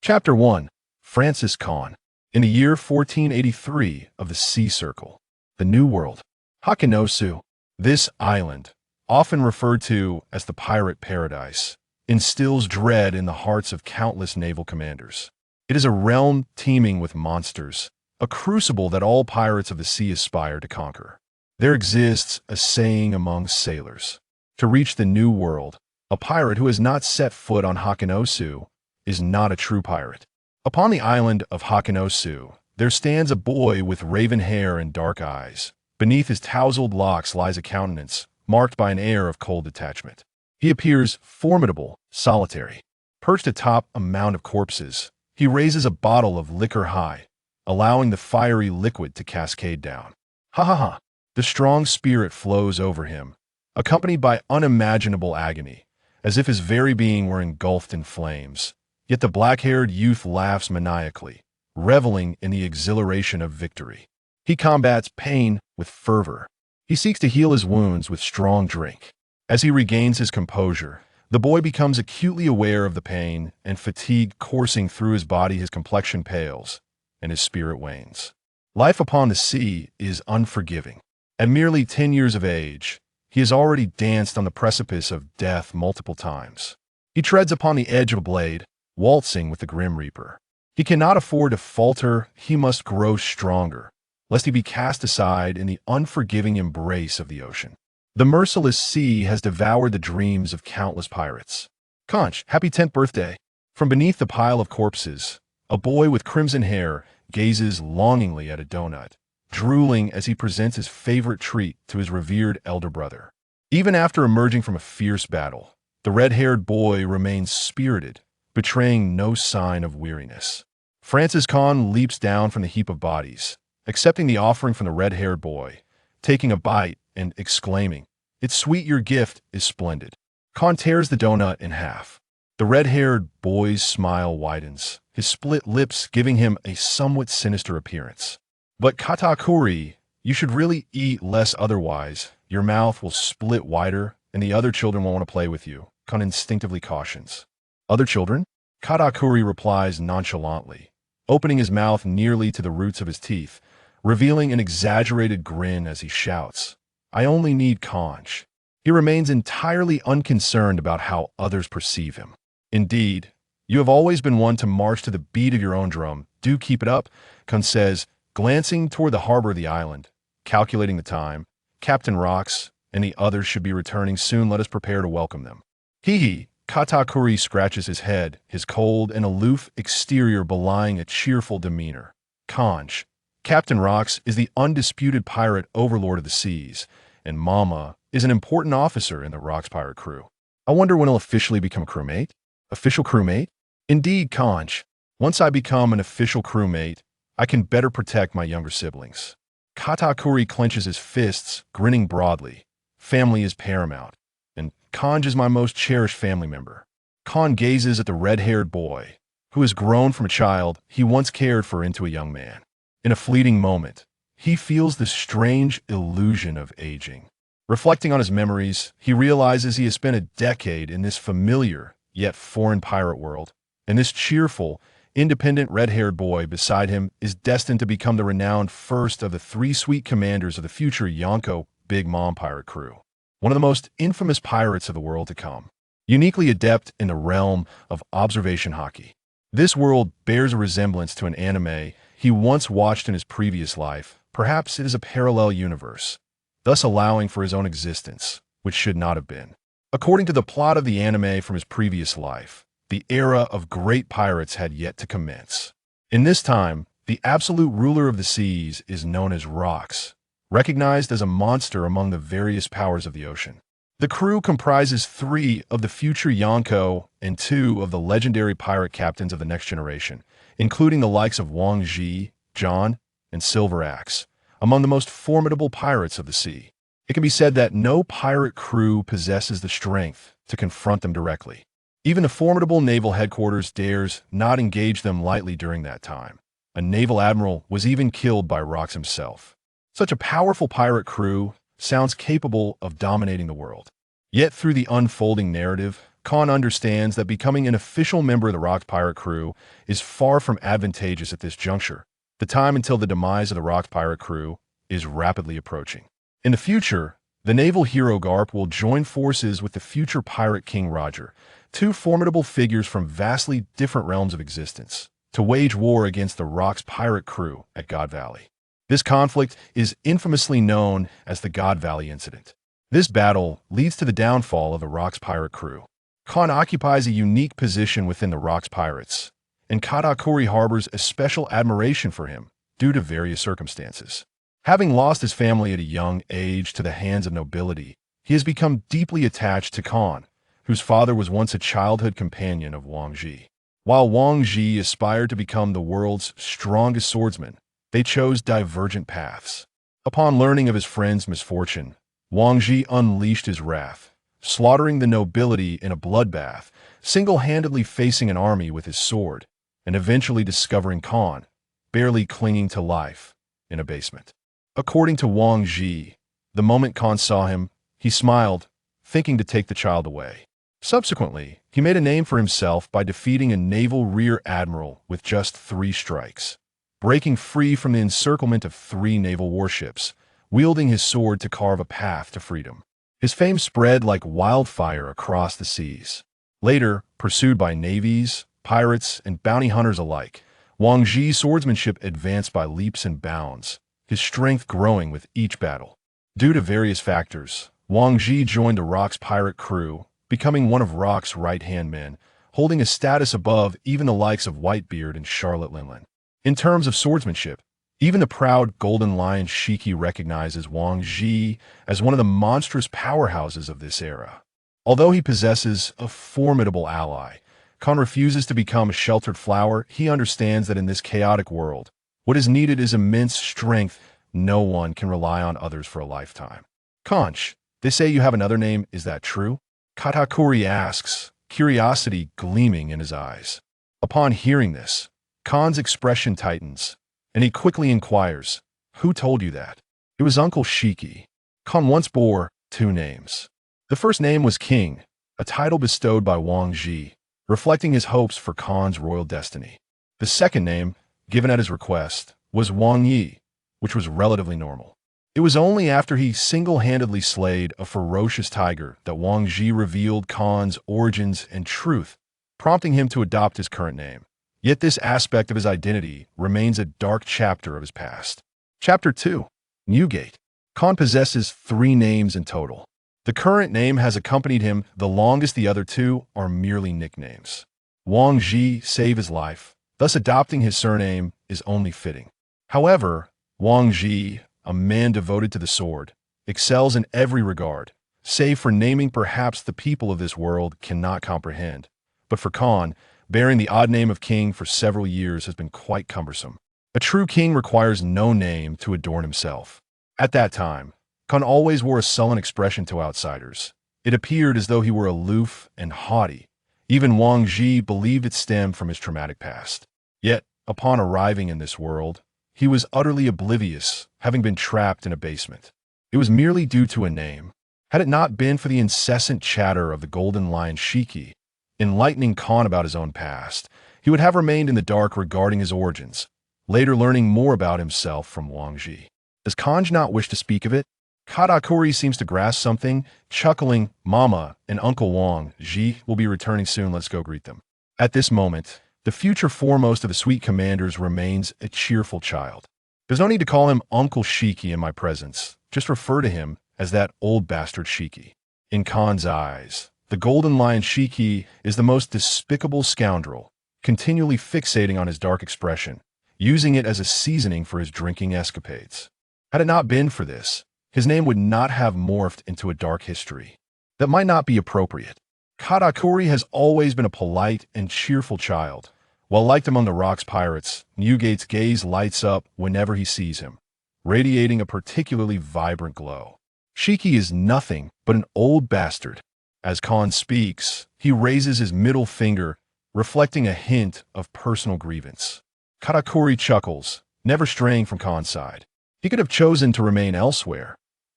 Chapter 1. Francis Con. In the year 1483 of the Sea Circle, the New World, Hakinosu. This island, often referred to as the Pirate Paradise, instills dread in the hearts of countless naval commanders. It is a realm teeming with monsters, a crucible that all pirates of the sea aspire to conquer. There exists a saying among sailors: to reach the New World, a pirate who has not set foot on Hakinosu is not a true pirate. Upon the island of Hakinosu, there stands a boy with raven hair and dark eyes. Beneath his tousled locks lies a countenance marked by an air of cold detachment. He appears formidable, solitary. Perched atop a mound of corpses, he raises a bottle of liquor high, allowing the fiery liquid to cascade down. Ha ha ha! The strong spirit flows over him, accompanied by unimaginable agony, as if his very being were engulfed in flames. Yet the black-haired youth laughs maniacally, reveling in the exhilaration of victory. He combats pain with fervor. He seeks to heal his wounds with strong drink. As he regains his composure, the boy becomes acutely aware of the pain and fatigue coursing through his body. His complexion pales, and his spirit wanes. Life upon the sea is unforgiving. At merely 10 years of age, he has already danced on the precipice of death multiple times. He treads upon the edge of a blade, waltzing with the Grim Reaper. He cannot afford to falter. He must grow stronger, lest he be cast aside in the unforgiving embrace of the ocean. The merciless sea has devoured the dreams of countless pirates. Conch, happy 10th birthday. From beneath the pile of corpses, a boy with crimson hair gazes longingly at a donut, drooling as he presents his favorite treat to his revered elder brother. Even after emerging from a fierce battle, the red-haired boy remains spirited, betraying no sign of weariness. Francis Con leaps down from the heap of bodies, accepting the offering from the red-haired boy, taking a bite and exclaiming, "It's sweet, your gift is splendid." Con tears the donut in half. The red-haired boy's smile widens, his split lips giving him a somewhat sinister appearance. "But Katakuri, you should really eat less, otherwise your mouth will split wider and the other children won't want to play with you," Con instinctively cautions. "Other children?" Katakuri replies nonchalantly, opening his mouth nearly to the roots of his teeth, revealing an exaggerated grin as he shouts, "I only need conch." He remains entirely unconcerned about how others perceive him. "Indeed, you have always been one to march to the beat of your own drum. Do keep it up," Con says, glancing toward the harbor of the island. Calculating the time, Captain Rocks and the others should be returning soon. Let us prepare to welcome them. Hee. Katakuri scratches his head, his cold and aloof exterior belying a cheerful demeanor. Conch, Captain Rocks is the undisputed pirate overlord of the seas, and Mama is an important officer in the Rocks pirate crew. I wonder when he'll officially become a crewmate? Official crewmate? Indeed, Conch. Once I become an official crewmate, I can better protect my younger siblings. Katakuri clenches his fists, grinning broadly. Family is paramount, and Conch is my most cherished family member. Con gazes at the red-haired boy, who has grown from a child he once cared for into a young man. In a fleeting moment, he feels the strange illusion of aging. Reflecting on his memories, he realizes he has spent a decade in this familiar yet foreign pirate world, and this cheerful, independent red-haired boy beside him is destined to become the renowned first of the 3 sweet commanders of the future Yonko Big Mom pirate crew. One of the most infamous pirates of the world to come, uniquely adept in the realm of observation hockey. This world bears a resemblance to an anime he once watched in his previous life. Perhaps it is a parallel universe, thus allowing for his own existence, which should not have been. According to the plot of the anime from his previous life, the era of great pirates had yet to commence. In this time, the absolute ruler of the seas is known as Rocks, recognized as a monster among the various powers of the ocean. The crew comprises 3 of the future Yonko and 2 of the legendary pirate captains of the next generation, including the likes of Wang Ji, John, and Silver Axe, among the most formidable pirates of the sea. It can be said that no pirate crew possesses the strength to confront them directly. Even the formidable naval headquarters dares not engage them lightly during that time. A naval admiral was even killed by Rocks himself. Such a powerful pirate crew sounds capable of dominating the world. Yet through the unfolding narrative, Khan understands that becoming an official member of the Rock's pirate crew is far from advantageous at this juncture. The time until the demise of the Rock's pirate crew is rapidly approaching. In the future, the naval hero Garp will join forces with the future pirate King Roger, two formidable figures from vastly different realms of existence, to wage war against the Rock's pirate crew at God Valley. This conflict is infamously known as the God Valley Incident. This battle leads to the downfall of the Rock's pirate crew. Khan occupies a unique position within the Rock's pirates, and Katakuri harbors a special admiration for him due to various circumstances. Having lost his family at a young age to the hands of nobility, he has become deeply attached to Khan, whose father was once a childhood companion of Wang Ji. While Wang Ji aspired to become the world's strongest swordsman, they chose divergent paths. Upon learning of his friend's misfortune, Wang Ji unleashed his wrath, slaughtering the nobility in a bloodbath, single-handedly facing an army with his sword, and eventually discovering Khan, barely clinging to life, in a basement. According to Wang Ji, the moment Khan saw him, he smiled, thinking to take the child away. Subsequently, he made a name for himself by defeating a naval rear admiral with just 3 strikes, breaking free from the encirclement of 3 naval warships, wielding his sword to carve a path to freedom. His fame spread like wildfire across the seas. Later, pursued by navies, pirates, and bounty hunters alike, Wang Ji's swordsmanship advanced by leaps and bounds, his strength growing with each battle. Due to various factors, Wang Ji joined the Rock's pirate crew, becoming one of Rock's right-hand men, holding a status above even the likes of Whitebeard and Charlotte Linlin. In terms of swordsmanship, even the proud Golden Lion Shiki recognizes Wang Ji as one of the monstrous powerhouses of this era. Although he possesses a formidable ally, Khan refuses to become a sheltered flower. He understands that in this chaotic world, what is needed is immense strength. No one can rely on others for a lifetime. Conch, they say you have another name, is that true? Katakuri asks, curiosity gleaming in his eyes. Upon hearing this, Khan's expression tightens, and he quickly inquires, who told you that? It was Uncle Shiki. Khan once bore 2 names. The first name was King, a title bestowed by Wang Ji, reflecting his hopes for Khan's royal destiny. The second name, given at his request, was Wang Yi, which was relatively normal. It was only after he single-handedly slayed a ferocious tiger that Wang Ji revealed Khan's origins and truth, prompting him to adopt his current name. Yet this aspect of his identity remains a dark chapter of his past. Chapter 2. Newgate. Khan possesses 3 names in total. The current name has accompanied him the longest. The other 2 are merely nicknames. Wang Ji saved his life, thus adopting his surname is only fitting. However, Wang Ji, a man devoted to the sword, excels in every regard, save for naming perhaps the people of this world cannot comprehend. But for Khan, bearing the odd name of king for several years has been quite cumbersome. A true king requires no name to adorn himself. At that time, Khan always wore a sullen expression to outsiders. It appeared as though he were aloof and haughty. Even Wang Ji believed it stemmed from his traumatic past. Yet, upon arriving in this world, he was utterly oblivious, having been trapped in a basement. It was merely due to a name. Had it not been for the incessant chatter of the Golden Lion Shiki, enlightening Khan about his own past, he would have remained in the dark regarding his origins, later learning more about himself from Wang Ji. Does Khan not wish to speak of it? Katakuri seems to grasp something, chuckling, Mama and Uncle Wang Ji will be returning soon, let's go greet them. At this moment, the future foremost of the Sweet Commanders remains a cheerful child. There's no need to call him Uncle Shiki in my presence, just refer to him as that old bastard Shiki. In Khan's eyes, the Golden Lion Shiki is the most despicable scoundrel, continually fixating on his dark expression, using it as a seasoning for his drinking escapades. Had it not been for this, his name would not have morphed into a dark history. That might not be appropriate. Katakuri has always been a polite and cheerful child. While liked among the Rock's pirates, Newgate's gaze lights up whenever he sees him, radiating a particularly vibrant glow. Shiki is nothing but an old bastard. As Khan speaks, he raises his middle finger, reflecting a hint of personal grievance. Katakuri chuckles, never straying from Khan's side. He could have chosen to remain elsewhere,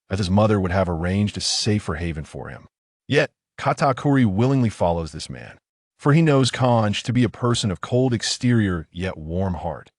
as his mother would have arranged a safer haven for him. Yet, Katakuri willingly follows this man, for he knows Kanj to be a person of cold exterior yet warm heart,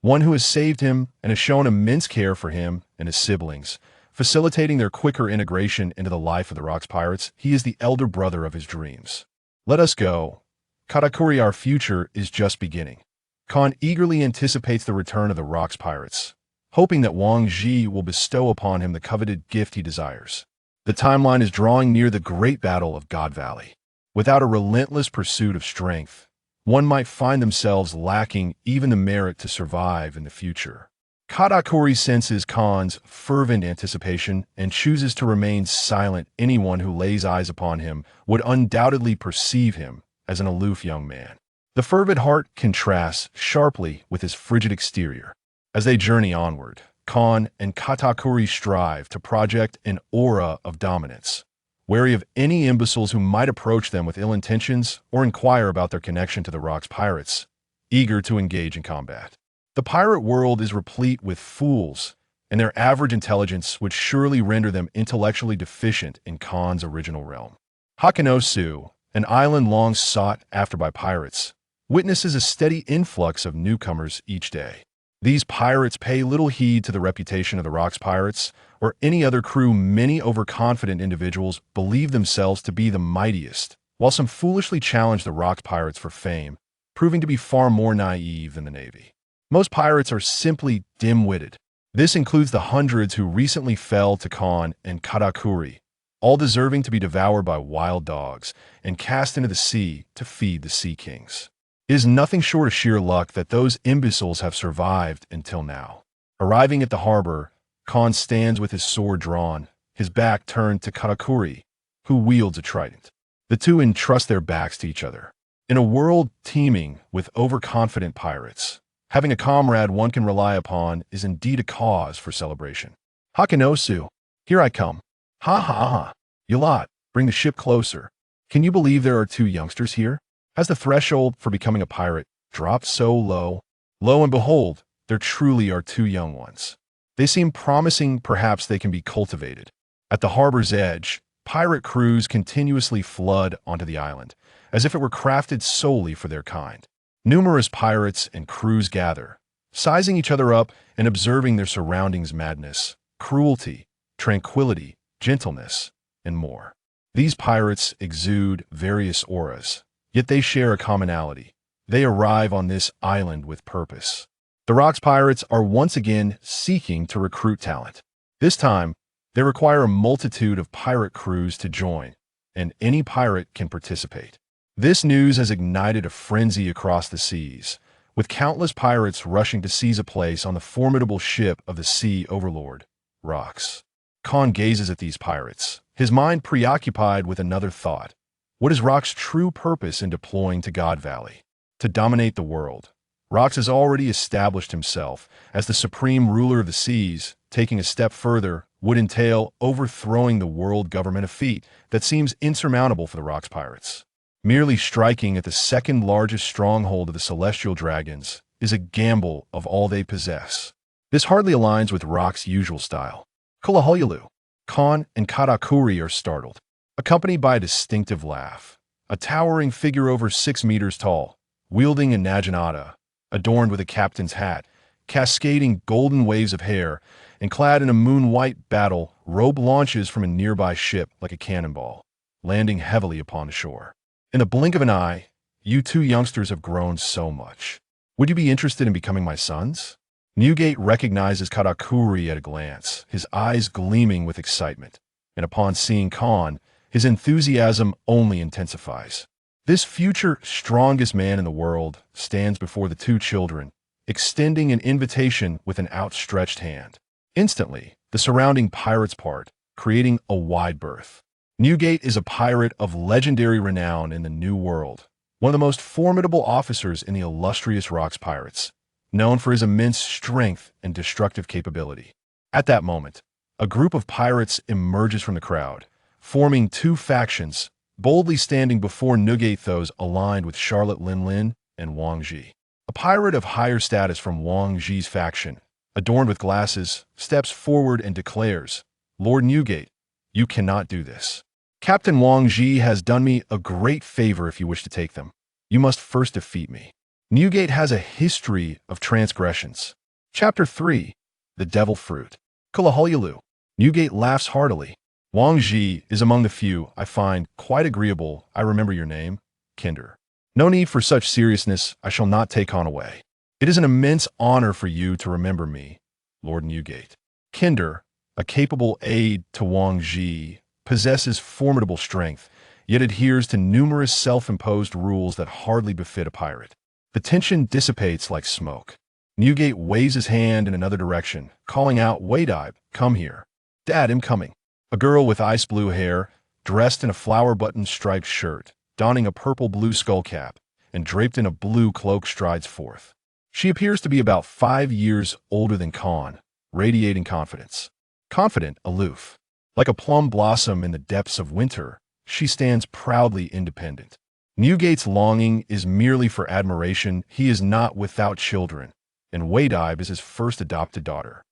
one who has saved him and has shown immense care for him and his siblings, facilitating their quicker integration into the life of the Rocks Pirates. He is the elder brother of his dreams. Let us go. Katakuri, our future is just beginning. Khan eagerly anticipates the return of the Rocks Pirates, hoping that Wang Ji will bestow upon him the coveted gift he desires. The timeline is drawing near the great battle of God Valley. Without a relentless pursuit of strength, one might find themselves lacking even the merit to survive in the future. Katakuri senses Khan's fervent anticipation and chooses to remain silent. Anyone who lays eyes upon him would undoubtedly perceive him as an aloof young man. The fervid heart contrasts sharply with his frigid exterior. As they journey onward, Khan and Katakuri strive to project an aura of dominance, wary of any imbeciles who might approach them with ill intentions or inquire about their connection to the Rocks Pirates, eager to engage in combat. The pirate world is replete with fools, and their average intelligence would surely render them intellectually deficient in Khan's original realm. Hakanosu, an island long sought after by pirates, witnesses a steady influx of newcomers each day. These pirates pay little heed to the reputation of the Rocks Pirates or any other crew. Many overconfident individuals believe themselves to be the mightiest, while some foolishly challenge the Rocks Pirates for fame, proving to be far more naive than the Navy. Most pirates are simply dim-witted. This includes the hundreds who recently fell to Khan and Katakuri, all deserving to be devoured by wild dogs and cast into the sea to feed the Sea Kings. It is nothing short of sheer luck that those imbeciles have survived until now. Arriving at the harbor, Khan stands with his sword drawn, his back turned to Katakuri, who wields a trident. The two entrust their backs to each other. In a world teeming with overconfident pirates, having a comrade one can rely upon is indeed a cause for celebration. Hakanosu, here I come. Ha ha ha. You lot, bring the ship closer. Can you believe there are two youngsters here? Has the threshold for becoming a pirate dropped so low? Lo and behold, there truly are two young ones. They seem promising. Perhaps they can be cultivated. At the harbor's edge, pirate crews continuously flood onto the island, as if it were crafted solely for their kind. Numerous pirates and crews gather, sizing each other up and observing their surroundings. Madness, cruelty, tranquility, gentleness, and more. These pirates exude various auras, yet they share a commonality. They arrive on this island with purpose. The Rocks Pirates are once again seeking to recruit talent. This time, they require a multitude of pirate crews to join, and any pirate can participate. This news has ignited a frenzy across the seas, with countless pirates rushing to seize a place on the formidable ship of the sea overlord, Rocks. Khan gazes at these pirates, his mind preoccupied with another thought. What is Rocks' true purpose in deploying to God Valley? To dominate the world. Rocks has already established himself as the supreme ruler of the seas. Taking a step further would entail overthrowing the world government, a feat that seems insurmountable for the Rocks Pirates. Merely striking at the second largest stronghold of the Celestial Dragons is a gamble of all they possess. This hardly aligns with Rock's usual style. Kulahoyalu. Khan and Katakuri are startled, accompanied by a distinctive laugh. A towering figure over 6 meters tall, wielding a naginata, adorned with a captain's hat, cascading golden waves of hair, and clad in a moon-white battle robe, launches from a nearby ship like a cannonball, landing heavily upon the shore. In the blink of an eye, you two youngsters have grown so much. Would you be interested in becoming my sons? Newgate recognizes Katakuri at a glance, his eyes gleaming with excitement, and upon seeing Khan, his enthusiasm only intensifies. This future strongest man in the world stands before the two children, extending an invitation with an outstretched hand. Instantly, the surrounding pirates part, creating a wide berth. Newgate is a pirate of legendary renown in the New World, one of the most formidable officers in the illustrious Rocks Pirates, known for his immense strength and destructive capability. At that moment, a group of pirates emerges from the crowd, forming two factions, boldly standing before Newgate. Those aligned with Charlotte Lin and Wang Ji. A pirate of higher status from Wang Ji's faction, adorned with glasses, steps forward and declares, "Lord Newgate, you cannot do this. Captain Wang Ji has done me a great favor if you wish to take them. You must first defeat me. Newgate has a history of transgressions. Chapter 3. The Devil Fruit. Kulahoyulu. Newgate laughs heartily. Wang Ji is among the few I find quite agreeable. I remember your name, Kinder. No need for such seriousness. I shall not take on away. It is an immense honor for you to remember me, Lord Newgate. Kinder, a capable aide to Wang Ji, possesses formidable strength, yet adheres to numerous self-imposed rules that hardly befit a pirate. The tension dissipates like smoke. Newgate waves his hand in another direction, calling out, "Waydibe, come here." "Dad, I'm coming." A girl with ice blue hair, dressed in a flower-button striped shirt, donning a purple-blue skull cap, and draped in a blue cloak strides forth. She appears to be about 5 years older than Khan, radiating confidence. Confident, aloof. Like a plum blossom in the depths of winter, she stands proudly independent. Newgate's longing is merely for admiration. He is not without children, and Waydibe is his first adopted daughter.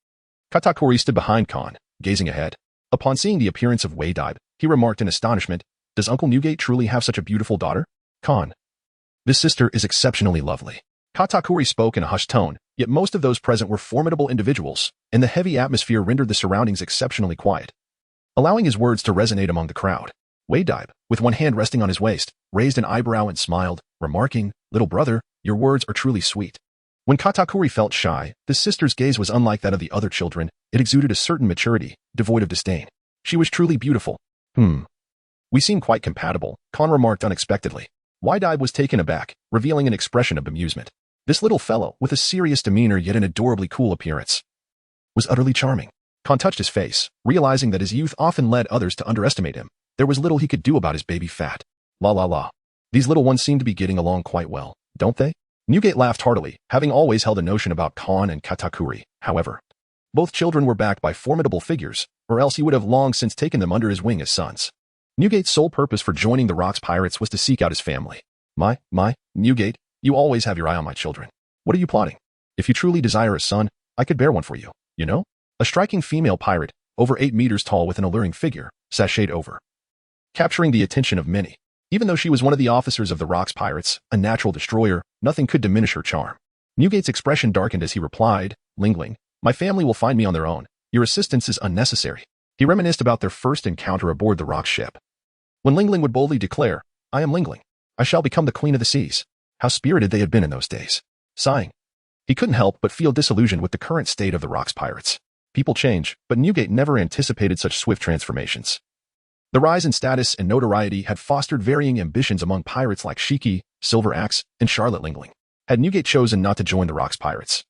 Katakuri stood behind Khan, gazing ahead. Upon seeing the appearance of Waydibe, he remarked in astonishment, "Does Uncle Newgate truly have such a beautiful daughter?" Khan. "This sister is exceptionally lovely." Katakuri spoke in a hushed tone, yet most of those present were formidable individuals, and the heavy atmosphere rendered the surroundings exceptionally quiet. Allowing his words to resonate among the crowd, Waydibe, with one hand resting on his waist, raised an eyebrow and smiled, remarking, "Little brother, your words are truly sweet." When Katakuri felt shy, the sister's gaze was unlike that of the other children. It exuded a certain maturity, devoid of disdain. She was truly beautiful. We seem quite compatible," Khan remarked unexpectedly. Waydibe was taken aback, revealing an expression of amusement. This little fellow, with a serious demeanor yet an adorably cool appearance, was utterly charming. Khan touched his face, realizing that his youth often led others to underestimate him. There was little he could do about his baby fat. La la la. These little ones seem to be getting along quite well, don't they? Newgate laughed heartily, having always held a notion about Khan and Katakuri. However, both children were backed by formidable figures, or else he would have long since taken them under his wing as sons. Newgate's sole purpose for joining the Rocks Pirates was to seek out his family. My, Newgate, you always have your eye on my children. What are you plotting? If you truly desire a son, I could bear one for you, you know? A striking female pirate, over 8 meters tall with an alluring figure, sashayed over, capturing the attention of many. Even though she was one of the officers of the Rocks Pirates, a natural destroyer, nothing could diminish her charm. Newgate's expression darkened as he replied, "Lingling, my family will find me on their own. Your assistance is unnecessary." He reminisced about their first encounter aboard the Rock ship, when Lingling would boldly declare, "I am Lingling. I shall become the queen of the seas." How spirited they had been in those days. Sighing, he couldn't help but feel disillusioned with the current state of the Rocks Pirates. People change, but Newgate never anticipated such swift transformations. The rise in status and notoriety had fostered varying ambitions among pirates like Shiki, Silver Axe, and Charlotte Lingling. Had Newgate chosen not to join the Rocks Pirates,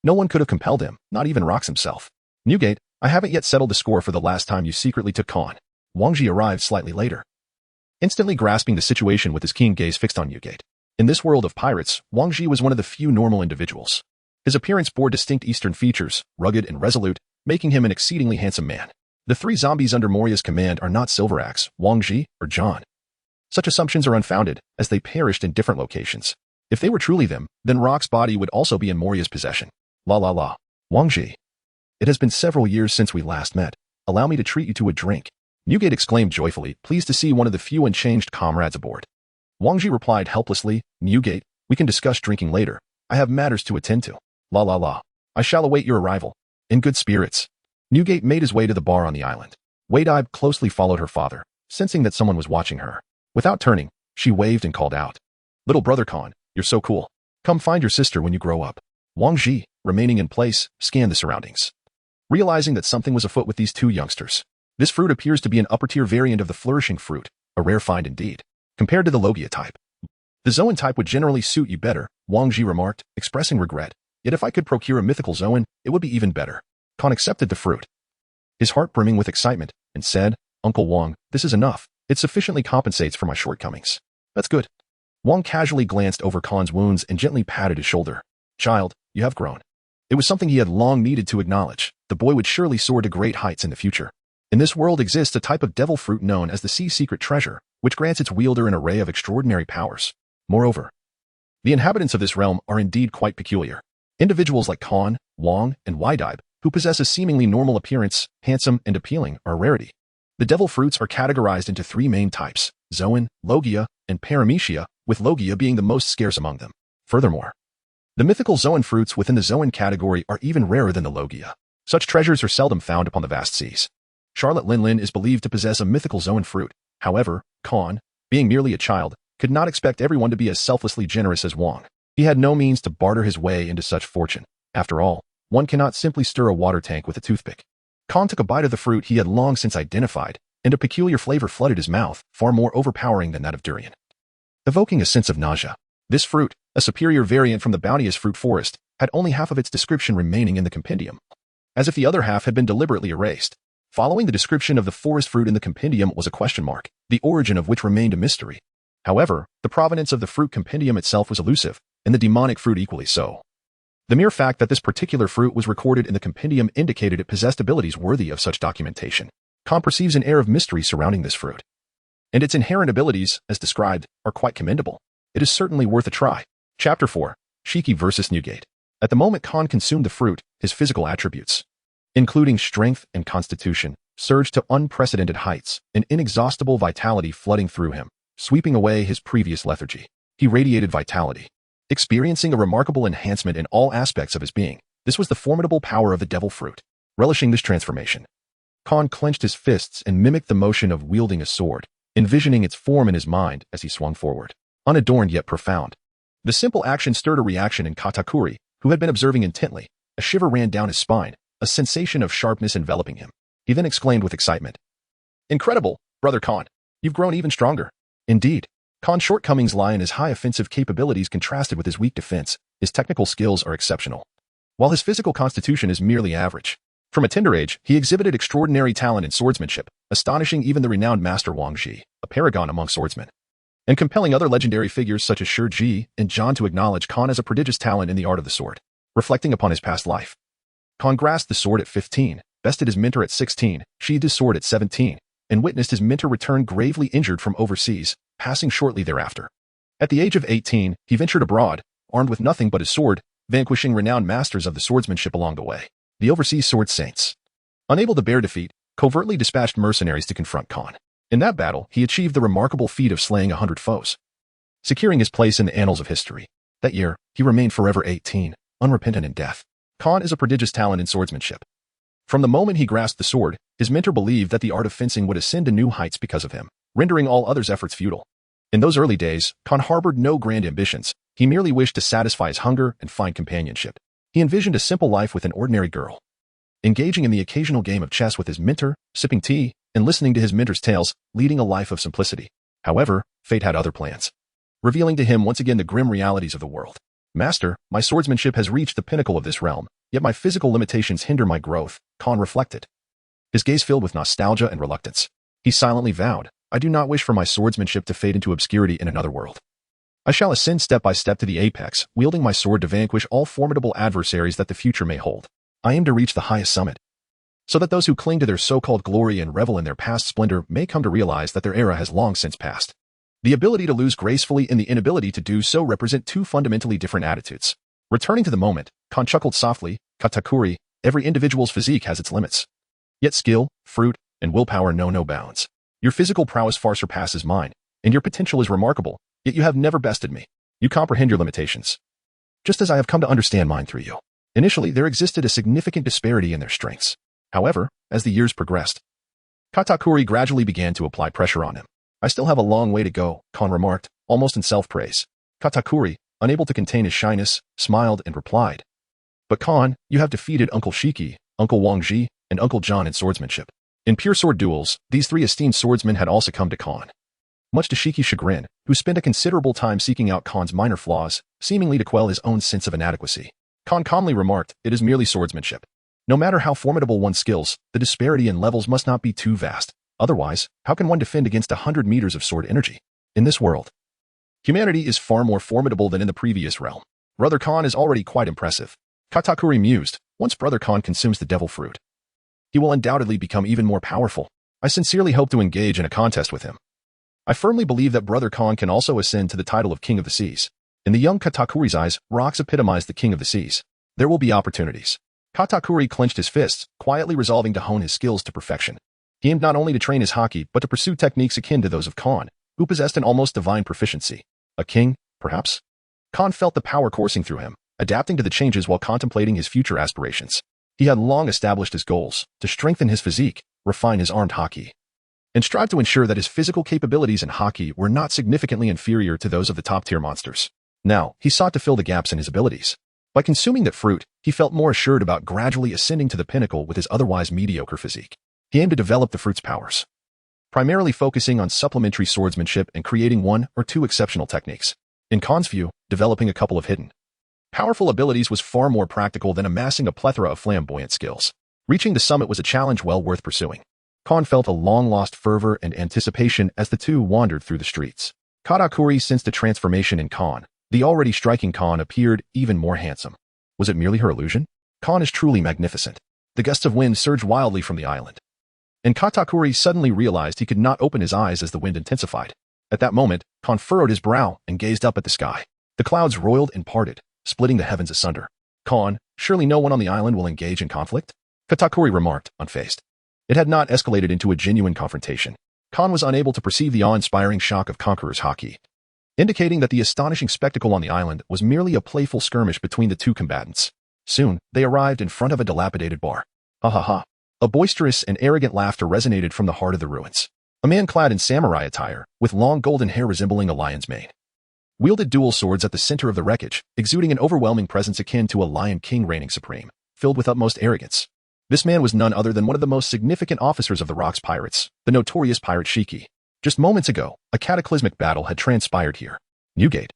no one could have compelled him, not even Rocks himself. "Newgate, I haven't yet settled the score for the last time you secretly took Khan." Wang Ji arrived slightly later, instantly grasping the situation with his keen gaze fixed on Newgate. In this world of pirates, Wang Ji was one of the few normal individuals. His appearance bore distinct Eastern features, rugged and resolute, making him an exceedingly handsome man. The 3 zombies under Moria's command are not Silver Axe, Wang Ji, or John. Such assumptions are unfounded, as they perished in different locations. If they were truly them, then Rock's body would also be in Moria's possession. La la la. Wang Ji. It has been several years since we last met. Allow me to treat you to a drink. Newgate exclaimed joyfully, pleased to see one of the few unchanged comrades aboard. Wang Ji replied helplessly, "Newgate, we can discuss drinking later. I have matters to attend to. La la la. I shall await your arrival. In good spirits." Newgate made his way to the bar on the island. Waydibe closely followed her father, sensing that someone was watching her. Without turning, she waved and called out, "Little brother Khan, you're so cool. Come find your sister when you grow up." Wang Ji, remaining in place, scanned the surroundings, realizing that something was afoot with these 2 youngsters. This fruit appears to be an upper-tier variant of the flourishing fruit, a rare find indeed, compared to the Logia type. "The Zoan type would generally suit you better," Wang Ji remarked, expressing regret. "Yet if I could procure a mythical Zoan, it would be even better." Khan accepted the fruit, his heart brimming with excitement, and said, "Uncle Wang, this is enough. It sufficiently compensates for my shortcomings." "That's good." Wang casually glanced over Khan's wounds and gently patted his shoulder. "Child, you have grown." It was something he had long needed to acknowledge. The boy would surely soar to great heights in the future. In this world exists a type of devil fruit known as the Sea's Secret Treasure, which grants its wielder an array of extraordinary powers. Moreover, the inhabitants of this realm are indeed quite peculiar. Individuals like Khan, Wang, and Waydibe, who possess a seemingly normal appearance, handsome and appealing, are a rarity. The devil fruits are categorized into three main types: Zoan, Logia, and Paramecia, with Logia being the most scarce among them. Furthermore, the mythical Zoan fruits within the Zoan category are even rarer than the Logia. Such treasures are seldom found upon the vast seas. Charlotte Linlin is believed to possess a mythical Zoan fruit. However, Khan, being merely a child, could not expect everyone to be as selflessly generous as Wang. He had no means to barter his way into such fortune. After all, one cannot simply stir a water tank with a toothpick. Khan took a bite of the fruit he had long since identified, and a peculiar flavor flooded his mouth, far more overpowering than that of durian, evoking a sense of nausea. This fruit, a superior variant from the bounteous fruit forest, had only half of its description remaining in the compendium, as if the other half had been deliberately erased. Following the description of the forest fruit in the compendium was a question mark, the origin of which remained a mystery. However, the provenance of the fruit compendium itself was elusive, and the demonic fruit equally so. The mere fact that this particular fruit was recorded in the compendium indicated it possessed abilities worthy of such documentation. Khan perceives an air of mystery surrounding this fruit, and its inherent abilities, as described, are quite commendable. It is certainly worth a try. Chapter 4. Shiki vs. Newgate. At the moment Khan consumed the fruit, his physical attributes, including strength and constitution, surged to unprecedented heights, an inexhaustible vitality flooding through him, sweeping away his previous lethargy. He radiated vitality, experiencing a remarkable enhancement in all aspects of his being. This was the formidable power of the devil fruit. Relishing this transformation, Khan clenched his fists and mimicked the motion of wielding a sword, envisioning its form in his mind as he swung forward, unadorned yet profound. The simple action stirred a reaction in Katakuri, who had been observing intently. A shiver ran down his spine, a sensation of sharpness enveloping him. He then exclaimed with excitement, "Incredible, Brother Khan! You've grown even stronger." Indeed, Khan's shortcomings lie in his high offensive capabilities contrasted with his weak defense. His technical skills are exceptional, while his physical constitution is merely average. From a tender age, he exhibited extraordinary talent in swordsmanship, astonishing even the renowned master Wang Ji, a paragon among swordsmen, and compelling other legendary figures such as Shi Ji and Zhang to acknowledge Khan as a prodigious talent in the art of the sword. Reflecting upon his past life, Khan grasped the sword at 15, bested his mentor at 16, sheathed his sword at 17, and witnessed his mentor return gravely injured from overseas, passing shortly thereafter. At the age of 18, he ventured abroad, armed with nothing but his sword, vanquishing renowned masters of the swordsmanship along the way. The overseas sword saints, unable to bear defeat, covertly dispatched mercenaries to confront Khan. In that battle, he achieved the remarkable feat of slaying 100 foes, securing his place in the annals of history. That year, he remained forever 18, unrepentant in death. Khan is a prodigious talent in swordsmanship. From the moment he grasped the sword, his mentor believed that the art of fencing would ascend to new heights because of him, rendering all others' efforts futile. In those early days, Khan harbored no grand ambitions. He merely wished to satisfy his hunger and find companionship. He envisioned a simple life with an ordinary girl, engaging in the occasional game of chess with his mentor, sipping tea, and listening to his mentor's tales, leading a life of simplicity. However, fate had other plans, revealing to him once again the grim realities of the world. "Master, my swordsmanship has reached the pinnacle of this realm, yet my physical limitations hinder my growth," Khan reflected, his gaze filled with nostalgia and reluctance. He silently vowed, "I do not wish for my swordsmanship to fade into obscurity in another world. I shall ascend step by step to the apex, wielding my sword to vanquish all formidable adversaries that the future may hold. I aim to reach the highest summit, so that those who cling to their so-called glory and revel in their past splendor may come to realize that their era has long since passed." The ability to lose gracefully and the inability to do so represent two fundamentally different attitudes. Returning to the moment, Khan chuckled softly, "Katakuri, every individual's physique has its limits. Yet skill, fruit, and willpower know no bounds. Your physical prowess far surpasses mine, and your potential is remarkable, yet you have never bested me. You comprehend your limitations, just as I have come to understand mine through you." Initially, there existed a significant disparity in their strengths. However, as the years progressed, Katakuri gradually began to apply pressure on him. "I still have a long way to go," Khan remarked, almost in self-praise. Katakuri, unable to contain his shyness, smiled and replied, "But Khan, you have defeated Uncle Shiki, Uncle Wang Ji, and Uncle John in swordsmanship." In pure sword duels, these three esteemed swordsmen had all succumbed to Khan, much to Shiki's chagrin, who spent a considerable time seeking out Khan's minor flaws, seemingly to quell his own sense of inadequacy. Khan calmly remarked, "It is merely swordsmanship. No matter how formidable one's skills, the disparity in levels must not be too vast. Otherwise, how can one defend against 100 meters of sword energy? In this world, humanity is far more formidable than in the previous realm. Brother Khan is already quite impressive." Katakuri mused, "Once Brother Khan consumes the devil fruit, he will undoubtedly become even more powerful. I sincerely hope to engage in a contest with him. I firmly believe that Brother Khan can also ascend to the title of King of the Seas." In the young Katakuri's eyes, rocks epitomized the King of the Seas. There will be opportunities. Katakuri clenched his fists, quietly resolving to hone his skills to perfection. He aimed not only to train his haki, but to pursue techniques akin to those of Khan, who possessed an almost divine proficiency. A king, perhaps? Khan felt the power coursing through him, adapting to the changes while contemplating his future aspirations. He had long established his goals, to strengthen his physique, refine his armed haki, and strive to ensure that his physical capabilities in haki were not significantly inferior to those of the top-tier monsters. Now, he sought to fill the gaps in his abilities. By consuming that fruit, he felt more assured about gradually ascending to the pinnacle with his otherwise mediocre physique. He aimed to develop the fruit's powers, primarily focusing on supplementary swordsmanship and creating one or two exceptional techniques. In Khan's view, developing a couple of hidden, powerful abilities was far more practical than amassing a plethora of flamboyant skills. Reaching the summit was a challenge well worth pursuing. Khan felt a long-lost fervor and anticipation as the two wandered through the streets. Katakuri sensed a transformation in Khan. The already striking Khan appeared even more handsome. Was it merely her illusion? Khan is truly magnificent. The gusts of wind surged wildly from the island, and Katakuri suddenly realized he could not open his eyes as the wind intensified. At that moment, Khan furrowed his brow and gazed up at the sky. The clouds roiled and parted, splitting the heavens asunder. Khan, surely no one on the island will engage in conflict? Katakuri remarked, unfazed. It had not escalated into a genuine confrontation. Khan was unable to perceive the awe-inspiring shock of Conqueror's haki, indicating that the astonishing spectacle on the island was merely a playful skirmish between the two combatants. Soon, they arrived in front of a dilapidated bar. Ha ha ha. A boisterous and arrogant laughter resonated from the heart of the ruins. A man clad in samurai attire, with long golden hair resembling a lion's mane, wielded dual swords at the center of the wreckage, exuding an overwhelming presence akin to a lion king reigning supreme, filled with utmost arrogance. This man was none other than one of the most significant officers of the Rocks Pirates, the notorious pirate Shiki. Just moments ago, a cataclysmic battle had transpired here. Newgate.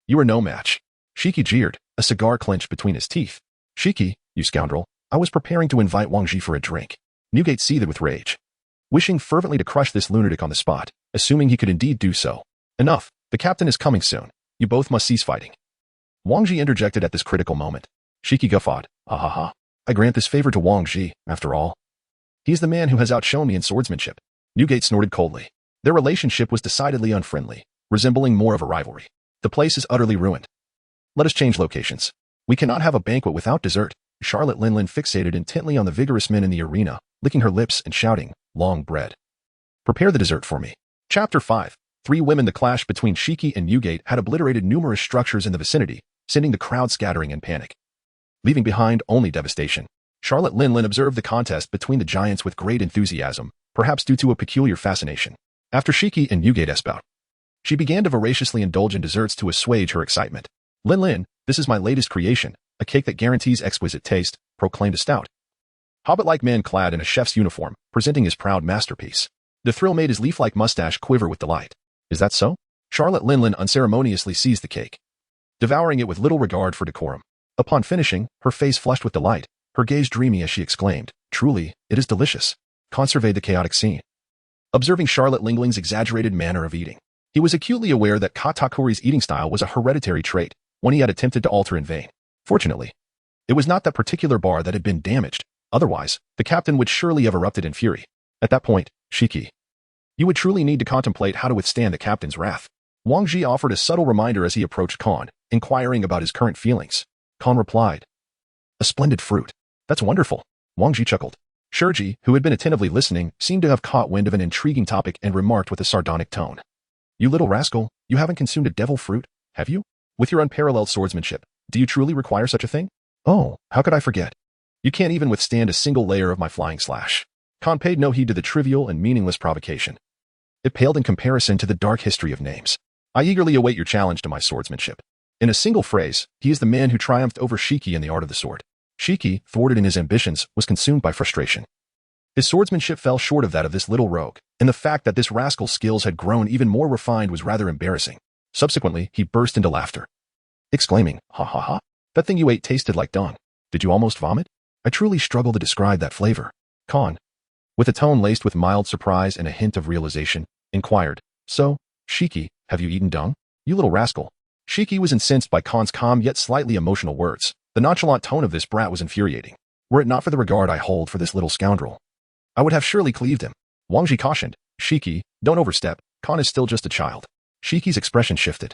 You are no match. Shiki jeered, a cigar clenched between his teeth. Shiki, you scoundrel, I was preparing to invite Wang Ji for a drink. Newgate seethed with rage, wishing fervently to crush this lunatic on the spot, assuming he could indeed do so. Enough, the captain is coming soon. You both must cease fighting. Wang Ji interjected at this critical moment. Shiki guffawed, ha ha ha. I grant this favor to Wang Ji, after all. He is the man who has outshone me in swordsmanship. Newgate snorted coldly. Their relationship was decidedly unfriendly, resembling more of a rivalry. The place is utterly ruined. Let us change locations. We cannot have a banquet without dessert. Charlotte Linlin fixated intently on the vigorous men in the arena, licking her lips and shouting, long bread. Prepare the dessert for me. Chapter 5. 3 women. The clash between Shiki and Newgate had obliterated numerous structures in the vicinity, sending the crowd scattering in panic, leaving behind only devastation. Charlotte Linlin observed the contest between the giants with great enthusiasm, perhaps due to a peculiar fascination. After Shiki and Newgate espoused, she began to voraciously indulge in desserts to assuage her excitement. Linlin, this is my latest creation, a cake that guarantees exquisite taste, proclaimed a stout, hobbit-like man clad in a chef's uniform, presenting his proud masterpiece. The thrill made his leaf-like mustache quiver with delight. Is that so? Charlotte Linlin unceremoniously seized the cake, devouring it with little regard for decorum. Upon finishing, her face flushed with delight, her gaze dreamy as she exclaimed, truly, it is delicious. Khan surveyed the chaotic scene, observing Charlotte Linglin's exaggerated manner of eating. He was acutely aware that Katakuri's eating style was a hereditary trait, one he had attempted to alter in vain. Fortunately, it was not that particular bar that had been damaged. Otherwise, the captain would surely have erupted in fury. At that point, Shiki, you would truly need to contemplate how to withstand the captain's wrath. Wang Ji offered a subtle reminder as he approached Khan, inquiring about his current feelings. Khan replied, a splendid fruit. That's wonderful. Wang Ji chuckled. Shurji, who had been attentively listening, seemed to have caught wind of an intriguing topic and remarked with a sardonic tone. You little rascal, you haven't consumed a devil fruit, have you? With your unparalleled swordsmanship, do you truly require such a thing? Oh, how could I forget? You can't even withstand a single layer of my flying slash. Khan paid no heed to the trivial and meaningless provocation. It paled in comparison to the dark history of names. I eagerly await your challenge to my swordsmanship. In a single phrase, he is the man who triumphed over Shiki in the art of the sword. Shiki, thwarted in his ambitions, was consumed by frustration. His swordsmanship fell short of that of this little rogue, and the fact that this rascal's skills had grown even more refined was rather embarrassing. Subsequently, he burst into laughter, exclaiming, ha ha ha, that thing you ate tasted like dung. Did you almost vomit? I truly struggle to describe that flavor. Khan, with a tone laced with mild surprise and a hint of realization, inquired, so, Shiki, have you eaten dung? You little rascal. Shiki was incensed by Khan's calm yet slightly emotional words. The nonchalant tone of this brat was infuriating. Were it not for the regard I hold for this little scoundrel, I would have surely cleaved him. Wang Ji cautioned, Shiki, don't overstep, Khan is still just a child. Shiki's expression shifted,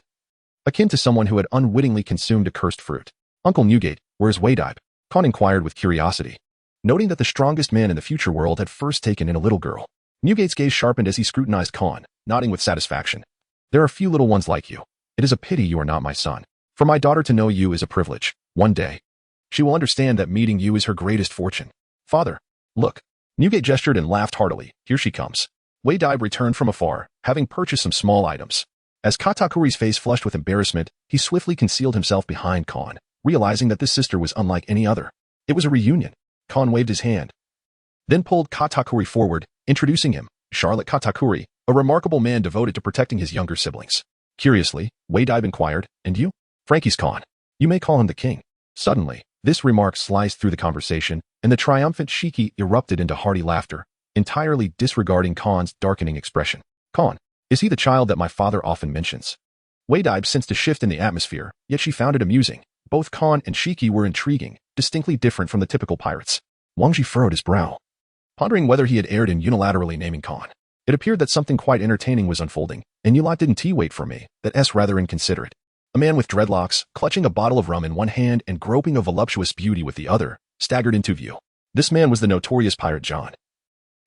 akin to someone who had unwittingly consumed a cursed fruit. Uncle Newgate, where's Wadib? Khan inquired with curiosity. noting that the strongest man in the future world had first taken in a little girl. Newgate's gaze sharpened as he scrutinized Khan, nodding with satisfaction. There are few little ones like you. It is a pity you are not my son. For my daughter to know you is a privilege. One day, she will understand that meeting you is her greatest fortune. Father, look. Newgate gestured and laughed heartily. Here she comes. Wei Dai returned from afar, having purchased some small items. As Katakuri's face flushed with embarrassment, he swiftly concealed himself behind Khan, realizing that this sister was unlike any other. It was a reunion. Khan waved his hand, then pulled Katakuri forward, introducing him, Charlotte Katakuri, a remarkable man devoted to protecting his younger siblings. Curiously, Wei Dai inquired, and you? Frankie's Khan. You may call him the king. Suddenly, this remark sliced through the conversation, and the triumphant Shiki erupted into hearty laughter, entirely disregarding Khan's darkening expression. Khan, is he the child that my father often mentions? Wei Dai sensed a shift in the atmosphere, yet she found it amusing. Both Khan and Shiki were intriguing, distinctly different from the typical pirates. Wang Ji furrowed his brow, pondering whether he had erred in unilaterally naming Khan. It appeared that something quite entertaining was unfolding, and you lot didn't wait for me. That's rather inconsiderate. A man with dreadlocks, clutching a bottle of rum in one hand and groping a voluptuous beauty with the other, staggered into view. This man was the notorious pirate John.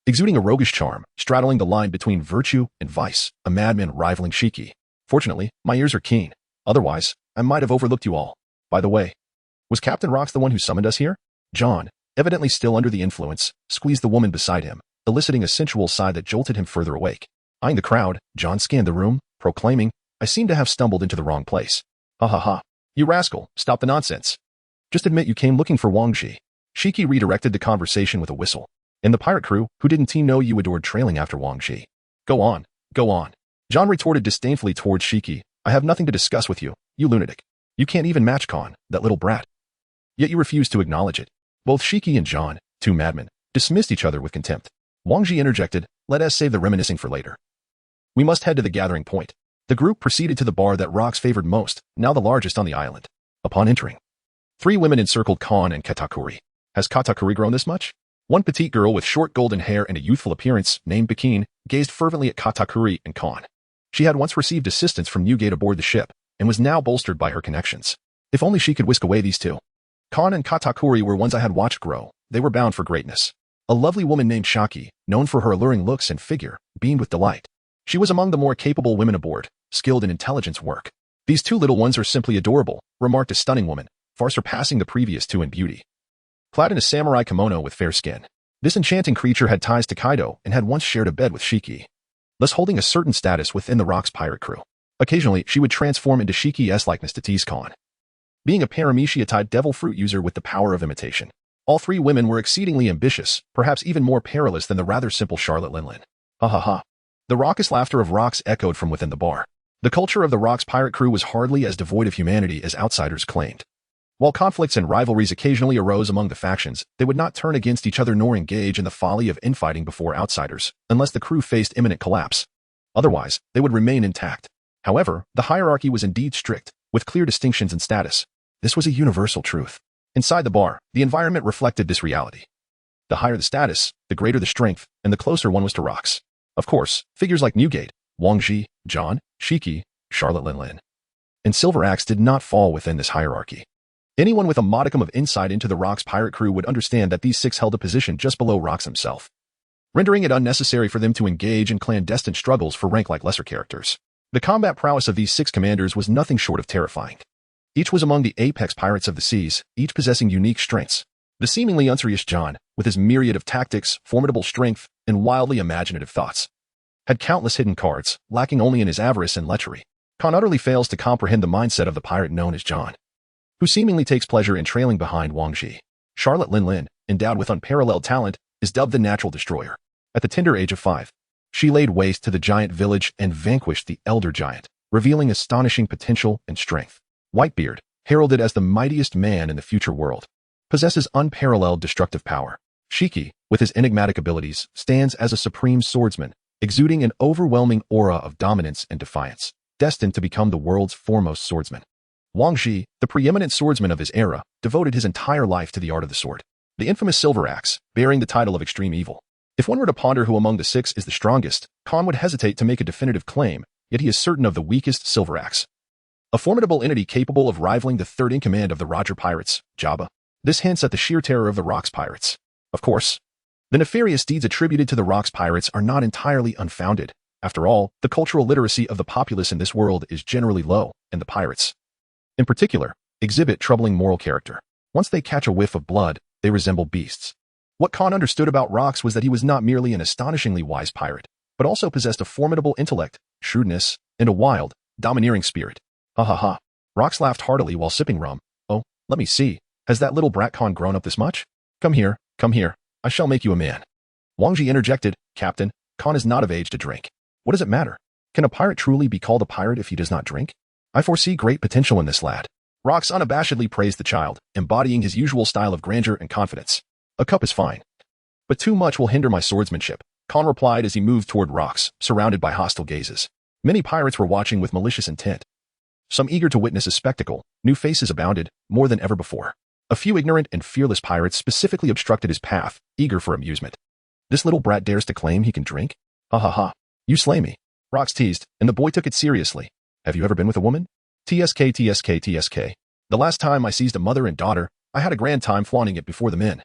Exuding a roguish charm, straddling the line between virtue and vice, a madman rivaling Shiki. Fortunately, my ears are keen. Otherwise, I might have overlooked you all. By the way, was Captain Rox the one who summoned us here? John, evidently still under the influence, squeezed the woman beside him, eliciting a sensual sigh that jolted him further awake. Eyeing the crowd, John scanned the room, proclaiming, I seem to have stumbled into the wrong place. Ha ha ha. You rascal, stop the nonsense. Just admit you came looking for Wang Ji. Shiki redirected the conversation with a whistle. And the pirate crew, who didn't know you adored trailing after Wang Ji. Go on, go on. John retorted disdainfully towards Shiki. I have nothing to discuss with you, you lunatic. You can't even match Khan, that little brat. Yet you refuse to acknowledge it. Both Shiki and John, two madmen, dismissed each other with contempt. Wang Ji interjected, let us save the reminiscing for later. We must head to the gathering point. The group proceeded to the bar that Rox favored most, now the largest on the island. Upon entering, 3 women encircled Khan and Katakuri. Has Katakuri grown this much? One petite girl with short golden hair and a youthful appearance, named Bikin, gazed fervently at Katakuri and Khan. She had once received assistance from Newgate aboard the ship, and was now bolstered by her connections. If only she could whisk away these two. Khan and Katakuri were ones I had watched grow. They were bound for greatness. A lovely woman named Shiki, known for her alluring looks and figure, beamed with delight. She was among the more capable women aboard, skilled in intelligence work. These 2 little ones are simply adorable, remarked a stunning woman, far surpassing the previous 2 in beauty. Clad in a samurai kimono with fair skin, this enchanting creature had ties to Kaido and had once shared a bed with Shiki, thus holding a certain status within the Rox pirate crew. Occasionally, she would transform into Shiki's likeness to tease Khan. Being a Paramecia-type devil fruit user with the power of imitation, all 3 women were exceedingly ambitious, perhaps even more perilous than the rather simple Charlotte Linlin. Ha ha ha. The raucous laughter of Rox echoed from within the bar. The culture of the Rox pirate crew was hardly as devoid of humanity as outsiders claimed. While conflicts and rivalries occasionally arose among the factions, they would not turn against each other nor engage in the folly of infighting before outsiders, unless the crew faced imminent collapse. Otherwise, they would remain intact. However, the hierarchy was indeed strict, with clear distinctions in status. This was a universal truth. Inside the bar, the environment reflected this reality. The higher the status, the greater the strength, and the closer one was to Rox. Of course, figures like Newgate, Wang Ji, John, Shiki, Charlotte Linlin, and Silver Axe did not fall within this hierarchy. Anyone with a modicum of insight into the Rox pirate crew would understand that these 6 held a position just below Rox himself, rendering it unnecessary for them to engage in clandestine struggles for rank like lesser characters. The combat prowess of these 6 commanders was nothing short of terrifying. Each was among the apex pirates of the seas, each possessing unique strengths. The seemingly unserious John, with his myriad of tactics, formidable strength, and wildly imaginative thoughts, had countless hidden cards, lacking only in his avarice and lechery. Khan utterly fails to comprehend the mindset of the pirate known as John, who seemingly takes pleasure in trailing behind Wang Ji. Charlotte Linlin, endowed with unparalleled talent, is dubbed the Natural Destroyer. At the tender age of 5, she laid waste to the giant village and vanquished the Elder Giant, revealing astonishing potential and strength. Whitebeard, heralded as the mightiest man in the future world, possesses unparalleled destructive power. Shiki, with his enigmatic abilities, stands as a supreme swordsman, exuding an overwhelming aura of dominance and defiance, destined to become the world's foremost swordsman. Wang Ji, the preeminent swordsman of his era, devoted his entire life to the art of the sword. The infamous Silver Axe, bearing the title of extreme evil. If one were to ponder who among the 6 is the strongest, Khan would hesitate to make a definitive claim, yet he is certain of the weakest Silver Axe. A formidable entity capable of rivaling the 3rd in command of the Roger Pirates, Jabba. This hints at the sheer terror of the Rox pirates. Of course, the nefarious deeds attributed to the Rocks pirates are not entirely unfounded. After all, the cultural literacy of the populace in this world is generally low, and the pirates, in particular, exhibit troubling moral character. Once they catch a whiff of blood, they resemble beasts. What Khan understood about Rocks was that he was not merely an astonishingly wise pirate, but also possessed a formidable intellect, shrewdness, and a wild, domineering spirit. Ha ha ha. Rocks laughed heartily while sipping rum. Oh, let me see. Has that little brat Khan grown up this much? Come here, come here. I shall make you a man. Wang Ji interjected, Captain, Khan is not of age to drink. What does it matter? Can a pirate truly be called a pirate if he does not drink? I foresee great potential in this lad. Rocks unabashedly praised the child, embodying his usual style of grandeur and confidence. A cup is fine. But too much will hinder my swordsmanship, Khan replied as he moved toward Rocks, surrounded by hostile gazes. Many pirates were watching with malicious intent. Some eager to witness a spectacle, new faces abounded, more than ever before. A few ignorant and fearless pirates specifically obstructed his path, eager for amusement. This little brat dares to claim he can drink? Ha ha ha. You slay me. Rocks teased, and the boy took it seriously. Have you ever been with a woman? TSK, TSK, TSK. The last time I seized a mother and daughter, I had a grand time flaunting it before the men.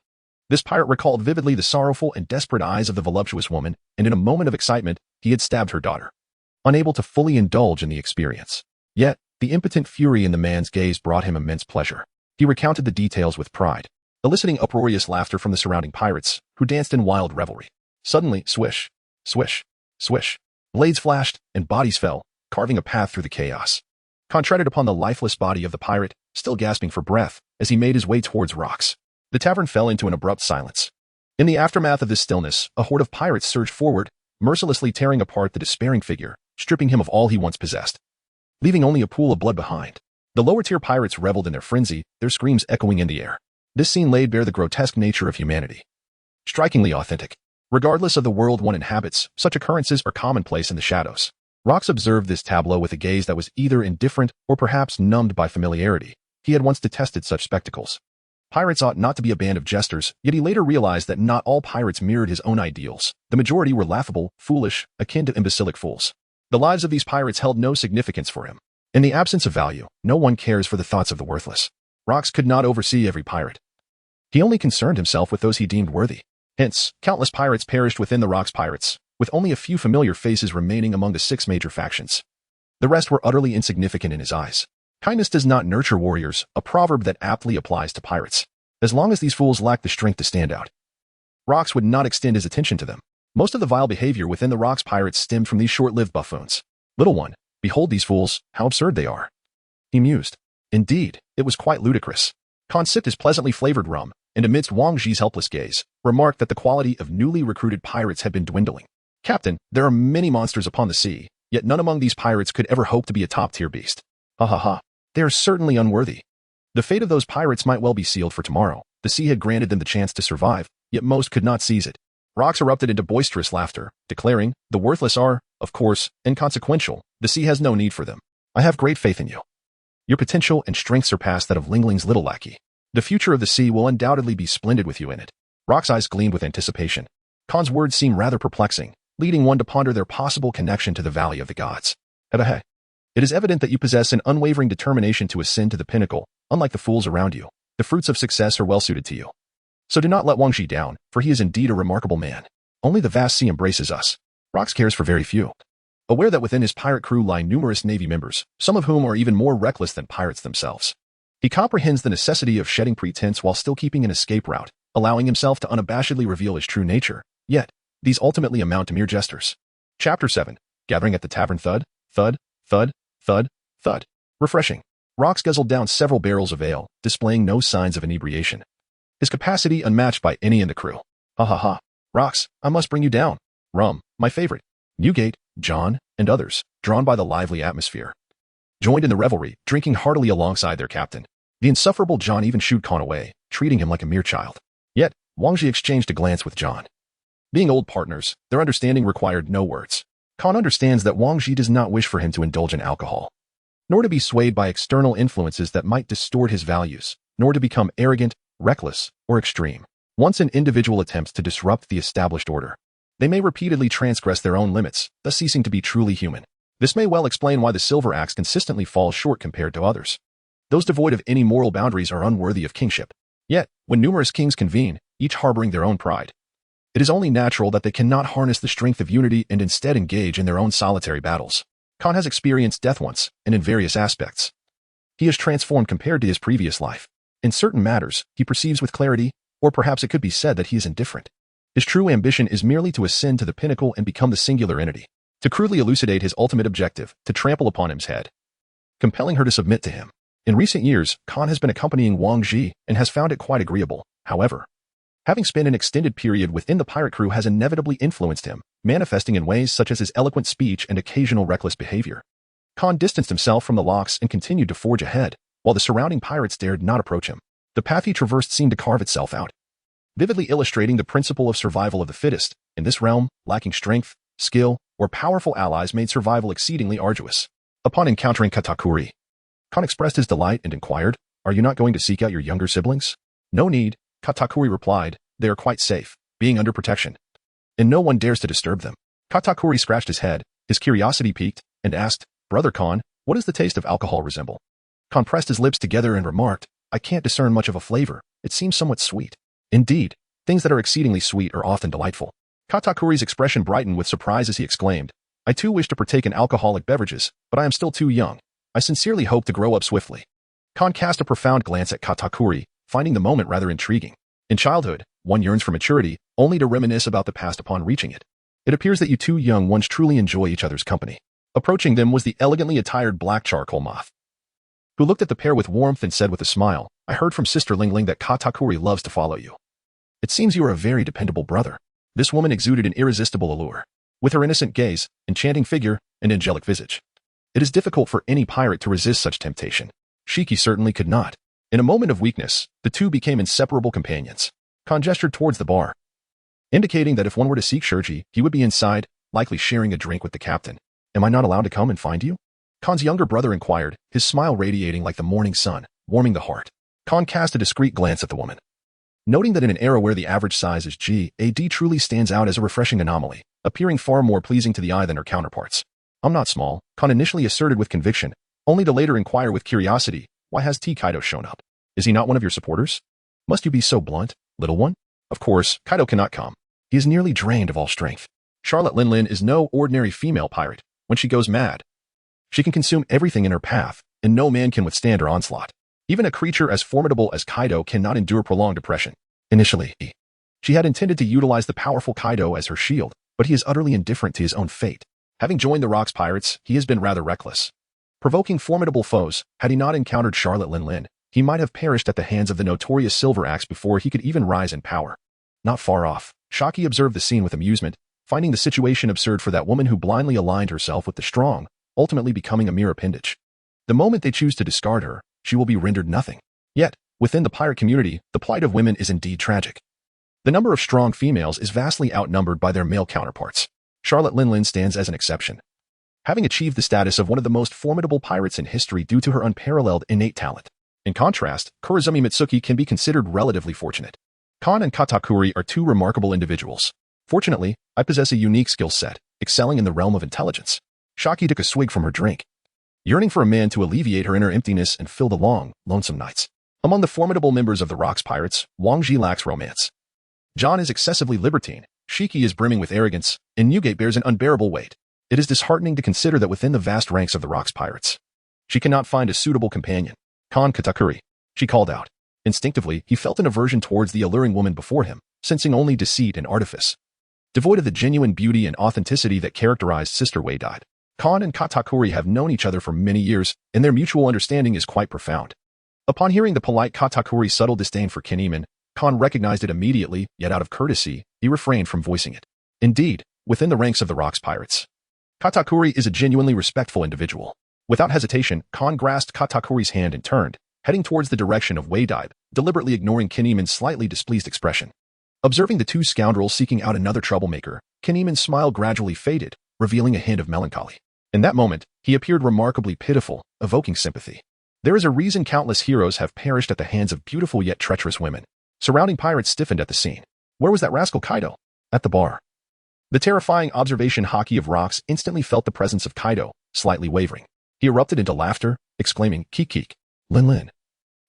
This pirate recalled vividly the sorrowful and desperate eyes of the voluptuous woman, and in a moment of excitement, he had stabbed her daughter. Unable to fully indulge in the experience. Yet, the impotent fury in the man's gaze brought him immense pleasure. He recounted the details with pride, eliciting uproarious laughter from the surrounding pirates, who danced in wild revelry. Suddenly, swish, swish, swish. Blades flashed, and bodies fell, carving a path through the chaos. Khan treaded upon the lifeless body of the pirate, still gasping for breath, as he made his way towards Rocks. The tavern fell into an abrupt silence. In the aftermath of this stillness, a horde of pirates surged forward, mercilessly tearing apart the despairing figure, stripping him of all he once possessed, leaving only a pool of blood behind. The lower-tier pirates reveled in their frenzy, their screams echoing in the air. This scene laid bare the grotesque nature of humanity. Strikingly authentic. Regardless of the world one inhabits, such occurrences are commonplace in the shadows. Rocks observed this tableau with a gaze that was either indifferent or perhaps numbed by familiarity. He had once detested such spectacles. Pirates ought not to be a band of jesters, yet he later realized that not all pirates mirrored his own ideals. The majority were laughable, foolish, akin to imbecilic fools. The lives of these pirates held no significance for him. In the absence of value, no one cares for the thoughts of the worthless. Rocks could not oversee every pirate. He only concerned himself with those he deemed worthy. Hence, countless pirates perished within the Rocks pirates, with only a few familiar faces remaining among the 6 major factions. The rest were utterly insignificant in his eyes. Kindness does not nurture warriors, a proverb that aptly applies to pirates. As long as these fools lack the strength to stand out, Rocks would not extend his attention to them. Most of the vile behavior within the Rocks pirates stemmed from these short-lived buffoons. Little one, behold these fools, how absurd they are. He mused. Indeed, it was quite ludicrous. Khan sipped his pleasantly flavored rum, and amidst Wang Ji's helpless gaze, remarked that the quality of newly recruited pirates had been dwindling. Captain, there are many monsters upon the sea, yet none among these pirates could ever hope to be a top-tier beast. Ha ha ha. They are certainly unworthy. The fate of those pirates might well be sealed for tomorrow. The sea had granted them the chance to survive, yet most could not seize it. Rocks erupted into boisterous laughter, declaring, the worthless are, of course, inconsequential. The sea has no need for them. I have great faith in you. Your potential and strength surpass that of Lingling's little lackey. The future of the sea will undoubtedly be splendid with you in it. Rock's eyes gleamed with anticipation. Khan's words seemed rather perplexing, leading one to ponder their possible connection to the Valley of the Gods. Hebehe. It is evident that you possess an unwavering determination to ascend to the pinnacle. Unlike the fools around you, the fruits of success are well suited to you. So do not let Wang Ji down, for he is indeed a remarkable man. Only the vast sea embraces us. Rocks cares for very few. Aware that within his pirate crew lie numerous Navy members, some of whom are even more reckless than pirates themselves. He comprehends the necessity of shedding pretense while still keeping an escape route, allowing himself to unabashedly reveal his true nature. Yet, these ultimately amount to mere jesters. Chapter 7. Gathering at the tavern. Thud, thud, thud, thud, thud. Refreshing. Rocks guzzled down several barrels of ale, displaying no signs of inebriation. His capacity unmatched by any in the crew. Ha ha ha. Rocks, I must bring you down. Rum, my favorite. Newgate, John, and others, drawn by the lively atmosphere, joined in the revelry, drinking heartily alongside their captain. The insufferable John even shooed Khan away, treating him like a mere child. Yet, Wang Ji exchanged a glance with John. Being old partners, their understanding required no words. Khan understands that Wang Ji does not wish for him to indulge in alcohol, nor to be swayed by external influences that might distort his values, nor to become arrogant, reckless, or extreme. Once an individual attempts to disrupt the established order, they may repeatedly transgress their own limits, thus ceasing to be truly human. This may well explain why the Silver Axe consistently falls short compared to others. Those devoid of any moral boundaries are unworthy of kingship. Yet, when numerous kings convene, each harboring their own pride. It is only natural that they cannot harness the strength of unity and instead engage in their own solitary battles. Khan has experienced death once, and in various aspects. He is transformed compared to his previous life. In certain matters, he perceives with clarity, or perhaps it could be said that he is indifferent. His true ambition is merely to ascend to the pinnacle and become the singular entity, to crudely elucidate his ultimate objective, to trample upon him's head, compelling her to submit to him. In recent years, Khan has been accompanying Wang Ji and has found it quite agreeable. However, having spent an extended period within the pirate crew has inevitably influenced him, manifesting in ways such as his eloquent speech and occasional reckless behavior. Khan distanced himself from the locks and continued to forge ahead, while the surrounding pirates dared not approach him. The path he traversed seemed to carve itself out, vividly illustrating the principle of survival of the fittest. In this realm, lacking strength, skill, or powerful allies made survival exceedingly arduous. Upon encountering Katakuri, Khan expressed his delight and inquired, "Are you not going to seek out your younger siblings?" "No need," Katakuri replied. "They are quite safe, being under protection, and no one dares to disturb them." Katakuri scratched his head, his curiosity piqued, and asked, "Brother Khan, what does the taste of alcohol resemble?" Khan pressed his lips together and remarked, "I can't discern much of a flavor. It seems somewhat sweet." Indeed, things that are exceedingly sweet are often delightful. Katakuri's expression brightened with surprise as he exclaimed, "I too wish to partake in alcoholic beverages, but I am still too young. I sincerely hope to grow up swiftly." Khan cast a profound glance at Katakuri, finding the moment rather intriguing. In childhood, one yearns for maturity, only to reminisce about the past upon reaching it. It appears that you two young ones truly enjoy each other's company. Approaching them was the elegantly attired black charcoal moth, who looked at the pair with warmth and said with a smile, "I heard from Sister Lingling that Katakuri loves to follow you. It seems you are a very dependable brother." This woman exuded an irresistible allure. With her innocent gaze, enchanting figure, and angelic visage, it is difficult for any pirate to resist such temptation. Shiki certainly could not. In a moment of weakness, the two became inseparable companions. Khan gestured towards the bar, indicating that if one were to seek Shurji, he would be inside, likely sharing a drink with the captain. "Am I not allowed to come and find you?" Khan's younger brother inquired, his smile radiating like the morning sun, warming the heart. Khan cast a discreet glance at the woman, noting that in an era where the average size is GAD truly stands out as a refreshing anomaly, appearing far more pleasing to the eye than her counterparts. "I'm not small," Khan initially asserted with conviction, only to later inquire with curiosity, "Why has T. Kaido shown up? Is he not one of your supporters? Must you be so blunt, little one?" "Of course, Kaido cannot come. He is nearly drained of all strength. Charlotte Linlin is no ordinary female pirate. When she goes mad, she can consume everything in her path, and no man can withstand her onslaught. Even a creature as formidable as Kaido cannot endure prolonged oppression." Initially, she had intended to utilize the powerful Kaido as her shield, but he is utterly indifferent to his own fate. Having joined the Rocks Pirates, he has been rather reckless, provoking formidable foes. Had he not encountered Charlotte Linlin, he might have perished at the hands of the notorious Silver Axe before he could even rise in power. Not far off, Shiki observed the scene with amusement, finding the situation absurd for that woman who blindly aligned herself with the strong, ultimately becoming a mere appendage. The moment they choose to discard her, she will be rendered nothing. Yet, within the pirate community, the plight of women is indeed tragic. The number of strong females is vastly outnumbered by their male counterparts. Charlotte Linlin stands as an exception, having achieved the status of one of the most formidable pirates in history due to her unparalleled innate talent. In contrast, Kurizumi Mitsuki can be considered relatively fortunate. Khan and Katakuri are two remarkable individuals. Fortunately, I possess a unique skill set, excelling in the realm of intelligence. Shiki took a swig from her drink, yearning for a man to alleviate her inner emptiness and fill the long, lonesome nights. Among the formidable members of the Rocks Pirates, Wang Ji lacks romance. John is excessively libertine, Shiki is brimming with arrogance, and Newgate bears an unbearable weight. It is disheartening to consider that within the vast ranks of the Rocks Pirates, she cannot find a suitable companion. "Khan Katakuri," she called out. Instinctively, he felt an aversion towards the alluring woman before him, sensing only deceit and artifice, devoid of the genuine beauty and authenticity that characterized Sister Waydide. Khan and Katakuri have known each other for many years, and their mutual understanding is quite profound. Upon hearing the polite Katakuri's subtle disdain for Kinemon, Khan recognized it immediately, yet out of courtesy, he refrained from voicing it. Indeed, within the ranks of the Rocks Pirates, Katakuri is a genuinely respectful individual. Without hesitation, Khan grasped Katakuri's hand and turned, heading towards the direction of Waydide, deliberately ignoring Kinemon's slightly displeased expression. Observing the two scoundrels seeking out another troublemaker, Kinemon's smile gradually faded, revealing a hint of melancholy. In that moment, he appeared remarkably pitiful, evoking sympathy. There is a reason countless heroes have perished at the hands of beautiful yet treacherous women. Surrounding pirates stiffened at the scene. Where was that rascal Kaido? At the bar. The terrifying observation Haki of Rocks instantly felt the presence of Kaido, slightly wavering. He erupted into laughter, exclaiming, "Keek keek. Lin Lin.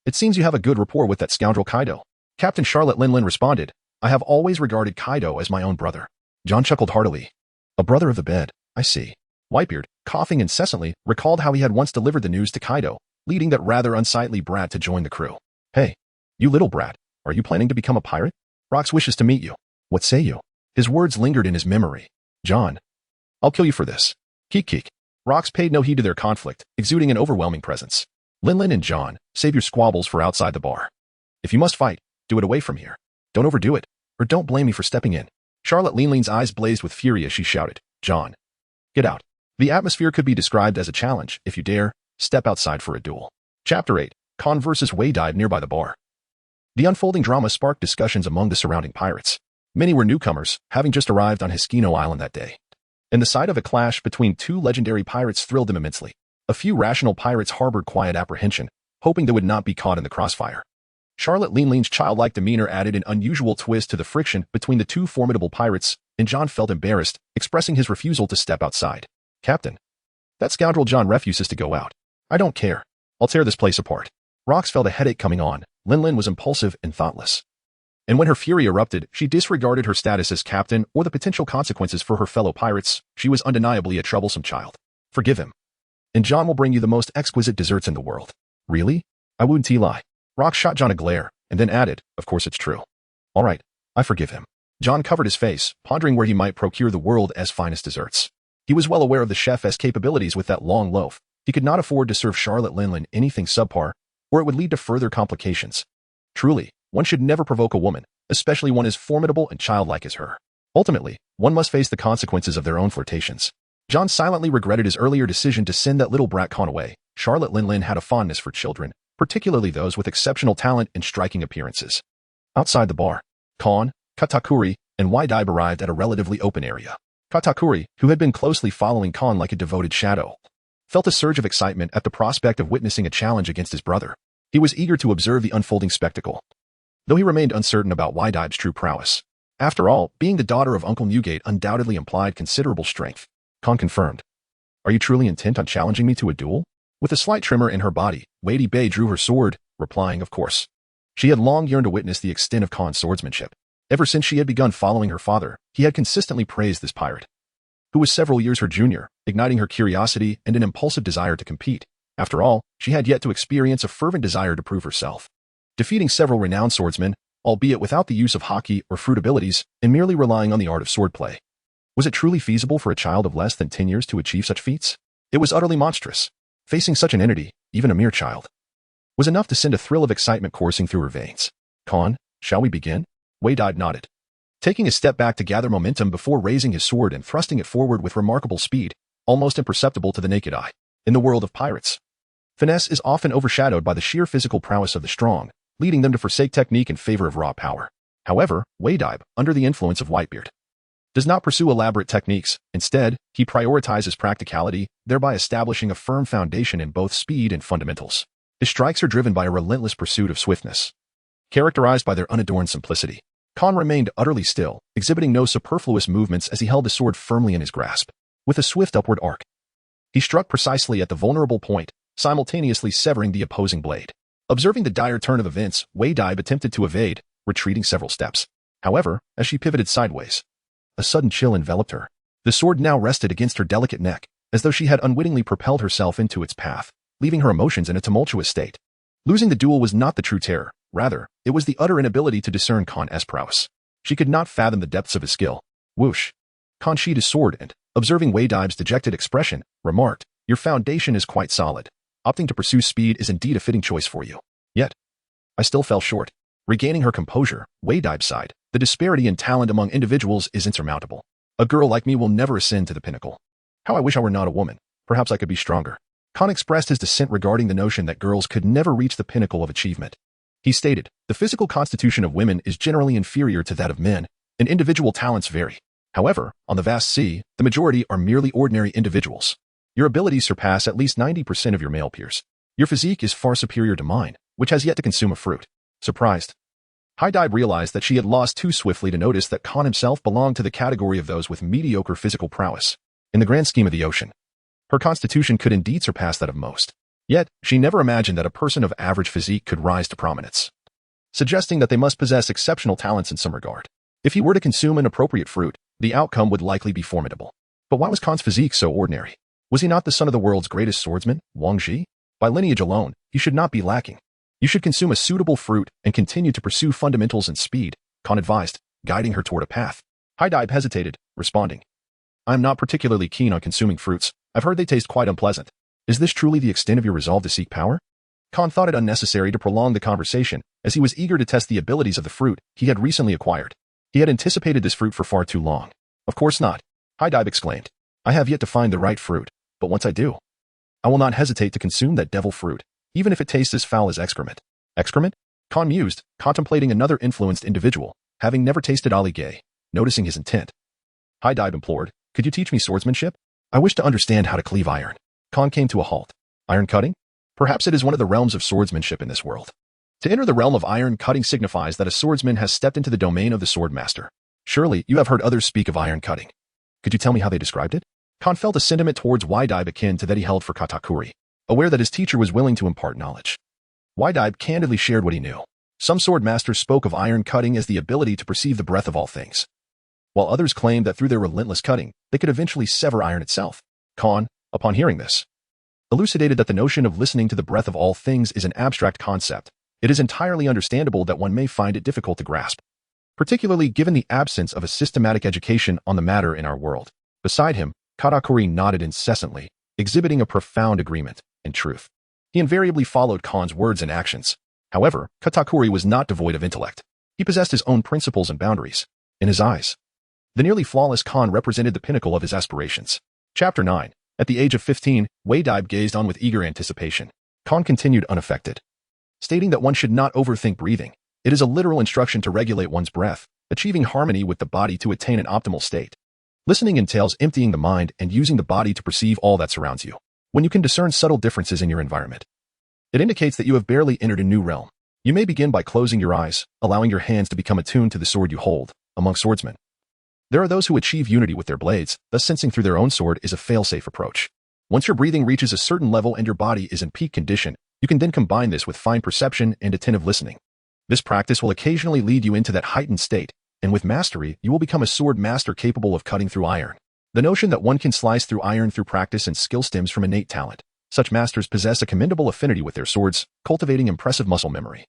It seems you have a good rapport with that scoundrel Kaido." Captain Charlotte Linlin responded, I have always regarded Kaido as my own brother. John chuckled heartily. A brother of the bed, I see. Whitebeard, coughing incessantly, recalled how he had once delivered the news to Kaido, leading that rather unsightly brat to join the crew. Hey, you little brat, are you planning to become a pirate? Rox wishes to meet you. What say you? His words lingered in his memory. John, I'll kill you for this. Keek. Rox paid no heed to their conflict, exuding an overwhelming presence. Linlin and John, save your squabbles for outside the bar. If you must fight, do it away from here. Don't overdo it, or don't blame me for stepping in. Charlotte Linlin's eyes blazed with fury as she shouted, John, get out. The atmosphere could be described as a challenge. If you dare, step outside for a duel. Chapter 8, Con versus Wei died nearby the bar. The unfolding drama sparked discussions among the surrounding pirates. Many were newcomers, having just arrived on Hiskino Island that day. And the sight of a clash between two legendary pirates thrilled them immensely. A few rational pirates harbored quiet apprehension, hoping they would not be caught in the crossfire. Charlotte Linlin's childlike demeanor added an unusual twist to the friction between the two formidable pirates, and John felt embarrassed, expressing his refusal to step outside. Captain, that scoundrel John refuses to go out. I don't care. I'll tear this place apart. Rox felt a headache coming on. Linlin was impulsive and thoughtless. And when her fury erupted, she disregarded her status as captain or the potential consequences for her fellow pirates. She was undeniably a troublesome child. Forgive him. And John will bring you the most exquisite desserts in the world. Really? I wouldn't lie. Rox shot John a glare, and then added, of course it's true. All right, I forgive him. John covered his face, pondering where he might procure the world's finest desserts. He was well aware of the chef's capabilities with that long loaf. He could not afford to serve Charlotte Linlin anything subpar, or it would lead to further complications. Truly, one should never provoke a woman, especially one as formidable and childlike as her. Ultimately, one must face the consequences of their own flirtations. John silently regretted his earlier decision to send that little brat Con away. Charlotte Linlin had a fondness for children, particularly those with exceptional talent and striking appearances. Outside the bar, Con, Katakuri, and Waidibe arrived at a relatively open area. Katakuri, who had been closely following Con like a devoted shadow, felt a surge of excitement at the prospect of witnessing a challenge against his brother. He was eager to observe the unfolding spectacle, though he remained uncertain about Waidibe's true prowess. After all, being the daughter of Uncle Newgate undoubtedly implied considerable strength. Con confirmed. Are you truly intent on challenging me to a duel? With a slight tremor in her body, Waidibe drew her sword, replying of course. She had long yearned to witness the extent of Con's swordsmanship. Ever since she had begun following her father, he had consistently praised this pirate, who was several years her junior, igniting her curiosity and an impulsive desire to compete. After all, she had yet to experience a fervent desire to prove herself. Defeating several renowned swordsmen, albeit without the use of haki or fruit abilities, and merely relying on the art of swordplay. Was it truly feasible for a child of less than 10 years to achieve such feats? It was utterly monstrous. Facing such an entity, even a mere child, was enough to send a thrill of excitement coursing through her veins. Con, shall we begin? Waidibe nodded, taking a step back to gather momentum before raising his sword and thrusting it forward with remarkable speed, almost imperceptible to the naked eye. In the world of pirates, finesse is often overshadowed by the sheer physical prowess of the strong, leading them to forsake technique in favor of raw power. However, Waidibe, under the influence of Whitebeard, does not pursue elaborate techniques. Instead, he prioritizes practicality, thereby establishing a firm foundation in both speed and fundamentals. His strikes are driven by a relentless pursuit of swiftness, characterized by their unadorned simplicity. Con remained utterly still, exhibiting no superfluous movements as he held the sword firmly in his grasp. With a swift upward arc, he struck precisely at the vulnerable point, simultaneously severing the opposing blade. Observing the dire turn of events, Waidibe attempted to evade, retreating several steps. However, as she pivoted sideways, a sudden chill enveloped her. The sword now rested against her delicate neck, as though she had unwittingly propelled herself into its path, leaving her emotions in a tumultuous state. Losing the duel was not the true terror. Rather, it was the utter inability to discern Con's prowess. She could not fathom the depths of his skill. Whoosh. Con sheathed his sword and, observing Waidibe's dejected expression, remarked, your foundation is quite solid. Opting to pursue speed is indeed a fitting choice for you. Yet, I still fell short. Regaining her composure, Waidibe sighed. The disparity in talent among individuals is insurmountable. A girl like me will never ascend to the pinnacle. How I wish I were not a woman. Perhaps I could be stronger. Con expressed his dissent regarding the notion that girls could never reach the pinnacle of achievement. He stated, the physical constitution of women is generally inferior to that of men, and individual talents vary. However, on the vast sea, the majority are merely ordinary individuals. Your abilities surpass at least 90% of your male peers. Your physique is far superior to mine, which has yet to consume a fruit. Surprised, Waidibe realized that she had lost too swiftly to notice that Con himself belonged to the category of those with mediocre physical prowess. In the grand scheme of the ocean, her constitution could indeed surpass that of most. Yet, she never imagined that a person of average physique could rise to prominence. suggesting that they must possess exceptional talents in some regard. If he were to consume an appropriate fruit, the outcome would likely be formidable. But why was Khan's physique so ordinary? Was he not the son of the world's greatest swordsman, Wang Zhi? By lineage alone, he should not be lacking. You should consume a suitable fruit and continue to pursue fundamentals and speed, Khan advised, guiding her toward a path. Haidai hesitated, responding. I am not particularly keen on consuming fruits. I've heard they taste quite unpleasant. Is this truly the extent of your resolve to seek power? Khan thought it unnecessary to prolong the conversation, as he was eager to test the abilities of the fruit he had recently acquired. He had anticipated this fruit for far too long. Of course not, Haidai exclaimed. I have yet to find the right fruit, but once I do, I will not hesitate to consume that devil fruit, even if it tastes as foul as excrement. Excrement? Khan mused, contemplating another influenced individual, having never tasted Ali Gay, noticing his intent. Haidai implored, could you teach me swordsmanship? I wish to understand how to cleave iron. Khan came to a halt. Iron cutting? Perhaps it is one of the realms of swordsmanship in this world. To enter the realm of iron cutting signifies that a swordsman has stepped into the domain of the swordmaster. Surely, you have heard others speak of iron cutting. Could you tell me how they described it? Khan felt a sentiment towards Waidibe akin to that he held for Katakuri, aware that his teacher was willing to impart knowledge. Waidibe candidly shared what he knew. Some swordmasters spoke of iron cutting as the ability to perceive the breath of all things, while others claimed that through their relentless cutting, they could eventually sever iron itself. Khan, upon hearing this, elucidated that the notion of listening to the breath of all things is an abstract concept. It is entirely understandable that one may find it difficult to grasp, particularly given the absence of a systematic education on the matter in our world. Beside him, Katakuri nodded incessantly, exhibiting a profound agreement. In truth, he invariably followed Khan's words and actions. However, Katakuri was not devoid of intellect. He possessed his own principles and boundaries. In his eyes, the nearly flawless Khan represented the pinnacle of his aspirations. Chapter 9. At the age of 15, Waidibe gazed on with eager anticipation. Khan continued unaffected, stating that one should not overthink breathing. It is a literal instruction to regulate one's breath, achieving harmony with the body to attain an optimal state. Listening entails emptying the mind and using the body to perceive all that surrounds you. When you can discern subtle differences in your environment, it indicates that you have barely entered a new realm. You may begin by closing your eyes, allowing your hands to become attuned to the sword you hold. Among swordsmen, there are those who achieve unity with their blades, thus sensing through their own sword is a fail-safe approach. Once your breathing reaches a certain level and your body is in peak condition, you can then combine this with fine perception and attentive listening. This practice will occasionally lead you into that heightened state, and with mastery, you will become a sword master capable of cutting through iron. The notion that one can slice through iron through practice and skill stems from innate talent. Such masters possess a commendable affinity with their swords, cultivating impressive muscle memory,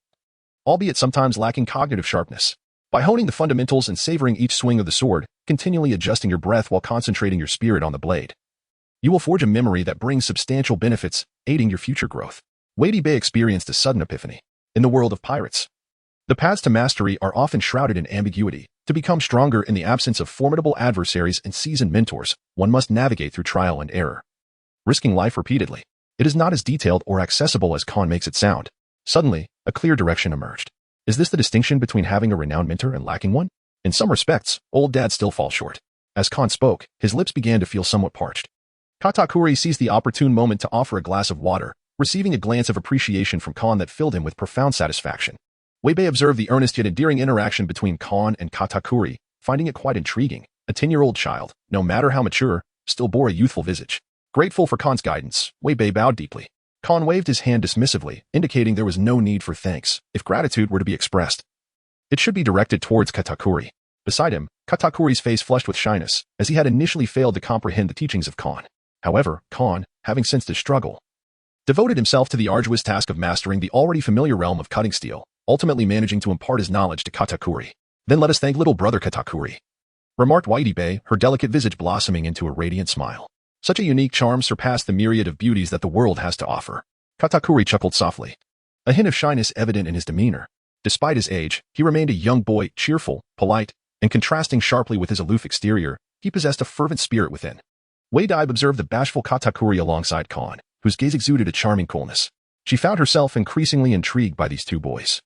albeit sometimes lacking cognitive sharpness. By honing the fundamentals and savoring each swing of the sword, continually adjusting your breath while concentrating your spirit on the blade, you will forge a memory that brings substantial benefits, aiding your future growth. Waidibe experienced a sudden epiphany. In the world of pirates, the paths to mastery are often shrouded in ambiguity. To become stronger in the absence of formidable adversaries and seasoned mentors, one must navigate through trial and error, risking life repeatedly. It is not as detailed or accessible as Khan makes it sound. Suddenly, a clear direction emerged. Is this the distinction between having a renowned mentor and lacking one? In some respects, old dad still falls short. As Khan spoke, his lips began to feel somewhat parched. Katakuri seized the opportune moment to offer a glass of water, receiving a glance of appreciation from Khan that filled him with profound satisfaction. Weibei observed the earnest yet endearing interaction between Khan and Katakuri, finding it quite intriguing. A 10-year-old child, no matter how mature, still bore a youthful visage. Grateful for Khan's guidance, Weibei bowed deeply. Khan waved his hand dismissively, indicating there was no need for thanks. If gratitude were to be expressed, it should be directed towards Katakuri. Beside him, Katakuri's face flushed with shyness, as he had initially failed to comprehend the teachings of Khan. However, Khan, having sensed his struggle, devoted himself to the arduous task of mastering the already familiar realm of cutting steel, ultimately managing to impart his knowledge to Katakuri. Then let us thank little brother Katakuri, remarked Waidibe, her delicate visage blossoming into a radiant smile. Such a unique charm surpassed the myriad of beauties that the world has to offer. Katakuri chuckled softly, a hint of shyness evident in his demeanor. Despite his age, he remained a young boy, cheerful, polite, and contrasting sharply with his aloof exterior, he possessed a fervent spirit within. Waidibe observed the bashful Katakuri alongside Khan, whose gaze exuded a charming coolness. She found herself increasingly intrigued by these two boys.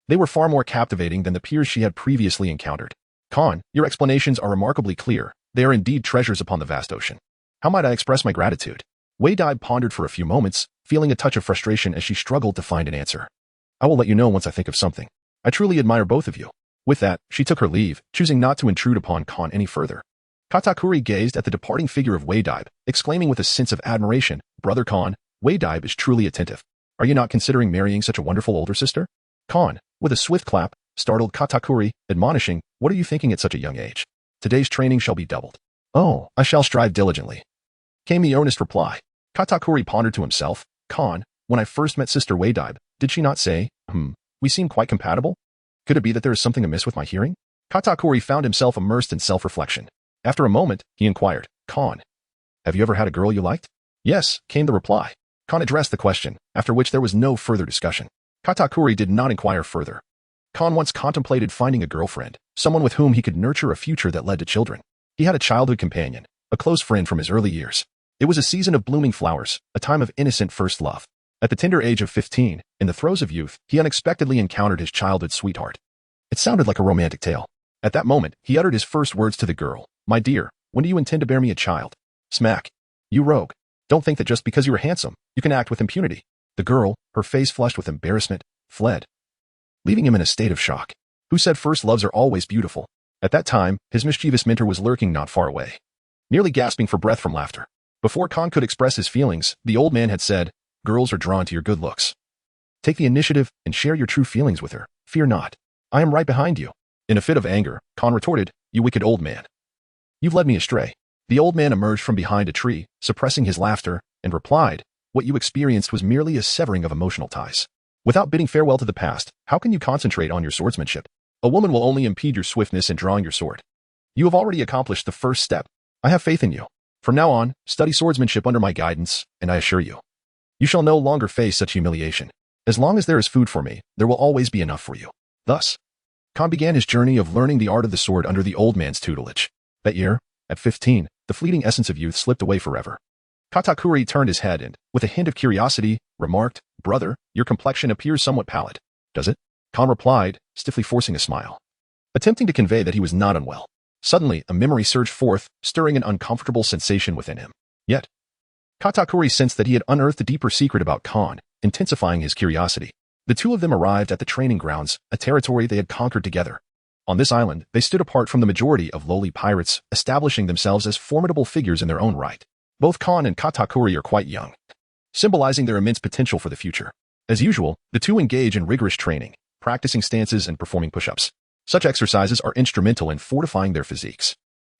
They were far more captivating than the peers she had previously encountered. Khan, your explanations are remarkably clear. They are indeed treasures upon the vast ocean. How might I express my gratitude? Waidibe pondered for a few moments, feeling a touch of frustration as she struggled to find an answer. I will let you know once I think of something. I truly admire both of you. With that, she took her leave, choosing not to intrude upon Khan any further. Katakuri gazed at the departing figure of Waidibe, exclaiming with a sense of admiration, Brother Khan, Waidibe is truly attentive. Are you not considering marrying such a wonderful older sister? Khan, With a swift clap, startled Katakuri, admonishing, "What are you thinking at such a young age? Today's training shall be doubled." "Oh, I shall strive diligently," came the earnest reply. Katakuri pondered to himself, "Kon, when I first met Sister Weidibe, did she not say, we seem quite compatible? Could it be that there is something amiss with my hearing?" Katakuri found himself immersed in self-reflection. After a moment, he inquired, "Kon, have you ever had a girl you liked?" "Yes," came the reply. Kon addressed the question, after which there was no further discussion. Katakuri did not inquire further. Kon once contemplated finding a girlfriend, someone with whom he could nurture a future that led to children. He had a childhood companion, a close friend from his early years. It was a season of blooming flowers, a time of innocent first love. At the tender age of 15, in the throes of youth, he unexpectedly encountered his childhood sweetheart. It sounded like a romantic tale. At that moment, he uttered his first words to the girl, "My dear, when do you intend to bear me a child?" Smack. "You rogue. Don't think that just because you are handsome, you can act with impunity." The girl, her face flushed with embarrassment, fled, leaving him in a state of shock. Who said first loves are always beautiful? At that time, his mischievous mentor was lurking not far away, nearly gasping for breath from laughter. Before Kon could express his feelings, the old man had said, "Girls are drawn to your good looks. Take the initiative and share your true feelings with her. Fear not. I am right behind you." In a fit of anger, Kon retorted, "You wicked old man. You've led me astray." The old man emerged from behind a tree, suppressing his laughter, and replied, "What you experienced was merely a severing of emotional ties. Without bidding farewell to the past, how can you concentrate on your swordsmanship? A woman will only impede your swiftness in drawing your sword. You have already accomplished the first step. I have faith in you. From now on, study swordsmanship under my guidance, and I assure you, you shall no longer face such humiliation. As long as there is food for me, there will always be enough for you." Thus, Kon began his journey of learning the art of the sword under the old man's tutelage. That year, at 15, the fleeting essence of youth slipped away forever. Katakuri turned his head and, with a hint of curiosity, remarked, "Brother, your complexion appears somewhat pallid." "Does it?" Kon replied, stiffly forcing a smile, attempting to convey that he was not unwell. Suddenly, a memory surged forth, stirring an uncomfortable sensation within him. Yet, Katakuri sensed that he had unearthed a deeper secret about Kon, intensifying his curiosity. The two of them arrived at the training grounds, a territory they had conquered together. On this island, they stood apart from the majority of lowly pirates, establishing themselves as formidable figures in their own right. Both Kon and Katakuri are quite young, symbolizing their immense potential for the future. As usual, the two engage in rigorous training, practicing stances and performing push-ups. Such exercises are instrumental in fortifying their physiques.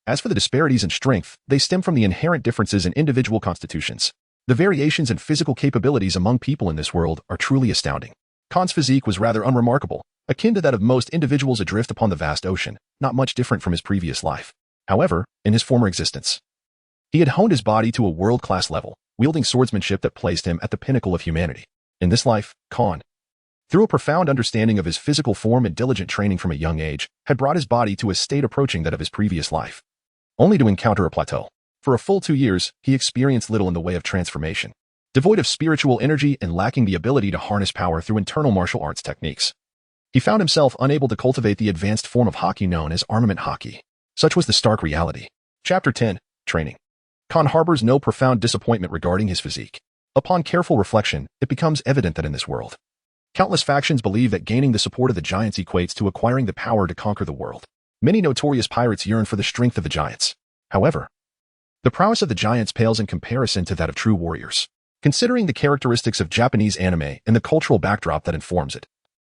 As for the disparities in strength, they stem from the inherent differences in individual constitutions. The variations in physical capabilities among people in this world are truly astounding. Kon's physique was rather unremarkable, akin to that of most individuals adrift upon the vast ocean, not much different from his previous life. However, in his former existence, he had honed his body to a world-class level, wielding swordsmanship that placed him at the pinnacle of humanity. In this life, Kon, through a profound understanding of his physical form and diligent training from a young age, had brought his body to a state approaching that of his previous life, only to encounter a plateau. For a full 2 years, he experienced little in the way of transformation. Devoid of spiritual energy and lacking the ability to harness power through internal martial arts techniques, he found himself unable to cultivate the advanced form of hockey known as armament hockey. Such was the stark reality. Chapter 10. Training. Kon harbors no profound disappointment regarding his physique. Upon careful reflection, it becomes evident that in this world, countless factions believe that gaining the support of the giants equates to acquiring the power to conquer the world. Many notorious pirates yearn for the strength of the giants. However, the prowess of the giants pales in comparison to that of true warriors. Considering the characteristics of Japanese anime and the cultural backdrop that informs it,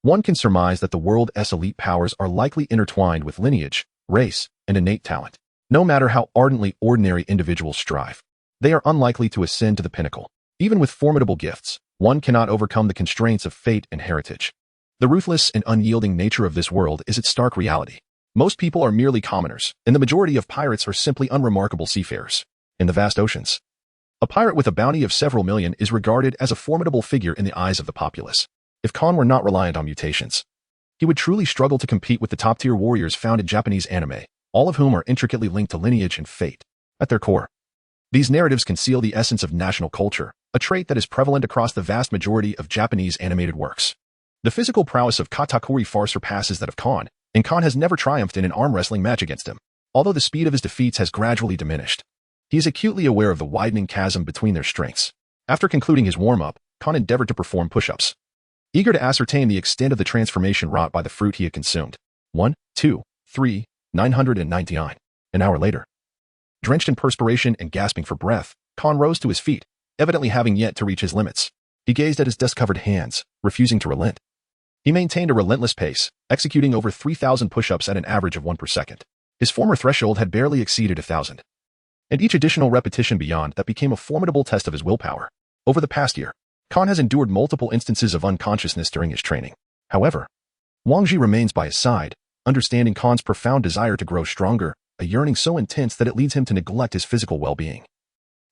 one can surmise that the world's elite powers are likely intertwined with lineage, race, and innate talent. No matter how ardently ordinary individuals strive, they are unlikely to ascend to the pinnacle. Even with formidable gifts, one cannot overcome the constraints of fate and heritage. The ruthless and unyielding nature of this world is its stark reality. Most people are merely commoners, and the majority of pirates are simply unremarkable seafarers. In the vast oceans, a pirate with a bounty of several million is regarded as a formidable figure in the eyes of the populace. If Kon were not reliant on mutations, he would truly struggle to compete with the top-tier warriors found in Japanese anime, all of whom are intricately linked to lineage and fate. At their core, these narratives conceal the essence of national culture, a trait that is prevalent across the vast majority of Japanese animated works. The physical prowess of Katakuri far surpasses that of Kon, and Kon has never triumphed in an arm wrestling match against him. Although the speed of his defeats has gradually diminished, he is acutely aware of the widening chasm between their strengths. After concluding his warm-up, Kon endeavored to perform push-ups, eager to ascertain the extent of the transformation wrought by the fruit he had consumed. 1, 2, 3, 999. An hour later, drenched in perspiration and gasping for breath, Kon rose to his feet, evidently having yet to reach his limits. He gazed at his dust-covered hands, refusing to relent. He maintained a relentless pace, executing over 3,000 push-ups at an average of 1 per second. His former threshold had barely exceeded 1,000. And each additional repetition beyond that became a formidable test of his willpower. Over the past year, Khan has endured multiple instances of unconsciousness during his training. However, Wang Ji remains by his side, understanding Khan's profound desire to grow stronger, a yearning so intense that it leads him to neglect his physical well-being,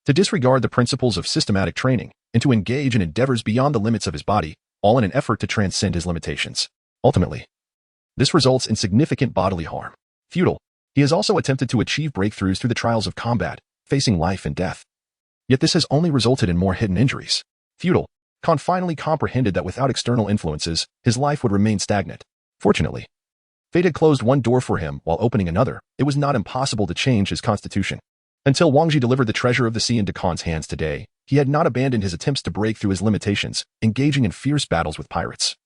to disregard the principles of systematic training, and to engage in endeavors beyond the limits of his body, all in an effort to transcend his limitations. Ultimately, this results in significant bodily harm. Futile, he has also attempted to achieve breakthroughs through the trials of combat, facing life and death. Yet this has only resulted in more hidden injuries. Futile, Khan finally comprehended that without external influences, his life would remain stagnant. Fortunately, fate had closed one door for him while opening another. It was not impossible to change his constitution. Until Wang Ji delivered the treasure of the sea into Khan's hands today, he had not abandoned his attempts to break through his limitations, engaging in fierce battles with pirates,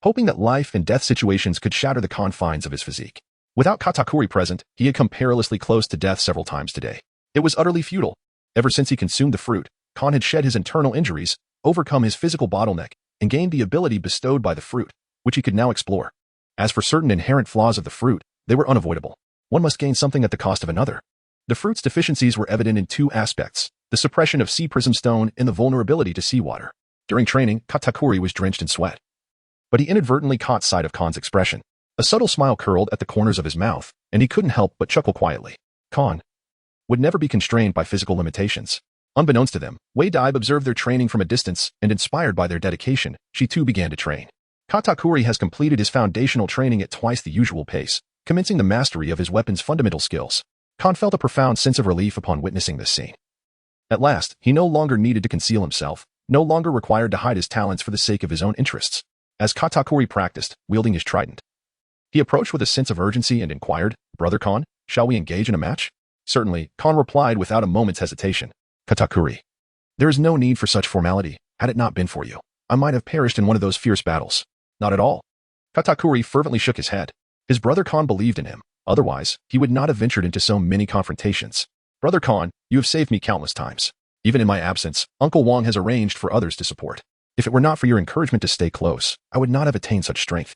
hoping that life and death situations could shatter the confines of his physique. Without Katakuri present, he had come perilously close to death several times today. It was utterly futile. Ever since he consumed the fruit, Khan had shed his internal injuries, overcome his physical bottleneck, and gained the ability bestowed by the fruit, which he could now explore. As for certain inherent flaws of the fruit, they were unavoidable. One must gain something at the cost of another. The fruit's deficiencies were evident in two aspects: the suppression of sea prism stone and the vulnerability to seawater. During training, Katakuri was drenched in sweat. But he inadvertently caught sight of Khan's expression. A subtle smile curled at the corners of his mouth, and he couldn't help but chuckle quietly. Khan would never be constrained by physical limitations. Unbeknownst to them, Wei Daib observed their training from a distance, and inspired by their dedication, she too began to train. Katakuri has completed his foundational training at twice the usual pace, commencing the mastery of his weapon's fundamental skills. Khan felt a profound sense of relief upon witnessing this scene. At last, he no longer needed to conceal himself, no longer required to hide his talents for the sake of his own interests. As Katakuri practiced, wielding his trident, he approached with a sense of urgency and inquired, "Brother Khan, shall we engage in a match?" "Certainly," Khan replied without a moment's hesitation. "Katakuri, there is no need for such formality. Had it not been for you, I might have perished in one of those fierce battles." "Not at all." Katakuri fervently shook his head. His brother Khan believed in him. Otherwise, he would not have ventured into so many confrontations. "Brother Khan, you have saved me countless times. Even in my absence, Uncle Wang has arranged for others to support. If it were not for your encouragement to stay close, I would not have attained such strength."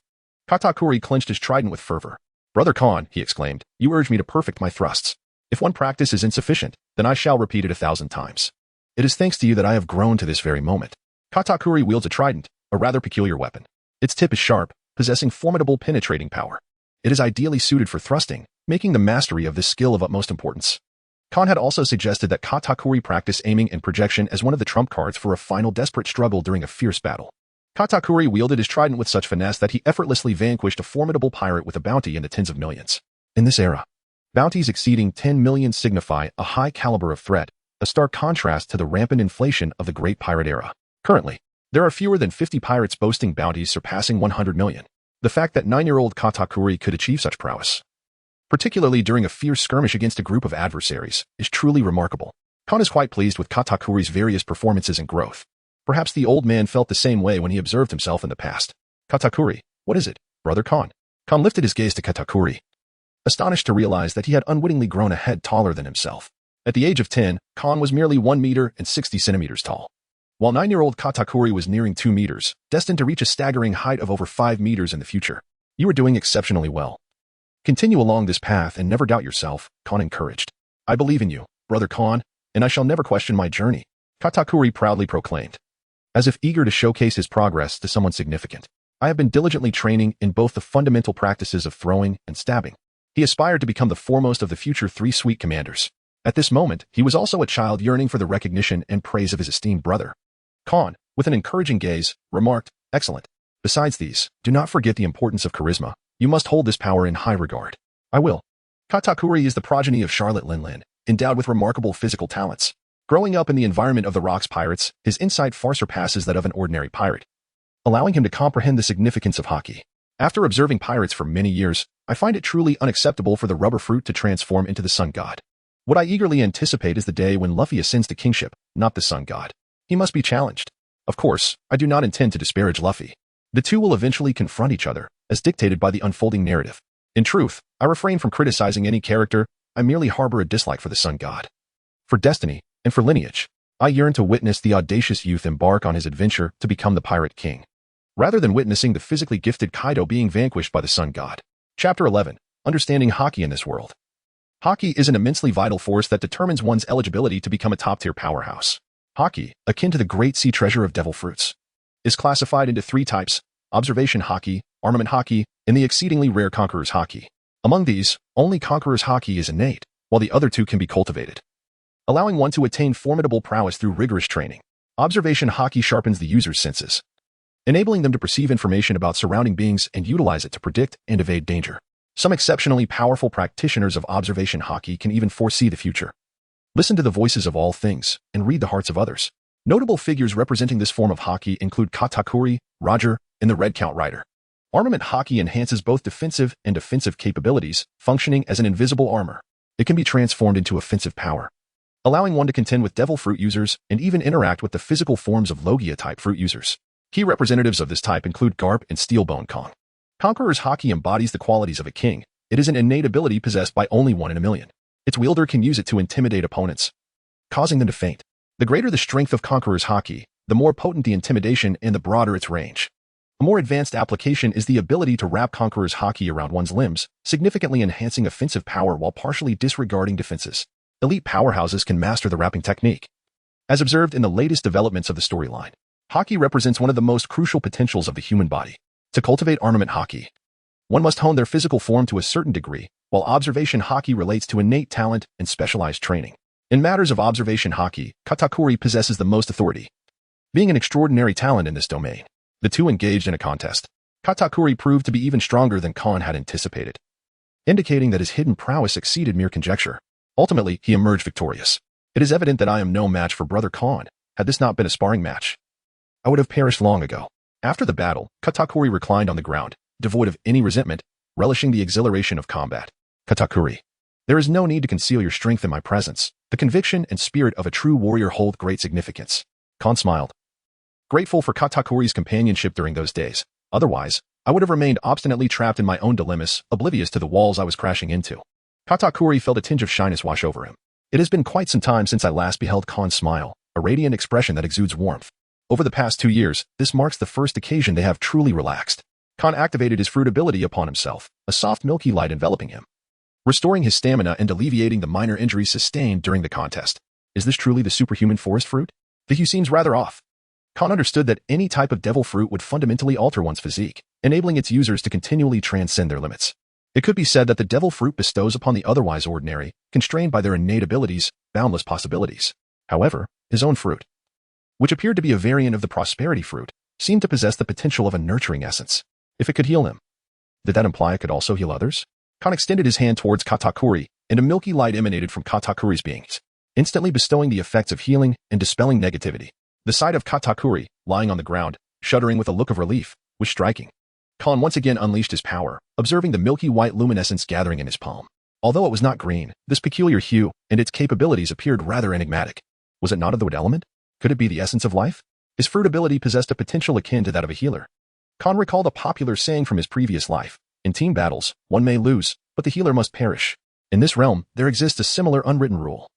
Katakuri clenched his trident with fervor. "Brother Khan," he exclaimed, "you urge me to perfect my thrusts. If one practice is insufficient, then I shall repeat it 1,000 times. It is thanks to you that I have grown to this very moment." Katakuri wields a trident, a rather peculiar weapon. Its tip is sharp, possessing formidable penetrating power. It is ideally suited for thrusting, making the mastery of this skill of utmost importance. Khan had also suggested that Katakuri practice aiming and projection as one of the trump cards for a final desperate struggle during a fierce battle. Katakuri wielded his trident with such finesse that he effortlessly vanquished a formidable pirate with a bounty in the tens of millions. In this era, bounties exceeding 10 million signify a high caliber of threat, a stark contrast to the rampant inflation of the Great Pirate era. Currently, there are fewer than 50 pirates boasting bounties surpassing 100 million. The fact that 9-year-old Katakuri could achieve such prowess, particularly during a fierce skirmish against a group of adversaries, is truly remarkable. Khan is quite pleased with Katakuri's various performances and growth. Perhaps the old man felt the same way when he observed himself in the past. "Katakuri, what is it, Brother Khan?" Khan lifted his gaze to Katakuri, astonished to realize that he had unwittingly grown a head taller than himself. At the age of 10, Khan was merely 1 meter and 60 centimeters tall, while 9-year-old Katakuri was nearing 2 meters, destined to reach a staggering height of over 5 meters in the future. "You are doing exceptionally well. Continue along this path and never doubt yourself," Khan encouraged. "I believe in you, Brother Khan, and I shall never question my journey," Katakuri proudly proclaimed, as if eager to showcase his progress to someone significant. "I have been diligently training in both the fundamental practices of throwing and stabbing." He aspired to become the foremost of the future 3 sweet commanders. At this moment, he was also a child yearning for the recognition and praise of his esteemed brother. Khan, with an encouraging gaze, remarked, "Excellent. Besides these, do not forget the importance of charisma. You must hold this power in high regard." "I will." Katakuri is the progeny of Charlotte Linlin, endowed with remarkable physical talents. Growing up in the environment of the Rocks pirates, his insight far surpasses that of an ordinary pirate, allowing him to comprehend the significance of hockey. "After observing pirates for many years, I find it truly unacceptable for the rubber fruit to transform into the sun god. What I eagerly anticipate is the day when Luffy ascends to kingship, not the sun god. He must be challenged. Of course, I do not intend to disparage Luffy. The two will eventually confront each other, as dictated by the unfolding narrative. In truth, I refrain from criticizing any character. I merely harbor a dislike for the sun god. For destiny, and for lineage, I yearn to witness the audacious youth embark on his adventure to become the Pirate King." rather than witnessing the physically gifted Kaido being vanquished by the sun god. Chapter 11. Understanding Haki in this world. Haki is an immensely vital force that determines one's eligibility to become a top-tier powerhouse. Haki, akin to the great sea treasure of devil fruits, is classified into 3 types: observation Haki, armament Haki, and the exceedingly rare Conqueror's Haki. Among these, only Conqueror's Haki is innate, while the other 2 can be cultivated, allowing one to attain formidable prowess through rigorous training. Observation Haki sharpens the user's senses, enabling them to perceive information about surrounding beings and utilize it to predict and evade danger. Some exceptionally powerful practitioners of observation Haki can even foresee the future, listen to the voices of all things, and read the hearts of others. Notable figures representing this form of Haki include Katakuri, Roger, and the Red Count Rider. Armament Haki enhances both defensive and offensive capabilities, functioning as an invisible armor. It can be transformed into offensive power, allowing one to contend with devil fruit users and even interact with the physical forms of Logia-type fruit users. Key representatives of this type include Garp and Steelbone Kong. Conqueror's Haki embodies the qualities of a king. It is an innate ability possessed by only 1 in a million. Its wielder can use it to intimidate opponents, causing them to faint. The greater the strength of Conqueror's Haki, the more potent the intimidation and the broader its range. A more advanced application is the ability to wrap Conqueror's Haki around one's limbs, significantly enhancing offensive power while partially disregarding defenses. Elite powerhouses can master the wrapping technique. As observed in the latest developments of the storyline, Haki represents one of the most crucial potentials of the human body. To cultivate armament Haki, one must hone their physical form to a certain degree, while observation Haki relates to innate talent and specialized training. In matters of observation Haki, Katakuri possesses the most authority, being an extraordinary talent in this domain. The 2 engaged in a contest. Katakuri proved to be even stronger than Kon had anticipated, indicating that his hidden prowess exceeded mere conjecture. Ultimately, he emerged victorious. It is evident that I am no match for Brother Kon. Had this not been a sparring match, I would have perished long ago. After the battle, Katakuri reclined on the ground, devoid of any resentment, relishing the exhilaration of combat. Katakuri, there is no need to conceal your strength in my presence. The conviction and spirit of a true warrior hold great significance. Kon smiled, grateful for Katakuri's companionship during those days. Otherwise, I would have remained obstinately trapped in my own dilemmas, oblivious to the walls I was crashing into. Katakuri felt a tinge of shyness wash over him. It has been quite some time since I last beheld Kon smile, a radiant expression that exudes warmth. Over the past 2 years, this marks the first occasion they have truly relaxed. Kon activated his fruit ability upon himself, a soft milky light enveloping him, restoring his stamina and alleviating the minor injuries sustained during the contest. Is this truly the superhuman forest fruit? The hue seems rather off. Kon understood that any type of devil fruit would fundamentally alter one's physique, enabling its users to continually transcend their limits. It could be said that the devil fruit bestows upon the otherwise ordinary, constrained by their innate abilities, boundless possibilities. However, his own fruit, which appeared to be a variant of the prosperity fruit, seemed to possess the potential of a nurturing essence. If it could heal him, did that imply it could also heal others? Kon extended his hand towards Katakuri, and a milky light emanated from Katakuri's beings, instantly bestowing the effects of healing and dispelling negativity. The sight of Katakuri, lying on the ground, shuddering with a look of relief, was striking. Kon once again unleashed his power, observing the milky white luminescence gathering in his palm. Although it was not green, this peculiar hue and its capabilities appeared rather enigmatic. Was it not of the wood element? Could it be the essence of life? His fruit ability possessed a potential akin to that of a healer. Kon recalled a popular saying from his previous life: in team battles, one may lose, but the healer must perish. In this realm, there exists a similar unwritten rule.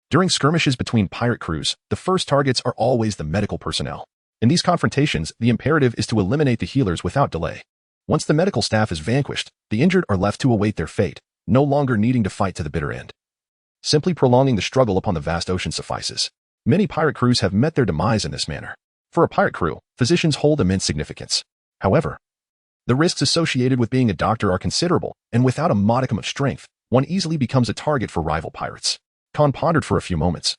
During skirmishes between pirate crews, the first targets are always the medical personnel. In these confrontations, the imperative is to eliminate the healers without delay. Once the medical staff is vanquished, the injured are left to await their fate, no longer needing to fight to the bitter end. Simply prolonging the struggle upon the vast ocean suffices. Many pirate crews have met their demise in this manner. For a pirate crew, physicians hold immense significance. However, the risks associated with being a doctor are considerable, and without a modicum of strength, one easily becomes a target for rival pirates. Kon pondered for a few moments,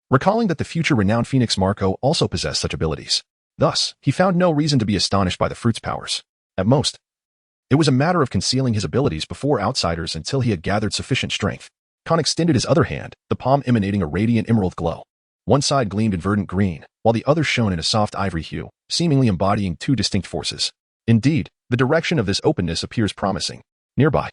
recalling that the future renowned Phoenix Marco also possessed such abilities. Thus, he found no reason to be astonished by the fruit's powers. At most, it was a matter of concealing his abilities before outsiders until he had gathered sufficient strength. Kon extended his other hand, the palm emanating a radiant emerald glow. One side gleamed in verdant green, while the other shone in a soft ivory hue, seemingly embodying 2 distinct forces. Indeed, the direction of this openness appears promising. Nearby,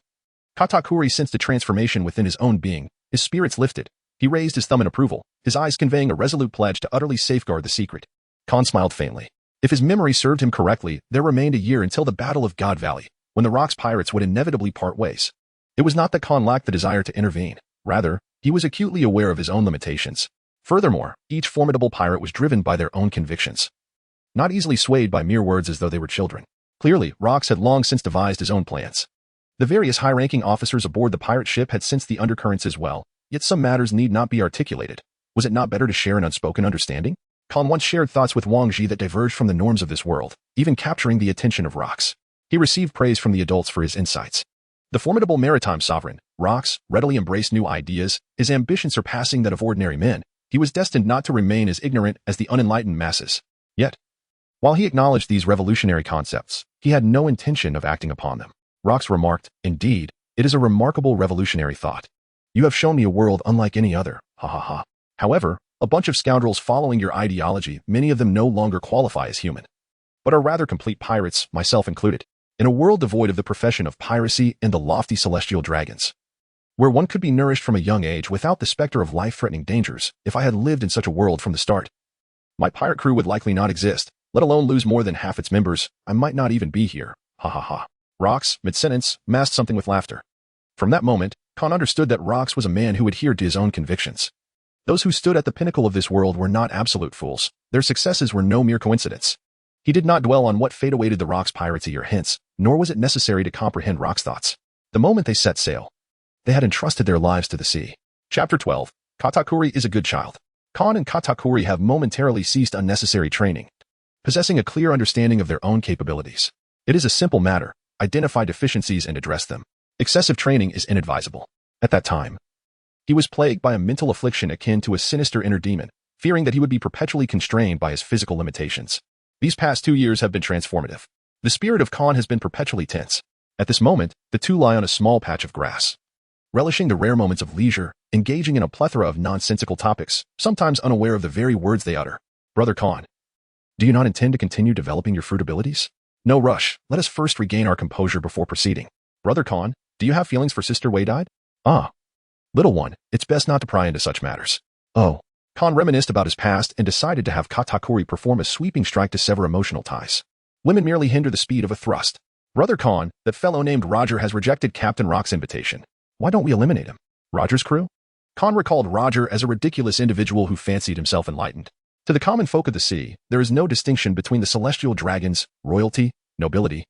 Katakuri sensed a transformation within his own being. His spirits lifted. He raised his thumb in approval, his eyes conveying a resolute pledge to utterly safeguard the secret. Kon smiled faintly. If his memory served him correctly, there remained a year until the Battle of God Valley, when the Rock's pirates would inevitably part ways. It was not that Kon lacked the desire to intervene. Rather, he was acutely aware of his own limitations. Furthermore, each formidable pirate was driven by their own convictions. not easily swayed by mere words as though they were children. Clearly, Rox had long since devised his own plans. The various high-ranking officers aboard the pirate ship had sensed the undercurrents as well, yet some matters need not be articulated. Was it not better to share an unspoken understanding? Khan once shared thoughts with Wang Ji that diverged from the norms of this world, even capturing the attention of Rox. He received praise from the adults for his insights. The formidable maritime sovereign, Rox, readily embraced new ideas, his ambition surpassing that of ordinary men. He was destined not to remain as ignorant as the unenlightened masses. Yet, while he acknowledged these revolutionary concepts, he had no intention of acting upon them. Rox remarked, "Indeed, it is a remarkable revolutionary thought. You have shown me a world unlike any other, ha ha ha. However, a bunch of scoundrels following your ideology, many of them no longer qualify as human, but are rather complete pirates, myself included, in a world devoid of the profession of piracy and the lofty celestial dragons, where one could be nourished from a young age without the specter of life-threatening dangers. If I had lived in such a world from the start, my pirate crew would likely not exist, let alone lose more than half its members. I might not even be here, ha ha ha." Rox, mid-sentence, masked something with laughter. From that moment, Khan understood that Rox was a man who adhered to his own convictions. Those who stood at the pinnacle of this world were not absolute fools. Their successes were no mere coincidence. He did not dwell on what fate awaited the Rox pirates a year hence, nor was it necessary to comprehend Rox thoughts. The moment they set sail, they had entrusted their lives to the sea. Chapter 12. Katakuri is a good child. Khan and Katakuri have momentarily ceased unnecessary training, possessing a clear understanding of their own capabilities. It is a simple matter. Identify deficiencies and address them. Excessive training is inadvisable. At that time, he was plagued by a mental affliction akin to a sinister inner demon, fearing that he would be perpetually constrained by his physical limitations. These past 2 years have been transformative. The spirit of Khan has been perpetually tense. At this moment, the two lie on a small patch of grass, relishing the rare moments of leisure, engaging in a plethora of nonsensical topics, sometimes unaware of the very words they utter. Brother Khan, do you not intend to continue developing your fruit abilities? No rush. Let us first regain our composure before proceeding. Brother Khan, do you have feelings for Sister Wei-Dide? Ah, little one, it's best not to pry into such matters. Oh. Khan reminisced about his past and decided to have Katakuri perform a sweeping strike to sever emotional ties. Women merely hinder the speed of a thrust. Brother Khan, that fellow named Roger has rejected Captain Rock's invitation. Why don't we eliminate him? Roger's crew? Khan recalled Roger as a ridiculous individual who fancied himself enlightened. To the common folk of the sea, there is no distinction between the celestial dragons, royalty, nobility,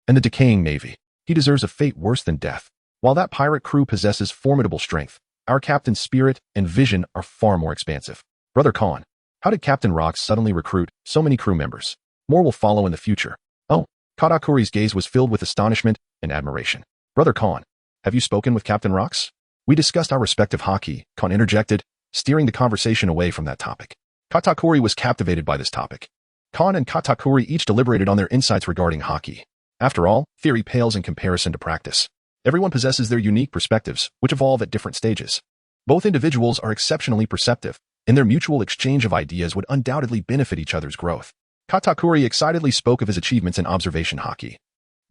and the decaying navy. He deserves a fate worse than death. While that pirate crew possesses formidable strength, our captain's spirit and vision are far more expansive. Brother Khan, how did Captain Rock suddenly recruit so many crew members? More will follow in the future. Oh, Katakuri's gaze was filled with astonishment and admiration. Brother Khan, have you spoken with Captain Rox? We discussed our respective haki, Khan interjected, steering the conversation away from that topic. Katakuri was captivated by this topic. Khan and Katakuri each deliberated on their insights regarding haki. After all, theory pales in comparison to practice. Everyone possesses their unique perspectives, which evolve at different stages. Both individuals are exceptionally perceptive, and their mutual exchange of ideas would undoubtedly benefit each other's growth. Katakuri excitedly spoke of his achievements in observation haki.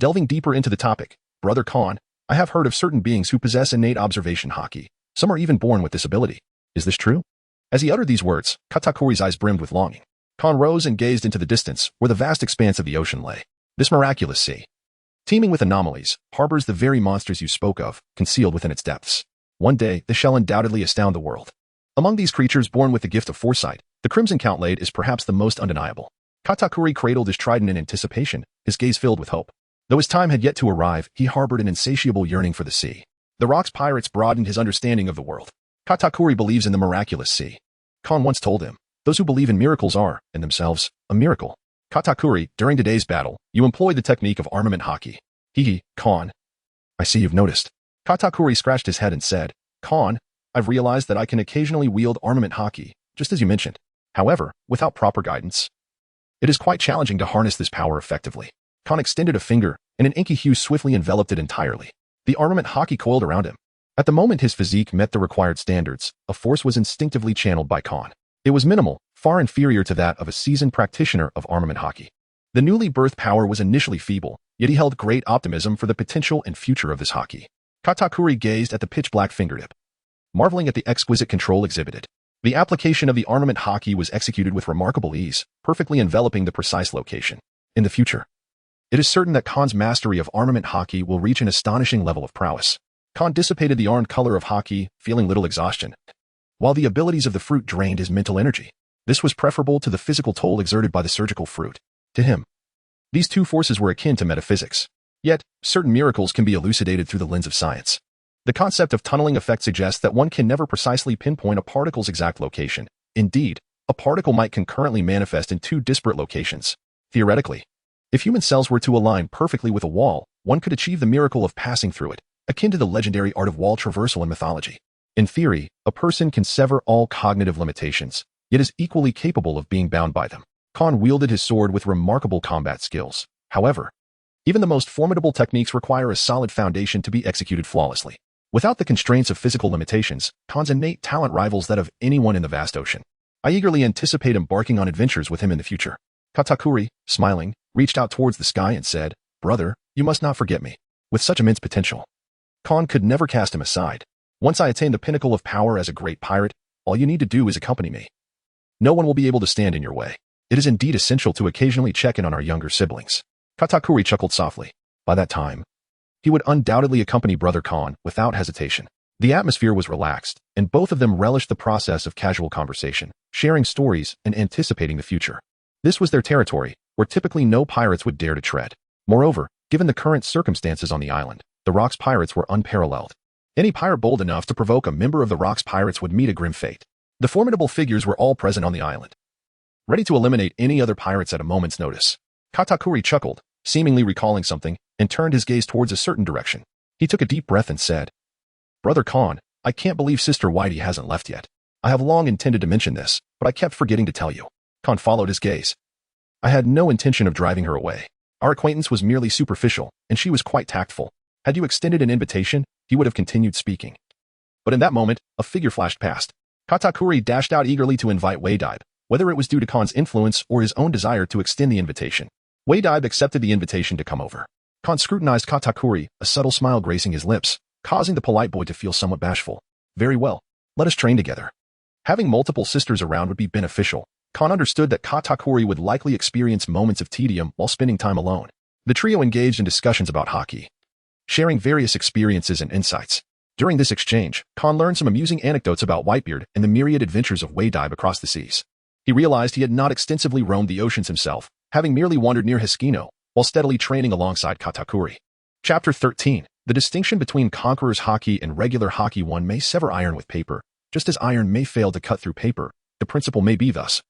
Delving deeper into the topic, Brother Khan, I have heard of certain beings who possess innate observation haki. Some are even born with this ability. Is this true? As he uttered these words, Katakuri's eyes brimmed with longing. Khan rose and gazed into the distance, where the vast expanse of the ocean lay. This miraculous sea, teeming with anomalies, harbors the very monsters you spoke of, concealed within its depths. One day, they shall undoubtedly astound the world. Among these creatures born with the gift of foresight, the Crimson Countlaid is perhaps the most undeniable. Katakuri cradled his trident in anticipation, his gaze filled with hope. Though his time had yet to arrive, he harbored an insatiable yearning for the sea. The Rock's pirates broadened his understanding of the world. Katakuri believes in the miraculous sea. Khan once told him, those who believe in miracles are, in themselves, a miracle. Katakuri, during today's battle, you employed the technique of armament haki. Khan. I see you've noticed. Katakuri scratched his head and said, Khan, I've realized that I can occasionally wield armament haki, just as you mentioned. However, without proper guidance, it is quite challenging to harness this power effectively. Khan extended a finger, and an inky hue swiftly enveloped it entirely. The armament haki coiled around him. At the moment his physique met the required standards, a force was instinctively channeled by Khan. It was minimal, far inferior to that of a seasoned practitioner of armament haki. The newly birthed power was initially feeble, yet he held great optimism for the potential and future of this haki. Katakuri gazed at the pitch-black fingertip, marveling at the exquisite control exhibited. The application of the armament haki was executed with remarkable ease, perfectly enveloping the precise location. In the future, it is certain that Khan's mastery of armament haki will reach an astonishing level of prowess. Khan dissipated the armed color of haki, feeling little exhaustion, while the abilities of the fruit drained his mental energy. This was preferable to the physical toll exerted by the surgical fruit. To him, these two forces were akin to metaphysics. Yet, certain miracles can be elucidated through the lens of science. The concept of tunneling effect suggests that one can never precisely pinpoint a particle's exact location. Indeed, a particle might concurrently manifest in two disparate locations. Theoretically, if human cells were to align perfectly with a wall, one could achieve the miracle of passing through it, akin to the legendary art of wall traversal in mythology. In theory, a person can sever all cognitive limitations, yet is equally capable of being bound by them. Khan wielded his sword with remarkable combat skills. However, even the most formidable techniques require a solid foundation to be executed flawlessly. Without the constraints of physical limitations, Khan's innate talent rivals that of anyone in the vast ocean. I eagerly anticipate embarking on adventures with him in the future. Katakuri, smiling, reached out towards the sky and said, "Brother, you must not forget me. With such immense potential." Khan could never cast him aside. "Once I attain the pinnacle of power as a great pirate, all you need to do is accompany me. No one will be able to stand in your way. It is indeed essential to occasionally check in on our younger siblings." Katakuri chuckled softly. By that time, he would undoubtedly accompany Brother Khan without hesitation. The atmosphere was relaxed, and both of them relished the process of casual conversation, sharing stories and anticipating the future. This was their territory, where typically no pirates would dare to tread. Moreover, given the current circumstances on the island, the Rock's pirates were unparalleled. Any pirate bold enough to provoke a member of the Rock's pirates would meet a grim fate. The formidable figures were all present on the island, ready to eliminate any other pirates at a moment's notice. Katakuri chuckled, seemingly recalling something, and turned his gaze towards a certain direction. He took a deep breath and said, "Brother Khan, I can't believe Sister Whitey hasn't left yet. I have long intended to mention this, but I kept forgetting to tell you." Khan followed his gaze. "I had no intention of driving her away. Our acquaintance was merely superficial, and she was quite tactful. Had you extended an invitation, he would have continued speaking." But in that moment, a figure flashed past. Katakuri dashed out eagerly to invite Wadaibe, whether it was due to Khan's influence or his own desire to extend the invitation. Wadaibe accepted the invitation to come over. Khan scrutinized Katakuri, a subtle smile gracing his lips, causing the polite boy to feel somewhat bashful. "Very well, let us train together." Having multiple sisters around would be beneficial. Khan understood that Katakuri would likely experience moments of tedium while spending time alone. The trio engaged in discussions about hockey, sharing various experiences and insights. During this exchange, Khan learned some amusing anecdotes about Whitebeard and the myriad adventures of Wadaibe across the seas. He realized he had not extensively roamed the oceans himself, having merely wandered near Hiskino, while steadily training alongside Katakuri. Chapter 13. The distinction between Conqueror's hockey and regular hockey. One may sever iron with paper, just as iron may fail to cut through paper. The principle may be thus.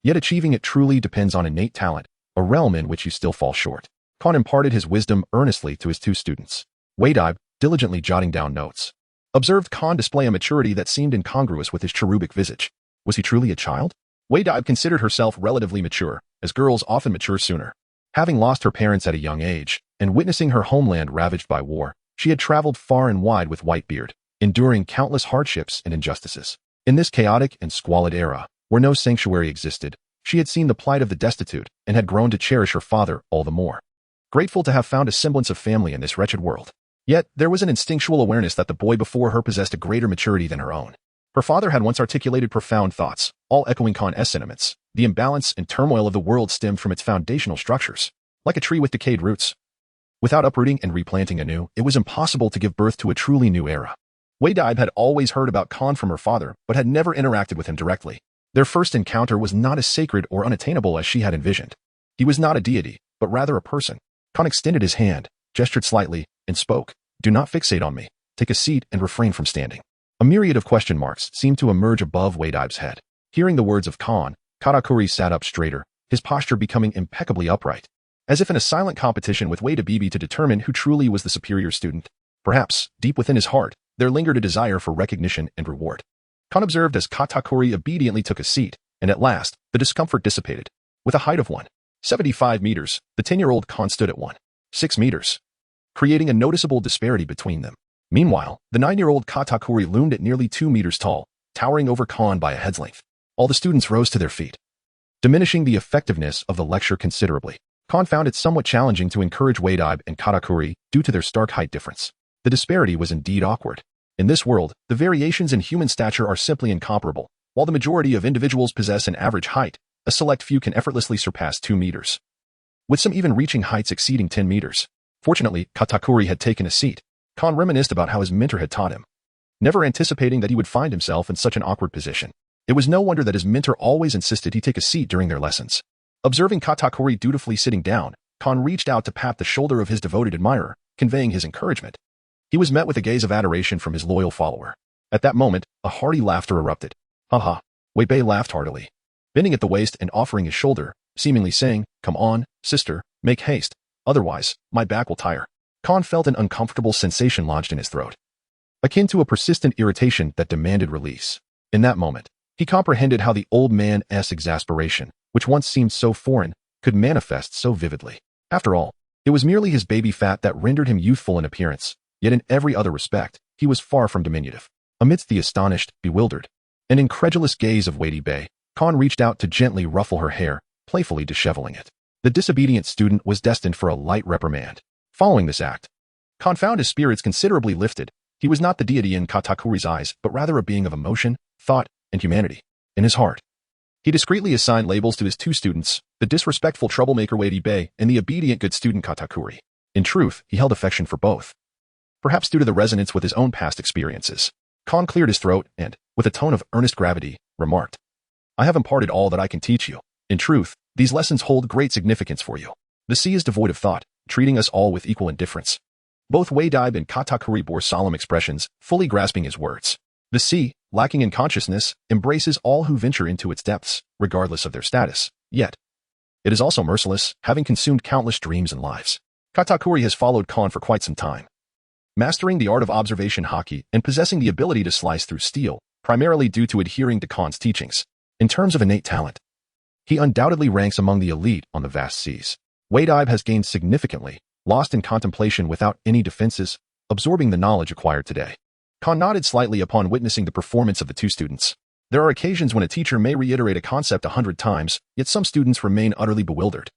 Yet achieving it truly depends on innate talent, a realm in which you still fall short. Khan imparted his wisdom earnestly to his two students. Wadaibe, diligently jotting down notes, observed Khan display a maturity that seemed incongruous with his cherubic visage. Was he truly a child? Wadaibe considered herself relatively mature, as girls often mature sooner. Having lost her parents at a young age, and witnessing her homeland ravaged by war, she had traveled far and wide with Whitebeard, enduring countless hardships and injustices. In this chaotic and squalid era, where no sanctuary existed, she had seen the plight of the destitute and had grown to cherish her father all the more. Grateful to have found a semblance of family in this wretched world. Yet, there was an instinctual awareness that the boy before her possessed a greater maturity than her own. Her father had once articulated profound thoughts, all echoing Khan's sentiments. The imbalance and turmoil of the world stemmed from its foundational structures, like a tree with decayed roots. Without uprooting and replanting anew, it was impossible to give birth to a truly new era. Wadaibe had always heard about Khan from her father, but had never interacted with him directly. Their first encounter was not as sacred or unattainable as she had envisioned. He was not a deity, but rather a person. Khan extended his hand, gestured slightly, and spoke. "Do not fixate on me. Take a seat and refrain from standing." A myriad of question marks seemed to emerge above Wadaibe's head. Hearing the words of Khan, Katakuri sat up straighter, his posture becoming impeccably upright, as if in a silent competition with Wadaibe to determine who truly was the superior student. Perhaps, deep within his heart, there lingered a desire for recognition and reward. Khan observed as Katakuri obediently took a seat, and at last, the discomfort dissipated. With a height of 1.75 meters, the 10-year-old Khan stood at 1.6 meters, creating a noticeable disparity between them. Meanwhile, the 9-year-old Katakuri loomed at nearly 2 meters tall, towering over Khan by a head's length. All the students rose to their feet, diminishing the effectiveness of the lecture considerably. Khan found it somewhat challenging to encourage Wadaibe and Katakuri due to their stark height difference. The disparity was indeed awkward. In this world, the variations in human stature are simply incomparable. While the majority of individuals possess an average height, a select few can effortlessly surpass 2 meters, with some even reaching heights exceeding 10 meters. Fortunately, Katakuri had taken a seat. Khan reminisced about how his mentor had taught him, never anticipating that he would find himself in such an awkward position. It was no wonder that his mentor always insisted he take a seat during their lessons. Observing Katakuri dutifully sitting down, Kon reached out to pat the shoulder of his devoted admirer, conveying his encouragement. He was met with a gaze of adoration from his loyal follower. At that moment, a hearty laughter erupted. Ha ha. Wei Bei laughed heartily, bending at the waist and offering his shoulder, seemingly saying, "Come on, sister, make haste. Otherwise, my back will tire." Kon felt an uncomfortable sensation lodged in his throat, akin to a persistent irritation that demanded release. In that moment, he comprehended how the old man's exasperation, which once seemed so foreign, could manifest so vividly. After all, it was merely his baby fat that rendered him youthful in appearance, yet in every other respect, he was far from diminutive. Amidst the astonished, bewildered, and incredulous gaze of Wei Bei, Kon reached out to gently ruffle her hair, playfully disheveling it. The disobedient student was destined for a light reprimand. Following this act, Kon found his spirits considerably lifted. He was not the deity in Katakuri's eyes, but rather a being of emotion, thought, and humanity. In his heart, he discreetly assigned labels to his two students, the disrespectful troublemaker Wei Bei and the obedient good student Katakuri. In truth, he held affection for both. Perhaps due to the resonance with his own past experiences, Kon cleared his throat and, with a tone of earnest gravity, remarked, "I have imparted all that I can teach you. In truth, these lessons hold great significance for you. The sea is devoid of thought, treating us all with equal indifference." Both Wei Bei and Katakuri bore solemn expressions, fully grasping his words. The sea, lacking in consciousness, embraces all who venture into its depths, regardless of their status. Yet, it is also merciless, having consumed countless dreams and lives. Katakuri has followed Kon for quite some time, mastering the art of observation haki and possessing the ability to slice through steel, primarily due to adhering to Kon's teachings. In terms of innate talent, he undoubtedly ranks among the elite on the vast seas. Wei Bei has gained significantly, lost in contemplation without any defenses, absorbing the knowledge acquired today. Kon nodded slightly upon witnessing the performance of the two students. There are occasions when a teacher may reiterate a concept 100 times, yet some students remain utterly bewildered,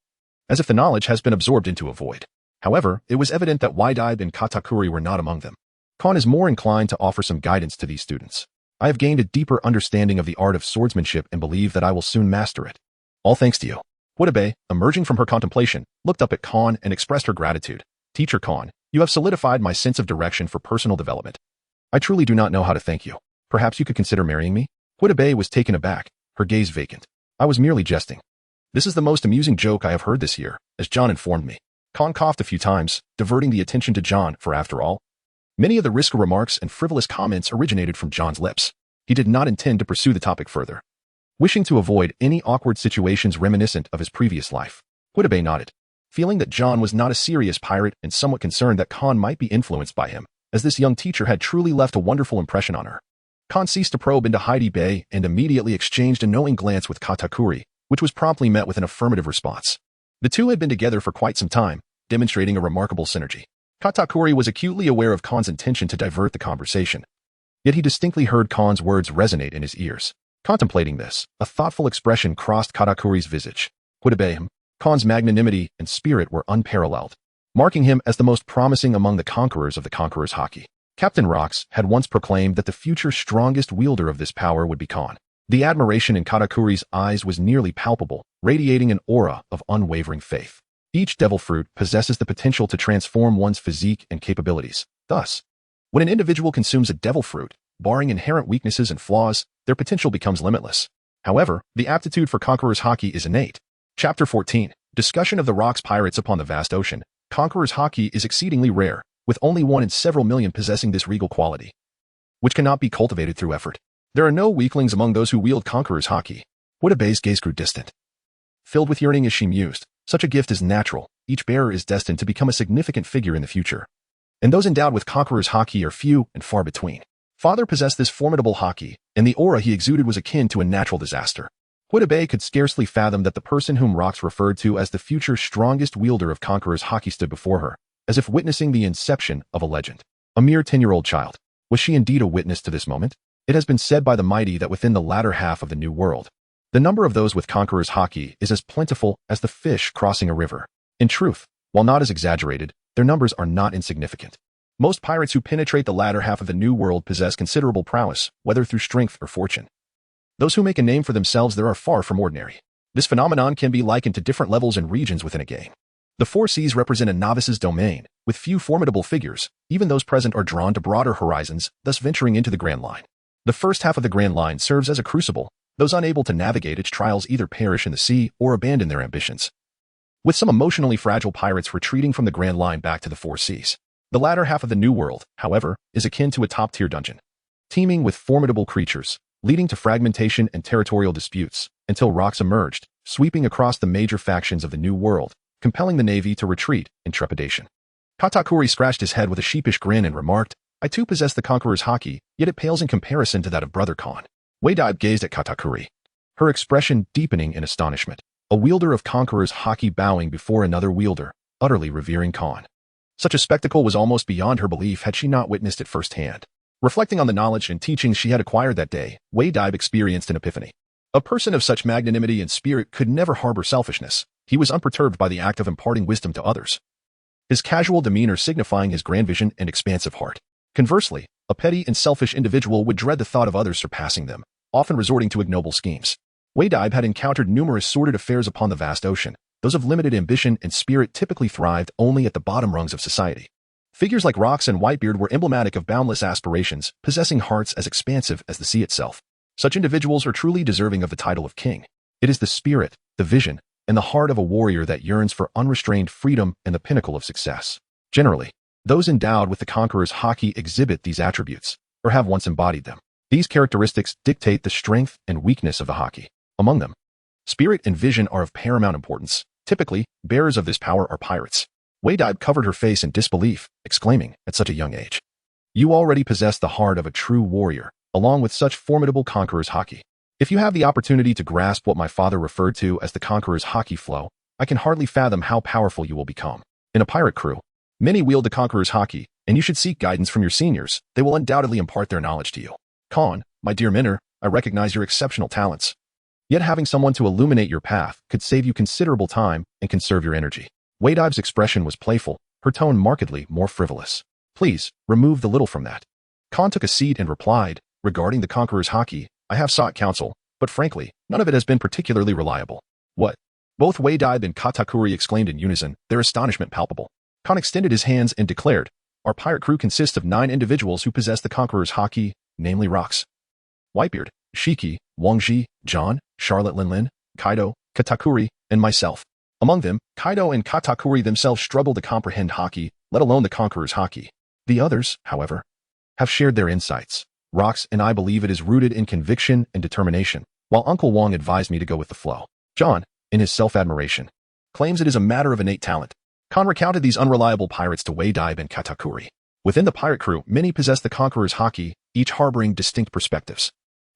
as if the knowledge has been absorbed into a void. However, it was evident that Wei Bei and Katakuri were not among them. Kon is more inclined to offer some guidance to these students. "I have gained a deeper understanding of the art of swordsmanship and believe that I will soon master it. All thanks to you." Wei Bei, emerging from her contemplation, looked up at Kon and expressed her gratitude. "Teacher Kon, you have solidified my sense of direction for personal development. I truly do not know how to thank you. Perhaps you could consider marrying me?" Wei Bei was taken aback, her gaze vacant. "I was merely jesting. This is the most amusing joke I have heard this year, as John informed me." Kon coughed a few times, diverting the attention to John, for after all, many of the risque remarks and frivolous comments originated from John's lips. He did not intend to pursue the topic further, wishing to avoid any awkward situations reminiscent of his previous life. Wei Bei nodded, feeling that John was not a serious pirate and somewhat concerned that Kon might be influenced by him, as this young teacher had truly left a wonderful impression on her. Kon ceased to probe into Wei Bei and immediately exchanged a knowing glance with Katakuri, which was promptly met with an affirmative response. The two had been together for quite some time, demonstrating a remarkable synergy. Katakuri was acutely aware of Kon's intention to divert the conversation, yet he distinctly heard Kon's words resonate in his ears. Contemplating this, a thoughtful expression crossed Katakuri's visage. Wei Bei, Kon's magnanimity and spirit were unparalleled, marking him as the most promising among the conquerors of the Conqueror's haki. Captain Rocks had once proclaimed that the future strongest wielder of this power would be Kon. The admiration in Katakuri's eyes was nearly palpable, radiating an aura of unwavering faith. Each devil fruit possesses the potential to transform one's physique and capabilities. Thus, when an individual consumes a devil fruit, barring inherent weaknesses and flaws, their potential becomes limitless. However, the aptitude for Conqueror's haki is innate. Chapter 14. Discussion of the Rocks Pirates upon the vast ocean. Conqueror's haki is exceedingly rare, with only one in several million possessing this regal quality, which cannot be cultivated through effort. There are no weaklings among those who wield Conqueror's haki. Wei Bei's gaze grew distant, filled with yearning as she mused. Such a gift is natural. Each bearer is destined to become a significant figure in the future, and those endowed with Conqueror's haki are few and far between. Father possessed this formidable haki, and the aura he exuded was akin to a natural disaster. Wei Bei could scarcely fathom that the person whom Rocks referred to as the future strongest wielder of Conqueror's haki stood before her, as if witnessing the inception of a legend. A mere 10-year-old child. Was she indeed a witness to this moment? It has been said by the mighty that within the latter half of the New World, the number of those with Conqueror's haki is as plentiful as the fish crossing a river. In truth, while not as exaggerated, their numbers are not insignificant. Most pirates who penetrate the latter half of the New World possess considerable prowess, whether through strength or fortune. Those who make a name for themselves there are far from ordinary. This phenomenon can be likened to different levels and regions within a game. The four seas represent a novice's domain, with few formidable figures. Even those present are drawn to broader horizons, thus venturing into the Grand Line. The first half of the Grand Line serves as a crucible, Those unable to navigate its trials either perish in the sea or abandon their ambitions, with some emotionally fragile pirates retreating from the Grand Line back to the Four Seas. The latter half of the New World, however, is akin to a top-tier dungeon, teeming with formidable creatures, leading to fragmentation and territorial disputes, until rocks emerged, sweeping across the major factions of the New World, compelling the Navy to retreat in trepidation. Katakuri scratched his head with a sheepish grin and remarked, "I too possess the Conqueror's haki, yet it pales in comparison to that of Brother Khan." Waydibe gazed at Katakuri, her expression deepening in astonishment. A wielder of Conqueror's haki bowing before another wielder, utterly revering Khan. Such a spectacle was almost beyond her belief had she not witnessed it firsthand. Reflecting on the knowledge and teachings she had acquired that day, Waydibe experienced an epiphany. A person of such magnanimity and spirit could never harbor selfishness. He was unperturbed by the act of imparting wisdom to others, his casual demeanor signifying his grand vision and expansive heart. Conversely, a petty and selfish individual would dread the thought of others surpassing them, often resorting to ignoble schemes. Waydibe had encountered numerous sordid affairs upon the vast ocean. Those of limited ambition and spirit typically thrived only at the bottom rungs of society. Figures like Rox and Whitebeard were emblematic of boundless aspirations, possessing hearts as expansive as the sea itself. Such individuals are truly deserving of the title of king. It is the spirit, the vision, and the heart of a warrior that yearns for unrestrained freedom and the pinnacle of success. Generally, those endowed with the Conqueror's haki exhibit these attributes, or have once embodied them. These characteristics dictate the strength and weakness of the haki. Among them, spirit and vision are of paramount importance. Typically, bearers of this power are pirates. Waydibe covered her face in disbelief, exclaiming, at such a young age, "You already possess the heart of a true warrior, along with such formidable Conqueror's haki. If you have the opportunity to grasp what my father referred to as the Conqueror's haki flow, I can hardly fathom how powerful you will become. In a pirate crew, many wield the Conqueror's haki, and you should seek guidance from your seniors. They will undoubtedly impart their knowledge to you. Khan, my dear Minner, I recognize your exceptional talents. Yet having someone to illuminate your path could save you considerable time and conserve your energy." Waydibe's expression was playful, her tone markedly more frivolous. "Please, remove the little from that." Khan took a seat and replied, "Regarding the Conqueror's haki, I have sought counsel, but frankly, none of it has been particularly reliable." "What?" Both Waydibe and Katakuri exclaimed in unison, their astonishment palpable. Khan extended his hands and declared, "Our pirate crew consists of 9 individuals who possess the Conqueror's haki, namely Rox, Whitebeard, Shiki, Wangji, John, Charlotte Linlin, Kaido, Katakuri, and myself. Among them, Kaido and Katakuri themselves struggle to comprehend haki, let alone the Conqueror's haki. The others, however, have shared their insights. Rox and I believe it is rooted in conviction and determination, while Uncle Wong advised me to go with the flow. John, in his self-admiration, claims it is a matter of innate talent." Khan recounted these unreliable pirates to Waydibe and Katakuri. Within the pirate crew, many possess the Conqueror's haki, each harboring distinct perspectives,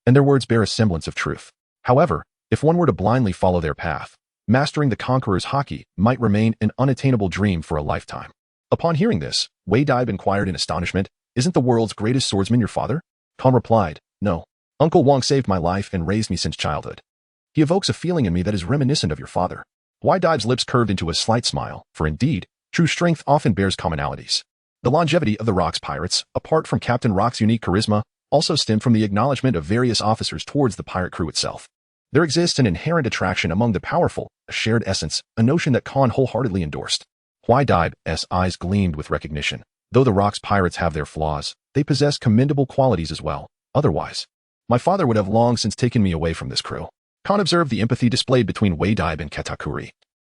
and their words bear a semblance of truth. However, if one were to blindly follow their path, mastering the Conqueror's haki might remain an unattainable dream for a lifetime. Upon hearing this, Waydibe inquired in astonishment, "Isn't the world's greatest swordsman your father?" Khan replied, "No. Uncle Wong saved my life and raised me since childhood. He evokes a feeling in me that is reminiscent of your father." Waydibe's lips curved into a slight smile, for indeed, true strength often bears commonalities. The longevity of the Rox pirates, apart from Captain Rock's unique charisma, also stemmed from the acknowledgement of various officers towards the pirate crew itself. There exists an inherent attraction among the powerful, a shared essence, a notion that Khan wholeheartedly endorsed. Waydibe's eyes gleamed with recognition. Though the Rox pirates have their flaws, they possess commendable qualities as well. Otherwise, my father would have long since taken me away from this crew. Khan observed the empathy displayed between Waydibe and Katakuri,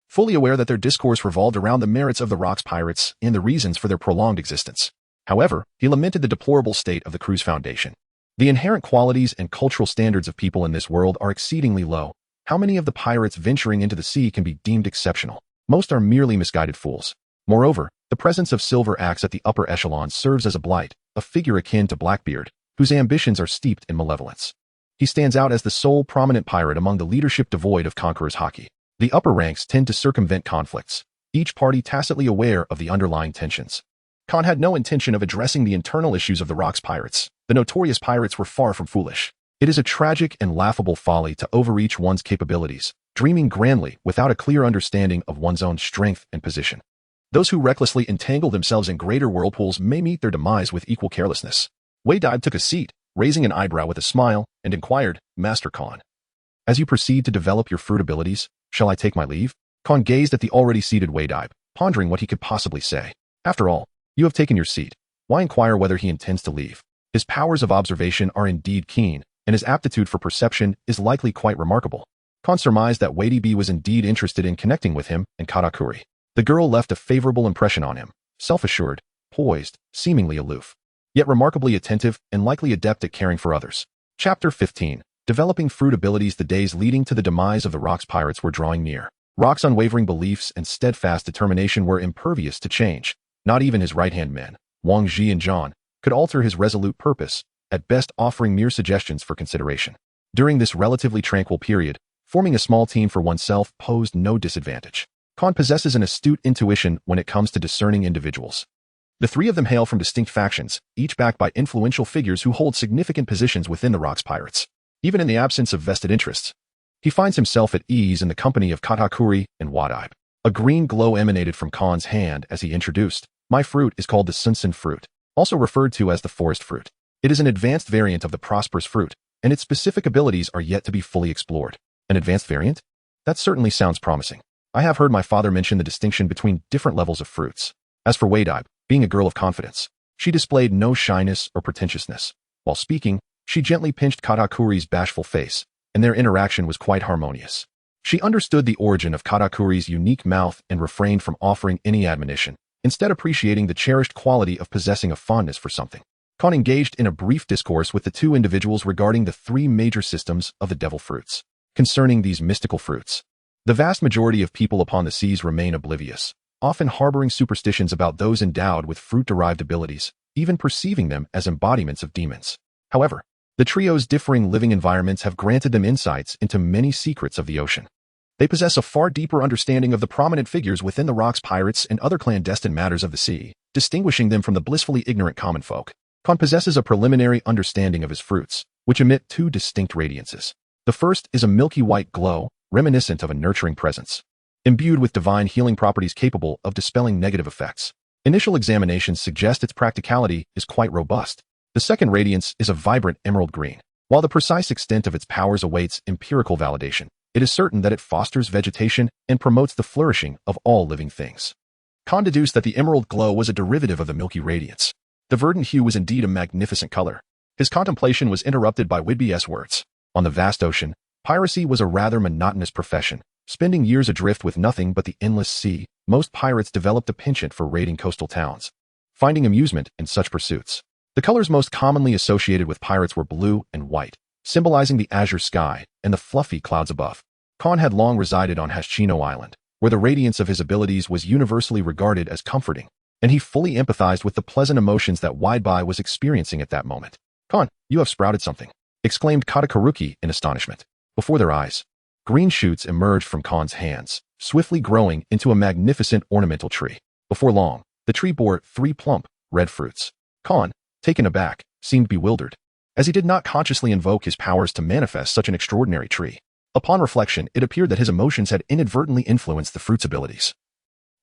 fully aware that their discourse revolved around the merits of the Rox pirates and the reasons for their prolonged existence. However, he lamented the deplorable state of the crew's foundation. The inherent qualities and cultural standards of people in this world are exceedingly low. How many of the pirates venturing into the sea can be deemed exceptional? Most are merely misguided fools. Moreover, the presence of Silver Axe at the upper echelon serves as a blight, a figure akin to Blackbeard, whose ambitions are steeped in malevolence. He stands out as the sole prominent pirate among the leadership devoid of Conqueror's haki. The upper ranks tend to circumvent conflicts, each party tacitly aware of the underlying tensions. Khan had no intention of addressing the internal issues of the Rox pirates. The notorious pirates were far from foolish. It is a tragic and laughable folly to overreach one's capabilities, dreaming grandly without a clear understanding of one's own strength and position. Those who recklessly entangle themselves in greater whirlpools may meet their demise with equal carelessness. Waydibe took a seat, raising an eyebrow with a smile, and inquired, "Master Khan, as you proceed to develop your fruit abilities, shall I take my leave?" Khan gazed at the already seated Waydibe, pondering what he could possibly say. After all, you have taken your seat. Why inquire whether he intends to leave? His powers of observation are indeed keen, and his aptitude for perception is likely quite remarkable. Kon surmised that Wadib was indeed interested in connecting with him and Katakuri. The girl left a favorable impression on him, self-assured, poised, seemingly aloof, yet remarkably attentive and likely adept at caring for others. Chapter 15. Developing fruit abilities. The days leading to the demise of the Rock's pirates were drawing near. Rock's unwavering beliefs and steadfast determination were impervious to change. Not even his right-hand men, Wang Ji and Zhang, could alter his resolute purpose, at best offering mere suggestions for consideration. During this relatively tranquil period, forming a small team for oneself posed no disadvantage. Kon possesses an astute intuition when it comes to discerning individuals. The three of them hail from distinct factions, each backed by influential figures who hold significant positions within the Rock's pirates. Even in the absence of vested interests, he finds himself at ease in the company of Katakuri and Wadib. A green glow emanated from Kon's hand as he introduced, "My fruit is called the Sunsun fruit, also referred to as the forest fruit. It is an advanced variant of the prosperous fruit, and its specific abilities are yet to be fully explored." An advanced variant? That certainly sounds promising. I have heard my father mention the distinction between different levels of fruits. As for Wadib, being a girl of confidence, she displayed no shyness or pretentiousness. While speaking, she gently pinched Katakuri's bashful face, and their interaction was quite harmonious. She understood the origin of Katakuri's unique mouth and refrained from offering any admonition, instead appreciating the cherished quality of possessing a fondness for something. Kon engaged in a brief discourse with the two individuals regarding the three major systems of the devil fruits. Concerning these mystical fruits, the vast majority of people upon the seas remain oblivious, often harboring superstitions about those endowed with fruit-derived abilities, even perceiving them as embodiments of demons. However, the trio's differing living environments have granted them insights into many secrets of the ocean. They possess a far deeper understanding of the prominent figures within the Rock's pirates and other clandestine matters of the sea, distinguishing them from the blissfully ignorant common folk. Kon possesses a preliminary understanding of his fruits, which emit two distinct radiances. The first is a milky white glow, reminiscent of a nurturing presence, imbued with divine healing properties capable of dispelling negative effects. Initial examinations suggest its practicality is quite robust. The second radiance is a vibrant emerald green. While the precise extent of its powers awaits empirical validation, it is certain that it fosters vegetation and promotes the flourishing of all living things. Kon deduced that the emerald glow was a derivative of the milky radiance. The verdant hue was indeed a magnificent color. His contemplation was interrupted by Whidby's words. On the vast ocean, piracy was a rather monotonous profession. Spending years adrift with nothing but the endless sea, most pirates developed a penchant for raiding coastal towns, finding amusement in such pursuits. The colors most commonly associated with pirates were blue and white, symbolizing the azure sky and the fluffy clouds above. Kon had long resided on Hashino Island, where the radiance of his abilities was universally regarded as comforting, and he fully empathized with the pleasant emotions that Wadib was experiencing at that moment. "Kon, you have sprouted something," exclaimed Katakuri in astonishment. Before their eyes, green shoots emerged from Kon's hands, swiftly growing into a magnificent ornamental tree. Before long, the tree bore 3 plump, red fruits. Kon, taken aback, seemed bewildered, as he did not consciously invoke his powers to manifest such an extraordinary tree. Upon reflection, it appeared that his emotions had inadvertently influenced the fruit's abilities,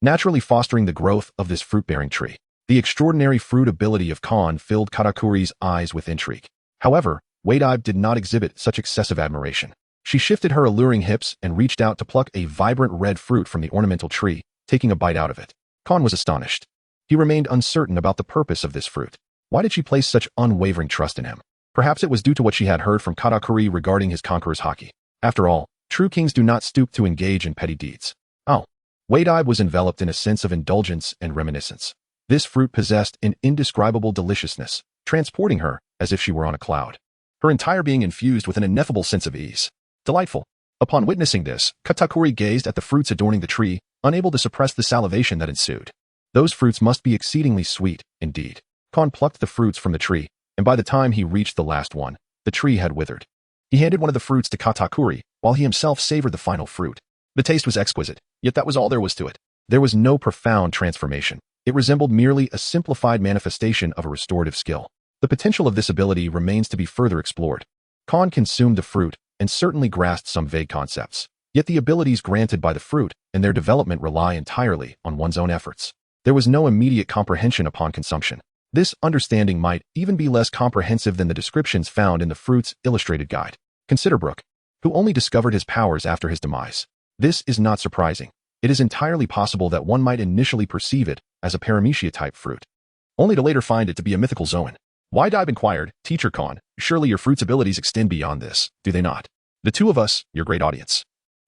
naturally fostering the growth of this fruit-bearing tree. The extraordinary fruit ability of Kon filled Katakuri's eyes with intrigue. However, Wadib did not exhibit such excessive admiration. She shifted her alluring hips and reached out to pluck a vibrant red fruit from the ornamental tree, taking a bite out of it. Kon was astonished. He remained uncertain about the purpose of this fruit. Why did she place such unwavering trust in him? Perhaps it was due to what she had heard from Katakuri regarding his Conqueror's haki. After all, true kings do not stoop to engage in petty deeds. Oh. Wadib was enveloped in a sense of indulgence and reminiscence. This fruit possessed an indescribable deliciousness, transporting her as if she were on a cloud. Her entire being infused with an ineffable sense of ease. Delightful. Upon witnessing this, Katakuri gazed at the fruits adorning the tree, unable to suppress the salivation that ensued. Those fruits must be exceedingly sweet, indeed. Kon plucked the fruits from the tree, and by the time he reached the last one, the tree had withered. He handed one of the fruits to Katakuri, while he himself savored the final fruit. The taste was exquisite, yet that was all there was to it. There was no profound transformation. It resembled merely a simplified manifestation of a restorative skill. The potential of this ability remains to be further explored. Kon consumed the fruit and certainly grasped some vague concepts. Yet the abilities granted by the fruit and their development rely entirely on one's own efforts. There was no immediate comprehension upon consumption. This understanding might even be less comprehensive than the descriptions found in the fruit's illustrated guide. Consider Brook, who only discovered his powers after his demise. This is not surprising. It is entirely possible that one might initially perceive it as a paramecia-type fruit, only to later find it to be a mythical zoan. Wadib inquired, "Teacher Kon, Surely your fruit's abilities extend beyond this, do they not? The two of us, your great audience,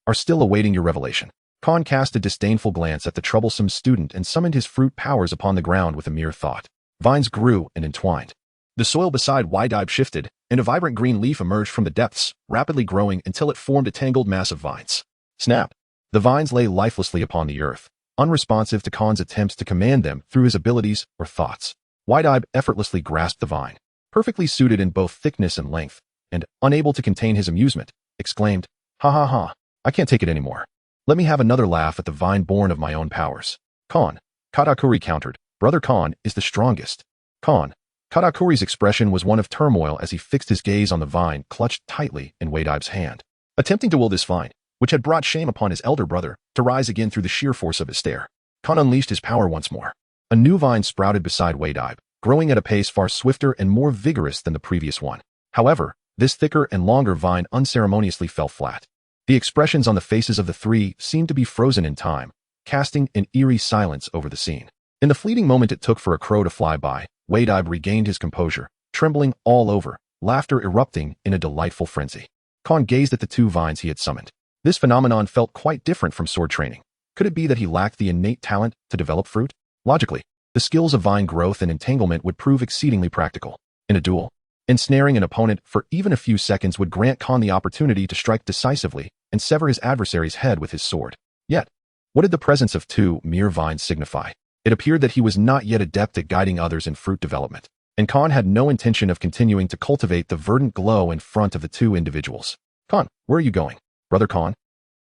are still awaiting your revelation. Khan cast a disdainful glance at the troublesome student and summoned his fruit powers upon the ground with a mere thought. Vines grew and entwined. The soil beside Wide-Eyed shifted, and a vibrant green leaf emerged from the depths, rapidly growing until it formed a tangled mass of vines. Snap! The vines lay lifelessly upon the earth, unresponsive to Khan's attempts to command them through his abilities or thoughts. Wide-Eyed effortlessly grasped the vine, perfectly suited in both thickness and length, and, unable to contain his amusement, exclaimed, "Ha ha ha, I can't take it anymore. Let me have another laugh at the vine born of my own powers." "Khan," Katakuri countered, "Brother Khan is the strongest." "Khan." Katakuri's expression was one of turmoil as he fixed his gaze on the vine clutched tightly in Wade-Eye's hand. Attempting to will this vine, which had brought shame upon his elder brother, to rise again through the sheer force of his stare, Khan unleashed his power once more. A new vine sprouted beside Wade-Eye, growing at a pace far swifter and more vigorous than the previous one. However, this thicker and longer vine unceremoniously fell flat. The expressions on the faces of the three seemed to be frozen in time, casting an eerie silence over the scene. In the fleeting moment it took for a crow to fly by, Wade-Eye regained his composure, trembling all over, laughter erupting in a delightful frenzy. Khan gazed at the two vines he had summoned. This phenomenon felt quite different from sword training. Could it be that he lacked the innate talent to develop fruit? Logically, the skills of vine growth and entanglement would prove exceedingly practical. In a duel, ensnaring an opponent for even a few seconds would grant Khan the opportunity to strike decisively and sever his adversary's head with his sword. Yet, what did the presence of two mere vines signify? It appeared that he was not yet adept at guiding others in fruit development, and Khan had no intention of continuing to cultivate the verdant glow in front of the two individuals. "Khan, where are you going? Brother Khan?"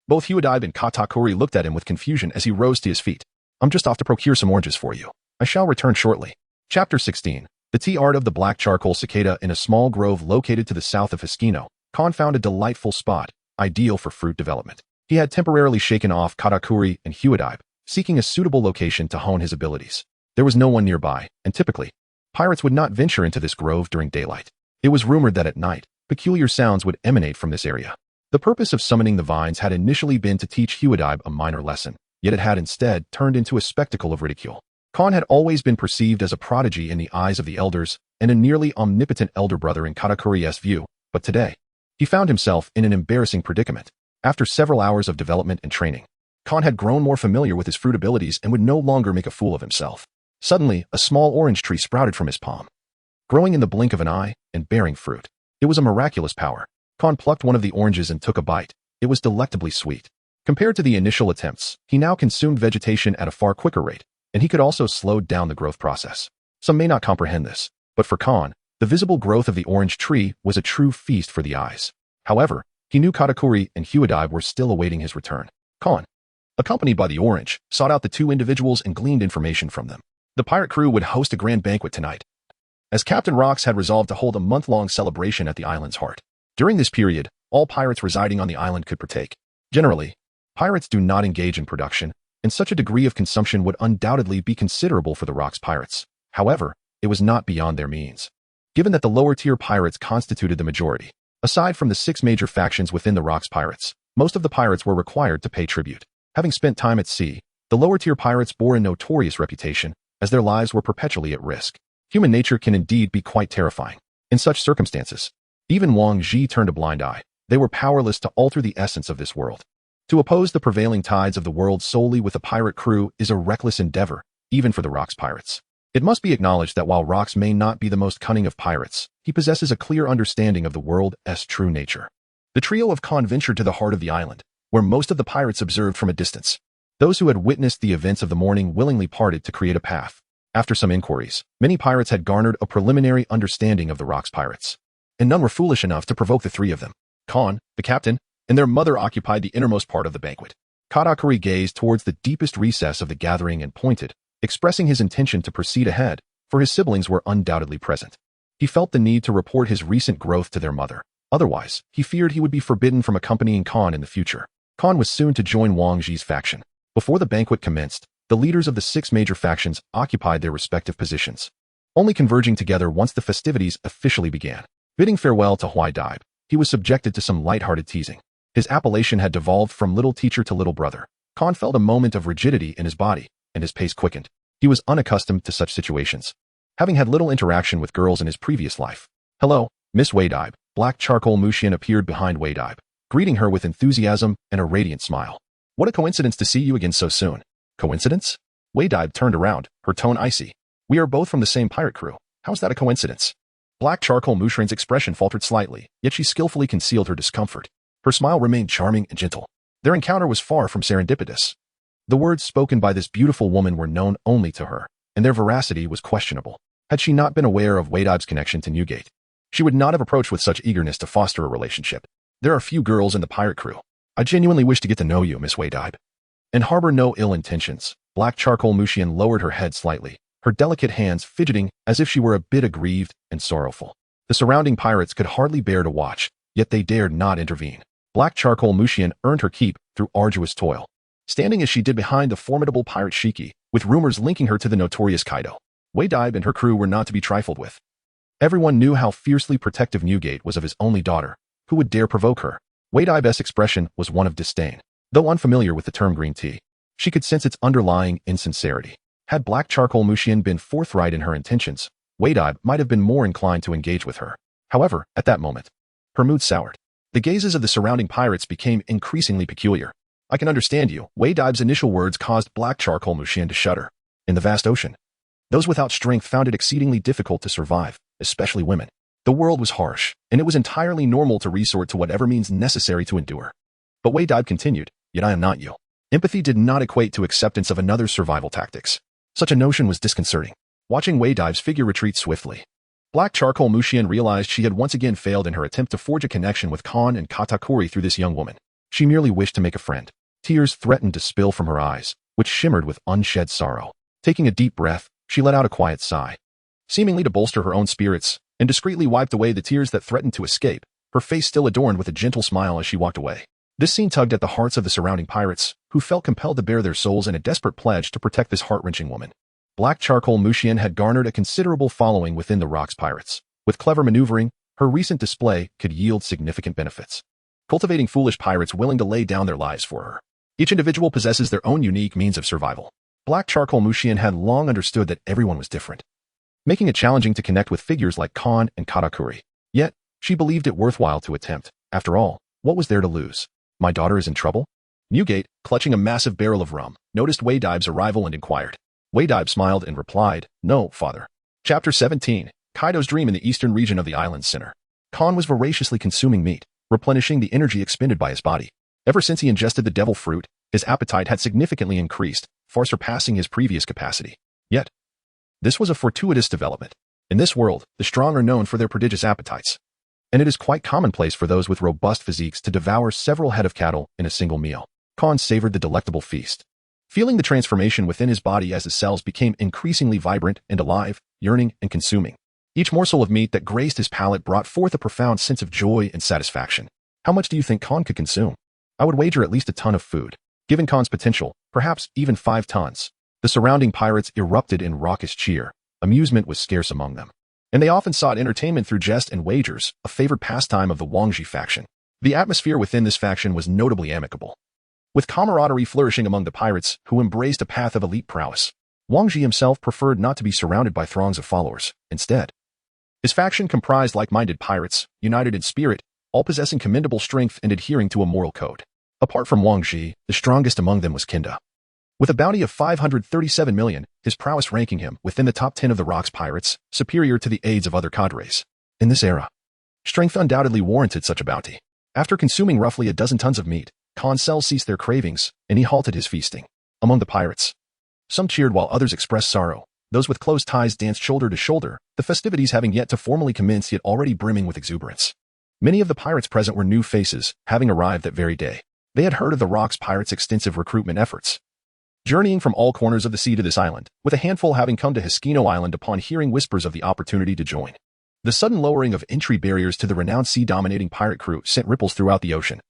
Both Huadib and Katakuri looked at him with confusion as he rose to his feet. "I'm just off to procure some oranges for you. I shall return shortly." Chapter 16. The tea art of the black charcoal cicada in a small grove located to the south of Hiskino. Khan found a delightful spot, ideal for fruit development. He had temporarily shaken off Katakuri and Huadib, seeking a suitable location to hone his abilities. There was no one nearby, and typically, pirates would not venture into this grove during daylight. It was rumored that at night, peculiar sounds would emanate from this area. The purpose of summoning the vines had initially been to teach Huadib a minor lesson, yet it had instead turned into a spectacle of ridicule. Khan had always been perceived as a prodigy in the eyes of the elders and a nearly omnipotent elder brother in Katakuri's view, but today, he found himself in an embarrassing predicament. After several hours of development and training, Khan had grown more familiar with his fruit abilities and would no longer make a fool of himself. Suddenly, a small orange tree sprouted from his palm, growing in the blink of an eye and bearing fruit. It was a miraculous power. Khan plucked one of the oranges and took a bite. It was delectably sweet. Compared to the initial attempts, he now consumed vegetation at a far quicker rate, and he could also slow down the growth process. Some may not comprehend this, but for Khan, the visible growth of the orange tree was a true feast for the eyes. However, he knew Katakuri and Huadib were still awaiting his return. Khan, accompanied by the orange, sought out the two individuals and gleaned information from them. The pirate crew would host a grand banquet tonight, as Captain Rox had resolved to hold a month-long celebration at the island's heart. During this period, all pirates residing on the island could partake. Generally, pirates do not engage in production, and such a degree of consumption would undoubtedly be considerable for the Rox pirates. However, it was not beyond their means. Given that the lower-tier pirates constituted the majority, aside from the 6 major factions within the Rox pirates, most of the pirates were required to pay tribute. Having spent time at sea, the lower-tier pirates bore a notorious reputation, as their lives were perpetually at risk. Human nature can indeed be quite terrifying. In such circumstances, even Wang Zhi turned a blind eye. They were powerless to alter the essence of this world. To oppose the prevailing tides of the world solely with a pirate crew is a reckless endeavor, even for the Rox pirates. It must be acknowledged that while Rox may not be the most cunning of pirates, he possesses a clear understanding of the world's true nature. The trio of Khan ventured to the heart of the island, where most of the pirates observed from a distance. Those who had witnessed the events of the morning willingly parted to create a path. After some inquiries, many pirates had garnered a preliminary understanding of the Rox pirates, and none were foolish enough to provoke the 3 of them. Khan, the captain, and their mother occupied the innermost part of the banquet. Katakuri gazed towards the deepest recess of the gathering and pointed, expressing his intention to proceed ahead, for his siblings were undoubtedly present. He felt the need to report his recent growth to their mother. Otherwise, he feared he would be forbidden from accompanying Khan in the future. Khan was soon to join Wang Zhi's faction. Before the banquet commenced, the leaders of the 6 major factions occupied their respective positions, only converging together once the festivities officially began. Bidding farewell to Huadib, he was subjected to some light-hearted teasing. His appellation had devolved from little teacher to little brother. Khan felt a moment of rigidity in his body, and his pace quickened. He was unaccustomed to such situations, having had little interaction with girls in his previous life. "Hello, Miss Waydibe, Black Charcoal Mushian appeared behind Waydibe, greeting her with enthusiasm and a radiant smile. What a coincidence to see you again so soon. Coincidence? Waydibe turned around, her tone icy. We are both from the same pirate crew. How's that a coincidence? Black Charcoal Mushian's expression faltered slightly, yet she skillfully concealed her discomfort. Her smile remained charming and gentle. Their encounter was far from serendipitous. The words spoken by this beautiful woman were known only to her, and their veracity was questionable. Had she not been aware of Waydibe's connection to Newgate, she would not have approached with such eagerness to foster a relationship. There are few girls in the pirate crew. I genuinely wish to get to know you, Miss Waydibe. And harbor no ill intentions. Black Charcoal Mushian lowered her head slightly, her delicate hands fidgeting as if she were a bit aggrieved and sorrowful. The surrounding pirates could hardly bear to watch, yet they dared not intervene. Black Charcoal Mushian earned her keep through arduous toil, standing as she did behind the formidable pirate Shiki, with rumors linking her to the notorious Kaido. Waydibe and her crew were not to be trifled with. Everyone knew how fiercely protective Newgate was of his only daughter. Who would dare provoke her? Waydibe's expression was one of disdain. Though unfamiliar with the term green tea, she could sense its underlying insincerity. Had Black Charcoal Mushian been forthright in her intentions, Waydibe might have been more inclined to engage with her. However, at that moment, her mood soured. The gazes of the surrounding pirates became increasingly peculiar. I can understand you. Waydibe's initial words caused Black Charcoal Mushian to shudder. In the vast ocean, those without strength found it exceedingly difficult to survive, especially women. The world was harsh, and it was entirely normal to resort to whatever means necessary to endure. But Waydibe continued, yet I am not you. Empathy did not equate to acceptance of another's survival tactics. Such a notion was disconcerting. Watching Waydibe's figure retreat swiftly, Black Charcoal Mushian realized she had once again failed in her attempt to forge a connection with Kon and Katakuri through this young woman. She merely wished to make a friend. Tears threatened to spill from her eyes, which shimmered with unshed sorrow. Taking a deep breath, she let out a quiet sigh. Seemingly to bolster her own spirits, and discreetly wiped away the tears that threatened to escape, her face still adorned with a gentle smile as she walked away. This scene tugged at the hearts of the surrounding pirates, who felt compelled to bare their souls in a desperate pledge to protect this heart-wrenching woman. Black Charcoal Mushian had garnered a considerable following within the Rocks pirates. With clever maneuvering, her recent display could yield significant benefits, cultivating foolish pirates willing to lay down their lives for her. Each individual possesses their own unique means of survival. Black Charcoal Mushian had long understood that everyone was different, making it challenging to connect with figures like Kon and Katakuri. Yet, she believed it worthwhile to attempt. After all, what was there to lose? My daughter is in trouble? Newgate, clutching a massive barrel of rum, noticed Waydibe's arrival and inquired. Waydibe smiled and replied, No, father. Chapter 17, Kaido's Dream in the eastern region of the island's center. Kon was voraciously consuming meat, replenishing the energy expended by his body. Ever since he ingested the devil fruit, his appetite had significantly increased, far surpassing his previous capacity. Yet, this was a fortuitous development. In this world, the strong are known for their prodigious appetites, and it is quite commonplace for those with robust physiques to devour several head of cattle in a single meal. Kon savored the delectable feast, feeling the transformation within his body as his cells became increasingly vibrant and alive, yearning and consuming. Each morsel of meat that grazed his palate brought forth a profound sense of joy and satisfaction. How much do you think Kon could consume? I would wager at least a ton of food. Given Kon's potential, perhaps even 5 tons. The surrounding pirates erupted in raucous cheer. Amusement was scarce among them, and they often sought entertainment through jest and wagers, a favored pastime of the Wangji faction. The atmosphere within this faction was notably amicable, with camaraderie flourishing among the pirates who embraced a path of elite prowess. Wangji himself preferred not to be surrounded by throngs of followers. Instead, his faction comprised like-minded pirates, united in spirit, all possessing commendable strength and adhering to a moral code. Apart from Wangji, the strongest among them was Kinda. With a bounty of 537 million, his prowess ranking him within the top 10 of the Rocks pirates, superior to the aides of other cadres. In this era, strength undoubtedly warranted such a bounty. After consuming roughly a dozen tons of meat, Kon's cells ceased their cravings, and he halted his feasting. Among the pirates, some cheered while others expressed sorrow. Those with close ties danced shoulder to shoulder, the festivities having yet to formally commence yet already brimming with exuberance. Many of the pirates present were new faces, having arrived that very day. They had heard of the Rocks pirates' extensive recruitment efforts, journeying from all corners of the sea to this island, with a handful having come to Hiskino Island upon hearing whispers of the opportunity to join. The sudden lowering of entry barriers to the renowned sea-dominating pirate crew sent ripples throughout the ocean,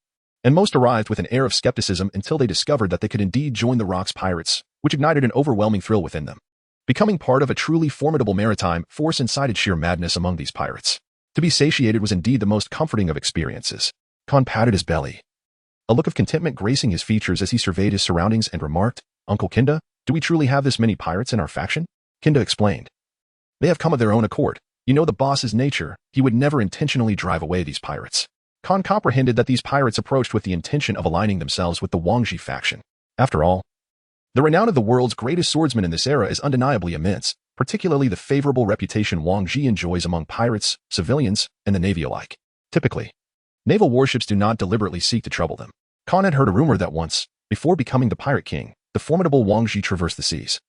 and most arrived with an air of skepticism until they discovered that they could indeed join the Rocks pirates, which ignited an overwhelming thrill within them. Becoming part of a truly formidable maritime force incited sheer madness among these pirates. To be satiated was indeed the most comforting of experiences. Kon patted his belly, a look of contentment gracing his features as he surveyed his surroundings and remarked, Uncle Kinda, do we truly have this many pirates in our faction? Kinda explained. They have come of their own accord. You know the boss's nature. He would never intentionally drive away these pirates. Khan comprehended that these pirates approached with the intention of aligning themselves with the Wangji faction. After all, the renown of the world's greatest swordsman in this era is undeniably immense, particularly the favorable reputation Wangji enjoys among pirates, civilians, and the Navy alike. Typically, naval warships do not deliberately seek to trouble them. Khan had heard a rumor that once, before becoming the Pirate King, the formidable Wangji traversed the seas,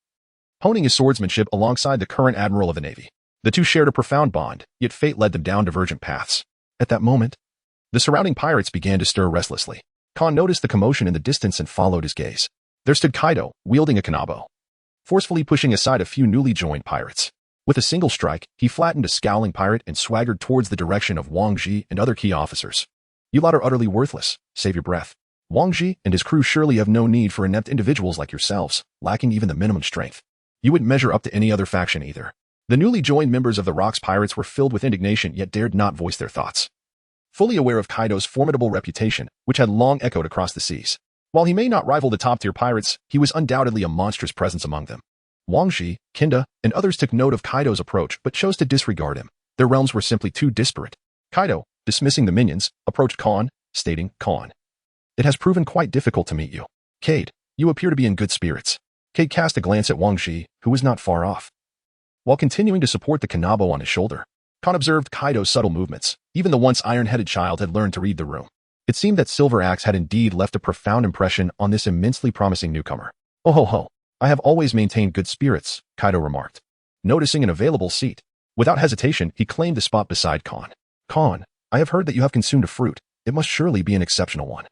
honing his swordsmanship alongside the current admiral of the Navy. The two shared a profound bond, yet fate led them down divergent paths. At that moment, the surrounding pirates began to stir restlessly. Khan noticed the commotion in the distance and followed his gaze. There stood Kaido, wielding a kanabo, forcefully pushing aside a few newly joined pirates. With a single strike, he flattened a scowling pirate and swaggered towards the direction of Wangji and other key officers. You lot are utterly worthless. Save your breath. Wangji and his crew surely have no need for inept individuals like yourselves, lacking even the minimum strength. You wouldn't measure up to any other faction either. The newly joined members of the Rocks Pirates were filled with indignation yet dared not voice their thoughts. Fully aware of Kaido's formidable reputation, which had long echoed across the seas. While he may not rival the top-tier pirates, he was undoubtedly a monstrous presence among them. Wangji, Kinda, and others took note of Kaido's approach but chose to disregard him. Their realms were simply too disparate. Kaido, dismissing the minions, approached Khan, stating, Khan, it has proven quite difficult to meet you. Cade, you appear to be in good spirits. Cade cast a glance at Wangji, who was not far off. While continuing to support the kanabo on his shoulder, Khan observed Kaido's subtle movements. Even the once iron-headed child had learned to read the room. It seemed that Silver Axe had indeed left a profound impression on this immensely promising newcomer. Oh ho ho, I have always maintained good spirits, Kaido remarked, noticing an available seat. Without hesitation, he claimed the spot beside Khan. Khan, I have heard that you have consumed a fruit. It must surely be an exceptional one.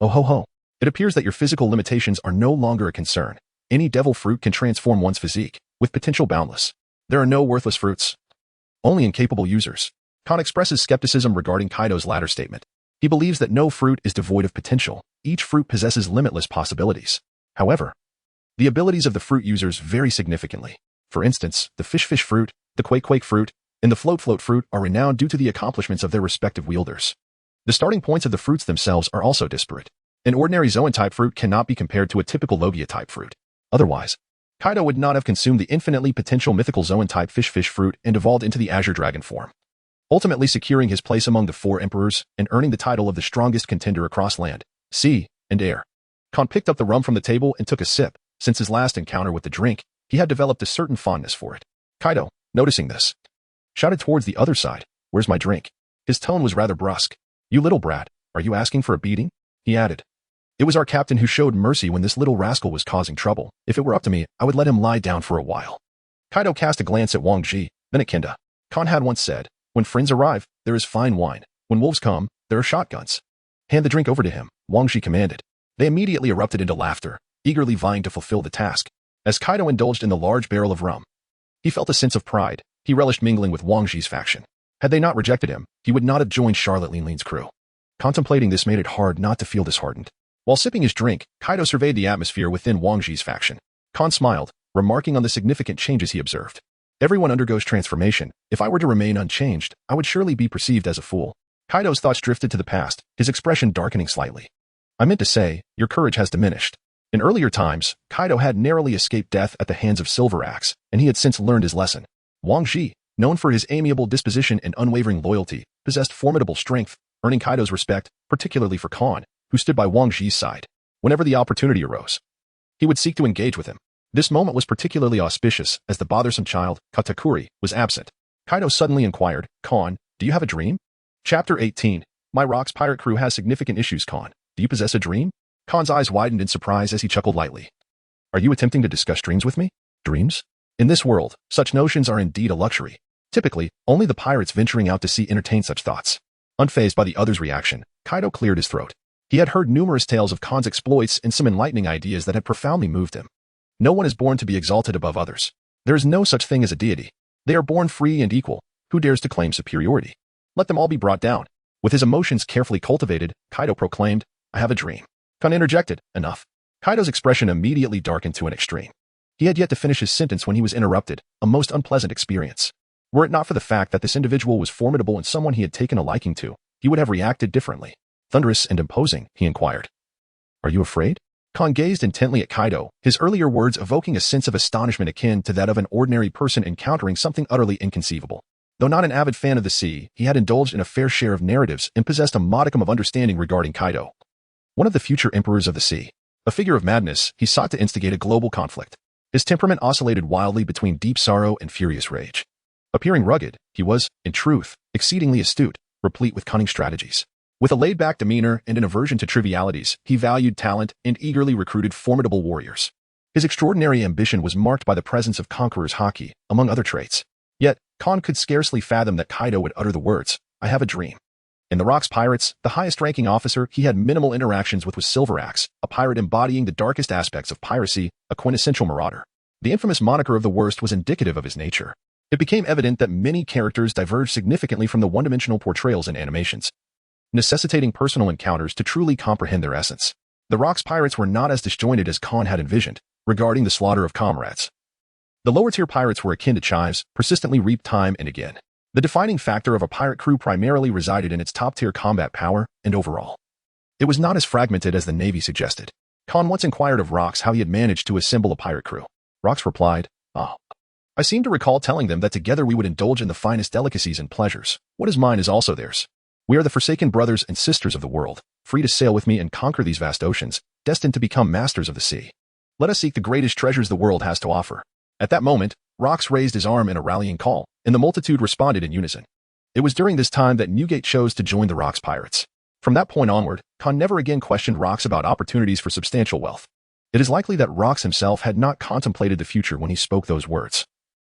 Oh ho ho. It appears that your physical limitations are no longer a concern. Any devil fruit can transform one's physique, with potential boundless. There are no worthless fruits. Only incapable users. Khan expresses skepticism regarding Kaido's latter statement. He believes that no fruit is devoid of potential. Each fruit possesses limitless possibilities. However, the abilities of the fruit users vary significantly. For instance, the fish fruit, the quake fruit, and the float fruit are renowned due to the accomplishments of their respective wielders. The starting points of the fruits themselves are also disparate. An ordinary Zoan-type fruit cannot be compared to a typical Logia-type fruit. Otherwise, Kaido would not have consumed the infinitely potential mythical Zoan-type fish fruit and evolved into the Azure Dragon form, ultimately securing his place among the four emperors and earning the title of the strongest contender across land, sea, and air. Khan picked up the rum from the table and took a sip. Since his last encounter with the drink, he had developed a certain fondness for it. Kaido, noticing this, shouted towards the other side, Where's my drink? His tone was rather brusque. You little brat, are you asking for a beating? He added. It was our captain who showed mercy when this little rascal was causing trouble. If it were up to me, I would let him lie down for a while. Kaido cast a glance at Wangji, then at Kinda. Khan had once said, When friends arrive, there is fine wine. When wolves come, there are shotguns. Hand the drink over to him, Wangji commanded. They immediately erupted into laughter, eagerly vying to fulfill the task. As Kaido indulged in the large barrel of rum, he felt a sense of pride. He relished mingling with Wangji's faction. Had they not rejected him, he would not have joined Charlotte Linling's crew. Contemplating this made it hard not to feel disheartened. While sipping his drink, Kaido surveyed the atmosphere within Wangji's faction. Khan smiled, remarking on the significant changes he observed. Everyone undergoes transformation. If I were to remain unchanged, I would surely be perceived as a fool. Kaido's thoughts drifted to the past, his expression darkening slightly. I meant to say, your courage has diminished. In earlier times, Kaido had narrowly escaped death at the hands of Silver Axe, and he had since learned his lesson. Wangji, known for his amiable disposition and unwavering loyalty, possessed formidable strength, earning Kaido's respect, particularly for Khan, who stood by Wangji's side. Whenever the opportunity arose, he would seek to engage with him. This moment was particularly auspicious as the bothersome child, Katakuri, was absent. Kaido suddenly inquired, Khan, do you have a dream? Chapter 18. My Rock's pirate crew has significant issues, Khan. Do you possess a dream? Khan's eyes widened in surprise as he chuckled lightly. Are you attempting to discuss dreams with me? Dreams? In this world, such notions are indeed a luxury. Typically, only the pirates venturing out to sea entertain such thoughts. Unfazed by the other's reaction, Kaido cleared his throat. He had heard numerous tales of Khan's exploits and some enlightening ideas that had profoundly moved him. No one is born to be exalted above others. There is no such thing as a deity. They are born free and equal. Who dares to claim superiority? Let them all be brought down. With his emotions carefully cultivated, Kaido proclaimed, I have a dream. Khan interjected, enough. Kaido's expression immediately darkened to an extreme. He had yet to finish his sentence when he was interrupted, a most unpleasant experience. Were it not for the fact that this individual was formidable and someone he had taken a liking to, he would have reacted differently. Thunderous and imposing, he inquired. Are you afraid? Khan gazed intently at Kaido, his earlier words evoking a sense of astonishment akin to that of an ordinary person encountering something utterly inconceivable. Though not an avid fan of the sea, he had indulged in a fair share of narratives and possessed a modicum of understanding regarding Kaido. One of the future emperors of the sea. A figure of madness, he sought to instigate a global conflict. His temperament oscillated wildly between deep sorrow and furious rage. Appearing rugged, he was, in truth, exceedingly astute, replete with cunning strategies. With a laid-back demeanor and an aversion to trivialities, he valued talent and eagerly recruited formidable warriors. His extraordinary ambition was marked by the presence of Conqueror's haki, among other traits. Yet, Khan could scarcely fathom that Kaido would utter the words, "I have a dream." In the Rocks Pirates, the highest-ranking officer he had minimal interactions with was Silveraxe, a pirate embodying the darkest aspects of piracy, a quintessential marauder. The infamous moniker of the worst was indicative of his nature. It became evident that many characters diverged significantly from the one-dimensional portrayals in animations, necessitating personal encounters to truly comprehend their essence. The Rocks Pirates were not as disjointed as Khan had envisioned, regarding the slaughter of comrades. The lower-tier pirates were akin to chives, persistently reaped time and again. The defining factor of a pirate crew primarily resided in its top-tier combat power and overall. It was not as fragmented as the Navy suggested. Khan once inquired of Rocks how he had managed to assemble a pirate crew. Rocks replied, I seem to recall telling them that together we would indulge in the finest delicacies and pleasures. What is mine is also theirs. We are the forsaken brothers and sisters of the world, free to sail with me and conquer these vast oceans, destined to become masters of the sea. Let us seek the greatest treasures the world has to offer." At that moment, Rocks raised his arm in a rallying call, and the multitude responded in unison. It was during this time that Newgate chose to join the Rocks Pirates. From that point onward, Khan never again questioned Rocks about opportunities for substantial wealth. It is likely that Rocks himself had not contemplated the future when he spoke those words.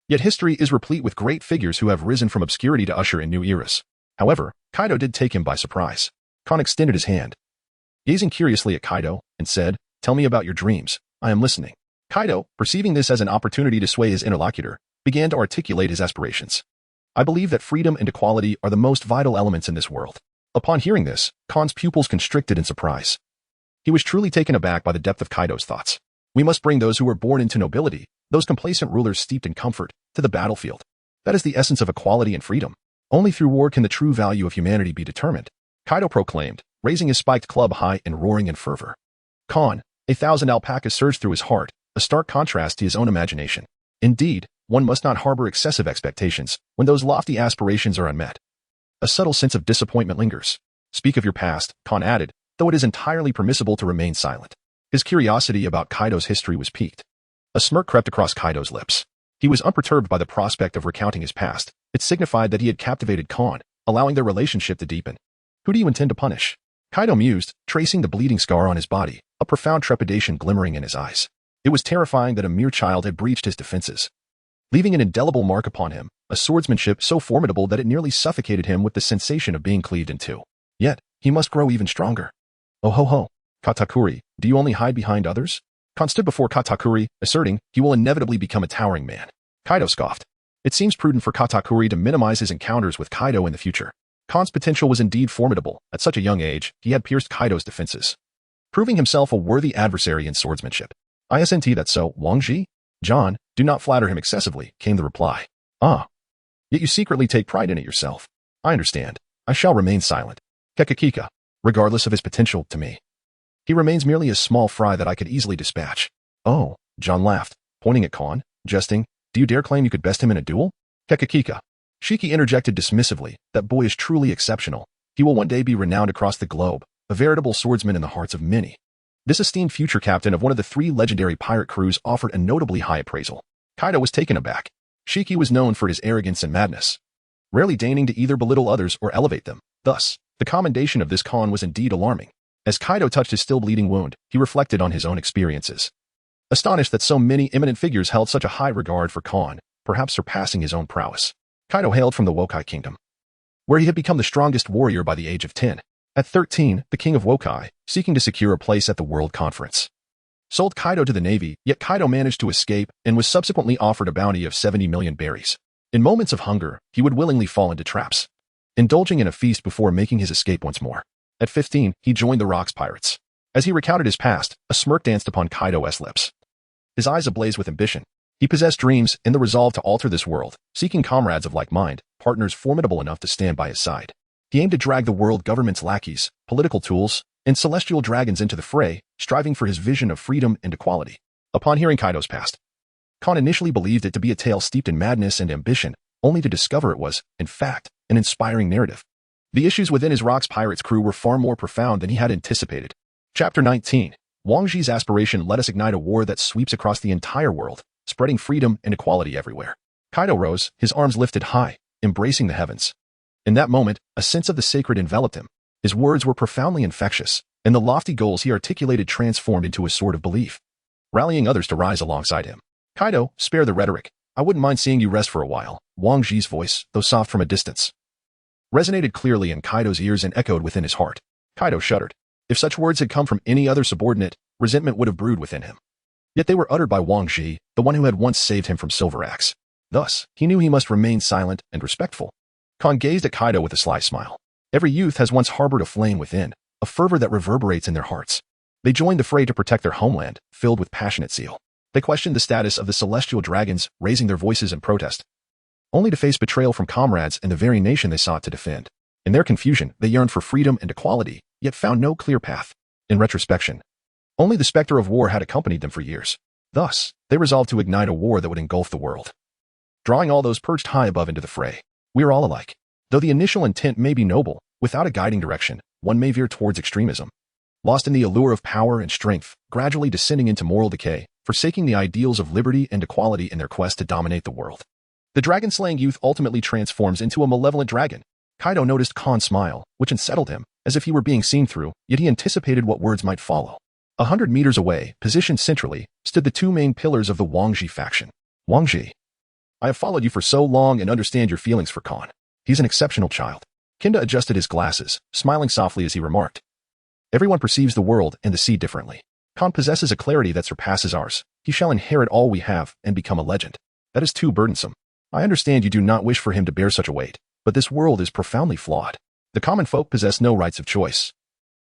Yet history is replete with great figures who have risen from obscurity to usher in new eras. However, Kaido did take him by surprise. Khan extended his hand, gazing curiously at Kaido, and said, "Tell me about your dreams. I am listening." Kaido, perceiving this as an opportunity to sway his interlocutor, began to articulate his aspirations. "I believe that freedom and equality are the most vital elements in this world." Upon hearing this, Khan's pupils constricted in surprise. He was truly taken aback by the depth of Kaido's thoughts. "We must bring those who were born into nobility, those complacent rulers steeped in comfort, to the battlefield. That is the essence of equality and freedom. Only through war can the true value of humanity be determined," Kaido proclaimed, raising his spiked club high and roaring in fervor. Khan, 1,000 alpacas surged through his heart, a stark contrast to his own imagination. Indeed, one must not harbor excessive expectations when those lofty aspirations are unmet. A subtle sense of disappointment lingers. "Speak of your past," Khan added, though it is entirely permissible to remain silent. His curiosity about Kaido's history was piqued. A smirk crept across Kaido's lips. He was unperturbed by the prospect of recounting his past. It signified that he had captivated Khan, allowing their relationship to deepen. "Who do you intend to punish?" Kaido mused, tracing the bleeding scar on his body, a profound trepidation glimmering in his eyes. It was terrifying that a mere child had breached his defenses, leaving an indelible mark upon him, a swordsmanship so formidable that it nearly suffocated him with the sensation of being cleaved in two. Yet, he must grow even stronger. "Oh ho ho, Katakuri, do you only hide behind others?" Khan stood before Katakuri, asserting he will inevitably become a towering man. Kaido scoffed. It seems prudent for Katakuri to minimize his encounters with Kaido in the future. Khan's potential was indeed formidable. At such a young age, he had pierced Kaido's defenses, proving himself a worthy adversary in swordsmanship. "Isn't that so, Wang Ji?" "John, do not flatter him excessively," came the reply. "Ah. Yet you secretly take pride in it yourself. I understand. I shall remain silent. Kekakika, regardless of his potential to me. He remains merely a small fry that I could easily dispatch." "Oh," John laughed, pointing at Khan, jesting, "do you dare claim you could best him in a duel?" "Kekakika." Shiki interjected dismissively, "That boy is truly exceptional. He will one day be renowned across the globe, a veritable swordsman in the hearts of many." This esteemed future captain of one of the 3 legendary pirate crews offered a notably high appraisal. Kaido was taken aback. Shiki was known for his arrogance and madness, rarely deigning to either belittle others or elevate them. Thus, the commendation of this Khan was indeed alarming. As Kaido touched his still bleeding wound, he reflected on his own experiences. Astonished that so many eminent figures held such a high regard for Khan, perhaps surpassing his own prowess. Kaido hailed from the Wokai Kingdom, where he had become the strongest warrior by the age of 10. At 13, the king of Wokai, seeking to secure a place at the World Conference, sold Kaido to the Navy, yet Kaido managed to escape and was subsequently offered a bounty of 70 million berries. In moments of hunger, he would willingly fall into traps, indulging in a feast before making his escape once more. At 15, he joined the Rocks Pirates. As he recounted his past, a smirk danced upon Kaido's lips, his eyes ablaze with ambition. He possessed dreams and the resolve to alter this world, seeking comrades of like mind, partners formidable enough to stand by his side. He aimed to drag the world government's lackeys, political tools, and celestial dragons into the fray, striving for his vision of freedom and equality. Upon hearing Kaido's past, Khan initially believed it to be a tale steeped in madness and ambition, only to discover it was, in fact, an inspiring narrative. The issues within his Rocks Pirates crew were far more profound than he had anticipated. Chapter 19. Wang Zhi's aspiration let us ignite a war that sweeps across the entire world, spreading freedom and equality everywhere. Kaido rose, his arms lifted high, embracing the heavens. In that moment, a sense of the sacred enveloped him. His words were profoundly infectious, and the lofty goals he articulated transformed into a sword of belief, rallying others to rise alongside him. Kaido, spare the rhetoric. I wouldn't mind seeing you rest for a while. Wang Zhi's voice, though soft from a distance, resonated clearly in Kaido's ears and echoed within his heart. Kaido shuddered. If such words had come from any other subordinate, resentment would have brewed within him. Yet they were uttered by Wang Zhi, the one who had once saved him from Silver Axe. Thus, he knew he must remain silent and respectful. Khan gazed at Kaido with a sly smile. Every youth has once harbored a flame within, a fervor that reverberates in their hearts. They joined the fray to protect their homeland, filled with passionate zeal. They questioned the status of the celestial dragons, raising their voices in protest, only to face betrayal from comrades and the very nation they sought to defend. In their confusion, they yearned for freedom and equality, yet found no clear path. In retrospection, only the specter of war had accompanied them for years. Thus, they resolved to ignite a war that would engulf the world, drawing all those perched high above into the fray. We are all alike. Though the initial intent may be noble, without a guiding direction, one may veer towards extremism, lost in the allure of power and strength, gradually descending into moral decay, forsaking the ideals of liberty and equality in their quest to dominate the world. The dragon-slaying youth ultimately transforms into a malevolent dragon. Kaido noticed Khan's smile, which unsettled him, as if he were being seen through, yet he anticipated what words might follow. 100 meters away, positioned centrally, stood the two main pillars of the Wang Zhi faction. Wang Zhi, I have followed you for so long and understand your feelings for Khan. He's an exceptional child. Kinda adjusted his glasses, smiling softly as he remarked. Everyone perceives the world and the sea differently. Khan possesses a clarity that surpasses ours. He shall inherit all we have and become a legend. That is too burdensome. I understand you do not wish for him to bear such a weight, but this world is profoundly flawed. The common folk possess no rights of choice.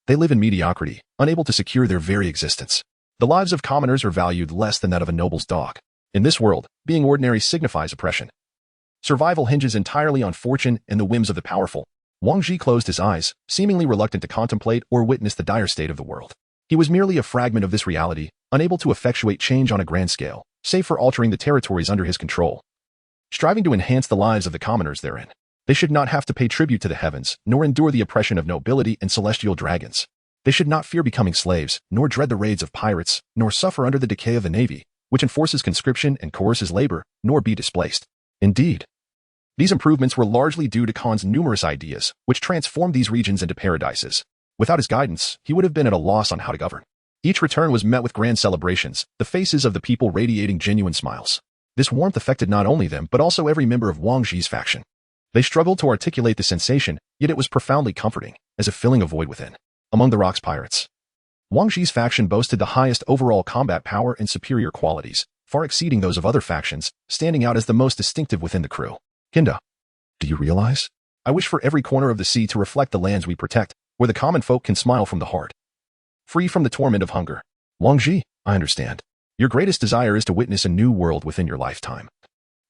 They live in mediocrity, unable to secure their very existence. The lives of commoners are valued less than that of a noble's dog. In this world, being ordinary signifies oppression. Survival hinges entirely on fortune and the whims of the powerful. Wang Zhi closed his eyes, seemingly reluctant to contemplate or witness the dire state of the world. He was merely a fragment of this reality, unable to effectuate change on a grand scale, save for altering the territories under his control, striving to enhance the lives of the commoners therein. They should not have to pay tribute to the heavens, nor endure the oppression of nobility and celestial dragons. They should not fear becoming slaves, nor dread the raids of pirates, nor suffer under the decay of the navy, which enforces conscription and coerces labor, nor be displaced. Indeed, these improvements were largely due to Khan's numerous ideas, which transformed these regions into paradises. Without his guidance, he would have been at a loss on how to govern. Each return was met with grand celebrations, the faces of the people radiating genuine smiles. This warmth affected not only them but also every member of Wang Zhi's faction. They struggled to articulate the sensation, yet it was profoundly comforting, as if filling a void within. Among the Rocks Pirates, Wang Zhi's faction boasted the highest overall combat power and superior qualities, far exceeding those of other factions, standing out as the most distinctive within the crew. Kinda, do you realize? I wish for every corner of the sea to reflect the lands we protect, where the common folk can smile from the heart, free from the torment of hunger. Wang Zhi, I understand. Your greatest desire is to witness a new world within your lifetime.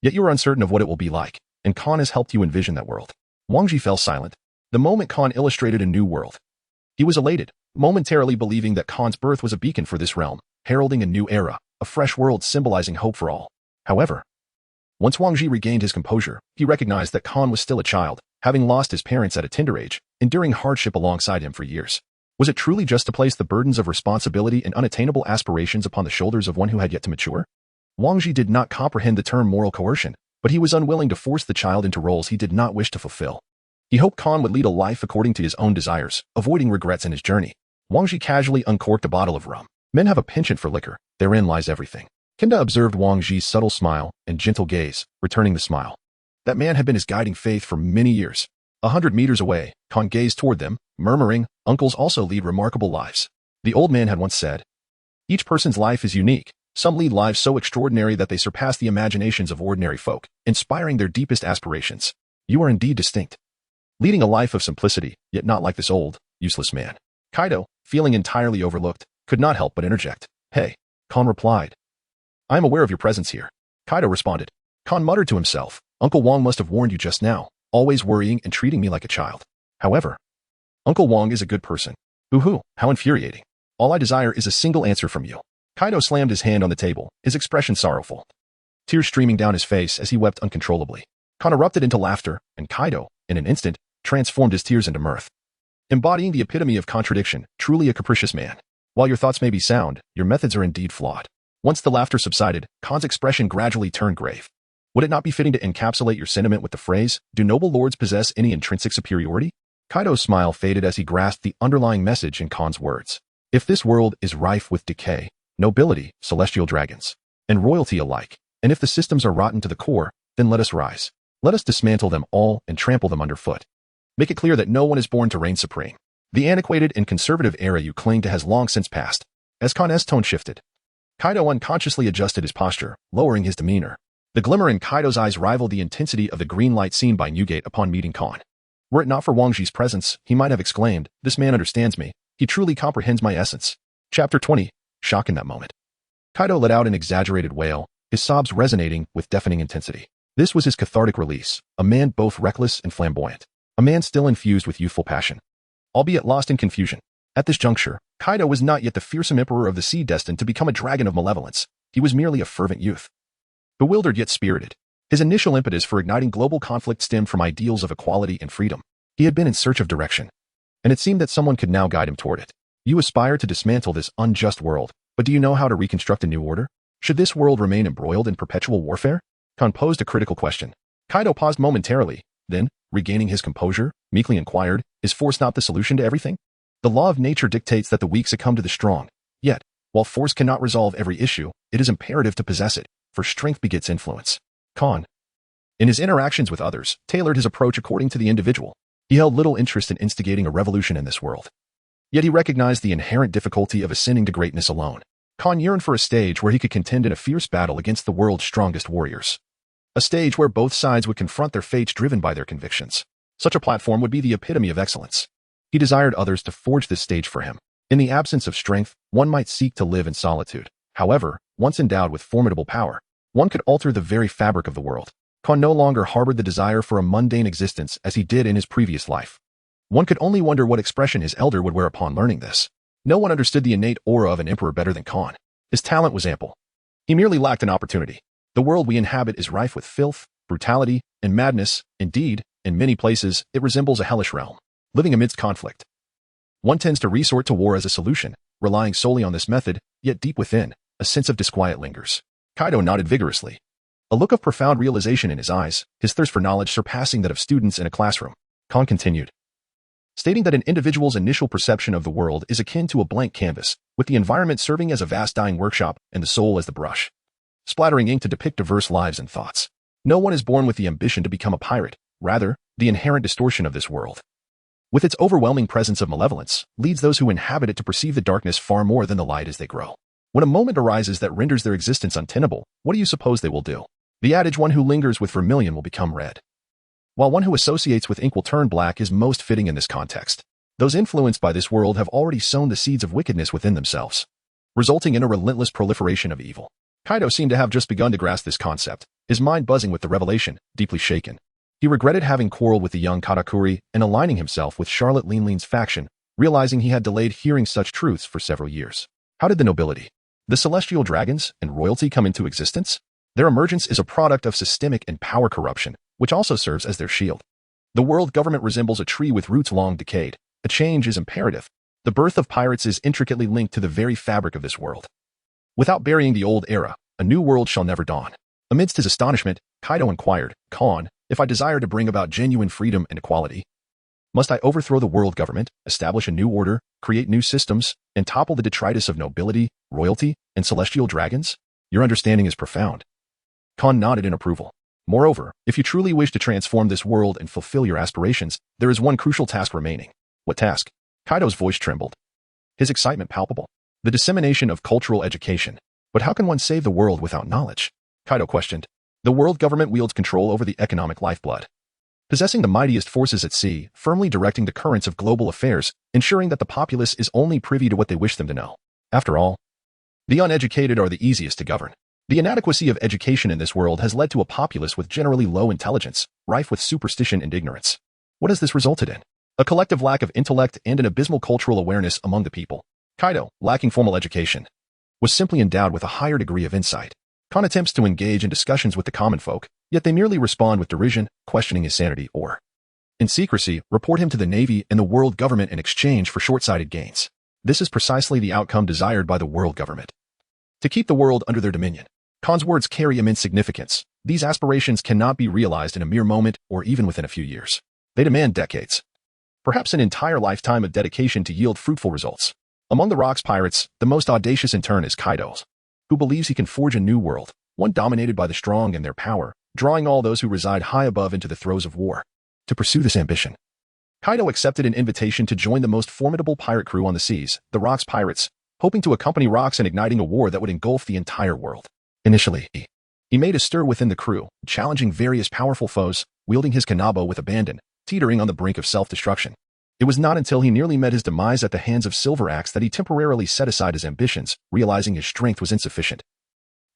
Yet you are uncertain of what it will be like, and Khan has helped you envision that world. Wang Zhi fell silent. The moment Khan illustrated a new world, he was elated, momentarily believing that Khan's birth was a beacon for this realm, heralding a new era, a fresh world symbolizing hope for all. However, once Wang Zhi regained his composure, he recognized that Khan was still a child, having lost his parents at a tender age, enduring hardship alongside him for years. Was it truly just to place the burdens of responsibility and unattainable aspirations upon the shoulders of one who had yet to mature? Wang Zhi did not comprehend the term moral coercion, but he was unwilling to force the child into roles he did not wish to fulfill. He hoped Khan would lead a life according to his own desires, avoiding regrets in his journey. Wang Zhi casually uncorked a bottle of rum. Men have a penchant for liquor. Therein lies everything. Kinda observed Wang Zhi's subtle smile and gentle gaze, returning the smile. That man had been his guiding faith for many years. 100 meters away, Khan gazed toward them, murmuring, uncles also lead remarkable lives. The old man had once said, each person's life is unique. Some lead lives so extraordinary that they surpass the imaginations of ordinary folk, inspiring their deepest aspirations. You are indeed distinct, leading a life of simplicity, yet not like this old, useless man. Kaido, feeling entirely overlooked, could not help but interject. Hey, Khan replied. I am aware of your presence here. Kaido responded. Khan muttered to himself, Uncle Wang must have warned you just now, always worrying and treating me like a child. However, Uncle Wang is a good person. Boo-hoo, how infuriating. All I desire is a single answer from you. Kaido slammed his hand on the table, his expression sorrowful. Tears streaming down his face as he wept uncontrollably. Kon erupted into laughter, and Kaido, in an instant, transformed his tears into mirth. Embodying the epitome of contradiction, truly a capricious man. While your thoughts may be sound, your methods are indeed flawed. Once the laughter subsided, Kon's expression gradually turned grave. Would it not be fitting to encapsulate your sentiment with the phrase, "Do noble lords possess any intrinsic superiority?" Kaido's smile faded as he grasped the underlying message in Kon's words. If this world is rife with decay, nobility, celestial dragons, and royalty alike, and if the systems are rotten to the core, then let us rise. Let us dismantle them all and trample them underfoot. Make it clear that no one is born to reign supreme. The antiquated and conservative era you cling to has long since passed. As Kon's tone shifted, Kaido unconsciously adjusted his posture, lowering his demeanor. The glimmer in Kaido's eyes rivaled the intensity of the green light seen by Newgate upon meeting Kon. Were it not for Wang Ji's presence, he might have exclaimed, "This man understands me. He truly comprehends my essence." Chapter 20. Shock in that moment. Kaido let out an exaggerated wail, his sobs resonating with deafening intensity. This was his cathartic release, a man both reckless and flamboyant. A man still infused with youthful passion, albeit lost in confusion. At this juncture, Kaido was not yet the fearsome emperor of the sea destined to become a dragon of malevolence. He was merely a fervent youth. Bewildered yet spirited, his initial impetus for igniting global conflict stemmed from ideals of equality and freedom. He had been in search of direction, and it seemed that someone could now guide him toward it. You aspire to dismantle this unjust world, but do you know how to reconstruct a new order? Should this world remain embroiled in perpetual warfare? Kon posed a critical question. Kaido paused momentarily, then, regaining his composure, meekly inquired, "Is force not the solution to everything?" The law of nature dictates that the weak succumb to the strong. Yet, while force cannot resolve every issue, it is imperative to possess it, for strength begets influence. Kon, in his interactions with others, tailored his approach according to the individual. He held little interest in instigating a revolution in this world. Yet he recognized the inherent difficulty of ascending to greatness alone. Kon yearned for a stage where he could contend in a fierce battle against the world's strongest warriors. A stage where both sides would confront their fates driven by their convictions. Such a platform would be the epitome of excellence. He desired others to forge this stage for him. In the absence of strength, one might seek to live in solitude. However, once endowed with formidable power, one could alter the very fabric of the world. Kon no longer harbored the desire for a mundane existence as he did in his previous life. One could only wonder what expression his elder would wear upon learning this. No one understood the innate aura of an emperor better than Kon. His talent was ample. He merely lacked an opportunity. The world we inhabit is rife with filth, brutality, and madness. Indeed, in many places, it resembles a hellish realm. Living amidst conflict, one tends to resort to war as a solution, relying solely on this method, yet deep within, a sense of disquiet lingers. Kaido nodded vigorously, a look of profound realization in his eyes, his thirst for knowledge surpassing that of students in a classroom. Kon continued, stating that an individual's initial perception of the world is akin to a blank canvas, with the environment serving as a vast dyeing workshop and the soul as the brush, splattering ink to depict diverse lives and thoughts. No one is born with the ambition to become a pirate, rather, the inherent distortion of this world, with its overwhelming presence of malevolence, leads those who inhabit it to perceive the darkness far more than the light as they grow. When a moment arises that renders their existence untenable, what do you suppose they will do? The adage, "One who lingers with vermilion will become red," while one who associates with ink will turn black, is most fitting in this context. Those influenced by this world have already sown the seeds of wickedness within themselves, resulting in a relentless proliferation of evil. Kaido seemed to have just begun to grasp this concept, his mind buzzing with the revelation, deeply shaken. He regretted having quarreled with the young Katakuri and aligning himself with Charlotte Linling's faction, realizing he had delayed hearing such truths for several years. How did the nobility, the celestial dragons, and royalty come into existence? Their emergence is a product of systemic and power corruption, which also serves as their shield. The world government resembles a tree with roots long decayed. A change is imperative. The birth of pirates is intricately linked to the very fabric of this world. Without burying the old era, a new world shall never dawn. Amidst his astonishment, Kaido inquired, "Kon, if I desire to bring about genuine freedom and equality, must I overthrow the world government, establish a new order, create new systems, and topple the detritus of nobility, royalty, and celestial dragons? Your understanding is profound." Kon nodded in approval. Moreover, if you truly wish to transform this world and fulfill your aspirations, there is one crucial task remaining. What task? Kaido's voice trembled, his excitement palpable. The dissemination of cultural education. But how can one save the world without knowledge? Kaido questioned. The world government wields control over the economic lifeblood, possessing the mightiest forces at sea, firmly directing the currents of global affairs, ensuring that the populace is only privy to what they wish them to know. After all, the uneducated are the easiest to govern. The inadequacy of education in this world has led to a populace with generally low intelligence, rife with superstition and ignorance. What has this resulted in? a collective lack of intellect and an abysmal cultural awareness among the people. Kaido, lacking formal education, was simply endowed with a higher degree of insight. Khan attempts to engage in discussions with the common folk, yet they merely respond with derision, questioning his sanity or, in secrecy, report him to the Navy and the world government in exchange for short-sighted gains. This is precisely the outcome desired by the world government. To keep the world under their dominion. Khan's words carry immense significance. These aspirations cannot be realized in a mere moment or even within a few years. They demand decades, perhaps an entire lifetime of dedication to yield fruitful results. Among the Rocks pirates, the most audacious in turn is Kaido's, who believes he can forge a new world, one dominated by the strong and their power, drawing all those who reside high above into the throes of war. To pursue this ambition, Kaido accepted an invitation to join the most formidable pirate crew on the seas, the Rocks pirates, hoping to accompany Rocks in igniting a war that would engulf the entire world. Initially, he made a stir within the crew, challenging various powerful foes, wielding his kanabo with abandon, teetering on the brink of self-destruction. It was not until he nearly met his demise at the hands of Silver Axe that he temporarily set aside his ambitions, realizing his strength was insufficient,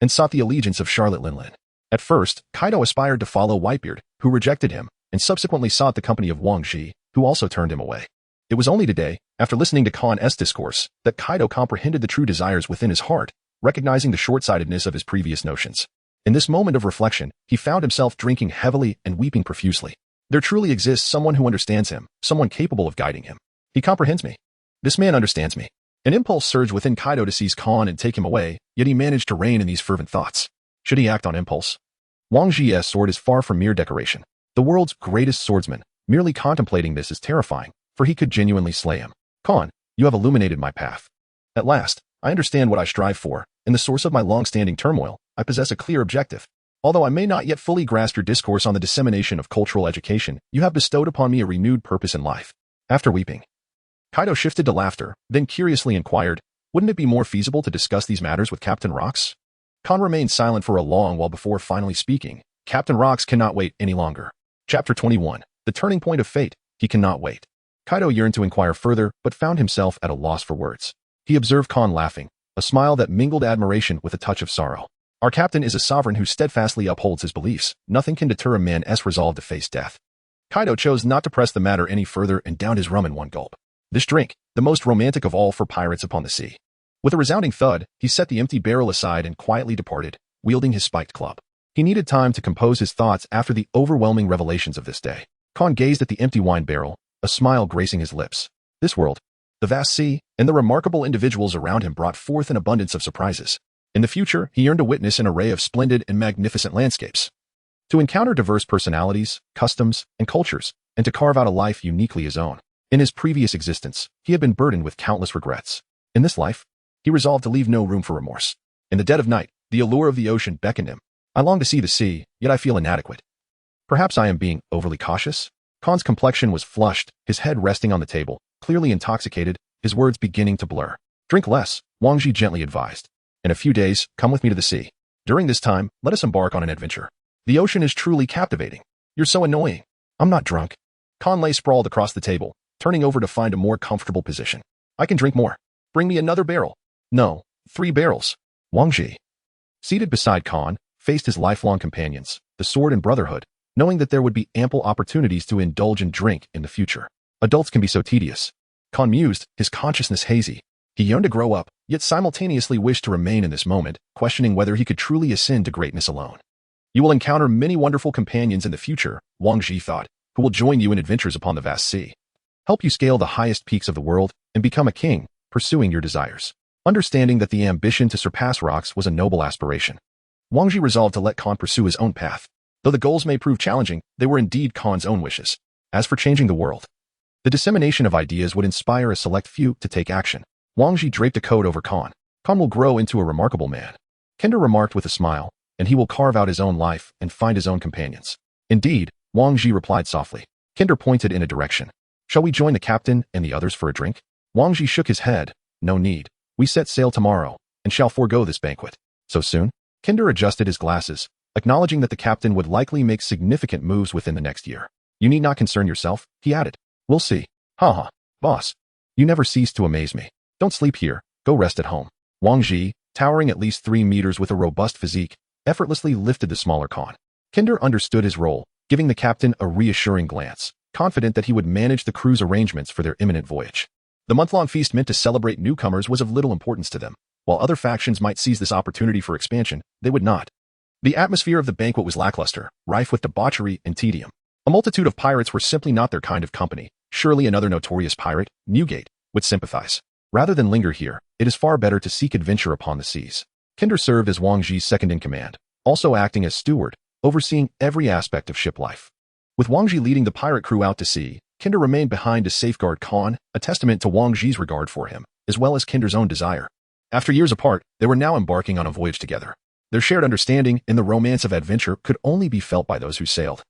and sought the allegiance of Charlotte Linlin. At first, Kaido aspired to follow Whitebeard, who rejected him, and subsequently sought the company of Wang Zhi, who also turned him away. It was only today, after listening to Khan's discourse, that Kaido comprehended the true desires within his heart, recognizing the short-sightedness of his previous notions. In this moment of reflection, he found himself drinking heavily and weeping profusely. There truly exists someone who understands him, someone capable of guiding him. He comprehends me. This man understands me. An impulse surged within Kaido to seize Khan and take him away, yet he managed to rein in these fervent thoughts. Should he act on impulse? Wang Zhi's sword is far from mere decoration. The world's greatest swordsman, merely contemplating this is terrifying, for he could genuinely slay him. Khan, you have illuminated my path. At last, I understand what I strive for, and the source of my long-standing turmoil. I possess a clear objective. Although I may not yet fully grasp your discourse on the dissemination of cultural education, you have bestowed upon me a renewed purpose in life. After weeping, Kaido shifted to laughter, then curiously inquired, wouldn't it be more feasible to discuss these matters with Captain Rocks? Khan remained silent for a long while before finally speaking. Captain Rocks cannot wait any longer. Chapter 21. The Turning Point of Fate. He cannot wait. Kaido yearned to inquire further, but found himself at a loss for words. He observed Khan laughing, a smile that mingled admiration with a touch of sorrow. Our captain is a sovereign who steadfastly upholds his beliefs. Nothing can deter a man's resolve to face death. Kaido chose not to press the matter any further and downed his rum in one gulp. This drink, the most romantic of all for pirates upon the sea. With a resounding thud, he set the empty barrel aside and quietly departed, wielding his spiked club. He needed time to compose his thoughts after the overwhelming revelations of this day. Khan gazed at the empty wine barrel, a smile gracing his lips. This world, the vast sea, and the remarkable individuals around him brought forth an abundance of surprises. In the future, he yearned to witness an array of splendid and magnificent landscapes, to encounter diverse personalities, customs, and cultures, and to carve out a life uniquely his own. In his previous existence, he had been burdened with countless regrets. In this life, he resolved to leave no room for remorse. In the dead of night, the allure of the ocean beckoned him. I long to see the sea, yet I feel inadequate. Perhaps I am being overly cautious? Khan's complexion was flushed, his head resting on the table, clearly intoxicated, his words beginning to blur. Drink less, Wang Zhi gently advised. In a few days, come with me to the sea. During this time, let us embark on an adventure. The ocean is truly captivating. You're so annoying. I'm not drunk. Khan lay sprawled across the table, turning over to find a more comfortable position. I can drink more. Bring me another barrel. No, 3 barrels. Wang Zhi, seated beside Khan, faced his lifelong companions, the sword and brotherhood, knowing that there would be ample opportunities to indulge in drink in the future. Adults can be so tedious. Khan mused, his consciousness hazy. He yearned to grow up, yet simultaneously wished to remain in this moment, questioning whether he could truly ascend to greatness alone. You will encounter many wonderful companions in the future, Wang Zhi thought, who will join you in adventures upon the vast sea, help you scale the highest peaks of the world, and become a king, pursuing your desires. Understanding that the ambition to surpass Rocks was a noble aspiration, Wang Zhi resolved to let Khan pursue his own path. Though the goals may prove challenging, they were indeed Khan's own wishes. As for changing the world, the dissemination of ideas would inspire a select few to take action. Wang Zhi draped a coat over Khan. Khan will grow into a remarkable man, Kender remarked with a smile, and he will carve out his own life and find his own companions. Indeed, Wang Zhi replied softly. Kender pointed in a direction. Shall we join the captain and the others for a drink? Wang Zhi shook his head. No need. We set sail tomorrow, and shall forego this banquet. So soon? Kender adjusted his glasses, acknowledging that the captain would likely make significant moves within the next year. You need not concern yourself, he added. We'll see. Ha. Boss. You never cease to amaze me. Don't sleep here, go rest at home. Wang Zhi, towering at least 3 meters with a robust physique, effortlessly lifted the smaller Khan. Kender understood his role, giving the captain a reassuring glance. confident that he would manage the crew's arrangements for their imminent voyage. The month-long feast meant to celebrate newcomers was of little importance to them. While other factions might seize this opportunity for expansion, they would not. The atmosphere of the banquet was lackluster, rife with debauchery and tedium. A multitude of pirates were simply not their kind of company. Surely another notorious pirate, Newgate, would sympathize. Rather than linger here, it is far better to seek adventure upon the seas. Kinder served as Wang Ji's second-in-command, also acting as steward, overseeing every aspect of ship life. With Wang Ji leading the pirate crew out to sea, Kinder remained behind to safeguard Khan, a testament to Wang Ji's regard for him, as well as Kinder's own desire. After years apart, they were now embarking on a voyage together. Their shared understanding and the romance of adventure could only be felt by those who sailed.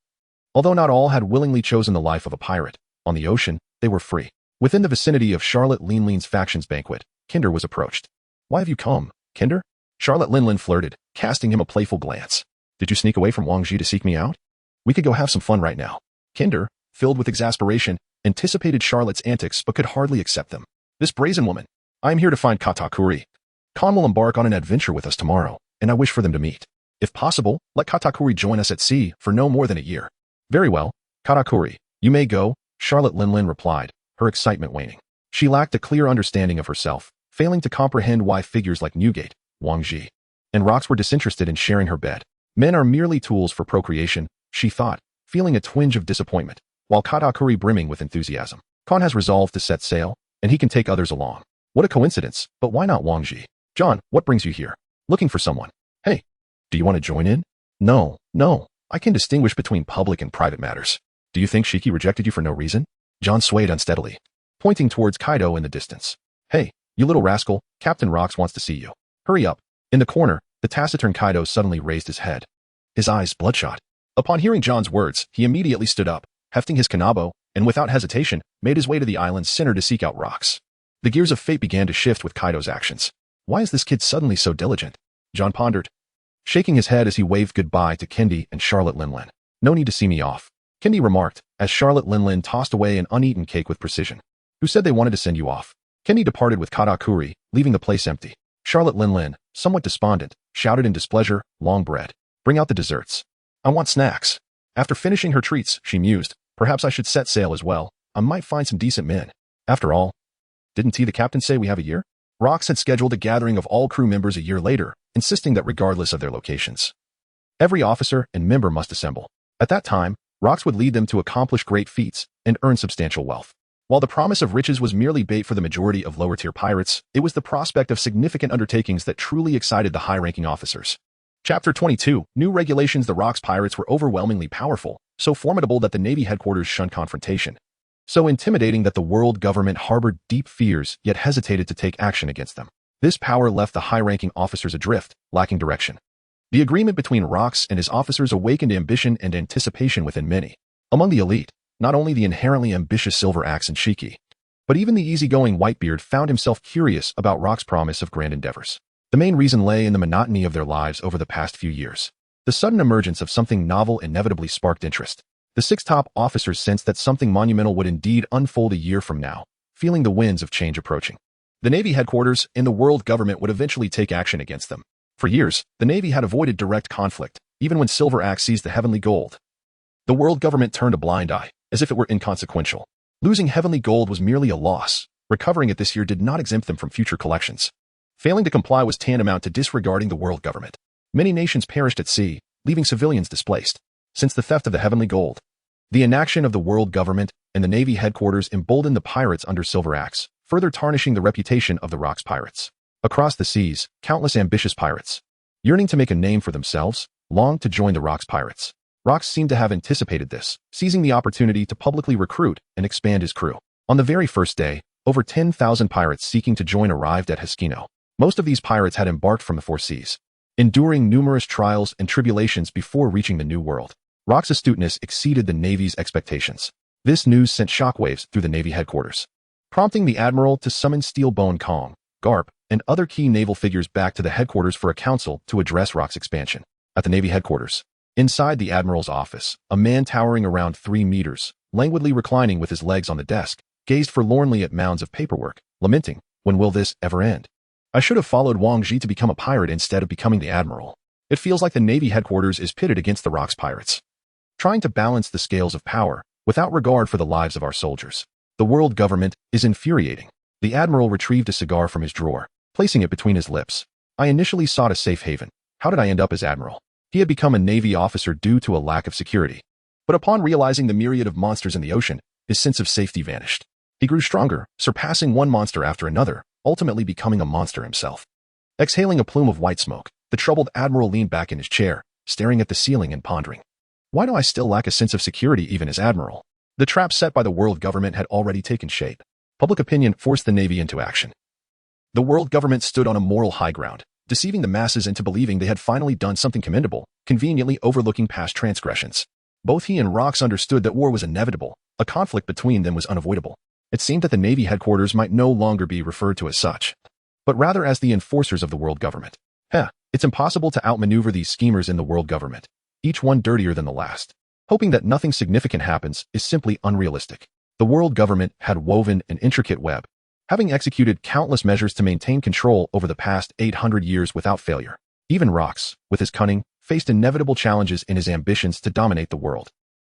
Although not all had willingly chosen the life of a pirate, on the ocean, they were free. Within the vicinity of Charlotte Linlin's faction's banquet, Kinder was approached. "Why have you come, Kinder?" Charlotte Linlin flirted, casting him a playful glance. "Did you sneak away from Wang Ji to seek me out? We could go have some fun right now." Kinder, filled with exasperation, anticipated Charlotte's antics but could hardly accept them. "This brazen woman. I am here to find Katakuri. Khan will embark on an adventure with us tomorrow, and I wish for them to meet. If possible, let Katakuri join us at sea for no more than a year." "Very well, Katakuri, you may go," Charlotte Linlin replied, her excitement waning. She lacked a clear understanding of herself, failing to comprehend why figures like Newgate, Wang Ji, and Rox were disinterested in sharing her bed. Men are merely tools for procreation, she thought, feeling a twinge of disappointment, while Katakuri brimming with enthusiasm. Khan has resolved to set sail, and he can take others along. What a coincidence, but why not Wang Ji? "John, what brings you here?" "Looking for someone." "Hey, do you want to join in?" No, I can distinguish between public and private matters. Do you think Shiki rejected you for no reason?" John swayed unsteadily, pointing towards Kaido in the distance. "Hey, you little rascal, Captain Rox wants to see you. Hurry up." In the corner, the taciturn Kaido suddenly raised his head, his eyes bloodshot. Upon hearing John's words, he immediately stood up, hefting his kanabo, and without hesitation, made his way to the island's center to seek out Rox. The gears of fate began to shift with Kaido's actions. Why is this kid suddenly so diligent? John pondered, shaking his head as he waved goodbye to Kendi and Charlotte Linlin. "No need to see me off," Kendi remarked, as Charlotte Linlin tossed away an uneaten cake with precision. "Who said they wanted to send you off?" Kendi departed with Katakuri, leaving the place empty. Charlotte Linlin, somewhat despondent, shouted in displeasure, "Long bread. Bring out the desserts. I want snacks." After finishing her treats, she mused, "Perhaps I should set sail as well. I might find some decent men. After all, didn't the captain say we have a year?" Rox had scheduled a gathering of all crew members a year later, insisting that regardless of their locations, every officer and member must assemble. At that time, Rox would lead them to accomplish great feats and earn substantial wealth. While the promise of riches was merely bait for the majority of lower-tier pirates, it was the prospect of significant undertakings that truly excited the high-ranking officers. Chapter 22, New Regulations. The Rox pirates were overwhelmingly powerful, so formidable that the Navy headquarters shunned confrontation, so intimidating that the world government harbored deep fears yet hesitated to take action against them. This power left the high-ranking officers adrift, lacking direction. The agreement between Rox and his officers awakened ambition and anticipation within many. Among the elite, not only the inherently ambitious Silver Axe and Shiki, but even the easygoing Whitebeard found himself curious about Rox's promise of grand endeavors. The main reason lay in the monotony of their lives over the past few years. The sudden emergence of something novel inevitably sparked interest. The 6 top officers sensed that something monumental would indeed unfold a year from now, feeling the winds of change approaching. The Navy headquarters and the world government would eventually take action against them. For years, the Navy had avoided direct conflict, even when Silver Axe seized the Heavenly Gold. The world government turned a blind eye, as if it were inconsequential. Losing Heavenly Gold was merely a loss. Recovering it this year did not exempt them from future collections. Failing to comply was tantamount to disregarding the world government. Many nations perished at sea, leaving civilians displaced. Since the theft of the Heavenly Gold, the inaction of the world government and the Navy headquarters emboldened the pirates under Silver Axe, further tarnishing the reputation of the Rox pirates. Across the seas, countless ambitious pirates, yearning to make a name for themselves, longed to join the Rox pirates. Rox seemed to have anticipated this, seizing the opportunity to publicly recruit and expand his crew. On the very first day, over 10,000 pirates seeking to join arrived at Heskino. Most of these pirates had embarked from the 4 seas, enduring numerous trials and tribulations before reaching the New World. Rox's astuteness exceeded the Navy's expectations. This news sent shockwaves through the Navy headquarters, prompting the Admiral to summon Steelbone Kong, Garp, and other key naval figures back to the headquarters for a council to address Rox's expansion. At the Navy headquarters, inside the Admiral's office, a man towering around 3 meters, languidly reclining with his legs on the desk, gazed forlornly at mounds of paperwork, lamenting, "When will this ever end? I should have followed Wang Ji to become a pirate instead of becoming the Admiral." It feels like the Navy headquarters is pitted against the Rox pirates, trying to balance the scales of power without regard for the lives of our soldiers. The world government is infuriating. The admiral retrieved a cigar from his drawer, placing it between his lips. I initially sought a safe haven. How did I end up as admiral? He had become a navy officer due to a lack of security. But upon realizing the myriad of monsters in the ocean, his sense of safety vanished. He grew stronger, surpassing one monster after another, ultimately becoming a monster himself. Exhaling a plume of white smoke, the troubled admiral leaned back in his chair, staring at the ceiling and pondering. Why do I still lack a sense of security even as admiral? The trap set by the world government had already taken shape. Public opinion forced the navy into action. The world government stood on a moral high ground, deceiving the masses into believing they had finally done something commendable, conveniently overlooking past transgressions. Both he and Rox understood that war was inevitable. A conflict between them was unavoidable. It seemed that the Navy headquarters might no longer be referred to as such, but rather as the enforcers of the world government. It's impossible to outmaneuver these schemers in the world government, each one dirtier than the last. Hoping that nothing significant happens is simply unrealistic. The world government had woven an intricate web, having executed countless measures to maintain control over the past 800 years without failure. Even Rox, with his cunning, faced inevitable challenges in his ambitions to dominate the world.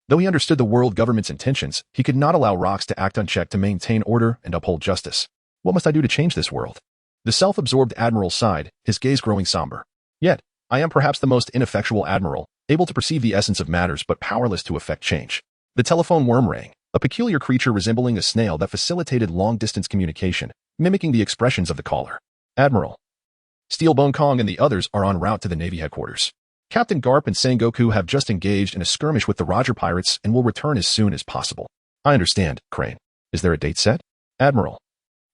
Though he understood the world government's intentions, he could not allow Rox to act unchecked to maintain order and uphold justice. What must I do to change this world? The self-absorbed admiral sighed, his gaze growing somber. Yet, I am perhaps the most ineffectual admiral, able to perceive the essence of matters but powerless to effect change. The telephone worm rang, a peculiar creature resembling a snail that facilitated long-distance communication, mimicking the expressions of the caller. Admiral. Steelbone Kong and the others are en route to the Navy headquarters. Captain Garp and Sengoku have just engaged in a skirmish with the Roger pirates and will return as soon as possible. I understand, Crane. Is there a date set? Admiral.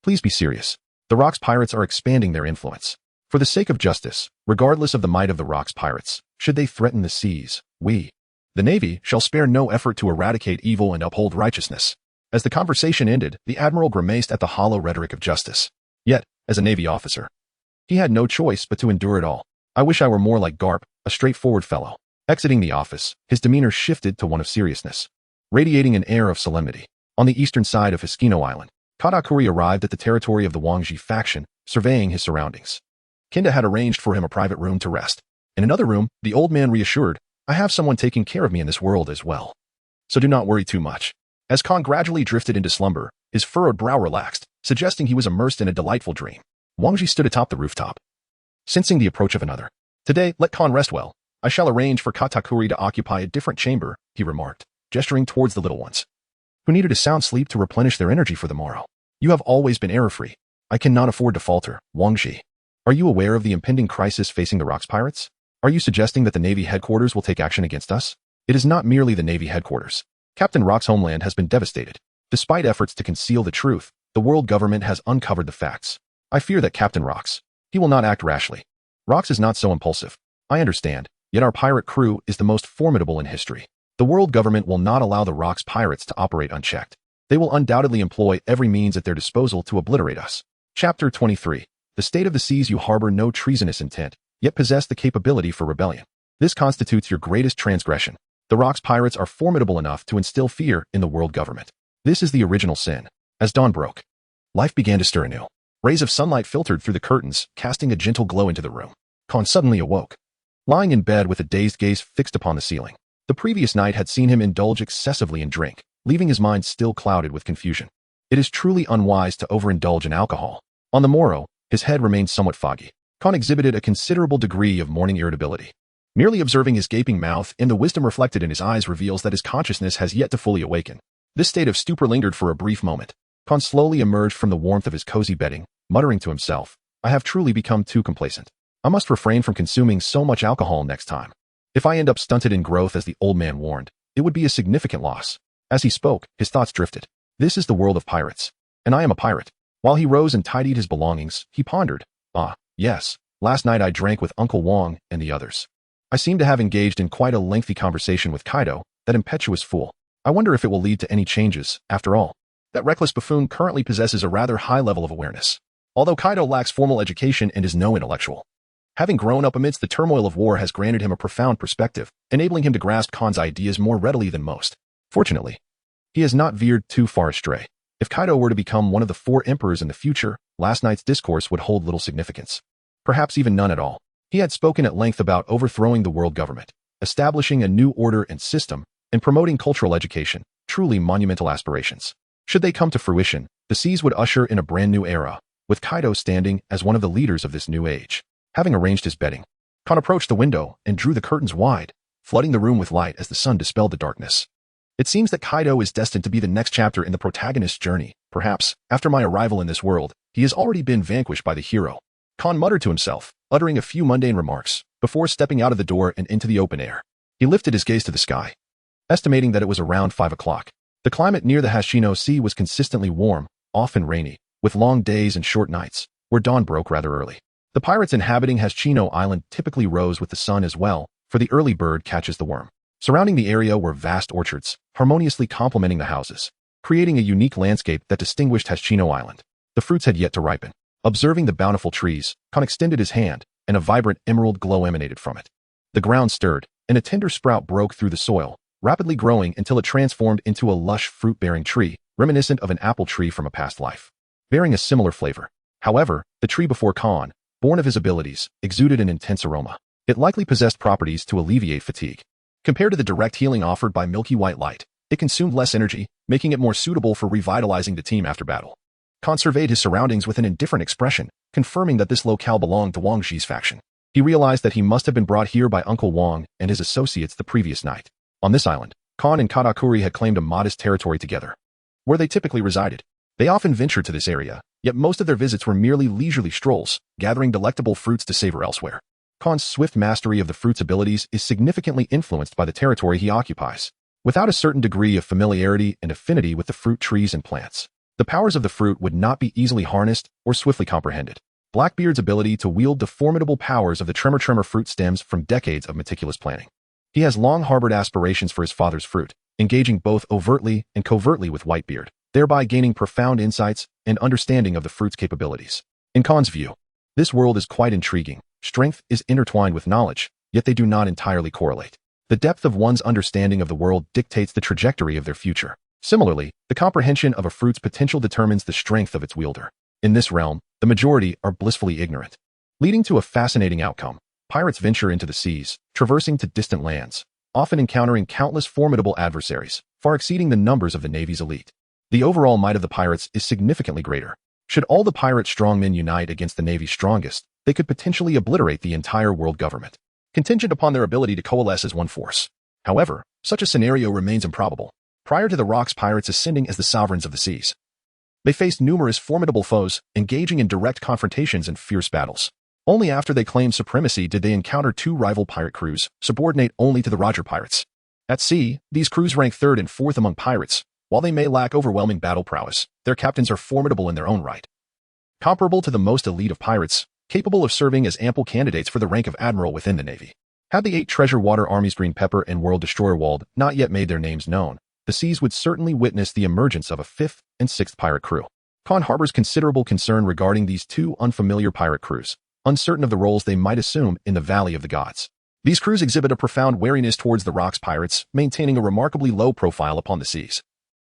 Please be serious. The Rox pirates are expanding their influence. For the sake of justice, regardless of the might of the Rox pirates, should they threaten the seas, we, the Navy, shall spare no effort to eradicate evil and uphold righteousness. As the conversation ended, the Admiral grimaced at the hollow rhetoric of justice. Yet, as a Navy officer, he had no choice but to endure it all. I wish I were more like Garp, a straightforward fellow. Exiting the office, his demeanor shifted to one of seriousness, radiating an air of solemnity. On the eastern side of Hiskino Island, Katakuri arrived at the territory of the Wangji faction, surveying his surroundings. Kinda had arranged for him a private room to rest. In another room, the old man reassured, I have someone taking care of me in this world as well. So do not worry too much. As Khan gradually drifted into slumber, his furrowed brow relaxed, suggesting he was immersed in a delightful dream. Wangji stood atop the rooftop, sensing the approach of another. Today, let Khan rest well. I shall arrange for Katakuri to occupy a different chamber, he remarked, gesturing towards the little ones, who needed a sound sleep to replenish their energy for the morrow. You have always been error-free. I cannot afford to falter, Wangji. Are you aware of the impending crisis facing the Rox pirates? Are you suggesting that the Navy headquarters will take action against us? It is not merely the Navy headquarters. Captain Rock's homeland has been devastated. Despite efforts to conceal the truth, the world government has uncovered the facts. I fear that Captain Rox, he will not act rashly. Rox is not so impulsive. I understand, yet our pirate crew is the most formidable in history. The world government will not allow the Rox pirates to operate unchecked. They will undoubtedly employ every means at their disposal to obliterate us. Chapter 23. The state of the seas. You harbor no treasonous intent, yet possess the capability for rebellion. This constitutes your greatest transgression. The Rox pirates are formidable enough to instill fear in the world government. This is the original sin. As dawn broke, life began to stir anew. Rays of sunlight filtered through the curtains, casting a gentle glow into the room. Khan suddenly awoke, lying in bed with a dazed gaze fixed upon the ceiling. The previous night had seen him indulge excessively in drink, leaving his mind still clouded with confusion. It is truly unwise to overindulge in alcohol. On the morrow, his head remained somewhat foggy. Khan exhibited a considerable degree of morning irritability. Merely observing his gaping mouth and the wisdom reflected in his eyes reveals that his consciousness has yet to fully awaken. This state of stupor lingered for a brief moment. Khan slowly emerged from the warmth of his cozy bedding, muttering to himself, I have truly become too complacent. I must refrain from consuming so much alcohol next time. If I end up stunted in growth as the old man warned, it would be a significant loss. As he spoke, his thoughts drifted. This is the world of pirates, and I am a pirate. While he rose and tidied his belongings, he pondered, yes, last night I drank with Uncle Wong and the others. I seem to have engaged in quite a lengthy conversation with Kaido, that impetuous fool. I wonder if it will lead to any changes, after all. That reckless buffoon currently possesses a rather high level of awareness. Although Kaido lacks formal education and is no intellectual, having grown up amidst the turmoil of war has granted him a profound perspective, enabling him to grasp Khan's ideas more readily than most. Fortunately, he has not veered too far astray. If Kaido were to become one of the 4 emperors in the future, last night's discourse would hold little significance. Perhaps even none at all. He had spoken at length about overthrowing the world government, establishing a new order and system, and promoting cultural education. truly monumental aspirations. Should they come to fruition, the seas would usher in a brand new era, with Kaido standing as one of the leaders of this new age. Having arranged his bedding, Kon approached the window and drew the curtains wide, flooding the room with light as the sun dispelled the darkness. It seems that Kaido is destined to be the next chapter in the protagonist's journey. Perhaps, after my arrival in this world, he has already been vanquished by the hero. Kon muttered to himself, uttering a few mundane remarks, before stepping out of the door and into the open air. He lifted his gaze to the sky, estimating that it was around 5 o'clock. The climate near the Hashino Sea was consistently warm, often rainy, with long days and short nights, where dawn broke rather early. The pirates inhabiting Hashino Island typically rose with the sun as well, for the early bird catches the worm. Surrounding the area were vast orchards, harmoniously complementing the houses, creating a unique landscape that distinguished Hashino Island. The fruits had yet to ripen. Observing the bountiful trees, Kon extended his hand, and a vibrant emerald glow emanated from it. The ground stirred, and a tender sprout broke through the soil, rapidly growing until it transformed into a lush fruit-bearing tree, reminiscent of an apple tree from a past life. Bearing a similar flavor. However, the tree before Kon, born of his abilities, exuded an intense aroma. It likely possessed properties to alleviate fatigue. Compared to the direct healing offered by milky white light, it consumed less energy, making it more suitable for revitalizing the team after battle. Kon surveyed his surroundings with an indifferent expression, confirming that this locale belonged to Wang Zhi's faction. He realized that he must have been brought here by Uncle Wang and his associates the previous night. On this island, Kon and Katakuri had claimed a modest territory together, where they typically resided. They often ventured to this area, yet most of their visits were merely leisurely strolls, gathering delectable fruits to savor elsewhere. Kon's swift mastery of the fruit's abilities is significantly influenced by the territory he occupies. Without a certain degree of familiarity and affinity with the fruit trees and plants, the powers of the fruit would not be easily harnessed or swiftly comprehended. Blackbeard's ability to wield the formidable powers of the Tremor fruit stems from decades of meticulous planning. He has long harbored aspirations for his father's fruit, engaging both overtly and covertly with Whitebeard, thereby gaining profound insights and understanding of the fruit's capabilities. In Kon's view, this world is quite intriguing. Strength is intertwined with knowledge, yet they do not entirely correlate. The depth of one's understanding of the world dictates the trajectory of their future. Similarly, the comprehension of a fruit's potential determines the strength of its wielder. In this realm, the majority are blissfully ignorant, leading to a fascinating outcome. Pirates venture into the seas, traversing to distant lands, often encountering countless formidable adversaries, far exceeding the numbers of the Navy's elite. The overall might of the pirates is significantly greater. Should all the pirate strongmen unite against the Navy's strongest, they could potentially obliterate the entire world government, contingent upon their ability to coalesce as one force. However, such a scenario remains improbable. Prior to the Rock's pirates ascending as the sovereigns of the seas, they faced numerous formidable foes, engaging in direct confrontations and fierce battles. Only after they claimed supremacy did they encounter two rival pirate crews, subordinate only to the Roger pirates. At sea, these crews rank third and fourth among pirates. While they may lack overwhelming battle prowess, their captains are formidable in their own right. Comparable to the most elite of pirates, capable of serving as ample candidates for the rank of admiral within the Navy. Had the 8 treasure water armies Green Pepper and World Destroyer Wald not yet made their names known, the seas would certainly witness the emergence of a 5th and 6th pirate crew. Kon harbors considerable concern regarding these two unfamiliar pirate crews, uncertain of the roles they might assume in the Valley of the Gods. These crews exhibit a profound wariness towards the Rock's pirates, maintaining a remarkably low profile upon the seas.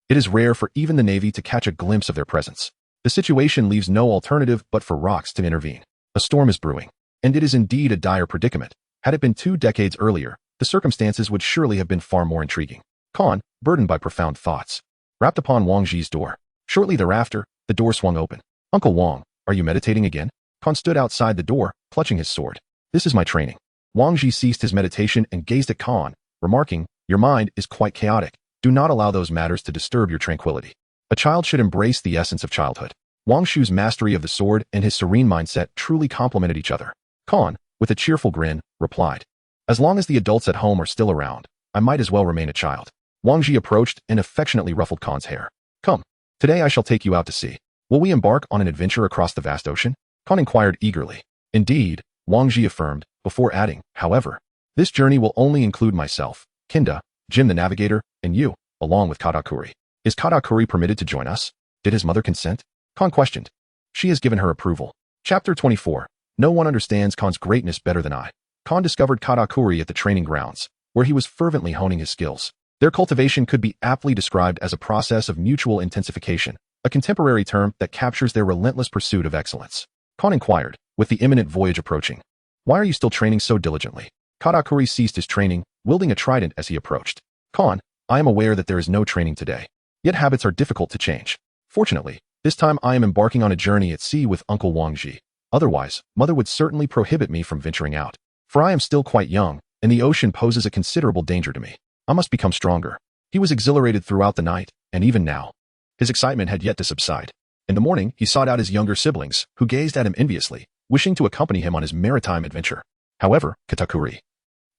It is rare for even the Navy to catch a glimpse of their presence. The situation leaves no alternative but for Rocks to intervene. A storm is brewing, and it is indeed a dire predicament. Had it been 2 decades earlier, the circumstances would surely have been far more intriguing. Kon, burdened by profound thoughts, rapped upon Wang Zhi's door. Shortly thereafter, the door swung open. Uncle Wang, are you meditating again? Kon stood outside the door, clutching his sword. This is my training. Wang Zhi ceased his meditation and gazed at Kon, remarking, your mind is quite chaotic. Do not allow those matters to disturb your tranquility. A child should embrace the essence of childhood. Wang Shu's mastery of the sword and his serene mindset truly complemented each other. Kon, with a cheerful grin, replied, as long as the adults at home are still around, I might as well remain a child. Wang Zhi approached and affectionately ruffled Kon's hair. Come, today I shall take you out to sea. Will we embark on an adventure across the vast ocean? Kon inquired eagerly. Indeed, Wang Zhi affirmed, before adding, however, this journey will only include myself, Kinda, Jim the Navigator, and you, along with Katakuri. Is Katakuri permitted to join us? Did his mother consent? Kon questioned. She has given her approval. Chapter 24. No one understands Kon's greatness better than I. Kon discovered Katakuri at the training grounds, where he was fervently honing his skills. Their cultivation could be aptly described as a process of mutual intensification, a contemporary term that captures their relentless pursuit of excellence. Kon inquired, with the imminent voyage approaching. Why are you still training so diligently? Katakuri ceased his training, wielding a trident as he approached. Kon, I am aware that there is no training today. Yet habits are difficult to change. Fortunately, this time I am embarking on a journey at sea with Uncle Wang Ji. Otherwise, Mother would certainly prohibit me from venturing out. For I am still quite young, and the ocean poses a considerable danger to me. I must become stronger. He was exhilarated throughout the night, and even now. His excitement had yet to subside. In the morning, he sought out his younger siblings, who gazed at him enviously, wishing to accompany him on his maritime adventure. However, Katakuri,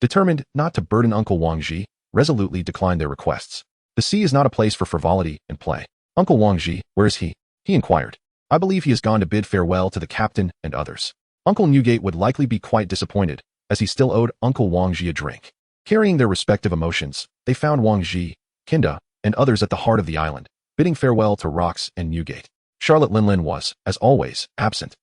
determined not to burden Uncle Wang Ji, resolutely declined their requests. The sea is not a place for frivolity and play. Uncle Wang Ji, where is he? He inquired. I believe he has gone to bid farewell to the captain and others. Uncle Newgate would likely be quite disappointed, as he still owed Uncle Wang Ji a drink. Carrying their respective emotions, they found Wang Ji, Kinda, and others at the heart of the island, bidding farewell to Rox and Newgate. Charlotte Linlin was, as always, absent,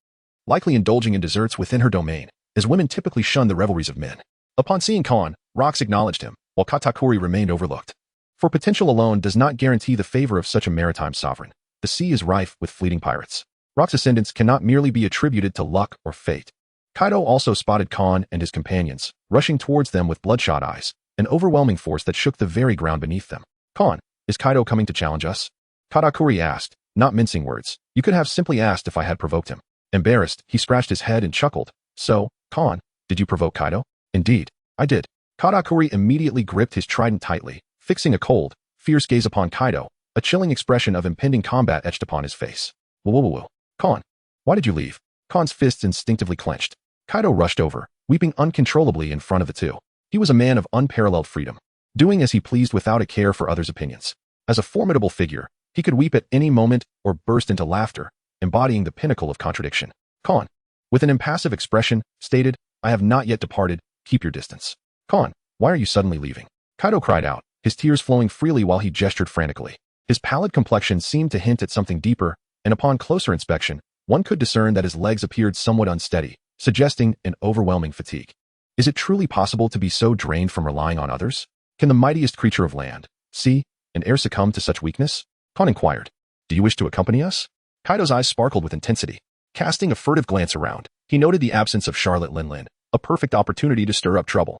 likely indulging in desserts within her domain, as women typically shun the revelries of men. Upon seeing Khan, Rox acknowledged him, while Katakuri remained overlooked. For potential alone does not guarantee the favor of such a maritime sovereign. The sea is rife with fleeting pirates. Rock's ascendance cannot merely be attributed to luck or fate. Kaido also spotted Khan and his companions, rushing towards them with bloodshot eyes, an overwhelming force that shook the very ground beneath them. Khan, is Kaido coming to challenge us? Katakuri asked, not mincing words. You could have simply asked if I had provoked him. Embarrassed, he scratched his head and chuckled. So, Khan, did you provoke Kaido? Indeed, I did. Katakuri immediately gripped his trident tightly, fixing a cold, fierce gaze upon Kaido, a chilling expression of impending combat etched upon his face. Whoa. Khan, why did you leave? Khan's fists instinctively clenched. Kaido rushed over, weeping uncontrollably in front of the two. He was a man of unparalleled freedom, doing as he pleased without a care for others' opinions. As a formidable figure, he could weep at any moment or burst into laughter, embodying the pinnacle of contradiction. Khan, with an impassive expression, stated, I have not yet departed, keep your distance. Khan, why are you suddenly leaving? Kaido cried out, his tears flowing freely while he gestured frantically. His pallid complexion seemed to hint at something deeper, and upon closer inspection, one could discern that his legs appeared somewhat unsteady, suggesting an overwhelming fatigue. Is it truly possible to be so drained from relying on others? Can the mightiest creature of land, sea, and air succumb to such weakness? Khan inquired. Do you wish to accompany us? Kaido's eyes sparkled with intensity. Casting a furtive glance around, he noted the absence of Charlotte Linlin, a perfect opportunity to stir up trouble.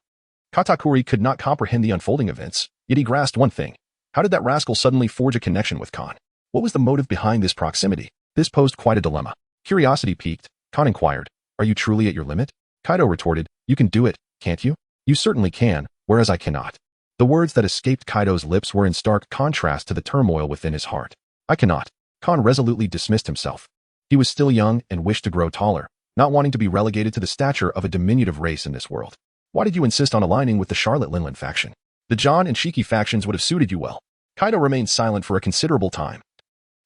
Katakuri could not comprehend the unfolding events, yet he grasped one thing. How did that rascal suddenly forge a connection with Khan? What was the motive behind this proximity? This posed quite a dilemma. Curiosity piqued, Khan inquired, are you truly at your limit? Kaido retorted, you can do it, can't you? You certainly can, whereas I cannot. The words that escaped Kaido's lips were in stark contrast to the turmoil within his heart. I cannot. Khan resolutely dismissed himself. He was still young and wished to grow taller, not wanting to be relegated to the stature of a diminutive race in this world. Why did you insist on aligning with the Charlotte Linlin faction? The John and Shiki factions would have suited you well. Kaido remained silent for a considerable time,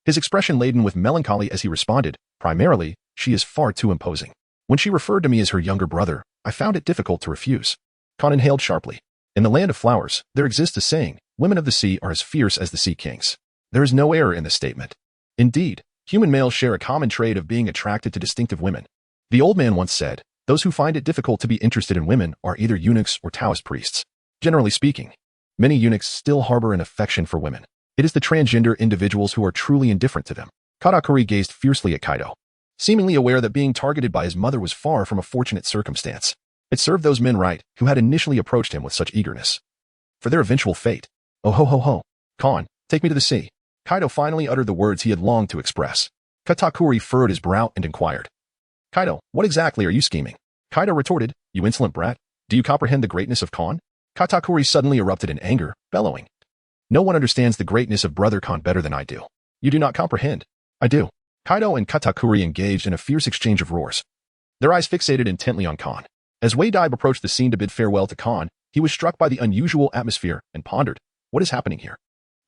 his expression laden with melancholy as he responded, primarily, she is far too imposing. When she referred to me as her younger brother, I found it difficult to refuse. Khan inhaled sharply. In the land of flowers, there exists a saying, women of the sea are as fierce as the sea kings. There is no error in this statement. Indeed, human males share a common trait of being attracted to distinctive women. The old man once said, those who find it difficult to be interested in women are either eunuchs or Taoist priests. Generally speaking, many eunuchs still harbor an affection for women. It is the transgender individuals who are truly indifferent to them. Katakuri gazed fiercely at Kaido, seemingly aware that being targeted by his mother was far from a fortunate circumstance. It served those men right who had initially approached him with such eagerness for their eventual fate. Oh ho. Khan, take me to the sea. Kaido finally uttered the words he had longed to express. Katakuri furrowed his brow and inquired. Kaido, what exactly are you scheming? Kaido retorted, you insolent brat. Do you comprehend the greatness of Khan? Katakuri suddenly erupted in anger, bellowing. No one understands the greatness of Brother Khan better than I do. You do not comprehend. I do. Kaido and Katakuri engaged in a fierce exchange of roars, their eyes fixated intently on Khan. As Wei Daib approached the scene to bid farewell to Khan, he was struck by the unusual atmosphere and pondered, what is happening here?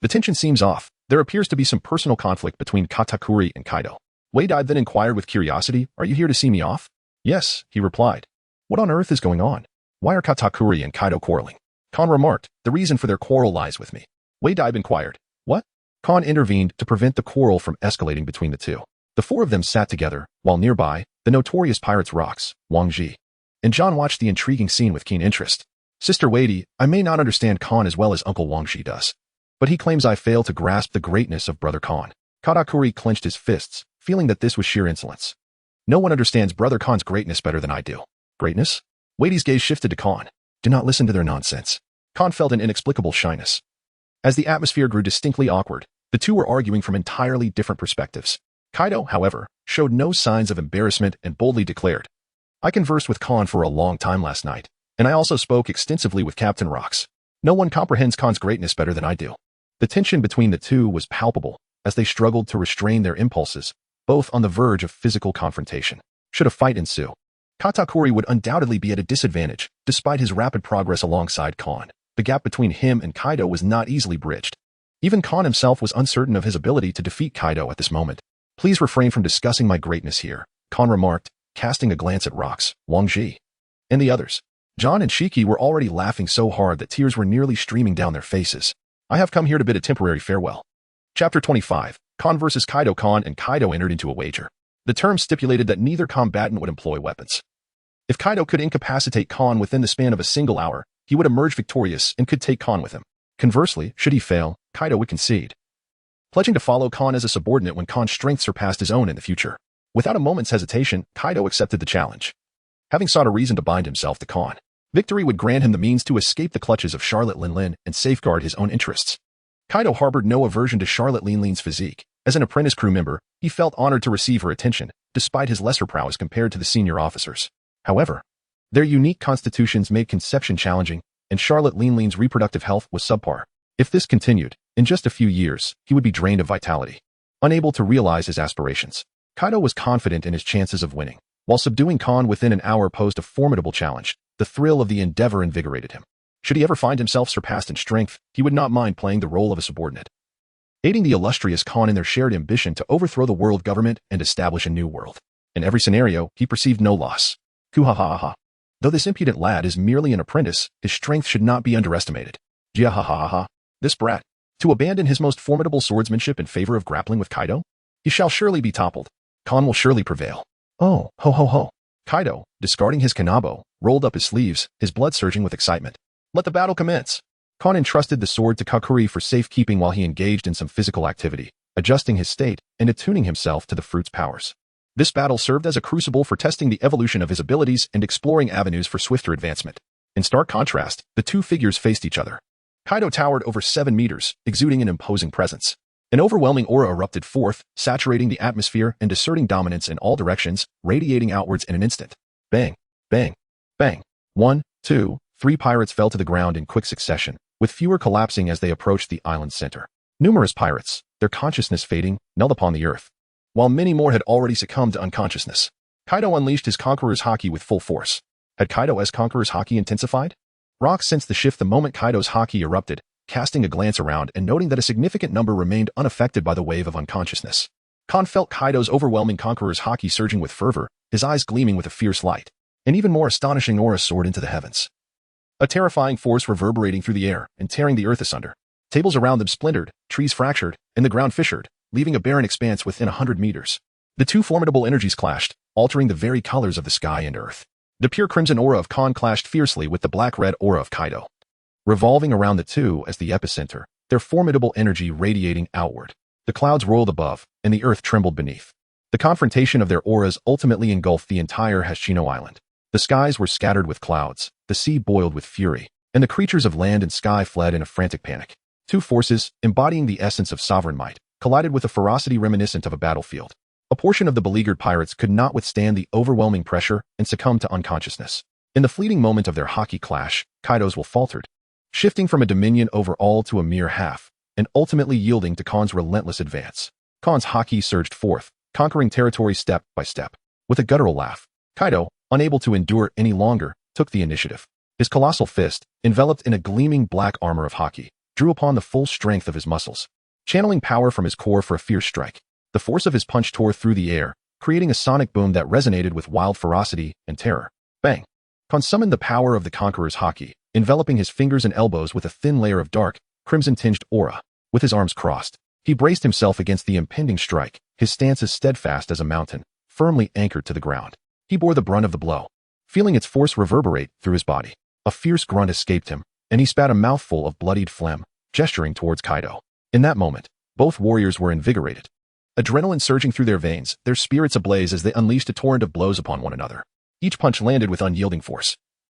The tension seems off. There appears to be some personal conflict between Katakuri and Kaido. Wei Daib then inquired with curiosity, are you here to see me off? Yes, he replied. What on earth is going on? Why are Katakuri and Kaido quarreling? Khan remarked, the reason for their quarrel lies with me. Wei Daib inquired, what? Khan intervened to prevent the quarrel from escalating between the two. The four of them sat together, while nearby, the notorious pirates Rox, Wang Ji, and John watched the intriguing scene with keen interest. Sister Wadey, I may not understand Khan as well as Uncle Wang Ji does, but he claims I fail to grasp the greatness of Brother Khan. Katakuri clenched his fists, feeling that this was sheer insolence. No one understands Brother Khan's greatness better than I do. Greatness? Wadey's gaze shifted to Khan. Do not listen to their nonsense. Khan felt an inexplicable shyness. As the atmosphere grew distinctly awkward, the two were arguing from entirely different perspectives. Kaido, however, showed no signs of embarrassment and boldly declared, "I conversed with Khan for a long time last night, and I also spoke extensively with Captain Rocks. No one comprehends Khan's greatness better than I do." The tension between the two was palpable as they struggled to restrain their impulses, both on the verge of physical confrontation. Should a fight ensue, Katakuri would undoubtedly be at a disadvantage, despite his rapid progress alongside Khan. The gap between him and Kaido was not easily bridged. Even Khan himself was uncertain of his ability to defeat Kaido at this moment. "Please refrain from discussing my greatness here," Khan remarked, casting a glance at Rocks, Wang Ji, and the others. John and Shiki were already laughing so hard that tears were nearly streaming down their faces. "I have come here to bid a temporary farewell." Chapter 25, Khan vs. Kaido. Khan and Kaido entered into a wager. The terms stipulated that neither combatant would employ weapons. If Kaido could incapacitate Khan within the span of a single hour, he would emerge victorious and could take Khan with him. Conversely, should he fail, Kaido would concede, pledging to follow Khan as a subordinate when Khan's strength surpassed his own in the future. Without a moment's hesitation, Kaido accepted the challenge. Having sought a reason to bind himself to Khan, victory would grant him the means to escape the clutches of Charlotte Linlin and safeguard his own interests. Kaido harbored no aversion to Charlotte Linlin's physique. As an apprentice crew member, he felt honored to receive her attention, despite his lesser prowess compared to the senior officers. However, their unique constitutions made conception challenging, and Charlotte Linlin's reproductive health was subpar. If this continued, in just a few years, he would be drained of vitality. Unable to realize his aspirations, Kaido was confident in his chances of winning. While subduing Khan within an hour posed a formidable challenge, the thrill of the endeavor invigorated him. Should he ever find himself surpassed in strength, he would not mind playing the role of a subordinate, aiding the illustrious Khan in their shared ambition to overthrow the world government and establish a new world. In every scenario, he perceived no loss. Kuhahaha. Though this impudent lad is merely an apprentice, his strength should not be underestimated. Jiahahaha. This brat. To abandon his most formidable swordsmanship in favor of grappling with Kaido? He shall surely be toppled. Khan will surely prevail. Oh, ho ho ho. Kaido, discarding his kanabo, rolled up his sleeves, his blood surging with excitement. Let the battle commence. Khan entrusted the sword to Katakuri for safekeeping while he engaged in some physical activity, adjusting his state and attuning himself to the fruit's powers. This battle served as a crucible for testing the evolution of his abilities and exploring avenues for swifter advancement. In stark contrast, the two figures faced each other. Kaido towered over 7 meters, exuding an imposing presence. An overwhelming aura erupted forth, saturating the atmosphere and asserting dominance in all directions, radiating outwards in an instant. Bang, bang, bang. 1, 2, 3 pirates fell to the ground in quick succession, with fewer collapsing as they approached the island's center. Numerous pirates, their consciousness fading, knelt upon the earth, while many more had already succumbed to unconsciousness. Kaido unleashed his Conqueror's haki with full force. Had Kaido's Conqueror's haki intensified? Rock sensed the shift the moment Kaido's haki erupted, casting a glance around and noting that a significant number remained unaffected by the wave of unconsciousness. Khan felt Kaido's overwhelming Conqueror's haki surging with fervor, his eyes gleaming with a fierce light. An even more astonishing aura soared into the heavens, a terrifying force reverberating through the air and tearing the earth asunder. Tables around them splintered, trees fractured, and the ground fissured, leaving a barren expanse within 100 meters. The two formidable energies clashed, altering the very colors of the sky and earth. The pure crimson aura of Khan clashed fiercely with the black-red aura of Kaido, revolving around the two as the epicenter, their formidable energy radiating outward. The clouds rolled above, and the earth trembled beneath. The confrontation of their auras ultimately engulfed the entire Hashino Island. The skies were scattered with clouds, the sea boiled with fury, and the creatures of land and sky fled in a frantic panic. Two forces, embodying the essence of sovereign might, collided with a ferocity reminiscent of a battlefield. A portion of the beleaguered pirates could not withstand the overwhelming pressure and succumbed to unconsciousness. In the fleeting moment of their haki clash, Kaido's will faltered, shifting from a dominion over all to a mere half, and ultimately yielding to Khan's relentless advance. Khan's haki surged forth, conquering territory step by step. With a guttural laugh, Kaido, unable to endure any longer, took the initiative. His colossal fist, enveloped in a gleaming black armor of haki, drew upon the full strength of his muscles, channeling power from his core for a fierce strike. The force of his punch tore through the air, creating a sonic boom that resonated with wild ferocity and terror. Bang! Khan summoned the power of the Conqueror's haki, enveloping his fingers and elbows with a thin layer of dark, crimson-tinged aura. With his arms crossed, he braced himself against the impending strike, his stance as steadfast as a mountain, firmly anchored to the ground. He bore the brunt of the blow, feeling its force reverberate through his body. A fierce grunt escaped him, and he spat a mouthful of bloodied phlegm, gesturing towards Kaido. In that moment, both warriors were invigorated. Adrenaline surging through their veins, their spirits ablaze as they unleashed a torrent of blows upon one another. Each punch landed with unyielding force.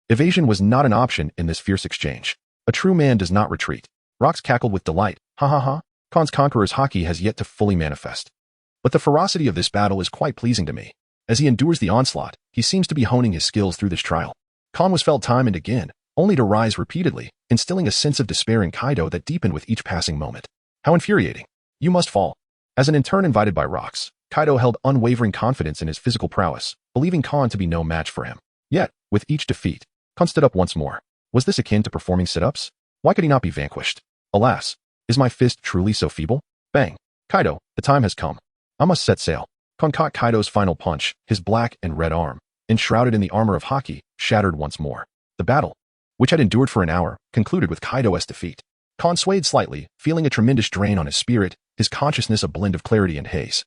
Evasion was not an option in this fierce exchange. A true man does not retreat. Rox cackled with delight. Ha ha ha. Khan's Conqueror's haki has yet to fully manifest. But the ferocity of this battle is quite pleasing to me. As he endures the onslaught, he seems to be honing his skills through this trial. Khan was felled time and again, only to rise repeatedly, instilling a sense of despair in Kaido that deepened with each passing moment. How infuriating. You must fall. As an intern invited by Rox, Kaido held unwavering confidence in his physical prowess, believing Khan to be no match for him. Yet, with each defeat, Khan stood up once more. Was this akin to performing sit-ups? Why could he not be vanquished? Alas, is my fist truly so feeble? Bang. Kaido, the time has come. I must set sail. Khan caught Kaido's final punch, his black and red arm, enshrouded in the armor of haki, shattered once more. The battle, which had endured for an hour, concluded with Kaido's defeat. Khan swayed slightly, feeling a tremendous drain on his spirit, his consciousness a blend of clarity and haze.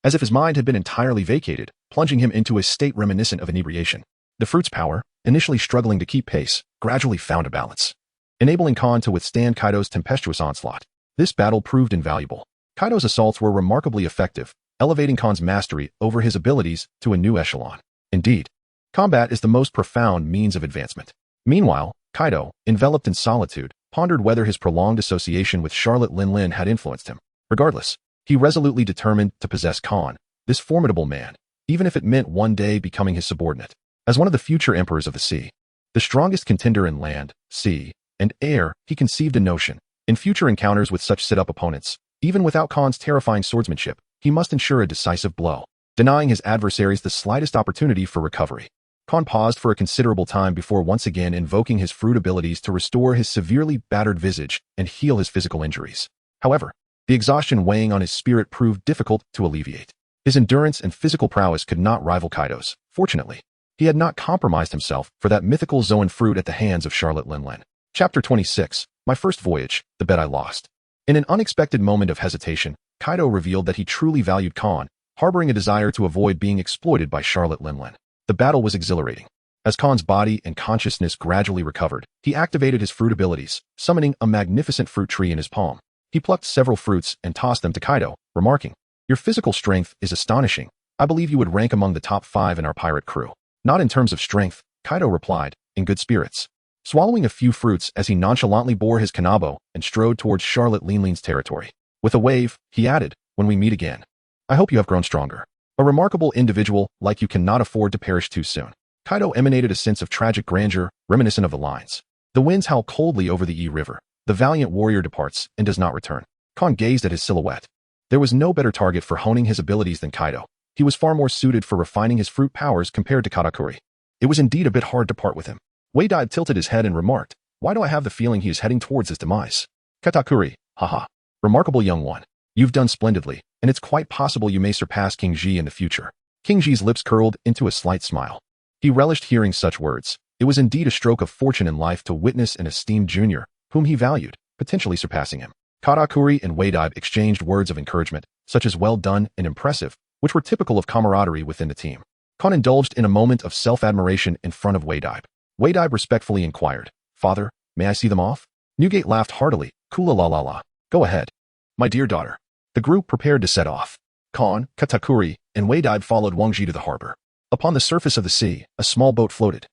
As if his mind had been entirely vacated, plunging him into a state reminiscent of inebriation. The fruit's power, initially struggling to keep pace, gradually found a balance, enabling Khan to withstand Kaido's tempestuous onslaught. This battle proved invaluable. Kaido's assaults were remarkably effective, elevating Khan's mastery over his abilities to a new echelon. Indeed, combat is the most profound means of advancement. Meanwhile, Kaido, enveloped in solitude, pondered whether his prolonged association with Charlotte Linlin had influenced him. Regardless, he resolutely determined to possess Khan, this formidable man, even if it meant one day becoming his subordinate. As one of the future emperors of the sea, the strongest contender in land, sea, and air, he conceived a notion. In future encounters with such sit-up opponents, even without Khan's terrifying swordsmanship, he must ensure a decisive blow, denying his adversaries the slightest opportunity for recovery. Khan paused for a considerable time before once again invoking his fruit abilities to restore his severely battered visage and heal his physical injuries. However, the exhaustion weighing on his spirit proved difficult to alleviate. His endurance and physical prowess could not rival Kaido's. Fortunately, he had not compromised himself for that mythical Zoan fruit at the hands of Charlotte Linlin. Chapter 26, My First Voyage, The Bet I Lost. In an unexpected moment of hesitation, Kaido revealed that he truly valued Khan, harboring a desire to avoid being exploited by Charlotte Linlin. The battle was exhilarating. As Khan's body and consciousness gradually recovered, he activated his fruit abilities, summoning a magnificent fruit tree in his palm. He plucked several fruits and tossed them to Kaido, remarking, "Your physical strength is astonishing. I believe you would rank among the top 5 in our pirate crew." "Not in terms of strength," Kaido replied, in good spirits, swallowing a few fruits as he nonchalantly bore his kanabo and strode towards Charlotte Linlin's territory. With a wave, he added, "When we meet again, I hope you have grown stronger. A remarkable individual like you cannot afford to perish too soon." Kaido emanated a sense of tragic grandeur, reminiscent of the lines. The winds howl coldly over the River. The valiant warrior departs and does not return. Khan gazed at his silhouette. There was no better target for honing his abilities than Kaido. He was far more suited for refining his fruit powers compared to Katakuri. It was indeed a bit hard to part with him. Wei-Dai tilted his head and remarked, "Why do I have the feeling he is heading towards his demise?" "Katakuri, haha. Remarkable young one. You've done splendidly, and it's quite possible you may surpass King Ji in the future." King Ji's lips curled into a slight smile. He relished hearing such words. It was indeed a stroke of fortune in life to witness an esteemed junior, whom he valued, potentially surpassing him. Katakuri and Wei-Dai exchanged words of encouragement, such as "well done" and "impressive," which were typical of camaraderie within the team. Khan indulged in a moment of self-admiration in front of Wei-Dai. Wei-Dai respectfully inquired, "Father, may I see them off?" Newgate laughed heartily. "Kula la la la. Go ahead, my dear daughter." The group prepared to set off. Khan, Katakuri, and Wei-Dai followed Wang Ji to the harbor. Upon the surface of the sea, a small boat floated,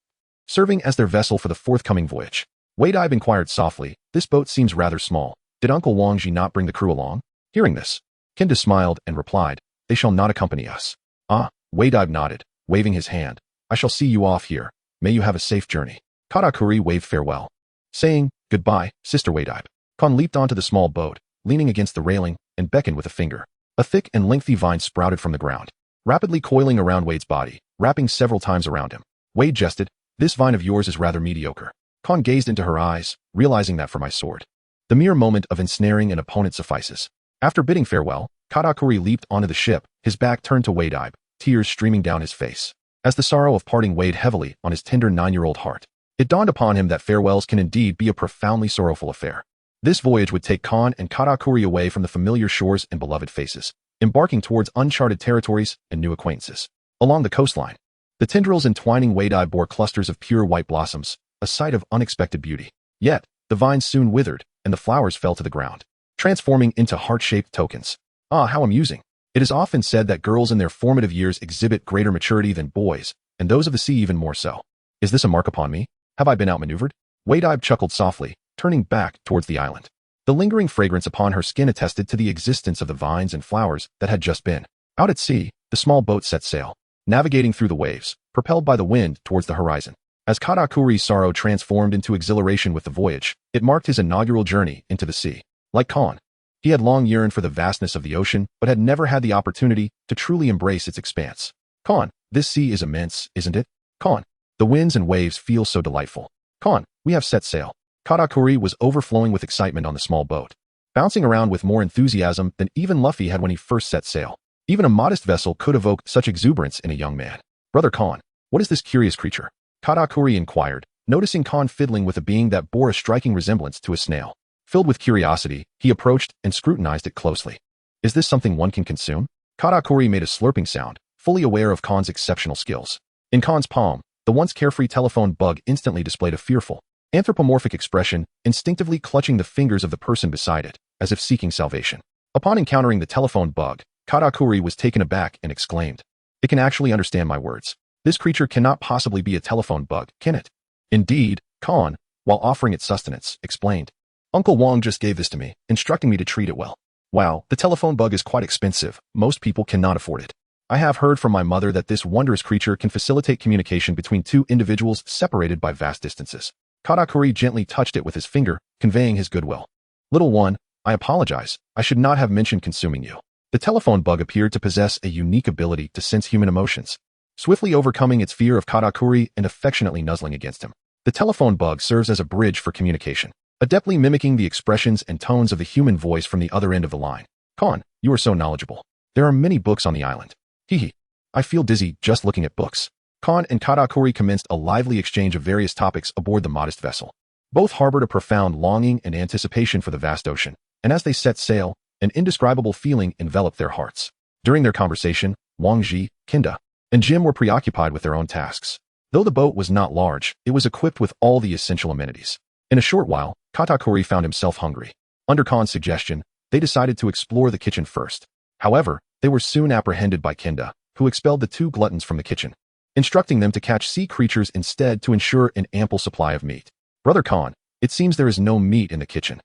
serving as their vessel for the forthcoming voyage. Wei-Dai inquired softly, "This boat seems rather small. Did Uncle Wang Ji not bring the crew along?" Hearing this, Kenda smiled and replied, "They shall not accompany us." "Ah," Wei-Dai nodded, waving his hand. "I shall see you off here. May you have a safe journey." Katakuri waved farewell, saying, "Goodbye, Sister Wei-Dai." Khan leaped onto the small boat, leaning against the railing, and beckoned with a finger. A thick and lengthy vine sprouted from the ground, rapidly coiling around Wade's body, wrapping several times around him. Wade jested, "This vine of yours is rather mediocre." Khan gazed into her eyes, realizing that for my sword, the mere moment of ensnaring an opponent suffices. After bidding farewell, Katakuri leaped onto the ship, his back turned to Wade-Eye, tears streaming down his face, as the sorrow of parting weighed heavily on his tender 9-year-old heart. It dawned upon him that farewells can indeed be a profoundly sorrowful affair. This voyage would take Khan and Katakuri away from the familiar shores and beloved faces, embarking towards uncharted territories and new acquaintances. Along the coastline, the tendrils entwining Wade-Eye bore clusters of pure white blossoms, a sight of unexpected beauty. Yet, the vines soon withered, and the flowers fell to the ground, transforming into heart-shaped tokens. Ah, how amusing. It is often said that girls in their formative years exhibit greater maturity than boys, and those of the sea even more so. Is this a mark upon me? Have I been outmaneuvered? Wade-Eye chuckled softly, turning back towards the island. The lingering fragrance upon her skin attested to the existence of the vines and flowers that had just been. Out at sea, the small boat set sail, navigating through the waves, propelled by the wind towards the horizon. As Katakuri's sorrow transformed into exhilaration with the voyage, it marked his inaugural journey into the sea. Like Kon, he had long yearned for the vastness of the ocean, but had never had the opportunity to truly embrace its expanse. Kon, this sea is immense, isn't it? Kon, the winds and waves feel so delightful. Kon, we have set sail. Katakuri was overflowing with excitement on the small boat, bouncing around with more enthusiasm than even Luffy had when he first set sail. Even a modest vessel could evoke such exuberance in a young man. Brother Kon, what is this curious creature? Katakuri inquired, noticing Kon fiddling with a being that bore a striking resemblance to a snail. Filled with curiosity, he approached and scrutinized it closely. Is this something one can consume? Katakuri made a slurping sound, fully aware of Kon's exceptional skills. In Kon's palm, the once carefree telephone bug instantly displayed a fearful, anthropomorphic expression, instinctively clutching the fingers of the person beside it, as if seeking salvation. Upon encountering the telephone bug, Katakuri was taken aback and exclaimed, "It can actually understand my words. This creature cannot possibly be a telephone bug, can it?" Indeed, Kon, while offering it sustenance, explained, "Uncle Wong just gave this to me, instructing me to treat it well. Wow, the telephone bug is quite expensive. Most people cannot afford it. I have heard from my mother that this wondrous creature can facilitate communication between two individuals separated by vast distances." Katakuri gently touched it with his finger, conveying his goodwill. "Little one, I apologize. I should not have mentioned consuming you." The telephone bug appeared to possess a unique ability to sense human emotions, swiftly overcoming its fear of Katakuri and affectionately nuzzling against him. The telephone bug serves as a bridge for communication, adeptly mimicking the expressions and tones of the human voice from the other end of the line. "Kon, you are so knowledgeable. There are many books on the island. Hee. I feel dizzy just looking at books." Kon and Katakuri commenced a lively exchange of various topics aboard the modest vessel. Both harbored a profound longing and anticipation for the vast ocean, and as they set sail, an indescribable feeling enveloped their hearts. During their conversation, Wang Ji, Kinda, and Jim were preoccupied with their own tasks. Though the boat was not large, it was equipped with all the essential amenities. In a short while, Katakuri found himself hungry. Under Kon's suggestion, they decided to explore the kitchen first. However, they were soon apprehended by Kinda, who expelled the two gluttons from the kitchen, instructing them to catch sea creatures instead to ensure an ample supply of meat. "Brother Kon, it seems there is no meat in the kitchen."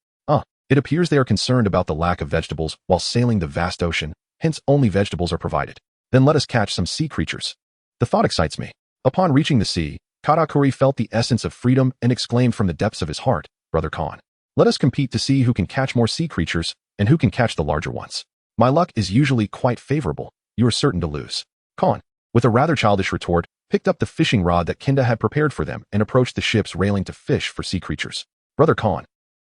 It appears they are concerned about the lack of vegetables while sailing the vast ocean, hence only vegetables are provided. Then let us catch some sea creatures. The thought excites me. Upon reaching the sea, Katakuri felt the essence of freedom and exclaimed from the depths of his heart, "Brother Kon, let us compete to see who can catch more sea creatures and who can catch the larger ones. My luck is usually quite favorable. You are certain to lose." Kon, with a rather childish retort, picked up the fishing rod that Kinda had prepared for them and approached the ship's railing to fish for sea creatures. "Brother Kon,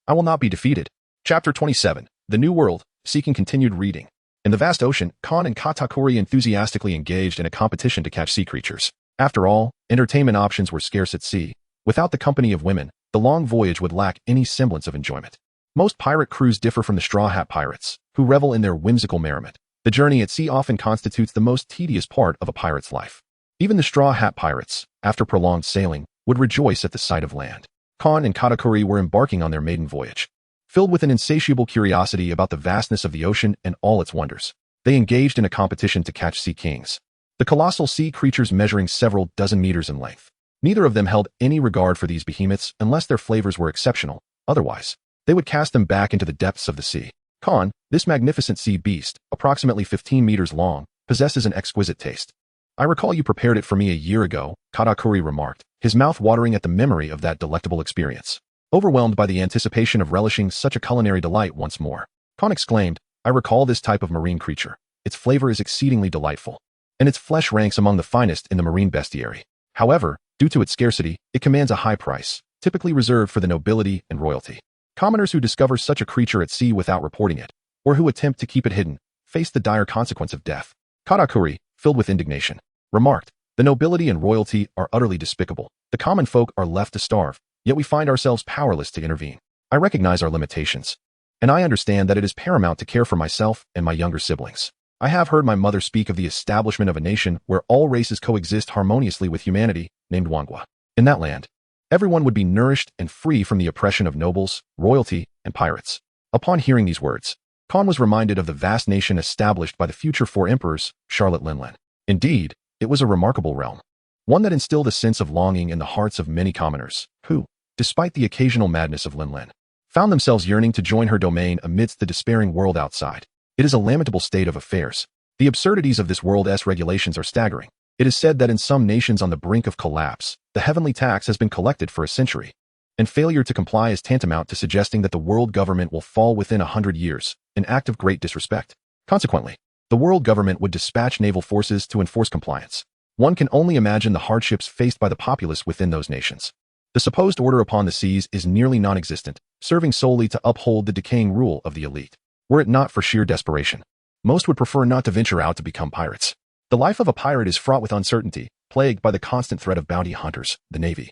I will not be defeated." Chapter 27, The New World, Seeking Continued Reading. In the vast ocean, Kon and Katakuri enthusiastically engaged in a competition to catch sea creatures. After all, entertainment options were scarce at sea. Without the company of women, the long voyage would lack any semblance of enjoyment. Most pirate crews differ from the Straw Hat Pirates, who revel in their whimsical merriment. The journey at sea often constitutes the most tedious part of a pirate's life. Even the Straw Hat Pirates, after prolonged sailing, would rejoice at the sight of land. Kon and Katakuri were embarking on their maiden voyage. Filled with an insatiable curiosity about the vastness of the ocean and all its wonders, they engaged in a competition to catch sea kings, the colossal sea creatures measuring several dozen meters in length. Neither of them held any regard for these behemoths unless their flavors were exceptional. Otherwise, they would cast them back into the depths of the sea. Kon, this magnificent sea beast, approximately 15 meters long, possesses an exquisite taste. "I recall you prepared it for me a year ago," Katakuri remarked, his mouth watering at the memory of that delectable experience. Overwhelmed by the anticipation of relishing such a culinary delight once more, Kon exclaimed, "I recall this type of marine creature. Its flavor is exceedingly delightful, and its flesh ranks among the finest in the marine bestiary. However, due to its scarcity, it commands a high price, typically reserved for the nobility and royalty. Commoners who discover such a creature at sea without reporting it, or who attempt to keep it hidden, face the dire consequence of death." Katakuri, filled with indignation, remarked, "The nobility and royalty are utterly despicable. The common folk are left to starve, yet we find ourselves powerless to intervene. I recognize our limitations, and I understand that it is paramount to care for myself and my younger siblings. I have heard my mother speak of the establishment of a nation where all races coexist harmoniously with humanity, named Wangwa. In that land, everyone would be nourished and free from the oppression of nobles, royalty, and pirates." Upon hearing these words, Kon was reminded of the vast nation established by the future four emperors, Charlotte Linlin. Indeed, it was a remarkable realm, one that instilled a sense of longing in the hearts of many commoners, who, despite the occasional madness of Linlin, found themselves yearning to join her domain amidst the despairing world outside. It is a lamentable state of affairs. The absurdities of this world's regulations are staggering. It is said that in some nations on the brink of collapse, the heavenly tax has been collected for a century, and failure to comply is tantamount to suggesting that the world government will fall within 100 years, an act of great disrespect. Consequently, the world government would dispatch naval forces to enforce compliance. One can only imagine the hardships faced by the populace within those nations. The supposed order upon the seas is nearly non-existent, serving solely to uphold the decaying rule of the elite. Were it not for sheer desperation, most would prefer not to venture out to become pirates. The life of a pirate is fraught with uncertainty, plagued by the constant threat of bounty hunters, the navy,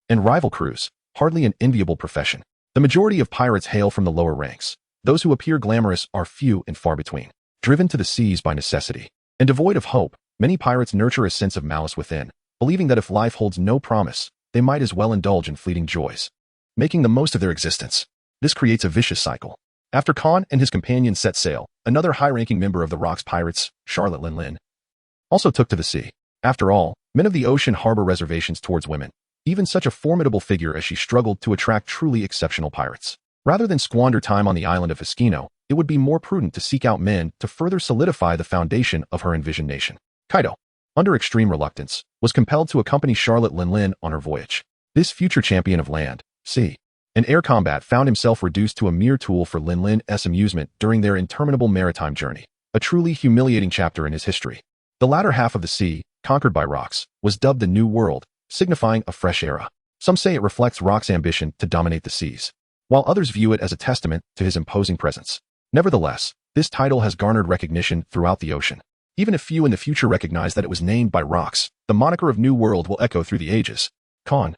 and rival crews, hardly an enviable profession. The majority of pirates hail from the lower ranks. Those who appear glamorous are few and far between. Driven to the seas by necessity, and devoid of hope, many pirates nurture a sense of malice within, believing that if life holds no promise, they might as well indulge in fleeting joys, making the most of their existence. This creates a vicious cycle. After Khan and his companions set sail, another high-ranking member of the Rocks Pirates, Charlotte Linlin, also took to the sea. After all, men of the ocean harbor reservations towards women. Even such a formidable figure as she struggled to attract truly exceptional pirates. Rather than squander time on the island of Fiskino, it would be more prudent to seek out men to further solidify the foundation of her envisioned nation. Kaido, under extreme reluctance, was compelled to accompany Charlotte Linlin on her voyage. This future champion of land, sea, and air combat found himself reduced to a mere tool for Linlin's amusement during their interminable maritime journey, a truly humiliating chapter in his history. The latter half of the sea, conquered by Rocks, was dubbed the New World, signifying a fresh era. Some say it reflects Rocks' ambition to dominate the seas, while others view it as a testament to his imposing presence. Nevertheless, this title has garnered recognition throughout the ocean. Even if few in the future recognize that it was named by Rocks, the moniker of New World will echo through the ages. Khan.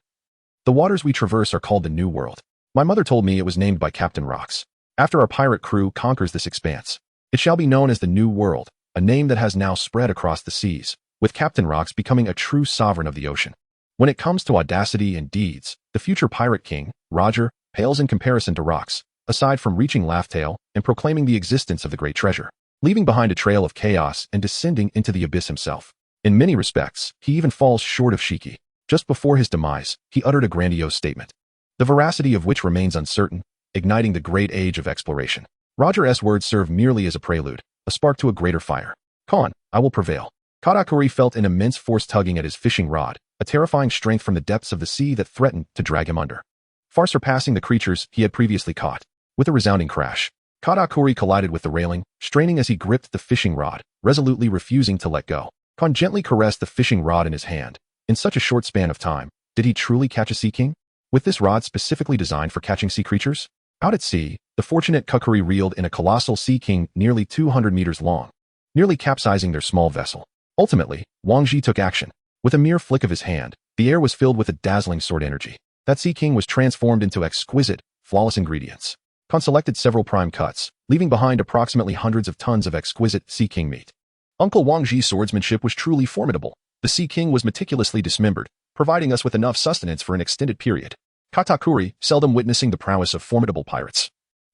The waters we traverse are called the New World. My mother told me it was named by Captain Rocks. After our pirate crew conquers this expanse, it shall be known as the New World, a name that has now spread across the seas, with Captain Rocks becoming a true sovereign of the ocean. When it comes to audacity and deeds, the future pirate king, Roger, pales in comparison to Rocks, aside from reaching Laugh-Tale and proclaiming the existence of the great treasure, leaving behind a trail of chaos and descending into the abyss himself. In many respects, he even falls short of Shiki. Just before his demise, he uttered a grandiose statement, the veracity of which remains uncertain, igniting the great age of exploration. Roger's words serve merely as a prelude, a spark to a greater fire. Khan, I will prevail. Katakuri felt an immense force tugging at his fishing rod, a terrifying strength from the depths of the sea that threatened to drag him under, far surpassing the creatures he had previously caught. With a resounding crash, Katakuri collided with the railing, straining as he gripped the fishing rod, resolutely refusing to let go. Khan gently caressed the fishing rod in his hand. In such a short span of time, did he truly catch a sea king? With this rod specifically designed for catching sea creatures? Out at sea, the fortunate Kukuri reeled in a colossal sea king nearly 200 meters long, nearly capsizing their small vessel. Ultimately, Wang Ji took action. With a mere flick of his hand, the air was filled with a dazzling sword energy. That sea king was transformed into exquisite, flawless ingredients. Khan selected several prime cuts, leaving behind approximately hundreds of tons of exquisite sea king meat. Uncle Wang Ji's swordsmanship was truly formidable. The sea king was meticulously dismembered, providing us with enough sustenance for an extended period. Katakuri, seldom witnessing the prowess of formidable pirates,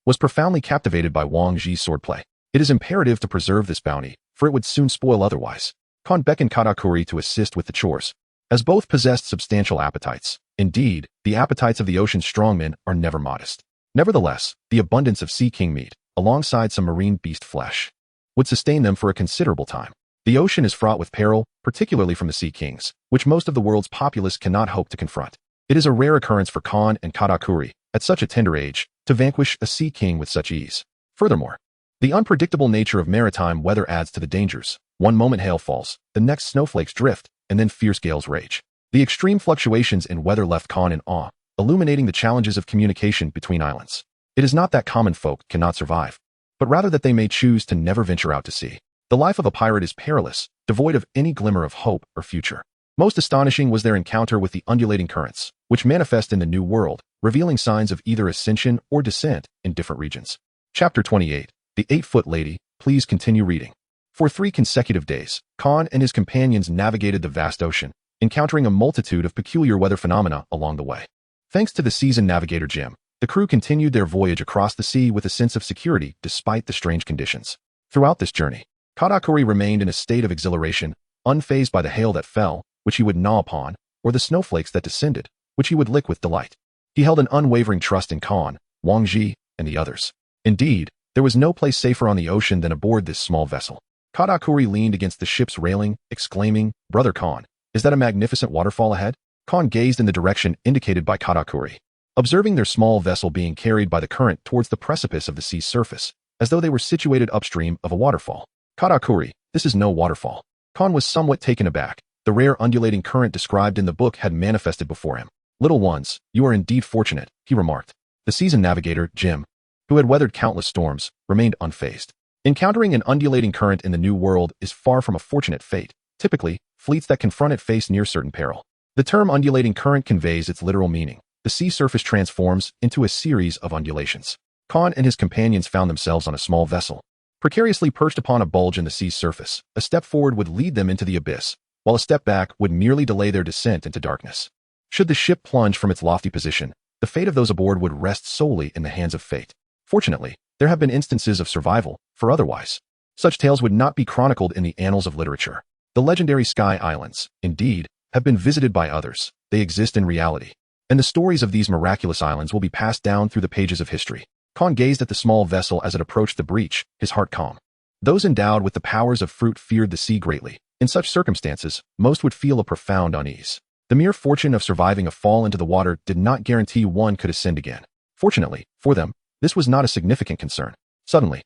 was profoundly captivated by Wang Ji's swordplay. It is imperative to preserve this bounty, for it would soon spoil otherwise. Khan beckoned Katakuri to assist with the chores, as both possessed substantial appetites. Indeed, the appetites of the ocean's strongmen are never modest. Nevertheless, the abundance of sea king meat, alongside some marine beast flesh, would sustain them for a considerable time. The ocean is fraught with peril, particularly from the sea kings, which most of the world's populace cannot hope to confront. It is a rare occurrence for Khan and Katakuri, at such a tender age, to vanquish a sea king with such ease. Furthermore, the unpredictable nature of maritime weather adds to the dangers. One moment hail falls, the next snowflakes drift, and then fierce gales rage. The extreme fluctuations in weather left Khan in awe, illuminating the challenges of communication between islands. It is not that common folk cannot survive, but rather that they may choose to never venture out to sea. The life of a pirate is perilous, devoid of any glimmer of hope or future. Most astonishing was their encounter with the undulating currents, which manifest in the New World, revealing signs of either ascension or descent in different regions. Chapter 28. The 8-Foot Lady. Please continue reading. For 3 consecutive days, Khan and his companions navigated the vast ocean, encountering a multitude of peculiar weather phenomena along the way. Thanks to the seasoned navigator Jim, the crew continued their voyage across the sea with a sense of security despite the strange conditions. Throughout this journey, Katakuri remained in a state of exhilaration, unfazed by the hail that fell, which he would gnaw upon, or the snowflakes that descended, which he would lick with delight. He held an unwavering trust in Khan, Wang Ji, and the others. Indeed, there was no place safer on the ocean than aboard this small vessel. Katakuri leaned against the ship's railing, exclaiming, "Brother Khan, is that a magnificent waterfall ahead?" Khan gazed in the direction indicated by Katakuri, observing their small vessel being carried by the current towards the precipice of the sea's surface, as though they were situated upstream of a waterfall. "Katakuri, this is no waterfall." Khan was somewhat taken aback. The rare undulating current described in the book had manifested before him. "Little ones, you are indeed fortunate," he remarked. The seasoned navigator, Jim, who had weathered countless storms, remained unfazed. Encountering an undulating current in the New World is far from a fortunate fate. Typically, fleets that confront it face near certain peril. The term undulating current conveys its literal meaning. The sea surface transforms into a series of undulations. Khan and his companions found themselves on a small vessel, precariously perched upon a bulge in the sea's surface. A step forward would lead them into the abyss, while a step back would merely delay their descent into darkness. Should the ship plunge from its lofty position, the fate of those aboard would rest solely in the hands of fate. Fortunately, there have been instances of survival, for otherwise, such tales would not be chronicled in the annals of literature. The legendary Sky Islands, indeed, have been visited by others. They exist in reality, and the stories of these miraculous islands will be passed down through the pages of history. Khan gazed at the small vessel as it approached the breach, his heart calm. Those endowed with the powers of fruit feared the sea greatly. In such circumstances, most would feel a profound unease. The mere fortune of surviving a fall into the water did not guarantee one could ascend again. Fortunately, for them, this was not a significant concern. Suddenly,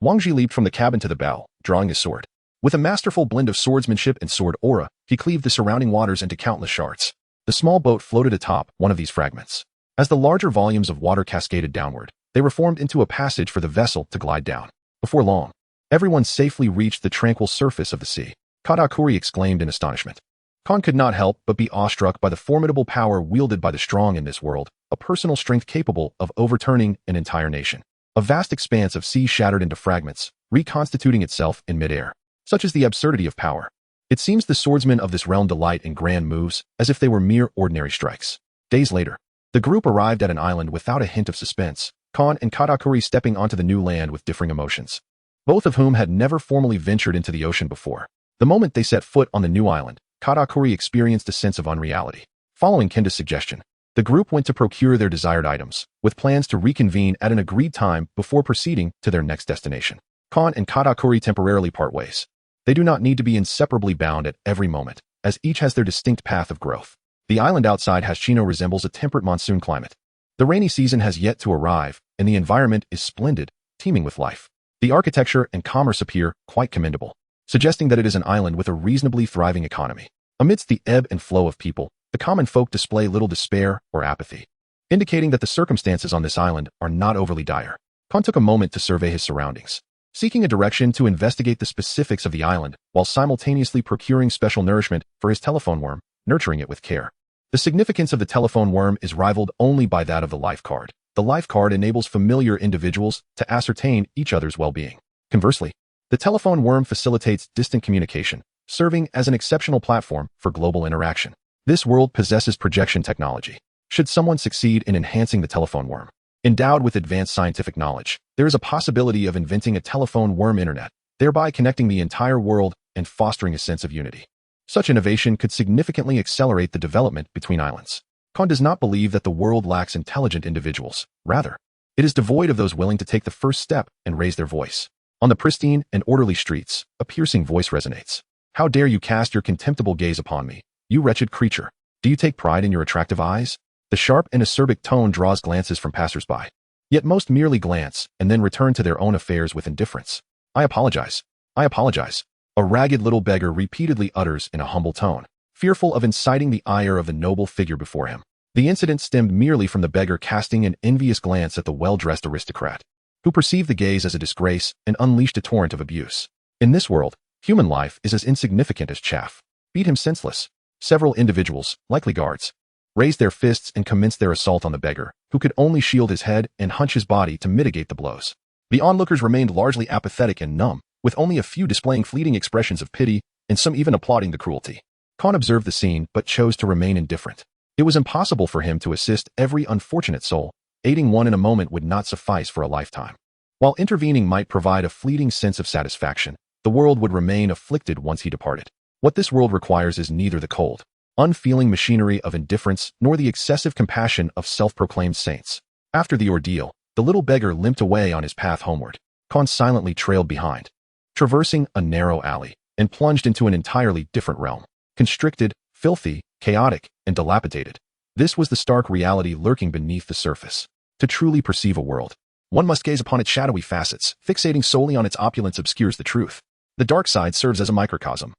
Wang Ji leaped from the cabin to the bow, drawing his sword. With a masterful blend of swordsmanship and sword aura, he cleaved the surrounding waters into countless shards. The small boat floated atop one of these fragments. As the larger volumes of water cascaded downward, they were formed into a passage for the vessel to glide down. Before long, everyone safely reached the tranquil surface of the sea. Katakuri exclaimed in astonishment. Khan could not help but be awestruck by the formidable power wielded by the strong in this world, a personal strength capable of overturning an entire nation. A vast expanse of sea shattered into fragments, reconstituting itself in midair. Such is the absurdity of power. It seems the swordsmen of this realm delight in grand moves, as if they were mere ordinary strikes. Days later, the group arrived at an island without a hint of suspense, Khan and Katakuri stepping onto the new land with differing emotions, both of whom had never formally ventured into the ocean before. The moment they set foot on the new island, Katakuri experienced a sense of unreality. Following Kenda's suggestion, the group went to procure their desired items, with plans to reconvene at an agreed time before proceeding to their next destination. Khan and Katakuri temporarily part ways. They do not need to be inseparably bound at every moment, as each has their distinct path of growth. The island outside Hashino resembles a temperate monsoon climate. The rainy season has yet to arrive, and the environment is splendid, teeming with life. The architecture and commerce appear quite commendable, suggesting that it is an island with a reasonably thriving economy. Amidst the ebb and flow of people, the common folk display little despair or apathy, indicating that the circumstances on this island are not overly dire. Khan took a moment to survey his surroundings, seeking a direction to investigate the specifics of the island while simultaneously procuring special nourishment for his telephone worm, nurturing it with care. The significance of the telephone worm is rivaled only by that of the life card. The life card enables familiar individuals to ascertain each other's well-being. Conversely, the telephone worm facilitates distant communication, serving as an exceptional platform for global interaction. This world possesses projection technology. Should someone succeed in enhancing the telephone worm, endowed with advanced scientific knowledge, there is a possibility of inventing a telephone worm internet, thereby connecting the entire world and fostering a sense of unity. Such innovation could significantly accelerate the development between islands. Khan does not believe that the world lacks intelligent individuals. Rather, it is devoid of those willing to take the first step and raise their voice. On the pristine and orderly streets, a piercing voice resonates. "How dare you cast your contemptible gaze upon me, you wretched creature? Do you take pride in your attractive eyes?" The sharp and acerbic tone draws glances from passers-by. Yet most merely glance and then return to their own affairs with indifference. I apologize. I apologize," a ragged little beggar repeatedly utters in a humble tone, fearful of inciting the ire of the noble figure before him. The incident stemmed merely from the beggar casting an envious glance at the well-dressed aristocrat, who perceived the gaze as a disgrace and unleashed a torrent of abuse. In this world, human life is as insignificant as chaff. Beat him senseless. Several individuals, likely guards, raised their fists and commenced their assault on the beggar, who could only shield his head and hunch his body to mitigate the blows. The onlookers remained largely apathetic and numb, with only a few displaying fleeting expressions of pity and some even applauding the cruelty. Khan observed the scene but chose to remain indifferent. It was impossible for him to assist every unfortunate soul. Aiding one in a moment would not suffice for a lifetime. While intervening might provide a fleeting sense of satisfaction, the world would remain afflicted once he departed. What this world requires is neither the cold, unfeeling machinery of indifference nor the excessive compassion of self-proclaimed saints. After the ordeal, The little beggar limped away on his path homeward. Khan silently trailed behind, traversing a narrow alley, and plunged into an entirely different realm. Constricted, filthy, chaotic, and dilapidated. This was the stark reality lurking beneath the surface. To truly perceive a world, one must gaze upon its shadowy facets. Fixating solely on its opulence obscures the truth. The dark side serves as a microcosm,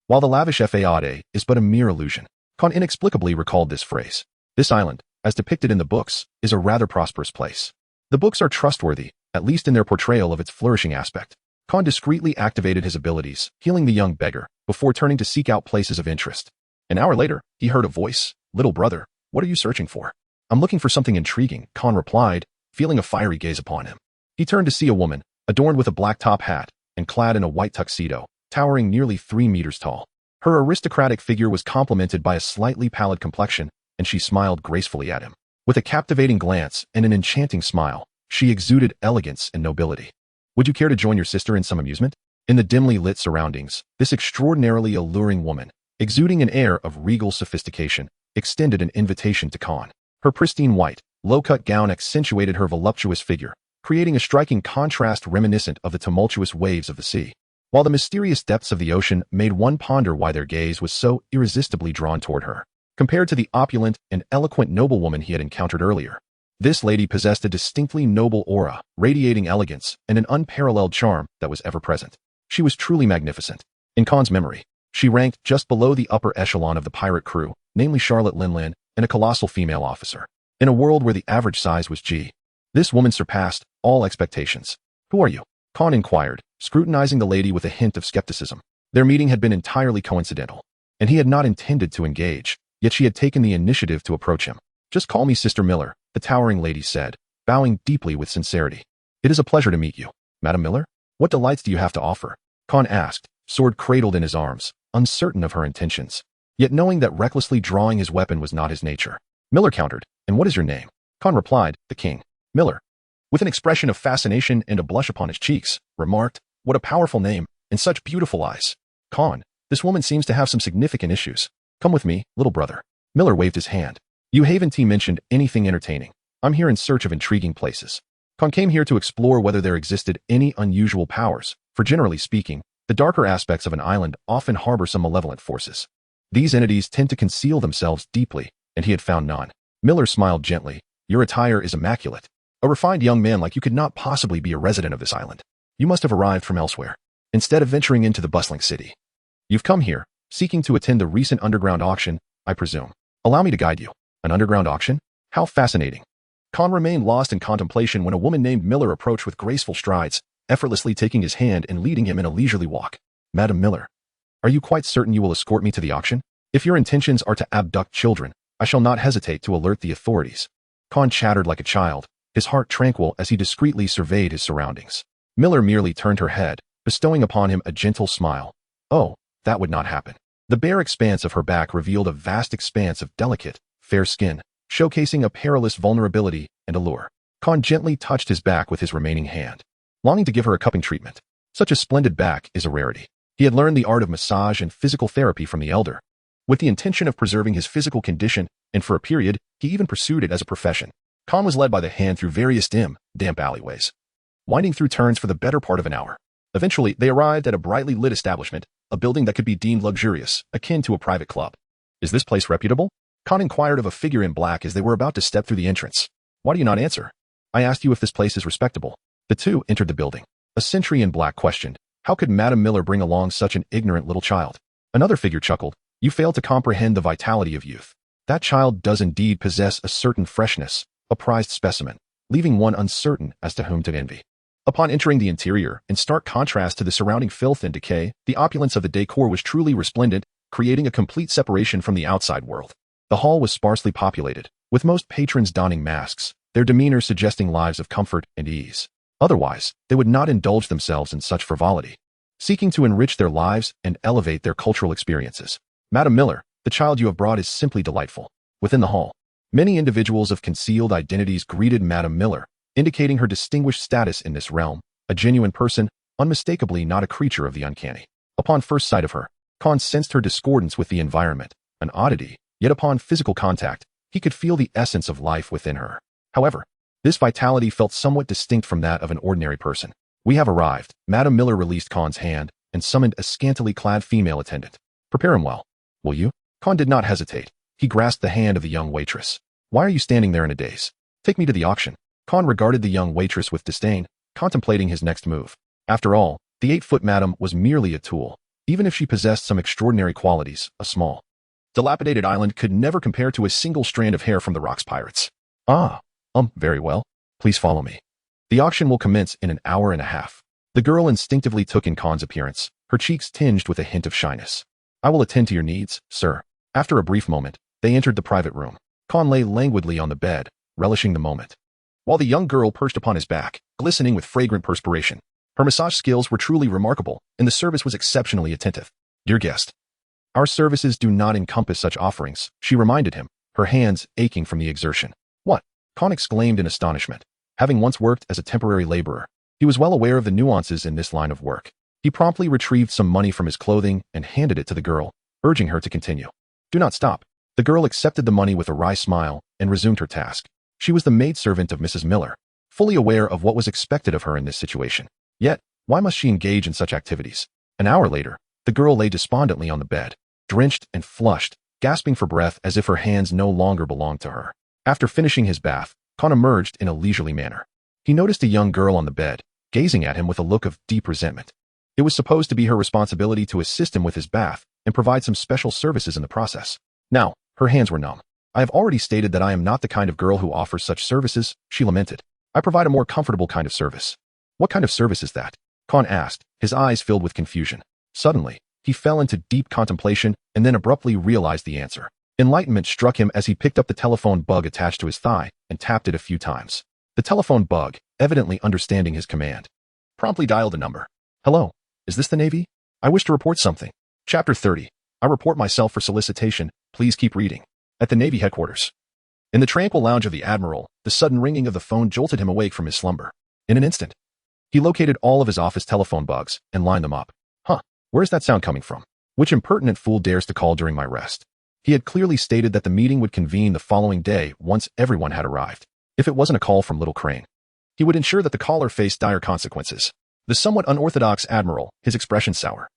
while the lavish fade is but a mere illusion. Khan inexplicably recalled this phrase. This island, as depicted in the books, is a rather prosperous place. The books are trustworthy, at least in their portrayal of its flourishing aspect. Khan discreetly activated his abilities, healing the young beggar, before turning to seek out places of interest. An hour later, he heard a voice. "Little brother, what are you searching for?" "I'm looking for something intriguing," Khan replied, feeling a fiery gaze upon him. He turned to see a woman, adorned with a black top hat, and clad in a white tuxedo, towering nearly 3 meters tall. Her aristocratic figure was complemented by a slightly pallid complexion, and she smiled gracefully at him. With a captivating glance and an enchanting smile, she exuded elegance and nobility. "Would you care to join your sister in some amusement?" In the dimly lit surroundings, this extraordinarily alluring woman, exuding an air of regal sophistication, extended an invitation to Khan. Her pristine white, low-cut gown accentuated her voluptuous figure, creating a striking contrast reminiscent of the tumultuous waves of the sea, while the mysterious depths of the ocean made one ponder why their gaze was so irresistibly drawn toward her. Compared to the opulent and eloquent noblewoman he had encountered earlier, this lady possessed a distinctly noble aura, radiating elegance and an unparalleled charm that was ever present. She was truly magnificent. In Khan's memory, she ranked just below the upper echelon of the pirate crew, namely Charlotte Linlin and a colossal female officer. In a world where the average size was G, this woman surpassed all expectations. "Who are you?" Khan inquired, scrutinizing the lady with a hint of skepticism. Their meeting had been entirely coincidental, and he had not intended to engage, yet she had taken the initiative to approach him. "Just call me Sister Miller," the towering lady said, bowing deeply with sincerity. "It is a pleasure to meet you, Madam Miller. What delights do you have to offer?" Khan asked, sword cradled in his arms, uncertain of her intentions, yet knowing that recklessly drawing his weapon was not his nature. Miller countered, "And what is your name?" Khan replied, "The King." Miller, with an expression of fascination and a blush upon his cheeks, remarked, "What a powerful name, and such beautiful eyes. Khan, this woman seems to have some significant issues. Come with me, little brother." Miller waved his hand. "You haven't mentioned anything entertaining. I'm here in search of intriguing places." Khan came here to explore whether there existed any unusual powers, for generally speaking, the darker aspects of an island often harbor some malevolent forces. These entities tend to conceal themselves deeply, and he had found none. Miller smiled gently. "Your attire is immaculate. A refined young man like you could not possibly be a resident of this island. You must have arrived from elsewhere, instead of venturing into the bustling city. You've come here, seeking to attend the recent underground auction, I presume. Allow me to guide you." "An underground auction? How fascinating." Khan remained lost in contemplation when a woman named Miller approached with graceful strides, effortlessly taking his hand and leading him in a leisurely walk. "Madam Miller, are you quite certain you will escort me to the auction? If your intentions are to abduct children, I shall not hesitate to alert the authorities." Khan chattered like a child, his heart tranquil as he discreetly surveyed his surroundings. Miller merely turned her head, bestowing upon him a gentle smile. "Oh, that would not happen." The bare expanse of her back revealed a vast expanse of delicate, fair skin, showcasing a perilous vulnerability and allure. Khan gently touched his back with his remaining hand, longing to give her a cupping treatment. Such a splendid back is a rarity. He had learned the art of massage and physical therapy from the elder, with the intention of preserving his physical condition, and for a period, he even pursued it as a profession. Khan was led by the hand through various dim, damp alleyways, winding through turns for the better part of an hour. Eventually, they arrived at a brightly lit establishment, a building that could be deemed luxurious, akin to a private club. "Is this place reputable?" Khan inquired of a figure in black as they were about to step through the entrance. "Why do you not answer? I asked you if this place is respectable." The two entered the building. A sentry in black questioned, "How could Madam Miller bring along such an ignorant little child?" Another figure chuckled, "You fail to comprehend the vitality of youth. That child does indeed possess a certain freshness, a prized specimen, leaving one uncertain as to whom to envy." Upon entering the interior, in stark contrast to the surrounding filth and decay, the opulence of the decor was truly resplendent, creating a complete separation from the outside world. The hall was sparsely populated, with most patrons donning masks, their demeanor suggesting lives of comfort and ease. Otherwise, they would not indulge themselves in such frivolity, seeking to enrich their lives and elevate their cultural experiences. "Madam Miller, the child you have brought is simply delightful." Within the hall, many individuals of concealed identities greeted Madam Miller, indicating her distinguished status in this realm, a genuine person, unmistakably not a creature of the uncanny. Upon first sight of her, Khan sensed her discordance with the environment, an oddity, yet upon physical contact, he could feel the essence of life within her. However, This vitality felt somewhat distinct from that of an ordinary person. "We have arrived." Madam Miller released Khan's hand and summoned a scantily clad female attendant. "Prepare him well. Will you?" Khan did not hesitate. He grasped the hand of the young waitress. "Why are you standing there in a daze? Take me to the auction." Khan regarded the young waitress with disdain, contemplating his next move. After all, the 8-foot madam was merely a tool. Even if she possessed some extraordinary qualities, a small, dilapidated island could never compare to a single strand of hair from the Rocks Pirates. Very well. Please follow me. The auction will commence in an hour and a half. The girl instinctively took in Khan's appearance, her cheeks tinged with a hint of shyness. "I will attend to your needs, sir." After a brief moment, they entered the private room. Khan lay languidly on the bed, relishing the moment, while the young girl perched upon his back, glistening with fragrant perspiration. Her massage skills were truly remarkable, and the service was exceptionally attentive. "Dear guest, our services do not encompass such offerings," she reminded him, her hands aching from the exertion. "What?" Khan exclaimed in astonishment. Having once worked as a temporary laborer, he was well aware of the nuances in this line of work. He promptly retrieved some money from his clothing and handed it to the girl, urging her to continue. "Do not stop." The girl accepted the money with a wry smile and resumed her task. She was the maidservant of Mrs. Miller, fully aware of what was expected of her in this situation. Yet, why must she engage in such activities? An hour later, the girl lay despondently on the bed, drenched and flushed, gasping for breath as if her hands no longer belonged to her. After finishing his bath, Khan emerged in a leisurely manner. He noticed a young girl on the bed, gazing at him with a look of deep resentment. It was supposed to be her responsibility to assist him with his bath and provide some special services in the process. Now, her hands were numb. "I have already stated that I am not the kind of girl who offers such services," she lamented. "I provide a more comfortable kind of service." "What kind of service is that?" Khan asked, his eyes filled with confusion. Suddenly, he fell into deep contemplation and then abruptly realized the answer. Enlightenment struck him as he picked up the telephone bug attached to his thigh and tapped it a few times. The telephone bug, evidently understanding his command, promptly dialed a number. "Hello, is this the Navy? I wish to report something." Chapter 30. I report myself for solicitation. Please keep reading. At the Navy headquarters. In the tranquil lounge of the Admiral, the sudden ringing of the phone jolted him awake from his slumber. In an instant, he located all of his office telephone bugs and lined them up. Where's that sound coming from? Which impertinent fool dares to call during my rest? He had clearly stated that the meeting would convene the following day once everyone had arrived. If it wasn't a call from Little Crane, he would ensure that the caller faced dire consequences. The somewhat unorthodox Admiral, his expression sour,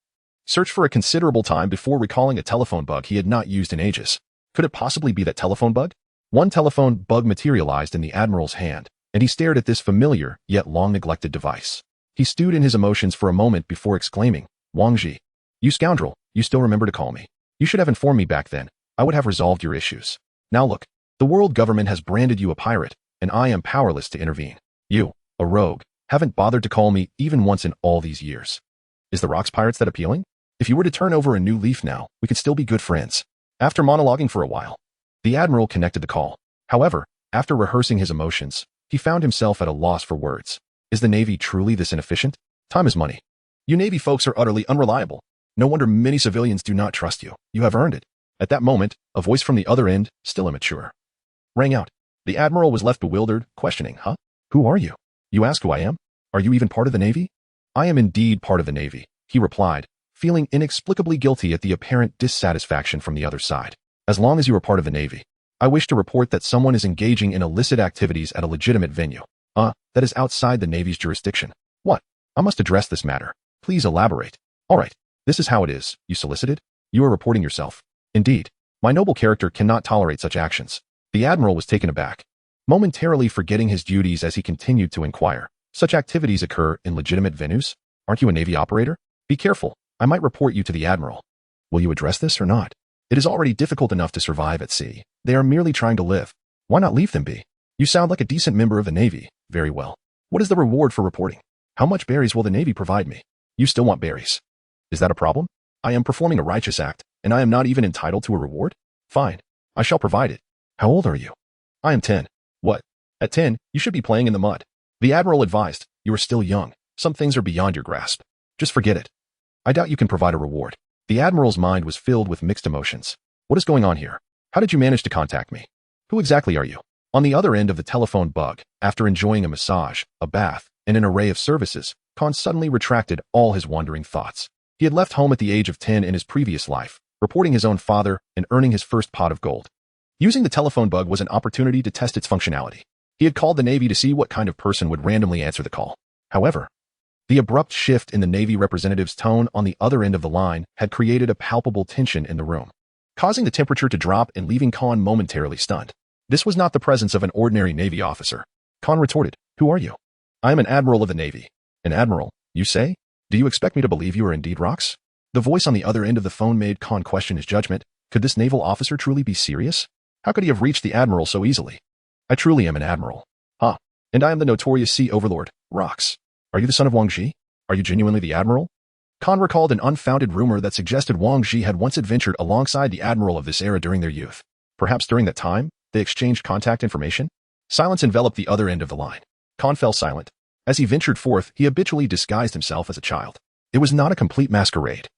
searched for a considerable time before recalling a telephone bug he had not used in ages. Could it possibly be that telephone bug? One telephone bug materialized in the Admiral's hand, and he stared at this familiar yet long-neglected device. He stewed in his emotions for a moment before exclaiming, "Wangji, you scoundrel, you still remember to call me. You should have informed me back then. I would have resolved your issues. Now look, the world government has branded you a pirate, and I am powerless to intervene. You, a rogue, haven't bothered to call me even once in all these years. Is the Rocks Pirates that appealing? If you were to turn over a new leaf now, we could still be good friends." After monologuing for a while, the Admiral connected the call. However, after rehearsing his emotions, he found himself at a loss for words. Is the Navy truly this inefficient? Time is money. You Navy folks are utterly unreliable. No wonder many civilians do not trust you. You have earned it. At that moment, a voice from the other end, still immature, rang out. The Admiral was left bewildered, questioning, Who are you? You ask who I am? Are you even part of the Navy? I am indeed part of the Navy, he replied, feeling inexplicably guilty at the apparent dissatisfaction from the other side. As long as you are part of the Navy, I wish to report that someone is engaging in illicit activities at a legitimate venue. That is outside the Navy's jurisdiction. What? I must address this matter. Please elaborate. All right. This is how it is. You solicited? You are reporting yourself. Indeed. My noble character cannot tolerate such actions. The Admiral was taken aback, momentarily forgetting his duties as he continued to inquire. Such activities occur in legitimate venues? Aren't you a Navy operator? Be careful. I might report you to the Admiral. Will you address this or not? It is already difficult enough to survive at sea. They are merely trying to live. Why not leave them be? You sound like a decent member of the Navy. Very well. What is the reward for reporting? How much berries will the Navy provide me? You still want berries. Is that a problem? I am performing a righteous act, and I am not even entitled to a reward? Fine. I shall provide it. How old are you? I am 10. What? At 10, you should be playing in the mud. The Admiral advised, you are still young. Some things are beyond your grasp. Just forget it. I doubt you can provide a reward. The Admiral's mind was filled with mixed emotions. What is going on here? How did you manage to contact me? Who exactly are you? On the other end of the telephone bug, after enjoying a massage, a bath, and an array of services, Khan suddenly retracted all his wandering thoughts. He had left home at the age of 10 in his previous life, reporting his own father and earning his first pot of gold. Using the telephone bug was an opportunity to test its functionality. He had called the Navy to see what kind of person would randomly answer the call. However, the abrupt shift in the Navy representative's tone on the other end of the line had created a palpable tension in the room, causing the temperature to drop and leaving Khan momentarily stunned. This was not the presence of an ordinary Navy officer. Khan retorted, "Who are you?" "I am an admiral of the Navy." "An admiral, you say? Do you expect me to believe you are indeed Rox?" The voice on the other end of the phone made Khan question his judgment. Could this naval officer truly be serious? How could he have reached the admiral so easily? "I truly am an admiral." "Huh. And I am the notorious sea overlord, Rox. Are you the son of Wang Ji? Are you genuinely the admiral?" Khan recalled an unfounded rumor that suggested Wang Ji had once adventured alongside the admiral of this era during their youth. Perhaps during that time, they exchanged contact information? Silence enveloped the other end of the line. Khan fell silent. As he ventured forth, he habitually disguised himself as a child. It was not a complete masquerade.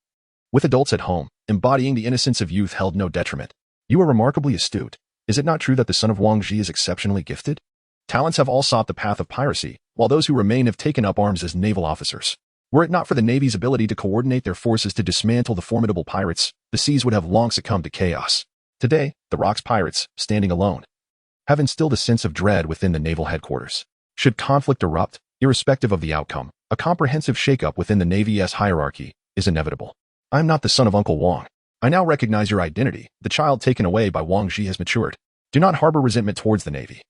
With adults at home, embodying the innocence of youth held no detriment. "You are remarkably astute. Is it not true that the son of Wang Ji is exceptionally gifted? Talents have all sought the path of piracy, while those who remain have taken up arms as naval officers. Were it not for the Navy's ability to coordinate their forces to dismantle the formidable pirates, the seas would have long succumbed to chaos. Today, the Rox pirates, standing alone, have instilled a sense of dread within the naval headquarters. Should conflict erupt, irrespective of the outcome, a comprehensive shakeup within the Navy's hierarchy is inevitable. I am not the son of Uncle Wang. I now recognize your identity. The child taken away by Wang Ji has matured. Do not harbor resentment towards the Navy.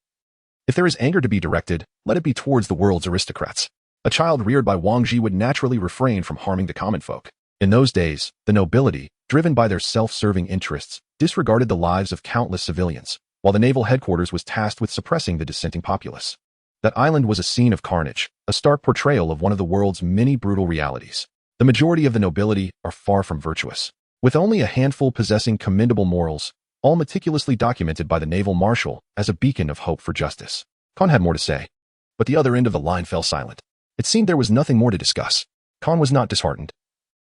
If there is anger to be directed, let it be towards the world's aristocrats. A child reared by Wang Ji would naturally refrain from harming the common folk. In those days, the nobility, driven by their self-serving interests, disregarded the lives of countless civilians, while the naval headquarters was tasked with suppressing the dissenting populace. That island was a scene of carnage, a stark portrayal of one of the world's many brutal realities. The majority of the nobility are far from virtuous, with only a handful possessing commendable morals, all meticulously documented by the naval marshal as a beacon of hope for justice. Khan had more to say, but the other end of the line fell silent. It seemed there was nothing more to discuss. Khan was not disheartened.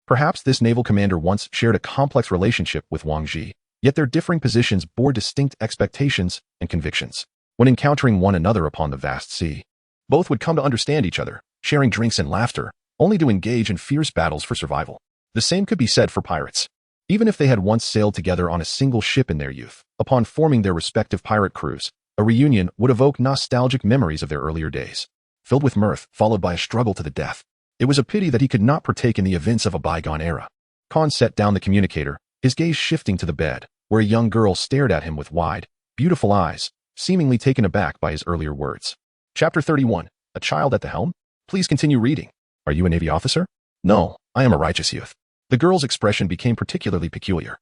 Perhaps this naval commander once shared a complex relationship with Wang Ji, yet their differing positions bore distinct expectations and convictions. When encountering one another upon the vast sea, both would come to understand each other, sharing drinks and laughter, only to engage in fierce battles for survival. The same could be said for pirates. Even if they had once sailed together on a single ship in their youth, upon forming their respective pirate crews, a reunion would evoke nostalgic memories of their earlier days, filled with mirth, followed by a struggle to the death. It was a pity that he could not partake in the events of a bygone era. Khan set down the communicator, his gaze shifting to the bed, where a young girl stared at him with wide, beautiful eyes, seemingly taken aback by his earlier words. Chapter 31. A child at the helm? Please continue reading. Are you a Navy officer? No, I am a righteous youth. The girl's expression became particularly peculiar.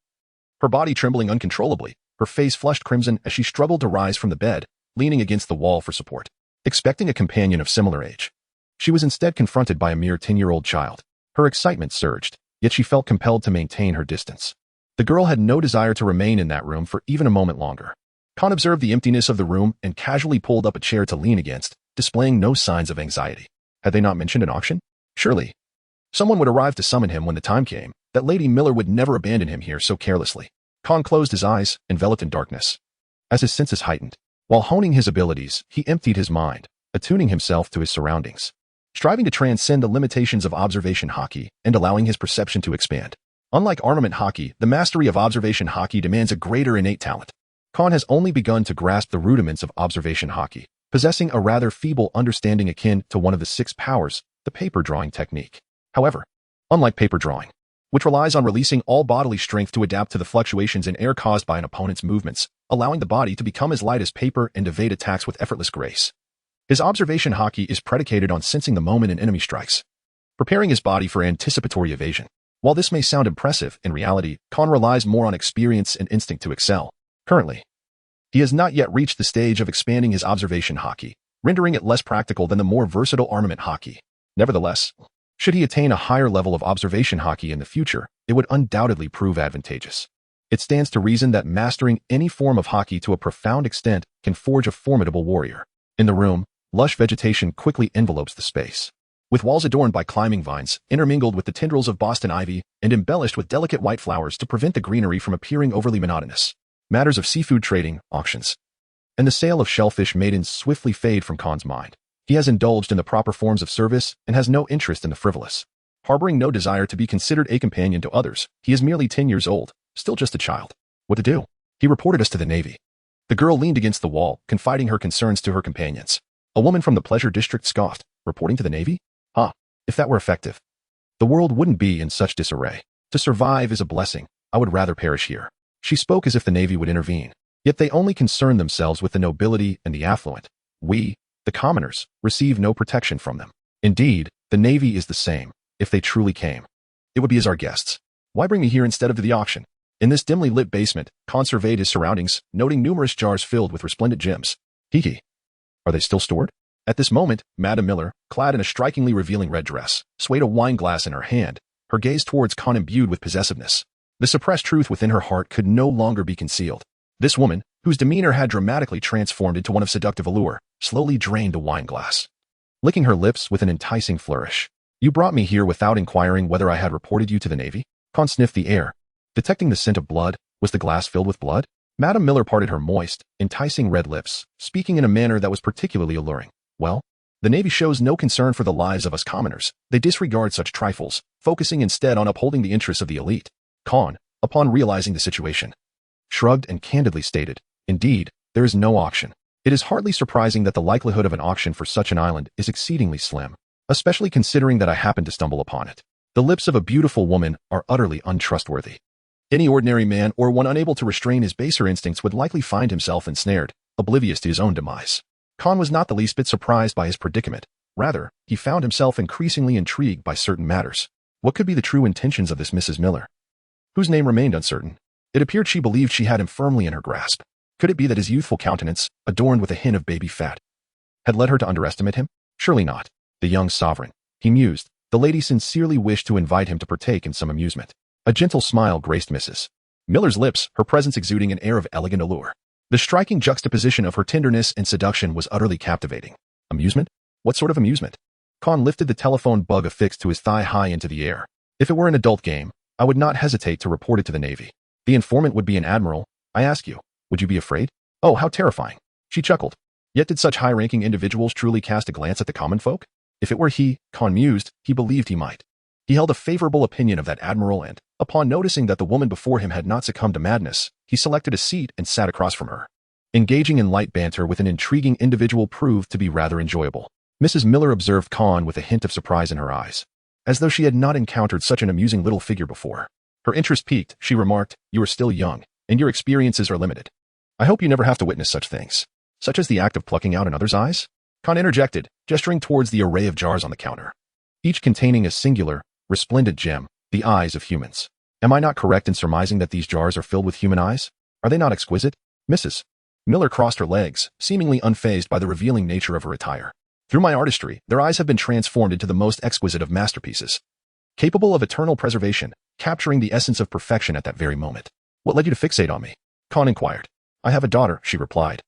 Her body trembling uncontrollably, her face flushed crimson as she struggled to rise from the bed, leaning against the wall for support. Expecting a companion of similar age, she was instead confronted by a mere 10-year-old child. Her excitement surged, yet she felt compelled to maintain her distance. The girl had no desire to remain in that room for even a moment longer. Khan observed the emptiness of the room and casually pulled up a chair to lean against, displaying no signs of anxiety. Had they not mentioned an auction? Surely someone would arrive to summon him when the time came. That Lady Miller would never abandon him here so carelessly. Khan closed his eyes, enveloped in darkness. As his senses heightened, while honing his abilities, he emptied his mind, attuning himself to his surroundings, striving to transcend the limitations of observation hockey and allowing his perception to expand. Unlike armament hockey, the mastery of observation hockey demands a greater innate talent. Khan has only begun to grasp the rudiments of observation hockey, possessing a rather feeble understanding akin to one of the 6 powers, the paper drawing technique. However, unlike paper drawing, which relies on releasing all bodily strength to adapt to the fluctuations in air caused by an opponent's movements, allowing the body to become as light as paper and evade attacks with effortless grace, his observation hockey is predicated on sensing the moment an enemy strikes, preparing his body for anticipatory evasion. While this may sound impressive, in reality, Khan relies more on experience and instinct to excel. Currently, he has not yet reached the stage of expanding his observation hockey, rendering it less practical than the more versatile armament hockey. Nevertheless, should he attain a higher level of observation hockey in the future, it would undoubtedly prove advantageous. It stands to reason that mastering any form of hockey to a profound extent can forge a formidable warrior. In the room, lush vegetation quickly envelopes the space, with walls adorned by climbing vines, intermingled with the tendrils of Boston ivy, and embellished with delicate white flowers to prevent the greenery from appearing overly monotonous. Matters of seafood trading, auctions, and the sale of shellfish maidens swiftly fade from Khan's mind. He has indulged in the proper forms of service and has no interest in the frivolous. Harboring no desire to be considered a companion to others, he is merely 10 years old, still just a child. What to do? He reported us to the Navy. The girl leaned against the wall, confiding her concerns to her companions. A woman from the pleasure district scoffed, reporting to the Navy? If that were effective. The world wouldn't be in such disarray. To survive is a blessing. I would rather perish here. She spoke as if the Navy would intervene. Yet they only concern themselves with the nobility and the affluent. We, the commoners, receive no protection from them. Indeed, the Navy is the same. If they truly came, it would be as our guests. Why bring me here instead of to the auction? In this dimly lit basement, Khan surveyed his surroundings, noting numerous jars filled with resplendent gems. Shiki. Are they still stored? At this moment, Madame Miller, clad in a strikingly revealing red dress, swayed a wine glass in her hand, her gaze towards Khan imbued with possessiveness. The suppressed truth within her heart could no longer be concealed. This woman, whose demeanor had dramatically transformed into one of seductive allure, slowly drained the wine glass, licking her lips with an enticing flourish. You brought me here without inquiring whether I had reported you to the Navy? Khan sniffed the air. Detecting the scent of blood, was the glass filled with blood? Madame Miller parted her moist, enticing red lips, speaking in a manner that was particularly alluring. Well, the Navy shows no concern for the lives of us commoners. They disregard such trifles, focusing instead on upholding the interests of the elite. Khan, upon realizing the situation, shrugged and candidly stated, indeed, there is no auction. It is hardly surprising that the likelihood of an auction for such an island is exceedingly slim, especially considering that I happened to stumble upon it. The lips of a beautiful woman are utterly untrustworthy. Any ordinary man or one unable to restrain his baser instincts would likely find himself ensnared, oblivious to his own demise. Khan was not the least bit surprised by his predicament. Rather, he found himself increasingly intrigued by certain matters. What could be the true intentions of this Mrs. Miller, whose name remained uncertain? It appeared she believed she had him firmly in her grasp. Could it be that his youthful countenance, adorned with a hint of baby fat, had led her to underestimate him? Surely not. The young sovereign, he mused. The lady sincerely wished to invite him to partake in some amusement. A gentle smile graced Mrs. Miller's lips, her presence exuding an air of elegant allure. The striking juxtaposition of her tenderness and seduction was utterly captivating. Amusement? What sort of amusement? Khan lifted the telephone bug affixed to his thigh high into the air. If it were an adult game, I would not hesitate to report it to the Navy. The informant would be an admiral. I ask you, would you be afraid? Oh, how terrifying. She chuckled. Yet did such high-ranking individuals truly cast a glance at the common folk? If it were he, Khan mused, he believed he might. He held a favorable opinion of that admiral and, upon noticing that the woman before him had not succumbed to madness, he selected a seat and sat across from her. Engaging in light banter with an intriguing individual proved to be rather enjoyable. Mrs. Miller observed Khan with a hint of surprise in her eyes, as though she had not encountered such an amusing little figure before. Her interest piqued, she remarked, you are still young, and your experiences are limited. I hope you never have to witness such things, such as the act of plucking out another's eyes? Khan interjected, gesturing towards the array of jars on the counter, each containing a singular, resplendent gem, the eyes of humans. Am I not correct in surmising that these jars are filled with human eyes? Are they not exquisite? Mrs. Miller crossed her legs, seemingly unfazed by the revealing nature of her attire. Through my artistry, their eyes have been transformed into the most exquisite of masterpieces, capable of eternal preservation, capturing the essence of perfection at that very moment. What led you to fixate on me? Khan inquired. I have a daughter, she replied,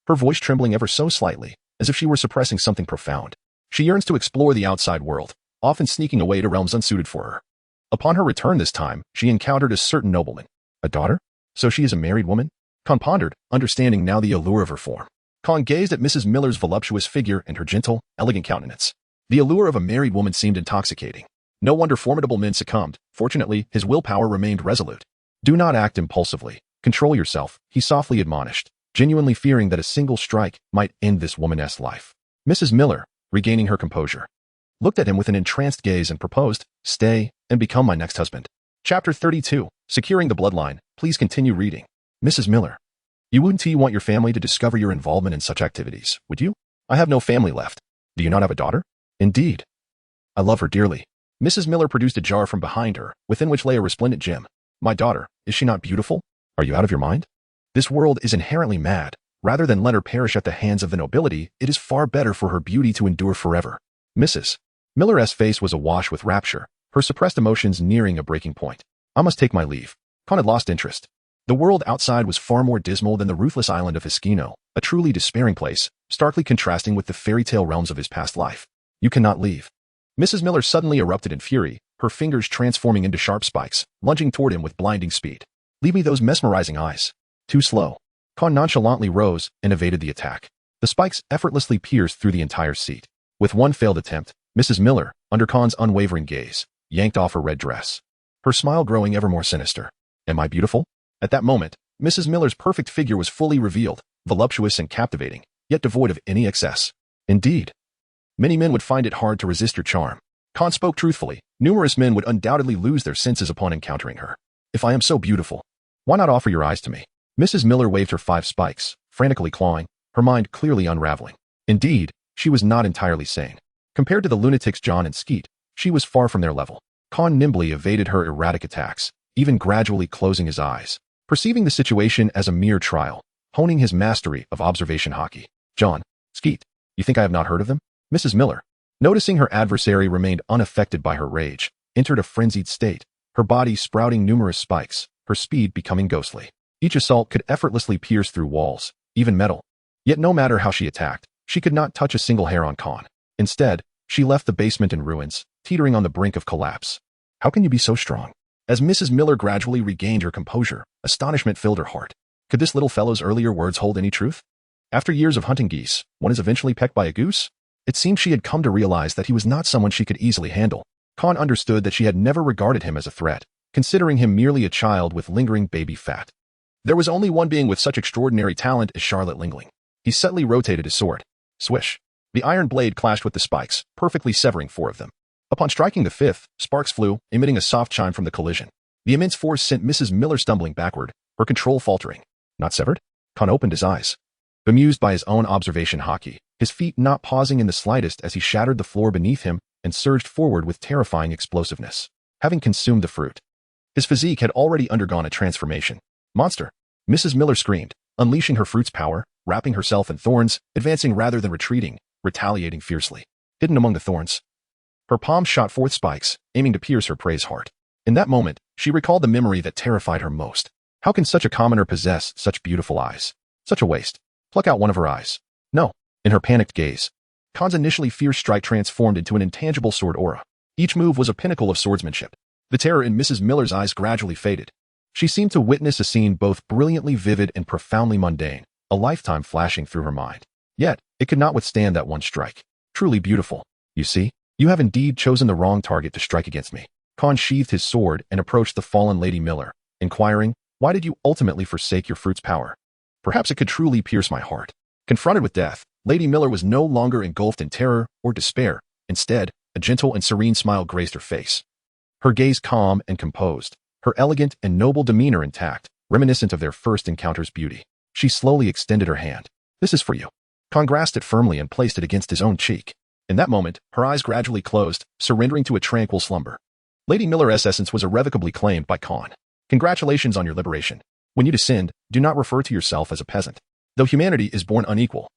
her voice trembling ever so slightly, as if she were suppressing something profound. She yearns to explore the outside world, often sneaking away to realms unsuited for her. Upon her return this time, she encountered a certain nobleman. A daughter? So she is a married woman? Khan pondered, understanding now the allure of her form. Khan gazed at Mrs. Miller's voluptuous figure and her gentle, elegant countenance. The allure of a married woman seemed intoxicating. No wonder formidable men succumbed. Fortunately, his willpower remained resolute. Do not act impulsively. Control yourself, he softly admonished, genuinely fearing that a single strike might end this womaness life. Mrs. Miller, regaining her composure, looked at him with an entranced gaze and proposed, stay and become my next husband. Chapter 32, Securing the Bloodline. Please continue reading. Mrs. Miller, you wouldn't want your family to discover your involvement in such activities, would you? I have no family left. Do you not have a daughter? Indeed. I love her dearly. Mrs. Miller produced a jar from behind her, within which lay a resplendent gem. My daughter, is she not beautiful? Are you out of your mind? This world is inherently mad. Rather than let her perish at the hands of the nobility, it is far better for her beauty to endure forever. Mrs. Miller's face was awash with rapture, her suppressed emotions nearing a breaking point. I must take my leave. Khan had lost interest. The world outside was far more dismal than the ruthless island of Hiskino, a truly despairing place, starkly contrasting with the fairy tale realms of his past life. You cannot leave. Mrs. Miller suddenly erupted in fury, her fingers transforming into sharp spikes, lunging toward him with blinding speed. Leave me those mesmerizing eyes. Too slow. Khan nonchalantly rose and evaded the attack. The spikes effortlessly pierced through the entire seat. With one failed attempt, Mrs. Miller, under Khan's unwavering gaze, yanked off her red dress, her smile growing ever more sinister. Am I beautiful? At that moment, Mrs. Miller's perfect figure was fully revealed, voluptuous and captivating, yet devoid of any excess. Indeed, many men would find it hard to resist her charm. Con spoke truthfully. Numerous men would undoubtedly lose their senses upon encountering her. If I am so beautiful, why not offer your eyes to me? Mrs. Miller waved her 5 spikes, frantically clawing, her mind clearly unraveling. Indeed, she was not entirely sane. Compared to the lunatics John and Skeet, she was far from their level. Con nimbly evaded her erratic attacks, even gradually closing his eyes, perceiving the situation as a mere trial, honing his mastery of observation hockey. John, Skeet, you think I have not heard of them? Mrs. Miller, noticing her adversary remained unaffected by her rage, entered a frenzied state, her body sprouting numerous spikes, her speed becoming ghostly. Each assault could effortlessly pierce through walls, even metal. Yet no matter how she attacked, she could not touch a single hair on Con. Instead, she left the basement in ruins, teetering on the brink of collapse. How can you be so strong? As Mrs. Miller gradually regained her composure, astonishment filled her heart. Could this little fellow's earlier words hold any truth? After years of hunting geese, one is eventually pecked by a goose? It seemed she had come to realize that he was not someone she could easily handle. Con understood that she had never regarded him as a threat, considering him merely a child with lingering baby fat. There was only one being with such extraordinary talent as Charlotte Lingling. He subtly rotated his sword. Swish. The iron blade clashed with the spikes, perfectly severing 4 of them. Upon striking the 5th, sparks flew, emitting a soft chime from the collision. The immense force sent Mrs. Miller stumbling backward, her control faltering. Not severed? Con opened his eyes. Bemused by his own observation hockey, his feet not pausing in the slightest as he shattered the floor beneath him and surged forward with terrifying explosiveness. Having consumed the fruit, his physique had already undergone a transformation. Monster! Mrs. Miller screamed, unleashing her fruit's power, wrapping herself in thorns, advancing rather than retreating, retaliating fiercely. Hidden among the thorns, her palm shot forth spikes, aiming to pierce her prey's heart. In that moment, she recalled the memory that terrified her most. How can such a commoner possess such beautiful eyes? Such a waste. Pluck out one of her eyes. No. In her panicked gaze, Con's initially fierce strike transformed into an intangible sword aura. Each move was a pinnacle of swordsmanship. The terror in Mrs. Miller's eyes gradually faded. She seemed to witness a scene both brilliantly vivid and profoundly mundane, a lifetime flashing through her mind. Yet, it could not withstand that one strike. Truly beautiful. You see, you have indeed chosen the wrong target to strike against me. Con sheathed his sword and approached the fallen Lady Miller, inquiring, why did you ultimately forsake your fruit's power? Perhaps it could truly pierce my heart. Confronted with death, Lady Miller was no longer engulfed in terror or despair. Instead, a gentle and serene smile graced her face. Her gaze calm and composed, her elegant and noble demeanor intact, reminiscent of their first encounter's beauty. She slowly extended her hand. This is for you. Con grasped it firmly and placed it against his own cheek. In that moment, her eyes gradually closed, surrendering to a tranquil slumber. Lady Miller's essence was irrevocably claimed by Con. Congratulations on your liberation. When you descend, do not refer to yourself as a peasant. Though humanity is born unequal,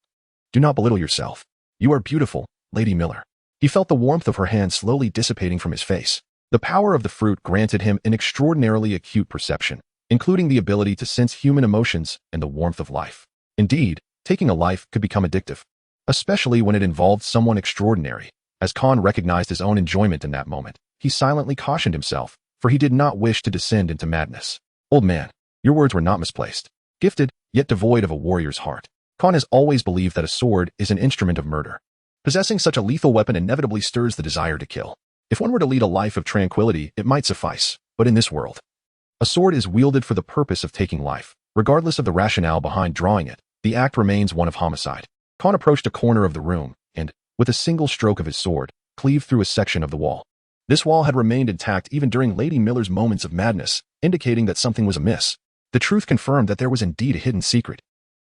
do not belittle yourself. You are beautiful, Lady Miller. He felt the warmth of her hand slowly dissipating from his face. The power of the fruit granted him an extraordinarily acute perception, including the ability to sense human emotions and the warmth of life. Indeed, taking a life could become addictive, especially when it involved someone extraordinary. As Con recognized his own enjoyment in that moment, he silently cautioned himself, for he did not wish to descend into madness. Old man, your words were not misplaced. Gifted, yet devoid of a warrior's heart. Con has always believed that a sword is an instrument of murder. Possessing such a lethal weapon inevitably stirs the desire to kill. If one were to lead a life of tranquility, it might suffice. But in this world, a sword is wielded for the purpose of taking life. Regardless of the rationale behind drawing it, the act remains one of homicide. Con approached a corner of the room and, with a single stroke of his sword, cleaved through a section of the wall. This wall had remained intact even during Lady Miller's moments of madness, indicating that something was amiss. The truth confirmed that there was indeed a hidden secret.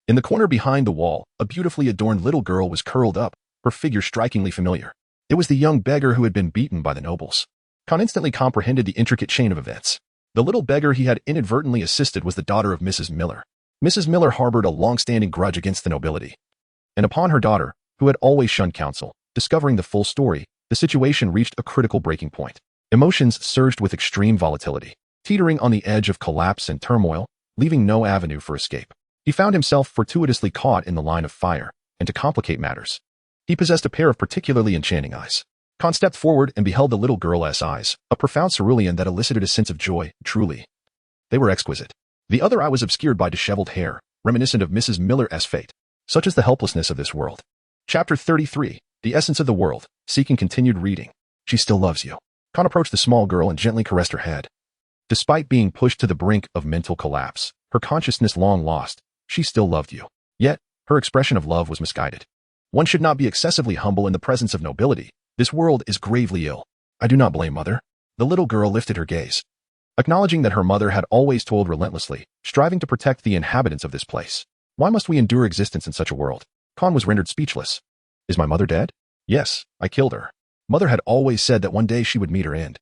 In the corner behind the wall, a beautifully adorned little girl was curled up, her figure strikingly familiar. It was the young beggar who had been beaten by the nobles. Con instantly comprehended the intricate chain of events. The little beggar he had inadvertently assisted was the daughter of Mrs. Miller. Mrs. Miller harbored a long-standing grudge against the nobility. And upon her daughter, who had always shunned counsel, discovering the full story, the situation reached a critical breaking point. Emotions surged with extreme volatility, teetering on the edge of collapse and turmoil, leaving no avenue for escape. He found himself fortuitously caught in the line of fire, and to complicate matters, he possessed a pair of particularly enchanting eyes. Con stepped forward and beheld the little girl's eyes, a profound cerulean that elicited a sense of joy. Truly, they were exquisite. The other eye was obscured by disheveled hair, reminiscent of Mrs. Miller's fate. Such is the helplessness of this world. Chapter 33, The Essence of the World, seeking continued reading. She still loves you. Con approached the small girl and gently caressed her head. Despite being pushed to the brink of mental collapse, Her consciousness long lost, she still loved you. Yet, her expression of love was misguided. One should not be excessively humble in the presence of nobility. This world is gravely ill. I do not blame mother. The little girl lifted her gaze, acknowledging that her mother had always toiled relentlessly, striving to protect the inhabitants of this place. Why must we endure existence in such a world? Khan was rendered speechless. Is my mother dead? Yes, I killed her. Mother had always said that one day she would meet her end,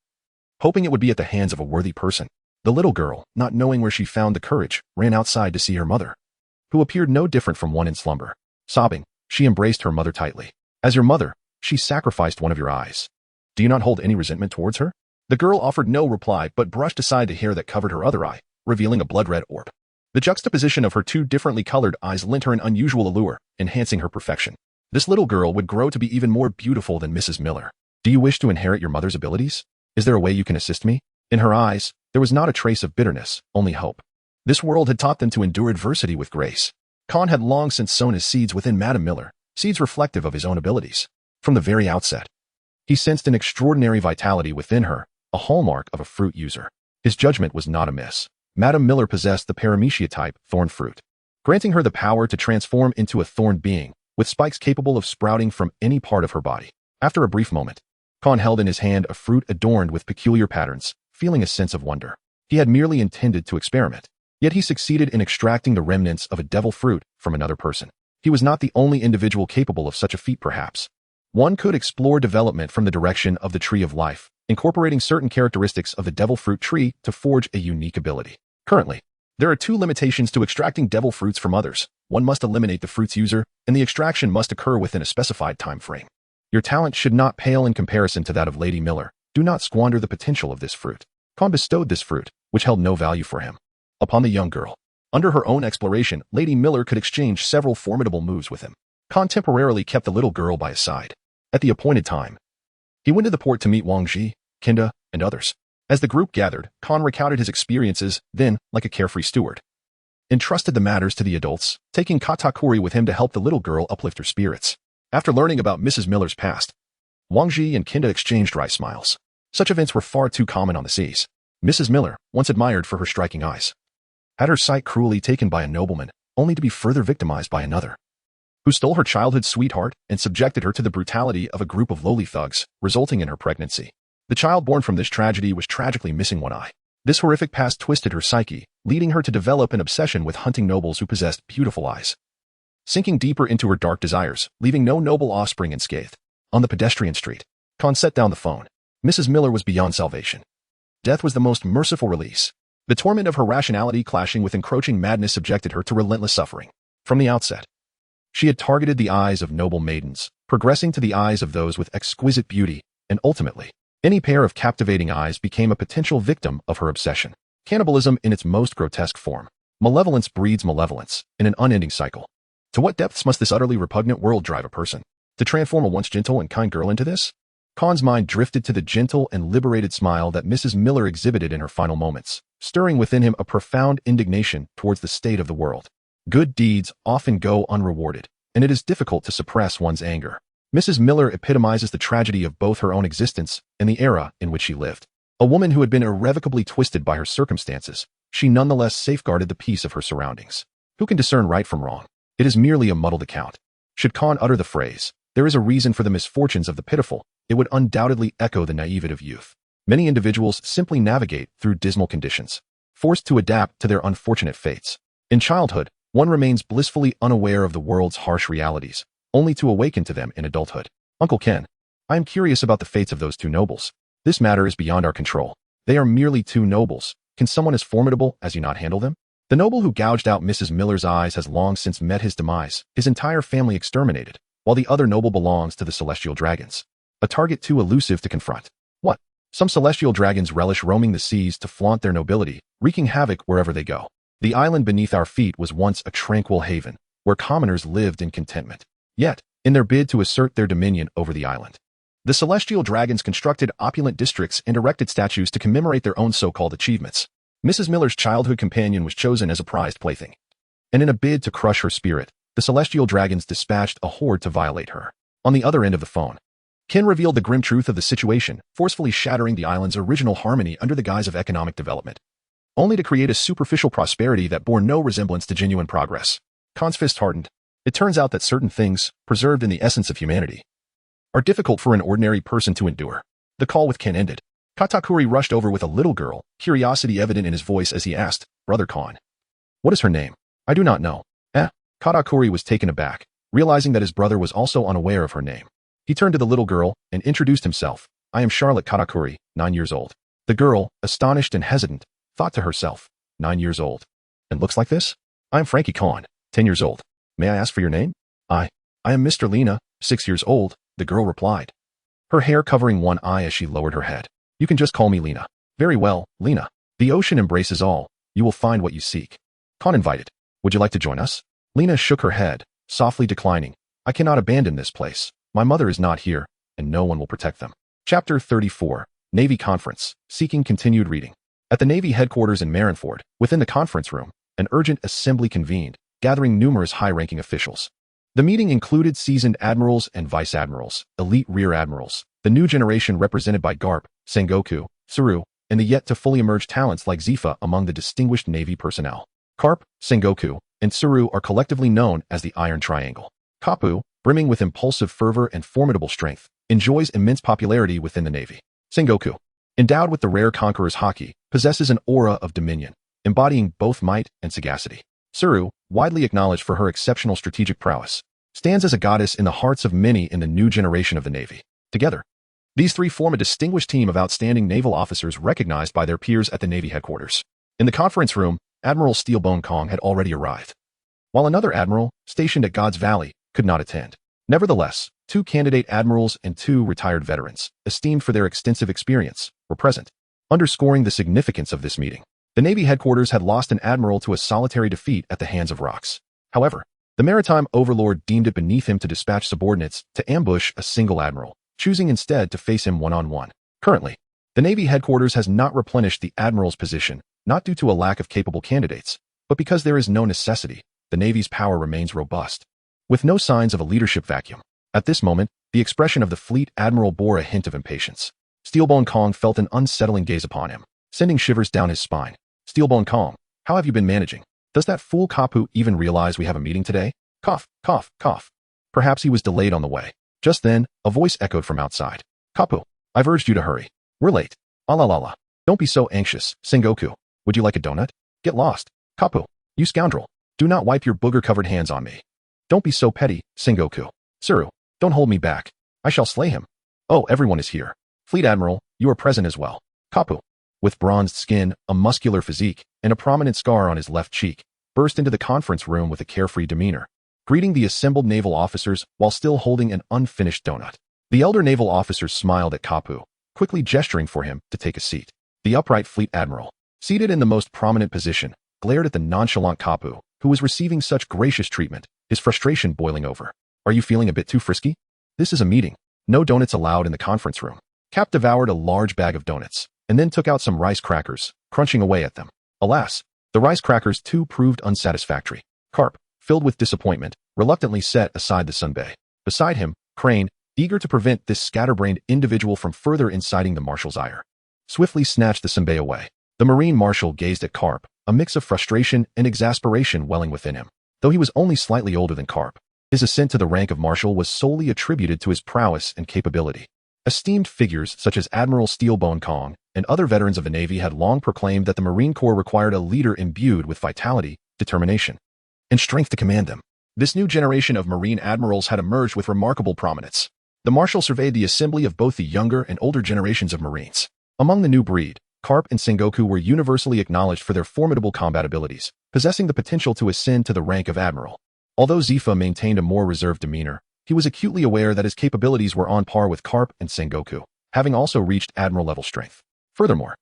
hoping it would be at the hands of a worthy person. The little girl, not knowing where she found the courage, ran outside to see her mother, who appeared no different from one in slumber. Sobbing, she embraced her mother tightly. As your mother, she sacrificed one of your eyes. Do you not hold any resentment towards her? The girl offered no reply but brushed aside the hair that covered her other eye, revealing a blood-red orb. The juxtaposition of her two differently colored eyes lent her an unusual allure, enhancing her perfection. This little girl would grow to be even more beautiful than Mrs. Miller. Do you wish to inherit your mother's abilities? Is there a way you can assist me? In her eyes, there was not a trace of bitterness, only hope. This world had taught them to endure adversity with grace. Khan had long since sown his seeds within Madame Miller, seeds reflective of his own abilities. From the very outset, he sensed an extraordinary vitality within her, a hallmark of a fruit user. His judgment was not amiss. Madame Miller possessed the paramecia-type thorn fruit, granting her the power to transform into a thorned being, with spikes capable of sprouting from any part of her body. After a brief moment, Khan held in his hand a fruit adorned with peculiar patterns, feeling a sense of wonder. He had merely intended to experiment, yet he succeeded in extracting the remnants of a devil fruit from another person. He was not the only individual capable of such a feat perhaps. One could explore development from the direction of the tree of life, incorporating certain characteristics of the devil fruit tree to forge a unique ability. Currently, there are two limitations to extracting devil fruits from others. One must eliminate the fruit's user, and the extraction must occur within a specified time frame. Your talent should not pale in comparison to that of Lady Miller. Do not squander the potential of this fruit. Khan bestowed this fruit, which held no value for him, upon the young girl. Under her own exploration, Lady Miller could exchange several formidable moves with him. Khan temporarily kept the little girl by his side. At the appointed time, he went to the port to meet Wang Ji, Kinda, and others. As the group gathered, Khan recounted his experiences, then, like a carefree steward, entrusted the matters to the adults, taking Katakuri with him to help the little girl uplift her spirits. After learning about Mrs. Miller's past, Wang Ji and Kinda exchanged dry smiles. Such events were far too common on the seas. Mrs. Miller, once admired for her striking eyes, had her sight cruelly taken by a nobleman, only to be further victimized by another, who stole her childhood sweetheart and subjected her to the brutality of a group of lowly thugs, resulting in her pregnancy. The child born from this tragedy was tragically missing one eye. This horrific past twisted her psyche, leading her to develop an obsession with hunting nobles who possessed beautiful eyes, sinking deeper into her dark desires, leaving no noble offspring unscathed. On the pedestrian street, Khan set down the phone. Mrs. Miller was beyond salvation. Death was the most merciful release. The torment of her rationality clashing with encroaching madness subjected her to relentless suffering. From the outset, she had targeted the eyes of noble maidens, progressing to the eyes of those with exquisite beauty, and ultimately, any pair of captivating eyes became a potential victim of her obsession. Cannibalism in its most grotesque form. Malevolence breeds malevolence, in an unending cycle. To what depths must this utterly repugnant world drive a person? To transform a once gentle and kind girl into this? Khan's mind drifted to the gentle and liberated smile that Mrs. Miller exhibited in her final moments, stirring within him a profound indignation towards the state of the world. Good deeds often go unrewarded, and it is difficult to suppress one's anger. Mrs. Miller epitomizes the tragedy of both her own existence and the era in which she lived. A woman who had been irrevocably twisted by her circumstances, she nonetheless safeguarded the peace of her surroundings. Who can discern right from wrong? It is merely a muddled account. Should Khan utter the phrase, "There is a reason for the misfortunes of the pitiful," it would undoubtedly echo the naivete of youth. Many individuals simply navigate through dismal conditions, forced to adapt to their unfortunate fates. In childhood, one remains blissfully unaware of the world's harsh realities, only to awaken to them in adulthood. Uncle Ken, I am curious about the fates of those two nobles. This matter is beyond our control. They are merely two nobles. Can someone as formidable as you not handle them? The noble who gouged out Mrs. Miller's eyes has long since met his demise, his entire family exterminated, while the other noble belongs to the celestial dragons. A target too elusive to confront. What? Some celestial dragons relish roaming the seas to flaunt their nobility, wreaking havoc wherever they go. The island beneath our feet was once a tranquil haven, where commoners lived in contentment. Yet, in their bid to assert their dominion over the island, the celestial dragons constructed opulent districts and erected statues to commemorate their own so-called achievements. Mrs. Miller's childhood companion was chosen as a prized plaything, and in a bid to crush her spirit, the celestial dragons dispatched a horde to violate her. On the other end of the phone, Ken revealed the grim truth of the situation, forcefully shattering the island's original harmony under the guise of economic development. only to create a superficial prosperity that bore no resemblance to genuine progress. Khan's fist hardened. It turns out that certain things, preserved in the essence of humanity, are difficult for an ordinary person to endure. The call with Ken ended. Katakuri rushed over with a little girl, curiosity evident in his voice as he asked, "Brother Khan, what is her name?" "I do not know." Katakuri was taken aback, realizing that his brother was also unaware of her name. He turned to the little girl and introduced himself. "I am Charlotte Katakuri, 9 years old." The girl, astonished and hesitant, thought to herself, 9 years old, and looks like this? "I am Frankie Khan, 10 years old. May I ask for your name?" I am Mr. Lena, 6 years old," the girl replied, her hair covering one eye as she lowered her head. "You can just call me Lena." "Very well, Lena. The ocean embraces all. You will find what you seek." Khan invited. "Would you like to join us?" Lena shook her head, softly declining. "I cannot abandon this place. My mother is not here, and no one will protect them." Chapter 34, Navy Conference, seeking continued reading. At the Navy headquarters in Marineford, within the conference room, an urgent assembly convened, gathering numerous high-ranking officials. The meeting included seasoned admirals and vice-admirals, elite rear admirals, the new generation represented by Garp, Sengoku, Tsuru, and the yet-to-fully emerge talents like Zifa among the distinguished Navy personnel. Garp, Sengoku, and Tsuru are collectively known as the Iron Triangle. Kapu, brimming with impulsive fervor and formidable strength, enjoys immense popularity within the Navy. Sengoku, endowed with the rare Conqueror's haki, possesses an aura of dominion, embodying both might and sagacity. Tsuru, widely acknowledged for her exceptional strategic prowess, stands as a goddess in the hearts of many in the new generation of the Navy. Together, these three form a distinguished team of outstanding naval officers recognized by their peers at the Navy headquarters. In the conference room, Admiral Steelbone Kong had already arrived, while another admiral, stationed at God's Valley, could not attend. Nevertheless, 2 candidate admirals and 2 retired veterans, esteemed for their extensive experience, were present, underscoring the significance of this meeting. The Navy headquarters had lost an admiral to a solitary defeat at the hands of Rox. However, the maritime overlord deemed it beneath him to dispatch subordinates to ambush a single admiral, choosing instead to face him one-on-one. Currently, the Navy headquarters has not replenished the admiral's position, not due to a lack of capable candidates, but because there is no necessity. The Navy's power remains robust, with no signs of a leadership vacuum. At this moment, the expression of the fleet admiral bore a hint of impatience. Steelbone Kong felt an unsettling gaze upon him, sending shivers down his spine. "Steelbone Kong, how have you been managing? Does that fool Kapu even realize we have a meeting today?" Cough, cough, cough. Perhaps he was delayed on the way. Just then, a voice echoed from outside. "Kapu, I've urged you to hurry. We're late." "Ah la la la. Don't be so anxious, Sengoku. Would you like a donut?" "Get lost. Kapu, you scoundrel. Do not wipe your booger-covered hands on me." "Don't be so petty, Sengoku." "Tsuru, don't hold me back. I shall slay him." "Oh, everyone is here. Fleet Admiral, you are present as well." Kapu, with bronzed skin, a muscular physique, and a prominent scar on his left cheek, burst into the conference room with a carefree demeanor, greeting the assembled naval officers while still holding an unfinished donut. The elder naval officers smiled at Kapu, quickly gesturing for him to take a seat. The upright Fleet Admiral, seated in the most prominent position, glared at the nonchalant Kapu, who was receiving such gracious treatment, his frustration boiling over. "Are you feeling a bit too frisky? This is a meeting. No donuts allowed in the conference room." Cap devoured a large bag of donuts, and then took out some rice crackers, crunching away at them. Alas, the rice crackers too proved unsatisfactory. Carp, filled with disappointment, reluctantly set aside the sunbae. Beside him, Crane, eager to prevent this scatterbrained individual from further inciting the marshal's ire, swiftly snatched the sunbae away. The Marine Marshal gazed at Carp, a mix of frustration and exasperation welling within him. Though he was only slightly older than Carp, his ascent to the rank of Marshal was solely attributed to his prowess and capability. Esteemed figures such as Admiral Steelbone Kong and other veterans of the Navy had long proclaimed that the Marine Corps required a leader imbued with vitality, determination, and strength to command them. This new generation of Marine admirals had emerged with remarkable prominence. The Marshal surveyed the assembly of both the younger and older generations of Marines. Among the new breed, Carp and Sengoku were universally acknowledged for their formidable combat abilities, possessing the potential to ascend to the rank of Admiral. Although Zifa maintained a more reserved demeanor, he was acutely aware that his capabilities were on par with Carp and Sengoku, having also reached Admiral-level strength. Furthermore,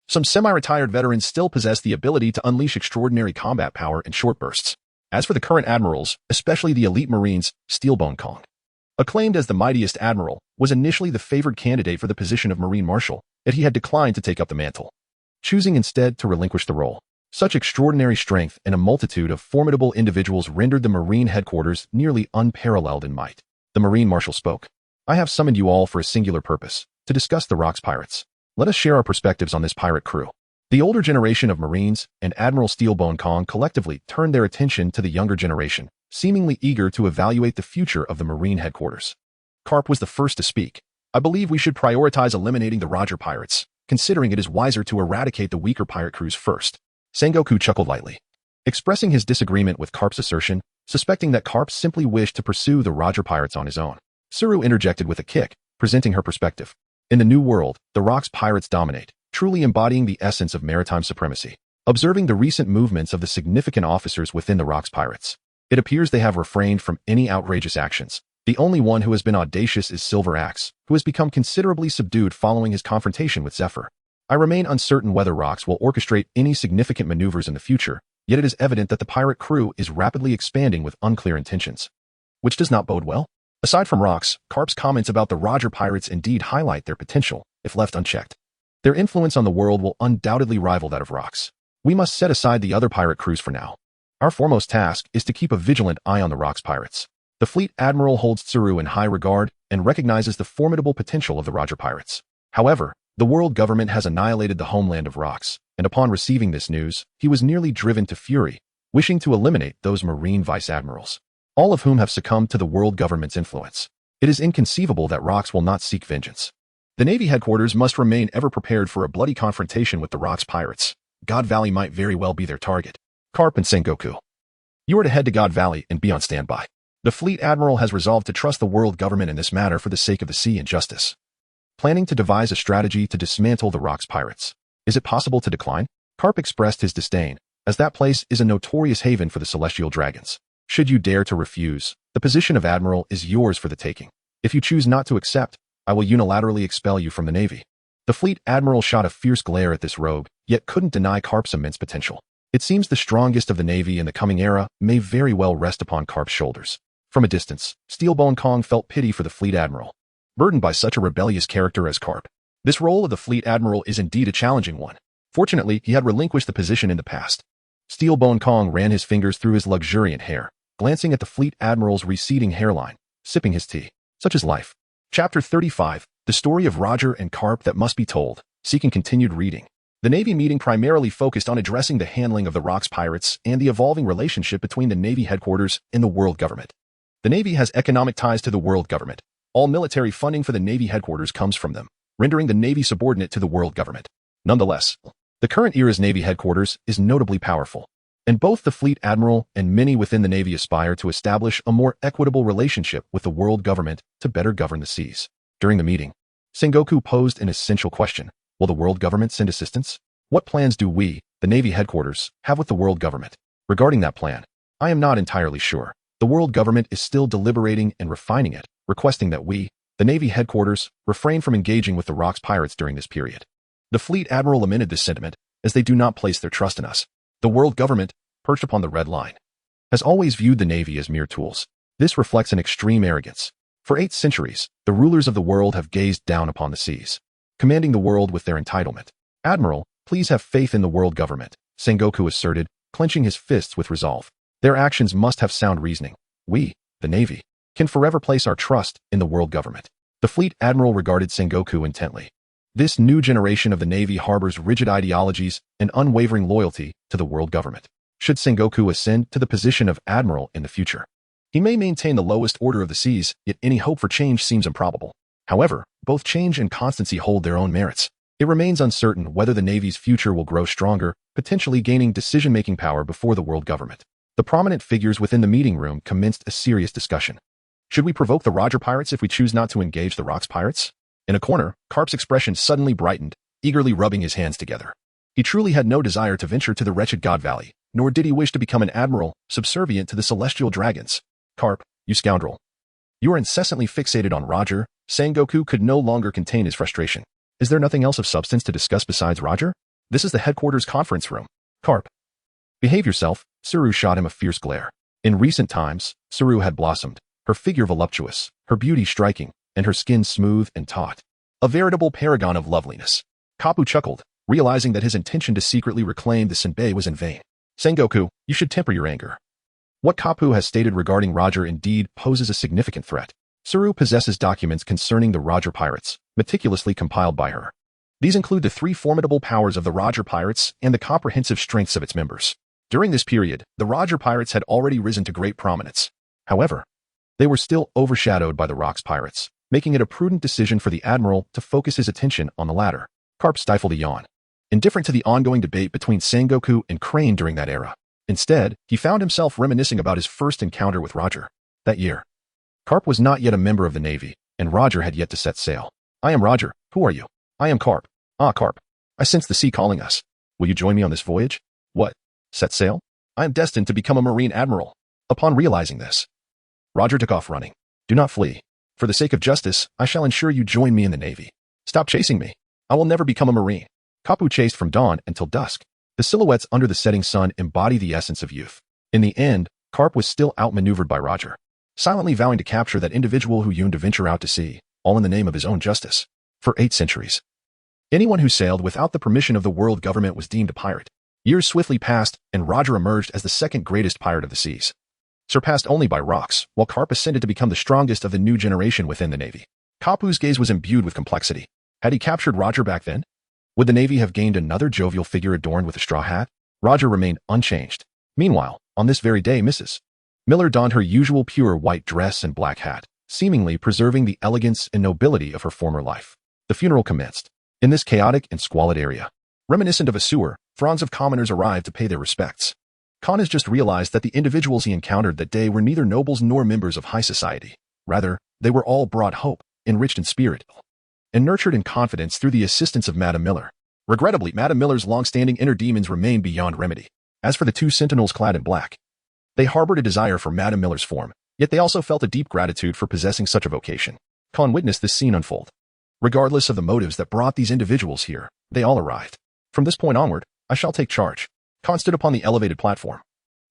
some semi-retired veterans still possessed the ability to unleash extraordinary combat power in short bursts. As for the current admirals, especially the elite Marines, Steelbone Kong, acclaimed as the mightiest admiral, was initially the favored candidate for the position of Marine Marshal, yet he had declined to take up the mantle, choosing instead to relinquish the role. Such extraordinary strength and a multitude of formidable individuals rendered the Marine headquarters nearly unparalleled in might. The Marine Marshal spoke. "I have summoned you all for a singular purpose, to discuss the Rox pirates. Let us share our perspectives on this pirate crew." The older generation of Marines and Admiral Steelbone Kong collectively turned their attention to the younger generation, seemingly eager to evaluate the future of the Marine headquarters. Carp was the first to speak. I believe we should prioritize eliminating the Roger pirates, considering it is wiser to eradicate the weaker pirate crews first. Sengoku chuckled lightly, expressing his disagreement with Carp's assertion, suspecting that Carp simply wished to pursue the Roger pirates on his own. Suru interjected with a kick, presenting her perspective. In the New World, the Rock's pirates dominate, truly embodying the essence of maritime supremacy. Observing the recent movements of the significant officers within the Rock's pirates, it appears they have refrained from any outrageous actions. The only one who has been audacious is Silver Axe, who has become considerably subdued following his confrontation with Zephyr. I remain uncertain whether Rocks will orchestrate any significant maneuvers in the future, yet it is evident that the pirate crew is rapidly expanding with unclear intentions, which does not bode well. Aside from Rocks, Carp's comments about the Roger pirates indeed highlight their potential, if left unchecked. Their influence on the world will undoubtedly rival that of Rocks. We must set aside the other pirate crews for now. Our foremost task is to keep a vigilant eye on the Rocks pirates. The fleet admiral holds Tsuru in high regard and recognizes the formidable potential of the Roger pirates. However, the world government has annihilated the homeland of Rocks, and upon receiving this news, he was nearly driven to fury, wishing to eliminate those Marine vice-admirals, all of whom have succumbed to the world government's influence. It is inconceivable that Rocks will not seek vengeance. The Navy headquarters must remain ever prepared for a bloody confrontation with the Rocks pirates. God Valley might very well be their target. Carp and Sengoku, you are to head to God Valley and be on standby. The fleet admiral has resolved to trust the world government in this matter for the sake of the sea and justice. Planning to devise a strategy to dismantle the Rocks pirates. Is it possible to decline? Carp expressed his disdain, as that place is a notorious haven for the celestial dragons. Should you dare to refuse, the position of admiral is yours for the taking. If you choose not to accept, I will unilaterally expel you from the Navy. The fleet admiral shot a fierce glare at this rogue, yet couldn't deny Carp's immense potential. It seems the strongest of the Navy in the coming era may very well rest upon Carp's shoulders. From a distance, Steelbone Kong felt pity for the fleet admiral, burdened by such a rebellious character as Carp. This role of the fleet admiral is indeed a challenging one. Fortunately, he had relinquished the position in the past. Steelbone Kong ran his fingers through his luxuriant hair, glancing at the fleet admiral's receding hairline, sipping his tea. Such is life. Chapter 35, The Story of Roger and Carp That Must Be Told. Seeking continued reading. The Navy meeting primarily focused on addressing the handling of the Rocks pirates and the evolving relationship between the Navy headquarters and the world government. The Navy has economic ties to the world government. All military funding for the Navy headquarters comes from them, rendering the Navy subordinate to the world government. Nonetheless, the current era's Navy headquarters is notably powerful, and both the fleet admiral and many within the Navy aspire to establish a more equitable relationship with the world government to better govern the seas. During the meeting, Sengoku posed an essential question. Will the world government send assistance? What plans do we, the Navy headquarters, have with the world government? Regarding that plan, I am not entirely sure. The world government is still deliberating and refining it, requesting that we, the Navy headquarters, refrain from engaging with the Rocks pirates during this period. The fleet admiral lamented this sentiment, as they do not place their trust in us. The world government, perched upon the red line, has always viewed the Navy as mere tools. This reflects an extreme arrogance. For 8 centuries, the rulers of the world have gazed down upon the seas, commanding the world with their entitlement. Admiral, please have faith in the world government, Sengoku asserted, clenching his fists with resolve. Their actions must have sound reasoning. We, the Navy, can forever place our trust in the world government. The fleet admiral regarded Sengoku intently. This new generation of the Navy harbors rigid ideologies and unwavering loyalty to the world government. Should Sengoku ascend to the position of admiral in the future, he may maintain the lowest order of the seas, yet any hope for change seems improbable. However, both change and constancy hold their own merits. It remains uncertain whether the Navy's future will grow stronger, potentially gaining decision-making power before the world government. The prominent figures within the meeting room commenced a serious discussion. Should we provoke the Roger pirates if we choose not to engage the Rocks pirates? In a corner, Carp's expression suddenly brightened, eagerly rubbing his hands together. He truly had no desire to venture to the wretched God Valley, nor did he wish to become an admiral, subservient to the celestial dragons. Carp, you scoundrel. You are incessantly fixated on Roger. Sengoku could no longer contain his frustration. Is there nothing else of substance to discuss besides Roger? This is the headquarters conference room. Carp, behave yourself. Tsuru shot him a fierce glare. In recent times, Tsuru had blossomed, her figure voluptuous, her beauty striking, and her skin smooth and taut. A veritable paragon of loveliness. Kapu chuckled, realizing that his intention to secretly reclaim the senbei was in vain. Sengoku, you should temper your anger. What Kapu has stated regarding Roger indeed poses a significant threat. Tsuru possesses documents concerning the Roger pirates, meticulously compiled by her. These include the three formidable powers of the Roger Pirates and the comprehensive strengths of its members. During this period, the Roger Pirates had already risen to great prominence. However, they were still overshadowed by the Rocks Pirates, making it a prudent decision for the Admiral to focus his attention on the latter. Carp stifled a yawn, indifferent to the ongoing debate between Sengoku and Crane during that era. Instead, he found himself reminiscing about his first encounter with Roger. That year, Carp was not yet a member of the Navy, and Roger had yet to set sail. "I am Roger. Who are you?" "I am Carp." "Ah, Carp. I sense the sea calling us. Will you join me on this voyage?" "What? Set sail? I am destined to become a Marine Admiral." Upon realizing this, Roger took off running. "Do not flee. For the sake of justice, I shall ensure you join me in the Navy. Stop chasing me. I will never become a Marine." Kapu chased from dawn until dusk. The silhouettes under the setting sun embody the essence of youth. In the end, Carp was still outmaneuvered by Roger, silently vowing to capture that individual who yearned to venture out to sea, all in the name of his own justice. For 8 centuries, anyone who sailed without the permission of the world government was deemed a pirate. Years swiftly passed, and Roger emerged as the second greatest pirate of the seas, surpassed only by Rocks, while Carp ascended to become the strongest of the new generation within the Navy. Kapu's gaze was imbued with complexity. Had he captured Roger back then? Would the Navy have gained another jovial figure adorned with a straw hat? Roger remained unchanged. Meanwhile, on this very day, Mrs. Miller donned her usual pure white dress and black hat, seemingly preserving the elegance and nobility of her former life. The funeral commenced. In this chaotic and squalid area, reminiscent of a sewer, throngs of commoners arrived to pay their respects. Khan has just realized that the individuals he encountered that day were neither nobles nor members of high society. Rather, they were all brought hope, enriched in spirit, and nurtured in confidence through the assistance of Madame Miller. Regrettably, Madame Miller's long-standing inner demons remained beyond remedy. As for the two sentinels clad in black, they harbored a desire for Madame Miller's form, yet they also felt a deep gratitude for possessing such a vocation. Khan witnessed this scene unfold. Regardless of the motives that brought these individuals here, they all arrived. "From this point onward, I shall take charge." Khan stood upon the elevated platform,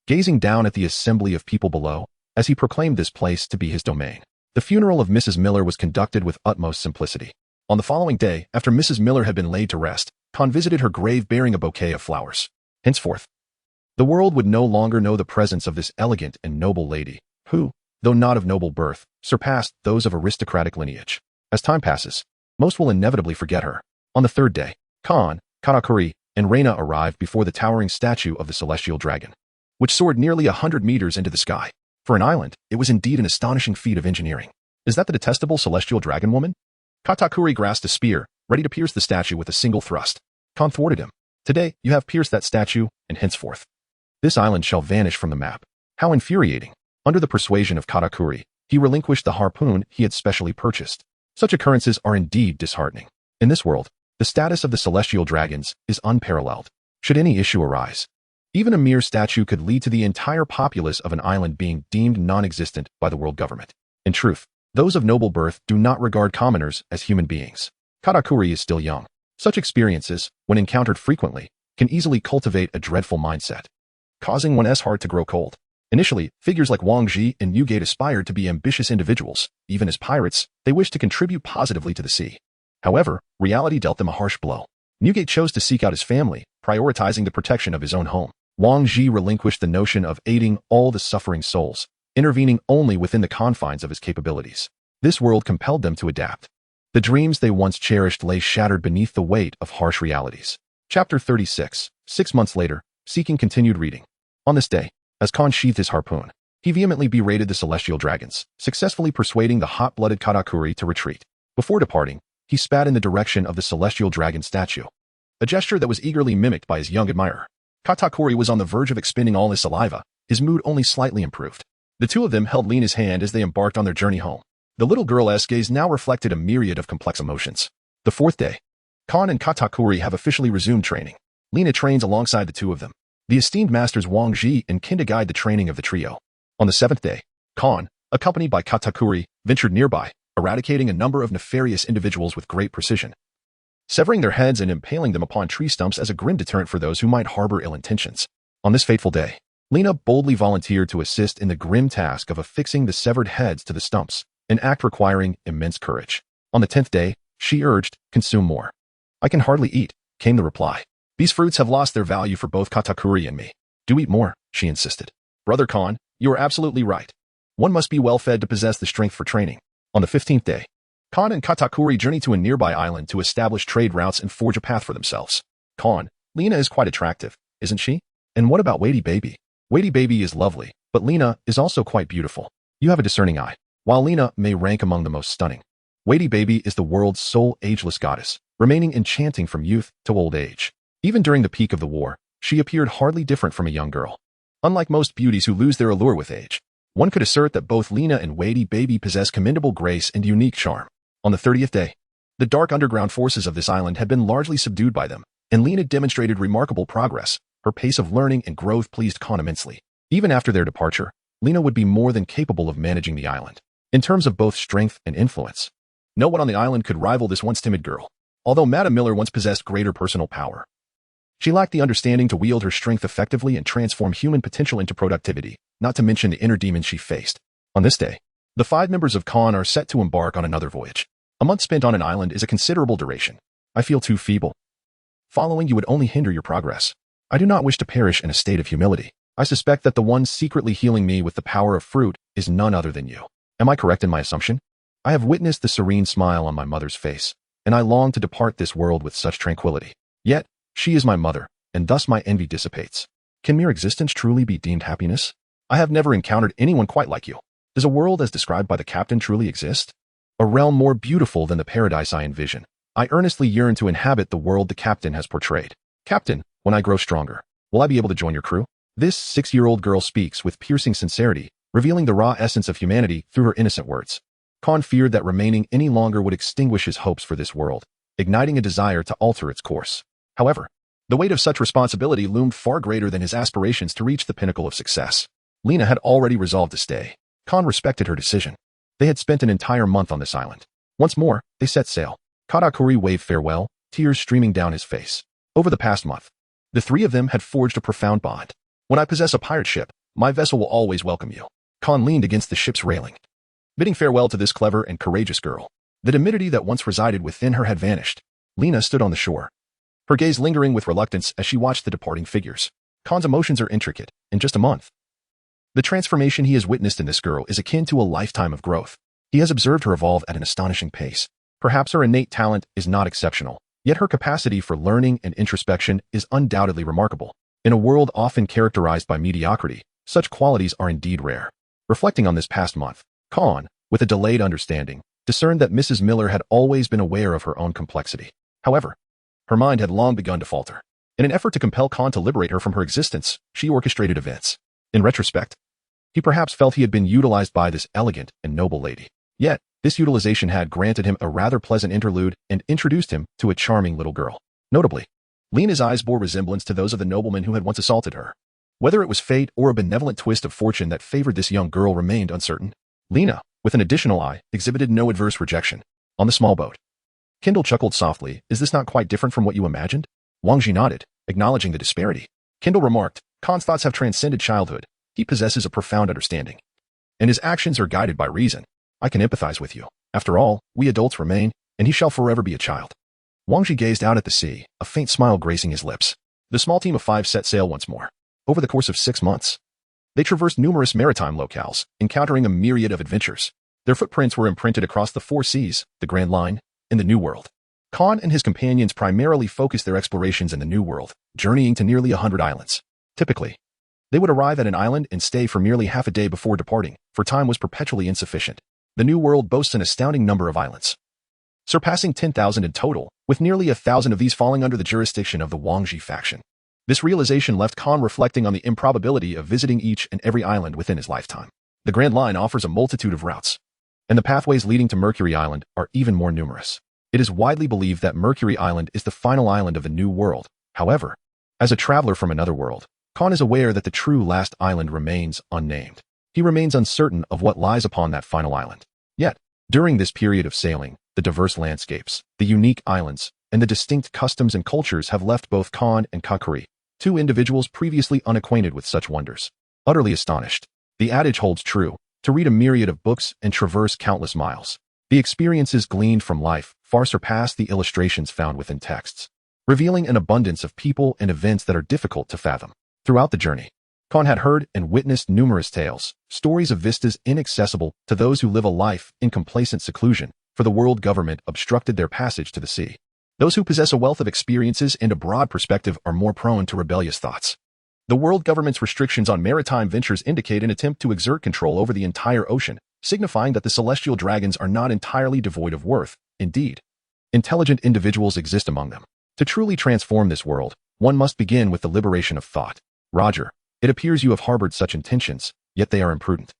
gazing down at the assembly of people below, as he proclaimed this place to be his domain. The funeral of Mrs. Miller was conducted with utmost simplicity. On the following day, after Mrs. Miller had been laid to rest, Khan visited her grave bearing a bouquet of flowers. Henceforth, the world would no longer know the presence of this elegant and noble lady, who, though not of noble birth, surpassed those of aristocratic lineage. As time passes, most will inevitably forget her. On the third day, Khan, Katakuri, and Reina arrived before the towering statue of the celestial dragon, which soared nearly 100 meters into the sky. For an island, it was indeed an astonishing feat of engineering. "Is that the detestable celestial dragon woman?" Katakuri grasped a spear, ready to pierce the statue with a single thrust. Khan thwarted him. "Today, you have pierced that statue, and henceforth, this island shall vanish from the map." How infuriating! Under the persuasion of Katakuri, he relinquished the harpoon he had specially purchased. Such occurrences are indeed disheartening. In this world, the status of the celestial dragons is unparalleled. Should any issue arise, even a mere statue could lead to the entire populace of an island being deemed non-existent by the world government. In truth, those of noble birth do not regard commoners as human beings. Katakuri is still young. Such experiences, when encountered frequently, can easily cultivate a dreadful mindset, causing one's heart to grow cold. Initially, figures like Wang Ji and Newgate aspired to be ambitious individuals. Even as pirates, they wished to contribute positively to the sea. However, reality dealt them a harsh blow. Newgate chose to seek out his family, prioritizing the protection of his own home. Wang Ji relinquished the notion of aiding all the suffering souls, intervening only within the confines of his capabilities. This world compelled them to adapt. The dreams they once cherished lay shattered beneath the weight of harsh realities. Chapter 36. 6 months later, Seeking continued reading. On this day, as Khan sheathed his harpoon, he vehemently berated the celestial dragons, successfully persuading the hot-blooded Katakuri to retreat. Before departing, he spat in the direction of the celestial dragon statue, a gesture that was eagerly mimicked by his young admirer. Katakuri was on the verge of expending all his saliva, his mood only slightly improved. The two of them held Lena's hand as they embarked on their journey home. The little girl's gaze now reflected a myriad of complex emotions. The fourth day, Khan and Katakuri have officially resumed training. Lena trains alongside the two of them. The esteemed masters Wang Ji and Kinda guide the training of the trio. On the seventh day, Khan, accompanied by Katakuri, ventured nearby, eradicating a number of nefarious individuals with great precision, severing their heads and impaling them upon tree stumps as a grim deterrent for those who might harbor ill intentions. On this fateful day, Lena boldly volunteered to assist in the grim task of affixing the severed heads to the stumps, an act requiring immense courage. On the 10th day, she urged, "Consume more." "I can hardly eat," came the reply. "These fruits have lost their value for both Katakuri and me." "Do eat more," she insisted. "Brother Khan, you are absolutely right. One must be well fed to possess the strength for training." On the 15th day, Khan and Katakuri journey to a nearby island to establish trade routes and forge a path for themselves. Khan, Lena is quite attractive, isn't she? And what about Weighty Baby? Weighty Baby is lovely, but Lena is also quite beautiful. You have a discerning eye. While Lena may rank among the most stunning, Weighty Baby is the world's sole ageless goddess, remaining enchanting from youth to old age. Even during the peak of the war, she appeared hardly different from a young girl. Unlike most beauties who lose their allure with age, one could assert that both Lena and Weighty Baby possess commendable grace and unique charm. On the 30th day, the dark underground forces of this island had been largely subdued by them, and Lena demonstrated remarkable progress. Her pace of learning and growth pleased Khan immensely. Even after their departure, Lena would be more than capable of managing the island, in terms of both strength and influence. No one on the island could rival this once timid girl, although Madame Miller once possessed greater personal power. She lacked the understanding to wield her strength effectively and transform human potential into productivity, not to mention the inner demons she faced. On this day, the 5 members of Khan are set to embark on another voyage. A month spent on an island is a considerable duration. I feel too feeble. Following you would only hinder your progress. I do not wish to perish in a state of humility. I suspect that the one secretly healing me with the power of fruit is none other than you. Am I correct in my assumption? I have witnessed the serene smile on my mother's face, and I long to depart this world with such tranquility. Yet, she is my mother, and thus my envy dissipates. Can mere existence truly be deemed happiness? I have never encountered anyone quite like you. Does a world as described by the captain truly exist? A realm more beautiful than the paradise I envision. I earnestly yearn to inhabit the world the captain has portrayed. Captain, when I grow stronger, will I be able to join your crew? This 6-year-old girl speaks with piercing sincerity, revealing the raw essence of humanity through her innocent words. Khan feared that remaining any longer would extinguish his hopes for this world, igniting a desire to alter its course. However, the weight of such responsibility loomed far greater than his aspirations to reach the pinnacle of success. Lena had already resolved to stay. Khan respected her decision. They had spent an entire month on this island. Once more, they set sail. Katakuri waved farewell, tears streaming down his face. Over the past month, the 3 of them had forged a profound bond. When I possess a pirate ship, my vessel will always welcome you. Khan leaned against the ship's railing, bidding farewell to this clever and courageous girl. The timidity that once resided within her had vanished. Lena stood on the shore, her gaze lingering with reluctance as she watched the departing figures. Khan's emotions are intricate. In just a month, the transformation he has witnessed in this girl is akin to a lifetime of growth. He has observed her evolve at an astonishing pace. Perhaps her innate talent is not exceptional, yet her capacity for learning and introspection is undoubtedly remarkable. In a world often characterized by mediocrity, such qualities are indeed rare. Reflecting on this past month, Khan, with a delayed understanding, discerned that Mrs. Miller had always been aware of her own complexity. However, her mind had long begun to falter. In an effort to compel Khan to liberate her from her existence, she orchestrated events. In retrospect, he perhaps felt he had been utilized by this elegant and noble lady. Yet, this utilization had granted him a rather pleasant interlude and introduced him to a charming little girl. Notably, Lena's eyes bore resemblance to those of the nobleman who had once assaulted her. Whether it was fate or a benevolent twist of fortune that favored this young girl remained uncertain. Lena, with an additional eye, exhibited no adverse rejection. On the small boat, Kendall chuckled softly. Is this not quite different from what you imagined? Wang Ji nodded, acknowledging the disparity. Kendall remarked, Khan's thoughts have transcended childhood. He possesses a profound understanding, and his actions are guided by reason. I can empathize with you. After all, we adults remain, and he shall forever be a child. Wang Ji gazed out at the sea, a faint smile gracing his lips. The small team of 5 set sail once more. Over the course of 6 months, they traversed numerous maritime locales, encountering a myriad of adventures. Their footprints were imprinted across the 4 seas, the Grand Line, and the New World. Khan and his companions primarily focused their explorations in the New World, journeying to nearly 100 islands. Typically, they would arrive at an island and stay for merely half a day before departing, for time was perpetually insufficient. The New World boasts an astounding number of islands, surpassing 10,000 in total, with nearly 1,000 of these falling under the jurisdiction of the Wang Ji faction. This realization left Khan reflecting on the improbability of visiting each and every island within his lifetime. The Grand Line offers a multitude of routes, and the pathways leading to Mercury Island are even more numerous. It is widely believed that Mercury Island is the final island of the New World. However, as a traveler from another world, Khan is aware that the true last island remains unnamed. He remains uncertain of what lies upon that final island. Yet, during this period of sailing, the diverse landscapes, the unique islands, and the distinct customs and cultures have left both Khan and Conqueror, 2 individuals previously unacquainted with such wonders, utterly astonished. The adage holds true: to read a myriad of books and traverse countless miles. The experiences gleaned from life far surpass the illustrations found within texts, revealing an abundance of people and events that are difficult to fathom. Throughout the journey, Khan had heard and witnessed numerous tales, stories of vistas inaccessible to those who live a life in complacent seclusion, for the world government obstructed their passage to the sea. Those who possess a wealth of experiences and a broad perspective are more prone to rebellious thoughts. The world government's restrictions on maritime ventures indicate an attempt to exert control over the entire ocean, signifying that the celestial dragons are not entirely devoid of worth. Indeed, intelligent individuals exist among them. To truly transform this world, one must begin with the liberation of thought. Roger, it appears you have harbored such intentions, yet they are imprudent.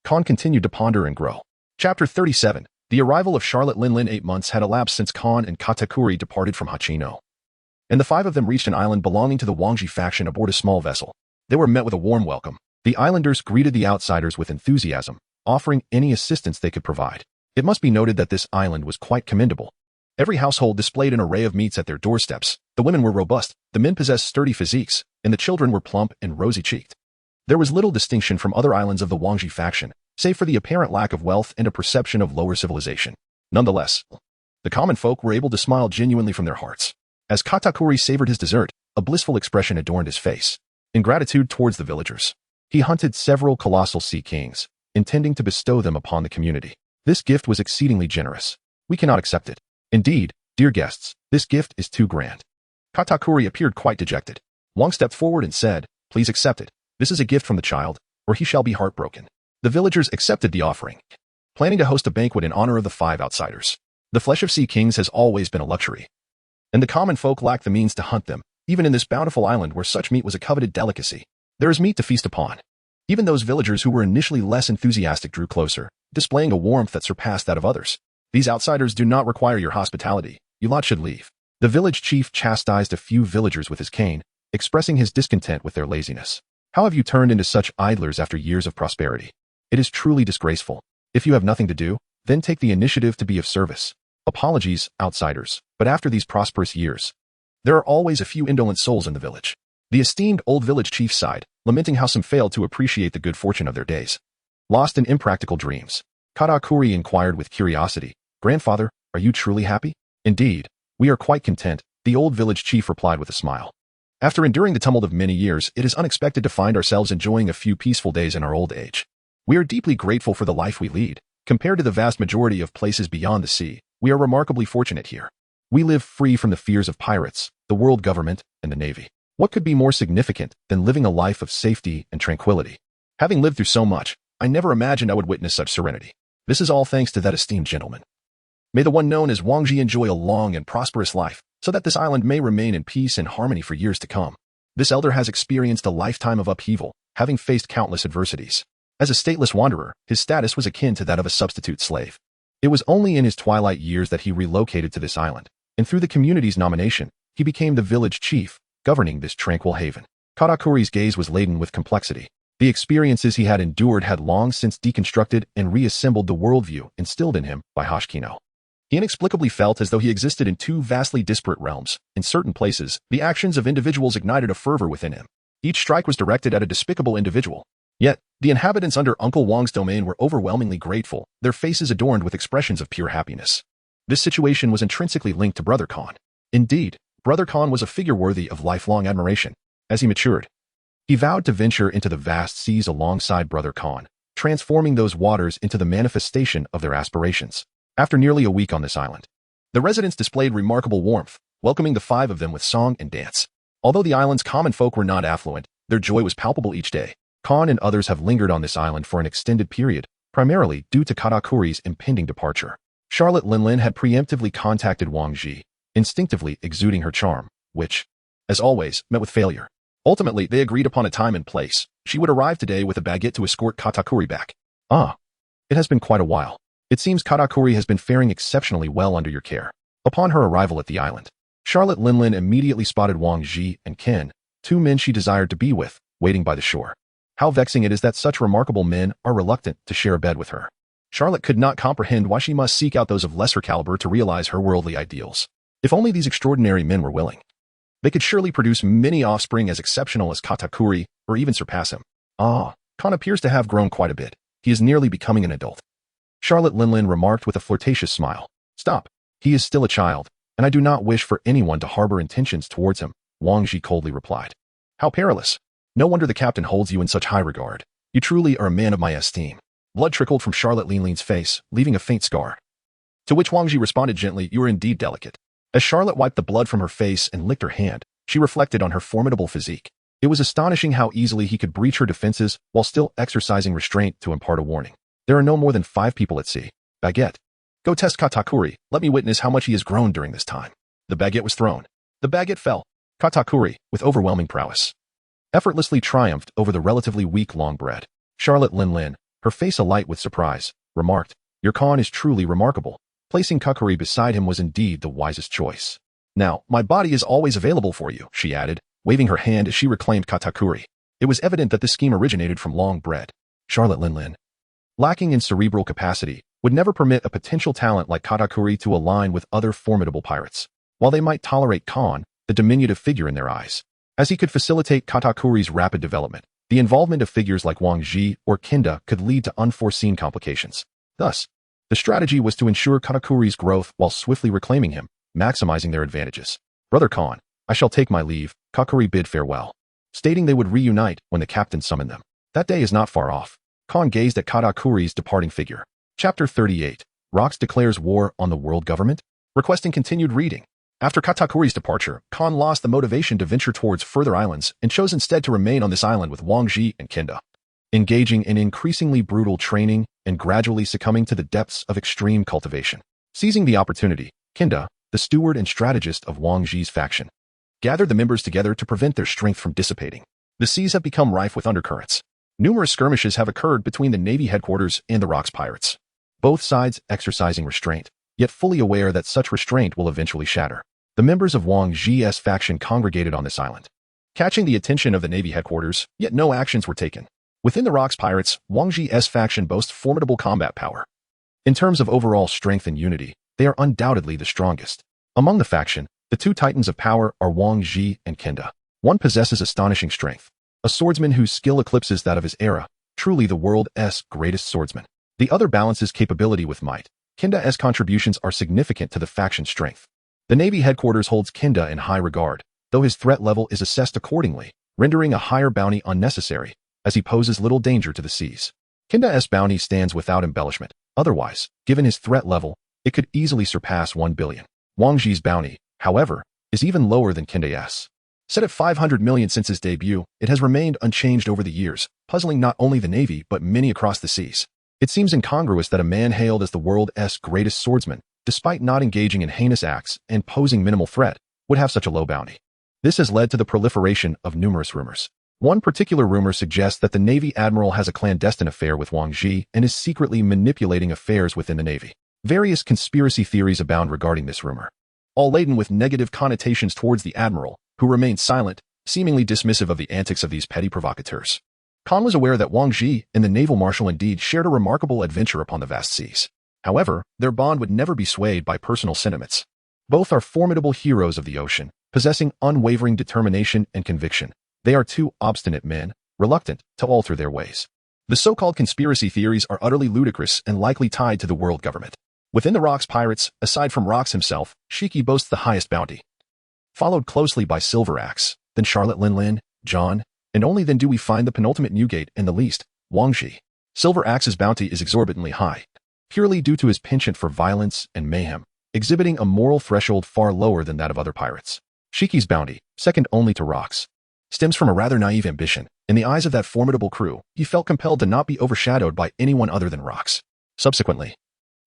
Khan continued to ponder and grow. Chapter 37. The arrival of Charlotte Linlin. 8 months had elapsed since Khan and Katakuri departed from Hachino, and the 5 of them reached an island belonging to the Wangji faction aboard a small vessel. They were met with a warm welcome. The islanders greeted the outsiders with enthusiasm, offering any assistance they could provide. It must be noted that this island was quite commendable. Every household displayed an array of meats at their doorsteps. The women were robust, the men possessed sturdy physiques, and the children were plump and rosy-cheeked. There was little distinction from other islands of the Wangji faction, save for the apparent lack of wealth and a perception of lower civilization. Nonetheless, the common folk were able to smile genuinely from their hearts. As Katakuri savored his dessert, a blissful expression adorned his face. In gratitude towards the villagers, he hunted several colossal sea kings, intending to bestow them upon the community. This gift was exceedingly generous. We cannot accept it. Indeed, dear guests, this gift is too grand. Katakuri appeared quite dejected. Wang stepped forward and said, "Please accept it. This is a gift from the child, or he shall be heartbroken." The villagers accepted the offering, planning to host a banquet in honor of the 5 outsiders. The flesh of sea kings has always been a luxury, and the common folk lacked the means to hunt them, even in this bountiful island where such meat was a coveted delicacy. There is meat to feast upon. Even those villagers who were initially less enthusiastic drew closer, displaying a warmth that surpassed that of others. These outsiders do not require your hospitality. You lot should leave. The village chief chastised a few villagers with his cane, expressing his discontent with their laziness. How have you turned into such idlers after years of prosperity? It is truly disgraceful. If you have nothing to do, then take the initiative to be of service. Apologies, outsiders, but after these prosperous years, there are always a few indolent souls in the village. The esteemed old village chief sighed, lamenting how some failed to appreciate the good fortune of their days. Lost in impractical dreams, Katakuri inquired with curiosity, "Grandfather, are you truly happy?" "Indeed, we are quite content," the old village chief replied with a smile. "After enduring the tumult of many years, it is unexpected to find ourselves enjoying a few peaceful days in our old age. We are deeply grateful for the life we lead. Compared to the vast majority of places beyond the sea, we are remarkably fortunate here. We live free from the fears of pirates, the world government, and the navy. What could be more significant than living a life of safety and tranquility? Having lived through so much, I never imagined I would witness such serenity. This is all thanks to that esteemed gentleman. May the one known as Wangji enjoy a long and prosperous life, so that this island may remain in peace and harmony for years to come. This elder has experienced a lifetime of upheaval, having faced countless adversities. As a stateless wanderer, his status was akin to that of a substitute slave. It was only in his twilight years that he relocated to this island, and through the community's nomination, he became the village chief, governing this tranquil haven. Katakuri's gaze was laden with complexity. The experiences he had endured had long since deconstructed and reassembled the worldview instilled in him by Hashkino. He inexplicably felt as though he existed in 2 vastly disparate realms. In certain places, the actions of individuals ignited a fervor within him. Each strike was directed at a despicable individual. Yet, the inhabitants under Uncle Wang's domain were overwhelmingly grateful, their faces adorned with expressions of pure happiness. This situation was intrinsically linked to Brother Khan. Indeed, Brother Khan was a figure worthy of lifelong admiration. As he matured, he vowed to venture into the vast seas alongside Brother Khan, transforming those waters into the manifestation of their aspirations. After nearly a week on this island, the residents displayed remarkable warmth, welcoming the 5 of them with song and dance. Although the island's common folk were not affluent, their joy was palpable each day. Khan and others have lingered on this island for an extended period, primarily due to Katakuri's impending departure. Charlotte Linlin had preemptively contacted Wang Ji, instinctively exuding her charm, which, as always, met with failure. Ultimately, they agreed upon a time and place. She would arrive today with a baguette to escort Katakuri back. "Ah, it has been quite a while. It seems Katakuri has been faring exceptionally well under your care." Upon her arrival at the island, Charlotte Linlin immediately spotted Wang Ji and Ken, 2 men she desired to be with, waiting by the shore. How vexing it is that such remarkable men are reluctant to share a bed with her. Charlotte could not comprehend why she must seek out those of lesser caliber to realize her worldly ideals. If only these extraordinary men were willing, they could surely produce many offspring as exceptional as Katakuri, or even surpass him. "Ah, Khan appears to have grown quite a bit. He is nearly becoming an adult," Charlotte Linlin remarked with a flirtatious smile. "Stop. He is still a child, and I do not wish for anyone to harbor intentions towards him," Wang Ji coldly replied. "How perilous. No wonder the captain holds you in such high regard. You truly are a man of my esteem." Blood trickled from Charlotte Linlin's face, leaving a faint scar. To which Wang Ji responded gently, "You are indeed delicate." As Charlotte wiped the blood from her face and licked her hand, she reflected on her formidable physique. It was astonishing how easily he could breach her defenses while still exercising restraint to impart a warning. "There are no more than 5 people at sea. Baguette, go test Katakuri. Let me witness how much he has grown during this time." The baguette was thrown. The baguette fell. Katakuri, with overwhelming prowess, effortlessly triumphed over the relatively weak long bread. Charlotte Lin, her face alight with surprise, remarked, "Your Khan is truly remarkable." Placing Katakuri beside him was indeed the wisest choice. "Now, my body is always available for you," she added, waving her hand as she reclaimed Katakuri. It was evident that this scheme originated from long bread. Charlotte Lin, lacking in cerebral capacity, would never permit a potential talent like Katakuri to align with other formidable pirates. While they might tolerate Khan, the diminutive figure in their eyes, as he could facilitate Katakuri's rapid development, the involvement of figures like Wang Ji or Kinda could lead to unforeseen complications. Thus, the strategy was to ensure Katakuri's growth while swiftly reclaiming him, maximizing their advantages. "Brother Khan, I shall take my leave," Katakuri bid farewell, stating they would reunite when the captain summoned them. That day is not far off. Khan gazed at Katakuri's departing figure. Chapter 38. Rox declares war on the world government? Requesting continued reading. After Katakuri's departure, Khan lost the motivation to venture towards further islands and chose instead to remain on this island with Wang Ji and Kinda, engaging in increasingly brutal training and gradually succumbing to the depths of extreme cultivation. Seizing the opportunity, Kinda, the steward and strategist of Wang Ji's faction, gathered the members together to prevent their strength from dissipating. The seas have become rife with undercurrents. Numerous skirmishes have occurred between the Navy headquarters and the Rox pirates, both sides exercising restraint, yet fully aware that such restraint will eventually shatter. The members of Wang Ji's faction congregated on this island, catching the attention of the Navy headquarters, yet no actions were taken. Within the Rox pirates, Wang Ji's faction boasts formidable combat power. In terms of overall strength and unity, they are undoubtedly the strongest. Among the faction, the 2 titans of power are Wang Ji and Kinda. One possesses astonishing strength, a swordsman whose skill eclipses that of his era, truly the world's greatest swordsman. The other balances capability with might. Kinda's contributions are significant to the faction's strength. The Navy headquarters holds Kinda in high regard, though his threat level is assessed accordingly, rendering a higher bounty unnecessary, as he poses little danger to the seas. Kinda's bounty stands without embellishment. Otherwise, given his threat level, it could easily surpass 1 billion. Wang Ji's bounty, however, is even lower than Kinda's. Set at 500 million since his debut, it has remained unchanged over the years, puzzling not only the Navy but many across the seas. It seems incongruous that a man hailed as the world's greatest swordsman, despite not engaging in heinous acts and posing minimal threat, would have such a low bounty. This has led to the proliferation of numerous rumors. One particular rumor suggests that the Navy admiral has a clandestine affair with Wang Ji and is secretly manipulating affairs within the Navy. Various conspiracy theories abound regarding this rumor, all laden with negative connotations towards the admiral, who remained silent, seemingly dismissive of the antics of these petty provocateurs. Khan was aware that Wang Ji and the naval marshal indeed shared a remarkable adventure upon the vast seas. However, their bond would never be swayed by personal sentiments. Both are formidable heroes of the ocean, possessing unwavering determination and conviction. They are 2 obstinate men, reluctant to alter their ways. The so-called conspiracy theories are utterly ludicrous and likely tied to the world government. Within the Rox pirates, aside from Rox himself, Shiki boasts the highest bounty, followed closely by Silver Axe, then Charlotte Lin, John, and only then do we find the penultimate Newgate and the least, Wang Ji. Silver Axe's bounty is exorbitantly high, purely due to his penchant for violence and mayhem, exhibiting a moral threshold far lower than that of other pirates. Shiki's bounty, second only to Rox, stems from a rather naive ambition. In the eyes of that formidable crew, he felt compelled to not be overshadowed by anyone other than Rox. Subsequently,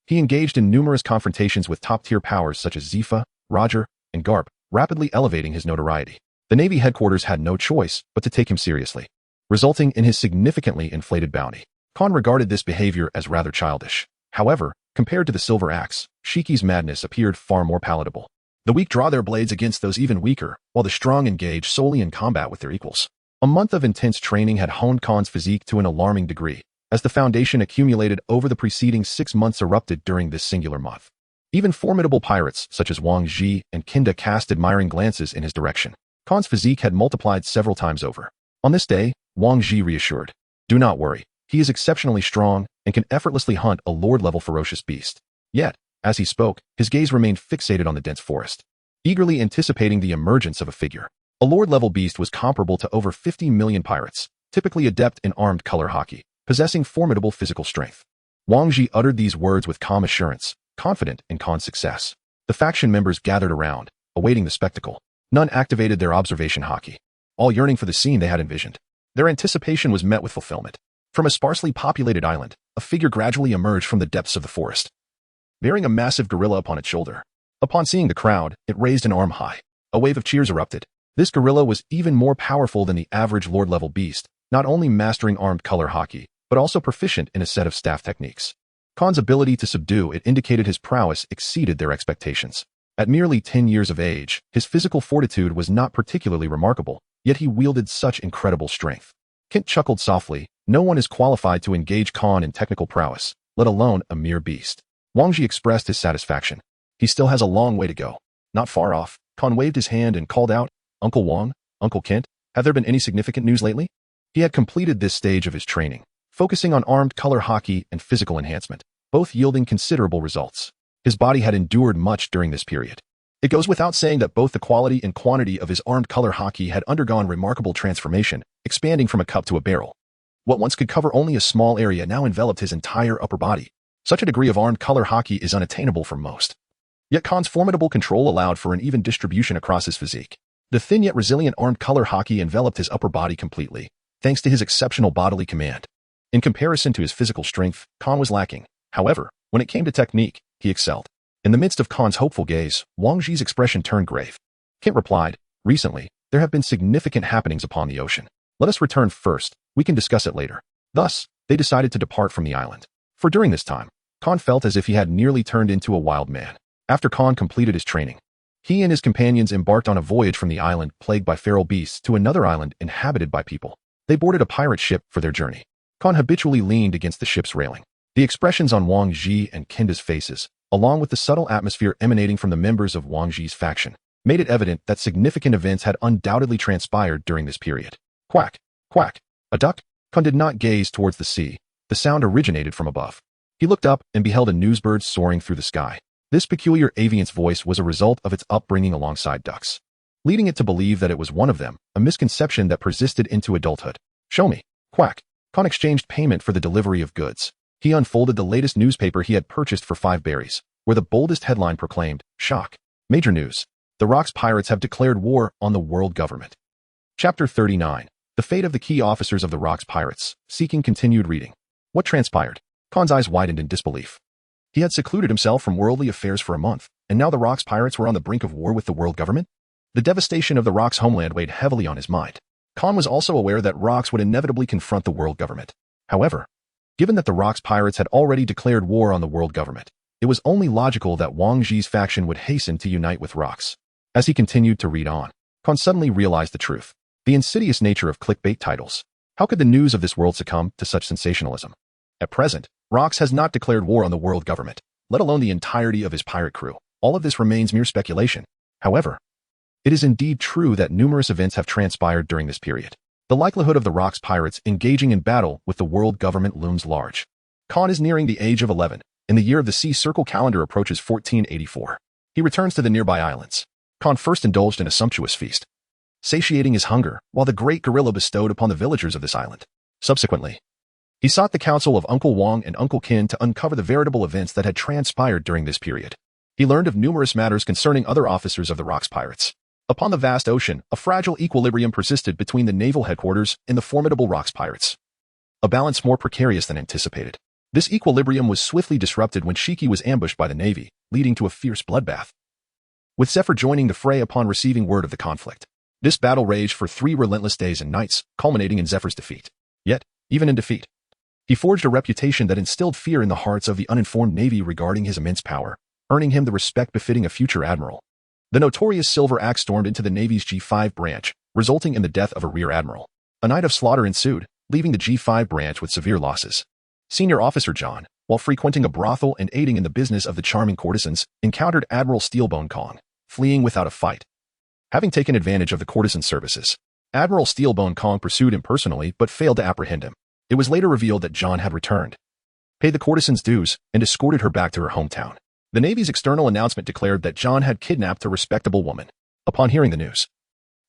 he engaged in numerous confrontations with top-tier powers such as Zifa, Roger, and Garp, rapidly elevating his notoriety. The Navy headquarters had no choice but to take him seriously, resulting in his significantly inflated bounty. Khan regarded this behavior as rather childish. However, compared to the Silver Axe, Shiki's madness appeared far more palatable. The weak draw their blades against those even weaker, while the strong engage solely in combat with their equals. A month of intense training had honed Khan's physique to an alarming degree, as the foundation accumulated over the preceding 6 months erupted during this singular month. Even formidable pirates such as Wang Ji and Kinda cast admiring glances in his direction. Khan's physique had multiplied several times over. On this day, Wang Ji reassured, "Do not worry, he is exceptionally strong and can effortlessly hunt a lord-level ferocious beast." Yet, as he spoke, his gaze remained fixated on the dense forest, eagerly anticipating the emergence of a figure. A lord-level beast was comparable to over 50 million pirates, typically adept in armed color hockey, possessing formidable physical strength. Wang Ji uttered these words with calm assurance, confident in Khan's success. The faction members gathered around, awaiting the spectacle. None activated their observation haki, all yearning for the scene they had envisioned. Their anticipation was met with fulfillment. From a sparsely populated island, a figure gradually emerged from the depths of the forest, bearing a massive gorilla upon its shoulder. Upon seeing the crowd, it raised an arm high. A wave of cheers erupted. This gorilla was even more powerful than the average lord-level beast, not only mastering armed color haki, but also proficient in a set of staff techniques. Khan's ability to subdue it indicated his prowess exceeded their expectations. At merely 10 years of age, his physical fortitude was not particularly remarkable, yet he wielded such incredible strength. Kent chuckled softly. No one is qualified to engage Khan in technical prowess, let alone a mere beast. Wang Ji expressed his satisfaction. He still has a long way to go. Not far off, Khan waved his hand and called out, "Uncle Wang, Uncle Kent, have there been any significant news lately?" He had completed this stage of his training, focusing on armed color haki and physical enhancement, both yielding considerable results. His body had endured much during this period. It goes without saying that both the quality and quantity of his armed color haki had undergone remarkable transformation, expanding from a cup to a barrel. What once could cover only a small area now enveloped his entire upper body. Such a degree of armed color haki is unattainable for most. Yet Khan's formidable control allowed for an even distribution across his physique. The thin yet resilient armed color haki enveloped his upper body completely, thanks to his exceptional bodily command. In comparison to his physical strength, Khan was lacking. However, when it came to technique, he excelled. In the midst of Khan's hopeful gaze, Wang Ji's expression turned grave. Kent replied, "Recently, there have been significant happenings upon the ocean. Let us return first, we can discuss it later." Thus, they decided to depart from the island. For during this time, Khan felt as if he had nearly turned into a wild man. After Khan completed his training, he and his companions embarked on a voyage from the island plagued by feral beasts to another island inhabited by people. They boarded a pirate ship for their journey. Khan habitually leaned against the ship's railing. The expressions on Wang Ji and Kenda's faces, along with the subtle atmosphere emanating from the members of Wang Ji's faction, made it evident that significant events had undoubtedly transpired during this period. Quack, quack, a duck? Khan did not gaze towards the sea. The sound originated from above. He looked up and beheld a newsbird soaring through the sky. This peculiar aviant's voice was a result of its upbringing alongside ducks, leading it to believe that it was one of them, a misconception that persisted into adulthood. "Show me." Quack. Khan exchanged payment for the delivery of goods. He unfolded the latest newspaper he had purchased for 5 berries, where the boldest headline proclaimed, "Shock. Major news. The Rocks pirates have declared war on the world government." Chapter 39. The fate of the key officers of the Rocks pirates. Seeking continued reading. What transpired? Khan's eyes widened in disbelief. He had secluded himself from worldly affairs for a month, and now the Rocks pirates were on the brink of war with the world government? The devastation of the Rocks homeland weighed heavily on his mind. Khan was also aware that Rocks would inevitably confront the world government. However, given that the Rocks pirates had already declared war on the world government, it was only logical that Wang Ji's faction would hasten to unite with Rocks. As he continued to read on, Khan suddenly realized the truth. The insidious nature of clickbait titles. How could the news of this world succumb to such sensationalism? At present, Rocks has not declared war on the world government, let alone the entirety of his pirate crew. All of this remains mere speculation. However, it is indeed true that numerous events have transpired during this period. The likelihood of the Rocks pirates engaging in battle with the world government looms large. Khan is nearing the age of 11, and the year of the sea circle calendar approaches 1484. He returns to the nearby islands. Khan first indulged in a sumptuous feast, satiating his hunger, while the great gorilla bestowed upon the villagers of this island. Subsequently, he sought the counsel of Uncle Wang and Uncle Kin to uncover the veritable events that had transpired during this period. He learned of numerous matters concerning other officers of the Rocks pirates. Upon the vast ocean, a fragile equilibrium persisted between the naval headquarters and the formidable Rocks pirates. A balance more precarious than anticipated. This equilibrium was swiftly disrupted when Shiki was ambushed by the navy, leading to a fierce bloodbath, with Zephyr joining the fray upon receiving word of the conflict. This battle raged for 3 relentless days and nights, culminating in Zephyr's defeat. Yet, even in defeat, he forged a reputation that instilled fear in the hearts of the uninformed navy regarding his immense power, earning him the respect befitting a future admiral. The notorious Silver Axe stormed into the Navy's G5 branch, resulting in the death of a rear admiral. A night of slaughter ensued, leaving the G5 branch with severe losses. Senior Officer John, while frequenting a brothel and aiding in the business of the charming courtesans, encountered Admiral Steelbone Kong, fleeing without a fight. Having taken advantage of the courtesan's services, Admiral Steelbone Kong pursued him personally but failed to apprehend him. It was later revealed that John had returned, paid the courtesan's dues, and escorted her back to her hometown. The Navy's external announcement declared that John had kidnapped a respectable woman. Upon hearing the news,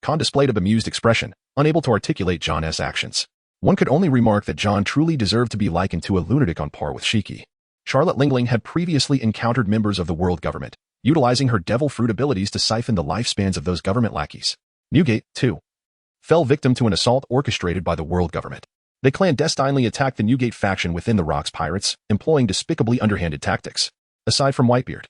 Khan displayed a bemused expression, unable to articulate John's actions. One could only remark that John truly deserved to be likened to a lunatic on par with Shiki. Charlotte Lingling had previously encountered members of the world government, utilizing her devil fruit abilities to siphon the lifespans of those government lackeys. Newgate, too, fell victim to an assault orchestrated by the world government. They clandestinely attacked the Newgate faction within the Rocks Pirates, employing despicably underhanded tactics. Aside from Whitebeard,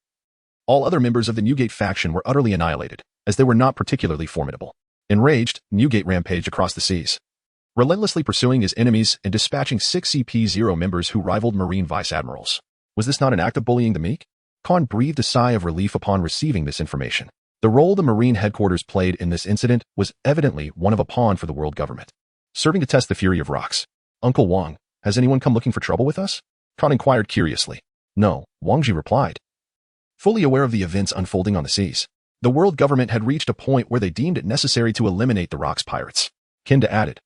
all other members of the Newgate faction were utterly annihilated, as they were not particularly formidable. Enraged, Newgate rampaged across the seas, relentlessly pursuing his enemies and dispatching 6 CP0 members who rivaled Marine vice-admirals. Was this not an act of bullying the meek? Khan breathed a sigh of relief upon receiving this information. The role the Marine headquarters played in this incident was evidently one of a pawn for the world government, serving to test the fury of Rocks. Uncle Wang, has anyone come looking for trouble with us? Khan inquired curiously. No, Wang Ji replied. Fully aware of the events unfolding on the seas, the world government had reached a point where they deemed it necessary to eliminate the Rocks pirates. Kinda added,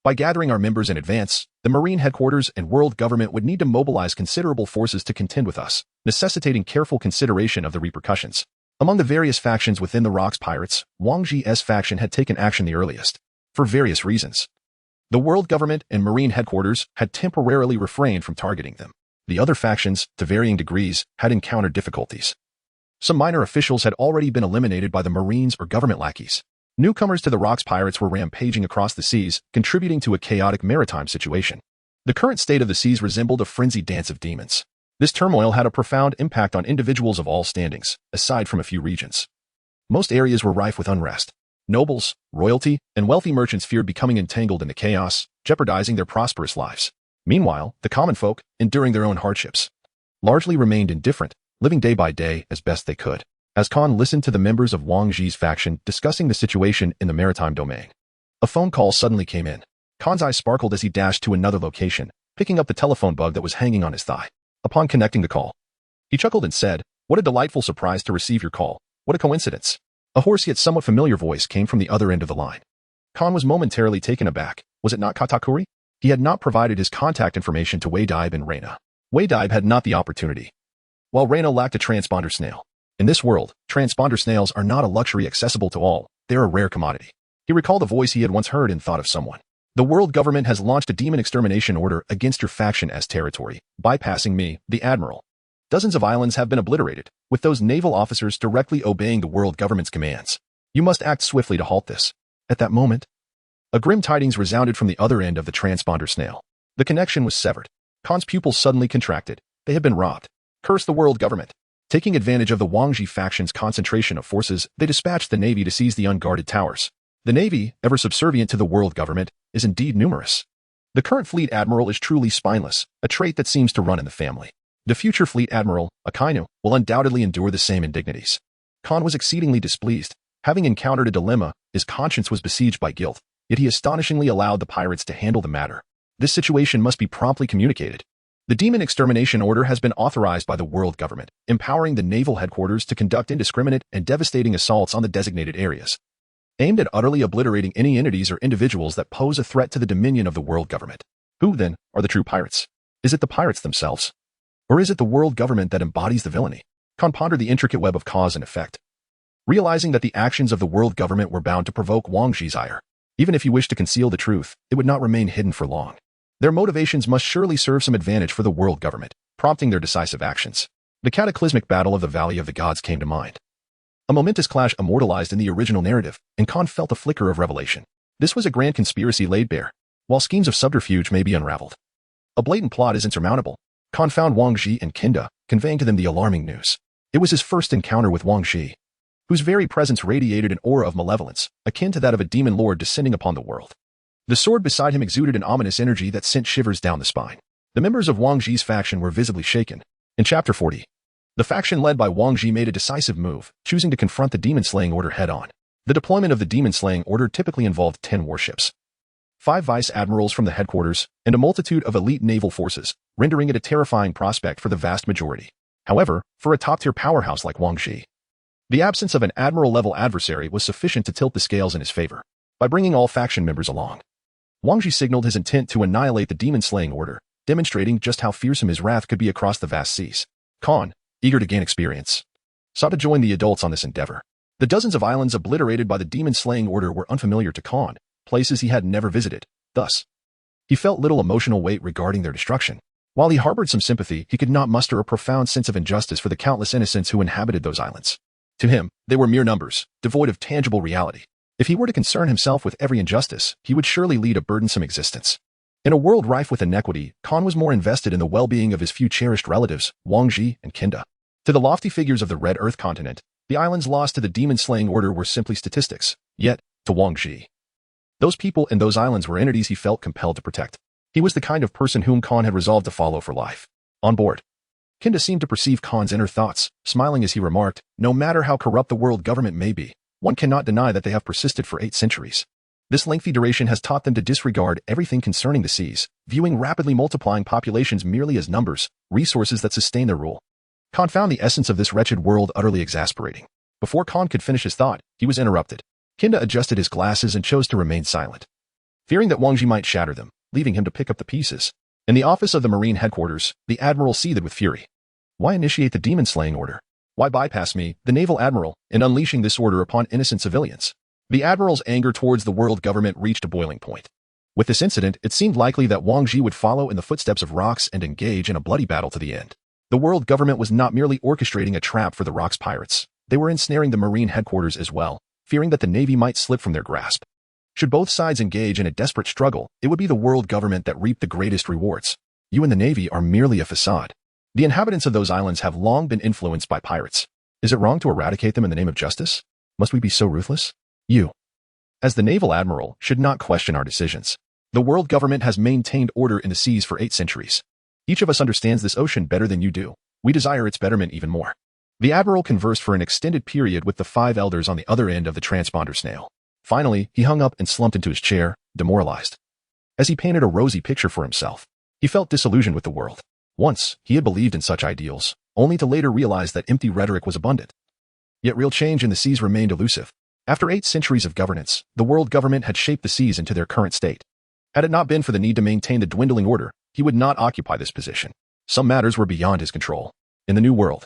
by gathering our members in advance, the Marine headquarters and world government would need to mobilize considerable forces to contend with us, necessitating careful consideration of the repercussions. Among the various factions within the Rocks pirates, Wang Ji's faction had taken action the earliest, for various reasons. The world government and Marine headquarters had temporarily refrained from targeting them. The other factions, to varying degrees, had encountered difficulties. Some minor officials had already been eliminated by the Marines or government lackeys. Newcomers to the Rocks pirates were rampaging across the seas, contributing to a chaotic maritime situation. The current state of the seas resembled a frenzied dance of demons. This turmoil had a profound impact on individuals of all standings, aside from a few regions. Most areas were rife with unrest. Nobles, royalty, and wealthy merchants feared becoming entangled in the chaos, jeopardizing their prosperous lives. Meanwhile, the common folk, enduring their own hardships, largely remained indifferent, living day by day as best they could. As Khan listened to the members of Wang Ji's faction discussing the situation in the maritime domain, a phone call suddenly came in. Khan's eyes sparkled as he dashed to another location, picking up the telephone bug that was hanging on his thigh. Upon connecting the call, he chuckled and said, "What a delightful surprise to receive your call. What a coincidence." A hoarse yet somewhat familiar voice came from the other end of the line. Khan was momentarily taken aback. Was it not Katakuri? He had not provided his contact information to Wei Daib and Reina. Wei Daib had not the opportunity, while Reina lacked a transponder snail. In this world, transponder snails are not a luxury accessible to all, they're a rare commodity. He recalled a voice he had once heard and thought of someone. The world government has launched a demon extermination order against your faction as territory, bypassing me, the admiral. Dozens of islands have been obliterated, with those naval officers directly obeying the world government's commands. You must act swiftly to halt this. At that moment, a grim tidings resounded from the other end of the transponder snail. The connection was severed. Khan's pupils suddenly contracted. They had been robbed. Curse the world government. Taking advantage of the Wang Ji faction's concentration of forces, they dispatched the navy to seize the unguarded towers. The navy, ever subservient to the world government, is indeed numerous. The current fleet admiral is truly spineless, a trait that seems to run in the family. The future fleet admiral, Akainu, will undoubtedly endure the same indignities. Khan was exceedingly displeased. Having encountered a dilemma, his conscience was besieged by guilt, yet he astonishingly allowed the pirates to handle the matter. This situation must be promptly communicated. The Demon Extermination Order has been authorized by the world government, empowering the naval headquarters to conduct indiscriminate and devastating assaults on the designated areas, aimed at utterly obliterating any entities or individuals that pose a threat to the dominion of the world government. Who, then, are the true pirates? Is it the pirates themselves? Or is it the world government that embodies the villainy? Khan pondered the intricate web of cause and effect, realizing that the actions of the world government were bound to provoke Wang Ji's ire. Even if he wished to conceal the truth, it would not remain hidden for long. Their motivations must surely serve some advantage for the world government, prompting their decisive actions. The cataclysmic battle of the Valley of the Gods came to mind. A momentous clash immortalized in the original narrative, and Khan felt a flicker of revelation. This was a grand conspiracy laid bare, while schemes of subterfuge may be unraveled. A blatant plot is insurmountable. Khan found Wang Ji and Kinda, conveying to them the alarming news. It was his first encounter with Wang Ji, whose very presence radiated an aura of malevolence, akin to that of a demon lord descending upon the world. The sword beside him exuded an ominous energy that sent shivers down the spine. The members of Wang Ji's faction were visibly shaken. In Chapter 40, the faction led by Wang Ji made a decisive move, choosing to confront the demon-slaying order head-on. The deployment of the demon-slaying order typically involved 10 warships, 5 vice-admirals from the headquarters, and a multitude of elite naval forces, rendering it a terrifying prospect for the vast majority. However, for a top-tier powerhouse like Wang Ji, the absence of an admiral-level adversary was sufficient to tilt the scales in his favor. By bringing all faction members along, Wang Ji signaled his intent to annihilate the demon-slaying order, demonstrating just how fearsome his wrath could be across the vast seas. Khan, eager to gain experience, sought to join the adults on this endeavor. The dozens of islands obliterated by the demon-slaying order were unfamiliar to Khan, places he had never visited. Thus, he felt little emotional weight regarding their destruction. While he harbored some sympathy, he could not muster a profound sense of injustice for the countless innocents who inhabited those islands. To him, they were mere numbers, devoid of tangible reality. If he were to concern himself with every injustice, he would surely lead a burdensome existence. In a world rife with inequity, Khan was more invested in the well-being of his few cherished relatives, Wang Ji and Kinda. To the lofty figures of the Red Earth continent, the islands lost to the demon-slaying order were simply statistics. Yet, to Wang Ji, those people and those islands were entities he felt compelled to protect. He was the kind of person whom Khan had resolved to follow for life. On board, Kinda seemed to perceive Khan's inner thoughts, smiling as he remarked, "No matter how corrupt the world government may be, one cannot deny that they have persisted for 8 centuries. This lengthy duration has taught them to disregard everything concerning the seas, viewing rapidly multiplying populations merely as numbers, resources that sustain their rule." Khan found the essence of this wretched world utterly exasperating. Before Khan could finish his thought, he was interrupted. Kinda adjusted his glasses and chose to remain silent, fearing that Wang Ji might shatter them, leaving him to pick up the pieces. In the office of the Marine headquarters, the Admiral seethed with fury. Why initiate the demon-slaying order? Why bypass me, the Naval Admiral, in unleashing this order upon innocent civilians? The Admiral's anger towards the world government reached a boiling point. With this incident, it seemed likely that Wang Ji would follow in the footsteps of Rox and engage in a bloody battle to the end. The world government was not merely orchestrating a trap for the Rox pirates. They were ensnaring the Marine headquarters as well, fearing that the Navy might slip from their grasp. Should both sides engage in a desperate struggle, it would be the world government that reaped the greatest rewards. You and the Navy are merely a facade. The inhabitants of those islands have long been influenced by pirates. Is it wrong to eradicate them in the name of justice? Must we be so ruthless? You, as the Naval Admiral, should not question our decisions. The world government has maintained order in the seas for 8 centuries. Each of us understands this ocean better than you do. We desire its betterment even more. The Admiral conversed for an extended period with the 5 elders on the other end of the transponder snail. Finally, he hung up and slumped into his chair, demoralized. As he painted a rosy picture for himself, he felt disillusioned with the world. Once, he had believed in such ideals, only to later realize that empty rhetoric was abundant. Yet real change in the seas remained elusive. After 8 centuries of governance, the world government had shaped the seas into their current state. Had it not been for the need to maintain the dwindling order, he would not occupy this position. Some matters were beyond his control. In the New World,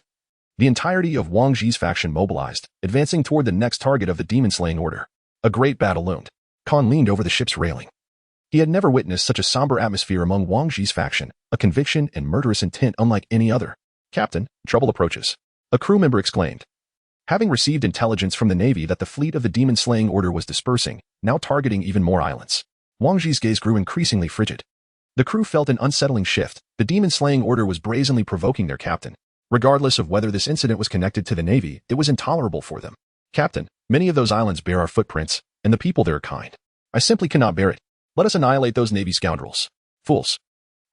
the entirety of Wang Ji's faction mobilized, advancing toward the next target of the demon-slaying order. A great battle loomed. Khan leaned over the ship's railing. He had never witnessed such a somber atmosphere among Wang Ji's faction, a conviction and murderous intent unlike any other. "Captain, trouble approaches," a crew member exclaimed. Having received intelligence from the Navy that the fleet of the demon-slaying order was dispersing, now targeting even more islands, Wang Ji's gaze grew increasingly frigid. The crew felt an unsettling shift. The demon-slaying order was brazenly provoking their captain. Regardless of whether this incident was connected to the Navy, it was intolerable for them. "Captain, many of those islands bear our footprints, and the people there are kind. I simply cannot bear it. Let us annihilate those Navy scoundrels. Fools.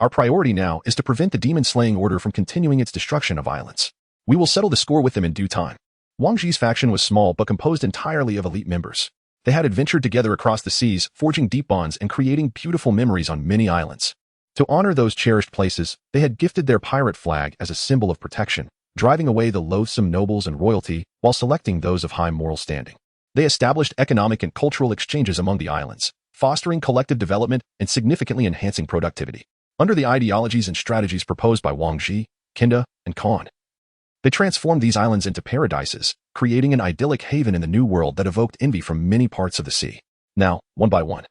Our priority now is to prevent the demon-slaying order from continuing its destruction of islands. We will settle the score with them in due time." Wang Ji's faction was small but composed entirely of elite members. They had adventured together across the seas, forging deep bonds and creating beautiful memories on many islands. To honor those cherished places, they had gifted their pirate flag as a symbol of protection, driving away the loathsome nobles and royalty while selecting those of high moral standing. They established economic and cultural exchanges among the islands, fostering collective development and significantly enhancing productivity. Under the ideologies and strategies proposed by Wang Ji, Kinda, and Khan, they transformed these islands into paradises, creating an idyllic haven in the New World that evoked envy from many parts of the sea. Now, one by one,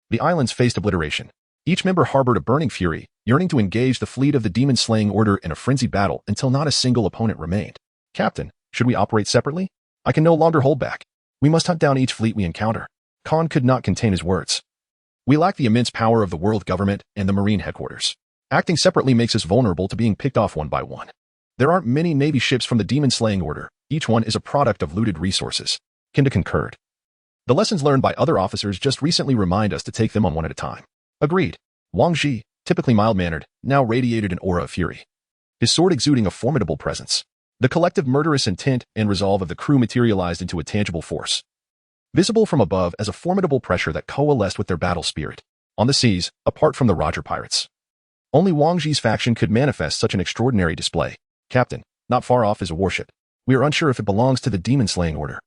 the islands faced obliteration. Each member harbored a burning fury, yearning to engage the fleet of the demon-slaying order in a frenzied battle until not a single opponent remained. "Captain, should we operate separately? I can no longer hold back. We must hunt down each fleet we encounter." Khan could not contain his words. "We lack the immense power of the world government and the Marine headquarters. Acting separately makes us vulnerable to being picked off one by one. There aren't many Navy ships from the demon-slaying order. Each one is a product of looted resources." Kinda concurred. "The lessons learned by other officers just recently remind us to take them on one at a time." Agreed. Wang Ji, typically mild-mannered, now radiated an aura of fury, his sword exuding a formidable presence. The collective murderous intent and resolve of the crew materialized into a tangible force, visible from above as a formidable pressure that coalesced with their battle spirit. On the seas, apart from the Roger pirates, only Wang Ji's faction could manifest such an extraordinary display. "Captain, not far off is a warship. We are unsure if it belongs to the demon-slaying order."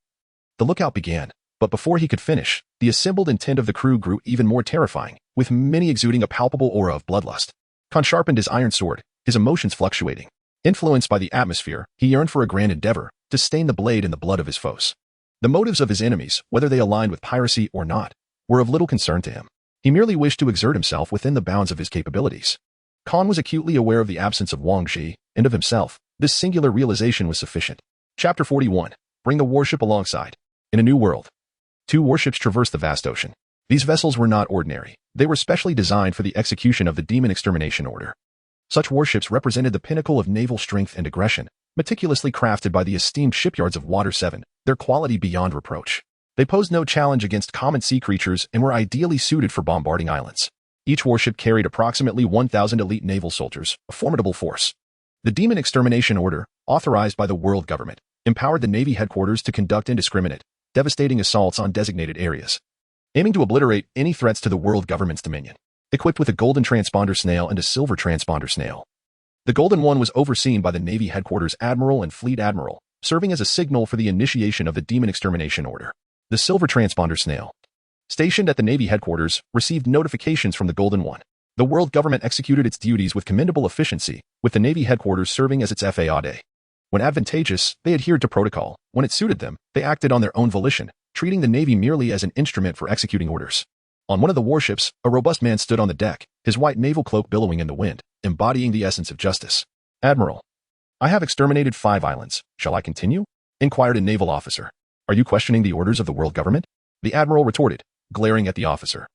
The lookout began, but before he could finish, the assembled intent of the crew grew even more terrifying, with many exuding a palpable aura of bloodlust. Khan sharpened his iron sword, his emotions fluctuating. Influenced by the atmosphere, he yearned for a grand endeavor, to stain the blade in the blood of his foes. The motives of his enemies, whether they aligned with piracy or not, were of little concern to him. He merely wished to exert himself within the bounds of his capabilities. Khan was acutely aware of the absence of Wang Ji and of himself. This singular realization was sufficient. Chapter 41. Bring the warship alongside. In a new world, 2 warships traversed the vast ocean. These vessels were not ordinary. They were specially designed for the execution of the demon extermination order. Such warships represented the pinnacle of naval strength and aggression, meticulously crafted by the esteemed shipyards of Water 7, their quality beyond reproach. They posed no challenge against common sea creatures and were ideally suited for bombarding islands. Each warship carried approximately 1,000 elite naval soldiers, a formidable force. The demon extermination order, authorized by the world government, empowered the Navy headquarters to conduct indiscriminate, devastating assaults on designated areas, aiming to obliterate any threats to the world government's dominion. Equipped with a golden transponder snail and a silver transponder snail, the golden one was overseen by the Navy headquarters admiral and fleet admiral, serving as a signal for the initiation of the demon extermination order. The silver transponder snail, stationed at the Navy headquarters, received notifications from the golden one. The world government executed its duties with commendable efficiency, with the Navy headquarters serving as its FAA. When advantageous, they adhered to protocol. When it suited them, they acted on their own volition, treating the Navy merely as an instrument for executing orders. On one of the warships, a robust man stood on the deck, his white naval cloak billowing in the wind, embodying the essence of justice. Admiral, I have exterminated 5 islands. Shall I continue? Inquired a naval officer. Are you questioning the orders of the world government? The admiral retorted, glaring at the officer.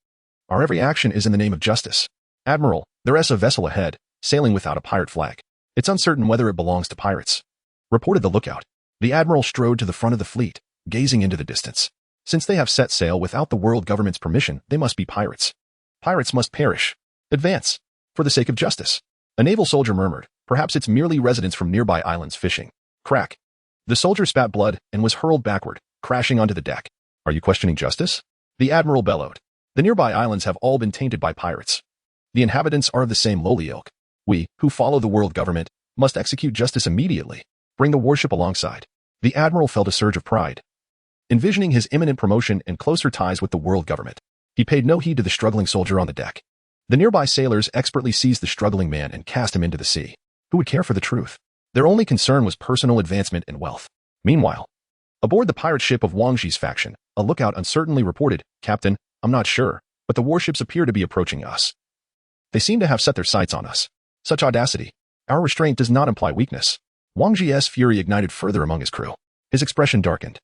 Our every action is in the name of justice. Admiral, there is a vessel ahead, sailing without a pirate flag. It's uncertain whether it belongs to pirates. Reported the lookout. The admiral strode to the front of the fleet, gazing into the distance. Since they have set sail without the world government's permission, they must be pirates. Pirates must perish. Advance. For the sake of justice. A naval soldier murmured, perhaps it's merely residents from nearby islands fishing. Crack. The soldier spat blood and was hurled backward, crashing onto the deck. Are you questioning justice? The admiral bellowed. The nearby islands have all been tainted by pirates. The inhabitants are of the same lowly ilk. We, who follow the world government, must execute justice immediately. Bring the warship alongside. The admiral felt a surge of pride, envisioning his imminent promotion and closer ties with the world government. He paid no heed to the struggling soldier on the deck. The nearby sailors expertly seized the struggling man and cast him into the sea. Who would care for the truth? Their only concern was personal advancement and wealth. Meanwhile, aboard the pirate ship of Wang Ji's faction, a lookout uncertainly reported, Captain, I'm not sure, but the warships appear to be approaching us. They seem to have set their sights on us. Such audacity. Our restraint does not imply weakness. Wang Ji's fury ignited further among his crew. His expression darkened.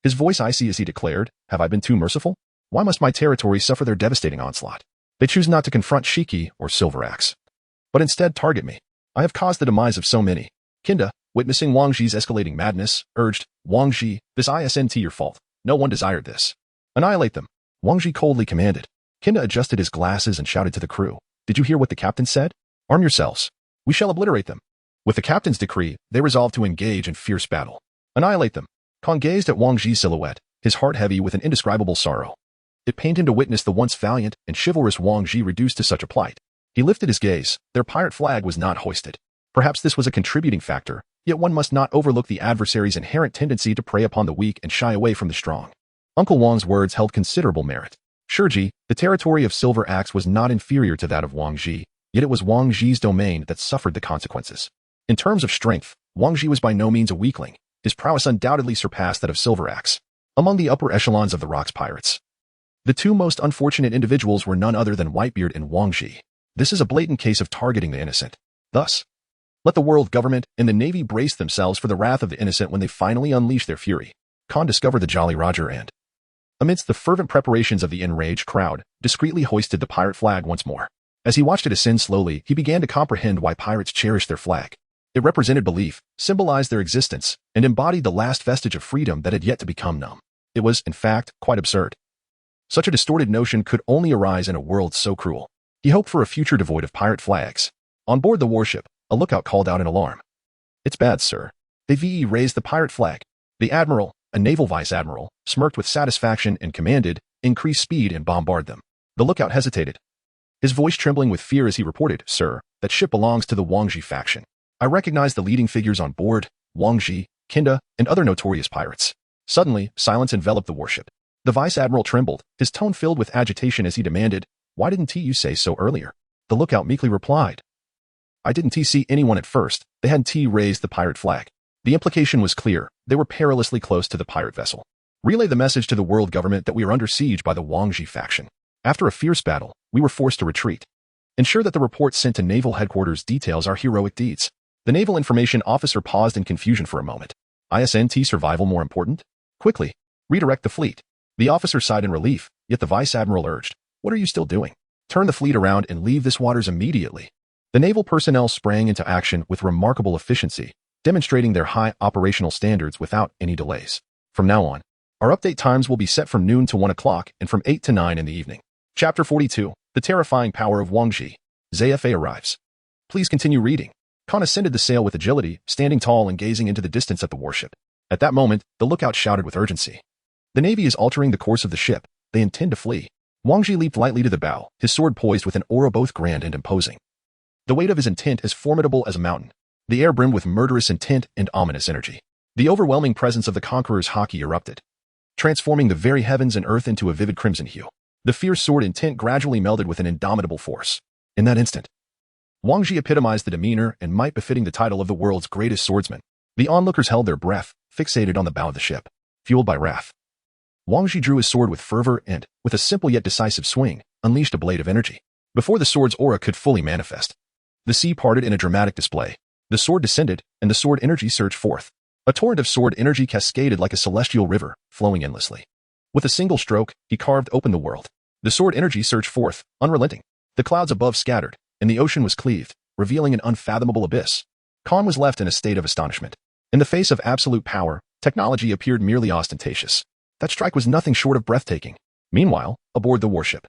His voice icy as he declared, have I been too merciful? Why must my territory suffer their devastating onslaught? They choose not to confront Shiki or Silver Axe, but instead target me. I have caused the demise of so many. Kinda, witnessing Wang Ji's escalating madness, urged, Wang Ji, this isn't your fault. No one desired this. Annihilate them. Wang Ji coldly commanded. Kinda adjusted his glasses and shouted to the crew. Did you hear what the captain said? Arm yourselves. We shall obliterate them. With the captain's decree, they resolved to engage in fierce battle. Annihilate them. Khan gazed at Wang Ji's silhouette, his heart heavy with an indescribable sorrow. It pained him to witness the once valiant and chivalrous Wang Ji reduced to such a plight. He lifted his gaze. Their pirate flag was not hoisted. Perhaps this was a contributing factor, yet one must not overlook the adversary's inherent tendency to prey upon the weak and shy away from the strong. Uncle Wang's words held considerable merit. Sure, Ji, the territory of Silver Axe was not inferior to that of Wang Ji, yet it was Wang Ji's domain that suffered the consequences. In terms of strength, Wang Ji was by no means a weakling. His prowess undoubtedly surpassed that of Silver Axe. Among the upper echelons of the Rock's pirates, the 2 most unfortunate individuals were none other than Whitebeard and Wang Ji. This is a blatant case of targeting the innocent. Thus, let the world government and the Navy brace themselves for the wrath of the innocent when they finally unleash their fury. Khan discovered the Jolly Roger and, amidst the fervent preparations of the enraged crowd, discreetly hoisted the pirate flag once more. As he watched it ascend slowly, he began to comprehend why pirates cherished their flag. It represented belief, symbolized their existence, and embodied the last vestige of freedom that had yet to become known. It was, in fact, quite absurd. Such a distorted notion could only arise in a world so cruel. He hoped for a future devoid of pirate flags. On board the warship, a lookout called out in alarm. It's bad, sir. They VE raised the pirate flag. The admiral, a naval vice-admiral, smirked with satisfaction and commanded, increase speed and bombard them. The lookout hesitated, his voice trembling with fear as he reported, Sir, that ship belongs to the Wang Ji faction. I recognize the leading figures on board, Wang Ji, Kinda, and other notorious pirates. Suddenly, silence enveloped the warship. The vice-admiral trembled, his tone filled with agitation as he demanded, Why didn't you say so earlier? The lookout meekly replied, I didn't see anyone at first. They hadn't raised the pirate flag. The implication was clear. They were perilously close to the pirate vessel. Relay the message to the world government that we are under siege by the Wang Ji faction. After a fierce battle, we were forced to retreat. Ensure that the report sent to Naval Headquarters details our heroic deeds. The Naval Information Officer paused in confusion for a moment. ISNT survival more important? Quickly, redirect the fleet. The officer sighed in relief, yet the Vice Admiral urged, "What are you still doing? Turn the fleet around and leave this waters immediately." The naval personnel sprang into action with remarkable efficiency, demonstrating their high operational standards without any delays. From now on, our update times will be set from noon to 1 o'clock and from 8 to 9 in the evening. Chapter 42, The Terrifying Power of Wang Ji. ZFA arrives. Please continue reading. Khan ascended the sail with agility, standing tall and gazing into the distance at the warship. At that moment, the lookout shouted with urgency. The Navy is altering the course of the ship. They intend to flee. Wang Ji leaped lightly to the bow, his sword poised with an aura both grand and imposing. The weight of his intent as formidable as a mountain. The air brimmed with murderous intent and ominous energy. The overwhelming presence of the Conqueror's Haki erupted, transforming the very heavens and earth into a vivid crimson hue. The fierce sword intent gradually melded with an indomitable force. In that instant, Wang Ji epitomized the demeanor and might befitting the title of the world's greatest swordsman. The onlookers held their breath, fixated on the bow of the ship, fueled by wrath. Wang Ji drew his sword with fervor and, with a simple yet decisive swing, unleashed a blade of energy. Before the sword's aura could fully manifest, the sea parted in a dramatic display. The sword descended, and the sword energy surged forth. A torrent of sword energy cascaded like a celestial river, flowing endlessly. With a single stroke, he carved open the world. The sword energy surged forth, unrelenting. The clouds above scattered, and the ocean was cleaved, revealing an unfathomable abyss. Khan was left in a state of astonishment. In the face of absolute power, technology appeared merely ostentatious. That strike was nothing short of breathtaking. Meanwhile, aboard the warship,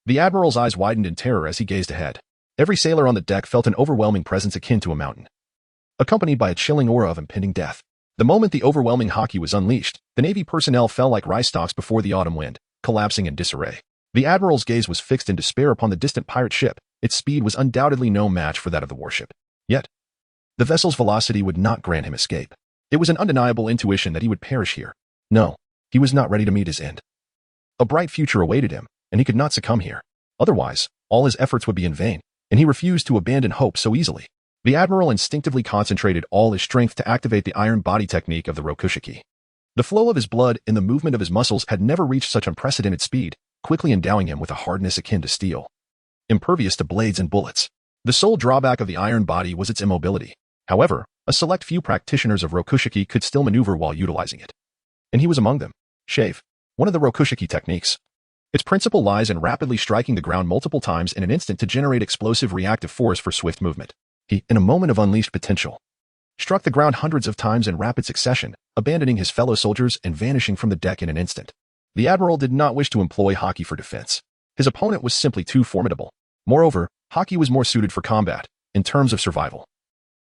the Admiral's eyes widened in terror as he gazed ahead. Every sailor on the deck felt an overwhelming presence akin to a mountain, accompanied by a chilling aura of impending death. The moment the overwhelming Haki was unleashed, the Navy personnel fell like rice stalks before the autumn wind, collapsing in disarray. The Admiral's gaze was fixed in despair upon the distant pirate ship. Its speed was undoubtedly no match for that of the warship. Yet, the vessel's velocity would not grant him escape. It was an undeniable intuition that he would perish here. No, he was not ready to meet his end. A bright future awaited him, and he could not succumb here. Otherwise, all his efforts would be in vain, and he refused to abandon hope so easily. The Admiral instinctively concentrated all his strength to activate the iron body technique of the Rokushiki. The flow of his blood and the movement of his muscles had never reached such unprecedented speed, quickly endowing him with a hardness akin to steel, impervious to blades and bullets. The sole drawback of the iron body was its immobility. However, a select few practitioners of Rokushiki could still maneuver while utilizing it. And he was among them. Shave, one of the Rokushiki techniques. Its principle lies in rapidly striking the ground multiple times in an instant to generate explosive reactive force for swift movement. He, in a moment of unleashed potential, struck the ground hundreds of times in rapid succession, abandoning his fellow soldiers and vanishing from the deck in an instant. The Admiral did not wish to employ Haki for defense. His opponent was simply too formidable. Moreover, Haki was more suited for combat, in terms of survival.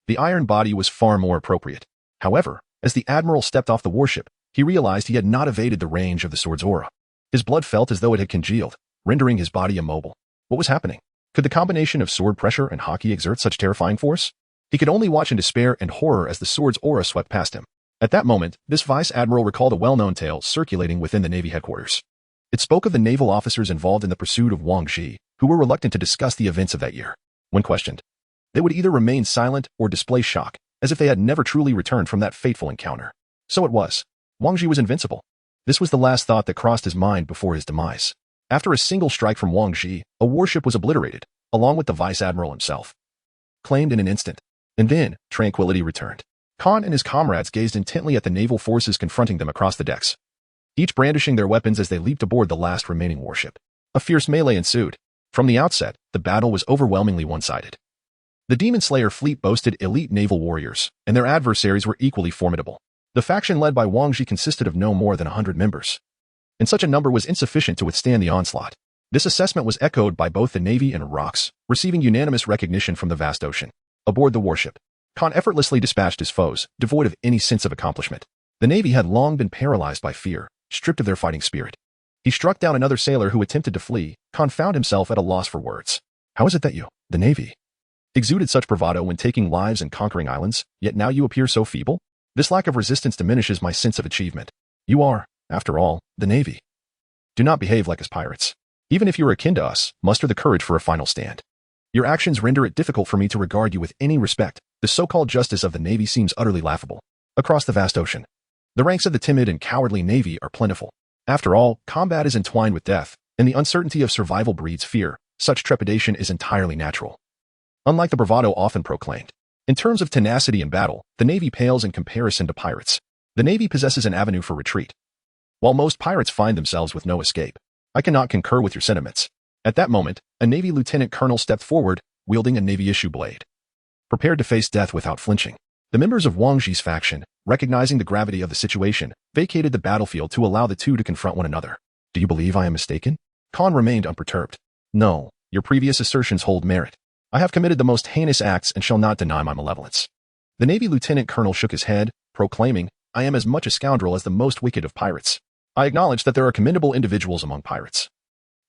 The iron body was far more appropriate. However, as the Admiral stepped off the warship, he realized he had not evaded the range of the sword's aura. His blood felt as though it had congealed, rendering his body immobile. What was happening? Could the combination of sword pressure and Haki exert such terrifying force? He could only watch in despair and horror as the sword's aura swept past him. At that moment, this Vice Admiral recalled a well-known tale circulating within the Navy headquarters. It spoke of the naval officers involved in the pursuit of Wang Ji, who were reluctant to discuss the events of that year. When questioned, they would either remain silent or display shock, as if they had never truly returned from that fateful encounter. So it was. Wang Ji was invincible. This was the last thought that crossed his mind before his demise. After a single strike from Wang Ji, a warship was obliterated, along with the Vice Admiral himself, claimed in an instant. And then, tranquility returned. Khan and his comrades gazed intently at the naval forces confronting them across the decks, each brandishing their weapons as they leaped aboard the last remaining warship. A fierce melee ensued. From the outset, the battle was overwhelmingly one-sided. The Demon Slayer fleet boasted elite naval warriors, and their adversaries were equally formidable. The faction led by Wang Ji consisted of no more than 100 members, and such a number was insufficient to withstand the onslaught. This assessment was echoed by both the Navy and ROKs, receiving unanimous recognition from the vast ocean. Aboard the warship, Khan effortlessly dispatched his foes, devoid of any sense of accomplishment. The Navy had long been paralyzed by fear, stripped of their fighting spirit. He struck down another sailor who attempted to flee. Khan found himself at a loss for words. How is it that you, the Navy, exuded such bravado when taking lives and conquering islands, yet now you appear so feeble? This lack of resistance diminishes my sense of achievement. You are, after all, the Navy. Do not behave like us pirates. Even if you are akin to us, muster the courage for a final stand. Your actions render it difficult for me to regard you with any respect. The so-called justice of the Navy seems utterly laughable. Across the vast ocean, the ranks of the timid and cowardly Navy are plentiful. After all, combat is entwined with death, and the uncertainty of survival breeds fear. such trepidation is entirely natural. Unlike the bravado often proclaimed, in terms of tenacity in battle, the Navy pales in comparison to pirates. The Navy possesses an avenue for retreat, while most pirates find themselves with no escape. I cannot concur with your sentiments. At that moment, a Navy lieutenant colonel stepped forward, wielding a Navy-issue blade, prepared to face death without flinching. The members of Wang Ji's faction, recognizing the gravity of the situation, vacated the battlefield to allow the two to confront one another. Do you believe I am mistaken? Khan remained unperturbed. No, your previous assertions hold merit. I have committed the most heinous acts and shall not deny my malevolence. The Navy lieutenant colonel shook his head, proclaiming, I am as much a scoundrel as the most wicked of pirates. I acknowledge that there are commendable individuals among pirates,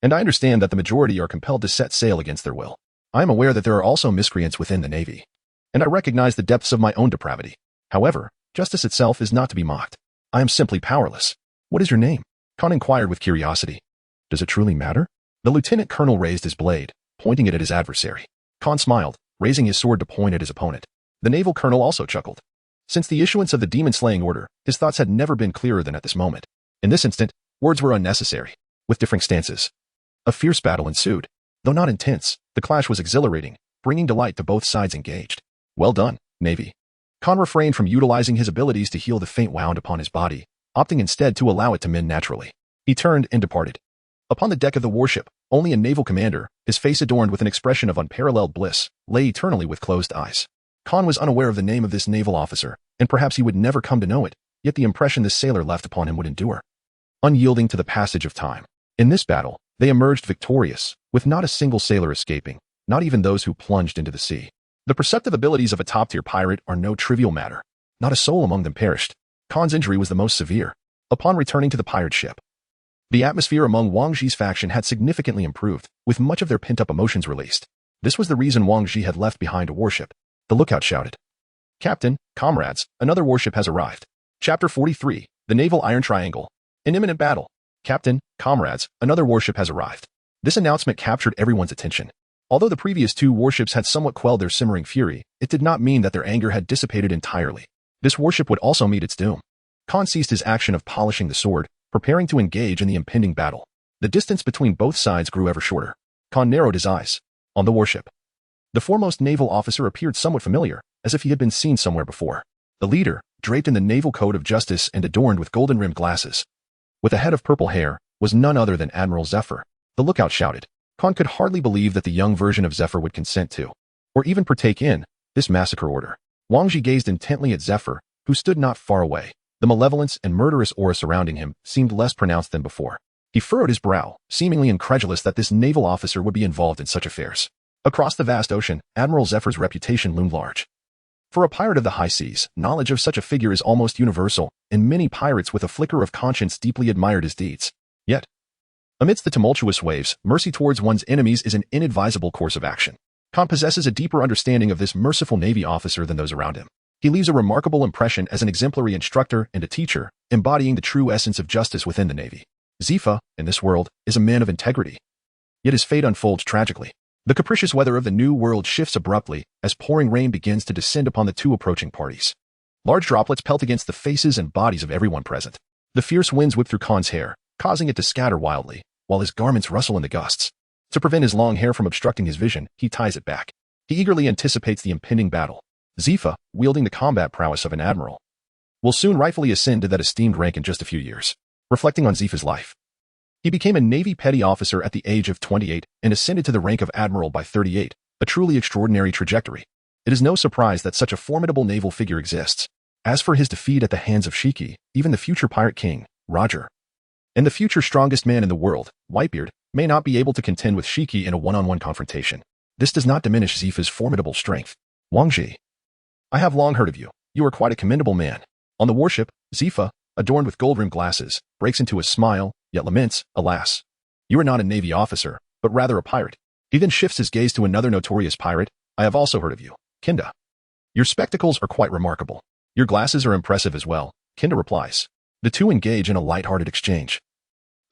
and I understand that the majority are compelled to set sail against their will. I am aware that there are also miscreants within the Navy, and I recognize the depths of my own depravity. However, justice itself is not to be mocked. I am simply powerless. What is your name? Khan inquired with curiosity. Does it truly matter? The lieutenant colonel raised his blade, pointing it at his adversary. Khan smiled, raising his sword to point at his opponent. The naval colonel also chuckled. Since the issuance of the demon-slaying order, his thoughts had never been clearer than at this moment. In this instant, words were unnecessary. With differing stances, a fierce battle ensued. Though not intense, the clash was exhilarating, bringing delight to both sides engaged. Well done, Navy. Khan refrained from utilizing his abilities to heal the faint wound upon his body, opting instead to allow it to mend naturally. He turned and departed. Upon the deck of the warship, only a naval commander, his face adorned with an expression of unparalleled bliss, lay eternally with closed eyes. Khan was unaware of the name of this naval officer, and perhaps he would never come to know it, yet the impression this sailor left upon him would endure, unyielding to the passage of time. In this battle, they emerged victorious, with not a single sailor escaping, not even those who plunged into the sea. The perceptive abilities of a top-tier pirate are no trivial matter. Not a soul among them perished. Khan's injury was the most severe. Upon returning to the pirate ship, the atmosphere among Wang Ji's faction had significantly improved, with much of their pent-up emotions released. This was the reason Wang Ji had left behind a warship. The lookout shouted, Captain, comrades, another warship has arrived. Chapter 43, The Naval Iron Triangle. In imminent battle. Captain, comrades, another warship has arrived. This announcement captured everyone's attention. Although the previous two warships had somewhat quelled their simmering fury, it did not mean that their anger had dissipated entirely. This warship would also meet its doom. Khan ceased his action of polishing the sword, preparing to engage in the impending battle. The distance between both sides grew ever shorter. Khan narrowed his eyes. On the warship, the foremost naval officer appeared somewhat familiar, as if he had been seen somewhere before. The leader, draped in the naval coat of justice and adorned with golden-rimmed glasses, with a head of purple hair, was none other than Admiral Zephyr. The lookout shouted. Khan could hardly believe that the young version of Zephyr would consent to, or even partake in, this massacre order. Wang Ji gazed intently at Zephyr, who stood not far away. The malevolence and murderous aura surrounding him seemed less pronounced than before. He furrowed his brow, seemingly incredulous that this naval officer would be involved in such affairs. Across the vast ocean, Admiral Zephyr's reputation loomed large. For a pirate of the high seas, knowledge of such a figure is almost universal, and many pirates with a flicker of conscience deeply admired his deeds. Yet, amidst the tumultuous waves, mercy towards one's enemies is an inadvisable course of action. Khan possesses a deeper understanding of this merciful Navy officer than those around him. He leaves a remarkable impression as an exemplary instructor and a teacher, embodying the true essence of justice within the Navy. Zephyr, in this world, is a man of integrity. Yet his fate unfolds tragically. The capricious weather of the new world shifts abruptly as pouring rain begins to descend upon the two approaching parties. Large droplets pelt against the faces and bodies of everyone present. The fierce winds whip through Khan's hair, causing it to scatter wildly, while his garments rustle in the gusts. To prevent his long hair from obstructing his vision, he ties it back. He eagerly anticipates the impending battle. Zephyr, wielding the combat prowess of an admiral, will soon rightfully ascend to that esteemed rank in just a few years. Reflecting on Zephyr's life, he became a Navy petty officer at the age of 28 and ascended to the rank of admiral by 38, a truly extraordinary trajectory. It is no surprise that such a formidable naval figure exists. As for his defeat at the hands of Shiki, even the future pirate king, Roger, and the future strongest man in the world, Whitebeard, may not be able to contend with Shiki in a one-on-one confrontation. This does not diminish Zephyr's formidable strength. Wang Ji, I have long heard of you. You are quite a commendable man. On the warship, Zephyr, adorned with gold-rimmed glasses, breaks into a smile, yet laments, alas, you are not a Navy officer, but rather a pirate. He then shifts his gaze to another notorious pirate. I have also heard of you, Kinda. Your spectacles are quite remarkable. Your glasses are impressive as well, Kinda replies. The two engage in a light-hearted exchange,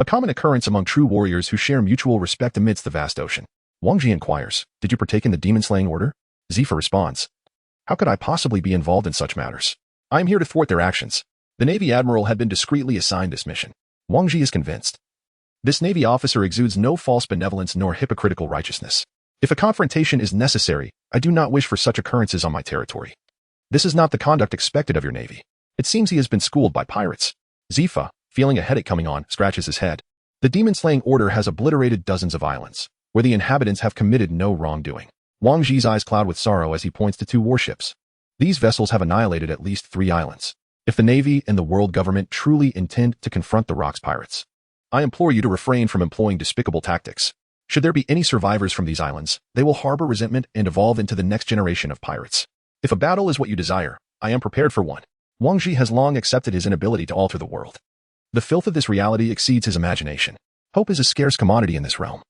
a common occurrence among true warriors who share mutual respect amidst the vast ocean. Wang Ji inquires, did you partake in the demon-slaying order? Zephyr responds, how could I possibly be involved in such matters? I am here to thwart their actions. The Navy admiral had been discreetly assigned this mission. Wang Ji is convinced. This Navy officer exudes no false benevolence nor hypocritical righteousness. If a confrontation is necessary, I do not wish for such occurrences on my territory. This is not the conduct expected of your Navy. It seems he has been schooled by pirates. Zifa, feeling a headache coming on, scratches his head. The demon-slaying order has obliterated dozens of islands, where the inhabitants have committed no wrongdoing. Wang Ji's eyes cloud with sorrow as he points to 2 warships. These vessels have annihilated at least 3 islands. If the Navy and the world government truly intend to confront the Rocks pirates, I implore you to refrain from employing despicable tactics. Should there be any survivors from these islands, they will harbor resentment and evolve into the next generation of pirates. If a battle is what you desire, I am prepared for one. Wang Ji has long accepted his inability to alter the world. The filth of this reality exceeds his imagination. Hope is a scarce commodity in this realm.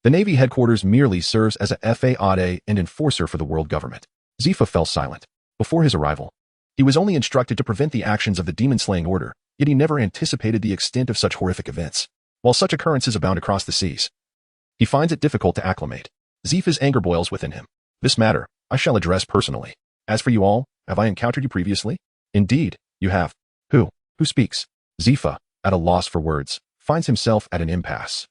The Navy headquarters merely serves as a FAAD and enforcer for the world government. Zifa fell silent. Before his arrival, he was only instructed to prevent the actions of the demon-slaying order, yet he never anticipated the extent of such horrific events. While such occurrences abound across the seas, he finds it difficult to acclimate. Zifa's anger boils within him. This matter I shall address personally. As for you all, have I encountered you previously? Indeed, you have. Who speaks? Zifa, at a loss for words, finds himself at an impasse.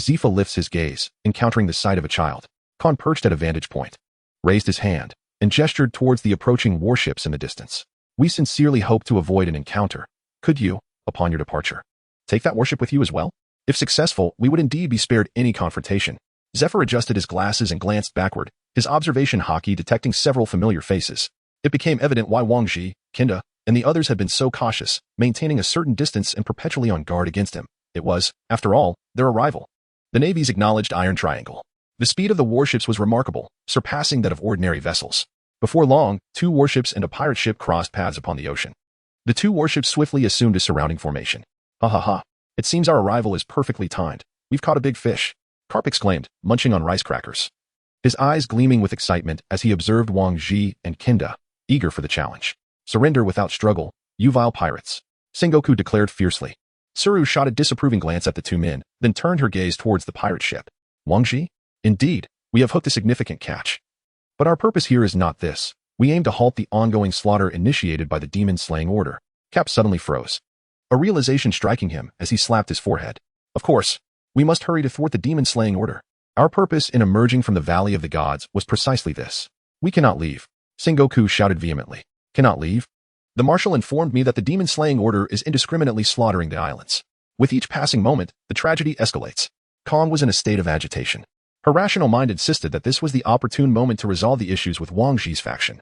Zifa lifts his gaze, encountering the sight of a child. Khan, perched at a vantage point, raised his hand and gestured towards the approaching warships in the distance. We sincerely hope to avoid an encounter. Could you, upon your departure, take that warship with you as well? If successful, we would indeed be spared any confrontation. Zephyr adjusted his glasses and glanced backward, his observation hockey detecting several familiar faces. It became evident why Wang Ji, Kinda, and the others had been so cautious, maintaining a certain distance and perpetually on guard against him. It was, after all, their arrival. The Navy's acknowledged Iron Triangle. The speed of the warships was remarkable, surpassing that of ordinary vessels. Before long, 2 warships and a pirate ship crossed paths upon the ocean. The 2 warships swiftly assumed a surrounding formation. Ha ha ha. It seems our arrival is perfectly timed. We've caught a big fish. Karp exclaimed, munching on rice crackers. His eyes gleaming with excitement as he observed Wang Ji and Kinda, eager for the challenge. Surrender without struggle, you vile pirates, Sengoku declared fiercely. Suru shot a disapproving glance at the 2 men, then turned her gaze towards the pirate ship. Wang Ji? Indeed, we have hooked a significant catch. But our purpose here is not this. We aim to halt the ongoing slaughter initiated by the demon-slaying order. Cap suddenly froze, a realization striking him as he slapped his forehead. Of course, we must hurry to thwart the demon-slaying order. Our purpose in emerging from the Valley of the Gods was precisely this. We cannot leave. Sengoku shouted vehemently. Cannot leave? The marshal informed me that the demon-slaying order is indiscriminately slaughtering the islands. With each passing moment, the tragedy escalates. Khan was in a state of agitation. Her rational mind insisted that this was the opportune moment to resolve the issues with Wang Ji's faction.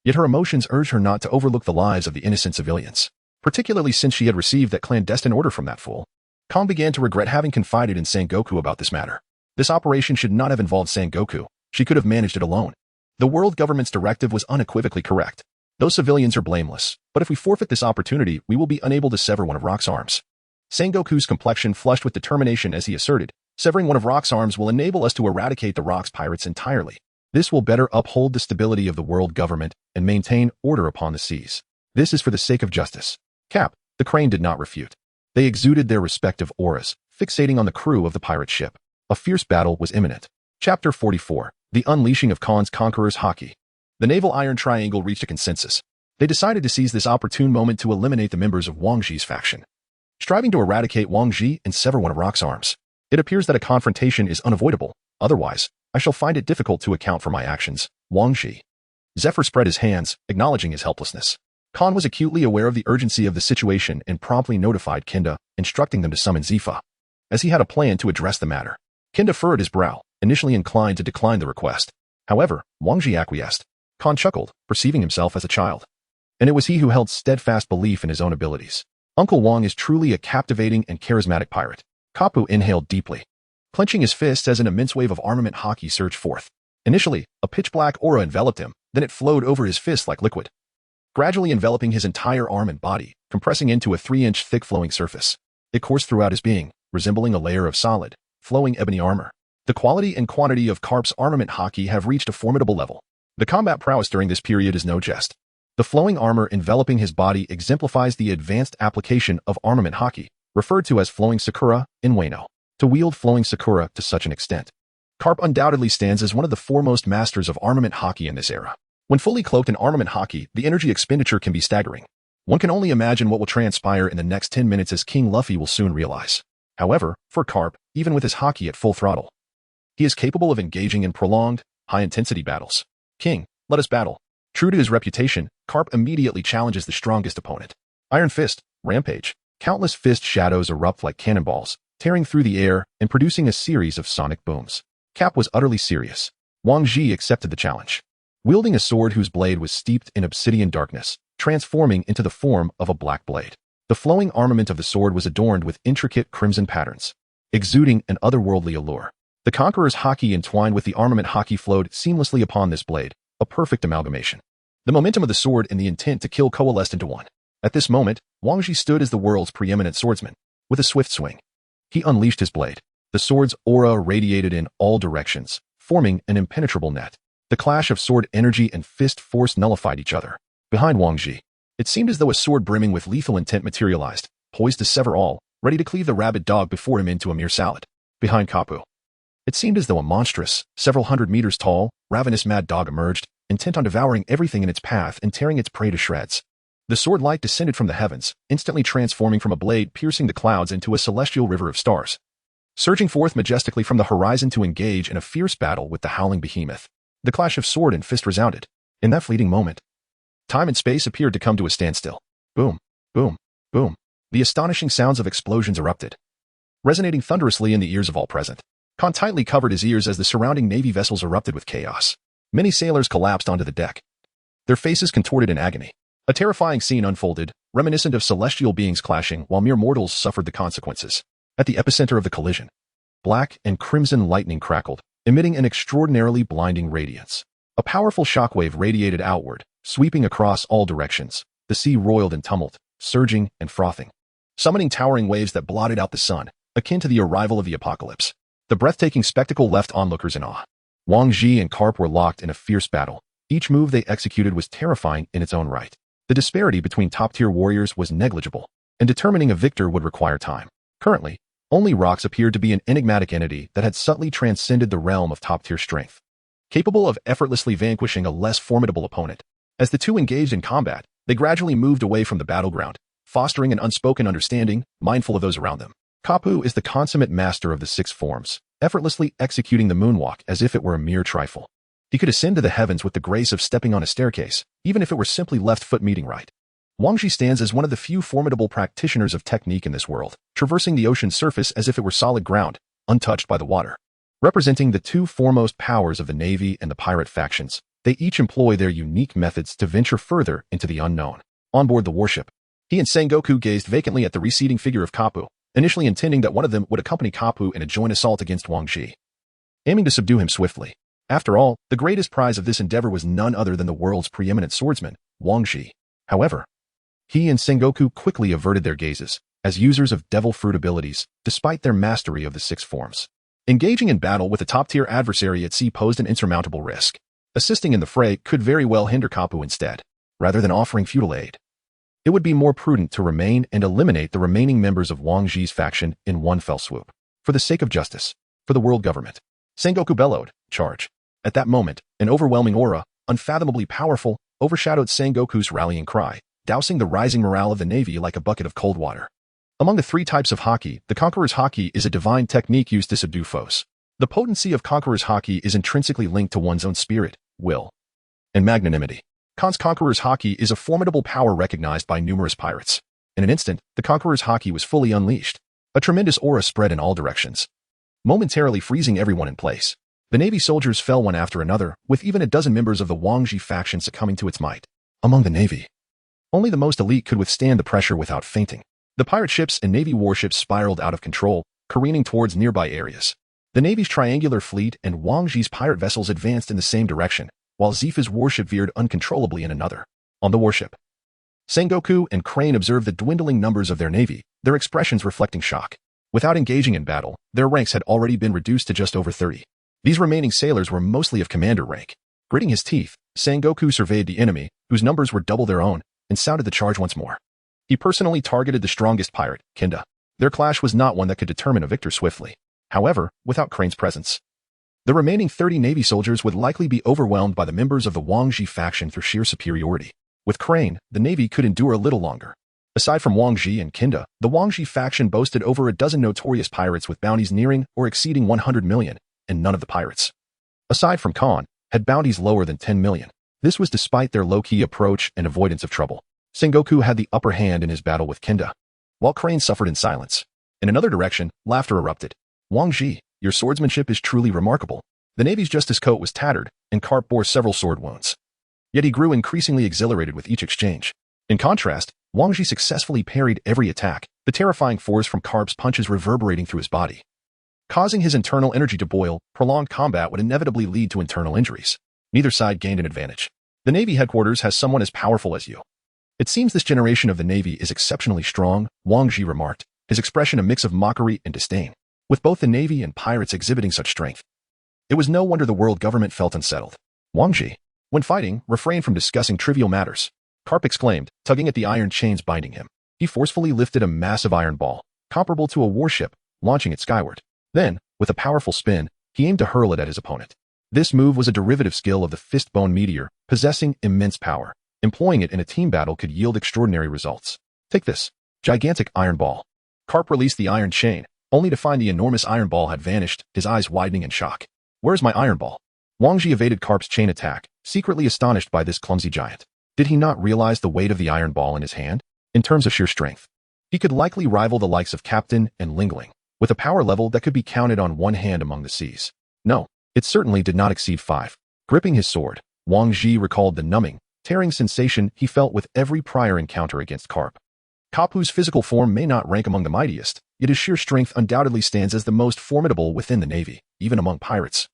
Yet her emotions urged her not to overlook the lives of the innocent civilians, particularly since she had received that clandestine order from that fool. Khan began to regret having confided in Sengoku about this matter. This operation should not have involved Sengoku. She could have managed it alone. The world government's directive was unequivocally correct. Those civilians are blameless, but if we forfeit this opportunity, we will be unable to sever one of Rock's arms. Sengoku's complexion flushed with determination as he asserted, severing one of Rock's arms will enable us to eradicate the Rock's pirates entirely. This will better uphold the stability of the world government and maintain order upon the seas. This is for the sake of justice. Cap, the Crane did not refute. They exuded their respective auras, fixating on the crew of the pirate ship. A fierce battle was imminent. Chapter 44. The Unleashing of Khan's Conqueror's Haki. The Naval Iron Triangle reached a consensus. They decided to seize this opportune moment to eliminate the members of Wang Ji's faction, striving to eradicate Wang Ji and sever one of Rock's arms. It appears that a confrontation is unavoidable. Otherwise, I shall find it difficult to account for my actions. Wang Ji. Zephyr spread his hands, acknowledging his helplessness. Khan was acutely aware of the urgency of the situation and promptly notified Kinda, instructing them to summon Zifa, as he had a plan to address the matter. Kinda furrowed his brow, initially inclined to decline the request. However, Wang Ji acquiesced. Khan chuckled, perceiving himself as a child. And it was he who held steadfast belief in his own abilities. Uncle Wang is truly a captivating and charismatic pirate. Kapu inhaled deeply, clenching his fists as an immense wave of armament haki surged forth. Initially, a pitch-black aura enveloped him, then it flowed over his fists like liquid, gradually enveloping his entire arm and body, compressing into a 3-inch thick flowing surface. It coursed throughout his being, resembling a layer of solid, flowing ebony armor. The quality and quantity of Karp's armament haki have reached a formidable level. The combat prowess during this period is no jest. The flowing armor enveloping his body exemplifies the advanced application of armament haki, referred to as flowing sakura in Wano. To wield flowing sakura to such an extent, Karp undoubtedly stands as one of the foremost masters of armament haki in this era. When fully cloaked in armament haki, the energy expenditure can be staggering. One can only imagine what will transpire in the next 10 minutes, as King Luffy will soon realize. However, for Carp, even with his haki at full throttle, he is capable of engaging in prolonged, high-intensity battles. King, let us battle. True to his reputation, Carp immediately challenges the strongest opponent. Iron Fist, Rampage. Countless fist shadows erupt like cannonballs, tearing through the air and producing a series of sonic booms. Cap was utterly serious. Wang Ji accepted the challenge. Wielding a sword whose blade was steeped in obsidian darkness, transforming into the form of a black blade. The flowing armament of the sword was adorned with intricate crimson patterns, exuding an otherworldly allure. The Conqueror's haki entwined with the armament haki flowed seamlessly upon this blade, a perfect amalgamation. The momentum of the sword and the intent to kill coalesced into one. At this moment, Wang Ji stood as the world's preeminent swordsman. With a swift swing, he unleashed his blade. The sword's aura radiated in all directions, forming an impenetrable net. The clash of sword energy and fist force nullified each other. Behind Wang Ji, it seemed as though a sword brimming with lethal intent materialized, poised to sever all, ready to cleave the rabid dog before him into a mere salad. Behind Kapu, it seemed as though a monstrous, several hundred meters tall, ravenous mad dog emerged, intent on devouring everything in its path and tearing its prey to shreds. The sword light descended from the heavens, instantly transforming from a blade piercing the clouds into a celestial river of stars. Surging forth majestically from the horizon to engage in a fierce battle with the howling behemoth, the clash of sword and fist resounded. In that fleeting moment, time and space appeared to come to a standstill. Boom, boom, boom. The astonishing sounds of explosions erupted, resonating thunderously in the ears of all present. Khan tightly covered his ears as the surrounding navy vessels erupted with chaos. Many sailors collapsed onto the deck, their faces contorted in agony. A terrifying scene unfolded, reminiscent of celestial beings clashing while mere mortals suffered the consequences. At the epicenter of the collision, black and crimson lightning crackled, emitting an extraordinarily blinding radiance. A powerful shockwave radiated outward, sweeping across all directions. The sea roiled in tumult, surging and frothing, summoning towering waves that blotted out the sun, akin to the arrival of the apocalypse. The breathtaking spectacle left onlookers in awe. Wang Ji and Carp were locked in a fierce battle. Each move they executed was terrifying in its own right. The disparity between top-tier warriors was negligible, and determining a victor would require time. Currently, only Rox appeared to be an enigmatic entity that had subtly transcended the realm of top-tier strength, capable of effortlessly vanquishing a less formidable opponent. As the two engaged in combat, they gradually moved away from the battleground, fostering an unspoken understanding, mindful of those around them. Kapu is the consummate master of the six forms, effortlessly executing the moonwalk as if it were a mere trifle. He could ascend to the heavens with the grace of stepping on a staircase, even if it were simply left foot meeting right. Wang Ji stands as one of the few formidable practitioners of technique in this world, traversing the ocean's surface as if it were solid ground, untouched by the water. Representing the two foremost powers of the Navy and the pirate factions, they each employ their unique methods to venture further into the unknown. On board the warship, he and Sengoku gazed vacantly at the receding figure of Kapu, initially intending that one of them would accompany Kapu in a joint assault against Wang Ji, aiming to subdue him swiftly. After all, the greatest prize of this endeavor was none other than the world's preeminent swordsman, Wang Ji. However, he and Sengoku quickly averted their gazes, as users of devil fruit abilities, despite their mastery of the six forms. Engaging in battle with a top-tier adversary at sea posed an insurmountable risk. Assisting in the fray could very well hinder Kapu instead, rather than offering futile aid. It would be more prudent to remain and eliminate the remaining members of Wang Ji's faction in one fell swoop. For the sake of justice, for the world government. Sengoku bellowed, "Charge." At that moment, an overwhelming aura, unfathomably powerful, overshadowed Sengoku's rallying cry, dousing the rising morale of the Navy like a bucket of cold water. Among the three types of haki, the Conqueror's haki is a divine technique used to subdue foes. The potency of Conqueror's haki is intrinsically linked to one's own spirit, will, and magnanimity. Khan's Conqueror's haki is a formidable power recognized by numerous pirates. In an instant, the Conqueror's haki was fully unleashed. A tremendous aura spread in all directions, momentarily freezing everyone in place. The Navy soldiers fell one after another, with even a dozen members of the Wang Ji faction succumbing to its might. Among the Navy, only the most elite could withstand the pressure without fainting. The pirate ships and Navy warships spiraled out of control, careening towards nearby areas. The Navy's triangular fleet and Wang Ji's pirate vessels advanced in the same direction, while Zifa's warship veered uncontrollably in another. On the warship, Sengoku and Crane observed the dwindling numbers of their navy, their expressions reflecting shock. Without engaging in battle, their ranks had already been reduced to just over 30. These remaining sailors were mostly of commander rank. Gritting his teeth, Sengoku surveyed the enemy, whose numbers were double their own, and sounded the charge once more. He personally targeted the strongest pirate, Kinda. Their clash was not one that could determine a victor swiftly. However, without Crane's presence, the remaining 30 Navy soldiers would likely be overwhelmed by the members of the Wang Ji faction through sheer superiority. With Crane, the Navy could endure a little longer. Aside from Wang Ji and Kinda, the Wang Ji faction boasted over a dozen notorious pirates with bounties nearing or exceeding 100 million, and none of the pirates, aside from Khan, had bounties lower than 10 million. This was despite their low-key approach and avoidance of trouble. Sengoku had the upper hand in his battle with Kinda, while Crane suffered in silence. In another direction, laughter erupted. Wang Ji, your swordsmanship is truly remarkable. The Navy's justice coat was tattered, and Karp bore several sword wounds. Yet he grew increasingly exhilarated with each exchange. In contrast, Wang Ji successfully parried every attack, the terrifying force from Karp's punches reverberating through his body. Causing his internal energy to boil, prolonged combat would inevitably lead to internal injuries. Neither side gained an advantage. The Navy headquarters has someone as powerful as you. It seems this generation of the Navy is exceptionally strong, Wang Ji remarked, his expression a mix of mockery and disdain. With both the Navy and pirates exhibiting such strength, it was no wonder the world government felt unsettled. Wang Ji, when fighting, refrained from discussing trivial matters. Karp exclaimed, tugging at the iron chains binding him. He forcefully lifted a massive iron ball, comparable to a warship, launching it skyward. Then, with a powerful spin, he aimed to hurl it at his opponent. This move was a derivative skill of the fist-bone meteor, possessing immense power. Employing it in a team battle could yield extraordinary results. Take this gigantic iron ball. Karp released the iron chain, only to find the enormous iron ball had vanished, his eyes widening in shock. Where's my iron ball? Wang Ji evaded Karp's chain attack, secretly astonished by this clumsy giant. Did he not realize the weight of the iron ball in his hand? In terms of sheer strength, he could likely rival the likes of Captain and Lingling, with a power level that could be counted on one hand among the seas. No, it certainly did not exceed 5. Gripping his sword, Wang Ji recalled the numbing, tearing sensation he felt with every prior encounter against Karp. Kapu's physical form may not rank among the mightiest, yet his sheer strength undoubtedly stands as the most formidable within the Navy, even among pirates.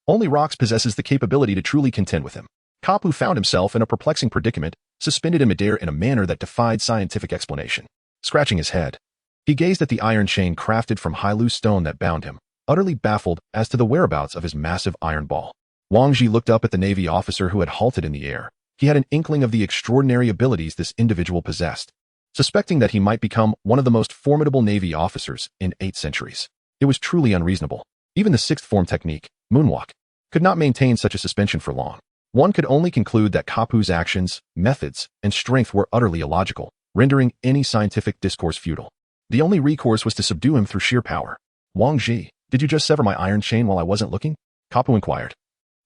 Only Rox possesses the capability to truly contend with him. Kapu found himself in a perplexing predicament, suspended in midair in a manner that defied scientific explanation. Scratching his head, he gazed at the iron chain crafted from high-loose stone that bound him, utterly baffled as to the whereabouts of his massive iron ball. Wang Ji looked up at the Navy officer who had halted in the air. He had an inkling of the extraordinary abilities this individual possessed, suspecting that he might become one of the most formidable Navy officers in 8 centuries. It was truly unreasonable. Even the 6th form technique, moonwalk, could not maintain such a suspension for long. One could only conclude that Kapu's actions, methods, and strength were utterly illogical, rendering any scientific discourse futile. The only recourse was to subdue him through sheer power. Wang Ji, did you just sever my iron chain while I wasn't looking? Kapu inquired,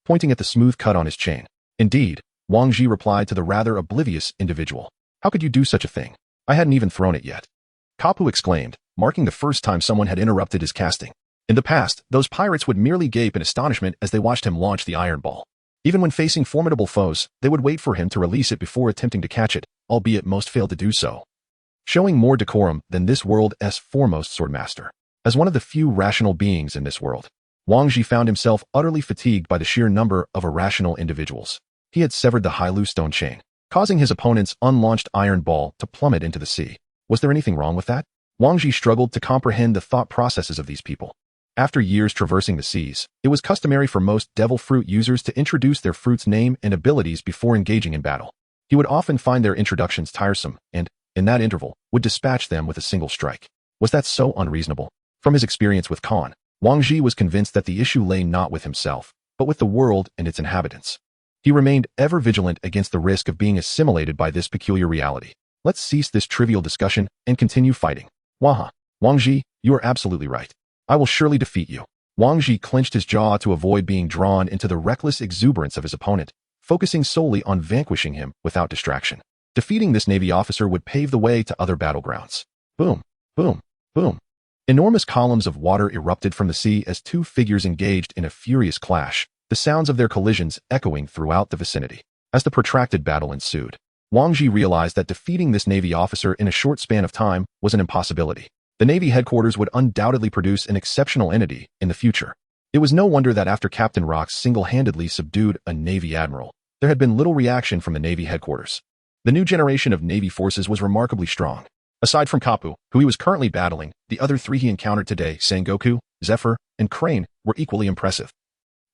pointing at the smooth cut on his chain. Indeed, Wang Ji replied to the rather oblivious individual. How could you do such a thing? I hadn't even thrown it yet. Kapu exclaimed, marking the first time someone had interrupted his casting. In the past, those pirates would merely gape in astonishment as they watched him launch the iron ball. Even when facing formidable foes, they would wait for him to release it before attempting to catch it, albeit most failed to do so. Showing more decorum than this world's foremost swordmaster. As one of the few rational beings in this world, Wang Ji found himself utterly fatigued by the sheer number of irrational individuals. He had severed the high-loose stone chain, causing his opponent's unlaunched iron ball to plummet into the sea. Was there anything wrong with that? Wang Ji struggled to comprehend the thought processes of these people. After years traversing the seas, it was customary for most devil fruit users to introduce their fruit's name and abilities before engaging in battle. He would often find their introductions tiresome and, in that interval, would dispatch them with a single strike. Was that so unreasonable? From his experience with Khan, Wang Ji was convinced that the issue lay not with himself, but with the world and its inhabitants. He remained ever vigilant against the risk of being assimilated by this peculiar reality. Let's cease this trivial discussion and continue fighting. Waha. Wang Ji, you are absolutely right. I will surely defeat you. Wang Ji clenched his jaw to avoid being drawn into the reckless exuberance of his opponent, focusing solely on vanquishing him without distraction. Defeating this Navy officer would pave the way to other battlegrounds. Boom, boom, boom. Enormous columns of water erupted from the sea as two figures engaged in a furious clash, the sounds of their collisions echoing throughout the vicinity. As the protracted battle ensued, Wang Ji realized that defeating this Navy officer in a short span of time was an impossibility. The Navy headquarters would undoubtedly produce an exceptional entity in the future. It was no wonder that after Captain Rox single-handedly subdued a Navy admiral, there had been little reaction from the Navy headquarters. The new generation of Navy forces was remarkably strong. Aside from Kapu, who he was currently battling, the other 3 he encountered today, Sengoku, Zephyr, and Crane, were equally impressive.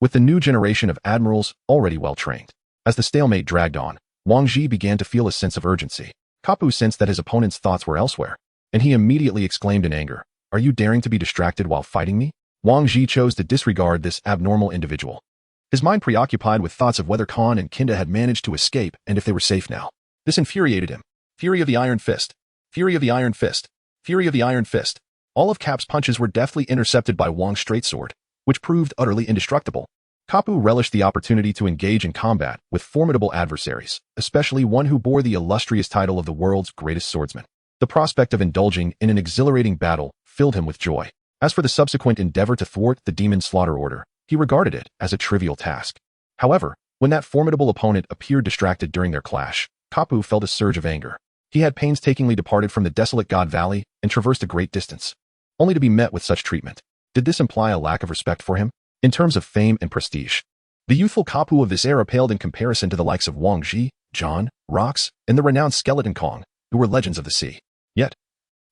With the new generation of admirals already well-trained. As the stalemate dragged on, Wang Ji began to feel a sense of urgency. Kapu sensed that his opponent's thoughts were elsewhere, and he immediately exclaimed in anger, "Are you daring to be distracted while fighting me?" Wang Ji chose to disregard this abnormal individual, his mind preoccupied with thoughts of whether Khan and Kinda had managed to escape and if they were safe now. This infuriated him. Fury of the Iron Fist. Fury of the Iron Fist. Fury of the Iron Fist. All of Cap's punches were deftly intercepted by Wong's straight sword, which proved utterly indestructible. Kapu relished the opportunity to engage in combat with formidable adversaries, especially one who bore the illustrious title of the world's greatest swordsman. The prospect of indulging in an exhilarating battle filled him with joy. As for the subsequent endeavor to thwart the demon slaughter order, he regarded it as a trivial task. However, when that formidable opponent appeared distracted during their clash, Kapu felt a surge of anger. He had painstakingly departed from the desolate God Valley and traversed a great distance, only to be met with such treatment. Did this imply a lack of respect for him? In terms of fame and prestige, the youthful Kapu of this era paled in comparison to the likes of Wang Ji, John, Rox, and the renowned Skeleton Kong, who were legends of the sea. Yet,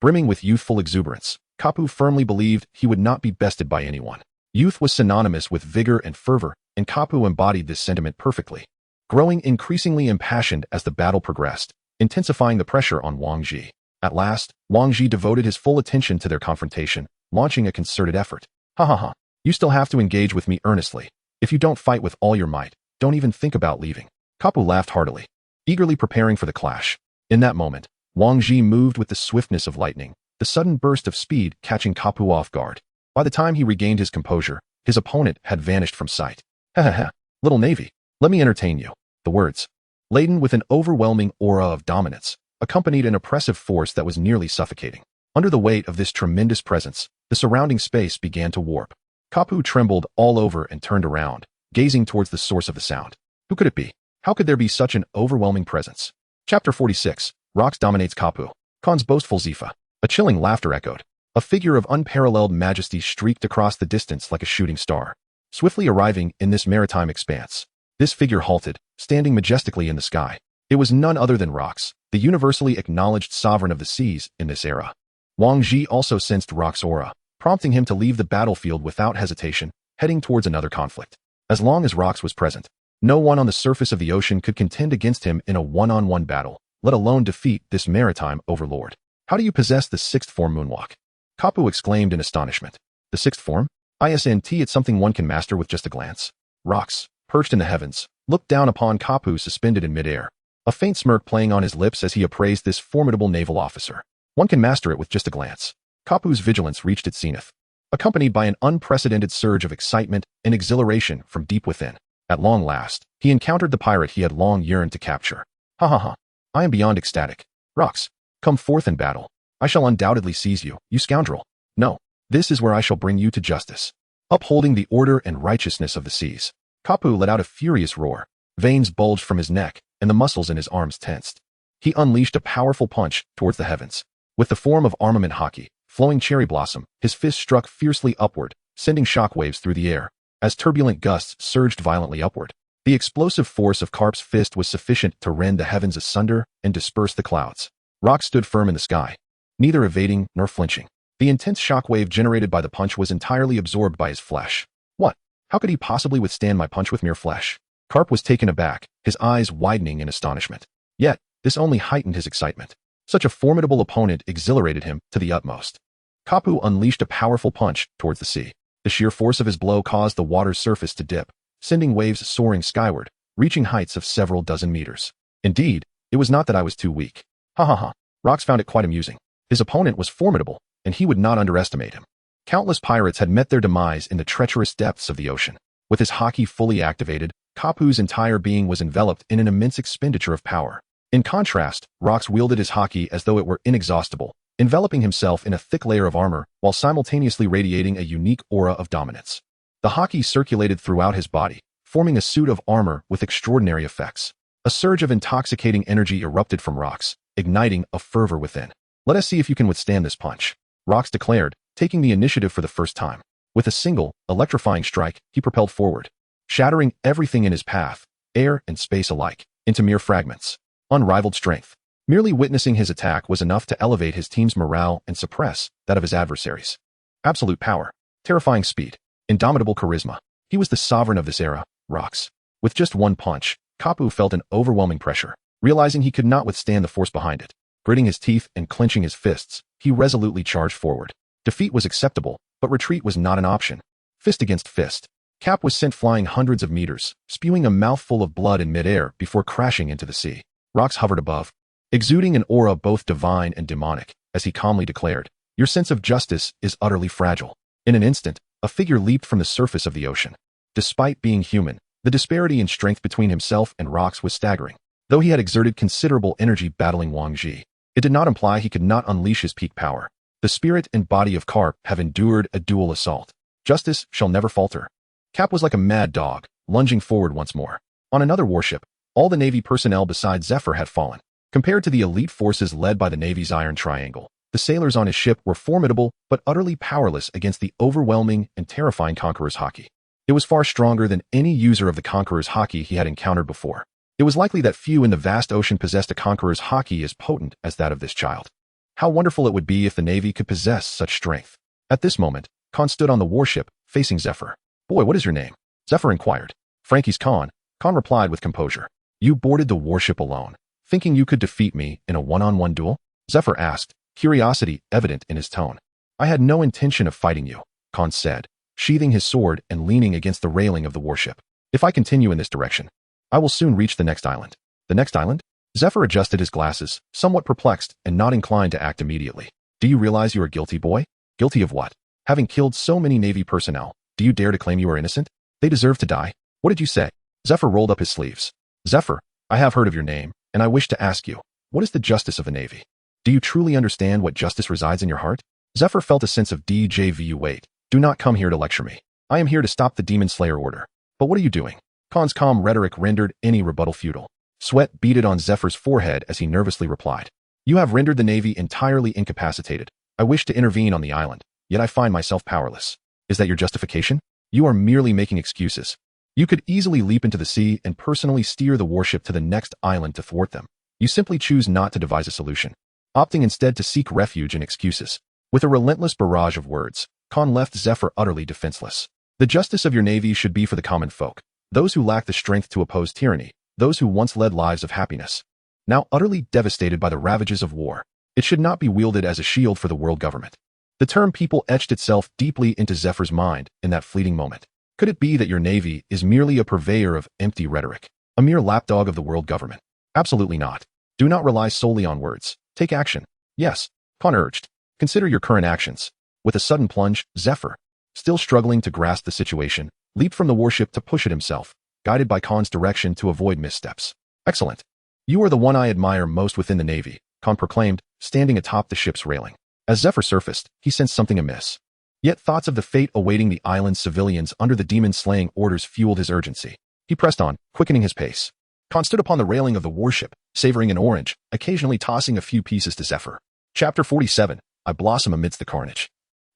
brimming with youthful exuberance, Kapu firmly believed he would not be bested by anyone. Youth was synonymous with vigor and fervor, and Kapu embodied this sentiment perfectly. Growing increasingly impassioned as the battle progressed, intensifying the pressure on Wang Ji. At last, Wang Ji devoted his full attention to their confrontation, launching a concerted effort. Ha ha ha. You still have to engage with me earnestly. If you don't fight with all your might, don't even think about leaving. Kapu laughed heartily, eagerly preparing for the clash. In that moment, Wang Ji moved with the swiftness of lightning, the sudden burst of speed catching Kapu off guard. By the time he regained his composure, his opponent had vanished from sight. Ha ha ha, little navy, let me entertain you. The words, laden with an overwhelming aura of dominance, accompanied an oppressive force that was nearly suffocating. Under the weight of this tremendous presence, the surrounding space began to warp. Kapu trembled all over and turned around, gazing towards the source of the sound. Who could it be? How could there be such an overwhelming presence? Chapter 46. Rox dominates Kapu. Khan's boastful Zifa. A chilling laughter echoed. A figure of unparalleled majesty streaked across the distance like a shooting star, swiftly arriving in this maritime expanse. This figure halted, standing majestically in the sky. It was none other than Rox, the universally acknowledged sovereign of the seas in this era. Wang Ji also sensed Rox's aura, prompting him to leave the battlefield without hesitation, heading towards another conflict. As long as Rox was present, no one on the surface of the ocean could contend against him in a one-on-one battle, let alone defeat this maritime overlord. How do you possess the sixth form moonwalk? Kapu exclaimed in astonishment. The sixth form? Isn't it something one can master with just a glance? Rox, perched in the heavens, looked down upon Kapu suspended in midair, a faint smirk playing on his lips as he appraised this formidable naval officer. One can master it with just a glance. Kapu's vigilance reached its zenith, accompanied by an unprecedented surge of excitement and exhilaration from deep within. At long last, he encountered the pirate he had long yearned to capture. Ha ha ha. I am beyond ecstatic. Rox, come forth in battle. I shall undoubtedly seize you, you scoundrel. No, this is where I shall bring you to justice. Upholding the order and righteousness of the seas, Kapu let out a furious roar. Veins bulged from his neck, and the muscles in his arms tensed. He unleashed a powerful punch towards the heavens. With the form of armament hockey, flowing cherry blossom, his fist struck fiercely upward, sending shockwaves through the air, as turbulent gusts surged violently upward. The explosive force of Karp's fist was sufficient to rend the heavens asunder and disperse the clouds. Rox stood firm in the sky, neither evading nor flinching. The intense shockwave generated by the punch was entirely absorbed by his flesh. What? How could he possibly withstand my punch with mere flesh? Karp was taken aback, his eyes widening in astonishment. Yet, this only heightened his excitement. Such a formidable opponent exhilarated him to the utmost. Kapu unleashed a powerful punch towards the sea. The sheer force of his blow caused the water's surface to dip, sending waves soaring skyward, reaching heights of several dozen meters. Indeed, it was not that I was too weak. Ha ha ha. Rox found it quite amusing. His opponent was formidable, and he would not underestimate him. Countless pirates had met their demise in the treacherous depths of the ocean. With his hockey fully activated, Kapu's entire being was enveloped in an immense expenditure of power. In contrast, Rox wielded his hockey as though it were inexhaustible, enveloping himself in a thick layer of armor while simultaneously radiating a unique aura of dominance. The hockey circulated throughout his body, forming a suit of armor with extraordinary effects. A surge of intoxicating energy erupted from Rox, igniting a fervor within. Let us see if you can withstand this punch, Rox declared, taking the initiative for the first time. With a single, electrifying strike, he propelled forward, shattering everything in his path, air and space alike, into mere fragments. Unrivaled strength. Merely witnessing his attack was enough to elevate his team's morale and suppress that of his adversaries. Absolute power. Terrifying speed. Indomitable charisma. He was the sovereign of this era, Rox. With just one punch, Kapu felt an overwhelming pressure. Realizing he could not withstand the force behind it, gritting his teeth and clenching his fists, he resolutely charged forward. Defeat was acceptable, but retreat was not an option. Fist against fist. Cap was sent flying hundreds of meters, spewing a mouthful of blood in midair before crashing into the sea. Rox hovered above, exuding an aura both divine and demonic, as he calmly declared, "Your sense of justice is utterly fragile." In an instant, a figure leaped from the surface of the ocean. Despite being human, the disparity in strength between himself and rocks was staggering. Though he had exerted considerable energy battling Wang Ji, it did not imply he could not unleash his peak power. The spirit and body of Carp have endured a dual assault. Justice shall never falter. Cap was like a mad dog, lunging forward once more. On another warship, all the Navy personnel besides Zephyr had fallen. Compared to the elite forces led by the Navy's Iron Triangle, the sailors on his ship were formidable but utterly powerless against the overwhelming and terrifying Conqueror's Haki. It was far stronger than any user of the Conqueror's Haki he had encountered before. It was likely that few in the vast ocean possessed a Conqueror's Haki as potent as that of this child. How wonderful it would be if the Navy could possess such strength. At this moment, Khan stood on the warship, facing Zephyr. "Boy, what is your name?" Zephyr inquired. "Frankie's Khan," Khan replied with composure. "You boarded the warship alone, thinking you could defeat me in a one-on-one duel?" Zephyr asked, curiosity evident in his tone. "I had no intention of fighting you," Khan said, sheathing his sword and leaning against the railing of the warship. "If I continue in this direction, I will soon reach the next island." "The next island?" Zephyr adjusted his glasses, somewhat perplexed and not inclined to act immediately. "Do you realize you are guilty, boy?" "Guilty of what?" "Having killed so many Navy personnel, do you dare to claim you are innocent? They deserve to die." "What did you say?" Zephyr rolled up his sleeves. "Zephyr, I have heard of your name, and I wish to ask you, what is the justice of the Navy? Do you truly understand what justice resides in your heart?" Zephyr felt a sense of deja-vu. "Wait, do not come here to lecture me. I am here to stop the Demon Slayer order." "But what are you doing?" Khan's calm rhetoric rendered any rebuttal futile. Sweat beaded on Zephyr's forehead as he nervously replied. "You have rendered the Navy entirely incapacitated. I wish to intervene on the island, yet I find myself powerless. Is that your justification? You are merely making excuses. You could easily leap into the sea and personally steer the warship to the next island to thwart them. You simply choose not to devise a solution, opting instead to seek refuge in excuses." With a relentless barrage of words, Khan left Zephyr utterly defenseless. "The justice of your Navy should be for the common folk, those who lack the strength to oppose tyranny, those who once led lives of happiness. Now utterly devastated by the ravages of war, it should not be wielded as a shield for the world government." The term people etched itself deeply into Zephyr's mind in that fleeting moment. Could it be that your Navy is merely a purveyor of empty rhetoric, a mere lapdog of the world government? Absolutely not. Do not rely solely on words. Take action. "Yes," Khan urged. "Consider your current actions." With a sudden plunge, Zephyr, still struggling to grasp the situation, leaped from the warship to push it himself, guided by Khan's direction to avoid missteps. "Excellent. You are the one I admire most within the Navy," Khan proclaimed, standing atop the ship's railing. As Zephyr surfaced, he sensed something amiss. Yet thoughts of the fate awaiting the island's civilians under the demon-slaying orders fueled his urgency. He pressed on, quickening his pace. Khan stood upon the railing of the warship, savoring an orange, occasionally tossing a few pieces to Zephyr. Chapter 47, I blossom amidst the carnage.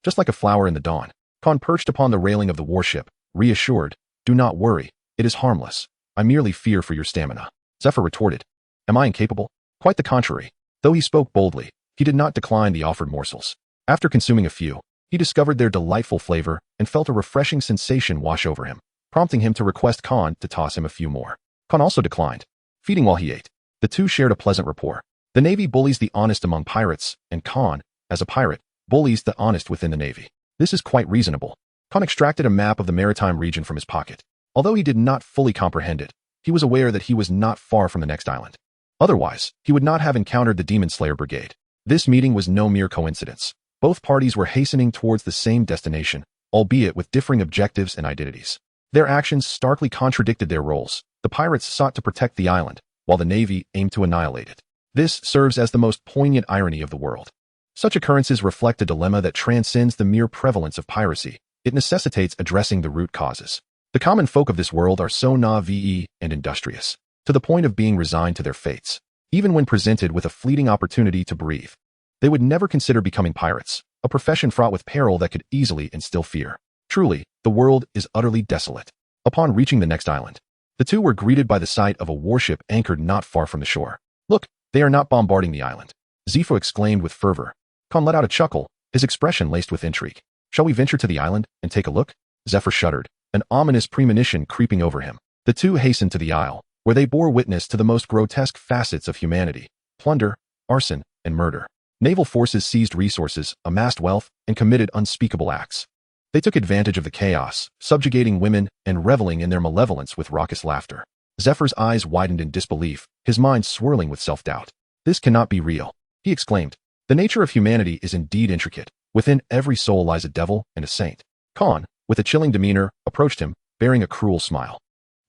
Just like a flower in the dawn, Khan perched upon the railing of the warship, reassured. "Do not worry, it is harmless. I merely fear for your stamina." Zephyr retorted. "Am I incapable?" Quite the contrary. Though he spoke boldly, he did not decline the offered morsels. After consuming a few, he discovered their delightful flavor and felt a refreshing sensation wash over him, prompting him to request Khan to toss him a few more. Khan also declined, feeding while he ate. The two shared a pleasant rapport. The Navy bullies the honest among pirates, and Khan, as a pirate, bullies the honest within the Navy. This is quite reasonable. Khan extracted a map of the maritime region from his pocket. Although he did not fully comprehend it, he was aware that he was not far from the next island. Otherwise, he would not have encountered the Demon Slayer Brigade. This meeting was no mere coincidence. Both parties were hastening towards the same destination, albeit with differing objectives and identities. Their actions starkly contradicted their roles. The pirates sought to protect the island, while the Navy aimed to annihilate it. This serves as the most poignant irony of the world. Such occurrences reflect a dilemma that transcends the mere prevalence of piracy. It necessitates addressing the root causes. The common folk of this world are so naive and industrious, to the point of being resigned to their fates. Even when presented with a fleeting opportunity to breathe, they would never consider becoming pirates, a profession fraught with peril that could easily instill fear. Truly, the world is utterly desolate. Upon reaching the next island, the two were greeted by the sight of a warship anchored not far from the shore. "Look, they are not bombarding the island," Zephyr exclaimed with fervor. Khan let out a chuckle, his expression laced with intrigue. "Shall we venture to the island and take a look?" Zephyr shuddered, an ominous premonition creeping over him. The two hastened to the isle, where they bore witness to the most grotesque facets of humanity: plunder, arson, and murder. Naval forces seized resources, amassed wealth, and committed unspeakable acts. They took advantage of the chaos, subjugating women and reveling in their malevolence with raucous laughter. Zephyr's eyes widened in disbelief, his mind swirling with self-doubt. This cannot be real, he exclaimed. The nature of humanity is indeed intricate. Within every soul lies a devil and a saint. Khan, with a chilling demeanor, approached him, bearing a cruel smile.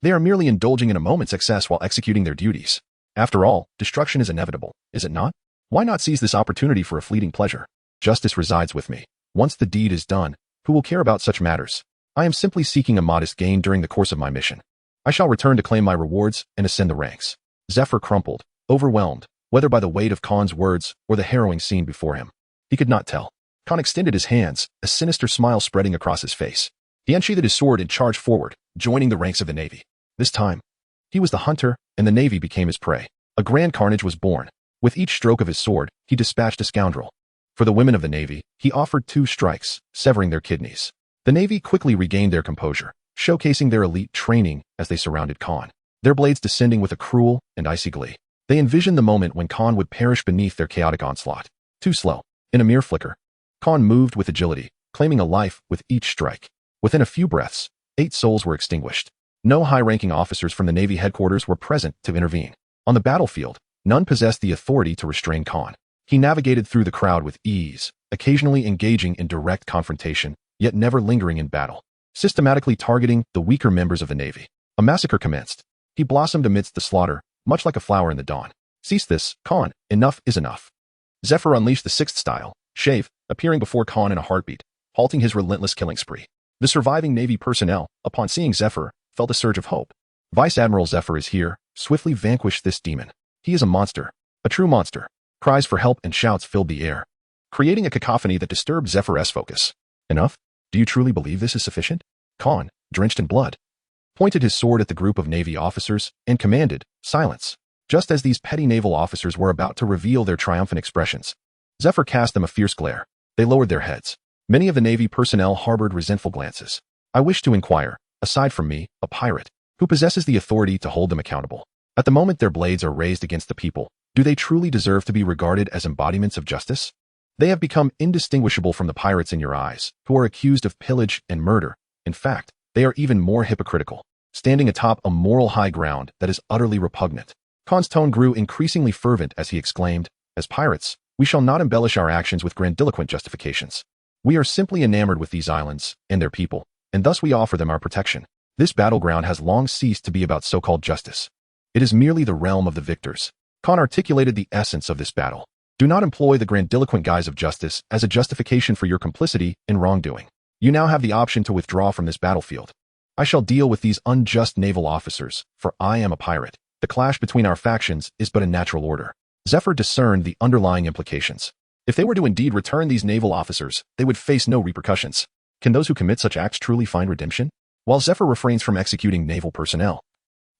They are merely indulging in a moment's excess while executing their duties. After all, destruction is inevitable, is it not? Why not seize this opportunity for a fleeting pleasure? Justice resides with me. Once the deed is done, who will care about such matters? I am simply seeking a modest gain during the course of my mission. I shall return to claim my rewards and ascend the ranks. Zephyr crumpled, overwhelmed, whether by the weight of Khan's words or the harrowing scene before him. He could not tell. Khan extended his hands, a sinister smile spreading across his face. He unsheathed his sword and charged forward, joining the ranks of the Navy. This time, he was the hunter, and the Navy became his prey. A grand carnage was born. With each stroke of his sword, he dispatched a scoundrel. For the women of the Navy, he offered 2 strikes, severing their kidneys. The Navy quickly regained their composure, showcasing their elite training as they surrounded Khan, their blades descending with a cruel and icy glee. They envisioned the moment when Khan would perish beneath their chaotic onslaught. Too slow. In a mere flicker, Khan moved with agility, claiming a life with each strike. Within a few breaths, 8 souls were extinguished. No high-ranking officers from the Navy headquarters were present to intervene. On the battlefield, none possessed the authority to restrain Khan. He navigated through the crowd with ease, occasionally engaging in direct confrontation, yet never lingering in battle, systematically targeting the weaker members of the Navy. A massacre commenced. He blossomed amidst the slaughter, much like a flower in the dawn. Cease this, Khan. Enough is enough. Zephyr unleashed the 6th style, shave, appearing before Khan in a heartbeat, halting his relentless killing spree. The surviving Navy personnel, upon seeing Zephyr, felt a surge of hope. Vice Admiral Zephyr is here. Swiftly vanquish this demon. He is a monster. A true monster. Cries for help and shouts filled the air, creating a cacophony that disturbed Zephyr's focus. Enough? Do you truly believe this is sufficient? Khan, drenched in blood, pointed his sword at the group of Navy officers and commanded, silence. Just as these petty naval officers were about to reveal their triumphant expressions, Zephyr cast them a fierce glare. They lowered their heads. Many of the Navy personnel harbored resentful glances. I wish to inquire, aside from me, a pirate, who possesses the authority to hold them accountable. At the moment their blades are raised against the people, do they truly deserve to be regarded as embodiments of justice? They have become indistinguishable from the pirates in your eyes, who are accused of pillage and murder. In fact, they are even more hypocritical, standing atop a moral high ground that is utterly repugnant. Khan's tone grew increasingly fervent as he exclaimed, as pirates, we shall not embellish our actions with grandiloquent justifications. We are simply enamored with these islands and their people, and thus we offer them our protection. This battleground has long ceased to be about so-called justice. It is merely the realm of the victors. Khan articulated the essence of this battle. Do not employ the grandiloquent guise of justice as a justification for your complicity in wrongdoing. You now have the option to withdraw from this battlefield. I shall deal with these unjust naval officers, for I am a pirate. The clash between our factions is but a natural order. Zephyr discerned the underlying implications. If they were to indeed return these naval officers, they would face no repercussions. Can those who commit such acts truly find redemption? While Zephyr refrains from executing naval personnel,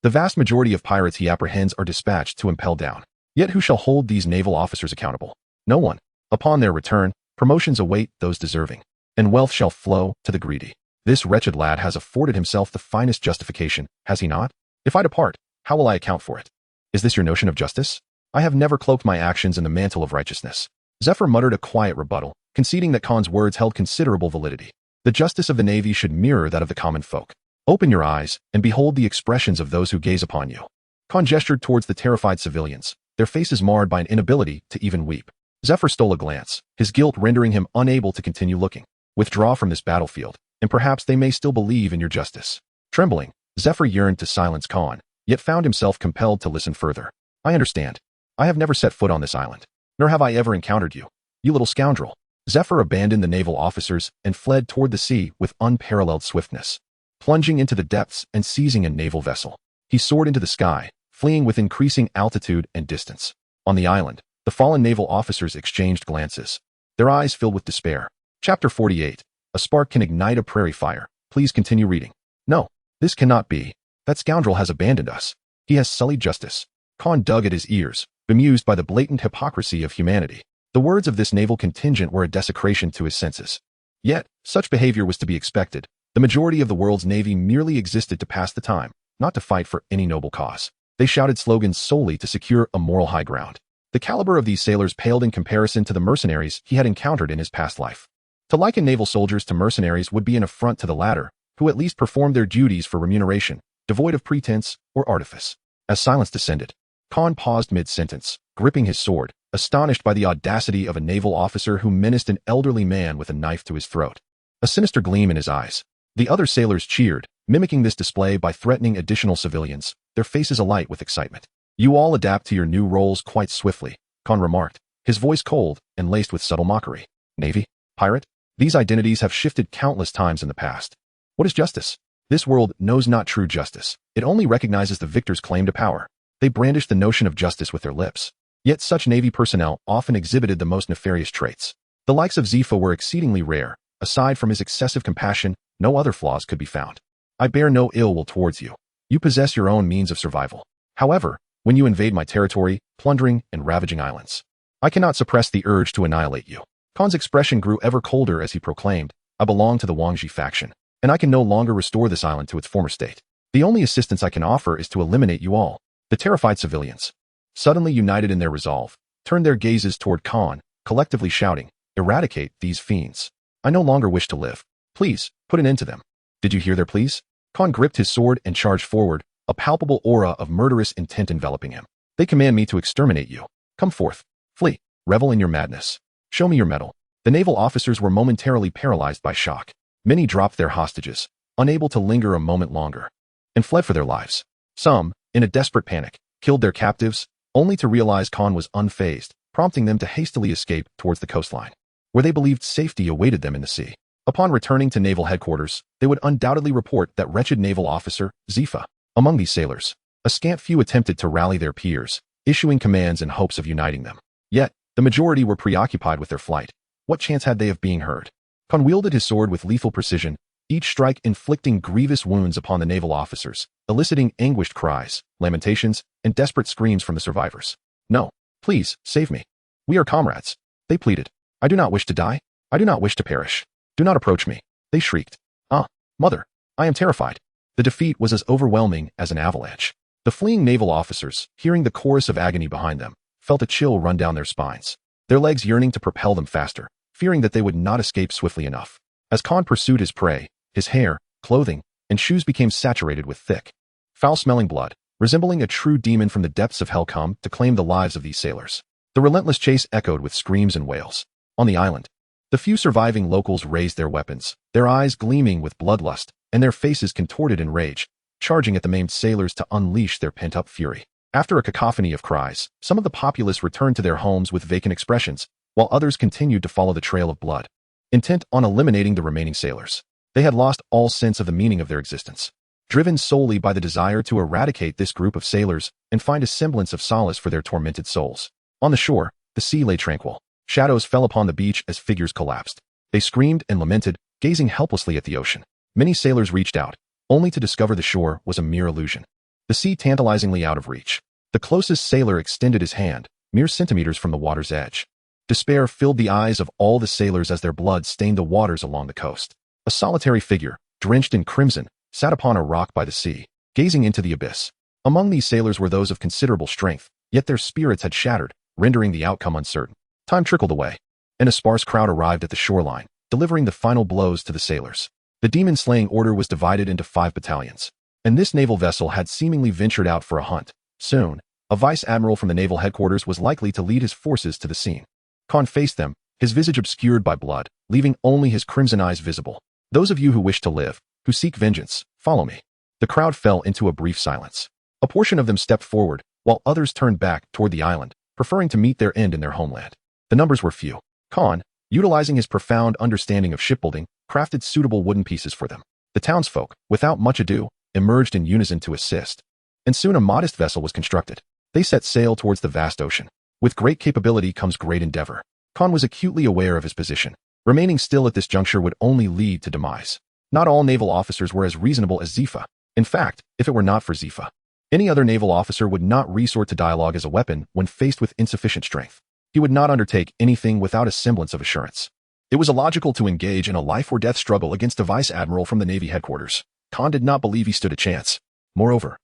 the vast majority of pirates he apprehends are dispatched to impel down. Yet who shall hold these naval officers accountable? No one. Upon their return, promotions await those deserving, and wealth shall flow to the greedy. This wretched lad has afforded himself the finest justification, has he not? If I depart, how will I account for it? Is this your notion of justice? I have never cloaked my actions in the mantle of righteousness. Zephyr muttered a quiet rebuttal, conceding that Khan's words held considerable validity. The justice of the Navy should mirror that of the common folk. Open your eyes and behold the expressions of those who gaze upon you. Khan gestured towards the terrified civilians, their faces marred by an inability to even weep. Zephyr stole a glance, his guilt rendering him unable to continue looking. Withdraw from this battlefield, and perhaps they may still believe in your justice. Trembling, Zephyr yearned to silence Khan, yet found himself compelled to listen further. I understand. I have never set foot on this island, nor have I ever encountered you. You little scoundrel. Zephyr abandoned the naval officers and fled toward the sea with unparalleled swiftness. Plunging into the depths and seizing a naval vessel, he soared into the sky, fleeing with increasing altitude and distance. On the island, the fallen naval officers exchanged glances, their eyes filled with despair. Chapter 48. A spark can ignite a prairie fire. Please continue reading. No, this cannot be. That scoundrel has abandoned us. He has sullied justice. Khan dug at his ears, bemused by the blatant hypocrisy of humanity. The words of this naval contingent were a desecration to his senses. Yet, such behavior was to be expected. The majority of the world's navy merely existed to pass the time, not to fight for any noble cause. They shouted slogans solely to secure a moral high ground. The caliber of these sailors paled in comparison to the mercenaries he had encountered in his past life. To liken naval soldiers to mercenaries would be an affront to the latter, who at least performed their duties for remuneration, devoid of pretense or artifice. As silence descended, Khan paused mid-sentence, gripping his sword, astonished by the audacity of a naval officer who menaced an elderly man with a knife to his throat. A sinister gleam in his eyes. The other sailors cheered, mimicking this display by threatening additional civilians, their faces alight with excitement. "You all adapt to your new roles quite swiftly," Khan remarked, his voice cold and laced with subtle mockery. "Navy? Pirate? These identities have shifted countless times in the past. What is justice? This world knows not true justice. It only recognizes the victor's claim to power." They brandished the notion of justice with their lips. Yet such Navy personnel often exhibited the most nefarious traits. The likes of Zifa were exceedingly rare. Aside from his excessive compassion, no other flaws could be found. "I bear no ill will towards you. You possess your own means of survival. However, when you invade my territory, plundering and ravaging islands, I cannot suppress the urge to annihilate you." Khan's expression grew ever colder as he proclaimed, "I belong to the Wangji faction, and I can no longer restore this island to its former state. The only assistance I can offer is to eliminate you all." The terrified civilians, suddenly united in their resolve, turned their gazes toward Khan, collectively shouting, "Eradicate these fiends. I no longer wish to live. Please, put an end to them." "Did you hear their pleas?" Khan gripped his sword and charged forward, a palpable aura of murderous intent enveloping him. "They command me to exterminate you. Come forth. Flee. Revel in your madness. Show me your mettle." The naval officers were momentarily paralyzed by shock. Many dropped their hostages, unable to linger a moment longer, and fled for their lives. Some, in a desperate panic, killed their captives, only to realize Khan was unfazed, prompting them to hastily escape towards the coastline, where they believed safety awaited them in the sea. Upon returning to naval headquarters, they would undoubtedly report that wretched naval officer, Zifa. Among these sailors, a scant few attempted to rally their peers, issuing commands in hopes of uniting them. Yet, the majority were preoccupied with their flight. What chance had they of being heard? Khan wielded his sword with lethal precision, each strike inflicting grievous wounds upon the naval officers, eliciting anguished cries, lamentations, and desperate screams from the survivors. "No, please, save me. We are comrades," they pleaded. "I do not wish to die. I do not wish to perish. Do not approach me," they shrieked. "Ah, mother, I am terrified." The defeat was as overwhelming as an avalanche. The fleeing naval officers, hearing the chorus of agony behind them, felt a chill run down their spines, their legs yearning to propel them faster, fearing that they would not escape swiftly enough. As Khan pursued his prey, his hair, clothing, and shoes became saturated with thick, foul-smelling blood, resembling a true demon from the depths of hell come to claim the lives of these sailors. The relentless chase echoed with screams and wails. On the island, the few surviving locals raised their weapons, their eyes gleaming with bloodlust, and their faces contorted in rage, charging at the maimed sailors to unleash their pent-up fury. After a cacophony of cries, some of the populace returned to their homes with vacant expressions, while others continued to follow the trail of blood, intent on eliminating the remaining sailors. They had lost all sense of the meaning of their existence, driven solely by the desire to eradicate this group of sailors and find a semblance of solace for their tormented souls. On the shore, the sea lay tranquil. Shadows fell upon the beach as figures collapsed. They screamed and lamented, gazing helplessly at the ocean. Many sailors reached out, only to discover the shore was a mere illusion, the sea tantalizingly out of reach. The closest sailor extended his hand, mere centimeters from the water's edge. Despair filled the eyes of all the sailors as their blood stained the waters along the coast. A solitary figure, drenched in crimson, sat upon a rock by the sea, gazing into the abyss. Among these sailors were those of considerable strength, yet their spirits had shattered, rendering the outcome uncertain. Time trickled away, and a sparse crowd arrived at the shoreline, delivering the final blows to the sailors. The demon-slaying order was divided into 5 battalions, and this naval vessel had seemingly ventured out for a hunt. Soon, a vice-admiral from the naval headquarters was likely to lead his forces to the scene. Khan faced them, his visage obscured by blood, leaving only his crimson eyes visible. "Those of you who wish to live, who seek vengeance, follow me." The crowd fell into a brief silence. A portion of them stepped forward, while others turned back toward the island, preferring to meet their end in their homeland. The numbers were few. Khan, utilizing his profound understanding of shipbuilding, crafted suitable wooden pieces for them. The townsfolk, without much ado, emerged in unison to assist, and soon a modest vessel was constructed. They set sail towards the vast ocean. With great capability comes great endeavor. Khan was acutely aware of his position. Remaining still at this juncture would only lead to demise. Not all naval officers were as reasonable as Zifa. In fact, if it were not for Zifa, any other naval officer would not resort to dialogue as a weapon when faced with insufficient strength. He would not undertake anything without a semblance of assurance. It was illogical to engage in a life-or-death struggle against a vice-admiral from the Navy headquarters. Khan did not believe he stood a chance. Moreover,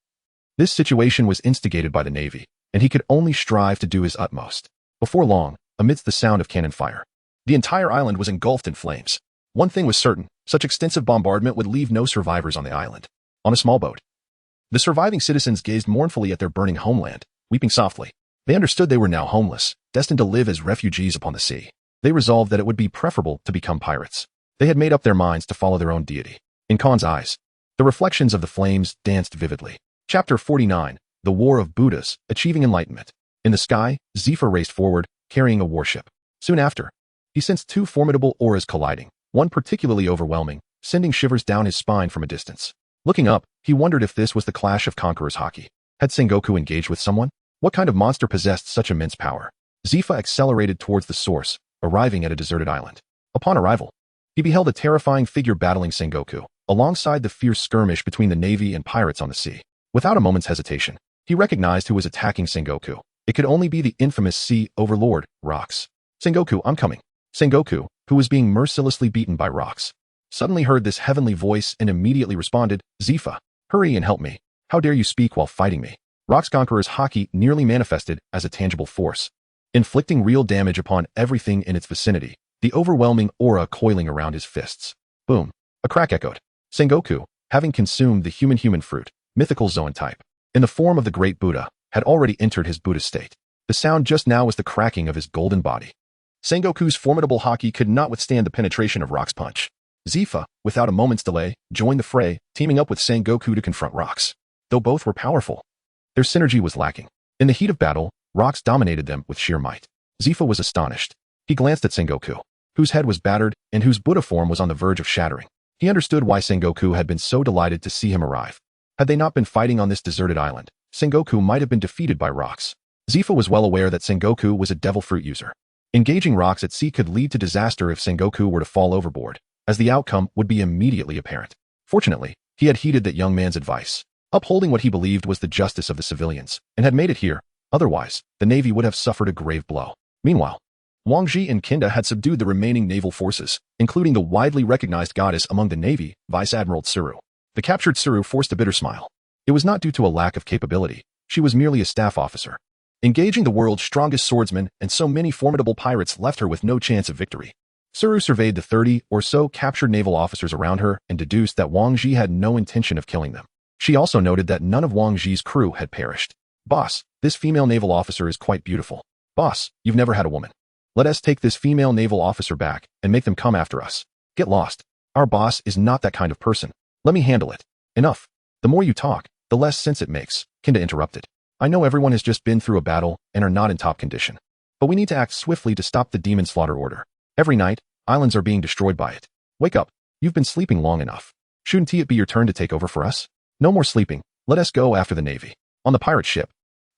this situation was instigated by the Navy, and he could only strive to do his utmost. Before long, amidst the sound of cannon fire, the entire island was engulfed in flames. One thing was certain, such extensive bombardment would leave no survivors on the island. On a small boat, the surviving citizens gazed mournfully at their burning homeland, weeping softly. They understood they were now homeless, destined to live as refugees upon the sea. They resolved that it would be preferable to become pirates. They had made up their minds to follow their own deity. In Khan's eyes, the reflections of the flames danced vividly. Chapter 49, The War of Buddhas, Achieving Enlightenment. In the sky, Zephyr raced forward, carrying a warship. Soon after, he sensed two formidable auras colliding, one particularly overwhelming, sending shivers down his spine from a distance. Looking up, he wondered if this was the clash of Conqueror's Haki. Had Sengoku engaged with someone? What kind of monster possessed such immense power? Zephyr accelerated towards the source, arriving at a deserted island. Upon arrival, he beheld a terrifying figure battling Sengoku, alongside the fierce skirmish between the navy and pirates on the sea. Without a moment's hesitation, he recognized who was attacking Sengoku. It could only be the infamous sea overlord, Rocks. Sengoku, I'm coming. Sengoku, who was being mercilessly beaten by Rocks, suddenly heard this heavenly voice and immediately responded, Zephyr, hurry and help me. How dare you speak while fighting me? Rocks' Conqueror's Haki nearly manifested as a tangible force, inflicting real damage upon everything in its vicinity, the overwhelming aura coiling around his fists. Boom. A crack echoed. Sengoku, having consumed the human fruit, mythical Zoan type, in the form of the great Buddha, had already entered his Buddha state. The sound just now was the cracking of his golden body. Sengoku's formidable Haki could not withstand the penetration of Rock's punch. Zephyr, without a moment's delay, joined the fray, teaming up with Sengoku to confront Rocks. Though both were powerful, their synergy was lacking. In the heat of battle, Rocks dominated them with sheer might. Zephyr was astonished. He glanced at Sengoku, whose head was battered and whose Buddha form was on the verge of shattering. He understood why Sengoku had been so delighted to see him arrive. Had they not been fighting on this deserted island, Sengoku might have been defeated by Rocks. Zephyr was well aware that Sengoku was a devil fruit user. Engaging Rocks at sea could lead to disaster if Sengoku were to fall overboard, as the outcome would be immediately apparent. Fortunately, he had heeded that young man's advice, upholding what he believed was the justice of the civilians, and had made it here. Otherwise, the navy would have suffered a grave blow. Meanwhile, Wang Ji and Kinda had subdued the remaining naval forces, including the widely recognized goddess among the navy, Vice Admiral Tsuru. The captured Tsuru forced a bitter smile. It was not due to a lack of capability. She was merely a staff officer. Engaging the world's strongest swordsman and so many formidable pirates left her with no chance of victory. Tsuru surveyed the 30 or so captured naval officers around her and deduced that Wang Ji had no intention of killing them. She also noted that none of Wang Ji's crew had perished. Boss, this female naval officer is quite beautiful. Boss, you've never had a woman. Let us take this female naval officer back and make them come after us. Get lost. Our boss is not that kind of person. Let me handle it. Enough. The more you talk, the less sense it makes, Kinda interrupted. I know everyone has just been through a battle and are not in top condition. But we need to act swiftly to stop the demon slaughter order. Every night, islands are being destroyed by it. Wake up. You've been sleeping long enough. Shouldn't it be your turn to take over for us? No more sleeping. Let us go after the navy. On the pirate ship,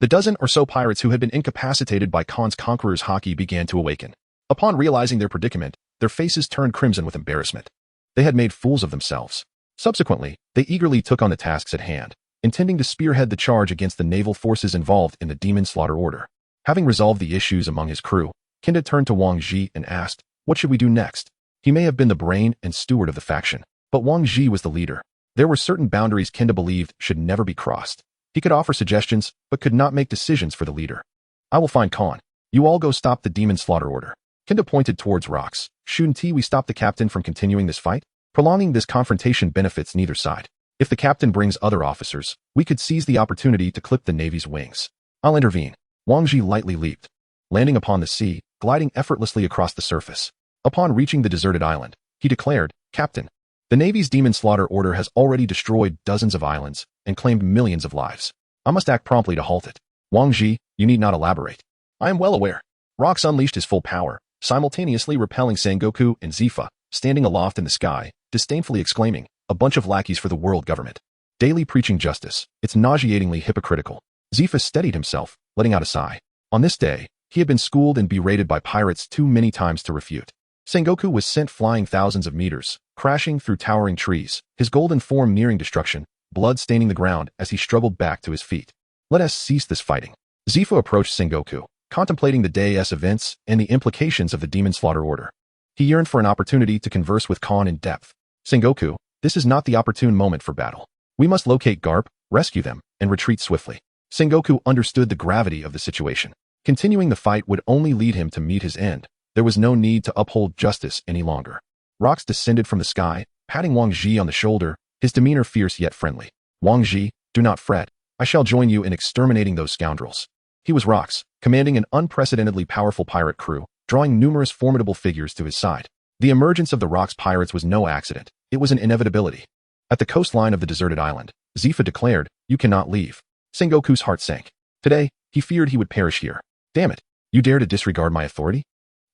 the dozen or so pirates who had been incapacitated by Khan's Conqueror's Haki began to awaken. Upon realizing their predicament, their faces turned crimson with embarrassment. They had made fools of themselves. Subsequently, they eagerly took on the tasks at hand, intending to spearhead the charge against the naval forces involved in the demon slaughter order. Having resolved the issues among his crew, Kinda turned to Wang Ji and asked, what should we do next? He may have been the brain and steward of the faction, but Wang Ji was the leader. There were certain boundaries Kinda believed should never be crossed. He could offer suggestions, but could not make decisions for the leader. I will find Khan. You all go stop the demon slaughter order. Kinda pointed towards Rocks. Shouldn't we stop the captain from continuing this fight? Prolonging this confrontation benefits neither side. If the captain brings other officers, we could seize the opportunity to clip the navy's wings. I'll intervene. Wang Ji lightly leaped, landing upon the sea, gliding effortlessly across the surface. Upon reaching the deserted island, he declared, Captain, the navy's demon slaughter order has already destroyed dozens of islands and claimed millions of lives. I must act promptly to halt it. Wang Ji, you need not elaborate. I am well aware. Rocks unleashed his full power, simultaneously repelling Sengoku and Zephyr, standing aloft in the sky, disdainfully exclaiming, a bunch of lackeys for the world government. Daily preaching justice, it's nauseatingly hypocritical. Zephyr steadied himself, letting out a sigh. On this day, he had been schooled and berated by pirates too many times to refute. Sengoku was sent flying thousands of meters, crashing through towering trees, his golden form nearing destruction, blood staining the ground as he struggled back to his feet. Let us cease this fighting. Zephyr approached Sengoku, contemplating the day's events and the implications of the demon slaughter order. He yearned for an opportunity to converse with Khan in depth. Sengoku, this is not the opportune moment for battle. We must locate Garp, rescue them, and retreat swiftly. Sengoku understood the gravity of the situation. Continuing the fight would only lead him to meet his end. There was no need to uphold justice any longer. Rocks descended from the sky, patting Wang Ji on the shoulder, his demeanor fierce yet friendly. Wang Ji, do not fret. I shall join you in exterminating those scoundrels. He was Rox, commanding an unprecedentedly powerful pirate crew, drawing numerous formidable figures to his side. The emergence of the Rox pirates was no accident. It was an inevitability. At the coastline of the deserted island, Zifa declared, "You cannot leave." Sengoku's heart sank. Today, he feared he would perish here. "Damn it. You dare to disregard my authority?"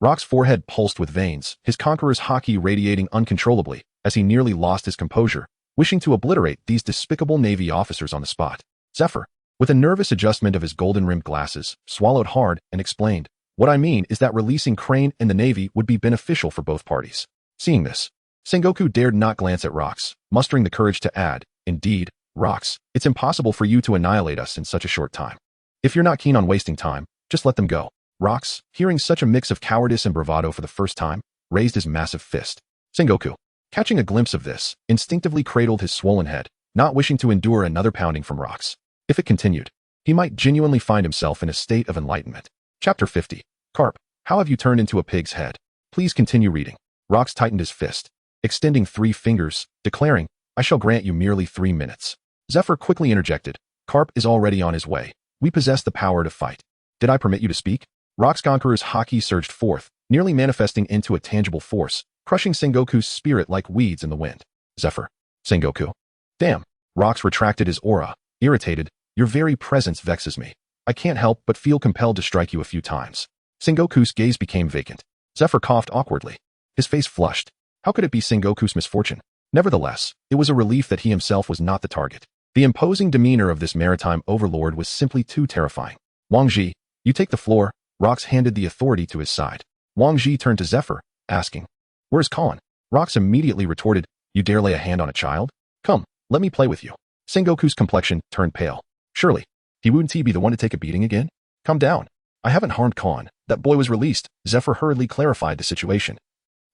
Rox's forehead pulsed with veins, his Conqueror's haki radiating uncontrollably as he nearly lost his composure, wishing to obliterate these despicable Navy officers on the spot. Zephyr, with a nervous adjustment of his golden-rimmed glasses, swallowed hard and explained, "What I mean is that releasing Crane and the Navy would be beneficial for both parties." Seeing this, Sengoku dared not glance at Rox, mustering the courage to add, "Indeed, Rox, it's impossible for you to annihilate us in such a short time. If you're not keen on wasting time, just let them go." Rox, hearing such a mix of cowardice and bravado for the first time, raised his massive fist. Sengoku, catching a glimpse of this, instinctively cradled his swollen head, not wishing to endure another pounding from Rox. If it continued, he might genuinely find himself in a state of enlightenment. Chapter 50. Carp, how have you turned into a pig's head? Please continue reading. Rox tightened his fist, extending 3 fingers, declaring, "I shall grant you merely 3 minutes. Zephyr quickly interjected, "Carp is already on his way. We possess the power to fight. Did I permit you to speak?" Rox Conqueror's haki surged forth, nearly manifesting into a tangible force, crushing Sengoku's spirit like weeds in the wind. Zephyr. Sengoku. Damn. Rox retracted his aura, irritated, "Your very presence vexes me. I can't help but feel compelled to strike you a few times." Sengoku's gaze became vacant. Zephyr coughed awkwardly. His face flushed. How could it be Sengoku's misfortune? Nevertheless, it was a relief that he himself was not the target. The imposing demeanor of this maritime overlord was simply too terrifying. "Wang Ji, you take the floor." Rox handed the authority to his side. Wang Ji turned to Zephyr, asking, "Where's Khan?" Rox immediately retorted, "You dare lay a hand on a child? Come, let me play with you." Sengoku's complexion turned pale. "Surely, he wouldn't be the one to take a beating again? Calm down. I haven't harmed Khan. That boy was released." Zephyr hurriedly clarified the situation,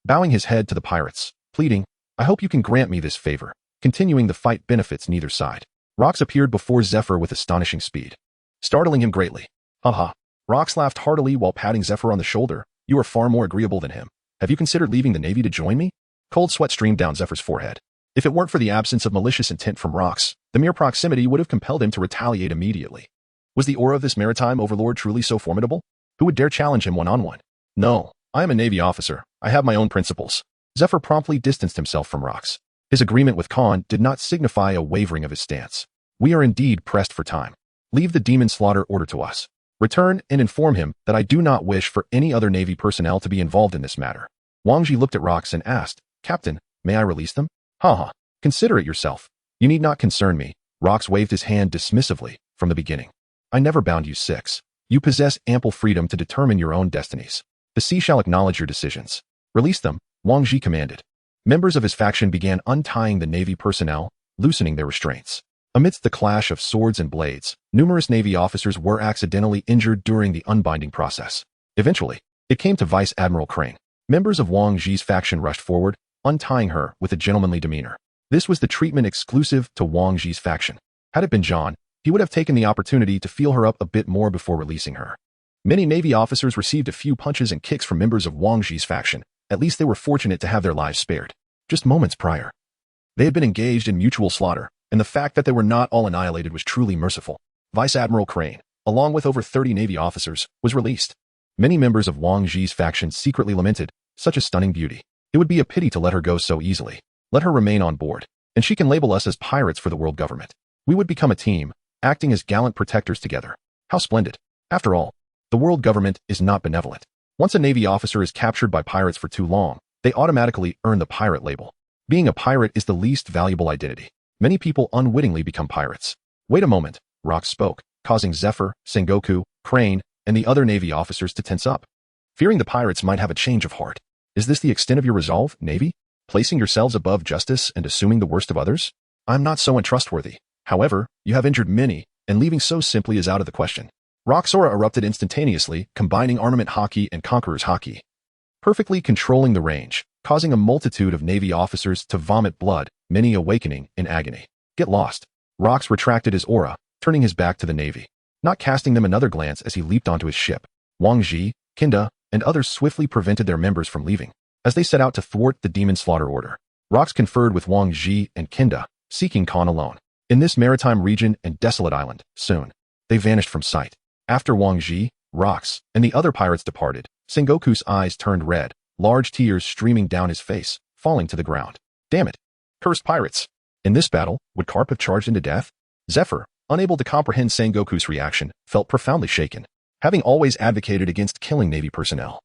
bowing his head to the pirates, pleading, "I hope you can grant me this favor. Continuing the fight benefits neither side." Rox appeared before Zephyr with astonishing speed, startling him greatly. "Haha." Rox laughed heartily while patting Zephyr on the shoulder. "You are far more agreeable than him. Have you considered leaving the Navy to join me?" Cold sweat streamed down Zephyr's forehead. If it weren't for the absence of malicious intent from Rox, the mere proximity would have compelled him to retaliate immediately. Was the aura of this maritime overlord truly so formidable? Who would dare challenge him one-on-one? "No, I am a Navy officer. I have my own principles." Zephyr promptly distanced himself from Rox. His agreement with Khan did not signify a wavering of his stance. "We are indeed pressed for time. Leave the demon slaughter order to us. Return and inform him that I do not wish for any other Navy personnel to be involved in this matter." Wang Ji looked at Rox and asked, "Captain, may I release them?" "Haha, consider it yourself. You need not concern me." Rox waved his hand dismissively from the beginning. "I never bound you 6. You possess ample freedom to determine your own destinies. The sea shall acknowledge your decisions." "Release them," Wang Ji commanded. Members of his faction began untying the Navy personnel, loosening their restraints. Amidst the clash of swords and blades, numerous Navy officers were accidentally injured during the unbinding process. Eventually, it came to Vice Admiral Crane. Members of Wang Ji's faction rushed forward, untying her with a gentlemanly demeanor. This was the treatment exclusive to Wang Ji's faction. Had it been John, he would have taken the opportunity to feel her up a bit more before releasing her. Many Navy officers received a few punches and kicks from members of Wang Ji's faction. At least they were fortunate to have their lives spared. Just moments prior, they had been engaged in mutual slaughter, and the fact that they were not all annihilated was truly merciful. Vice Admiral Crane, along with over 30 Navy officers, was released. Many members of Wang Ji's faction secretly lamented, "Such a stunning beauty. It would be a pity to let her go so easily. Let her remain on board, and she can label us as pirates for the world government. We would become a team, acting as gallant protectors together. How splendid." After all, the world government is not benevolent. Once a Navy officer is captured by pirates for too long, they automatically earn the pirate label. Being a pirate is the least valuable identity. Many people unwittingly become pirates. "Wait a moment," Rox spoke, causing Zephyr, Sengoku, Crane, and the other Navy officers to tense up, fearing the pirates might have a change of heart. "Is this the extent of your resolve, Navy? Placing yourselves above justice and assuming the worst of others? I'm not so untrustworthy. However, you have injured many, and leaving so simply is out of the question." Rox's aura erupted instantaneously, combining armament haki and Conqueror's haki, perfectly controlling the range, causing a multitude of Navy officers to vomit blood, many awakening in agony. "Get lost." Rox retracted his aura, turning his back to the Navy, not casting them another glance as he leaped onto his ship. Wang Ji, Kinda, and others swiftly prevented their members from leaving, as they set out to thwart the demon slaughter order. Rox conferred with Wang Ji and Kinda, seeking Khan alone. In this maritime region and desolate island, soon, they vanished from sight. After Wang Ji, Rox, and the other pirates departed, Sengoku's eyes turned red, large tears streaming down his face, falling to the ground. Damn it! Cursed pirates! In this battle, would Carp have charged into death? Zephyr, unable to comprehend Sengoku's reaction, felt profoundly shaken, having always advocated against killing Navy personnel.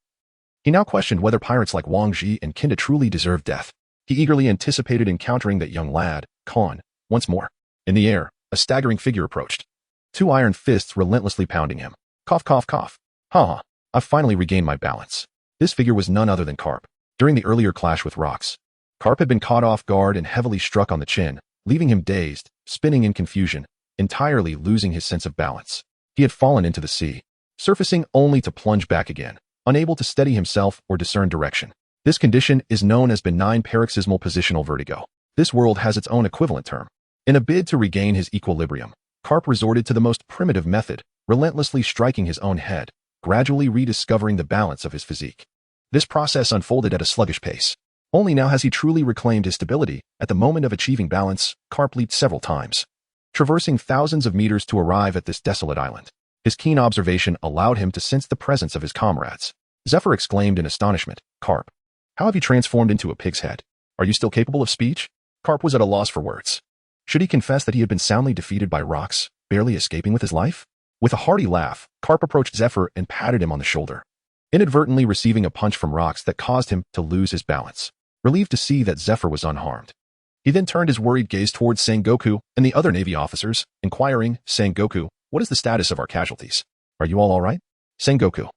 He now questioned whether pirates like Wang Ji and Kinda truly deserved death. He eagerly anticipated encountering that young lad, Khan, once more. In the air, a staggering figure approached. 2 iron fists relentlessly pounding him. Cough, cough, cough. Ha ha, I've finally regained my balance. This figure was none other than Carp. During the earlier clash with Rox, Carp had been caught off guard and heavily struck on the chin, leaving him dazed, spinning in confusion, entirely losing his sense of balance. He had fallen into the sea, surfacing only to plunge back again, unable to steady himself or discern direction. This condition is known as benign paroxysmal positional vertigo. This world has its own equivalent term. In a bid to regain his equilibrium, Carp resorted to the most primitive method, relentlessly striking his own head, gradually rediscovering the balance of his physique. This process unfolded at a sluggish pace. Only now has he truly reclaimed his stability. At the moment of achieving balance, Carp leaped several times, traversing thousands of meters to arrive at this desolate island. His keen observation allowed him to sense the presence of his comrades. Zephyr exclaimed in astonishment, "Carp, how have you transformed into a pig's head? Are you still capable of speech?" Carp was at a loss for words. Should he confess that he had been soundly defeated by Rox, barely escaping with his life? With a hearty laugh, Carp approached Zephyr and patted him on the shoulder, inadvertently receiving a punch from Rox that caused him to lose his balance. Relieved to see that Zephyr was unharmed, he then turned his worried gaze towards Sengoku and the other Navy officers, inquiring, "Sengoku, what is the status of our casualties? Are you all right?" Sengoku.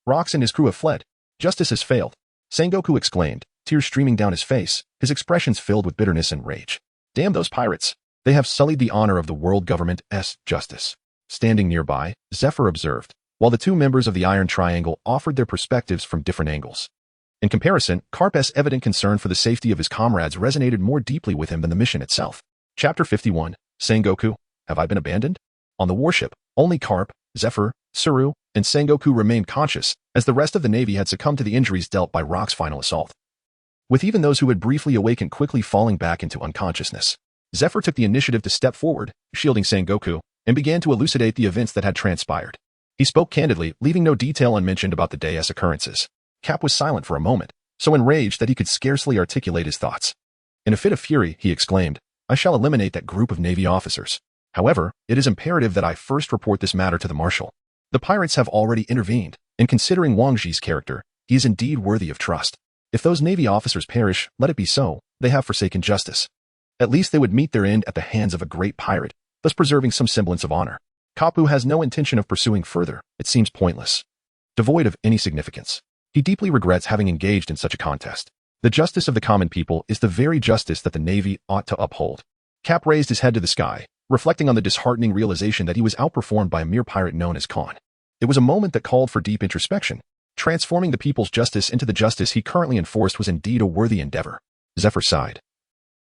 Rox and his crew have fled. Justice has failed. Sengoku exclaimed, tears streaming down his face, his expressions filled with bitterness and rage. Damn those pirates. They have sullied the honor of the world government's justice. Standing nearby, Zephyr observed, while the 2 members of the Iron Triangle offered their perspectives from different angles. In comparison, Carp's evident concern for the safety of his comrades resonated more deeply with him than the mission itself. Chapter 51, Sengoku, have I been abandoned? On the warship, only Carp, Zephyr, Tsuru, and Sengoku remained conscious, as the rest of the Navy had succumbed to the injuries dealt by Rock's final assault. With even those who had briefly awakened quickly falling back into unconsciousness, Zephyr took the initiative to step forward, shielding Sengoku, and began to elucidate the events that had transpired. He spoke candidly, leaving no detail unmentioned about the day's occurrences. Cap was silent for a moment, so enraged that he could scarcely articulate his thoughts. In a fit of fury, he exclaimed, "I shall eliminate that group of Navy officers. However, it is imperative that I first report this matter to the Marshal. The pirates have already intervened, and considering Wang Ji's character, he is indeed worthy of trust. If those Navy officers perish, let it be so, they have forsaken justice. At least they would meet their end at the hands of a great pirate, thus preserving some semblance of honor. Kapu has no intention of pursuing further. It seems pointless, devoid of any significance. He deeply regrets having engaged in such a contest. The justice of the common people is the very justice that the Navy ought to uphold." Cap raised his head to the sky, reflecting on the disheartening realization that he was outperformed by a mere pirate known as Khan. It was a moment that called for deep introspection. Transforming the people's justice into the justice he currently enforced was indeed a worthy endeavor. Zephyr sighed,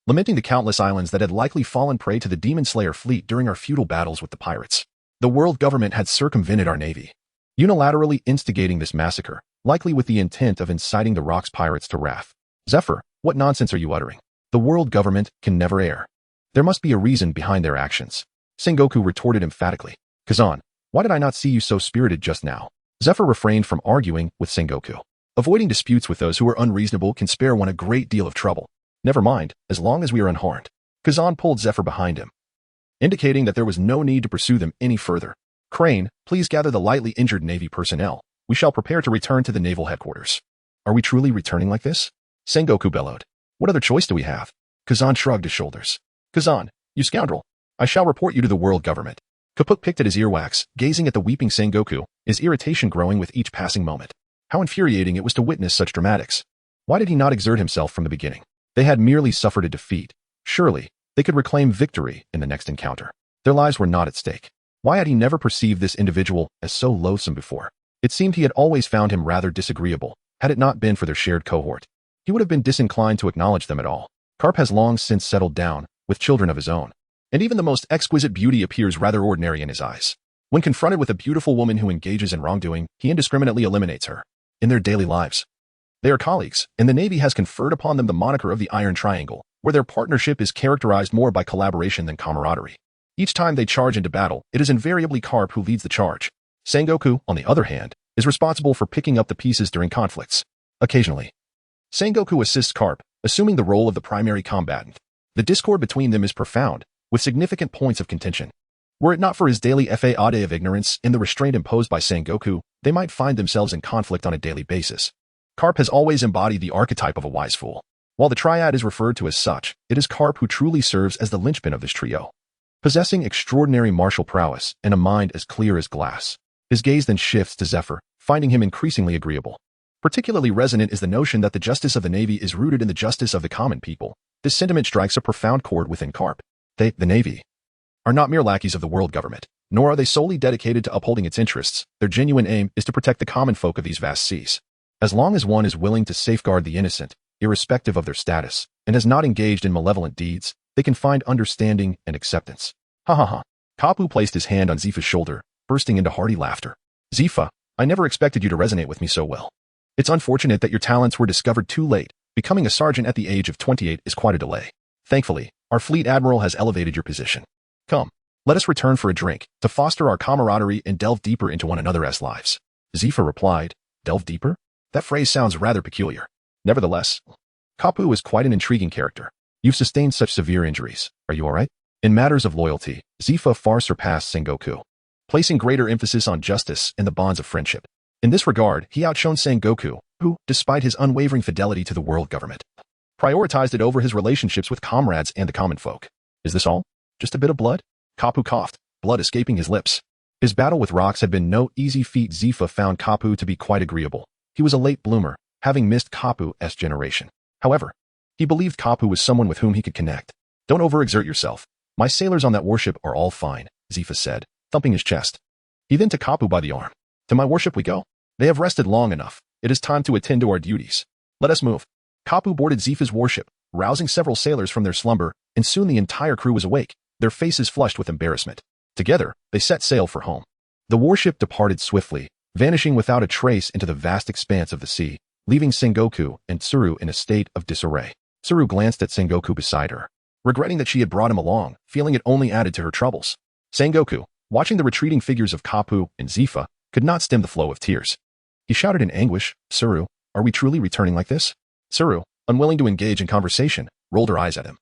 lamenting the countless islands that had likely fallen prey to the Demon Slayer fleet during our feudal battles with the pirates. The world government had circumvented our navy, unilaterally instigating this massacre, likely with the intent of inciting the Rox pirates to wrath. Zephyr, what nonsense are you uttering? The world government can never err. There must be a reason behind their actions. Sengoku retorted emphatically. Kazan, why did I not see you so spirited just now? Zephyr refrained from arguing with Sengoku. Avoiding disputes with those who are unreasonable can spare one a great deal of trouble. Never mind, as long as we are unharmed. Kazan pulled Zephyr behind him, indicating that there was no need to pursue them any further. Crane, please gather the lightly injured Navy personnel. We shall prepare to return to the naval headquarters. Are we truly returning like this? Sengoku bellowed. What other choice do we have? Kazan shrugged his shoulders. Kazan, you scoundrel. I shall report you to the world government. Kapuk picked at his earwax, gazing at the weeping Sengoku, his irritation growing with each passing moment. How infuriating it was to witness such dramatics. Why did he not exert himself from the beginning? They had merely suffered a defeat. Surely, they could reclaim victory in the next encounter. Their lives were not at stake. Why had he never perceived this individual as so loathsome before? It seemed he had always found him rather disagreeable. Had it not been for their shared cohort, he would have been disinclined to acknowledge them at all. Carp has long since settled down, with children of his own, and even the most exquisite beauty appears rather ordinary in his eyes. When confronted with a beautiful woman who engages in wrongdoing, he indiscriminately eliminates her. In their daily lives, they are colleagues, and the Navy has conferred upon them the moniker of the Iron Triangle, where their partnership is characterized more by collaboration than camaraderie. Each time they charge into battle, it is invariably Carp who leads the charge, Sengoku, on the other hand, is responsible for picking up the pieces during conflicts. Occasionally, Sengoku assists Carp, assuming the role of the primary combatant. The discord between them is profound, with significant points of contention. Were it not for his daily fade of ignorance and the restraint imposed by Sengoku, they might find themselves in conflict on a daily basis. Carp has always embodied the archetype of a wise fool. While the triad is referred to as such, it is Carp who truly serves as the linchpin of this trio. Possessing extraordinary martial prowess and a mind as clear as glass, his gaze then shifts to Zephyr, finding him increasingly agreeable. Particularly resonant is the notion that the justice of the Navy is rooted in the justice of the common people. This sentiment strikes a profound chord within Carp. They, the Navy, are not mere lackeys of the world government, nor are they solely dedicated to upholding its interests. Their genuine aim is to protect the common folk of these vast seas. As long as one is willing to safeguard the innocent, irrespective of their status, and has not engaged in malevolent deeds, they can find understanding and acceptance. Ha ha ha. Kapu placed his hand on Zifa's shoulder, bursting into hearty laughter. Zifa, I never expected you to resonate with me so well. It's unfortunate that your talents were discovered too late. Becoming a sergeant at the age of 28 is quite a delay. Thankfully, our fleet admiral has elevated your position. Come, let us return for a drink, to foster our camaraderie and delve deeper into one another's lives. Zifa replied, delve deeper? That phrase sounds rather peculiar. Nevertheless, Kapu is quite an intriguing character. You've sustained such severe injuries. Are you alright? In matters of loyalty, Zifa far surpassed Sengoku, placing greater emphasis on justice and the bonds of friendship. In this regard, he outshone Sengoku, who, despite his unwavering fidelity to the world government, prioritized it over his relationships with comrades and the common folk. Is this all? Just a bit of blood? Kapu coughed, blood escaping his lips. His battle with rocks had been no easy feat. Zifa found Kapu to be quite agreeable. He was a late bloomer, having missed Kapu's generation. However, he believed Kapu was someone with whom he could connect. Don't overexert yourself. My sailors on that warship are all fine, Zifa said, thumping his chest. He then took Kapu by the arm. To my warship we go. They have rested long enough. It is time to attend to our duties. Let us move. Kapu boarded Zifa's warship, rousing several sailors from their slumber, and soon the entire crew was awake, their faces flushed with embarrassment. Together, they set sail for home. The warship departed swiftly, vanishing without a trace into the vast expanse of the sea, leaving Sengoku and Tsuru in a state of disarray. Tsuru glanced at Sengoku beside her, regretting that she had brought him along, feeling it only added to her troubles. Sengoku, watching the retreating figures of Kapu and Zifa, could not stem the flow of tears. He shouted in anguish, Tsuru, are we truly returning like this? Tsuru, unwilling to engage in conversation, rolled her eyes at him,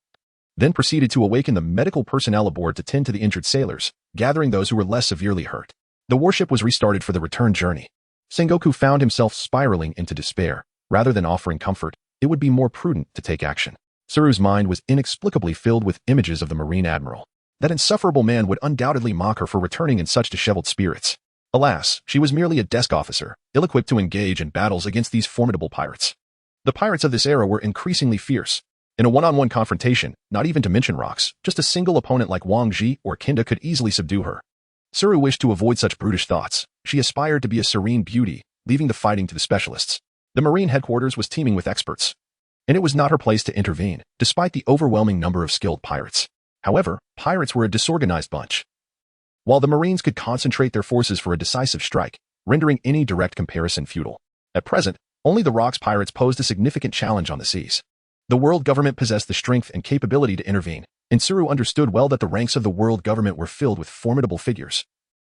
then proceeded to awaken the medical personnel aboard to tend to the injured sailors, gathering those who were less severely hurt. The warship was restarted for the return journey. Sengoku found himself spiraling into despair. Rather than offering comfort, it would be more prudent to take action. Tsuru's mind was inexplicably filled with images of the Marine Admiral. That insufferable man would undoubtedly mock her for returning in such disheveled spirits. Alas, she was merely a desk officer, ill-equipped to engage in battles against these formidable pirates. The pirates of this era were increasingly fierce. In a one-on-one confrontation, not even to mention rocks, just a single opponent like Wang Ji or Kinda could easily subdue her. Tsuru wished to avoid such brutish thoughts. She aspired to be a serene beauty, leaving the fighting to the specialists. The Marine headquarters was teeming with experts, and it was not her place to intervene, despite the overwhelming number of skilled pirates. However, pirates were a disorganized bunch. While the Marines could concentrate their forces for a decisive strike, rendering any direct comparison futile. At present, only the Rocks pirates posed a significant challenge on the seas. The world government possessed the strength and capability to intervene, and Tsuru understood well that the ranks of the world government were filled with formidable figures,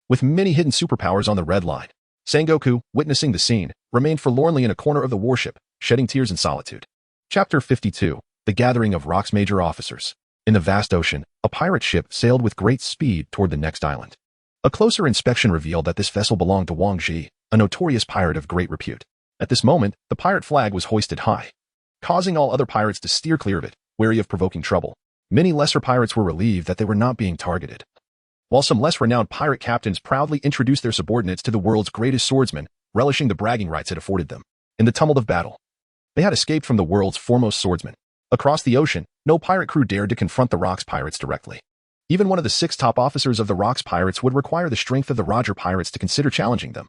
with many hidden superpowers on the red line. Sengoku, witnessing the scene, remained forlornly in a corner of the warship, shedding tears in solitude. Chapter 52. The Gathering of Rock's Major Officers. In the vast ocean, a pirate ship sailed with great speed toward the next island. A closer inspection revealed that this vessel belonged to Wang Ji, a notorious pirate of great repute. At this moment, the pirate flag was hoisted high, causing all other pirates to steer clear of it, wary of provoking trouble. Many lesser pirates were relieved that they were not being targeted, while some less renowned pirate captains proudly introduced their subordinates to the world's greatest swordsmen, relishing the bragging rights it afforded them. In the tumult of battle, they had escaped from the world's foremost swordsmen. Across the ocean, no pirate crew dared to confront the Rocks pirates directly. Even one of the 6 top officers of the Rocks pirates would require the strength of the Roger pirates to consider challenging them,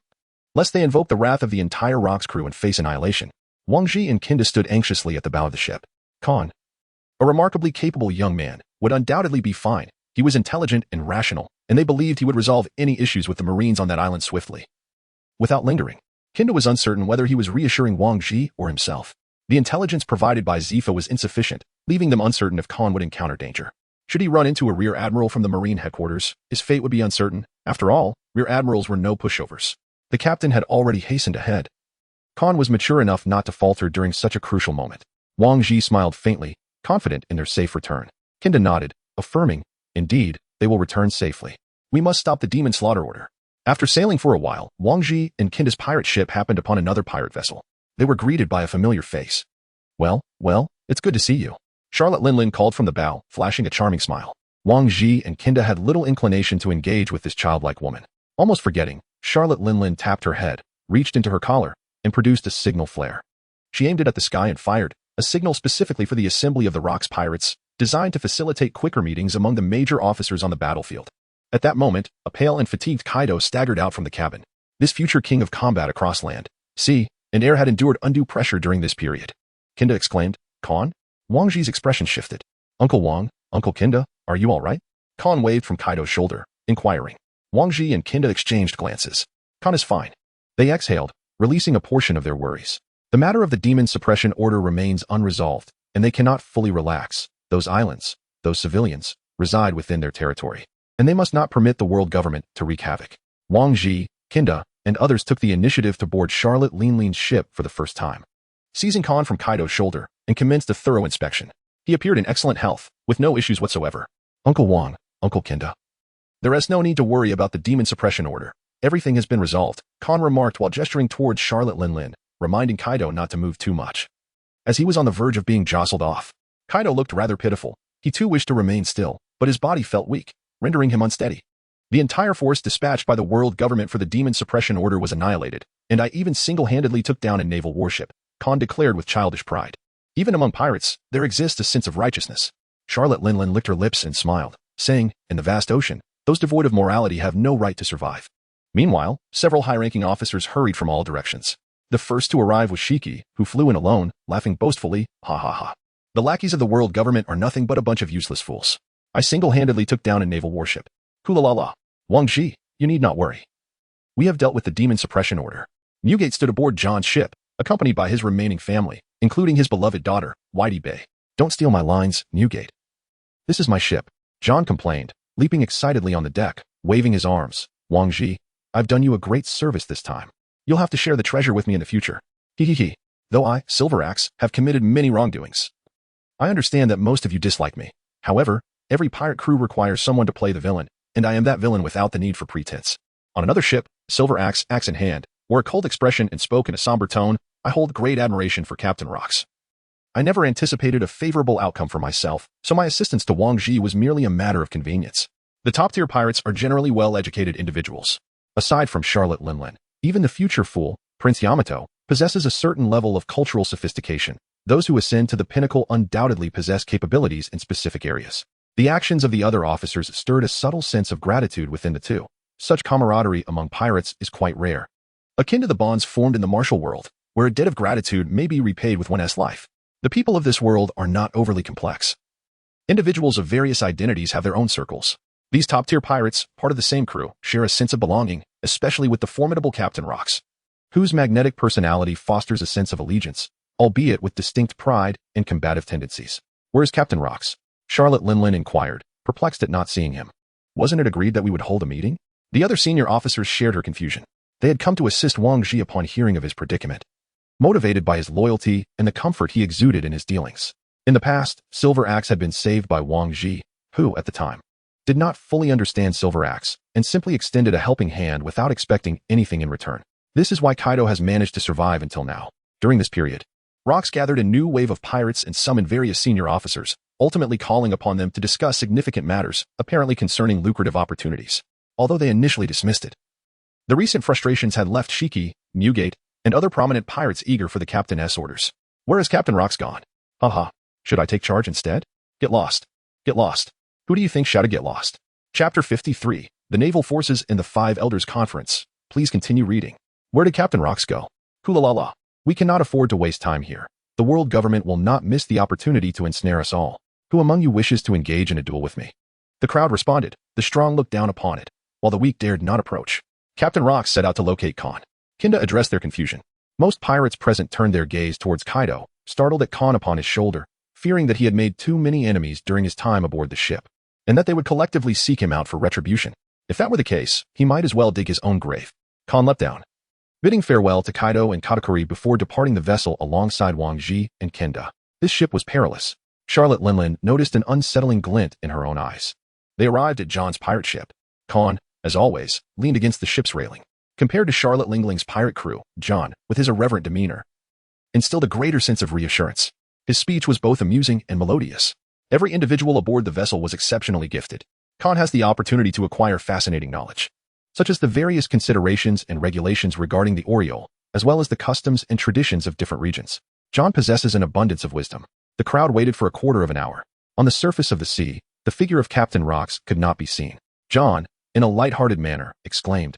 lest they invoke the wrath of the entire Rocks crew and face annihilation. Wang Ji and Kinda stood anxiously at the bow of the ship. Khan, a remarkably capable young man, would undoubtedly be fine. He was intelligent and rational, and they believed he would resolve any issues with the Marines on that island swiftly. Without lingering, Kinda was uncertain whether he was reassuring Wang Ji or himself. The intelligence provided by Zifa was insufficient, leaving them uncertain if Khan would encounter danger. Should he run into a rear admiral from the Marine headquarters, his fate would be uncertain. After all, Rear admirals were no pushovers. The captain had already hastened ahead. Khan was mature enough not to falter during such a crucial moment. Wang Ji smiled faintly, confident in their safe return. Kinda nodded, affirming, indeed, they will return safely. We must stop the demon slaughter order. After sailing for a while, Wang Ji and Kinda's pirate ship happened upon another pirate vessel. They were greeted by a familiar face. Well, it's good to see you. Charlotte Linlin called from the bow, flashing a charming smile. Wang Ji and Kinda had little inclination to engage with this childlike woman. Almost forgetting, Charlotte Linlin tapped her head, reached into her collar, and produced a signal flare. She aimed it at the sky and fired, a signal specifically for the assembly of the Rocks pirates, designed to facilitate quicker meetings among the major officers on the battlefield. At that moment, a pale and fatigued Kaido staggered out from the cabin. This future king of combat across land, sea, and air had endured undue pressure during this period. Kinda exclaimed, Khan? Wang Ji's expression shifted. Uncle Wang, Uncle Kinda, are you all right? Khan waved from Kaido's shoulder, inquiring. Wang Ji and Kinda exchanged glances. Khan is fine. They exhaled, releasing a portion of their worries. The matter of the demon suppression order remains unresolved, and they cannot fully relax. Those islands, those civilians, reside within their territory, and they must not permit the world government to wreak havoc. Wang Ji, Kinda, and others took the initiative to board Charlotte Linlin's ship for the first time. Seizing Khan from Kaido's shoulder, and commenced a thorough inspection. He appeared in excellent health, with no issues whatsoever. Uncle Wang, Uncle Kinda. There is no need to worry about the demon suppression order. Everything has been resolved, Khan remarked while gesturing towards Charlotte Linlin, reminding Kaido not to move too much. As he was on the verge of being jostled off, Kaido looked rather pitiful. He too wished to remain still, but his body felt weak, rendering him unsteady. The entire force dispatched by the world government for the demon suppression order was annihilated, and I even single-handedly took down a naval warship, Khan declared with childish pride. Even among pirates, there exists a sense of righteousness. Charlotte Linlin licked her lips and smiled, saying, in the vast ocean, those devoid of morality have no right to survive. Meanwhile, several high-ranking officers hurried from all directions. The first to arrive was Shiki, who flew in alone, laughing boastfully, ha ha ha. The lackeys of the world government are nothing but a bunch of useless fools. I single-handedly took down a naval warship. Kulalala. Wang Ji, you need not worry. We have dealt with the demon suppression order. Newgate stood aboard John's ship, accompanied by his remaining family, including his beloved daughter, Whitey Bay. Don't steal my lines, Newgate. This is my ship, John complained, leaping excitedly on the deck, waving his arms. Wang Ji, I've done you a great service this time. You'll have to share the treasure with me in the future. Hee. Though I, Silver Axe, have committed many wrongdoings. I understand that most of you dislike me. However, every pirate crew requires someone to play the villain, and I am that villain without the need for pretense. On another ship, Silver Axe, axe in hand, wore a cold expression and spoke in a somber tone. I hold great admiration for Captain Rocks. I never anticipated a favorable outcome for myself, so my assistance to Wang Ji was merely a matter of convenience. The top-tier pirates are generally well-educated individuals. Aside from Charlotte Linlin, even the future fool, Prince Yamato, possesses a certain level of cultural sophistication. Those who ascend to the pinnacle undoubtedly possess capabilities in specific areas. The actions of the other officers stirred a subtle sense of gratitude within the two. Such camaraderie among pirates is quite rare. Akin to the bonds formed in the martial world, where a debt of gratitude may be repaid with one's life. The people of this world are not overly complex. Individuals of various identities have their own circles. These top-tier pirates, part of the same crew, share a sense of belonging, especially with the formidable Captain Rocks, whose magnetic personality fosters a sense of allegiance, albeit with distinct pride and combative tendencies. Where is Captain Rocks? Charlotte Linlin inquired, perplexed at not seeing him. Wasn't it agreed that we would hold a meeting? The other senior officers shared her confusion. They had come to assist Wang Ji upon hearing of his predicament, motivated by his loyalty and the comfort he exuded in his dealings. In the past, Silver Axe had been saved by Wang Ji, who, at the time, did not fully understand Silver Axe and simply extended a helping hand without expecting anything in return. This is why Kaido has managed to survive until now. During this period, Rocks gathered a new wave of pirates and summoned various senior officers, ultimately calling upon them to discuss significant matters, apparently concerning lucrative opportunities, although they initially dismissed it. The recent frustrations had left Shiki, Newgate, and other prominent pirates eager for the Captain's orders. Where is Captain Rocks gone? Haha. Should I take charge instead? Get lost. Get lost. Who do you think shouted get lost? Chapter 53, The Naval Forces in the Five Elders Conference. Please continue reading. Where did Captain Rocks go? Kulalala. We cannot afford to waste time here. The world government will not miss the opportunity to ensnare us all. Who among you wishes to engage in a duel with me? The crowd responded. The strong looked down upon it, while the weak dared not approach. Captain Rocks set out to locate Khan. Kinda addressed their confusion. Most pirates present turned their gaze towards Kaido, startled at Khan upon his shoulder, fearing that he had made too many enemies during his time aboard the ship, and that they would collectively seek him out for retribution. If that were the case, he might as well dig his own grave. Khan leapt down, bidding farewell to Kaido and Katakuri before departing the vessel alongside Wang Ji and Kenda. This ship was perilous. Charlotte Linlin noticed an unsettling glint in her own eyes. They arrived at John's pirate ship. Khan, as always, leaned against the ship's railing. Compared to Charlotte Lingling's pirate crew, John, with his irreverent demeanor, instilled a greater sense of reassurance. His speech was both amusing and melodious. Every individual aboard the vessel was exceptionally gifted. Khan has the opportunity to acquire fascinating knowledge, such as the various considerations and regulations regarding the Oriole, as well as the customs and traditions of different regions. John possesses an abundance of wisdom. The crowd waited for a quarter of an hour. On the surface of the sea, the figure of Captain Rocks could not be seen. John, in a light-hearted manner, exclaimed,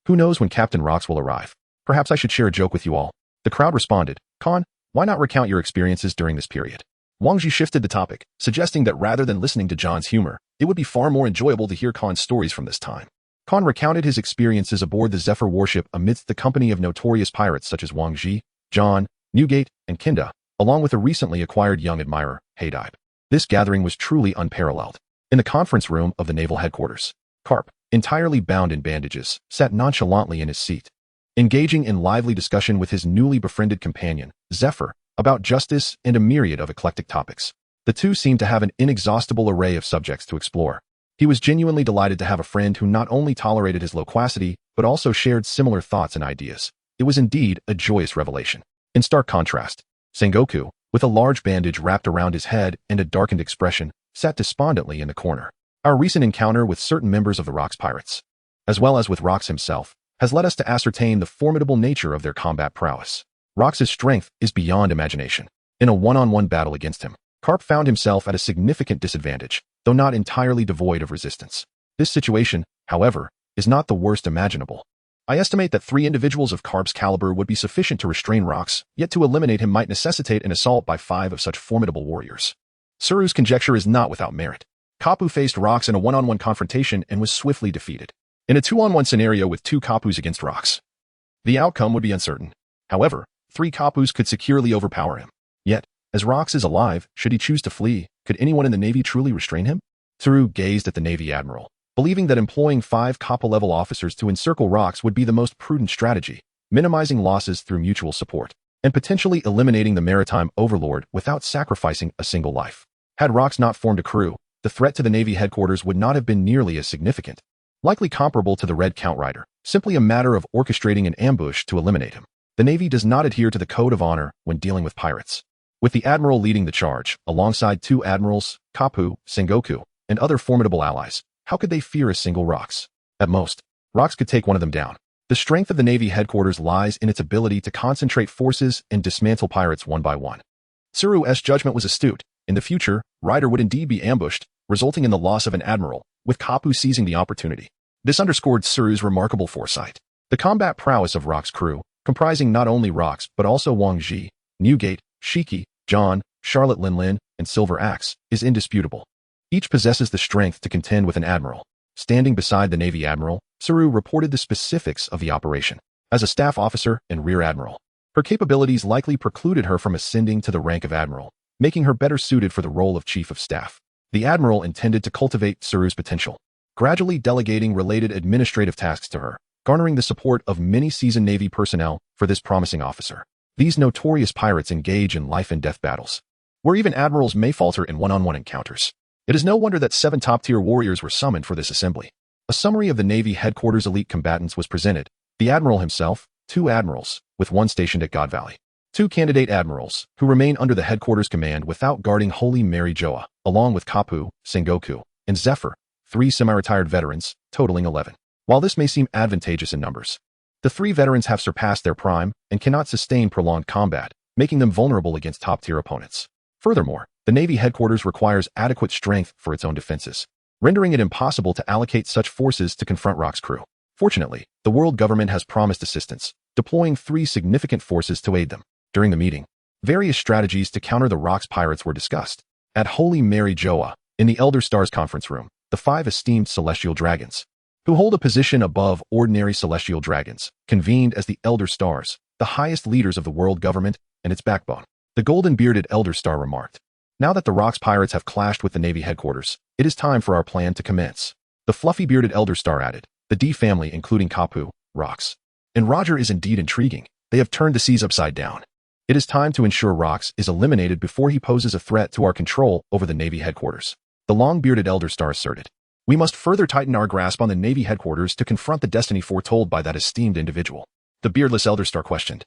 "Who knows when Captain Rocks will arrive? Perhaps I should share a joke with you all." The crowd responded, "Khan, why not recount your experiences during this period?" Wang Ji shifted the topic, suggesting that rather than listening to John's humor, it would be far more enjoyable to hear Khan's stories from this time. Khan recounted his experiences aboard the Zephyr warship amidst the company of notorious pirates such as Wang Ji, John, Newgate, and Kenda, along with a recently acquired young admirer, Haydibe. This gathering was truly unparalleled. In the conference room of the naval headquarters, Carp, entirely bound in bandages, sat nonchalantly in his seat, engaging in lively discussion with his newly befriended companion, Zephyr, about justice and a myriad of eclectic topics. The two seemed to have an inexhaustible array of subjects to explore. He was genuinely delighted to have a friend who not only tolerated his loquacity, but also shared similar thoughts and ideas. It was indeed a joyous revelation. In stark contrast, Sengoku, with a large bandage wrapped around his head and a darkened expression, sat despondently in the corner. Our recent encounter with certain members of the Rocks pirates, as well as with Rocks himself, has led us to ascertain the formidable nature of their combat prowess. Rocks' strength is beyond imagination. In a one-on-one battle against him, Carp found himself at a significant disadvantage, though not entirely devoid of resistance. This situation, however, is not the worst imaginable. I estimate that 3 individuals of Carp's caliber would be sufficient to restrain Rocks, yet to eliminate him might necessitate an assault by 5 of such formidable warriors. Suru's conjecture is not without merit. Kapu faced Rocks in a one-on-one confrontation and was swiftly defeated. In a 2-on-1 scenario with 2 Kapus against Rocks, the outcome would be uncertain. However, 3 Kapus could securely overpower him. Yet, as Rocks is alive, should he choose to flee, could anyone in the Navy truly restrain him? Suru gazed at the Navy Admiral, believing that employing 5 Kappa-level officers to encircle Rocks would be the most prudent strategy, minimizing losses through mutual support, and potentially eliminating the maritime overlord without sacrificing a single life. Had Rocks not formed a crew, the threat to the Navy headquarters would not have been nearly as significant, likely comparable to the Red Count Rider, simply a matter of orchestrating an ambush to eliminate him. The Navy does not adhere to the code of honor when dealing with pirates. With the Admiral leading the charge, alongside 2 Admirals, Kapu, Sengoku, and other formidable allies, how could they fear a single Rocks? At most, Rocks could take one of them down. The strength of the Navy headquarters lies in its ability to concentrate forces and dismantle pirates one by one. Suru's judgment was astute. In the future, Ryder would indeed be ambushed, resulting in the loss of an admiral, with Kapu seizing the opportunity. This underscored Suru's remarkable foresight. The combat prowess of Rocks' crew, comprising not only Rocks but also Wang Ji, Newgate, Shiki, John, Charlotte Linlin, and Silver Axe, is indisputable. Each possesses the strength to contend with an admiral. Standing beside the Navy Admiral, Suru reported the specifics of the operation. As a staff officer and rear admiral, her capabilities likely precluded her from ascending to the rank of admiral, making her better suited for the role of chief of staff. The admiral intended to cultivate Suru's potential, gradually delegating related administrative tasks to her, garnering the support of many seasoned Navy personnel for this promising officer. These notorious pirates engage in life-and-death battles, where even admirals may falter in one-on-one encounters. It is no wonder that 7 top-tier warriors were summoned for this assembly. A summary of the Navy headquarters elite combatants was presented. The admiral himself, 2 admirals, with 1 stationed at God Valley, 2 candidate admirals, who remain under the headquarters command without guarding Holy Mary Joa, along with Kapu, Sengoku, and Zephyr, 3 semi-retired veterans, totaling 11. While this may seem advantageous in numbers, the 3 veterans have surpassed their prime and cannot sustain prolonged combat, making them vulnerable against top-tier opponents. Furthermore, the Navy headquarters requires adequate strength for its own defenses, rendering it impossible to allocate such forces to confront Rock's crew. Fortunately, the world government has promised assistance, deploying 3 significant forces to aid them. During the meeting, various strategies to counter the Rock's pirates were discussed. At Holy Mary Joa, in the Elder Stars conference room, the 5 esteemed celestial dragons, who hold a position above ordinary celestial dragons, convened as the Elder Stars, the highest leaders of the world government and its backbone. The golden-bearded Elder Star remarked, "Now that the Rock's pirates have clashed with the Navy headquarters, it is time for our plan to commence. The fluffy-bearded elder star added. The D family, including Kapu, Rox, and Roger is indeed intriguing. They have turned the seas upside down. It is time to ensure Rox is eliminated before he poses a threat to our control over the Navy headquarters. The long-bearded elder star asserted. We must further tighten our grasp on the Navy headquarters to confront the destiny foretold by that esteemed individual. The beardless elder star questioned.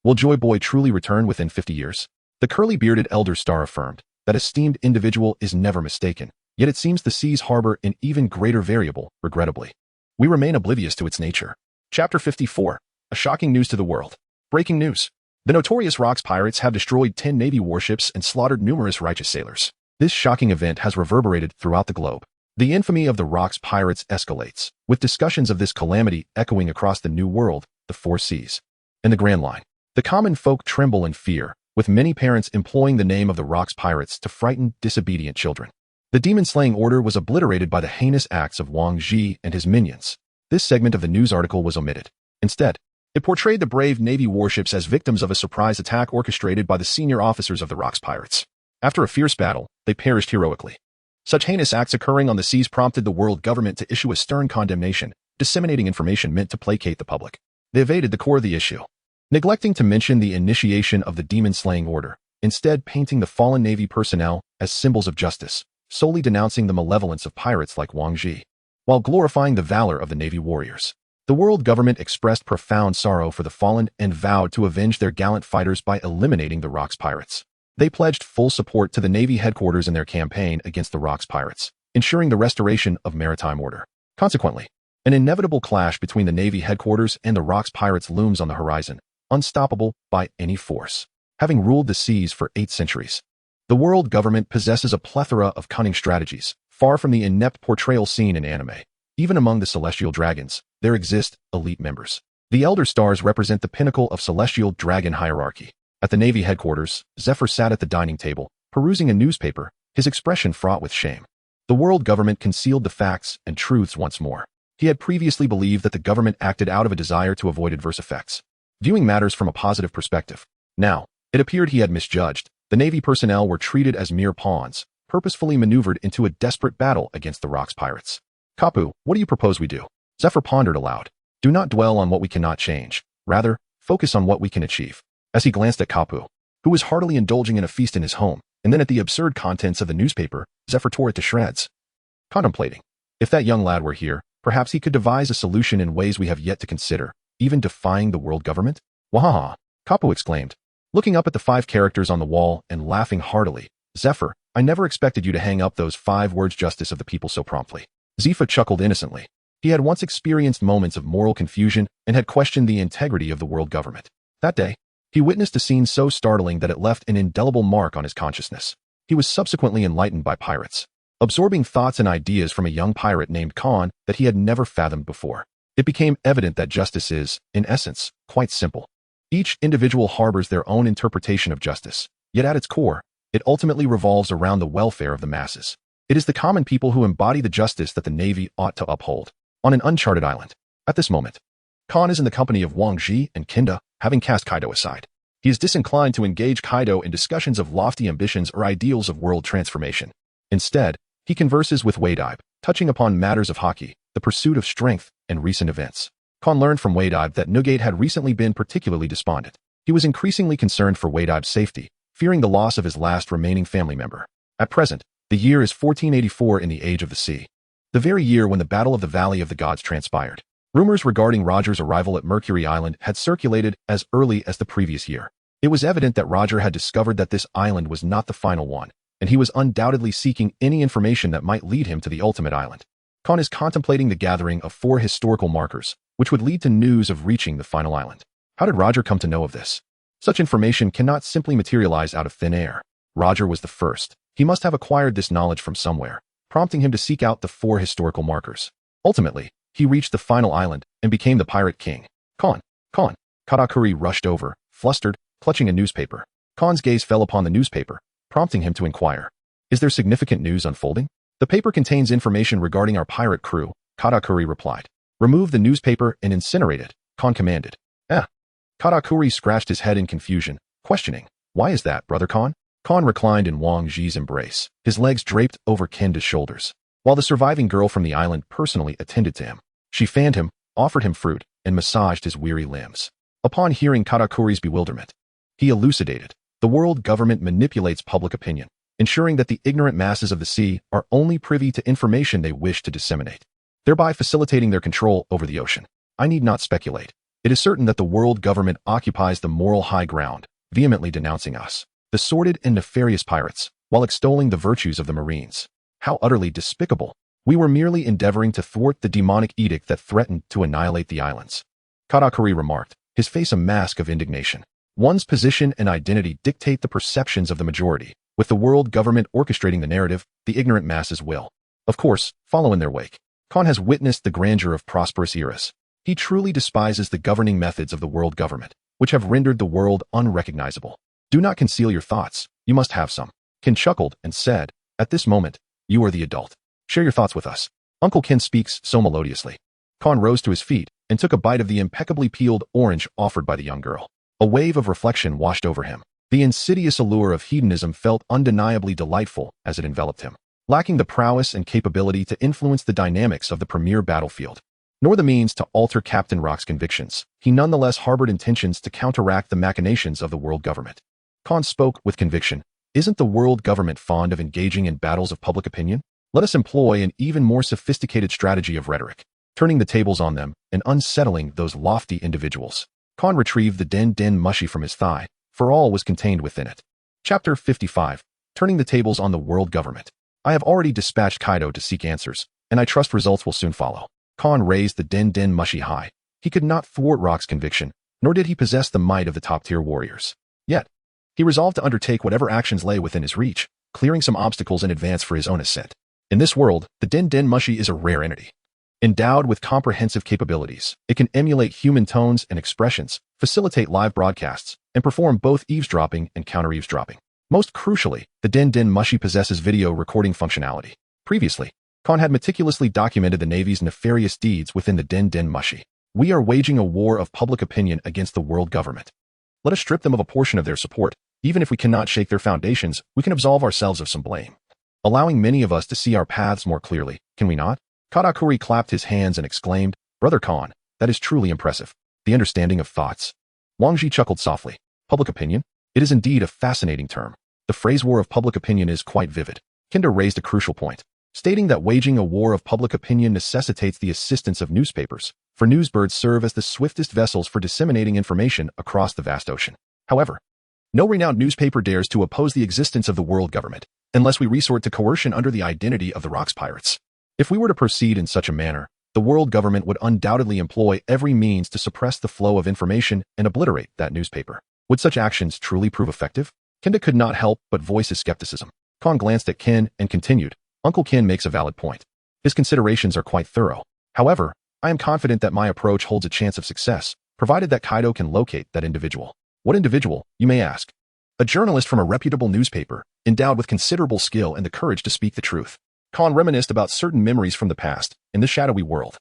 Will Joy Boy truly return within 50 years? The curly-bearded elder star affirmed. That esteemed individual is never mistaken, yet it seems the seas harbor an even greater variable, regrettably. We remain oblivious to its nature. Chapter 54. A shocking news to the world. Breaking news. The notorious Rox pirates have destroyed 10 Navy warships and slaughtered numerous righteous sailors. This shocking event has reverberated throughout the globe. The infamy of the Rox pirates escalates, with discussions of this calamity echoing across the New World, the Four Seas, and the Grand Line. The common folk tremble in fear, with many parents employing the name of the Rox pirates to frighten disobedient children. The demon-slaying order was obliterated by the heinous acts of Wang Ji and his minions. This segment of the news article was omitted. Instead, it portrayed the brave Navy warships as victims of a surprise attack orchestrated by the senior officers of the Rox pirates. After a fierce battle, they perished heroically. Such heinous acts occurring on the seas prompted the world government to issue a stern condemnation, disseminating information meant to placate the public. They evaded the core of the issue, neglecting to mention the initiation of the demon-slaying order, instead painting the fallen Navy personnel as symbols of justice, solely denouncing the malevolence of pirates like Wang Ji, while glorifying the valor of the Navy warriors. The world government expressed profound sorrow for the fallen and vowed to avenge their gallant fighters by eliminating the Rox pirates. They pledged full support to the Navy headquarters in their campaign against the Rox pirates, ensuring the restoration of maritime order. Consequently, an inevitable clash between the Navy headquarters and the Rox pirates looms on the horizon, unstoppable by any force. Having ruled the seas for 8 centuries, the world government possesses a plethora of cunning strategies, far from the inept portrayal seen in anime. Even among the celestial dragons, there exist elite members. The Elder Stars represent the pinnacle of celestial dragon hierarchy. At the Navy headquarters, Zephyr sat at the dining table, perusing a newspaper, his expression fraught with shame. The world government concealed the facts and truths once more. He had previously believed that the government acted out of a desire to avoid adverse effects, viewing matters from a positive perspective. Now, it appeared he had misjudged. The Navy personnel were treated as mere pawns, purposefully maneuvered into a desperate battle against the Rox pirates. Kapu, what do you propose we do? Zephyr pondered aloud. Do not dwell on what we cannot change. Rather, focus on what we can achieve. As he glanced at Kapu, who was heartily indulging in a feast in his home, and then at the absurd contents of the newspaper, Zephyr tore it to shreds. Contemplating. If that young lad were here, perhaps he could devise a solution in ways we have yet to consider, even defying the world government? Wahaha! Kapu exclaimed, looking up at the 5 characters on the wall and laughing heartily. Zephyr, I never expected you to hang up those 5 words justice of the people so promptly. Zephyr chuckled innocently. He had once experienced moments of moral confusion and had questioned the integrity of the world government. That day, he witnessed a scene so startling that it left an indelible mark on his consciousness. He was subsequently enlightened by pirates, absorbing thoughts and ideas from a young pirate named Khan that he had never fathomed before. It became evident that justice is, in essence, quite simple. Each individual harbors their own interpretation of justice, yet at its core, it ultimately revolves around the welfare of the masses. It is the common people who embody the justice that the Navy ought to uphold. On an uncharted island. At this moment, Khan is in the company of Wang Ji and Kinda, having cast Kaido aside. He is disinclined to engage Kaido in discussions of lofty ambitions or ideals of world transformation. Instead, he converses with Wadaibe, touching upon matters of hockey, the pursuit of strength, and recent events. Khan learned from Wadaibe that Newgate had recently been particularly despondent. He was increasingly concerned for Wadaibe's safety, fearing the loss of his last remaining family member. At present, the year is 1484 in the Age of the Sea, the very year when the Battle of the Valley of the Gods transpired. Rumors regarding Roger's arrival at Mercury Island had circulated as early as the previous year. It was evident that Roger had discovered that this island was not the final one, and he was undoubtedly seeking any information that might lead him to the ultimate island. Khan is contemplating the gathering of 4 historical markers, which would lead to news of reaching the final island. How did Roger come to know of this? Such information cannot simply materialize out of thin air. Roger was the first. He must have acquired this knowledge from somewhere, prompting him to seek out the 4 historical markers. Ultimately, he reached the final island and became the Pirate King. Khan! Katakuri rushed over, flustered, clutching a newspaper. Khan's gaze fell upon the newspaper, prompting him to inquire. Is there significant news unfolding? The paper contains information regarding our pirate crew, Katakuri replied. Remove the newspaper and incinerate it, Khan commanded. Katakuri scratched his head in confusion, questioning. Why is that, brother Khan? Khan reclined in Wang Ji's embrace, his legs draped over Kenda's shoulders. while the surviving girl from the island personally attended to him. She fanned him, offered him fruit, and massaged his weary limbs. Upon hearing Katakuri's bewilderment, he elucidated. The world government manipulates public opinion, ensuring that the ignorant masses of the sea are only privy to information they wish to disseminate, thereby facilitating their control over the ocean. I need not speculate. It is certain that the world government occupies the moral high ground, vehemently denouncing us, the sordid and nefarious pirates, while extolling the virtues of the Marines. How utterly despicable! We were merely endeavoring to thwart the demonic edict that threatened to annihilate the islands. Katakuri remarked, his face a mask of indignation. One's position and identity dictate the perceptions of the majority. With the world government orchestrating the narrative, the ignorant masses will, of course, follow in their wake. Khan has witnessed the grandeur of prosperous eras. He truly despises the governing methods of the world government, which have rendered the world unrecognizable. Do not conceal your thoughts, you must have some. Ken chuckled and said, at this moment, you are the adult. Share your thoughts with us. Uncle Ken speaks so melodiously. Khan rose to his feet and took a bite of the impeccably peeled orange offered by the young girl. A wave of reflection washed over him. The insidious allure of hedonism felt undeniably delightful as it enveloped him. Lacking the prowess and capability to influence the dynamics of the premier battlefield, nor the means to alter Captain Rock's convictions, he nonetheless harbored intentions to counteract the machinations of the world government. Khan spoke with conviction. Isn't the world government fond of engaging in battles of public opinion? Let us employ an even more sophisticated strategy of rhetoric, turning the tables on them and unsettling those lofty individuals. Khan retrieved the den mushy from his thigh, for all was contained within it. Chapter 55. Turning the tables on the world government. I have already dispatched Kaido to seek answers, and I trust results will soon follow. Khan raised the den mushy high. He could not thwart Rock's conviction, nor did he possess the might of the top-tier warriors. Yet, he resolved to undertake whatever actions lay within his reach, clearing some obstacles in advance for his own ascent. In this world, the den mushy is a rare entity. Endowed with comprehensive capabilities, it can emulate human tones and expressions, facilitate live broadcasts, and perform both eavesdropping and counter-eavesdropping. Most crucially, the den mushy possesses video recording functionality. Previously, Khan had meticulously documented the Navy's nefarious deeds within the den mushy. We are waging a war of public opinion against the world government. Let us strip them of a portion of their support. Even if we cannot shake their foundations, we can absolve ourselves of some blame, allowing many of us to see our paths more clearly, can we not? Katakuri clapped his hands and exclaimed, Brother Khan, that is truly impressive. The understanding of thoughts. Wangji chuckled softly. Public opinion? It is indeed a fascinating term. The phrase war of public opinion is quite vivid. Kinder raised a crucial point, stating that waging a war of public opinion necessitates the assistance of newspapers, for newsbirds serve as the swiftest vessels for disseminating information across the vast ocean. However, no renowned newspaper dares to oppose the existence of the world government, unless we resort to coercion under the identity of the Rocks Pirates. If we were to proceed in such a manner, the world government would undoubtedly employ every means to suppress the flow of information and obliterate that newspaper. Would such actions truly prove effective? Kenda could not help but voice his skepticism. Khan glanced at Ken and continued, Uncle Ken makes a valid point. His considerations are quite thorough. However, I am confident that my approach holds a chance of success, provided that Kaido can locate that individual. What individual, you may ask? A journalist from a reputable newspaper, endowed with considerable skill and the courage to speak the truth. Khan reminisced about certain memories from the past, in the shadowy world.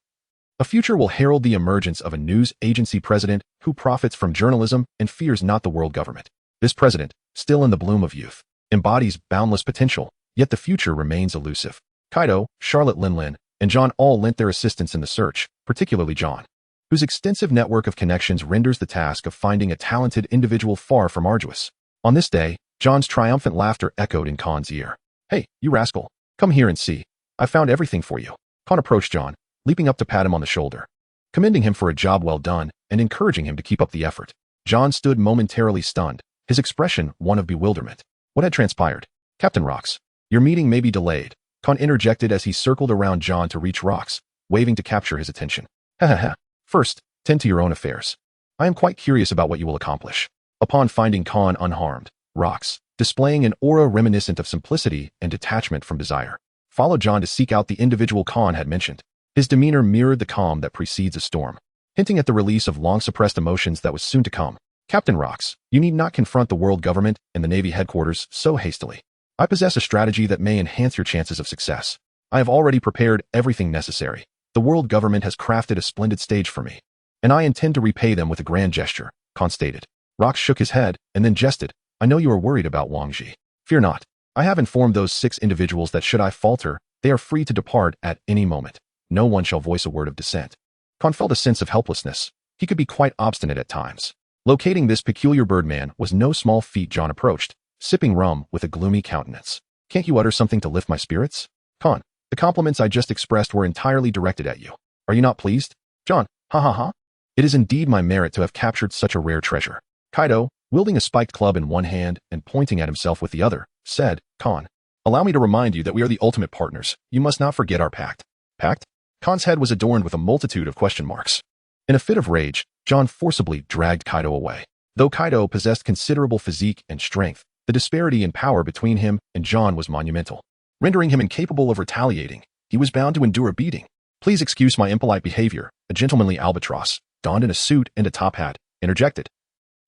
A future will herald the emergence of a news agency president who profits from journalism and fears not the world government. This president, still in the bloom of youth, embodies boundless potential, yet the future remains elusive. Kaido, Charlotte Linlin, and John all lent their assistance in the search, particularly John, whose extensive network of connections renders the task of finding a talented individual far from arduous. On this day, John's triumphant laughter echoed in Khan's ear. Hey, you rascal. Come here and see. I found everything for you. Khan approached John, leaping up to pat him on the shoulder, commending him for a job well done and encouraging him to keep up the effort. John stood momentarily stunned, his expression one of bewilderment. What had transpired? Captain Rocks, your meeting may be delayed, Khan interjected as he circled around John to reach Rocks, waving to capture his attention. Ha ha ha. First, tend to your own affairs. I am quite curious about what you will accomplish. Upon finding Khan unharmed, Rocks, displaying an aura reminiscent of simplicity and detachment from desire, followed John to seek out the individual Khan had mentioned. His demeanor mirrored the calm that precedes a storm, hinting at the release of long-suppressed emotions that was soon to come. Captain Rocks, you need not confront the world government and the Navy headquarters so hastily. I possess a strategy that may enhance your chances of success. I have already prepared everything necessary. The world government has crafted a splendid stage for me, and I intend to repay them with a grand gesture, Khan stated. Rocks shook his head and then jested. I know you are worried about Wangji. Fear not. I have informed those 6 individuals that should I falter, They are free to depart at any moment. No one shall voice a word of dissent. Khan felt a sense of helplessness. He could be quite obstinate at times. Locating this peculiar birdman was no small feat. John approached, sipping rum with a gloomy countenance. Can't you utter something to lift my spirits? Khan, the compliments I just expressed were entirely directed at you. Are you not pleased? John, ha ha ha. It is indeed my merit to have captured such a rare treasure. Kaido, wielding a spiked club in one hand and pointing at himself with the other, said, Khan, allow me to remind you that we are the ultimate partners. You must not forget our pact. Pact? Khan's head was adorned with a multitude of question marks. In a fit of rage, John forcibly dragged Kaido away. Though Kaido possessed considerable physique and strength, the disparity in power between him and John was monumental. Rendering him incapable of retaliating, he was bound to endure a beating. Please excuse my impolite behavior, a gentlemanly albatross, donned in a suit and a top hat, interjected.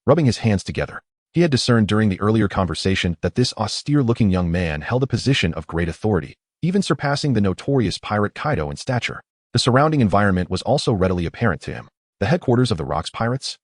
Rubbing his hands together, he had discerned during the earlier conversation that this austere-looking young man held a position of great authority, even surpassing the notorious pirate Kaido in stature. The surrounding environment was also readily apparent to him. The headquarters of the Rocks Pirates?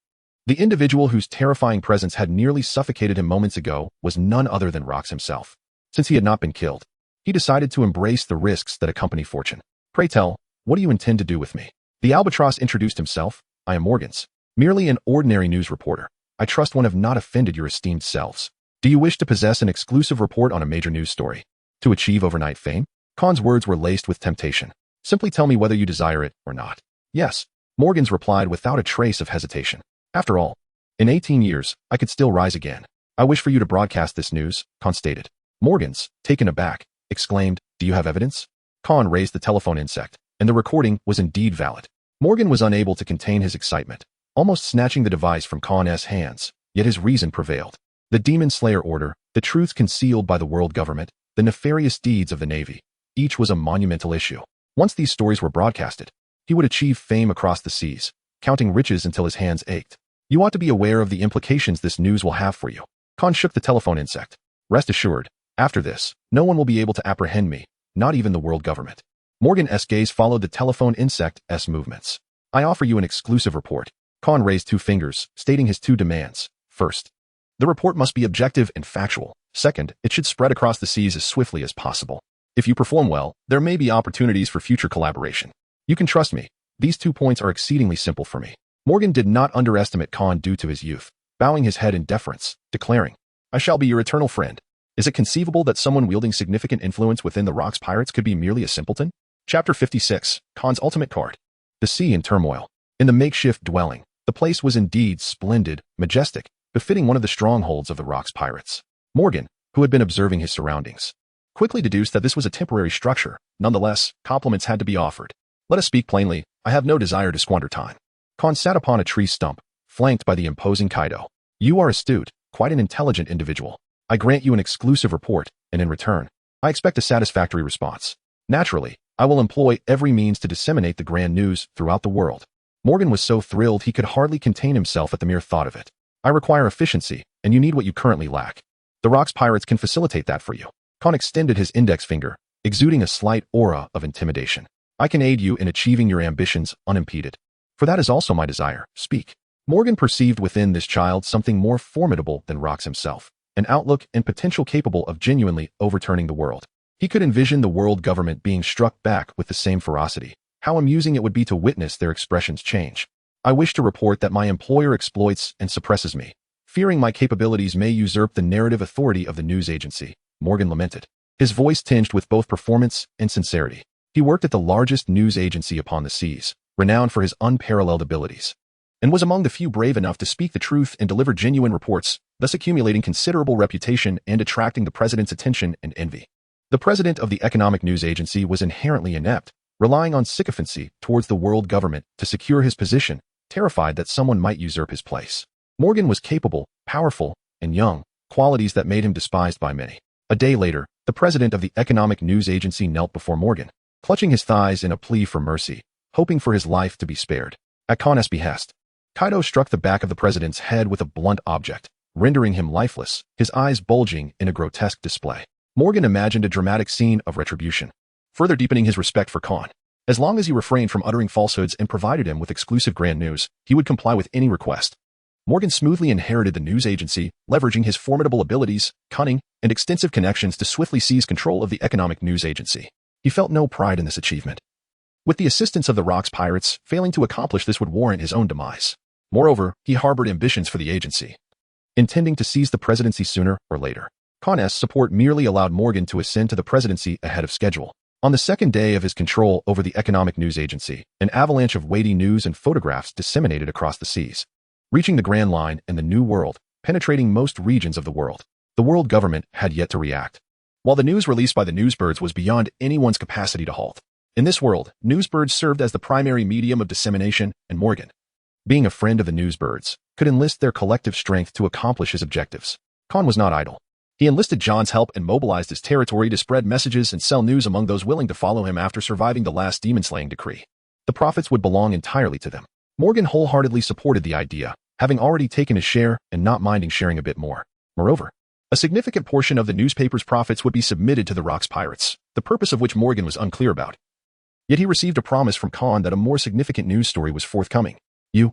The individual whose terrifying presence had nearly suffocated him moments ago was none other than Rocks himself. Since he had not been killed, he decided to embrace the risks that accompany fortune. Pray tell, what do you intend to do with me? The albatross introduced himself. I am Morgans, merely an ordinary news reporter. I trust one have not offended your esteemed selves. Do you wish to possess an exclusive report on a major news story? To achieve overnight fame? Khan's words were laced with temptation. Simply tell me whether you desire it or not. Yes, Morgans replied without a trace of hesitation. After all, in 18 years, I could still rise again. I wish for you to broadcast this news, Khan stated. Morgans, taken aback, exclaimed, do you have evidence? Khan raised the telephone insect, and the recording was indeed valid. Morgan was unable to contain his excitement, almost snatching the device from Khan's hands, yet his reason prevailed. The Demon Slayer Order, the truths concealed by the world government, the nefarious deeds of the Navy, each was a monumental issue. Once these stories were broadcasted, he would achieve fame across the seas, counting riches until his hands ached. You ought to be aware of the implications this news will have for you. Khan shook the telephone insect. Rest assured, after this, no one will be able to apprehend me, not even the world government. Morgan's gaze followed the telephone insect's movements. I offer you an exclusive report. Khan raised two fingers, stating his two demands. First, the report must be objective and factual. Second, it should spread across the seas as swiftly as possible. If you perform well, there may be opportunities for future collaboration. You can trust me. These 2 points are exceedingly simple for me. Morgan did not underestimate Khan due to his youth, bowing his head in deference, declaring, I shall be your eternal friend. Is it conceivable that someone wielding significant influence within the Rocks Pirates could be merely a simpleton? Chapter 56, Khan's Ultimate Card. The sea in turmoil. In the makeshift dwelling, the place was indeed splendid, majestic, befitting one of the strongholds of the Rocks Pirates. Morgan, who had been observing his surroundings, quickly deduced that this was a temporary structure. Nonetheless, compliments had to be offered. Let us speak plainly, I have no desire to squander time. Khan sat upon a tree stump, flanked by the imposing Kaido. You are astute, quite an intelligent individual. I grant you an exclusive report, and in return, I expect a satisfactory response. Naturally, I will employ every means to disseminate the grand news throughout the world. Morgan was so thrilled he could hardly contain himself at the mere thought of it. I require efficiency, and you need what you currently lack. The Rocks Pirates can facilitate that for you. Khan extended his index finger, exuding a slight aura of intimidation. I can aid you in achieving your ambitions unimpeded. For that is also my desire. Speak. Morgan perceived within this child something more formidable than Rocks himself, an outlook and potential capable of genuinely overturning the world. He could envision the world government being struck back with the same ferocity. How amusing it would be to witness their expressions change. I wish to report that my employer exploits and suppresses me, fearing my capabilities may usurp the narrative authority of the news agency, Morgan lamented, his voice tinged with both performance and sincerity. He worked at the largest news agency upon the seas, renowned for his unparalleled abilities, and was among the few brave enough to speak the truth and deliver genuine reports, thus accumulating considerable reputation and attracting the president's attention and envy. The president of the Economic News Agency was inherently inept, relying on sycophancy towards the world government to secure his position, terrified that someone might usurp his place. Morgan was capable, powerful, and young, qualities that made him despised by many. A day later, the president of the Economic News Agency knelt before Morgan, clutching his thighs in a plea for mercy, hoping for his life to be spared. At Khan's behest, Kaido struck the back of the president's head with a blunt object, rendering him lifeless, his eyes bulging in a grotesque display. Morgan imagined a dramatic scene of retribution, further deepening his respect for Khan. As long as he refrained from uttering falsehoods and provided him with exclusive grand news, he would comply with any request. Morgan smoothly inherited the news agency, leveraging his formidable abilities, cunning, and extensive connections to swiftly seize control of the Economic News Agency. He felt no pride in this achievement. With the assistance of the Rock's pirates, failing to accomplish this would warrant his own demise. Moreover, he harbored ambitions for the agency, intending to seize the presidency sooner or later. Khan's support merely allowed Morgan to ascend to the presidency ahead of schedule. On the second day of his control over the Economic News Agency, an avalanche of weighty news and photographs disseminated across the seas, reaching the Grand Line and the New World, penetrating most regions of the world. The world government had yet to react, while the news released by the newsbirds was beyond anyone's capacity to halt. In this world, newsbirds served as the primary medium of dissemination, and Morgan, being a friend of the newsbirds, could enlist their collective strength to accomplish his objectives. Khan was not idle. He enlisted John's help and mobilized his territory to spread messages and sell news among those willing to follow him after surviving the last demon-slaying decree. The profits would belong entirely to them. Morgan wholeheartedly supported the idea, having already taken his share and not minding sharing a bit more. Moreover, a significant portion of the newspaper's profits would be submitted to the Rock's pirates, the purpose of which Morgan was unclear about. Yet he received a promise from Khan that a more significant news story was forthcoming.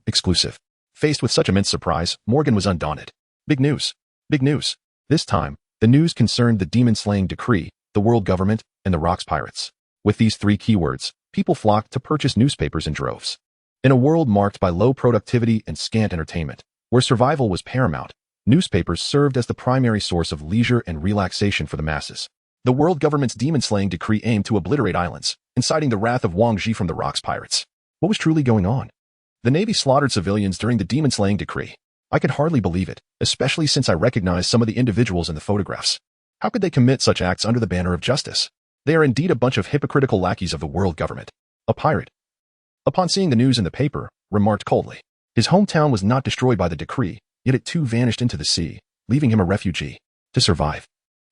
Exclusive. Faced with such immense surprise, Morgan was undaunted. Big news. Big news. This time, the news concerned the demon-slaying decree, the world government, and the Rock's pirates. With these three keywords, people flocked to purchase newspapers in droves. In a world marked by low productivity and scant entertainment, where survival was paramount, newspapers served as the primary source of leisure and relaxation for the masses. The world government's demon-slaying decree aimed to obliterate islands, inciting the wrath of Wang Ji from the Rock's pirates. What was truly going on? The Navy slaughtered civilians during the demon-slaying decree. I could hardly believe it, especially since I recognized some of the individuals in the photographs. How could they commit such acts under the banner of justice? They are indeed a bunch of hypocritical lackeys of the world government. A pirate, upon seeing the news in the paper, remarked coldly. His hometown was not destroyed by the decree, yet it too vanished into the sea, leaving him a refugee. To survive,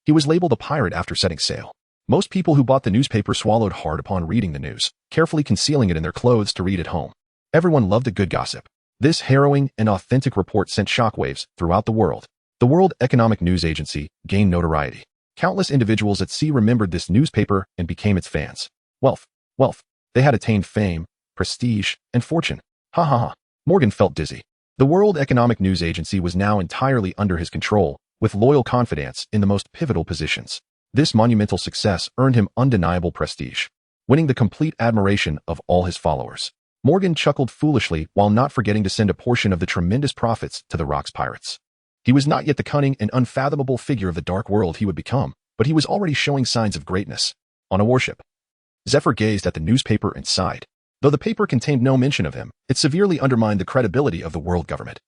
he was labeled a pirate after setting sail. Most people who bought the newspaper swallowed hard upon reading the news, carefully concealing it in their clothes to read at home. Everyone loved a good gossip. This harrowing and authentic report sent shockwaves throughout the world. The World Economic News Agency gained notoriety. Countless individuals at sea remembered this newspaper and became its fans. Wealth. They had attained fame, prestige, and fortune. Ha ha ha. Morgan felt dizzy. The World Economic News Agency was now entirely under his control, with loyal confidants in the most pivotal positions. This monumental success earned him undeniable prestige, winning the complete admiration of all his followers. Morgan chuckled foolishly while not forgetting to send a portion of the tremendous profits to the Rock's pirates. He was not yet the cunning and unfathomable figure of the dark world he would become, but he was already showing signs of greatness. On a warship, Zephyr gazed at the newspaper and sighed. Though the paper contained no mention of him, it severely undermined the credibility of the world government,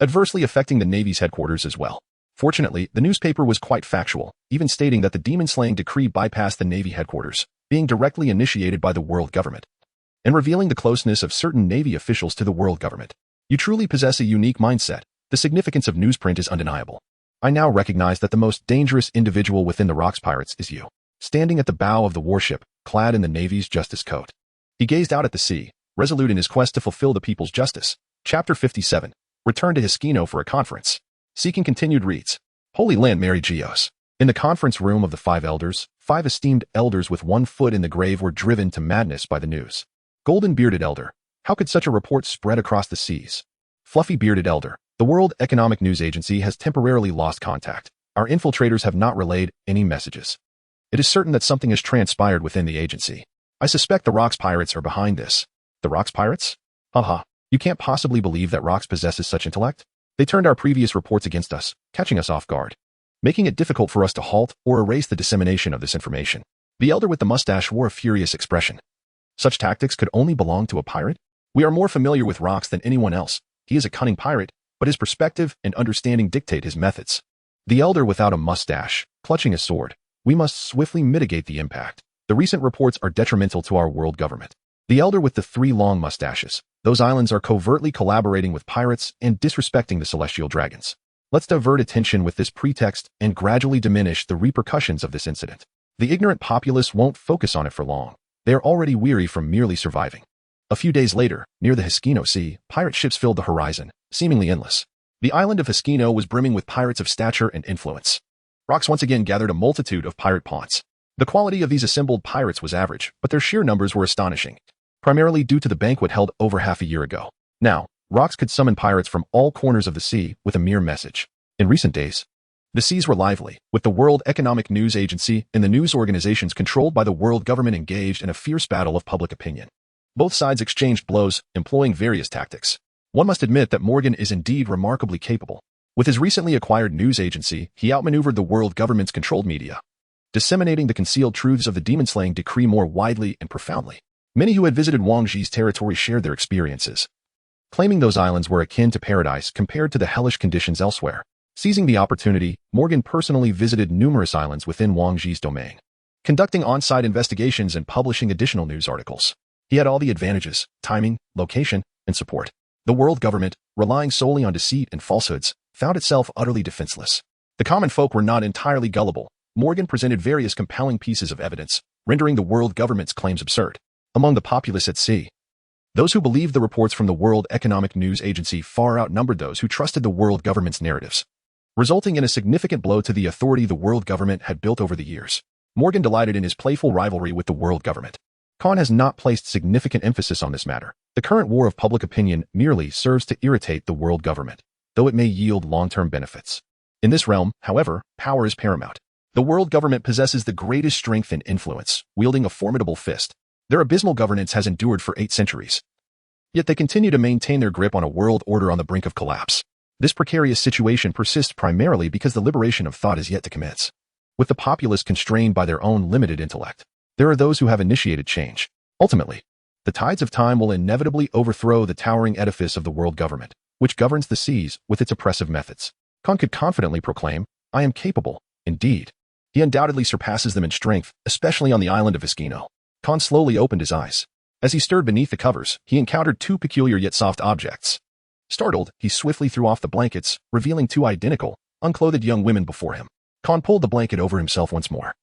adversely affecting the Navy's headquarters as well. Fortunately, the newspaper was quite factual, even stating that the demon-slaying decree bypassed the Navy headquarters, being directly initiated by the world government, and revealing the closeness of certain Navy officials to the world government. You truly possess a unique mindset. The significance of newsprint is undeniable. I now recognize that the most dangerous individual within the Rock's pirates is you. Standing at the bow of the warship, clad in the Navy's justice coat, he gazed out at the sea, resolute in his quest to fulfill the people's justice. Chapter 57. Return to Hiskino for a conference. Seeking continued reads. Holy Land Mary Geos. In the conference room of the five elders, 5 esteemed elders with 1 foot in the grave were driven to madness by the news. Golden-bearded elder. How could such a report spread across the seas? Fluffy-bearded elder. The World Economic News Agency has temporarily lost contact. Our infiltrators have not relayed any messages. It is certain that something has transpired within the agency. I suspect the Rock's pirates are behind this. The Rock's pirates? Haha. You can't possibly believe that Rock's possesses such intellect? They turned our previous reports against us, catching us off guard, making it difficult for us to halt or erase the dissemination of this information. The elder with the mustache wore a furious expression. Such tactics could only belong to a pirate? We are more familiar with Rock's than anyone else. He is a cunning pirate, but his perspective and understanding dictate his methods. The elder without a mustache, clutching a sword. We must swiftly mitigate the impact. The recent reports are detrimental to our world government. The elder with the 3 long mustaches. Those islands are covertly collaborating with pirates and disrespecting the celestial dragons. Let's divert attention with this pretext and gradually diminish the repercussions of this incident. The ignorant populace won't focus on it for long. They are already weary from merely surviving. A few days later, near the Hiskino Sea, pirate ships filled the horizon, seemingly endless. The island of Hiskino was brimming with pirates of stature and influence. Rocks once again gathered a multitude of pirate pawns. The quality of these assembled pirates was average, but their sheer numbers were astonishing, primarily due to the banquet held over half a year ago. Now, Rocks could summon pirates from all corners of the sea with a mere message. In recent days, The seas were lively, with the World Economic News Agency and the news organizations controlled by the world government engaged in a fierce battle of public opinion. Both sides exchanged blows, employing various tactics. One must admit that Morgan is indeed remarkably capable. With his recently acquired news agency, he outmaneuvered the world government's controlled media, disseminating the concealed truths of the demon-slaying decree more widely and profoundly. Many who had visited Wang Zhi's territory shared their experiences, claiming those islands were akin to paradise compared to the hellish conditions elsewhere. Seizing the opportunity, Morgan personally visited numerous islands within Wang Zhi's domain, conducting on-site investigations and publishing additional news articles. He had all the advantages: timing, location, and support. The world government, relying solely on deceit and falsehoods, found itself utterly defenseless. The common folk were not entirely gullible. Morgan presented various compelling pieces of evidence, rendering the world government's claims absurd. Among the populace at sea, those who believed the reports from the World Economic News Agency far outnumbered those who trusted the world government's narratives, resulting in a significant blow to the authority the world government had built over the years. Morgan delighted in his playful rivalry with the world government. Khan has not placed significant emphasis on this matter. The current war of public opinion merely serves to irritate the world government, though it may yield long-term benefits. In this realm, however, power is paramount. The world government possesses the greatest strength and influence, wielding a formidable fist. Their abysmal governance has endured for 8 centuries. Yet they continue to maintain their grip on a world order on the brink of collapse. This precarious situation persists primarily because the liberation of thought is yet to commence. With the populace constrained by their own limited intellect, there are those who have initiated change. Ultimately, the tides of time will inevitably overthrow the towering edifice of the world government, which governs the seas with its oppressive methods. Khan could confidently proclaim, "I am capable." Indeed, he undoubtedly surpasses them in strength, especially on the island of Iskino. Khan slowly opened his eyes. As he stirred beneath the covers, he encountered 2 peculiar yet soft objects. Startled, he swiftly threw off the blankets, revealing 2 identical, unclothed young women before him. Khan pulled the blanket over himself once more,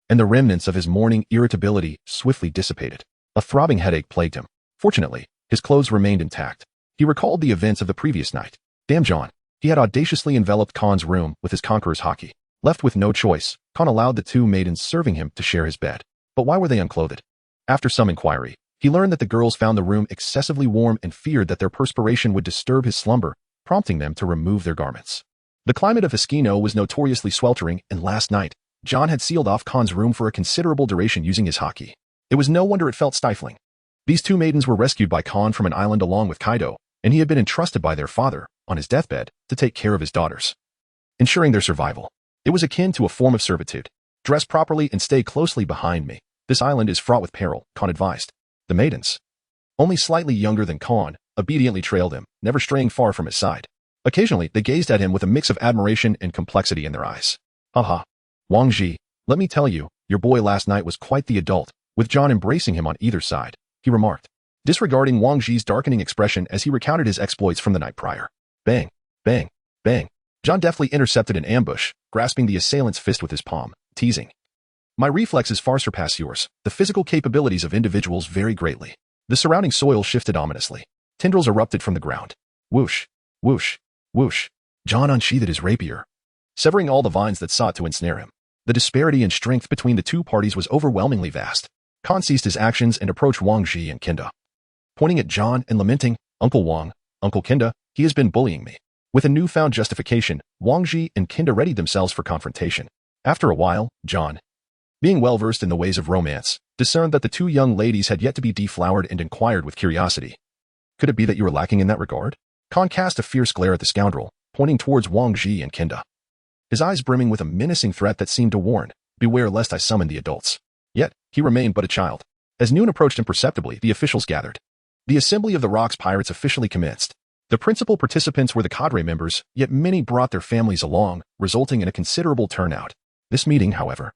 and the remnants of his morning irritability swiftly dissipated. A throbbing headache plagued him. Fortunately, his clothes remained intact. He recalled the events of the previous night. Damn John. He had audaciously enveloped Khan's room with his Conqueror's hockey. Left with no choice, Khan allowed the 2 maidens serving him to share his bed. But why were they unclothed? After some inquiry, he learned that the girls found the room excessively warm and feared that their perspiration would disturb his slumber, prompting them to remove their garments. The climate of Iskino was notoriously sweltering, and last night, John had sealed off Khan's room for a considerable duration using his hockey. It was no wonder it felt stifling. These 2 maidens were rescued by Khan from an island along with Kaido, and he had been entrusted by their father, on his deathbed, to take care of his daughters, ensuring their survival. It was akin to a form of servitude. Dress properly and stay closely behind me. This island is fraught with peril, Khan advised. The maidens, only slightly younger than Khan, obediently trailed him, never straying far from his side. Occasionally, they gazed at him with a mix of admiration and complexity in their eyes. Haha. Wang Zhi, let me tell you, your boy last night was quite the adult, with John embracing him on either side, he remarked, disregarding Wang Zhi's darkening expression as he recounted his exploits from the night prior. Bang, bang, bang. John deftly intercepted an ambush, grasping the assailant's fist with his palm, teasing. My reflexes far surpass yours. The physical capabilities of individuals vary greatly. The surrounding soil shifted ominously. Tendrils erupted from the ground. Whoosh, whoosh, whoosh. John unsheathed his rapier, severing all the vines that sought to ensnare him. The disparity in strength between the 2 parties was overwhelmingly vast. Khan ceased his actions and approached Wang Zhi and Kinda, pointing at John and lamenting, Uncle Wang, Uncle Kinda, he has been bullying me. With a newfound justification, Wang Zhi and Kinda readied themselves for confrontation. After a while, John, being well-versed in the ways of romance, discerned that the 2 young ladies had yet to be deflowered and inquired with curiosity. Could it be that you were lacking in that regard? Khan cast a fierce glare at the scoundrel, pointing towards Wang Zhi and Kinda, his eyes brimming with a menacing threat that seemed to warn, beware lest I summon the adults. Yet, he remained but a child. As noon approached imperceptibly, the officials gathered. The assembly of the Rocks pirates officially commenced. The principal participants were the cadre members, yet many brought their families along, resulting in a considerable turnout. This meeting, however,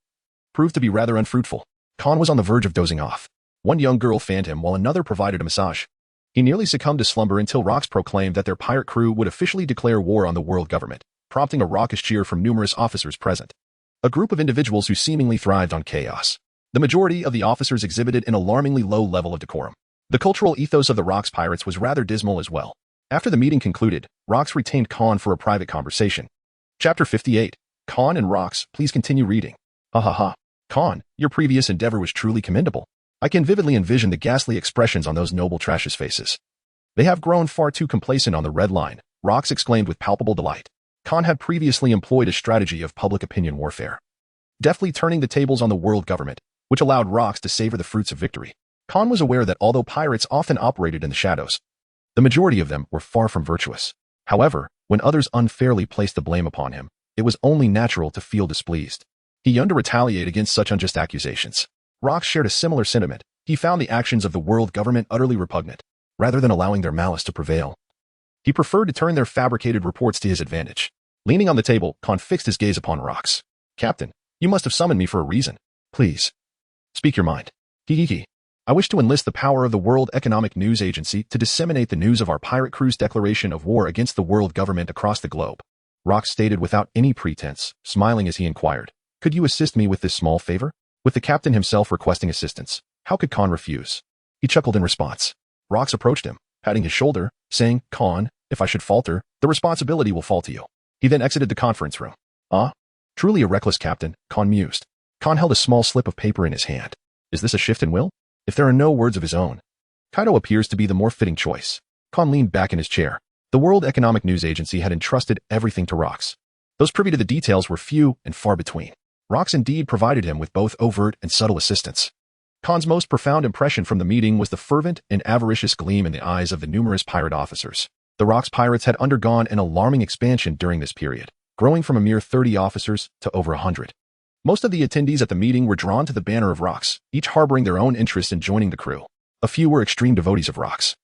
proved to be rather unfruitful. Khan was on the verge of dozing off. One young girl fanned him while another provided a massage. He nearly succumbed to slumber until Rocks proclaimed that their pirate crew would officially declare war on the world government, prompting a raucous cheer from numerous officers present. A group of individuals who seemingly thrived on chaos. The majority of the officers exhibited an alarmingly low level of decorum. The cultural ethos of the Rocks pirates was rather dismal as well. After the meeting concluded, Rocks retained Khan for a private conversation. Chapter 58. Khan and Rocks, please continue reading. Ha ha ha. Khan, your previous endeavor was truly commendable. I can vividly envision the ghastly expressions on those noble trashes' faces. They have grown far too complacent on the red line, Rocks exclaimed with palpable delight. Khan had previously employed a strategy of public opinion warfare, deftly turning the tables on the world government, which allowed rocks to savor the fruits of victory. Khan was aware that although pirates often operated in the shadows, the majority of them were far from virtuous. However, when others unfairly placed the blame upon him, it was only natural to feel displeased. He yearned to retaliate against such unjust accusations. Rocks shared a similar sentiment. He found the actions of the world government utterly repugnant, rather than allowing their malice to prevail. He preferred to turn their fabricated reports to his advantage. Leaning on the table, Khan fixed his gaze upon Rocks. Captain, you must have summoned me for a reason. Please, speak your mind. Hee. I wish to enlist the power of the World Economic News Agency to disseminate the news of our pirate crew's declaration of war against the world government across the globe. Rocks stated without any pretense, smiling as he inquired, could you assist me with this small favor? With the captain himself requesting assistance, how could Khan refuse? He chuckled in response. Rocks approached him, patting his shoulder, saying, Khan, if I should falter, the responsibility will fall to you. He then exited the conference room. Truly a reckless captain, Khan mused. Khan held a small slip of paper in his hand. Is this a shift in will? If there are no words of his own, Kaido appears to be the more fitting choice. Khan leaned back in his chair. The World Economic News Agency had entrusted everything to Rocks. Those privy to the details were few and far between. Rocks indeed provided him with both overt and subtle assistance. Khan's most profound impression from the meeting was the fervent and avaricious gleam in the eyes of the numerous pirate officers. The Rocks pirates had undergone an alarming expansion during this period, growing from a mere 30 officers to over 100. Most of the attendees at the meeting were drawn to the banner of Rocks, each harboring their own interest in joining the crew. A few were extreme devotees of Rocks,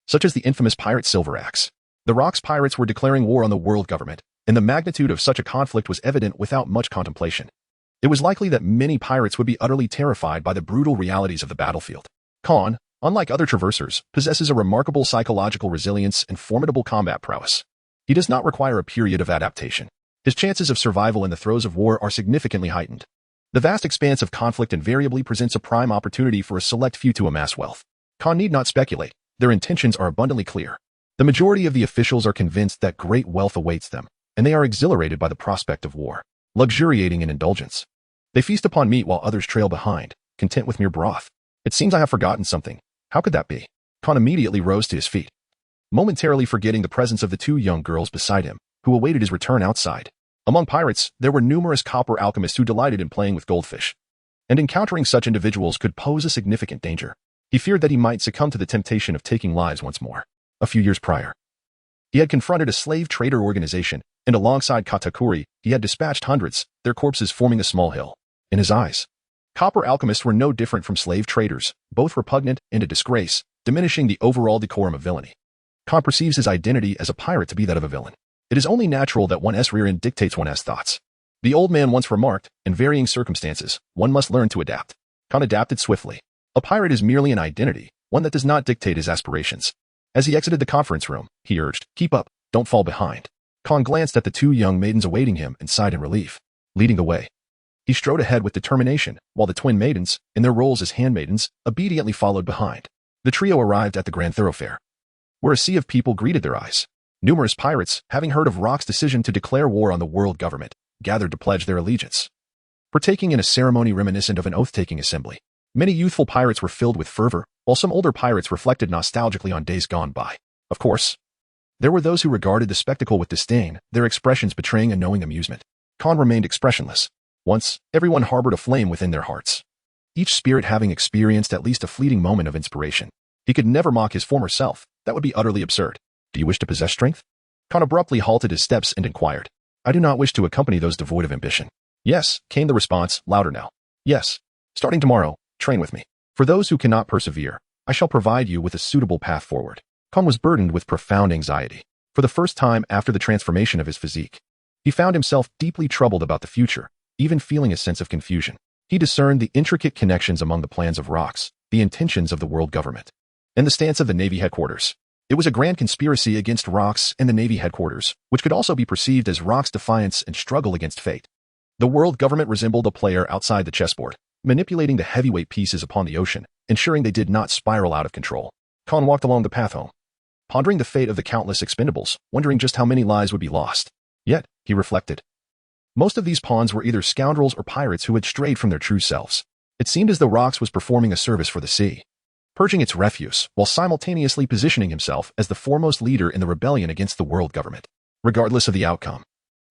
such as the infamous pirate Silver Axe. The Rocks pirates were declaring war on the world government, and the magnitude of such a conflict was evident without much contemplation. It was likely that many pirates would be utterly terrified by the brutal realities of the battlefield. Khan, unlike other traversers, possesses a remarkable psychological resilience and formidable combat prowess. He does not require a period of adaptation. His chances of survival in the throes of war are significantly heightened. The vast expanse of conflict invariably presents a prime opportunity for a select few to amass wealth. Khan need not speculate. Their intentions are abundantly clear. The majority of the officials are convinced that great wealth awaits them, and they are exhilarated by the prospect of war, luxuriating in indulgence. They feast upon meat while others trail behind, content with mere broth. It seems I have forgotten something. How could that be? Khan immediately rose to his feet, momentarily forgetting the presence of the two young girls beside him, who awaited his return outside. Among pirates, there were numerous copper alchemists who delighted in playing with goldfish, and encountering such individuals could pose a significant danger. He feared that he might succumb to the temptation of taking lives once more. A few years prior, he had confronted a slave trader organization, and alongside Katakuri, he had dispatched hundreds, their corpses forming a small hill. In his eyes, copper alchemists were no different from slave traders, both repugnant and a disgrace, diminishing the overall decorum of villainy. Khan perceives his identity as a pirate to be that of a villain. It is only natural that one's rear end dictates one's thoughts. The old man once remarked, in varying circumstances, one must learn to adapt. Khan adapted swiftly. A pirate is merely an identity, one that does not dictate his aspirations. As he exited the conference room, he urged, keep up, don't fall behind. Khan glanced at the two young maidens awaiting him and sighed in relief. Leading the way, he strode ahead with determination, while the twin maidens, in their roles as handmaidens, obediently followed behind. The trio arrived at the Grand Thoroughfare, where a sea of people greeted their eyes. Numerous pirates, having heard of Rock's decision to declare war on the world government, gathered to pledge their allegiance, partaking in a ceremony reminiscent of an oath-taking assembly. Many youthful pirates were filled with fervor, while some older pirates reflected nostalgically on days gone by. Of course, there were those who regarded the spectacle with disdain, their expressions betraying a knowing amusement. Khan remained expressionless. Once, everyone harbored a flame within their hearts, each spirit having experienced at least a fleeting moment of inspiration. He could never mock his former self. That would be utterly absurd. Do you wish to possess strength? Khan abruptly halted his steps and inquired. I do not wish to accompany those devoid of ambition. Yes, came the response, louder now. Yes. Starting tomorrow, train with me. For those who cannot persevere, I shall provide you with a suitable path forward. Khan was burdened with profound anxiety. For the first time after the transformation of his physique, he found himself deeply troubled about the future, even feeling a sense of confusion. He discerned the intricate connections among the plans of Rocks, the intentions of the world government, and the stance of the Navy headquarters. It was a grand conspiracy against Rocks and the Navy headquarters, which could also be perceived as Rocks' defiance and struggle against fate. The world government resembled a player outside the chessboard, manipulating the heavyweight pieces upon the ocean, ensuring they did not spiral out of control. Khan walked along the path home, pondering the fate of the countless expendables, wondering just how many lives would be lost. Yet, he reflected, most of these pawns were either scoundrels or pirates who had strayed from their true selves. It seemed as though Rocks was performing a service for the sea, purging its refuse, while simultaneously positioning himself as the foremost leader in the rebellion against the world government. Regardless of the outcome,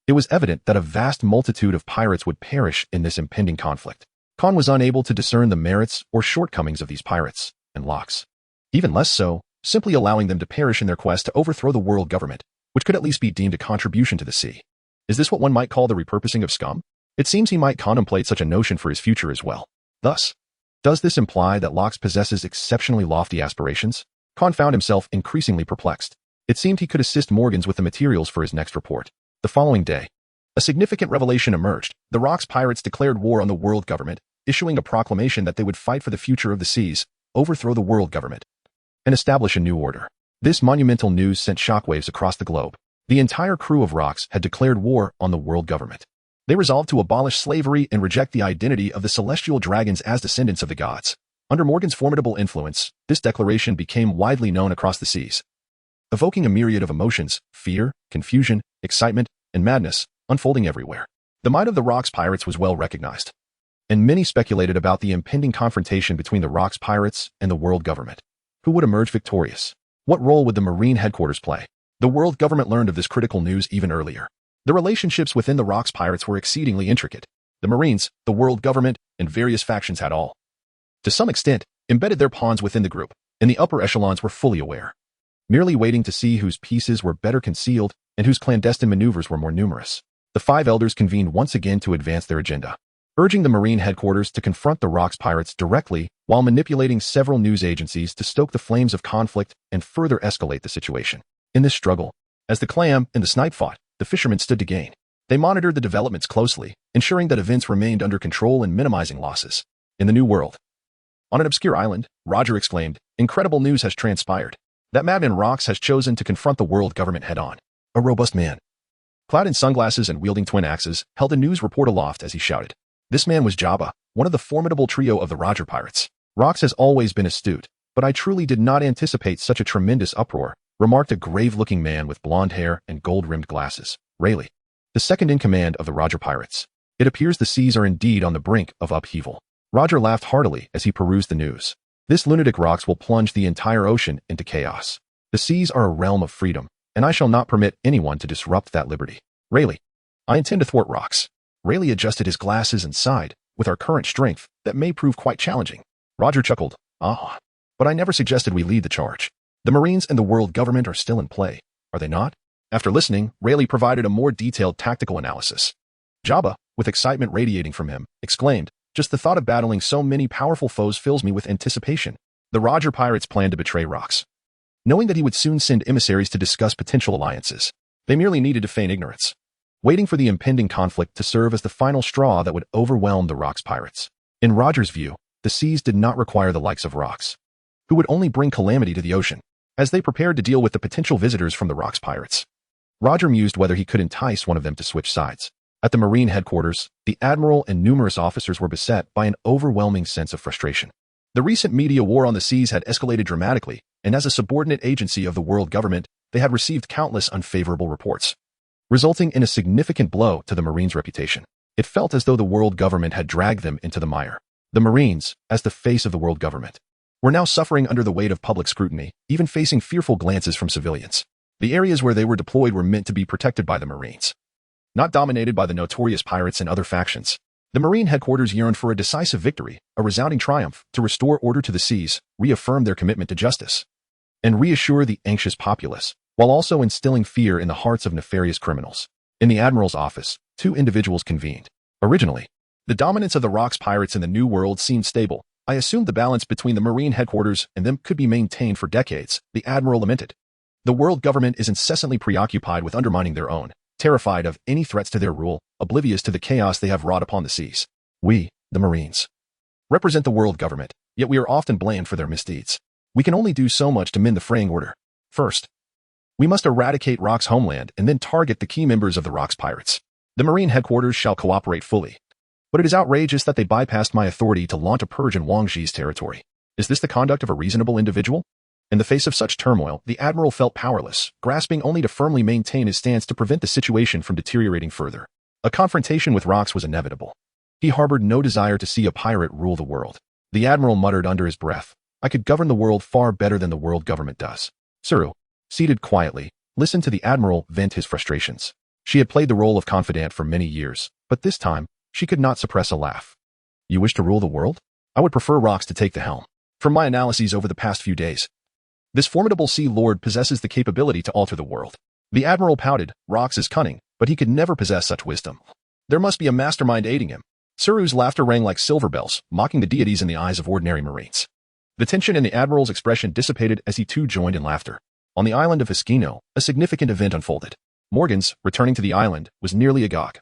It was evident that a vast multitude of pirates would perish in this impending conflict. Khan was unable to discern the merits or shortcomings of these pirates and locks. Even less so, simply allowing them to perish in their quest to overthrow the world government, which could at least be deemed a contribution to the sea. Is this what one might call the repurposing of scum? It seems he might contemplate such a notion for his future as well. Thus, does this imply that Locks possesses exceptionally lofty aspirations? Khan found himself increasingly perplexed. It seemed he could assist Morgans with the materials for his next report. The following day, a significant revelation emerged. The Rocks pirates declared war on the world government, issuing a proclamation that they would fight for the future of the seas, overthrow the world government, and establish a new order. This monumental news sent shockwaves across the globe. The entire crew of Rocks had declared war on the world government. They resolved to abolish slavery and reject the identity of the celestial dragons as descendants of the gods. Under Morgan's formidable influence, this declaration became widely known across the seas, evoking a myriad of emotions: fear, confusion, excitement, and madness, unfolding everywhere. The might of the Rocks pirates was well recognized, and many speculated about the impending confrontation between the Rocks pirates and the world government. Who would emerge victorious? What role would the Marine headquarters play? The world government learned of this critical news even earlier. The relationships within the Rocks pirates were exceedingly intricate. The Marines, the world government, and various factions had all, to some extent, embedded their pawns within the group, and the upper echelons were fully aware, merely waiting to see whose pieces were better concealed and whose clandestine maneuvers were more numerous. The five elders convened once again to advance their agenda, urging the Marine headquarters to confront the Rocks pirates directly while manipulating several news agencies to stoke the flames of conflict and further escalate the situation. In this struggle, as the clam and the snipe fought, the fishermen stood to gain. They monitored the developments closely, ensuring that events remained under control and minimizing losses. In the New World, on an obscure island, Roger exclaimed, "Incredible news has transpired. That madman Rocks has chosen to confront the world government head-on." A robust man, clad in sunglasses and wielding twin axes, held a news report aloft as he shouted. This man was Jabba, one of the formidable trio of the Roger pirates. "Rocks has always been astute, but I truly did not anticipate such a tremendous uproar," remarked a grave-looking man with blonde hair and gold-rimmed glasses. Rayleigh, the second in command of the Roger pirates. "It appears the seas are indeed on the brink of upheaval." Roger laughed heartily as he perused the news. "This lunatic Rocks will plunge the entire ocean into chaos. The seas are a realm of freedom, and I shall not permit anyone to disrupt that liberty." "Rayleigh, I intend to thwart Rocks." Rayleigh adjusted his glasses and sighed. "With our current strength, that may prove quite challenging." Roger chuckled. But I never suggested we lead the charge. The Marines and the world government are still in play, are they not?" After listening, Rayleigh provided a more detailed tactical analysis. Jabba, with excitement radiating from him, exclaimed, "Just the thought of battling so many powerful foes fills me with anticipation." The Roger pirates planned to betray Rocks, knowing that he would soon send emissaries to discuss potential alliances. They merely needed to feign ignorance, waiting for the impending conflict to serve as the final straw that would overwhelm the Rocks pirates. In Roger's view, the seas did not require the likes of Rocks, who would only bring calamity to the ocean. As they prepared to deal with the potential visitors from the Rocks pirates, Roger mused whether he could entice one of them to switch sides. At the Marine headquarters, the Admiral and numerous officers were beset by an overwhelming sense of frustration. The recent media war on the seas had escalated dramatically, and as a subordinate agency of the world government, they had received countless unfavorable reports, resulting in a significant blow to the Marines' reputation. It felt as though the world government had dragged them into the mire. The Marines, as the face of the world government, were now suffering under the weight of public scrutiny, even facing fearful glances from civilians. The areas where they were deployed were meant to be protected by the Marines, not dominated by the notorious pirates and other factions. The Marine headquarters yearned for a decisive victory, a resounding triumph, to restore order to the seas, reaffirm their commitment to justice, and reassure the anxious populace, while also instilling fear in the hearts of nefarious criminals. In the Admiral's office, two individuals convened. Originally, the dominance of the Rocks pirates in the New World seemed stable. "I assumed the balance between the Marine headquarters and them could be maintained for decades," the Admiral lamented. "The world government is incessantly preoccupied with undermining their own, terrified of any threats to their rule, oblivious to the chaos they have wrought upon the seas. We, the Marines, represent the world government, yet we are often blamed for their misdeeds. We can only do so much to mend the fraying order. First, we must eradicate Rocks' homeland and then target the key members of the Rocks pirates. The Marine headquarters shall cooperate fully. But it is outrageous that they bypassed my authority to launch a purge in Wang Ji's territory. Is this the conduct of a reasonable individual?" In the face of such turmoil, the Admiral felt powerless, grasping only to firmly maintain his stance to prevent the situation from deteriorating further. A confrontation with Rocks was inevitable. He harbored no desire to see a pirate rule the world. The Admiral muttered under his breath, "I could govern the world far better than the world government does." Suru, seated quietly, listened to the Admiral vent his frustrations. She had played the role of confidant for many years, but this time, she could not suppress a laugh. You wish to rule the world? I would prefer Rox to take the helm. From my analyses over the past few days, this formidable Sea Lord possesses the capability to alter the world. The Admiral pouted. Rox is cunning, but he could never possess such wisdom. There must be a mastermind aiding him. Suru's laughter rang like silver bells, mocking the deities in the eyes of ordinary Marines. The tension in the Admiral's expression dissipated as he too joined in laughter. On the island of Ischino, a significant event unfolded. Morgans, returning to the island, was nearly agog.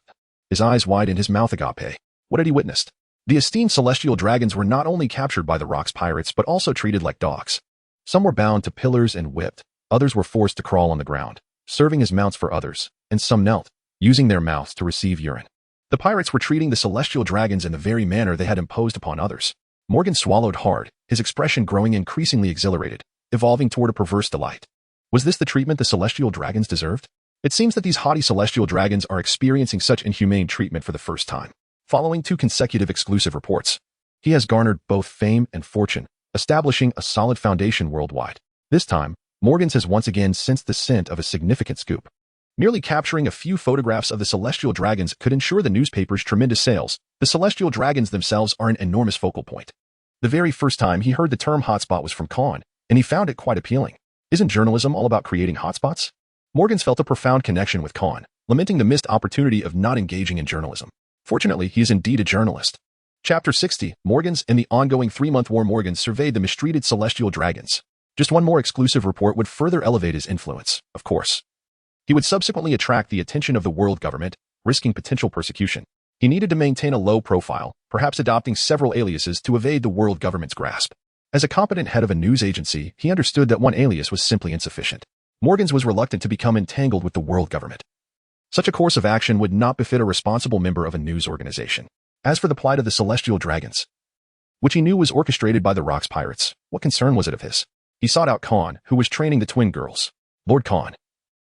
His eyes wide and his mouth agape. What had he witnessed? The esteemed celestial dragons were not only captured by the Rox pirates but also treated like dogs. Some were bound to pillars and whipped, others were forced to crawl on the ground, serving as mounts for others, and some knelt, using their mouths to receive urine. The pirates were treating the celestial dragons in the very manner they had imposed upon others. Morgan swallowed hard, his expression growing increasingly exhilarated, evolving toward a perverse delight. Was this the treatment the celestial dragons deserved? It seems that these haughty celestial dragons are experiencing such inhumane treatment for the first time. Following 2 consecutive exclusive reports, he has garnered both fame and fortune, establishing a solid foundation worldwide. This time, Morgans has once again sensed the scent of a significant scoop. Merely capturing a few photographs of the celestial dragons could ensure the newspaper's tremendous sales. The celestial dragons themselves are an enormous focal point. The very first time he heard the term hotspot was from Khan, and he found it quite appealing. Isn't journalism all about creating hotspots? Morgans felt a profound connection with Khan, lamenting the missed opportunity of not engaging in journalism. Fortunately, he is indeed a journalist. Chapter 60, Morgans. In the ongoing 3-month war, Morgans surveyed the mistreated celestial dragons. Just one more exclusive report would further elevate his influence, of course. He would subsequently attract the attention of the world government, risking potential persecution. He needed to maintain a low profile, perhaps adopting several aliases to evade the world government's grasp. As a competent head of a news agency, he understood that one alias was simply insufficient. Morgans was reluctant to become entangled with the world government. Such a course of action would not befit a responsible member of a news organization. As for the plight of the celestial dragons, which he knew was orchestrated by the Rox pirates, what concern was it of his? He sought out Khan, who was training the twin girls. Lord Khan,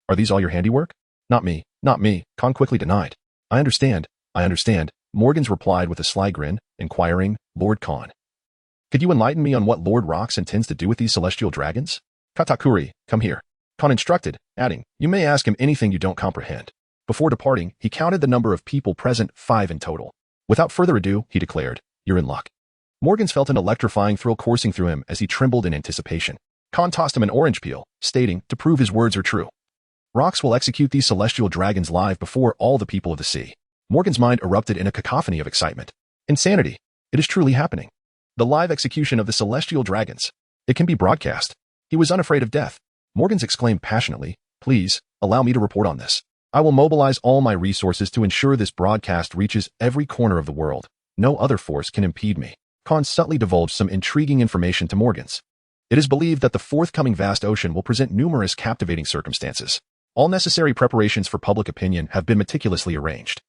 are these all your handiwork? Not me, not me, Khan quickly denied. I understand, Morgans replied with a sly grin, inquiring, Lord Khan, could you enlighten me on what Lord Rox intends to do with these celestial dragons? Katakuri, come here. Khan instructed, adding, you may ask him anything you don't comprehend. Before departing, he counted the number of people present, 5 in total. Without further ado, he declared, you're in luck. Morgans felt an electrifying thrill coursing through him as he trembled in anticipation. Khan tossed him an orange peel, stating, to prove his words are true, Rox will execute these celestial dragons live before all the people of the sea. Morgan's mind erupted in a cacophony of excitement. Insanity. It is truly happening. The live execution of the celestial dragons. It can be broadcast. He was unafraid of death. Morgans exclaimed passionately, please, allow me to report on this. I will mobilize all my resources to ensure this broadcast reaches every corner of the world. No other force can impede me. Khan subtly divulged some intriguing information to Morgans. It is believed that the forthcoming vast ocean will present numerous captivating circumstances. All necessary preparations for public opinion have been meticulously arranged.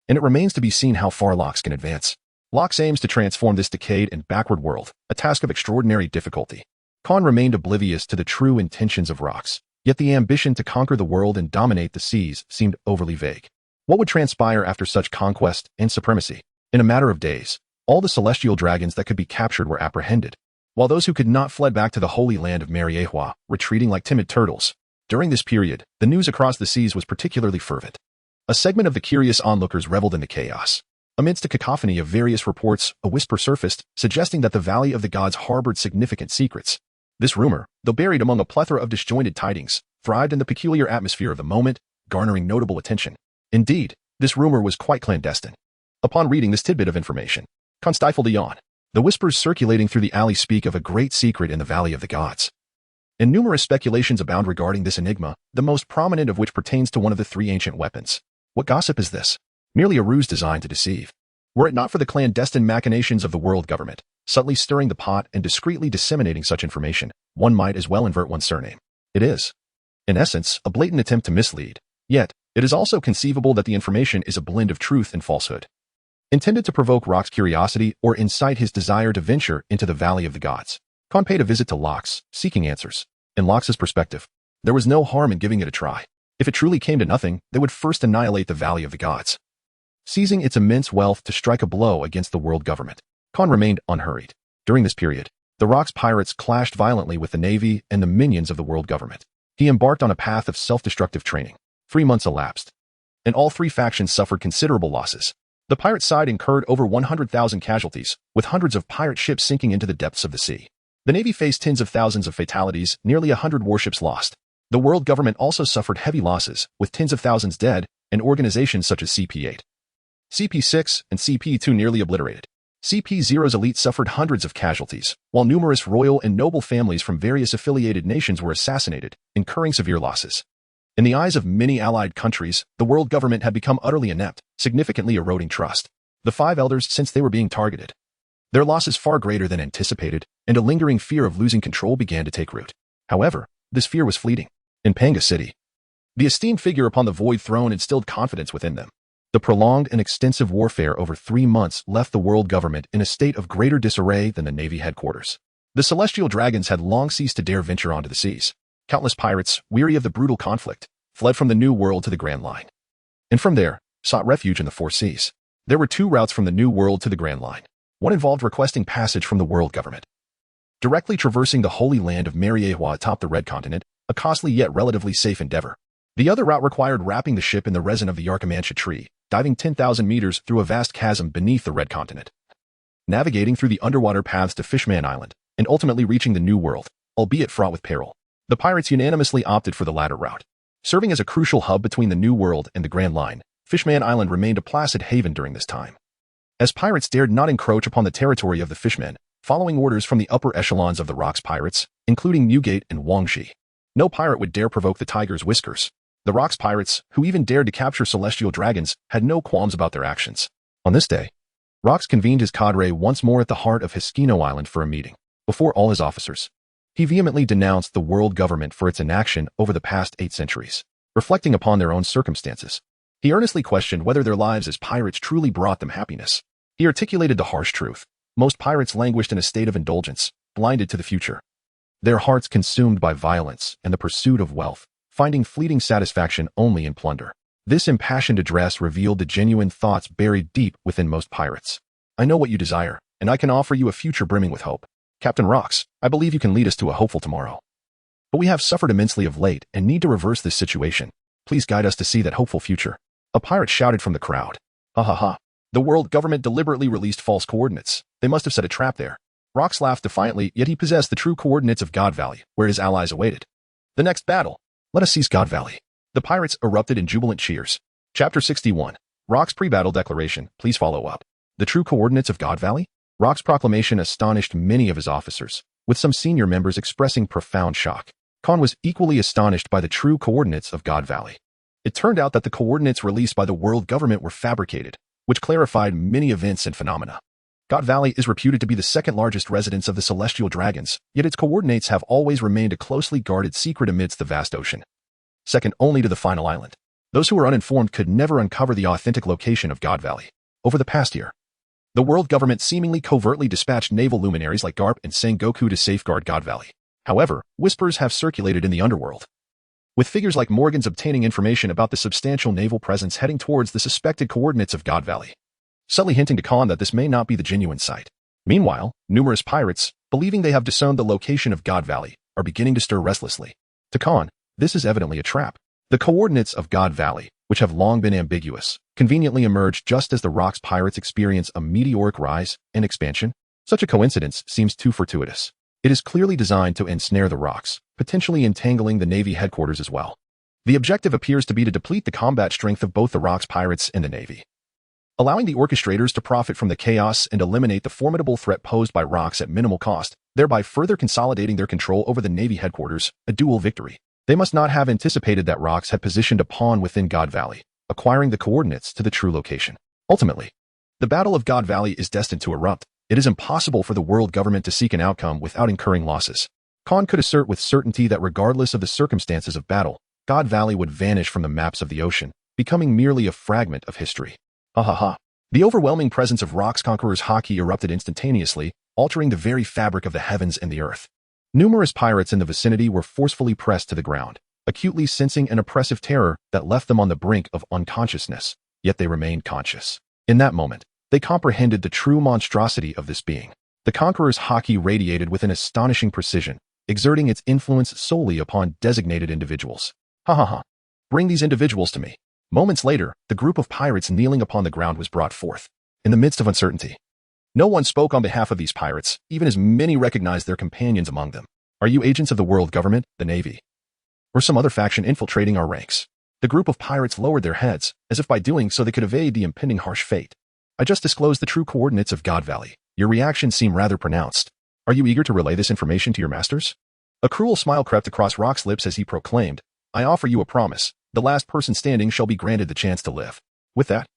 And it remains to be seen how far Lox can advance. Lox aims to transform this decayed and backward world, a task of extraordinary difficulty. Khan remained oblivious to the true intentions of Rox, yet the ambition to conquer the world and dominate the seas seemed overly vague. What would transpire after such conquest and supremacy? In a matter of days, all the celestial dragons that could be captured were apprehended, while those who could not fled back to the holy land of Mariehua, retreating like timid turtles. During this period, the news across the seas was particularly fervent. A segment of the curious onlookers reveled in the chaos. Amidst a cacophony of various reports, a whisper surfaced, suggesting that the Valley of the Gods harbored significant secrets. This rumor, though buried among a plethora of disjointed tidings, thrived in the peculiar atmosphere of the moment, garnering notable attention. Indeed, this rumor was quite clandestine. Upon reading this tidbit of information, Khan stifled a yawn. The whispers circulating through the alley speak of a great secret in the Valley of the Gods. And numerous speculations abound regarding this enigma, the most prominent of which pertains to one of the 3 ancient weapons. What gossip is this? Merely a ruse designed to deceive. Were it not for the clandestine machinations of the world government, subtly stirring the pot and discreetly disseminating such information, one might as well invert one's surname. It is, in essence, a blatant attempt to mislead. Yet, it is also conceivable that the information is a blend of truth and falsehood, intended to provoke Rox's curiosity or incite his desire to venture into the Valley of the Gods. Khan paid a visit to Lox, seeking answers. In Lox's perspective, there was no harm in giving it a try. If it truly came to nothing, they would first annihilate the Valley of the Gods, seizing its immense wealth to strike a blow against the world government. Khan remained unhurried. During this period, the Rox pirates clashed violently with the navy and the minions of the world government. He embarked on a path of self-destructive training. 3 months elapsed. and all three factions suffered considerable losses. The pirate side incurred over 100,000 casualties, with hundreds of pirate ships sinking into the depths of the sea. The Navy faced tens of thousands of fatalities, nearly 100 warships lost. The world government also suffered heavy losses, with tens of thousands dead, and organizations such as CP-8, CP-6, and CP-2 nearly obliterated. CP-0's elite suffered hundreds of casualties, while numerous royal and noble families from various affiliated nations were assassinated, incurring severe losses. In the eyes of many allied countries, the world government had become utterly inept, significantly eroding trust. The five elders sensed they were being targeted. Their losses far greater than anticipated, and a lingering fear of losing control began to take root. However, this fear was fleeting. In Panga City, the esteemed figure upon the Void Throne instilled confidence within them. The prolonged and extensive warfare over 3 months left the world government in a state of greater disarray than the Navy headquarters. The celestial dragons had long ceased to dare venture onto the seas. Countless pirates, weary of the brutal conflict, fled from the New World to the Grand Line, and from there, sought refuge in the Four Seas. There were 2 routes from the New World to the Grand Line. One involved requesting passage from the world government, directly traversing the holy land of Marineford atop the Red Continent, a costly yet relatively safe endeavor. The other route required wrapping the ship in the resin of the Yarkamantia tree, diving 10,000 meters through a vast chasm beneath the Red Continent, navigating through the underwater paths to Fishman Island, and ultimately reaching the New World, albeit fraught with peril. The pirates unanimously opted for the latter route. Serving as a crucial hub between the New World and the Grand Line, Fishman Island remained a placid haven during this time, as pirates dared not encroach upon the territory of the Fishmen, following orders from the upper echelons of the Rocks pirates, including Newgate and Wangshi. No pirate would dare provoke the Tiger's whiskers. The Rocks pirates, who even dared to capture celestial dragons, had no qualms about their actions. On this day, Rocks convened his cadre once more at the heart of Hiskino Island for a meeting. Before all his officers, he vehemently denounced the world government for its inaction over the past 8 centuries. Reflecting upon their own circumstances, he earnestly questioned whether their lives as pirates truly brought them happiness. He articulated the harsh truth. Most pirates languished in a state of indulgence, blinded to the future, their hearts consumed by violence and the pursuit of wealth, finding fleeting satisfaction only in plunder. This impassioned address revealed the genuine thoughts buried deep within most pirates. I know what you desire, and I can offer you a future brimming with hope. Captain Rocks, I believe you can lead us to a hopeful tomorrow. But we have suffered immensely of late and need to reverse this situation. Please guide us to see that hopeful future. A pirate shouted from the crowd. Ha ha ha. The world government deliberately released false coordinates. They must have set a trap there. Rocks laughed defiantly, yet he possessed the true coordinates of God Valley, where his allies awaited. The next battle. Let us seize God Valley. The pirates erupted in jubilant cheers. Chapter 61. Rocks' pre-battle declaration. Please follow up. The true coordinates of God Valley? Rocks' proclamation astonished many of his officers, with some senior members expressing profound shock. Khan was equally astonished by the true coordinates of God Valley. It turned out that the coordinates released by the world government were fabricated, which clarified many events and phenomena. God Valley is reputed to be the second largest residence of the celestial dragons, yet its coordinates have always remained a closely guarded secret amidst the vast ocean, second only to the final island. Those who were uninformed could never uncover the authentic location of God Valley. Over the past year, the world government seemingly covertly dispatched naval luminaries like Garp and Sengoku to safeguard God Valley. However, whispers have circulated in the underworld, with figures like Morgan's obtaining information about the substantial naval presence heading towards the suspected coordinates of God Valley, subtly hinting to Khan that this may not be the genuine site. Meanwhile, numerous pirates, believing they have discerned the location of God Valley, are beginning to stir restlessly. To Khan, this is evidently a trap. The coordinates of God Valley, which have long been ambiguous, conveniently emerged just as the Rocks pirates experience a meteoric rise and expansion. Such a coincidence seems too fortuitous. It is clearly designed to ensnare the Rocks, potentially entangling the Navy headquarters as well. The objective appears to be to deplete the combat strength of both the Rocks pirates and the Navy, allowing the orchestrators to profit from the chaos and eliminate the formidable threat posed by Rocks at minimal cost, thereby further consolidating their control over the Navy headquarters, a dual victory. They must not have anticipated that Rocks had positioned a pawn within God Valley, acquiring the coordinates to the true location. Ultimately, the Battle of God Valley is destined to erupt. It is impossible for the world government to seek an outcome without incurring losses. Khan could assert with certainty that regardless of the circumstances of battle, God Valley would vanish from the maps of the ocean, becoming merely a fragment of history. Ha ha ha. The overwhelming presence of Rocks Conqueror's Haki erupted instantaneously, altering the very fabric of the heavens and the earth. Numerous pirates in the vicinity were forcefully pressed to the ground, acutely sensing an oppressive terror that left them on the brink of unconsciousness, yet they remained conscious. In that moment, they comprehended the true monstrosity of this being. The Conqueror's Haki radiated with an astonishing precision, exerting its influence solely upon designated individuals. Ha ha ha. Bring these individuals to me. Moments later, the group of pirates kneeling upon the ground was brought forth. In the midst of uncertainty, no one spoke on behalf of these pirates, even as many recognized their companions among them. Are you agents of the world government, the Navy, or some other faction infiltrating our ranks? The group of pirates lowered their heads, as if by doing so they could evade the impending harsh fate. I just disclosed the true coordinates of God Valley. Your reactions seem rather pronounced. Are you eager to relay this information to your masters? A cruel smile crept across Rock's lips as he proclaimed, I offer you a promise. The last person standing shall be granted the chance to live. With that,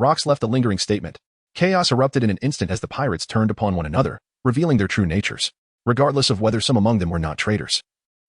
Rox left a lingering statement. Chaos erupted in an instant as the pirates turned upon one another, revealing their true natures, regardless of whether some among them were not traitors.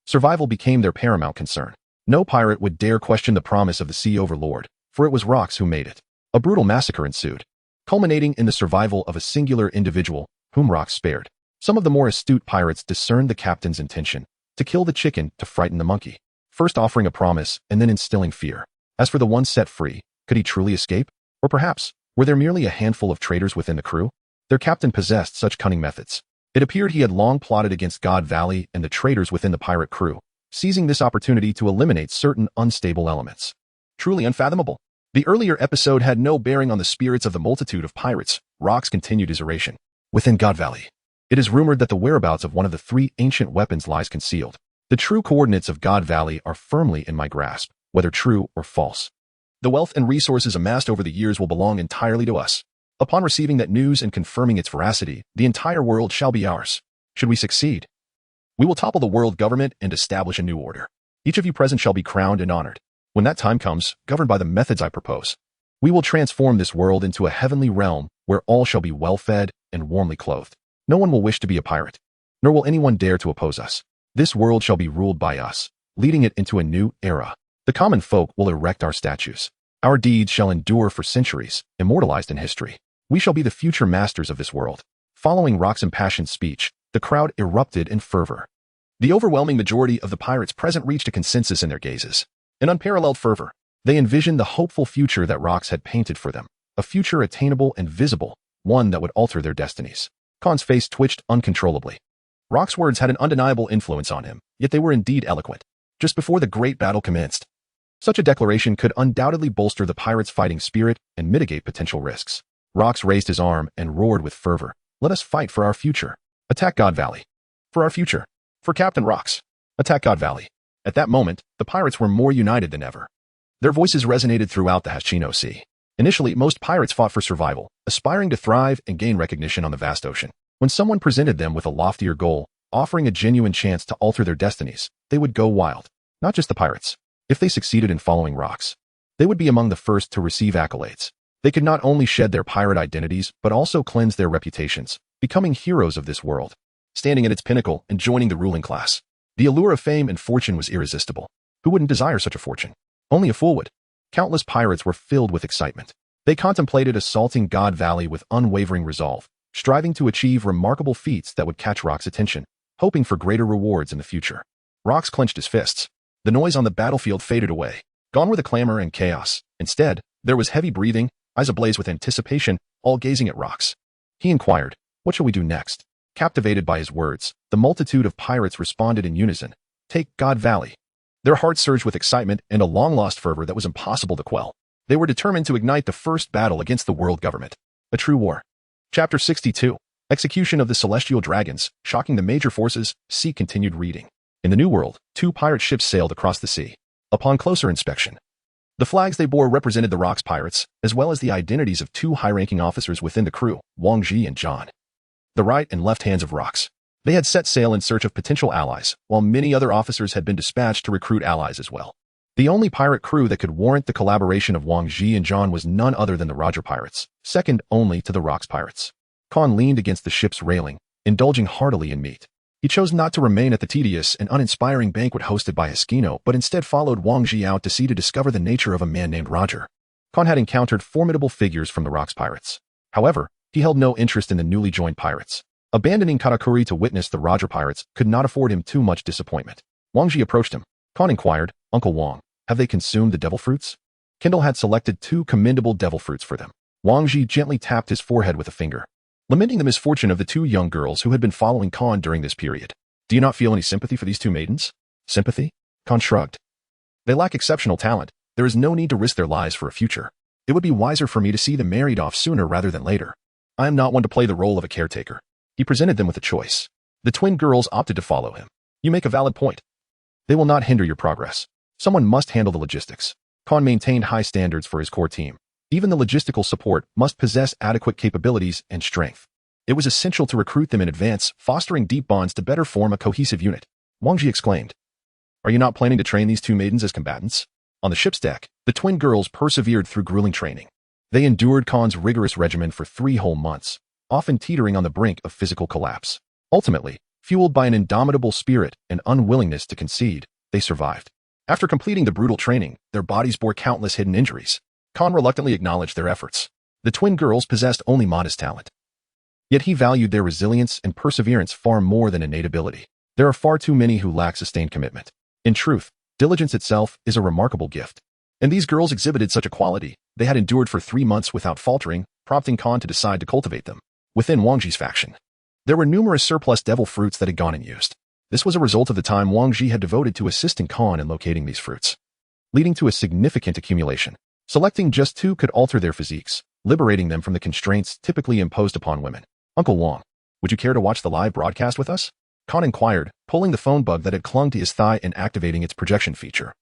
Survival became their paramount concern. No pirate would dare question the promise of the sea overlord, for it was Rox who made it. A brutal massacre ensued, culminating in the survival of a singular individual, whom Rox spared. Some of the more astute pirates discerned the captain's intention, to kill the chicken to frighten the monkey, first offering a promise and then instilling fear. As for the one set free, could he truly escape? Or perhaps, were there merely a handful of traitors within the crew? Their captain possessed such cunning methods. It appeared he had long plotted against God Valley and the traitors within the pirate crew, seizing this opportunity to eliminate certain unstable elements. Truly unfathomable. The earlier episode had no bearing on the spirits of the multitude of pirates. Rox continued his oration. Within God Valley, it is rumored that the whereabouts of one of the 3 ancient weapons lies concealed. The true coordinates of God Valley are firmly in my grasp, whether true or false. The wealth and resources amassed over the years will belong entirely to us. Upon receiving that news and confirming its veracity, the entire world shall be ours. Should we succeed, we will topple the world government and establish a new order. Each of you present shall be crowned and honored. When that time comes, governed by the methods I propose, we will transform this world into a heavenly realm where all shall be well-fed and warmly clothed. No one will wish to be a pirate, nor will anyone dare to oppose us. This world shall be ruled by us, leading it into a new era. The common folk will erect our statues. Our deeds shall endure for centuries, immortalized in history. We shall be the future masters of this world. Following Rock's impassioned speech, the crowd erupted in fervor. The overwhelming majority of the pirates present reached a consensus in their gazes. An unparalleled fervor. They envisioned the hopeful future that Rox had painted for them, a future attainable and visible, one that would alter their destinies. Khan's face twitched uncontrollably. Rock's words had an undeniable influence on him, yet they were indeed eloquent. Just before the great battle commenced, such a declaration could undoubtedly bolster the pirates' fighting spirit and mitigate potential risks. Rox raised his arm and roared with fervor. Let us fight for our future. Attack God Valley. For our future. For Captain Rox. Attack God Valley. At that moment, the pirates were more united than ever. Their voices resonated throughout the Hashino Sea. Initially, most pirates fought for survival, aspiring to thrive and gain recognition on the vast ocean. When someone presented them with a loftier goal, offering a genuine chance to alter their destinies, they would go wild. Not just the pirates. If they succeeded in following Rox, they would be among the first to receive accolades. They could not only shed their pirate identities, but also cleanse their reputations, becoming heroes of this world, standing at its pinnacle and joining the ruling class. The allure of fame and fortune was irresistible. Who wouldn't desire such a fortune? Only a fool would. Countless pirates were filled with excitement. They contemplated assaulting God Valley with unwavering resolve, striving to achieve remarkable feats that would catch Rock's attention, hoping for greater rewards in the future. Rox clenched his fists. The noise on the battlefield faded away. Gone were the clamor and chaos. Instead, there was heavy breathing, eyes ablaze with anticipation, all gazing at Rox. He inquired, what shall we do next? Captivated by his words, the multitude of pirates responded in unison. Take God Valley. Their hearts surged with excitement and a long-lost fervor that was impossible to quell. They were determined to ignite the first battle against the world government. A true war. Chapter 62. Execution of the Celestial Dragons. Shocking the major forces, see continued reading. In the New World, 2 pirate ships sailed across the sea. Upon closer inspection, the flags they bore represented the Rox pirates, as well as the identities of 2 high-ranking officers within the crew, Wang Ji and John, the right and left hands of Rox. They had set sail in search of potential allies, while many other officers had been dispatched to recruit allies as well. The only pirate crew that could warrant the collaboration of Wang Ji and John was none other than the Roger pirates, second only to the Rox pirates. Khan leaned against the ship's railing, indulging heartily in meat. He chose not to remain at the tedious and uninspiring banquet hosted by Hiskino, but instead followed Wang Ji out to sea to discover the nature of a man named Roger. Khan had encountered formidable figures from the Rox pirates. However, he held no interest in the newly joined pirates. Abandoning Katakuri to witness the Roger pirates could not afford him too much disappointment. Wang Ji approached him. Khan inquired, Uncle Wang, have they consumed the devil fruits? Kendall had selected 2 commendable devil fruits for them. Wang Ji gently tapped his forehead with a finger, lamenting the misfortune of the 2 young girls who had been following Khan during this period. Do you not feel any sympathy for these 2 maidens? Sympathy? Khan shrugged. They lack exceptional talent, There is no need to risk their lives for a future. It would be wiser for me to see them married off sooner rather than later. I am not one to play the role of a caretaker. He presented them with a choice. The twin girls opted to follow him. You make a valid point. They will not hinder your progress. Someone must handle the logistics. Khan maintained high standards for his core team. Even the logistical support must possess adequate capabilities and strength. It was essential to recruit them in advance, fostering deep bonds to better form a cohesive unit. Wang Ji exclaimed. Are you not planning to train these two maidens as combatants? On the ship's deck, the twin girls persevered through grueling training. They endured Khan's rigorous regimen for 3 whole months, often teetering on the brink of physical collapse. Ultimately, fueled by an indomitable spirit and unwillingness to concede, they survived. After completing the brutal training, their bodies bore countless hidden injuries. Khan reluctantly acknowledged their efforts. The twin girls possessed only modest talent. Yet he valued their resilience and perseverance far more than innate ability. There are far too many who lack sustained commitment. In truth, diligence itself is a remarkable gift. And these girls exhibited such a quality. They had endured for 3 months without faltering, prompting Khan to decide to cultivate them. Within Wang Ji's faction, there were numerous surplus devil fruits that had gone unused. This was a result of the time Wang Ji had devoted to assisting Khan in locating these fruits, leading to a significant accumulation. Selecting just 2 could alter their physiques, liberating them from the constraints typically imposed upon women. Uncle Wang, would you care to watch the live broadcast with us? Khan inquired, pulling the phone bug that had clung to his thigh and activating its projection feature.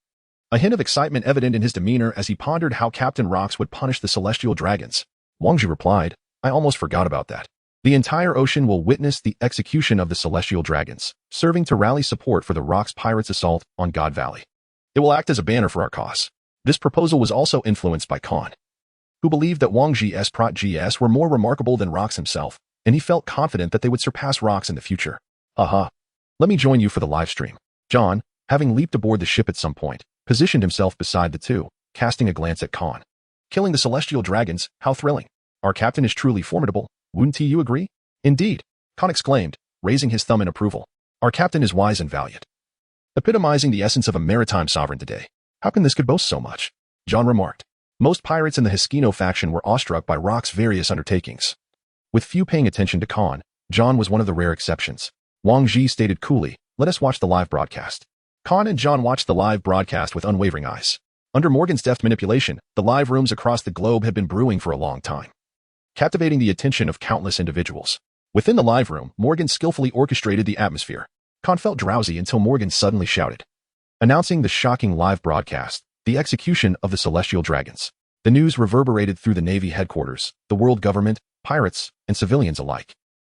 A hint of excitement evident in his demeanor as he pondered how Captain Rox would punish the celestial dragons. Wang Ji replied, I almost forgot about that. The entire ocean will witness the execution of the celestial dragons, serving to rally support for the Rox pirates' assault on God Valley. It will act as a banner for our cause. This proposal was also influenced by Khan, who believed that Wang Ji's prot-gs were more remarkable than Rox himself, and he felt confident that they would surpass Rox in the future. Aha. Let me join you for the live stream. John, having leaped aboard the ship at some point, positioned himself beside the two, casting a glance at Khan. Killing the celestial dragons, how thrilling. Our captain is truly formidable, wouldn't you agree? Indeed, Khan exclaimed, raising his thumb in approval. Our captain is wise and valiant, epitomizing the essence of a maritime sovereign today. How can this could boast so much? John remarked. Most pirates in the Hiskino faction were awestruck by Rock's various undertakings. With few paying attention to Khan, John was one of the rare exceptions. Wang Ji stated coolly, let us watch the live broadcast. Khan and John watched the live broadcast with unwavering eyes. Under Morgan's deft manipulation, the live rooms across the globe had been brewing for a long time, captivating the attention of countless individuals. Within the live room, Morgan skillfully orchestrated the atmosphere. Khan felt drowsy until Morgan suddenly shouted, announcing the shocking live broadcast, the execution of the celestial dragons. The news reverberated through the Navy headquarters, the world government, pirates, and civilians alike,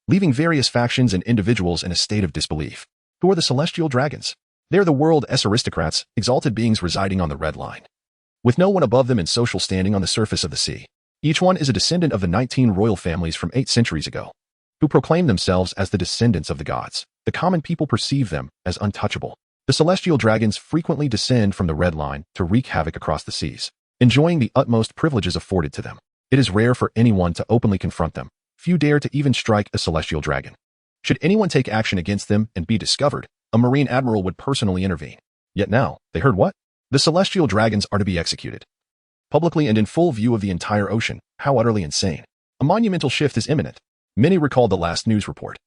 leaving various factions and individuals in a state of disbelief. Who are the celestial dragons? They are the world's aristocrats, exalted beings residing on the Red Line, with no one above them in social standing on the surface of the sea. Each one is a descendant of the 19 royal families from 8 centuries ago, who proclaim themselves as the descendants of the gods. The common people perceive them as untouchable. The celestial dragons frequently descend from the Red Line to wreak havoc across the seas, enjoying the utmost privileges afforded to them. It is rare for anyone to openly confront them. Few dare to even strike a celestial dragon. Should anyone take action against them and be discovered, a marine admiral would personally intervene. Yet now, they heard what? The celestial dragons are to be executed, publicly and in full view of the entire ocean. How utterly insane. A monumental shift is imminent. Many recalled the last news report,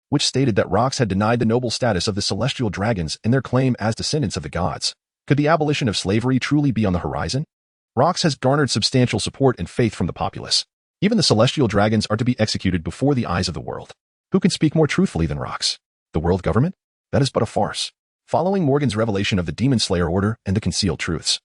which stated that Rox had denied the noble status of the celestial dragons in their claim as descendants of the gods. Could the abolition of slavery truly be on the horizon? Rox has garnered substantial support and faith from the populace. Even the celestial dragons are to be executed before the eyes of the world. Who can speak more truthfully than Rox? The world government? That is but a farce. Following Morgan's revelation of the Demon Slayer Order and the concealed truths,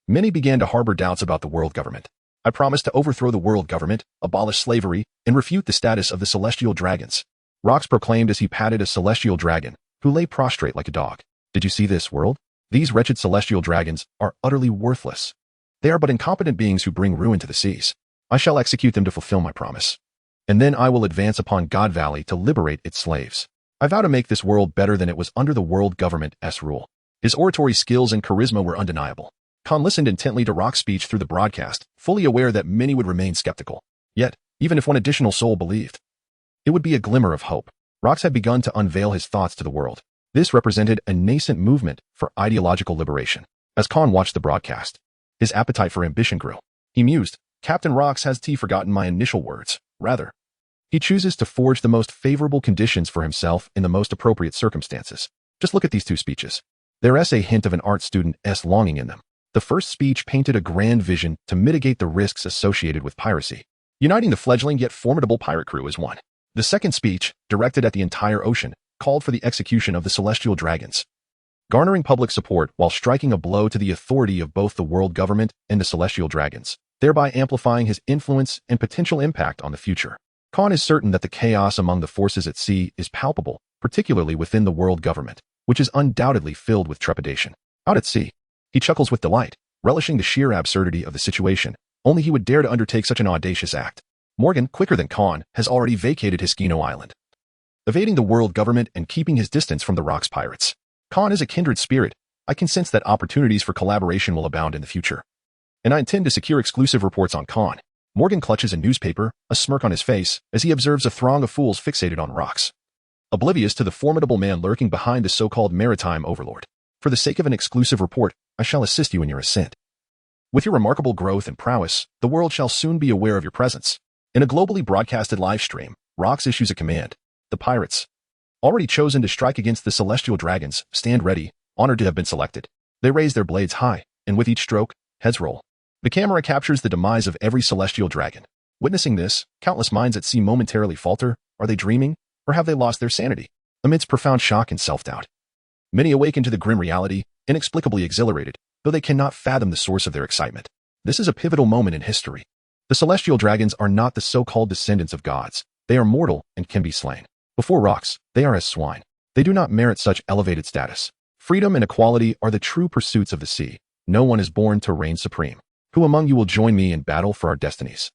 many began to harbor doubts about the world government. I promised to overthrow the world government, abolish slavery, and refute the status of the celestial dragons, Rox proclaimed as he patted a celestial dragon, who lay prostrate like a dog. Did you see this, world? These wretched celestial dragons are utterly worthless. They are but incompetent beings who bring ruin to the seas. I shall execute them to fulfill my promise. And then I will advance upon God Valley to liberate its slaves. I vow to make this world better than it was under the world government's rule. His oratory skills and charisma were undeniable. Khan listened intently to Rock's speech through the broadcast, fully aware that many would remain skeptical. Yet, even if one additional soul believed, it would be a glimmer of hope. Rox had begun to unveil his thoughts to the world. This represented a nascent movement for ideological liberation. As Khan watched the broadcast, his appetite for ambition grew. He mused, Captain Rox has forgotten my initial words. Rather, he chooses to forge the most favorable conditions for himself in the most appropriate circumstances. Just look at these 2 speeches. There is a hint of an art student's longing in them. The first speech painted a grand vision to mitigate the risks associated with piracy, uniting the fledgling yet formidable pirate crew as one. The second speech, directed at the entire ocean, called for the execution of the celestial dragons, garnering public support while striking a blow to the authority of both the world government and the celestial dragons, thereby amplifying his influence and potential impact on the future. Khan is certain that the chaos among the forces at sea is palpable, particularly within the world government, which is undoubtedly filled with trepidation. Out at sea, he chuckles with delight, relishing the sheer absurdity of the situation. Only he would dare to undertake such an audacious act. Morgan, quicker than Khan, has already vacated Hiskino Island, evading the world government and keeping his distance from the Rocks pirates. Khan is a kindred spirit. I can sense that opportunities for collaboration will abound in the future, and I intend to secure exclusive reports on Khan. Morgan clutches a newspaper, a smirk on his face, as he observes a throng of fools fixated on Rocks, oblivious to the formidable man lurking behind the so-called maritime overlord. For the sake of an exclusive report, I shall assist you in your ascent. With your remarkable growth and prowess, the world shall soon be aware of your presence. In a globally broadcasted live stream, Rocks issues a command. The pirates, already chosen to strike against the celestial dragons, stand ready, honored to have been selected. They raise their blades high, and with each stroke, heads roll. The camera captures the demise of every celestial dragon. Witnessing this, countless minds at sea momentarily falter. Are they dreaming, or have they lost their sanity? Amidst profound shock and self-doubt, many awaken to the grim reality, inexplicably exhilarated, though they cannot fathom the source of their excitement. This is a pivotal moment in history. The celestial dragons are not the so-called descendants of gods. They are mortal and can be slain. Before Rocks, they are as swine. They do not merit such elevated status. Freedom and equality are the true pursuits of the sea. No one is born to reign supreme. Who among you will join me in battle for our destinies?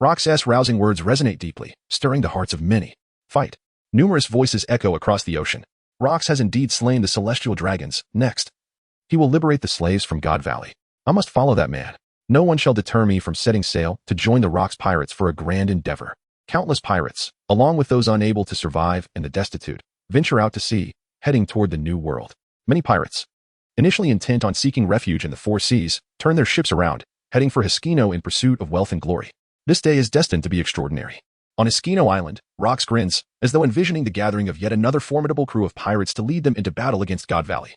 Rocks' rousing words resonate deeply, stirring the hearts of many. Fight. Numerous voices echo across the ocean. Rocks has indeed slain the celestial dragons. Next, he will liberate the slaves from God Valley. I must follow that man. No one shall deter me from setting sail to join the Rocks pirates for a grand endeavor. Countless pirates, along with those unable to survive and the destitute, venture out to sea, heading toward the new world. Many pirates, initially intent on seeking refuge in the four seas, turn their ships around, heading for Hiskino in pursuit of wealth and glory. This day is destined to be extraordinary. On Hiskino Island, Rocks grins, as though envisioning the gathering of yet another formidable crew of pirates to lead them into battle against God Valley,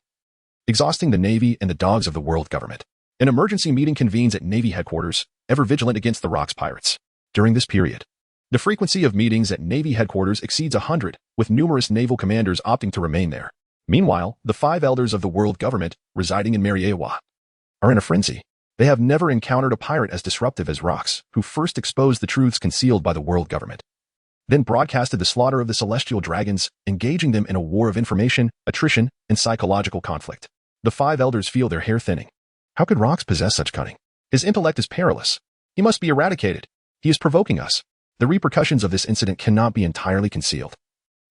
exhausting the Navy and the dogs of the world government. An emergency meeting convenes at Navy headquarters, ever vigilant against the Rocks pirates. During this period, the frequency of meetings at Navy headquarters exceeds 100, with numerous naval commanders opting to remain there. Meanwhile, the 5 elders of the world government, residing in Mariewa, are in a frenzy. They have never encountered a pirate as disruptive as Rocks, who first exposed the truths concealed by the world government, then broadcasted the slaughter of the celestial dragons, engaging them in a war of information, attrition, and psychological conflict. The 5 elders feel their hair thinning. How could Rocks possess such cunning? His intellect is perilous. He must be eradicated. He is provoking us. The repercussions of this incident cannot be entirely concealed.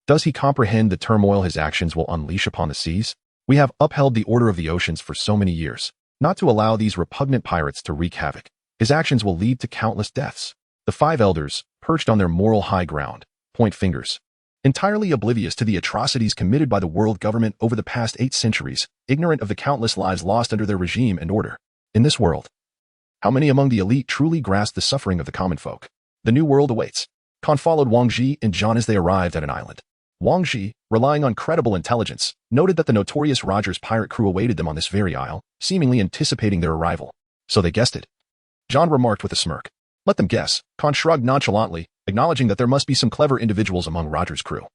Does he comprehend the turmoil his actions will unleash upon the seas? We have upheld the order of the oceans for so many years, not to allow these repugnant pirates to wreak havoc. His actions will lead to countless deaths. The 5 elders, perched on their moral high ground, point fingers, entirely oblivious to the atrocities committed by the world government over the past 8 centuries, ignorant of the countless lives lost under their regime and order. In this world, how many among the elite truly grasp the suffering of the common folk? The new world awaits. Khan followed Wang Ji and John as they arrived at an island. Wang Ji, relying on credible intelligence, noted that the notorious Rogers pirate crew awaited them on this very isle, seemingly anticipating their arrival. So they guessed it. John remarked with a smirk. Let them guess. Khan shrugged nonchalantly, acknowledging that there must be some clever individuals among Rogers' crew,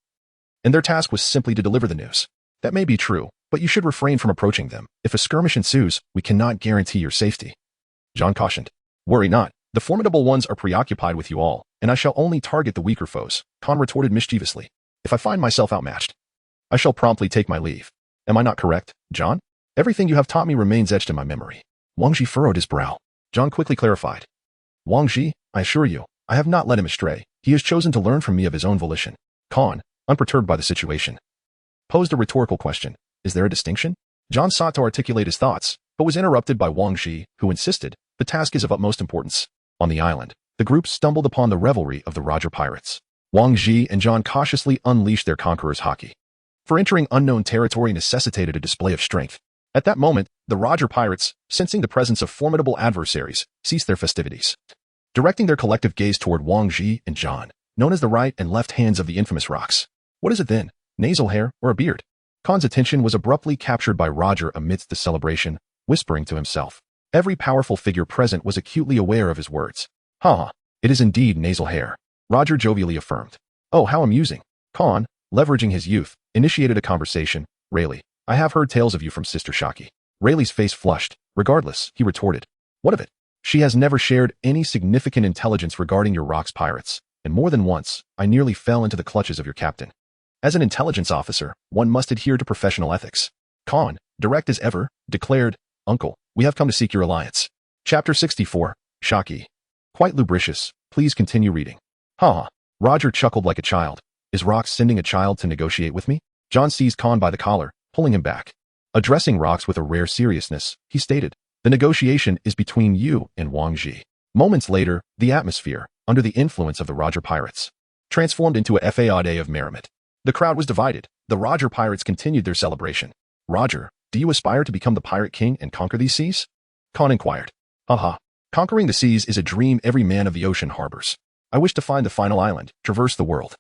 and their task was simply to deliver the news. That may be true, but you should refrain from approaching them. If a skirmish ensues, we cannot guarantee your safety. John cautioned. Worry not. The formidable ones are preoccupied with you all, and I shall only target the weaker foes. Khan retorted mischievously. If I find myself outmatched, I shall promptly take my leave. Am I not correct, John? Everything you have taught me remains etched in my memory. Wang Ji furrowed his brow. John quickly clarified. Wang Ji, I assure you, I have not led him astray. He has chosen to learn from me of his own volition. Khan, unperturbed by the situation, posed a rhetorical question. Is there a distinction? John sought to articulate his thoughts, but was interrupted by Wang Ji, who insisted, the task is of utmost importance. On the island, the group stumbled upon the revelry of the Roger pirates. Wang Ji and John cautiously unleashed their Conqueror's haki, for entering unknown territory necessitated a display of strength. At that moment, the Roger pirates, sensing the presence of formidable adversaries, ceased their festivities, directing their collective gaze toward Wang Ji and John, known as the right and left hands of the infamous Rocks. What is it then? Nasal hair or a beard? Khan's attention was abruptly captured by Roger amidst the celebration, whispering to himself. Every powerful figure present was acutely aware of his words. Ha! It is indeed nasal hair, Roger jovially affirmed. Oh, how amusing. Con, leveraging his youth, initiated a conversation. Rayleigh, I have heard tales of you from Sister Shiki. Rayleigh's face flushed. Regardless, he retorted. What of it? She has never shared any significant intelligence regarding your rocks pirates, and more than once, I nearly fell into the clutches of your captain. As an intelligence officer, one must adhere to professional ethics. Con, direct as ever, declared, Uncle, we have come to seek your alliance. Chapter 64, Shiki. Quite lubricious, please continue reading. Ha! Roger chuckled like a child. Is Rox sending a child to negotiate with me? John seized Con by the collar, pulling him back. Addressing Rox with a rare seriousness, he stated, the negotiation is between you and Wang Ji. Moments later, the atmosphere, under the influence of the Roger pirates, transformed into a fade of merriment. The crowd was divided. The Roger pirates continued their celebration. Roger, do you aspire to become the pirate king and conquer these seas? Con inquired. Haha. Conquering the seas is a dream every man of the ocean harbors. I wish to find the final island, traverse the world,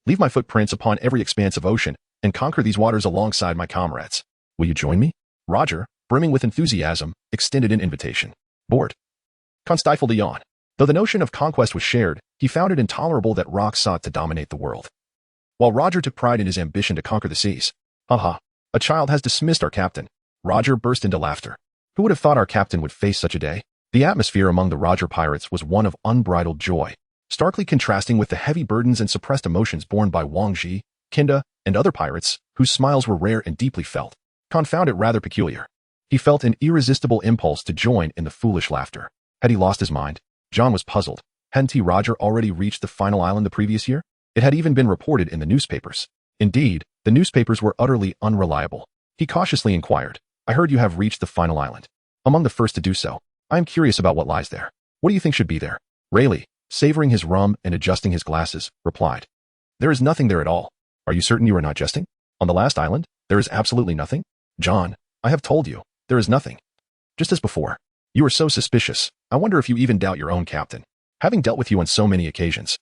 leave my footprints upon every expanse of ocean, and conquer these waters alongside my comrades. Will you join me? Roger, brimming with enthusiasm, extended an invitation. Bored. Con stifled a yawn. Though the notion of conquest was shared, he found it intolerable that Rox sought to dominate the world. While Roger took pride in his ambition to conquer the seas. Haha. A child has dismissed our captain. Roger burst into laughter. Who would have thought our captain would face such a day? The atmosphere among the Roger pirates was one of unbridled joy, starkly contrasting with the heavy burdens and suppressed emotions borne by Wang Ji, Kinda, and other pirates, whose smiles were rare and deeply felt. Con found it rather peculiar. He felt an irresistible impulse to join in the foolish laughter. Had he lost his mind? John was puzzled. Hadn't Roger already reached the final island the previous year? It had even been reported in the newspapers. Indeed, the newspapers were utterly unreliable. He cautiously inquired, I heard you have reached the final island. Among the first to do so. I am curious about what lies there. What do you think should be there? Rayleigh, savoring his rum and adjusting his glasses, replied. There is nothing there at all. Are you certain you are not jesting? On the last island, there is absolutely nothing? John, I have told you, there is nothing. Just as before. You are so suspicious. I wonder if you even doubt your own captain, having dealt with you on so many occasions.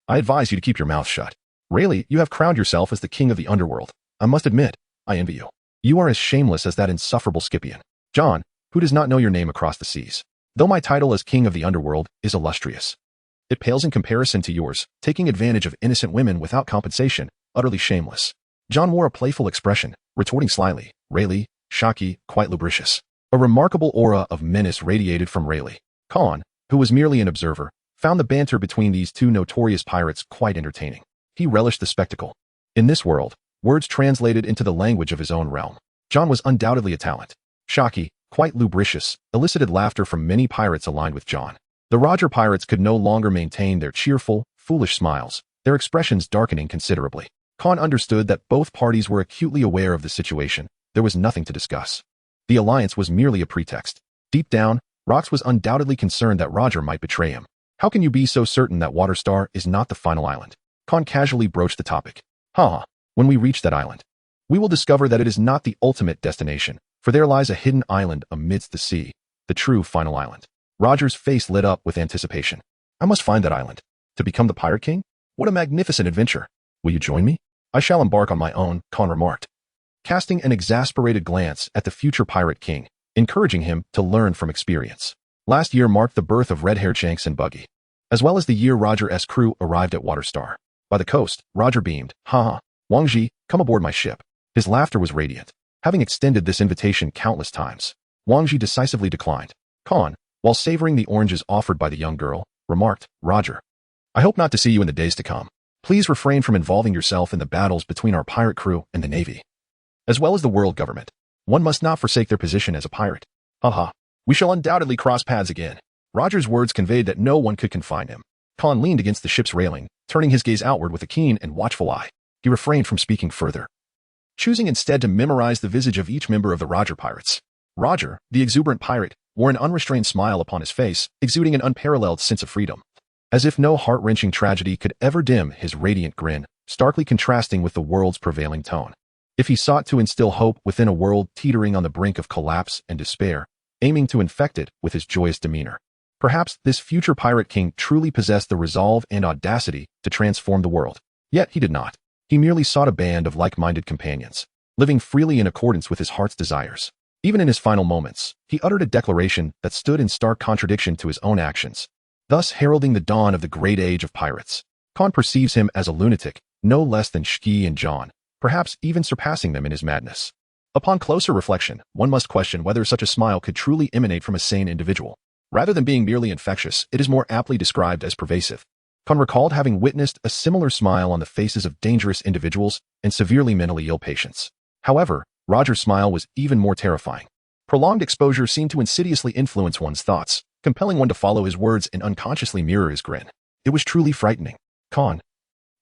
I advise you to keep your mouth shut. Rayleigh, you have crowned yourself as the king of the underworld. I must admit, I envy you. You are as shameless as that insufferable Scipion. John, who does not know your name across the seas? Though my title as king of the underworld is illustrious, it pales in comparison to yours, taking advantage of innocent women without compensation, utterly shameless. John wore a playful expression, retorting slyly, Rayleigh, Shiki, quite lubricious. A remarkable aura of menace radiated from Rayleigh. Con, who was merely an observer, found the banter between these two notorious pirates quite entertaining. He relished the spectacle. In this world, words translated into the language of his own realm. John was undoubtedly a talent. Shiki, quite lubricious, elicited laughter from many pirates aligned with John. The Roger pirates could no longer maintain their cheerful, foolish smiles, their expressions darkening considerably. Con understood that both parties were acutely aware of the situation. There was nothing to discuss. The alliance was merely a pretext. Deep down, Rox was undoubtedly concerned that Roger might betray him. How can you be so certain that Waterstar is not the final island? Con casually broached the topic. When we reach that island, we will discover that it is not the ultimate destination, for there lies a hidden island amidst the sea, the true final island. Roger's face lit up with anticipation. I must find that island. To become the Pirate King? What a magnificent adventure. Will you join me? I shall embark on my own, Con remarked, casting an exasperated glance at the future Pirate King, encouraging him to learn from experience. Last year marked the birth of red-haired Shanks and Buggy, as well as the year Roger's crew arrived at Waterstar. By the coast, Roger beamed, Wang Ji, come aboard my ship. His laughter was radiant. Having extended this invitation countless times, Wang Ji decisively declined. Con, while savoring the oranges offered by the young girl, remarked, Roger, I hope not to see you in the days to come. Please refrain from involving yourself in the battles between our pirate crew and the Navy, as well as the world government. One must not forsake their position as a pirate. We shall undoubtedly cross paths again. Roger's words conveyed that no one could confine him. Con leaned against the ship's railing, turning his gaze outward with a keen and watchful eye. He refrained from speaking further, choosing instead to memorize the visage of each member of the Roger pirates. Roger, the exuberant pirate, wore an unrestrained smile upon his face, exuding an unparalleled sense of freedom. As if no heart-wrenching tragedy could ever dim his radiant grin, starkly contrasting with the world's prevailing tone. If he sought to instill hope within a world teetering on the brink of collapse and despair, aiming to infect it with his joyous demeanor, perhaps this future Pirate King truly possessed the resolve and audacity to transform the world. Yet he did not. He merely sought a band of like-minded companions, living freely in accordance with his heart's desires. Even in his final moments, he uttered a declaration that stood in stark contradiction to his own actions, thus heralding the dawn of the great age of pirates. Khan perceives him as a lunatic, no less than Shiki and John, perhaps even surpassing them in his madness. Upon closer reflection, one must question whether such a smile could truly emanate from a sane individual. Rather than being merely infectious, it is more aptly described as pervasive. Khan recalled having witnessed a similar smile on the faces of dangerous individuals and severely mentally ill patients. However, Roger's smile was even more terrifying. Prolonged exposure seemed to insidiously influence one's thoughts, compelling one to follow his words and unconsciously mirror his grin. It was truly frightening. Khan,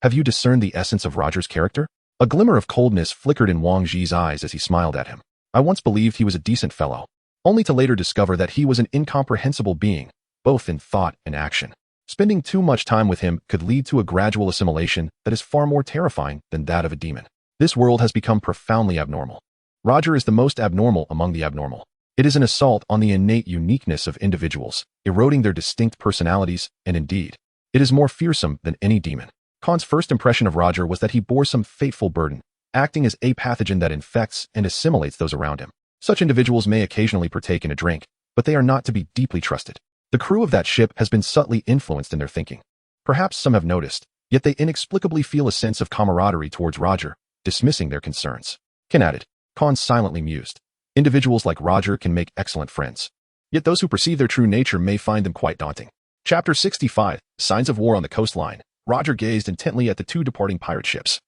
have you discerned the essence of Roger's character? A glimmer of coldness flickered in Wang Ji's eyes as he smiled at him. I once believed he was a decent fellow, only to later discover that he was an incomprehensible being, both in thought and action. Spending too much time with him could lead to a gradual assimilation that is far more terrifying than that of a demon. This world has become profoundly abnormal. Roger is the most abnormal among the abnormal. It is an assault on the innate uniqueness of individuals, eroding their distinct personalities, and indeed, it is more fearsome than any demon. Khan's first impression of Roger was that he bore some fateful burden, acting as a pathogen that infects and assimilates those around him. Such individuals may occasionally partake in a drink, but they are not to be deeply trusted. The crew of that ship has been subtly influenced in their thinking. Perhaps some have noticed, yet they inexplicably feel a sense of camaraderie towards Roger, dismissing their concerns. Ken added. Khan silently mused. Individuals like Roger can make excellent friends. Yet those who perceive their true nature may find them quite daunting. Chapter 65, Signs of War on the Coastline. Roger gazed intently at the two departing pirate ships.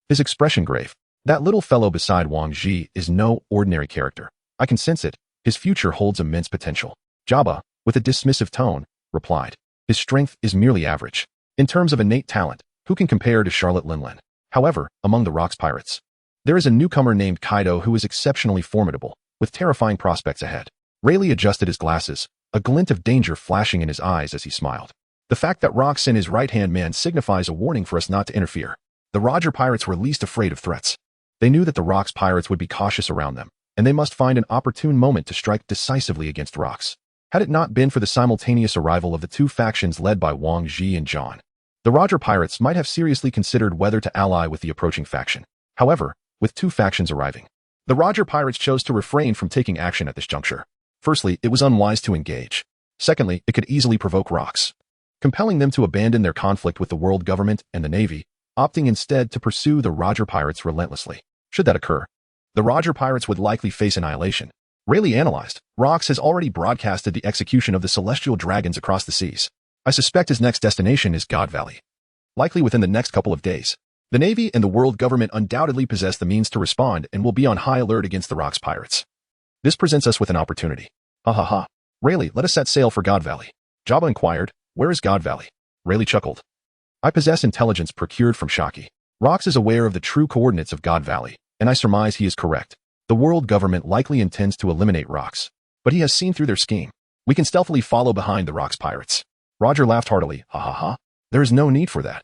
His expression grave. That little fellow beside Wang Ji is no ordinary character. I can sense it. His future holds immense potential. Jabba, with a dismissive tone, replied. His strength is merely average. In terms of innate talent, who can compare to Charlotte Linlin? However, among the Rocks pirates, there is a newcomer named Kaido who is exceptionally formidable, with terrifying prospects ahead. Rayleigh adjusted his glasses, a glint of danger flashing in his eyes as he smiled. The fact that Rock sent his right-hand man signifies a warning for us not to interfere. The Roger pirates were least afraid of threats. They knew that the Rocks pirates would be cautious around them, and they must find an opportune moment to strike decisively against Rocks. Had it not been for the simultaneous arrival of the two factions led by Wang Ji and John, the Roger pirates might have seriously considered whether to ally with the approaching faction. However, with two factions arriving, the Roger pirates chose to refrain from taking action at this juncture. Firstly, it was unwise to engage. Secondly, it could easily provoke Rocks, compelling them to abandon their conflict with the world government and the Navy, opting instead to pursue the Roger pirates relentlessly. Should that occur, the Roger pirates would likely face annihilation. Rayleigh analyzed. Rocks has already broadcasted the execution of the celestial dragons across the seas. I suspect his next destination is God Valley, likely within the next couple of days. The Navy and the world government undoubtedly possess the means to respond and will be on high alert against the Rocks pirates. This presents us with an opportunity. Ha ha ha. Rayleigh, let us set sail for God Valley. Jabba inquired, where is God Valley? Rayleigh chuckled. I possess intelligence procured from Shiki. Rocks is aware of the true coordinates of God Valley, and I surmise he is correct. The world government likely intends to eliminate Rocks, but he has seen through their scheme. We can stealthily follow behind the Rocks pirates. Roger laughed heartily. Ha ha ha. There is no need for that.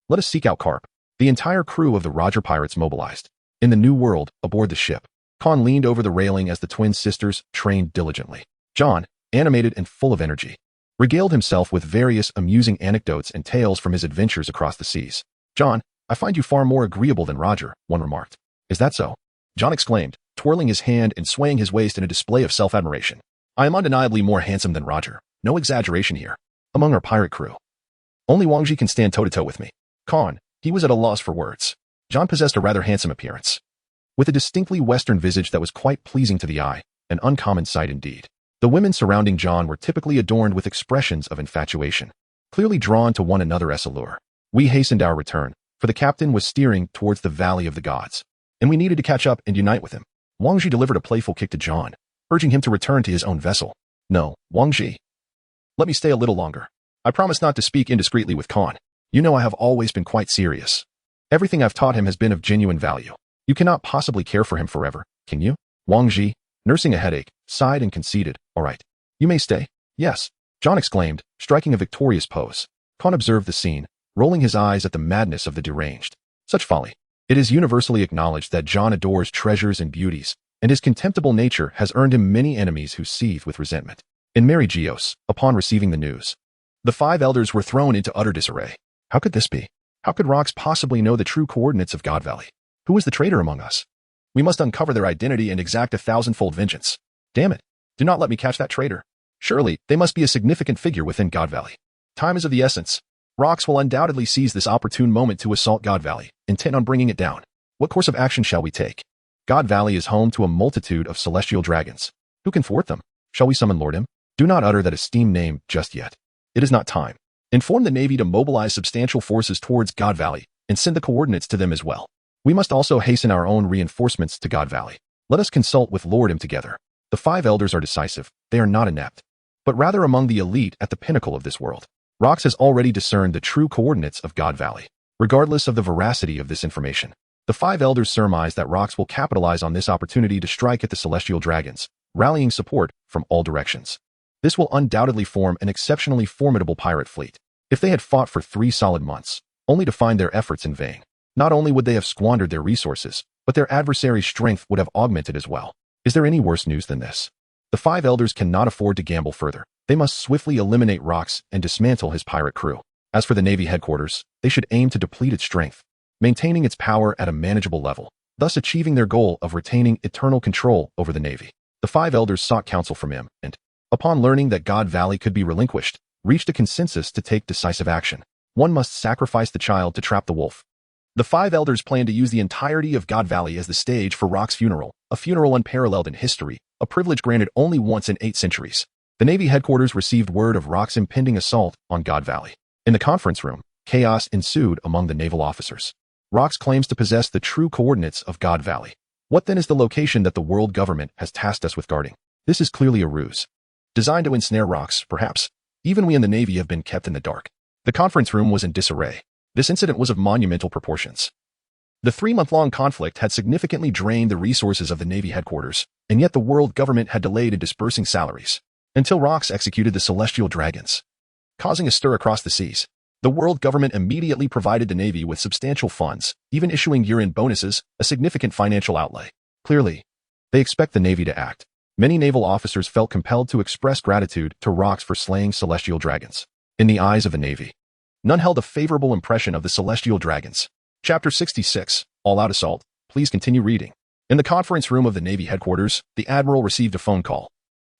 Let us seek out Carp. The entire crew of the Roger pirates mobilized. In the New World, aboard the ship, Khan leaned over the railing as the twin sisters trained diligently. John, animated and full of energy, regaled himself with various amusing anecdotes and tales from his adventures across the seas. John, I find you far more agreeable than Roger, one remarked. Is that so? John exclaimed, twirling his hand and swaying his waist in a display of self-admiration. I am undeniably more handsome than Roger. No exaggeration here. Among our pirate crew, only Wang Ji can stand toe-to-toe with me. Khan, he was at a loss for words. John possessed a rather handsome appearance, with a distinctly Western visage that was quite pleasing to the eye, an uncommon sight indeed. The women surrounding John were typically adorned with expressions of infatuation, clearly drawn to one another's allure. We hastened our return, for the captain was steering towards the Valley of the Gods, and we needed to catch up and unite with him. Wang Ji delivered a playful kick to John, urging him to return to his own vessel. No, Wang Ji. Let me stay a little longer. I promise not to speak indiscreetly with Khan. You know I have always been quite serious. Everything I've taught him has been of genuine value. You cannot possibly care for him forever, can you? Wang Ji, nursing a headache, sighed and conceded. All right. You may stay. Yes. John exclaimed, striking a victorious pose. Khan observed the scene, rolling his eyes at the madness of the deranged. Such folly. It is universally acknowledged that John adores treasures and beauties, and his contemptible nature has earned him many enemies who seethe with resentment. In Mary Geos, upon receiving the news, the five elders were thrown into utter disarray. How could this be? How could Rocks possibly know the true coordinates of God Valley? Who was the traitor among us? We must uncover their identity and exact 1,000-fold vengeance. Damn it. Do not let me catch that traitor. Surely, they must be a significant figure within God Valley. Time is of the essence. Rox will undoubtedly seize this opportune moment to assault God Valley, intent on bringing it down. What course of action shall we take? God Valley is home to a multitude of celestial dragons. Who can thwart them? Shall we summon Lord Him? Do not utter that esteemed name just yet. It is not time. Inform the Navy to mobilize substantial forces towards God Valley and send the coordinates to them as well. We must also hasten our own reinforcements to God Valley. Let us consult with Lord Him together. The 5 elders are decisive. They are not inept, but rather among the elite at the pinnacle of this world. Rox has already discerned the true coordinates of God Valley. Regardless of the veracity of this information, the 5 elders surmise that Rox will capitalize on this opportunity to strike at the celestial dragons, rallying support from all directions. This will undoubtedly form an exceptionally formidable pirate fleet. If they had fought for 3 solid months, only to find their efforts in vain, not only would they have squandered their resources, but their adversary's strength would have augmented as well. Is there any worse news than this? The 5 elders cannot afford to gamble further. They must swiftly eliminate Rox and dismantle his pirate crew. As for the Navy headquarters, they should aim to deplete its strength, maintaining its power at a manageable level, thus achieving their goal of retaining eternal control over the Navy. The 5 elders sought counsel from him and, upon learning that God Valley could be relinquished, reached a consensus to take decisive action. One must sacrifice the child to trap the wolf. The 5 elders plan to use the entirety of God Valley as the stage for Rox's funeral, a funeral unparalleled in history, a privilege granted only once in 8 centuries. The Navy headquarters received word of Rox's impending assault on God Valley. In the conference room, chaos ensued among the naval officers. Rox claims to possess the true coordinates of God Valley. What then is the location that the world government has tasked us with guarding? This is clearly a ruse, designed to ensnare Rox, perhaps. Even we in the Navy have been kept in the dark. The conference room was in disarray. This incident was of monumental proportions. The 3-month-long conflict had significantly drained the resources of the Navy headquarters, and yet the world government had delayed in dispersing salaries until Rox executed the celestial dragons, causing a stir across the seas. The world government immediately provided the Navy with substantial funds, even issuing year-end bonuses, a significant financial outlay. Clearly, they expect the Navy to act. Many naval officers felt compelled to express gratitude to Rox for slaying celestial dragons. In the eyes of the Navy, none held a favorable impression of the celestial dragons. Chapter 66, All-Out Assault. Please continue reading. In the conference room of the Navy headquarters, the Admiral received a phone call,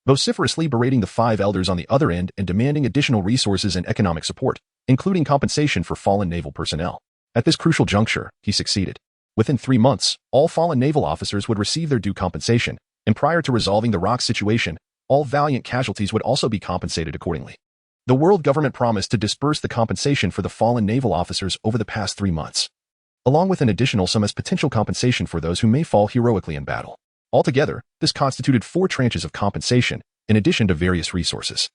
vociferously berating the 5 elders on the other end and demanding additional resources and economic support, including compensation for fallen naval personnel. At this crucial juncture, he succeeded. Within 3 months, all fallen naval officers would receive their due compensation, and prior to resolving the Rox situation, all valiant casualties would also be compensated accordingly. The world government promised to disperse the compensation for the fallen naval officers over the past 3 months, along with an additional sum as potential compensation for those who may fall heroically in battle. Altogether, this constituted 4 tranches of compensation, in addition to various resources.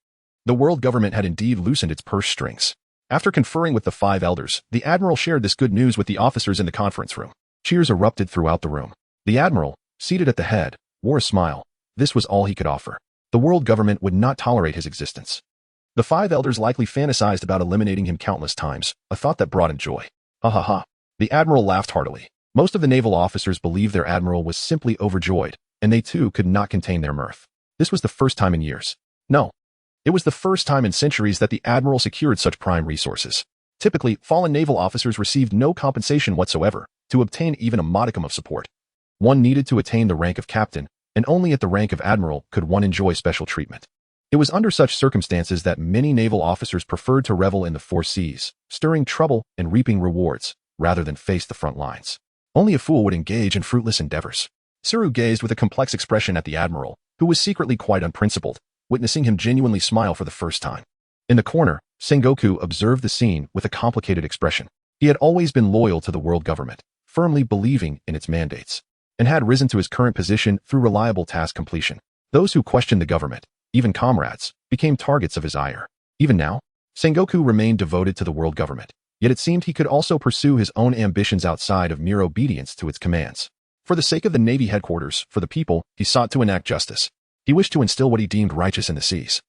The world government had indeed loosened its purse strings. After conferring with the 5 elders, the Admiral shared this good news with the officers in the conference room. Cheers erupted throughout the room. The Admiral, seated at the head, wore a smile. This was all he could offer. The world government would not tolerate his existence. The 5 elders likely fantasized about eliminating him countless times, a thought that brought him joy. Ha ha ha. The Admiral laughed heartily. Most of the naval officers believed their Admiral was simply overjoyed, and they too could not contain their mirth. This was the first time in years. No. It was the first time in centuries that the Admiral secured such prime resources. Typically, fallen naval officers received no compensation whatsoever to obtain even a modicum of support. One needed to attain the rank of captain, and only at the rank of admiral could one enjoy special treatment. It was under such circumstances that many naval officers preferred to revel in the 4 seas, stirring trouble and reaping rewards, rather than face the front lines. Only a fool would engage in fruitless endeavors. Suru gazed with a complex expression at the admiral, who was secretly quite unprincipled, witnessing him genuinely smile for the first time. In the corner, Sengoku observed the scene with a complicated expression. He had always been loyal to the world government, firmly believing in its mandates, and had risen to his current position through reliable task completion. Those who questioned the government, even comrades, became targets of his ire. Even now, Sengoku remained devoted to the world government, yet it seemed he could also pursue his own ambitions outside of mere obedience to its commands. For the sake of the Navy headquarters, for the people, he sought to enact justice. He wished to instill what he deemed righteous in the seas,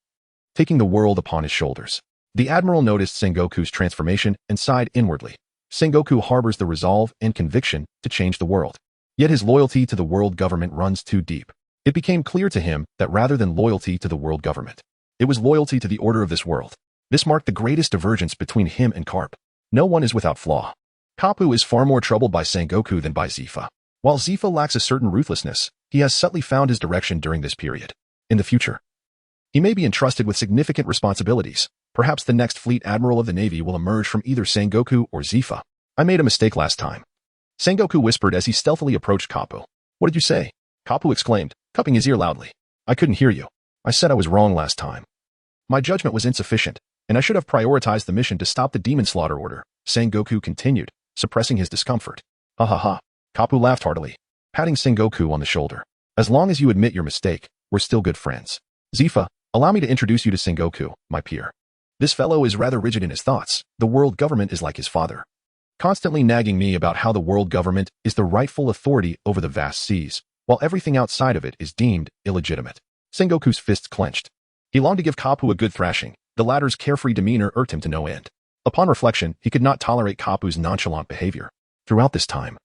taking the world upon his shoulders. The Admiral noticed Sengoku's transformation and sighed inwardly. Sengoku harbors the resolve and conviction to change the world. Yet his loyalty to the world government runs too deep. It became clear to him that rather than loyalty to the world government, it was loyalty to the order of this world. This marked the greatest divergence between him and Karp. No one is without flaw. Kapu is far more troubled by Sengoku than by Zifa. While Zifa lacks a certain ruthlessness, he has subtly found his direction during this period. In the future, he may be entrusted with significant responsibilities. Perhaps the next fleet admiral of the Navy will emerge from either Sengoku or Zifa. I made a mistake last time, Sengoku whispered as he stealthily approached Kapu. What did you say? Kapu exclaimed, cupping his ear loudly. I couldn't hear you. I said I was wrong last time. My judgment was insufficient, and I should have prioritized the mission to stop the demon slaughter order, Sengoku continued, suppressing his discomfort. Ha ha ha. Kapu laughed heartily, patting Sengoku on the shoulder. As long as you admit your mistake, we're still good friends. Zifa, allow me to introduce you to Sengoku, my peer. This fellow is rather rigid in his thoughts. The world government is like his father, constantly nagging me about how the world government is the rightful authority over the vast seas, while everything outside of it is deemed illegitimate. Sengoku's fists clenched. He longed to give Kapu a good thrashing. The latter's carefree demeanor irked him to no end. Upon reflection, he could not tolerate Kapu's nonchalant behavior. Throughout this time,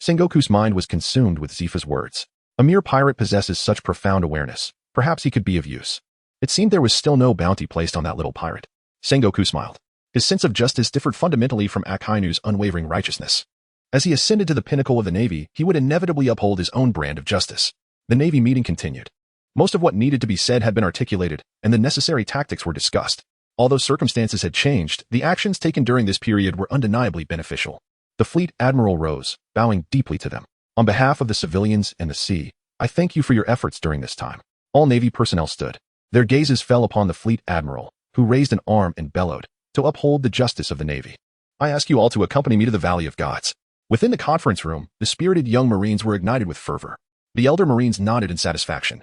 Sengoku's mind was consumed with Zifa's words. A mere pirate possesses such profound awareness. Perhaps he could be of use. It seemed there was still no bounty placed on that little pirate. Sengoku smiled. His sense of justice differed fundamentally from Akainu's unwavering righteousness. As he ascended to the pinnacle of the Navy, he would inevitably uphold his own brand of justice. The Navy meeting continued. Most of what needed to be said had been articulated, and the necessary tactics were discussed. Although circumstances had changed, the actions taken during this period were undeniably beneficial. The fleet admiral rose, bowing deeply to them. On behalf of the civilians and the sea, I thank you for your efforts during this time. All Navy personnel stood. Their gazes fell upon the fleet admiral, who raised an arm and bellowed, to uphold the justice of the Navy. I ask you all to accompany me to the Valley of Gods. Within the conference room, the spirited young Marines were ignited with fervor. The elder Marines nodded in satisfaction,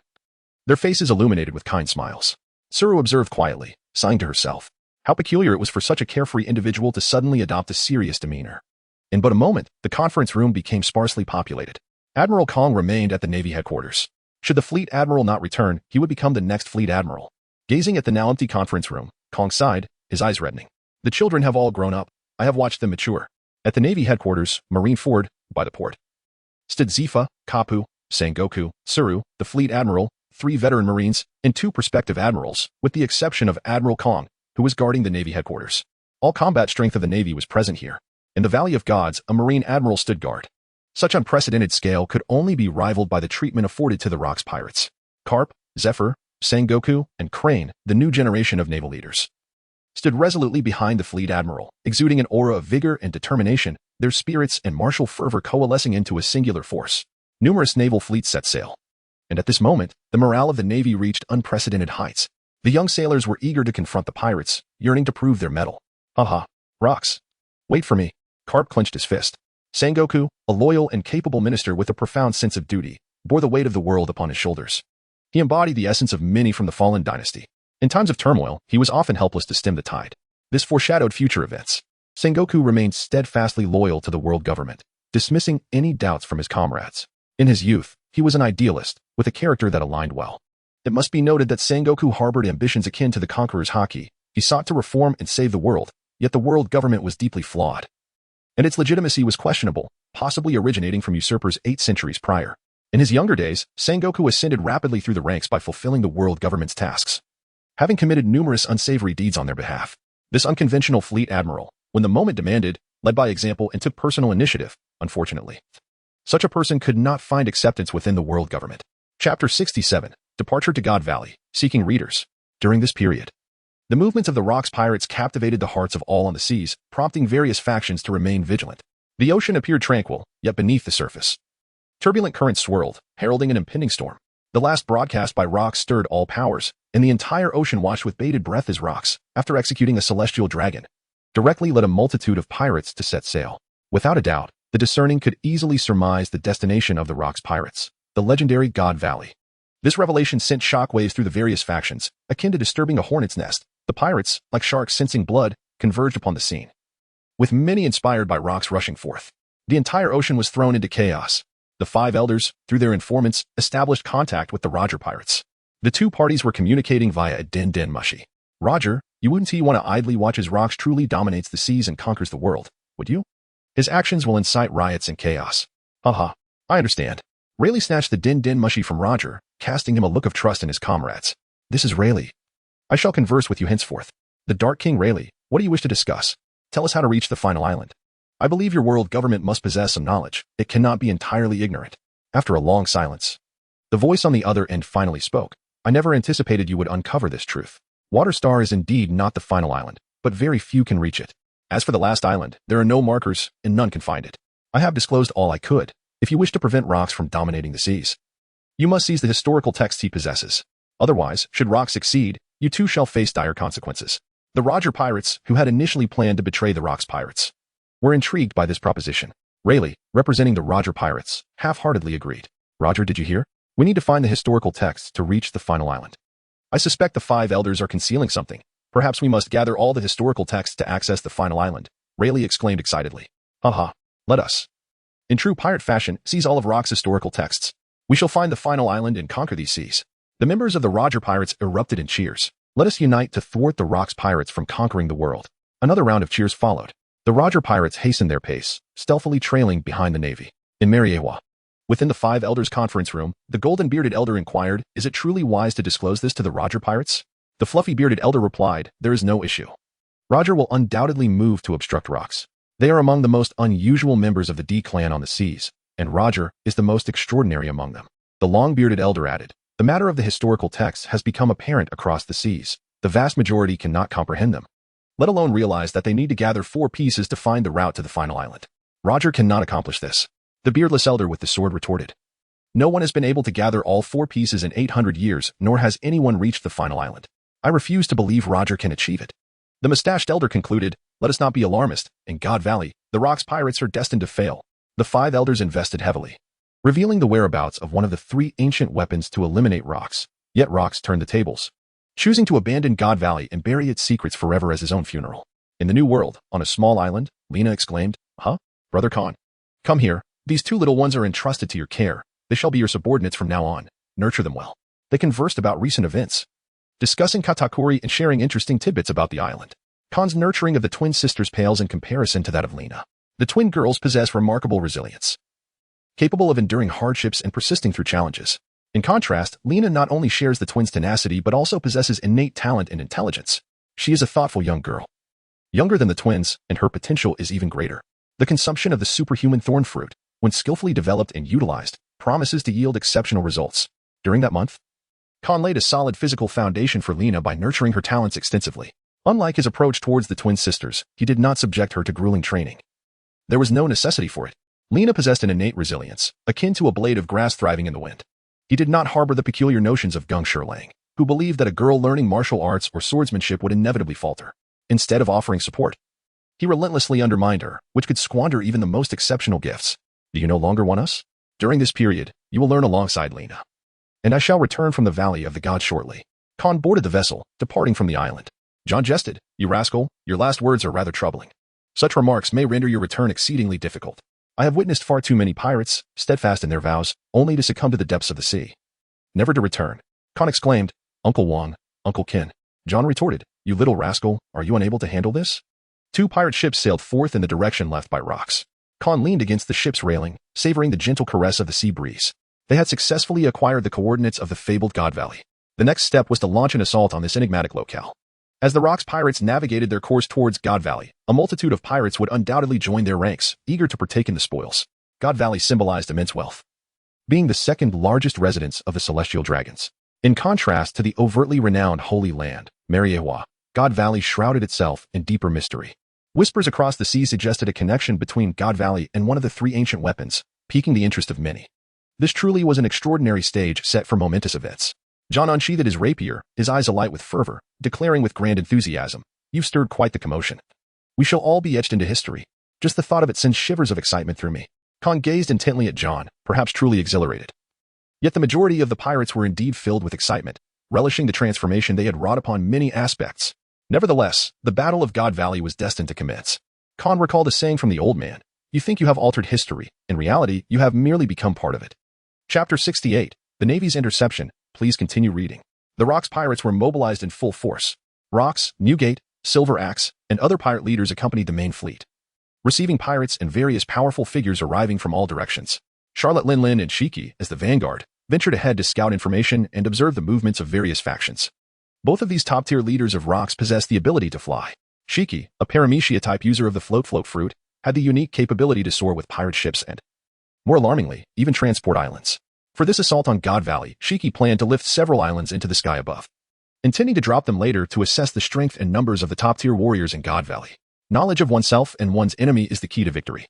their faces illuminated with kind smiles. Tsuru observed quietly, sighing to herself. How peculiar it was for such a carefree individual to suddenly adopt a serious demeanor. In but a moment, the conference room became sparsely populated. Admiral Kong remained at the Navy headquarters. Should the fleet admiral not return, he would become the next fleet admiral. Gazing at the now empty conference room, Kong sighed, his eyes reddening. The children have all grown up. I have watched them mature. At the Navy headquarters, Marineford, by the port, stood Zifa, Kapu, Sengoku, Tsuru, the fleet admiral, 3 veteran Marines, and 2 prospective admirals, with the exception of Admiral Kong, who was guarding the Navy headquarters. All combat strength of the Navy was present here. In the Valley of Gods, a Marine admiral stood guard. Such unprecedented scale could only be rivaled by the treatment afforded to the Rocks pirates. Carp, Zephyr, Sengoku, and Crane, the new generation of naval leaders, stood resolutely behind the fleet admiral, exuding an aura of vigor and determination, their spirits and martial fervor coalescing into a singular force. Numerous naval fleets set sail. And at this moment, the morale of the Navy reached unprecedented heights. The young sailors were eager to confront the pirates, yearning to prove their mettle. Haha, Rocks. Wait for me. Carp clenched his fist. Sengoku, a loyal and capable minister with a profound sense of duty, bore the weight of the world upon his shoulders. He embodied the essence of many from the fallen dynasty. In times of turmoil, he was often helpless to stem the tide. This foreshadowed future events. Sengoku remained steadfastly loyal to the world government, dismissing any doubts from his comrades. In his youth, he was an idealist, with a character that aligned well. It must be noted that Sengoku harbored ambitions akin to the Conqueror's Haki. He sought to reform and save the world, yet the world government was deeply flawed, and its legitimacy was questionable, possibly originating from usurpers 8 centuries prior. In his younger days, Sengoku ascended rapidly through the ranks by fulfilling the world government's tasks, having committed numerous unsavory deeds on their behalf. This unconventional fleet admiral, when the moment demanded, led by example and took personal initiative. Unfortunately, such a person could not find acceptance within the world government. Chapter 67, Departure to God Valley, seeking readers. During this period, the movements of the Rocks pirates captivated the hearts of all on the seas, prompting various factions to remain vigilant. The ocean appeared tranquil, yet beneath the surface, turbulent currents swirled, heralding an impending storm. The last broadcast by Rocks stirred all powers, and the entire ocean watched with bated breath as Rocks, after executing a celestial dragon, directly led a multitude of pirates to set sail. Without a doubt, the discerning could easily surmise the destination of the Rocks pirates, the legendary God Valley. This revelation sent shockwaves through the various factions, akin to disturbing a hornet's nest. The pirates, like sharks sensing blood, converged upon the scene, with many inspired by Rocks rushing forth. The entire ocean was thrown into chaos. The 5 elders, through their informants, established contact with the Roger pirates. The 2 parties were communicating via a din-din mushy. Roger, you wouldn't want to idly watch as Rocks truly dominates the seas and conquers the world, would you? His actions will incite riots and chaos. Haha, I understand. Rayleigh snatched the din-din mushy from Roger, casting him a look of trust in his comrades. This is Rayleigh. I shall converse with you henceforth. The Dark King Rayleigh, what do you wish to discuss? Tell us how to reach the final island. I believe your world government must possess some knowledge. It cannot be entirely ignorant. After a long silence, the voice on the other end finally spoke. I never anticipated you would uncover this truth. Waterstar is indeed not the final island, but very few can reach it. As for the last island, there are no markers, and none can find it. I have disclosed all I could. If you wish to prevent Rox from dominating the seas, you must seize the historical texts he possesses. Otherwise, should Rox succeed, you too shall face dire consequences. The Roger pirates, who had initially planned to betray the Rox pirates, were intrigued by this proposition. Rayleigh, representing the Roger pirates, half-heartedly agreed. Roger, did you hear? We need to find the historical texts to reach the final island. I suspect the 5 elders are concealing something. Perhaps we must gather all the historical texts to access the final island, Rayleigh exclaimed excitedly. Haha, let us, in true pirate fashion, seize all of Rox's historical texts. We shall find the final island and conquer these seas. The members of the Roger pirates erupted in cheers. Let us unite to thwart the Rox pirates from conquering the world. Another round of cheers followed. The Roger pirates hastened their pace, stealthily trailing behind the navy. In Marineford, within the 5 elders' conference room, the golden-bearded elder inquired, is it truly wise to disclose this to the Roger pirates? The fluffy-bearded elder replied, there is no issue. Roger will undoubtedly move to obstruct Rox. They are among the most unusual members of the D clan on the seas, and Roger is the most extraordinary among them. The long-bearded elder added, the matter of the historical texts has become apparent across the seas. The vast majority cannot comprehend them, let alone realize that they need to gather 4 pieces to find the route to the final island. Roger cannot accomplish this. The beardless elder with the sword retorted. No one has been able to gather all 4 pieces in 800 years, nor has anyone reached the final island. I refuse to believe Roger can achieve it. The mustached elder concluded, let us not be alarmist. In God Valley, the Rox pirates are destined to fail. The 5 elders invested heavily, revealing the whereabouts of one of the 3 ancient weapons to eliminate Rox. Yet Rox turned the tables, choosing to abandon God Valley and bury its secrets forever as his own funeral. In the New World, on a small island, Lena exclaimed, huh? Brother Khan, come here. These 2 little ones are entrusted to your care. They shall be your subordinates from now on. Nurture them well. They conversed about recent events, discussing Katakuri and sharing interesting tidbits about the island. Khan's nurturing of the twin sisters pales in comparison to that of Lena. The twin girls possess remarkable resilience, capable of enduring hardships and persisting through challenges. In contrast, Lena not only shares the twins' tenacity but also possesses innate talent and intelligence. She is a thoughtful young girl, younger than the twins, and her potential is even greater. The consumption of the superhuman thorn fruit, when skillfully developed and utilized, promises to yield exceptional results. During that month, Khan laid a solid physical foundation for Lena by nurturing her talents extensively. Unlike his approach towards the twin sisters, he did not subject her to grueling training. There was no necessity for it. Lena possessed an innate resilience, akin to a blade of grass thriving in the wind. He did not harbor the peculiar notions of Gung Sherlang, who believed that a girl learning martial arts or swordsmanship would inevitably falter. Instead of offering support, he relentlessly undermined her, which could squander even the most exceptional gifts. Do you no longer want us? During this period, you will learn alongside Lena. And I shall return from the Valley of the Gods shortly. Khan boarded the vessel, departing from the island. John jested, you rascal, your last words are rather troubling. Such remarks may render your return exceedingly difficult. I have witnessed far too many pirates, steadfast in their vows, only to succumb to the depths of the sea. Never to return. Khan exclaimed, Uncle Wang, Uncle Ken. John retorted, you little rascal, are you unable to handle this? 2 pirate ships sailed forth in the direction left by Rox. Khan leaned against the ship's railing, savoring the gentle caress of the sea breeze. They had successfully acquired the coordinates of the fabled God Valley. The next step was to launch an assault on this enigmatic locale. As the Rox pirates navigated their course towards God Valley, a multitude of pirates would undoubtedly join their ranks, eager to partake in the spoils. God Valley symbolized immense wealth, being the 2nd largest residence of the celestial dragons. In contrast to the overtly renowned Holy Land, Marineford, God Valley shrouded itself in deeper mystery. Whispers across the sea suggested a connection between God Valley and one of the 3 ancient weapons, piquing the interest of many. This truly was an extraordinary stage set for momentous events. John unsheathed his rapier, his eyes alight with fervor, declaring with grand enthusiasm, you've stirred quite the commotion. We shall all be etched into history. Just the thought of it sends shivers of excitement through me. Khan gazed intently at John, perhaps truly exhilarated. Yet the majority of the pirates were indeed filled with excitement, relishing the transformation they had wrought upon many aspects. Nevertheless, the Battle of God Valley was destined to commence. Khan recalled a saying from the old man, you think you have altered history. In reality, you have merely become part of it. Chapter 68, The Navy's Interception. Please continue reading. The Rox pirates were mobilized in full force. Rox, Newgate, Silver Axe, and other pirate leaders accompanied the main fleet, receiving pirates and various powerful figures arriving from all directions. Charlotte Linlin and Shiki, as the vanguard, ventured ahead to scout information and observe the movements of various factions. Both of these top-tier leaders of Rox possessed the ability to fly. Shiki, a paramecia-type user of the float fruit, had the unique capability to soar with pirate ships and, more alarmingly, even transport islands. For this assault on God Valley, Shiki planned to lift several islands into the sky above, intending to drop them later to assess the strength and numbers of the top-tier warriors in God Valley. Knowledge of oneself and one's enemy is the key to victory.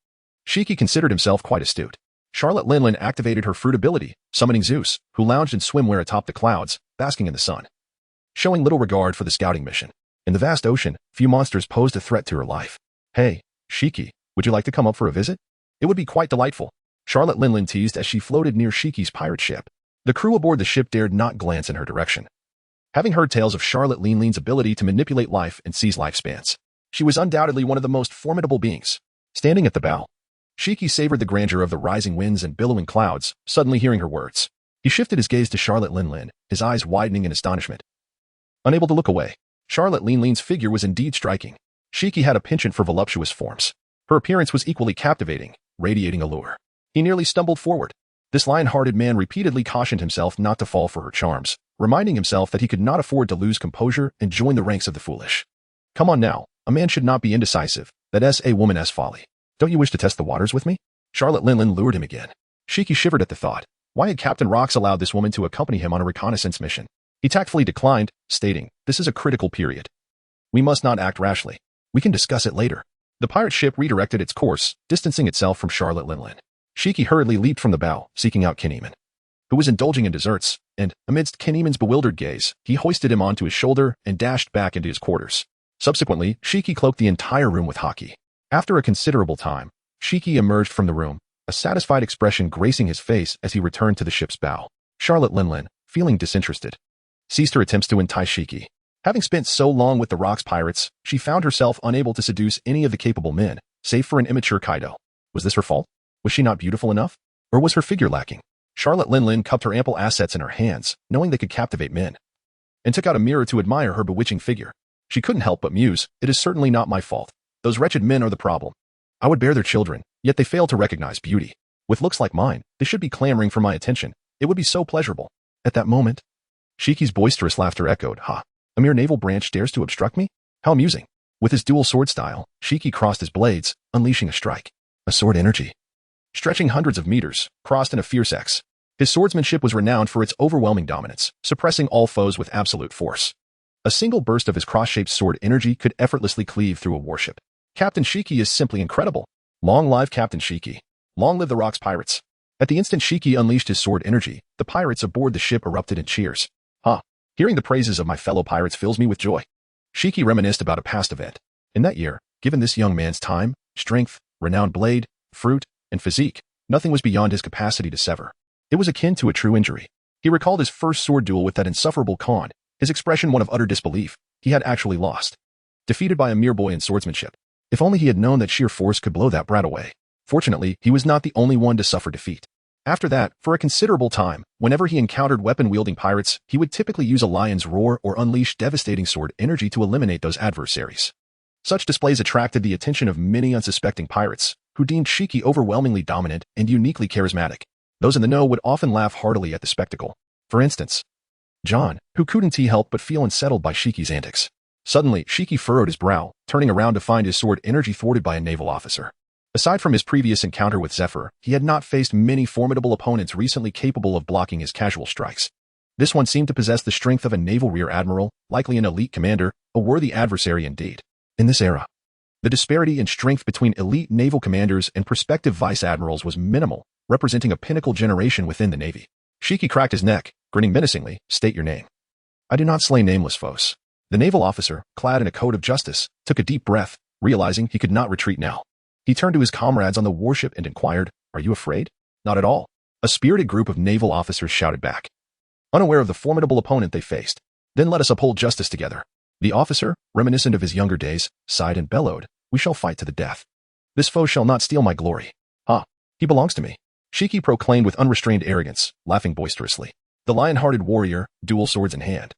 Shiki considered himself quite astute. Charlotte Linlin activated her fruit ability, summoning Zeus, who lounged in swimwear atop the clouds, basking in the sun. Showing little regard for the scouting mission. In the vast ocean, few monsters posed a threat to her life. Hey, Shiki, would you like to come up for a visit? It would be quite delightful. Charlotte Linlin teased as she floated near Shiki's pirate ship. The crew aboard the ship dared not glance in her direction. Having heard tales of Charlotte Linlin's ability to manipulate life and seize lifespans, she was undoubtedly one of the most formidable beings. Standing at the bow, Shiki savored the grandeur of the rising winds and billowing clouds, suddenly hearing her words. He shifted his gaze to Charlotte Linlin, his eyes widening in astonishment. Unable to look away, Charlotte Linlin's figure was indeed striking. Shiki had a penchant for voluptuous forms. Her appearance was equally captivating, radiating allure. He nearly stumbled forward. This lion-hearted man repeatedly cautioned himself not to fall for her charms, reminding himself that he could not afford to lose composure and join the ranks of the foolish. Come on now, a man should not be indecisive, that's a woman's folly. Don't you wish to test the waters with me? Charlotte Linlin lured him again. Shiki shivered at the thought. Why had Captain Rox allowed this woman to accompany him on a reconnaissance mission? He tactfully declined, stating, this is a critical period. We must not act rashly. We can discuss it later. The pirate ship redirected its course, distancing itself from Charlotte Linlin. Shiki hurriedly leaped from the bow, seeking out Kineman, who was indulging in desserts, and, amidst Kineman's bewildered gaze, he hoisted him onto his shoulder and dashed back into his quarters. Subsequently, Shiki cloaked the entire room with haki. After a considerable time, Shiki emerged from the room, a satisfied expression gracing his face as he returned to the ship's bow. Charlotte Linlin, feeling disinterested, ceased her attempts to entice Shiki. Having spent so long with the Rox pirates, she found herself unable to seduce any of the capable men, save for an immature Kaido. Was this her fault? Was she not beautiful enough? Or was her figure lacking? Charlotte Linlin cupped her ample assets in her hands, knowing they could captivate men, and took out a mirror to admire her bewitching figure. She couldn't help but muse, it is certainly not my fault. Those wretched men are the problem. I would bear their children, yet they fail to recognize beauty. With looks like mine, they should be clamoring for my attention. It would be so pleasurable. At that moment, Shiki's boisterous laughter echoed. Ha! A mere naval branch dares to obstruct me? How amusing. With his dual sword style, Shiki crossed his blades, unleashing a strike. A sword energy, stretching hundreds of meters, crossed in a fierce X. His swordsmanship was renowned for its overwhelming dominance, suppressing all foes with absolute force. A single burst of his cross-shaped sword energy could effortlessly cleave through a warship. Captain Shiki is simply incredible. Long live Captain Shiki. Long live the Rox pirates. At the instant Shiki unleashed his sword energy, the pirates aboard the ship erupted in cheers. Hearing the praises of my fellow pirates fills me with joy. Shiki reminisced about a past event. In that year, given this young man's time, strength, renowned blade, fruit, and physique, nothing was beyond his capacity to sever. It was akin to a true injury. He recalled his first sword duel with that insufferable Khan, his expression one of utter disbelief. He had actually lost. Defeated by a mere boy in swordsmanship. If only he had known that sheer force could blow that brat away. Fortunately, he was not the only one to suffer defeat. After that, for a considerable time, whenever he encountered weapon-wielding pirates, he would typically use a lion's roar or unleash devastating sword energy to eliminate those adversaries. Such displays attracted the attention of many unsuspecting pirates, who deemed Shiki overwhelmingly dominant and uniquely charismatic. Those in the know would often laugh heartily at the spectacle. For instance, John, who couldn't help but feel unsettled by Shiki's antics. Suddenly, Shiki furrowed his brow, turning around to find his sword energy thwarted by a naval officer. Aside from his previous encounter with Zephyr, he had not faced many formidable opponents recently capable of blocking his casual strikes. This one seemed to possess the strength of a naval rear admiral, likely an elite commander, a worthy adversary indeed. In this era, the disparity in strength between elite naval commanders and prospective vice admirals was minimal, representing a pinnacle generation within the Navy. Shiki cracked his neck, grinning menacingly. State your name. I do not slay nameless foes. The naval officer, clad in a coat of justice, took a deep breath, realizing he could not retreat now. He turned to his comrades on the warship and inquired, "Are you afraid?" "Not at all," a spirited group of naval officers shouted back, unaware of the formidable opponent they faced. "Then let us uphold justice together." The officer, reminiscent of his younger days, sighed and bellowed, "We shall fight to the death. This foe shall not steal my glory. He belongs to me," Shiki proclaimed with unrestrained arrogance, laughing boisterously. The lion-hearted warrior, dual swords in hand,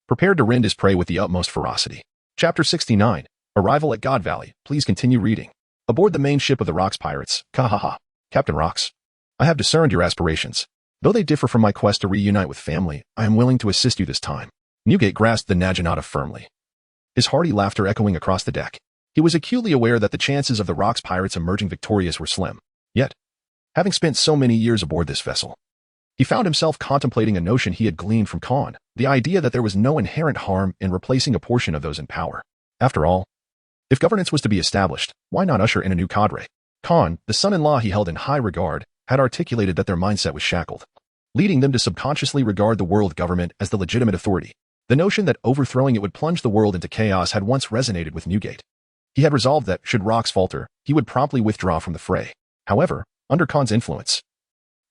prepared to rend his prey with the utmost ferocity. Chapter 69, Arrival at God Valley. Please continue reading. Aboard the main ship of the Rox pirates, Captain Rox, I have discerned your aspirations. Though they differ from my quest to reunite with family, I am willing to assist you this time. Newgate grasped the Naginata firmly, his hearty laughter echoing across the deck. He was acutely aware that the chances of the Rock's pirates emerging victorious were slim. Yet, having spent so many years aboard this vessel, he found himself contemplating a notion he had gleaned from Khan, the idea that there was no inherent harm in replacing a portion of those in power. After all, if governance was to be established, why not usher in a new cadre? Khan, the son-in-law he held in high regard, had articulated that their mindset was shackled, leading them to subconsciously regard the world government as the legitimate authority. The notion that overthrowing it would plunge the world into chaos had once resonated with Newgate. He had resolved that, should Rocks falter, he would promptly withdraw from the fray. However, under Khan's influence,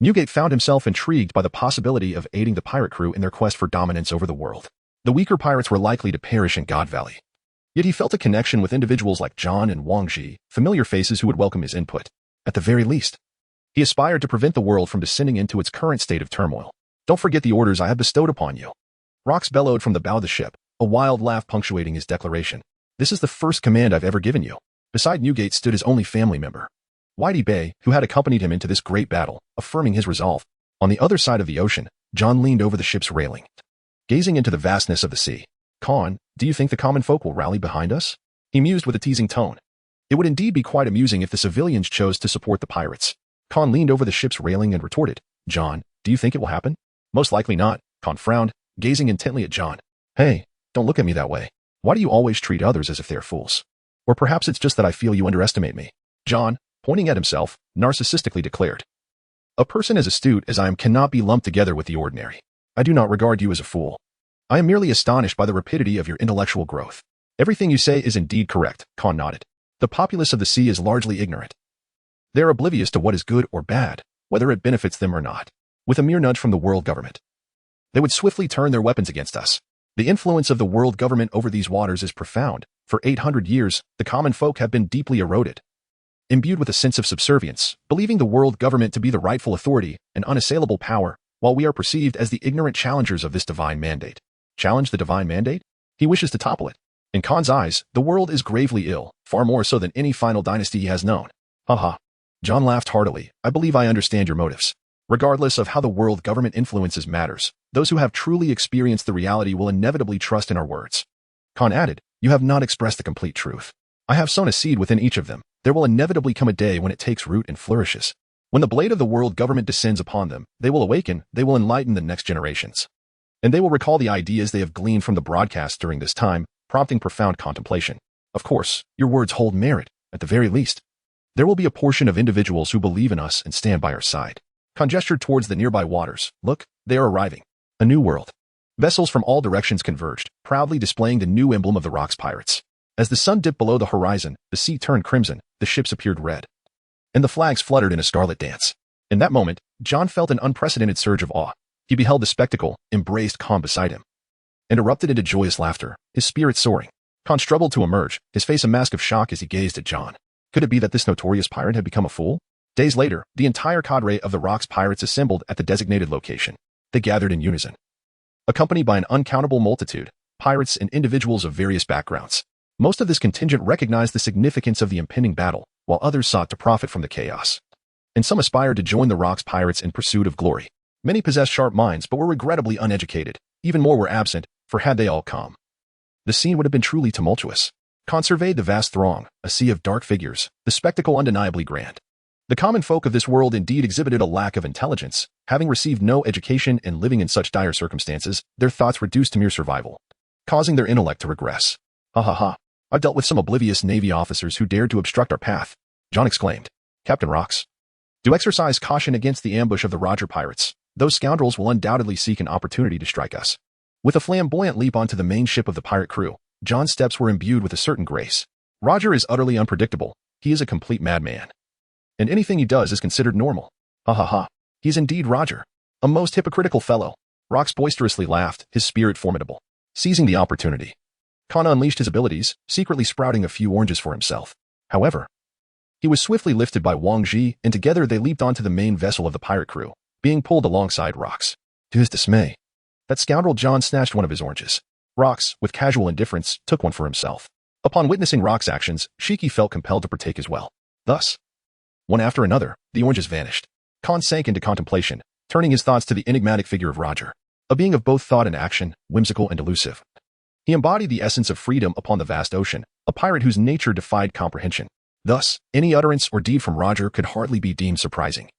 Newgate found himself intrigued by the possibility of aiding the pirate crew in their quest for dominance over the world. The weaker pirates were likely to perish in God Valley. Yet he felt a connection with individuals like John and Wang Ji, familiar faces who would welcome his input. At the very least, he aspired to prevent the world from descending into its current state of turmoil. Don't forget the orders I have bestowed upon you. Rocks bellowed from the bow of the ship, a wild laugh punctuating his declaration. This is the first command I've ever given you. Beside Newgate stood his only family member, Whitey Bay, who had accompanied him into this great battle, affirming his resolve. On the other side of the ocean, John leaned over the ship's railing, gazing into the vastness of the sea. Khan, do you think the common folk will rally behind us? He mused with a teasing tone. It would indeed be quite amusing if the civilians chose to support the pirates. Khan leaned over the ship's railing and retorted, John, do you think it will happen? Most likely not. Khan frowned, gazing intently at John. Hey, don't look at me that way. Why do you always treat others as if they're fools? Or perhaps it's just that I feel you underestimate me. John, pointing at himself, narcissistically declared. A person as astute as I am cannot be lumped together with the ordinary. I do not regard you as a fool. I am merely astonished by the rapidity of your intellectual growth. Everything you say is indeed correct, Khan nodded. The populace of the sea is largely ignorant. They are oblivious to what is good or bad, whether it benefits them or not. With a mere nudge from the world government, they would swiftly turn their weapons against us. The influence of the world government over these waters is profound. For 800 years, the common folk have been deeply eroded, imbued with a sense of subservience, believing the world government to be the rightful authority and unassailable power, while we are perceived as the ignorant challengers of this divine mandate. Challenge the divine mandate? He wishes to topple it. In Khan's eyes, the world is gravely ill, far more so than any final dynasty he has known. Haha. John laughed heartily. I believe I understand your motives. Regardless of how the world government influences matters, those who have truly experienced the reality will inevitably trust in our words. Khan added, you have not expressed the complete truth. I have sown a seed within each of them. There will inevitably come a day when it takes root and flourishes. When the blade of the world government descends upon them, they will awaken, they will enlighten the next generations. And they will recall the ideas they have gleaned from the broadcast during this time, prompting profound contemplation. Of course, your words hold merit, at the very least. There will be a portion of individuals who believe in us and stand by our side. Khan gestured towards the nearby waters. Look, they are arriving. A new world. Vessels from all directions converged, proudly displaying the new emblem of the Rock's pirates. As the sun dipped below the horizon, the sea turned crimson, the ships appeared red, and the flags fluttered in a scarlet dance. In that moment, John felt an unprecedented surge of awe. He beheld the spectacle, embraced Khan beside him, and erupted into joyous laughter, his spirits soaring. Khan struggled to emerge, his face a mask of shock as he gazed at John. Could it be that this notorious pirate had become a fool? Days later, the entire cadre of the Rock's pirates assembled at the designated location. They gathered in unison, accompanied by an uncountable multitude, pirates and individuals of various backgrounds. Most of this contingent recognized the significance of the impending battle, while others sought to profit from the chaos. And some aspired to join the Rock's pirates in pursuit of glory. Many possessed sharp minds but were regrettably uneducated. Even more were absent, for had they all come, the scene would have been truly tumultuous. Khan surveyed the vast throng, a sea of dark figures, the spectacle undeniably grand. The common folk of this world indeed exhibited a lack of intelligence. Having received no education and living in such dire circumstances, their thoughts reduced to mere survival, causing their intellect to regress. Ha ha ha. I've dealt with some oblivious Navy officers who dared to obstruct our path, John exclaimed. Captain Rocks, do exercise caution against the ambush of the Roger pirates. Those scoundrels will undoubtedly seek an opportunity to strike us. With a flamboyant leap onto the main ship of the pirate crew, John's steps were imbued with a certain grace. Roger is utterly unpredictable. He is a complete madman, and anything he does is considered normal. Ha ha ha. He's indeed Roger, a most hypocritical fellow. Rocks boisterously laughed, his spirit formidable. Seizing the opportunity, Khan unleashed his abilities, secretly sprouting a few oranges for himself. However, he was swiftly lifted by Wang Ji, and together they leaped onto the main vessel of the pirate crew, being pulled alongside Rocks. To his dismay, that scoundrel John snatched one of his oranges. Rocks, with casual indifference, took one for himself. Upon witnessing Rocks' actions, Shiki felt compelled to partake as well. Thus, one after another, the oranges vanished. Khan sank into contemplation, turning his thoughts to the enigmatic figure of Roger, a being of both thought and action, whimsical and elusive. He embodied the essence of freedom upon the vast ocean, a pirate whose nature defied comprehension. Thus, any utterance or deed from Roger could hardly be deemed surprising,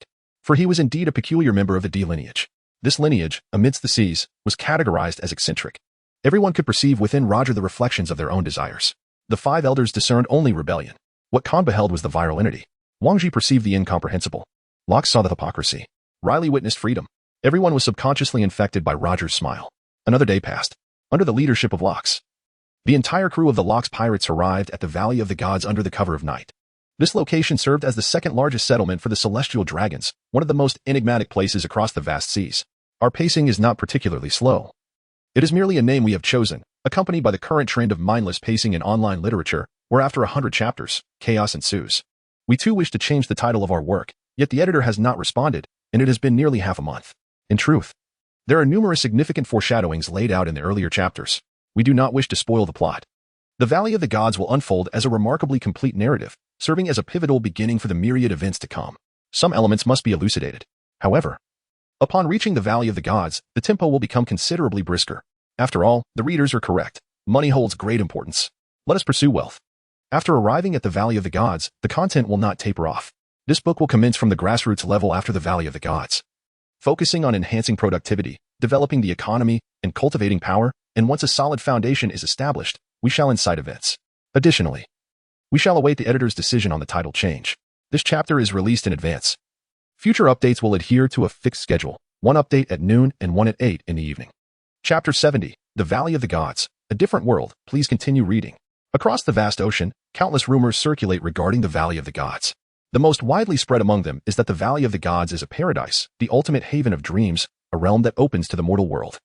for he was indeed a peculiar member of the D lineage. This lineage, amidst the seas, was categorized as eccentric. Everyone could perceive within Roger the reflections of their own desires. The five elders discerned only rebellion. What Khan beheld was the viral entity. Wangji perceived the incomprehensible. Locke saw the hypocrisy. Riley witnessed freedom. Everyone was subconsciously infected by Roger's smile. Another day passed. Under the leadership of Locke's, the entire crew of the Locke's pirates arrived at the Valley of the Gods under the cover of night. This location served as the second largest settlement for the Celestial Dragons, one of the most enigmatic places across the vast seas. Our pacing is not particularly slow. It is merely a name we have chosen, accompanied by the current trend of mindless pacing in online literature, where after 100 chapters, chaos ensues. We too wish to change the title of our work, yet the editor has not responded, and it has been nearly half a month. In truth, there are numerous significant foreshadowings laid out in the earlier chapters. We do not wish to spoil the plot. The Valley of the Gods will unfold as a remarkably complete narrative, serving as a pivotal beginning for the myriad events to come. Some elements must be elucidated. However, upon reaching the Valley of the Gods, the tempo will become considerably brisker. After all, the readers are correct. Money holds great importance. Let us pursue wealth. After arriving at the Valley of the Gods, the content will not taper off. This book will commence from the grassroots level after the Valley of the Gods, focusing on enhancing productivity, developing the economy, and cultivating power, and once a solid foundation is established, we shall incite events. Additionally, we shall await the editor's decision on the title change. This chapter is released in advance. Future updates will adhere to a fixed schedule, one update at noon and one at 8 in the evening. Chapter 70, The Valley of the Gods, A Different World. Please continue reading. Across the vast ocean, countless rumors circulate regarding the Valley of the Gods. The most widely spread among them is that the Valley of the Gods is a paradise, the ultimate haven of dreams, a realm that opens to the mortal world,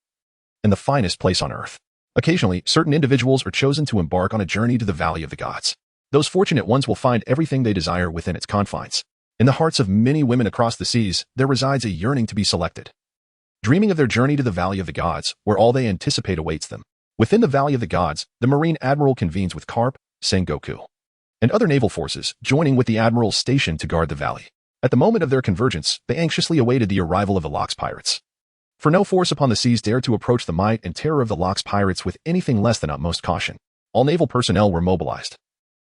and the finest place on earth. Occasionally, certain individuals are chosen to embark on a journey to the Valley of the Gods. Those fortunate ones will find everything they desire within its confines. In the hearts of many women across the seas, there resides a yearning to be selected, dreaming of their journey to the Valley of the Gods, where all they anticipate awaits them. Within the Valley of the Gods, the Marine Admiral convenes with Carp, Sengoku, and other naval forces, joining with the Admiral stationed to guard the valley. At the moment of their convergence, they anxiously awaited the arrival of the Locke's pirates. For no force upon the seas dared to approach the might and terror of the Locke's pirates with anything less than utmost caution. All naval personnel were mobilized,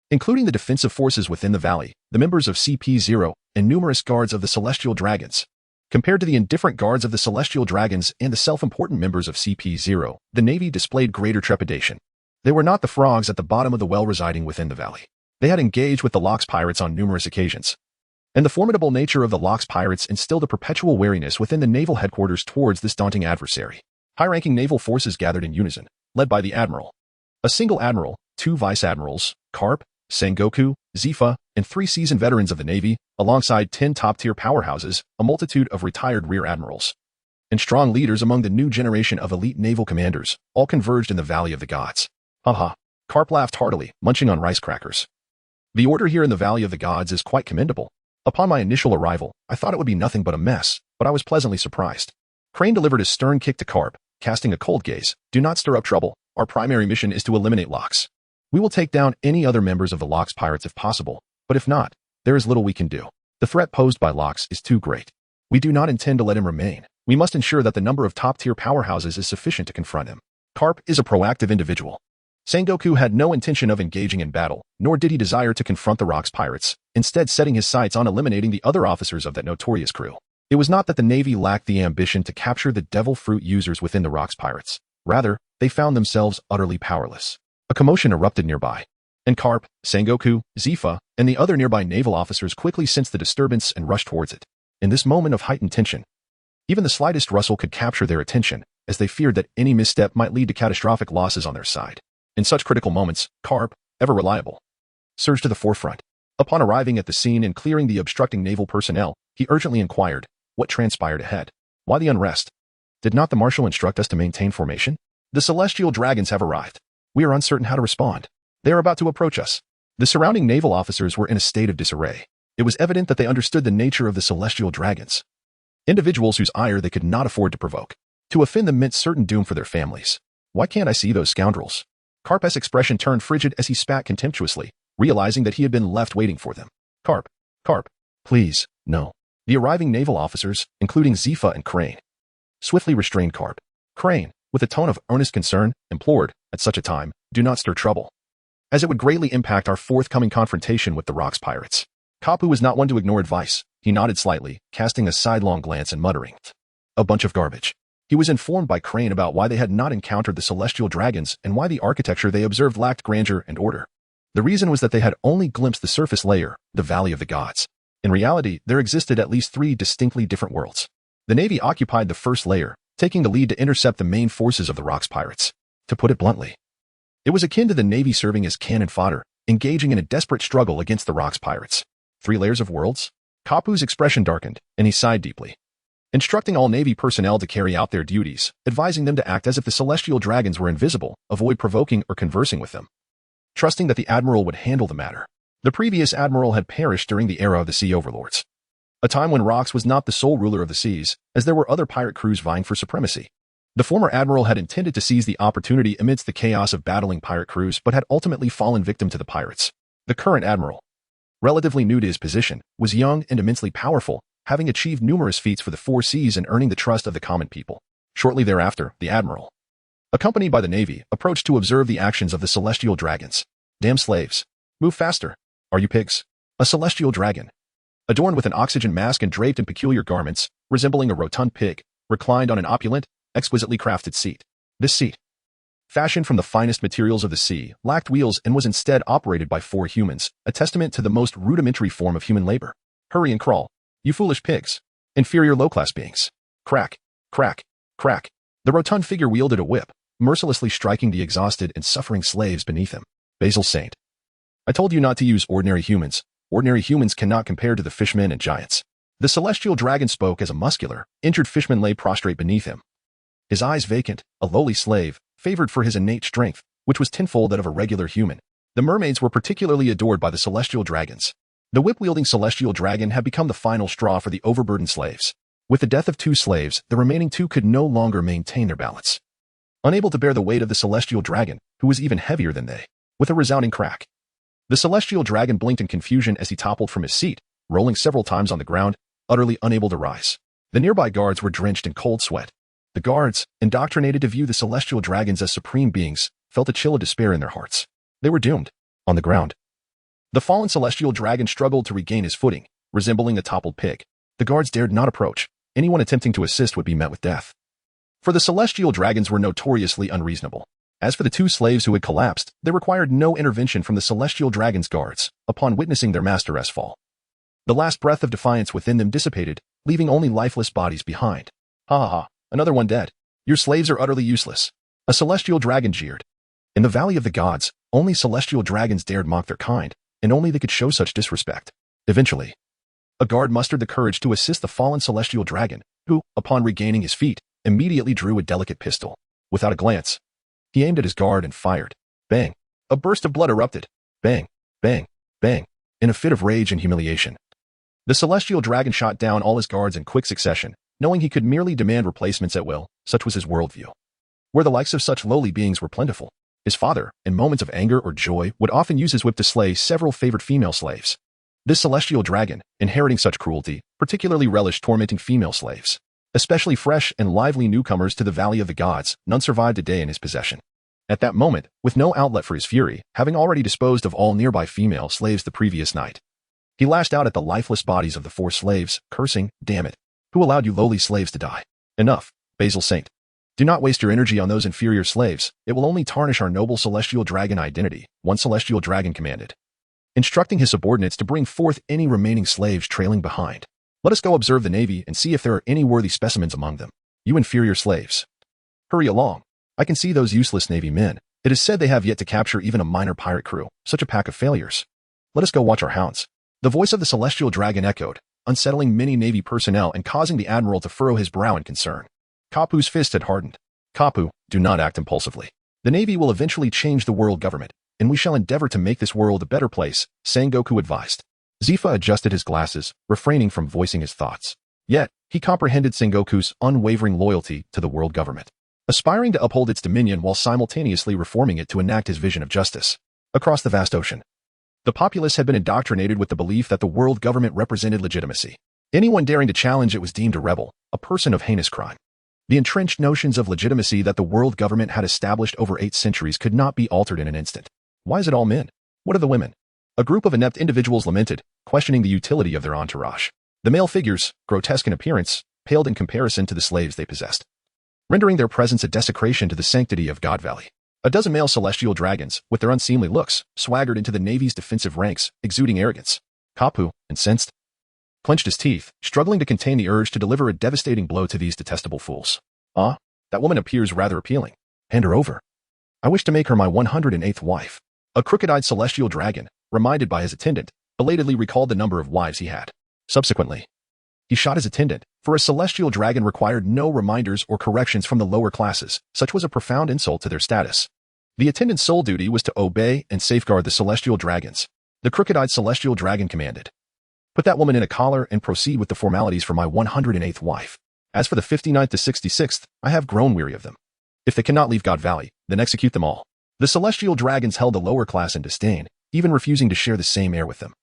including the defensive forces within the valley, the members of CP0, and numerous guards of the Celestial Dragons. Compared to the indifferent guards of the Celestial Dragons and the self-important members of CP0, the Navy displayed greater trepidation. They were not the frogs at the bottom of the well residing within the valley. They had engaged with the Locke's pirates on numerous occasions, and the formidable nature of the Locke's pirates instilled a perpetual wariness within the naval headquarters towards this daunting adversary. High-ranking naval forces gathered in unison, led by the Admiral, a single Admiral, 2 Vice Admirals, Carp, Sengoku, Zifa, and 3 seasoned veterans of the Navy, alongside 10 top-tier powerhouses, a multitude of retired Rear Admirals, and strong leaders among the new generation of elite naval commanders, all converged in the Valley of the Gods. Haha. Carp laughed heartily, munching on rice crackers. The order here in the Valley of the Gods is quite commendable. Upon my initial arrival, I thought it would be nothing but a mess, but I was pleasantly surprised. Crane delivered a stern kick to Carp, casting a cold gaze. Do not stir up trouble. Our primary mission is to eliminate Locks. We will take down any other members of the Locks pirates if possible, but if not, there is little we can do. The threat posed by Locks is too great. We do not intend to let him remain. We must ensure that the number of top-tier powerhouses is sufficient to confront him. Carp is a proactive individual. Sengoku had no intention of engaging in battle, nor did he desire to confront the Rocks pirates, instead setting his sights on eliminating the other officers of that notorious crew. It was not that the Navy lacked the ambition to capture the devil fruit users within the Rocks pirates. Rather, they found themselves utterly powerless. A commotion erupted nearby, and Carp, Sengoku, Zifa, and the other nearby naval officers quickly sensed the disturbance and rushed towards it. In this moment of heightened tension, even the slightest rustle could capture their attention, as they feared that any misstep might lead to catastrophic losses on their side. In such critical moments, Carp, ever reliable, surged to the forefront. Upon arriving at the scene and clearing the obstructing naval personnel, he urgently inquired, what transpired ahead? Why the unrest? Did not the Marshal instruct us to maintain formation? The Celestial Dragons have arrived. We are uncertain how to respond. They are about to approach us. The surrounding naval officers were in a state of disarray. It was evident that they understood the nature of the Celestial Dragons, individuals whose ire they could not afford to provoke. To offend them meant certain doom for their families. Why can't I see those scoundrels? Carp's expression turned frigid as he spat contemptuously, realizing that he had been left waiting for them. Carp, please, no. The arriving naval officers, including Zifa and Crane, swiftly restrained Carp. Crane, with a tone of earnest concern, implored, at such a time, do not stir trouble. as it would greatly impact our forthcoming confrontation with the Rocks pirates. Kapu was not one to ignore advice. He nodded slightly, casting a sidelong glance and muttering, "A bunch of garbage." He was informed by Crane about why they had not encountered the celestial dragons and why the architecture they observed lacked grandeur and order. The reason was that they had only glimpsed the surface layer, the Valley of the Gods. In reality, there existed at least 3 distinctly different worlds. The Navy occupied the first layer, taking the lead to intercept the main forces of the Rocks pirates. To put it bluntly, it was akin to the Navy serving as cannon fodder, engaging in a desperate struggle against the Rocks pirates. 3 layers of worlds? Kapu's expression darkened, and he sighed deeply. Instructing all Navy personnel to carry out their duties, advising them to act as if the celestial dragons were invisible, avoid provoking or conversing with them. Trusting that the Admiral would handle the matter. The previous Admiral had perished during the era of the Sea Overlords. A time when Rocks was not the sole ruler of the seas, as there were other pirate crews vying for supremacy. The former Admiral had intended to seize the opportunity amidst the chaos of battling pirate crews but had ultimately fallen victim to the pirates. The current Admiral, relatively new to his position, was young and immensely powerful, having achieved numerous feats for the 4 seas and earning the trust of the common people. Shortly thereafter, the Admiral, accompanied by the Navy, approached to observe the actions of the celestial dragons. Damn slaves. Move faster. Are you pigs? A celestial dragon, adorned with an oxygen mask and draped in peculiar garments, resembling a rotund pig, reclined on an opulent, exquisitely crafted seat. This seat, fashioned from the finest materials of the sea, lacked wheels and was instead operated by 4 humans, a testament to the most rudimentary form of human labor. Hurry and crawl, you foolish pigs. Inferior low-class beings. Crack, crack, crack. The rotund figure wielded a whip, mercilessly striking the exhausted and suffering slaves beneath him. Basil Saint. I told you not to use ordinary humans. Ordinary humans cannot compare to the fishmen and giants. The celestial dragon spoke as a muscular, injured fishman lay prostrate beneath him. His eyes vacant, a lowly slave, favored for his innate strength, which was tenfold that of a regular human. The mermaids were particularly adored by the celestial dragons. The whip-wielding celestial dragon had become the final straw for the overburdened slaves. With the death of 2 slaves, the remaining 2 could no longer maintain their balance. Unable to bear the weight of the celestial dragon, who was even heavier than they, with a resounding crack, the celestial dragon blinked in confusion as he toppled from his seat, rolling several times on the ground, utterly unable to rise. The nearby guards were drenched in cold sweat. The guards, indoctrinated to view the celestial dragons as supreme beings, felt a chill of despair in their hearts. They were doomed. On the ground, the fallen celestial dragon struggled to regain his footing, resembling a toppled pig. The guards dared not approach. Anyone attempting to assist would be met with death. For the celestial dragons were notoriously unreasonable. As for the 2 slaves who had collapsed, they required no intervention from the celestial dragon's guards, upon witnessing their master's fall. The last breath of defiance within them dissipated, leaving only lifeless bodies behind. Ha ha ha, another one dead. Your slaves are utterly useless. A celestial dragon jeered. In the Valley of the Gods, only celestial dragons dared mock their kind, and only they could show such disrespect. Eventually, a guard mustered the courage to assist the fallen celestial dragon, who, upon regaining his feet, immediately drew a delicate pistol. Without a glance, he aimed at his guard and fired. Bang! A burst of blood erupted. Bang! Bang! Bang! In a fit of rage and humiliation, the celestial dragon shot down all his guards in quick succession, knowing he could merely demand replacements at will. Such was his worldview, where the likes of such lowly beings were plentiful. His father, in moments of anger or joy, would often use his whip to slay several favored female slaves. This celestial dragon, inheriting such cruelty, particularly relished tormenting female slaves. Especially fresh and lively newcomers to the Valley of the Gods, none survived a day in his possession. At that moment, with no outlet for his fury, having already disposed of all nearby female slaves the previous night, he lashed out at the lifeless bodies of the 4 slaves, cursing, "Damn it! Who allowed you lowly slaves to die? Enough, Basil Saint. Do not waste your energy on those inferior slaves. It will only tarnish our noble celestial dragon identity," one celestial dragon commanded, instructing his subordinates to bring forth any remaining slaves trailing behind. Let us go observe the Navy and see if there are any worthy specimens among them. You inferior slaves, hurry along. I can see those useless Navy men. It is said they have yet to capture even a minor pirate crew, such a pack of failures. Let us go watch our hounds. The voice of the celestial dragon echoed, unsettling many Navy personnel and causing the Admiral to furrow his brow in concern. Kapu's fist had hardened. Kapu, do not act impulsively. The Navy will eventually change the world government, and we shall endeavor to make this world a better place, Sengoku advised. Zifa adjusted his glasses, refraining from voicing his thoughts. Yet, he comprehended Sengoku's unwavering loyalty to the world government, aspiring to uphold its dominion while simultaneously reforming it to enact his vision of justice. Across the vast ocean, the populace had been indoctrinated with the belief that the world government represented legitimacy. Anyone daring to challenge it was deemed a rebel, a person of heinous crime. The entrenched notions of legitimacy that the world government had established over 8 centuries could not be altered in an instant. Why is it all men? What are the women? A group of inept individuals lamented, questioning the utility of their entourage. The male figures, grotesque in appearance, paled in comparison to the slaves they possessed, rendering their presence a desecration to the sanctity of God Valley. A dozen male celestial dragons, with their unseemly looks, swaggered into the Navy's defensive ranks, exuding arrogance. Kapu, incensed, clenched his teeth, struggling to contain the urge to deliver a devastating blow to these detestable fools. Ah, that woman appears rather appealing. Hand her over. I wish to make her my 108th wife. A crooked-eyed celestial dragon, reminded by his attendant, belatedly recalled the number of wives he had. Subsequently, he shot his attendant, for a celestial dragon required no reminders or corrections from the lower classes. Such was a profound insult to their status. The attendant's sole duty was to obey and safeguard the celestial dragons. The crooked-eyed celestial dragon commanded, "Put that woman in a collar and proceed with the formalities for my 108th wife. As for the 59th to 66th, I have grown weary of them. If they cannot leave God Valley, then execute them all." The celestial dragons held the lower class in disdain, even refusing to share the same air with them,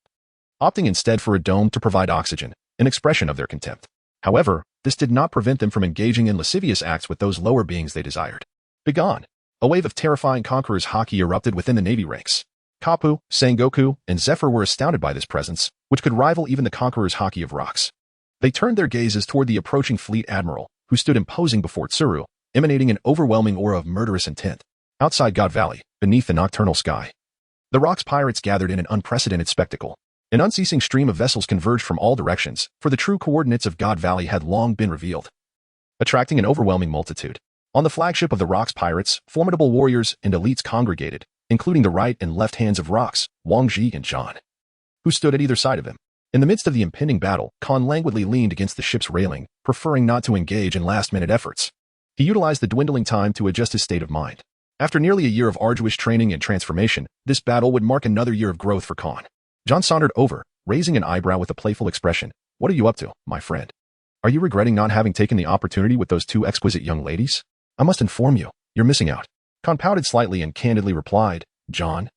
opting instead for a dome to provide oxygen, an expression of their contempt. However, this did not prevent them from engaging in lascivious acts with those lower beings they desired. Begone! A wave of terrifying Conqueror's haki erupted within the Navy ranks. Kapu, Sengoku, and Zephyr were astounded by this presence, which could rival even the Conqueror's haki of rocks. They turned their gazes toward the approaching fleet admiral, who stood imposing before Tsuru, emanating an overwhelming aura of murderous intent. Outside God Valley, beneath the nocturnal sky, the Rocks pirates gathered in an unprecedented spectacle. An unceasing stream of vessels converged from all directions, for the true coordinates of God Valley had long been revealed, attracting an overwhelming multitude. On the flagship of the Rocks pirates, formidable warriors and elites congregated, including the right and left hands of Rocks, Wang Ji and John, who stood at either side of him. In the midst of the impending battle, Khan languidly leaned against the ship's railing, preferring not to engage in last-minute efforts. He utilized the dwindling time to adjust his state of mind. After nearly a year of arduous training and transformation, this battle would mark another year of growth for Khan. John sauntered over, raising an eyebrow with a playful expression. "What are you up to, my friend? Are you regretting not having taken the opportunity with those two exquisite young ladies? I must inform you, you're missing out." Khan pouted slightly and candidly replied, "John,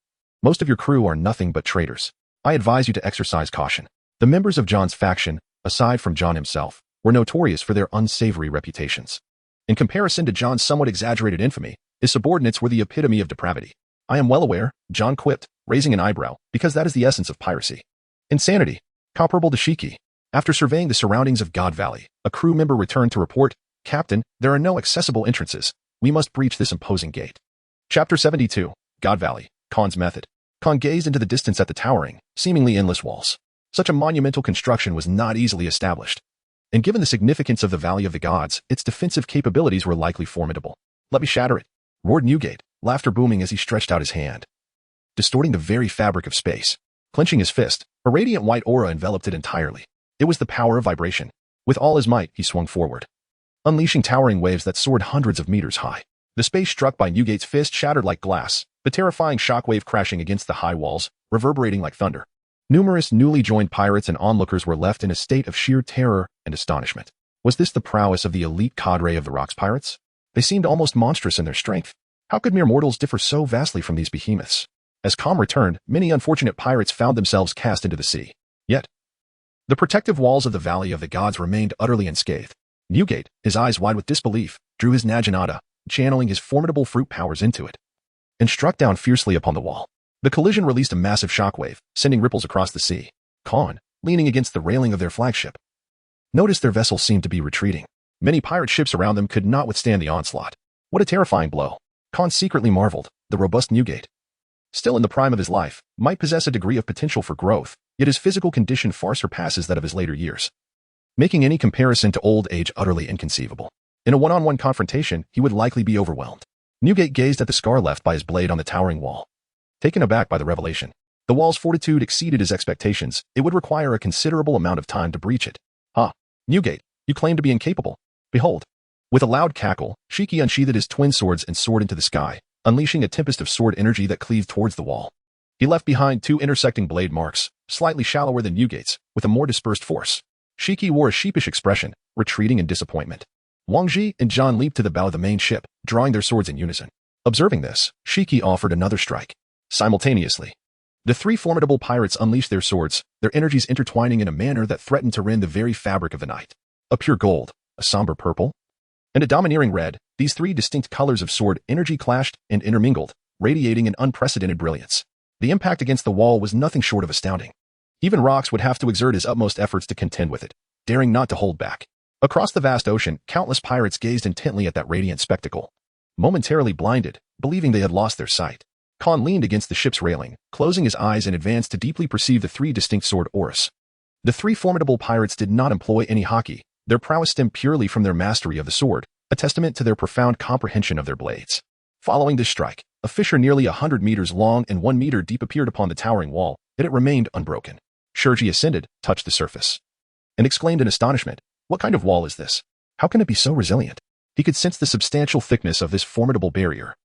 most of your crew are nothing but traitors. I advise you to exercise caution." The members of John's faction, aside from John himself, were notorious for their unsavory reputations. In comparison to John's somewhat exaggerated infamy, his subordinates were the epitome of depravity. "I am well aware," John quipped, raising an eyebrow, "because that is the essence of piracy. Insanity, comparable to Shiki." After surveying the surroundings of God Valley, a crew member returned to report, "Captain, there are no accessible entrances. We must breach this imposing gate." Chapter 72, God Valley, Khan's Method. Khan gazed into the distance at the towering, seemingly endless walls. Such a monumental construction was not easily established, and given the significance of the Valley of the Gods, its defensive capabilities were likely formidable. "Let me shatter it," roared Newgate, laughter booming as he stretched out his hand, distorting the very fabric of space. Clenching his fist, a radiant white aura enveloped it entirely. It was the power of vibration. With all his might, he swung forward, unleashing towering waves that soared hundreds of meters high. The space struck by Newgate's fist shattered like glass, the terrifying shockwave crashing against the high walls, reverberating like thunder. Numerous newly joined pirates and onlookers were left in a state of sheer terror and astonishment. Was this the prowess of the elite cadre of the Rocks pirates? They seemed almost monstrous in their strength. How could mere mortals differ so vastly from these behemoths? As calm returned, many unfortunate pirates found themselves cast into the sea. Yet, the protective walls of the Valley of the Gods remained utterly unscathed. Newgate, his eyes wide with disbelief, drew his Naginata, channeling his formidable fruit powers into it, and struck down fiercely upon the wall. The collision released a massive shockwave, sending ripples across the sea. Khan, leaning against the railing of their flagship, noticed their vessel seemed to be retreating. Many pirate ships around them could not withstand the onslaught. What a terrifying blow. Khan secretly marveled. The robust Newgate, still in the prime of his life, might possess a degree of potential for growth, yet his physical condition far surpasses that of his later years, making any comparison to old age utterly inconceivable. In a one-on-one confrontation, he would likely be overwhelmed. Newgate gazed at the scar left by his blade on the towering wall, taken aback by the revelation. The wall's fortitude exceeded his expectations. It would require a considerable amount of time to breach it. "Ha! Newgate, you claim to be incapable. Behold." With a loud cackle, Shiki unsheathed his twin swords and soared into the sky, unleashing a tempest of sword energy that cleaved towards the wall. He left behind two intersecting blade marks, slightly shallower than Newgate's, with a more dispersed force. Shiki wore a sheepish expression, retreating in disappointment. Wang Ji and John leaped to the bow of the main ship, drawing their swords in unison. Observing this, Shiki offered another strike. Simultaneously, the three formidable pirates unleashed their swords, their energies intertwining in a manner that threatened to rend the very fabric of the night. A pure gold, a somber purple, and a domineering red, these three distinct colors of sword energy clashed and intermingled, radiating an unprecedented brilliance. The impact against the wall was nothing short of astounding. Even Rox would have to exert his utmost efforts to contend with it, daring not to hold back. Across the vast ocean, countless pirates gazed intently at that radiant spectacle. Momentarily blinded, believing they had lost their sight, Khan leaned against the ship's railing, closing his eyes and advanced to deeply perceive the three distinct sword auras. The three formidable pirates did not employ any haki. Their prowess stemmed purely from their mastery of the sword, a testament to their profound comprehension of their blades. Following this strike, a fissure nearly 100 meters long and 1 meter deep appeared upon the towering wall, yet it remained unbroken. Shurji ascended, touched the surface, and exclaimed in astonishment, "What kind of wall is this? How can it be so resilient?" He could sense the substantial thickness of this formidable barrier.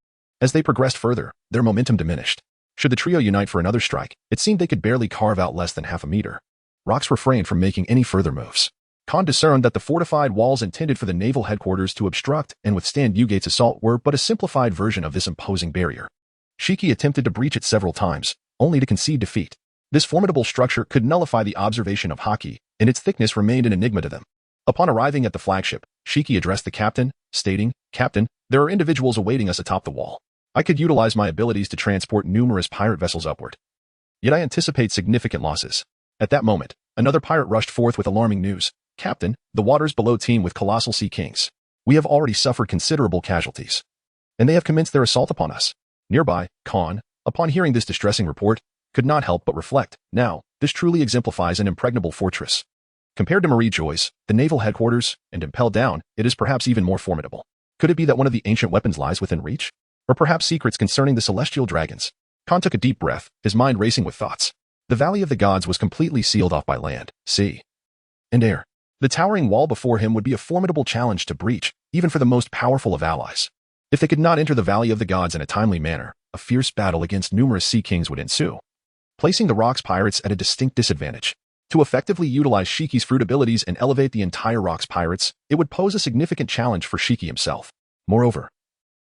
As they progressed further, their momentum diminished. Should the trio unite for another strike, it seemed they could barely carve out less than half a meter. Rox refrained from making any further moves. Khan discerned that the fortified walls intended for the naval headquarters to obstruct and withstand Newgate's assault were but a simplified version of this imposing barrier. Shiki attempted to breach it several times, only to concede defeat. This formidable structure could nullify the observation of haki, and its thickness remained an enigma to them. Upon arriving at the flagship, Shiki addressed the captain, stating, "Captain, there are individuals awaiting us atop the wall. I could utilize my abilities to transport numerous pirate vessels upward. Yet I anticipate significant losses." At that moment, another pirate rushed forth with alarming news. "Captain, the waters below teem with colossal sea kings. We have already suffered considerable casualties, and they have commenced their assault upon us." Nearby, Khan, upon hearing this distressing report, could not help but reflect, "Now, this truly exemplifies an impregnable fortress. Compared to Marie Joyce, the naval headquarters, and impelled down, it is perhaps even more formidable. Could it be that one of the ancient weapons lies within reach? Or perhaps secrets concerning the celestial dragons?" Khan took a deep breath, his mind racing with thoughts. The Valley of the Gods was completely sealed off by land, sea, and air. The towering wall before him would be a formidable challenge to breach, even for the most powerful of allies. If they could not enter the Valley of the Gods in a timely manner, a fierce battle against numerous sea kings would ensue, placing the Rox pirates at a distinct disadvantage. To effectively utilize Shiki's fruit abilities and elevate the entire Rox pirates, it would pose a significant challenge for Shiki himself. Moreover,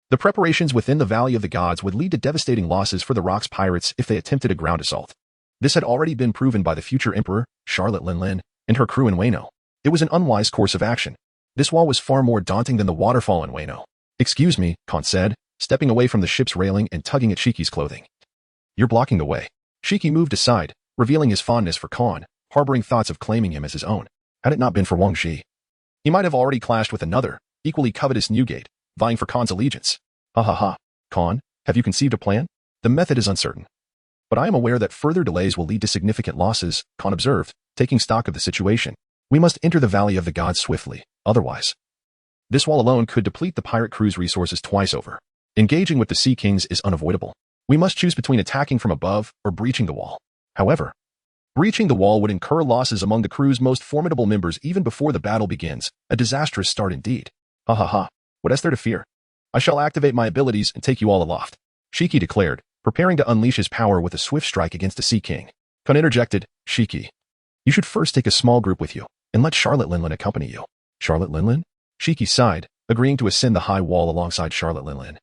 the preparations within the Valley of the Gods would lead to devastating losses for the Rox pirates if they attempted a ground assault. This had already been proven by the future Emperor, Charlotte Linlin, and her crew in Wano. It was an unwise course of action. This wall was far more daunting than the waterfall in Wano. "Excuse me," Khan said, stepping away from the ship's railing and tugging at Shiki's clothing. "You're blocking the way." Shiki moved aside, revealing his fondness for Khan, harboring thoughts of claiming him as his own. Had it not been for Wang Shi, he might have already clashed with another, equally covetous Newgate, vying for Khan's allegiance. "Ha ha ha. Khan, have you conceived a plan?" "The method is uncertain, but I am aware that further delays will lead to significant losses," Khan observed, taking stock of the situation. "We must enter the Valley of the Gods swiftly, otherwise this wall alone could deplete the pirate crew's resources twice over. Engaging with the Sea Kings is unavoidable. We must choose between attacking from above or breaching the wall. However, breaching the wall would incur losses among the crew's most formidable members even before the battle begins, a disastrous start indeed." "Ha ha ha. What is there to fear? I shall activate my abilities and take you all aloft," Shiki declared, preparing to unleash his power with a swift strike against the Sea King. Khan interjected, "Shiki, you should first take a small group with you, and let Charlotte Linlin accompany you." "Charlotte Linlin?" Shiki sighed, agreeing to ascend the high wall alongside Charlotte Linlin.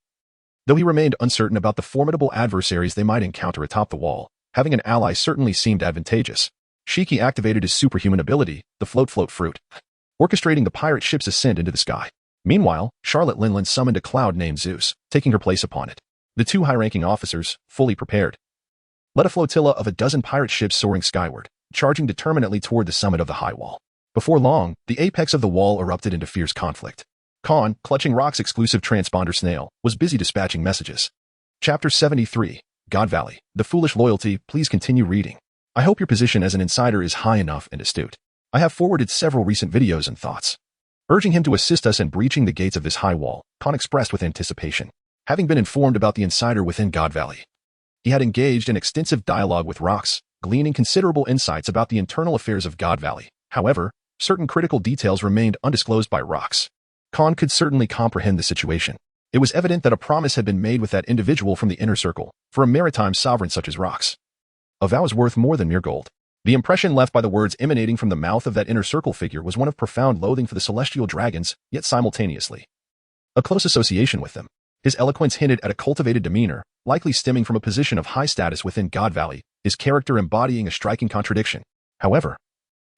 Though he remained uncertain about the formidable adversaries they might encounter atop the wall, having an ally certainly seemed advantageous. Shiki activated his superhuman ability, the Float Fruit, orchestrating the pirate ship's ascent into the sky. Meanwhile, Charlotte Linlin summoned a cloud named Zeus, taking her place upon it. The two high-ranking officers, fully prepared, led a flotilla of a dozen pirate ships soaring skyward, charging determinately toward the summit of the high wall. Before long, the apex of the wall erupted into fierce conflict. Khan, clutching Rock's exclusive transponder snail, was busy dispatching messages. Chapter 73, God Valley, The Foolish Loyalty. Please continue reading. I hope your position as an insider is high enough and astute. I have forwarded several recent videos and thoughts. Urging him to assist us in breaching the gates of this high wall, Khan expressed with anticipation. Having been informed about the insider within God Valley, he had engaged in extensive dialogue with Rox, gleaning considerable insights about the internal affairs of God Valley. However, certain critical details remained undisclosed by Rox. Khan could certainly comprehend the situation. It was evident that a promise had been made with that individual from the inner circle, for a maritime sovereign such as Rox. A vow is worth more than mere gold. The impression left by the words emanating from the mouth of that inner circle figure was one of profound loathing for the celestial dragons, yet simultaneously a close association with them. His eloquence hinted at a cultivated demeanor, likely stemming from a position of high status within God Valley, his character embodying a striking contradiction. However,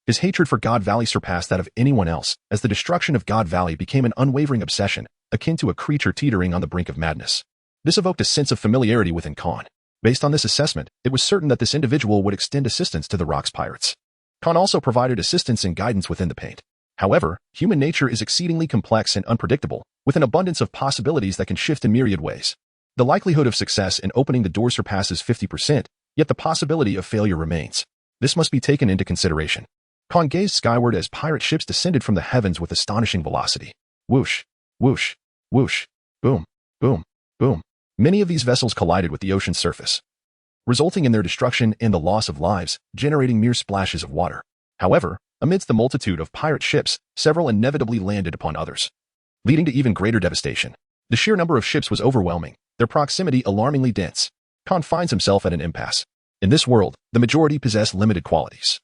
his hatred for God Valley surpassed that of anyone else, as the destruction of God Valley became an unwavering obsession, akin to a creature teetering on the brink of madness. This evoked a sense of familiarity within Khan. Based on this assessment, it was certain that this individual would extend assistance to the Rock's pirates. Khan also provided assistance and guidance within the paint. However, human nature is exceedingly complex and unpredictable, with an abundance of possibilities that can shift in myriad ways. The likelihood of success in opening the door surpasses 50%, yet the possibility of failure remains. This must be taken into consideration. Khan gazed skyward as pirate ships descended from the heavens with astonishing velocity. Whoosh, whoosh, whoosh, boom, boom, boom. Many of these vessels collided with the ocean's surface, resulting in their destruction and the loss of lives, generating mere splashes of water. However, amidst the multitude of pirate ships, several inevitably landed upon others, leading to even greater devastation. The sheer number of ships was overwhelming, their proximity alarmingly dense. Khan finds himself at an impasse. In this world, the majority possess limited qualities.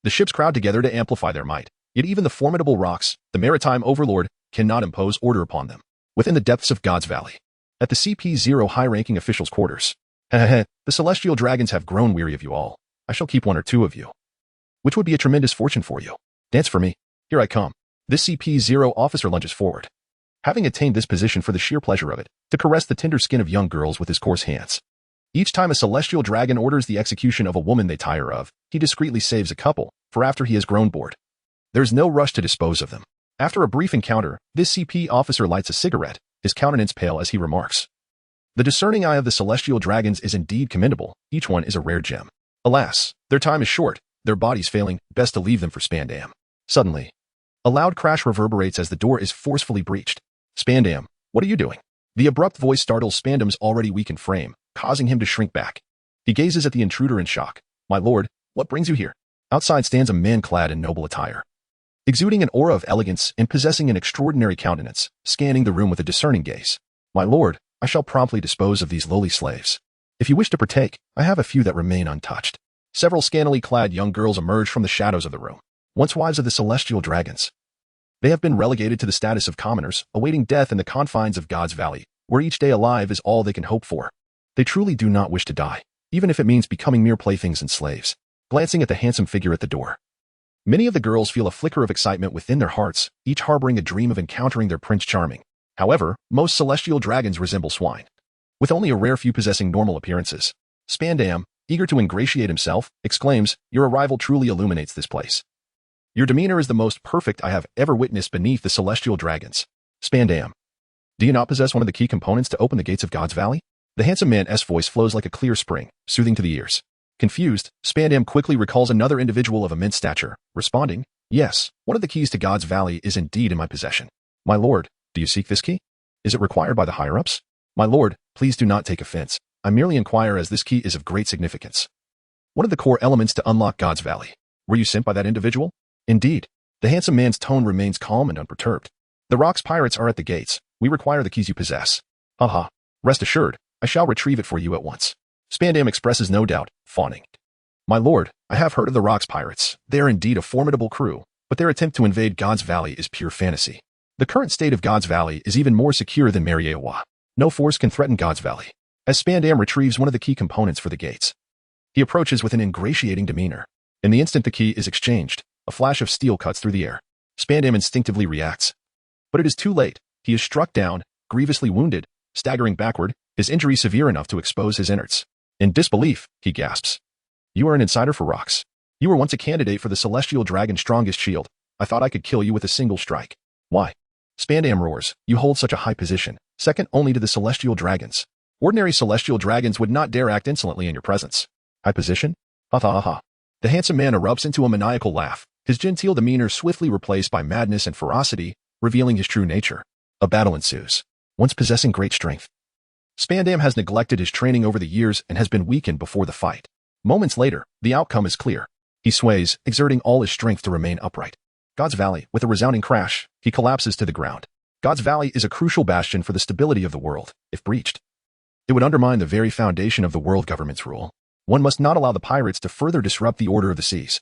The ships crowd together to amplify their might, yet even the formidable rocks, the maritime overlord, cannot impose order upon them. Within the depths of God's Valley, at the CP0 high-ranking officials' quarters, the celestial dragons have grown weary of you all. I shall keep one or two of you, which would be a tremendous fortune for you. Dance for me. Here I come. This CP0 officer lunges forward, having attained this position for the sheer pleasure of it, to caress the tender skin of young girls with his coarse hands. Each time a celestial dragon orders the execution of a woman they tire of, he discreetly saves a couple, for after he has grown bored, there's no rush to dispose of them. After a brief encounter, this CP officer lights a cigarette, his countenance pale as he remarks, "The discerning eye of the celestial dragons is indeed commendable. Each one is a rare gem. Alas, their time is short, their bodies failing, best to leave them for Spandam." Suddenly, a loud crash reverberates as the door is forcefully breached. "Spandam, what are you doing?" The abrupt voice startles Spandam's already weakened frame, causing him to shrink back. He gazes at the intruder in shock. "My lord, what brings you here?" Outside stands a man clad in noble attire, exuding an aura of elegance and possessing an extraordinary countenance, scanning the room with a discerning gaze. "My lord, I shall promptly dispose of these lowly slaves. If you wish to partake, I have a few that remain untouched." Several scantily clad young girls emerge from the shadows of the room, once wives of the celestial dragons. They have been relegated to the status of commoners, awaiting death in the confines of God's Valley, where each day alive is all they can hope for. They truly do not wish to die, even if it means becoming mere playthings and slaves. Glancing at the handsome figure at the door, many of the girls feel a flicker of excitement within their hearts, each harboring a dream of encountering their Prince Charming. However, most celestial dragons resemble swine, with only a rare few possessing normal appearances. Spandam, eager to ingratiate himself, exclaims, "Your arrival truly illuminates this place. Your demeanor is the most perfect I have ever witnessed beneath the celestial dragons." Spandam, do you not possess one of the key components to open the gates of God's Valley? The handsome man's voice flows like a clear spring, soothing to the ears. Confused, Spandam quickly recalls another individual of immense stature, responding, "Yes, one of the keys to God's Valley is indeed in my possession." "My lord, do you seek this key? Is it required by the higher-ups?" "My lord, please do not take offense. I merely inquire as this key is of great significance. One of the core elements to unlock God's Valley. Were you sent by that individual?" "Indeed." The handsome man's tone remains calm and unperturbed. "The Rock's pirates are at the gates. We require the keys you possess." "Haha. Rest assured, I shall retrieve it for you at once." Spandam expresses no doubt, fawning. "My lord, I have heard of the Rock's pirates. They are indeed a formidable crew, but their attempt to invade God's Valley is pure fantasy. The current state of God's Valley is even more secure than Mariewa. No force can threaten God's Valley." As Spandam retrieves one of the key components for the gates, he approaches with an ingratiating demeanor. In the instant the key is exchanged, a flash of steel cuts through the air. Spandam instinctively reacts, but it is too late. He is struck down, grievously wounded, staggering backward, his injury severe enough to expose his innards. In disbelief, he gasps, "You are an insider for Rocks. You were once a candidate for the celestial dragon's strongest shield. I thought I could kill you with a single strike." "Why?" Spandam roars, "You hold such a high position, second only to the celestial dragons. Ordinary celestial dragons would not dare act insolently in your presence." "High position? Ha ha ha." The handsome man erupts into a maniacal laugh, his genteel demeanor swiftly replaced by madness and ferocity, revealing his true nature. A battle ensues. Once possessing great strength, Spandam has neglected his training over the years and has been weakened before the fight. Moments later, the outcome is clear. He sways, exerting all his strength to remain upright. God's Valley, with a resounding crash, he collapses to the ground. God's Valley is a crucial bastion for the stability of the world. If breached, it would undermine the very foundation of the world government's rule. One must not allow the pirates to further disrupt the order of the seas.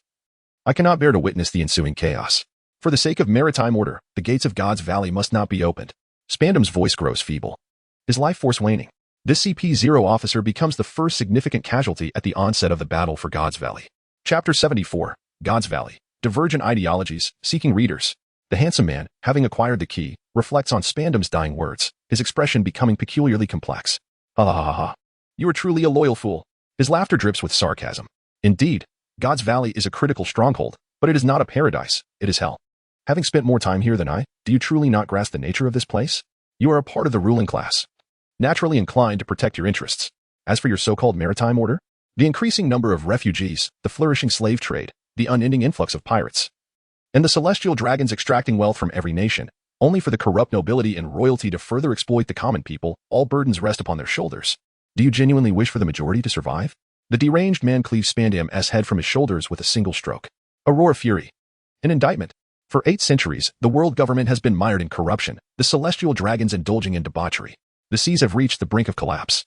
I cannot bear to witness the ensuing chaos. For the sake of maritime order, the gates of God's Valley must not be opened. Spandam's voice grows feeble, his life force waning. This CP0 officer becomes the first significant casualty at the onset of the battle for God's Valley. Chapter 74, God's Valley, Divergent Ideologies, Seeking Readers. The handsome man, having acquired the key, reflects on Spandam's dying words, his expression becoming peculiarly complex. Ha ha ha ha. You are truly a loyal fool. His laughter drips with sarcasm. Indeed, God's Valley is a critical stronghold, but it is not a paradise, it is hell. Having spent more time here than I, do you truly not grasp the nature of this place? You are a part of the ruling class, naturally inclined to protect your interests. As for your so-called maritime order, the increasing number of refugees, the flourishing slave trade, the unending influx of pirates, and the celestial dragons extracting wealth from every nation, only for the corrupt nobility and royalty to further exploit the common people, all burdens rest upon their shoulders. Do you genuinely wish for the majority to survive? The deranged man cleaves Spandam's head from his shoulders with a single stroke. A roar of fury. An indictment. For 8 centuries, the world government has been mired in corruption, the celestial dragons indulging in debauchery. The seas have reached the brink of collapse.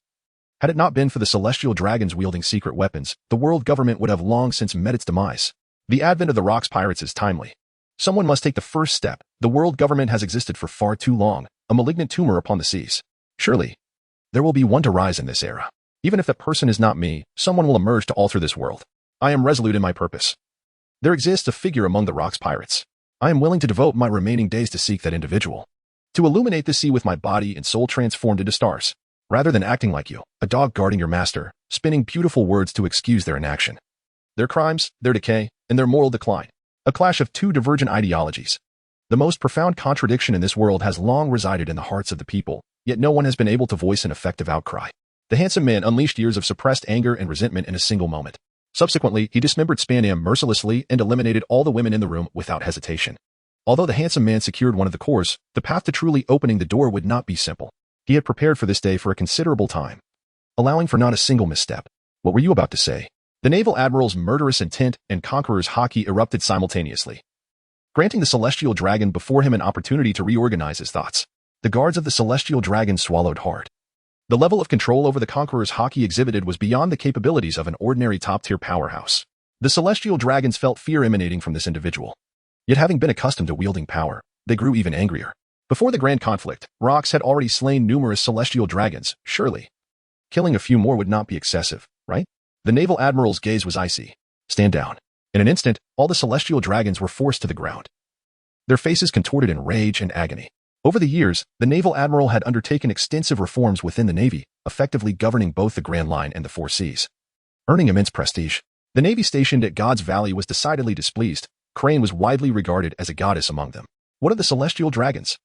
Had it not been for the celestial dragons wielding secret weapons, the world government would have long since met its demise. The advent of the Rocks pirates is timely. Someone must take the first step. The world government has existed for far too long, a malignant tumor upon the seas. Surely, there will be one to rise in this era. Even if that person is not me, someone will emerge to alter this world. I am resolute in my purpose. There exists a figure among the Rocks pirates. I am willing to devote my remaining days to seek that individual. To illuminate the sea with my body and soul transformed into stars. Rather than acting like you, a dog guarding your master, spinning beautiful words to excuse their inaction. Their crimes, their decay, and their moral decline. A clash of 2 divergent ideologies. The most profound contradiction in this world has long resided in the hearts of the people, yet no one has been able to voice an effective outcry. The handsome man unleashed years of suppressed anger and resentment in a single moment. Subsequently, he dismembered Spandam mercilessly and eliminated all the women in the room without hesitation. Although the handsome man secured one of the cores, the path to truly opening the door would not be simple. He had prepared for this day for a considerable time, allowing for not a single misstep. What were you about to say? The naval admiral's murderous intent and Conqueror's Haki erupted simultaneously, granting the celestial dragon before him an opportunity to reorganize his thoughts. The guards of the celestial dragon swallowed hard. The level of control over the Conqueror's Haki exhibited was beyond the capabilities of an ordinary top-tier powerhouse. The celestial dragons felt fear emanating from this individual. Yet having been accustomed to wielding power, they grew even angrier. Before the grand conflict, Rocks had already slain numerous celestial dragons, surely. Killing a few more would not be excessive, right? The naval admiral's gaze was icy. Stand down. In an instant, all the celestial dragons were forced to the ground, their faces contorted in rage and agony. Over the years, the naval admiral had undertaken extensive reforms within the Navy, effectively governing both the Grand Line and the 4 seas. Earning immense prestige, the Navy stationed at God's Valley was decidedly displeased. Crane was widely regarded as a goddess among them. What of the celestial dragons?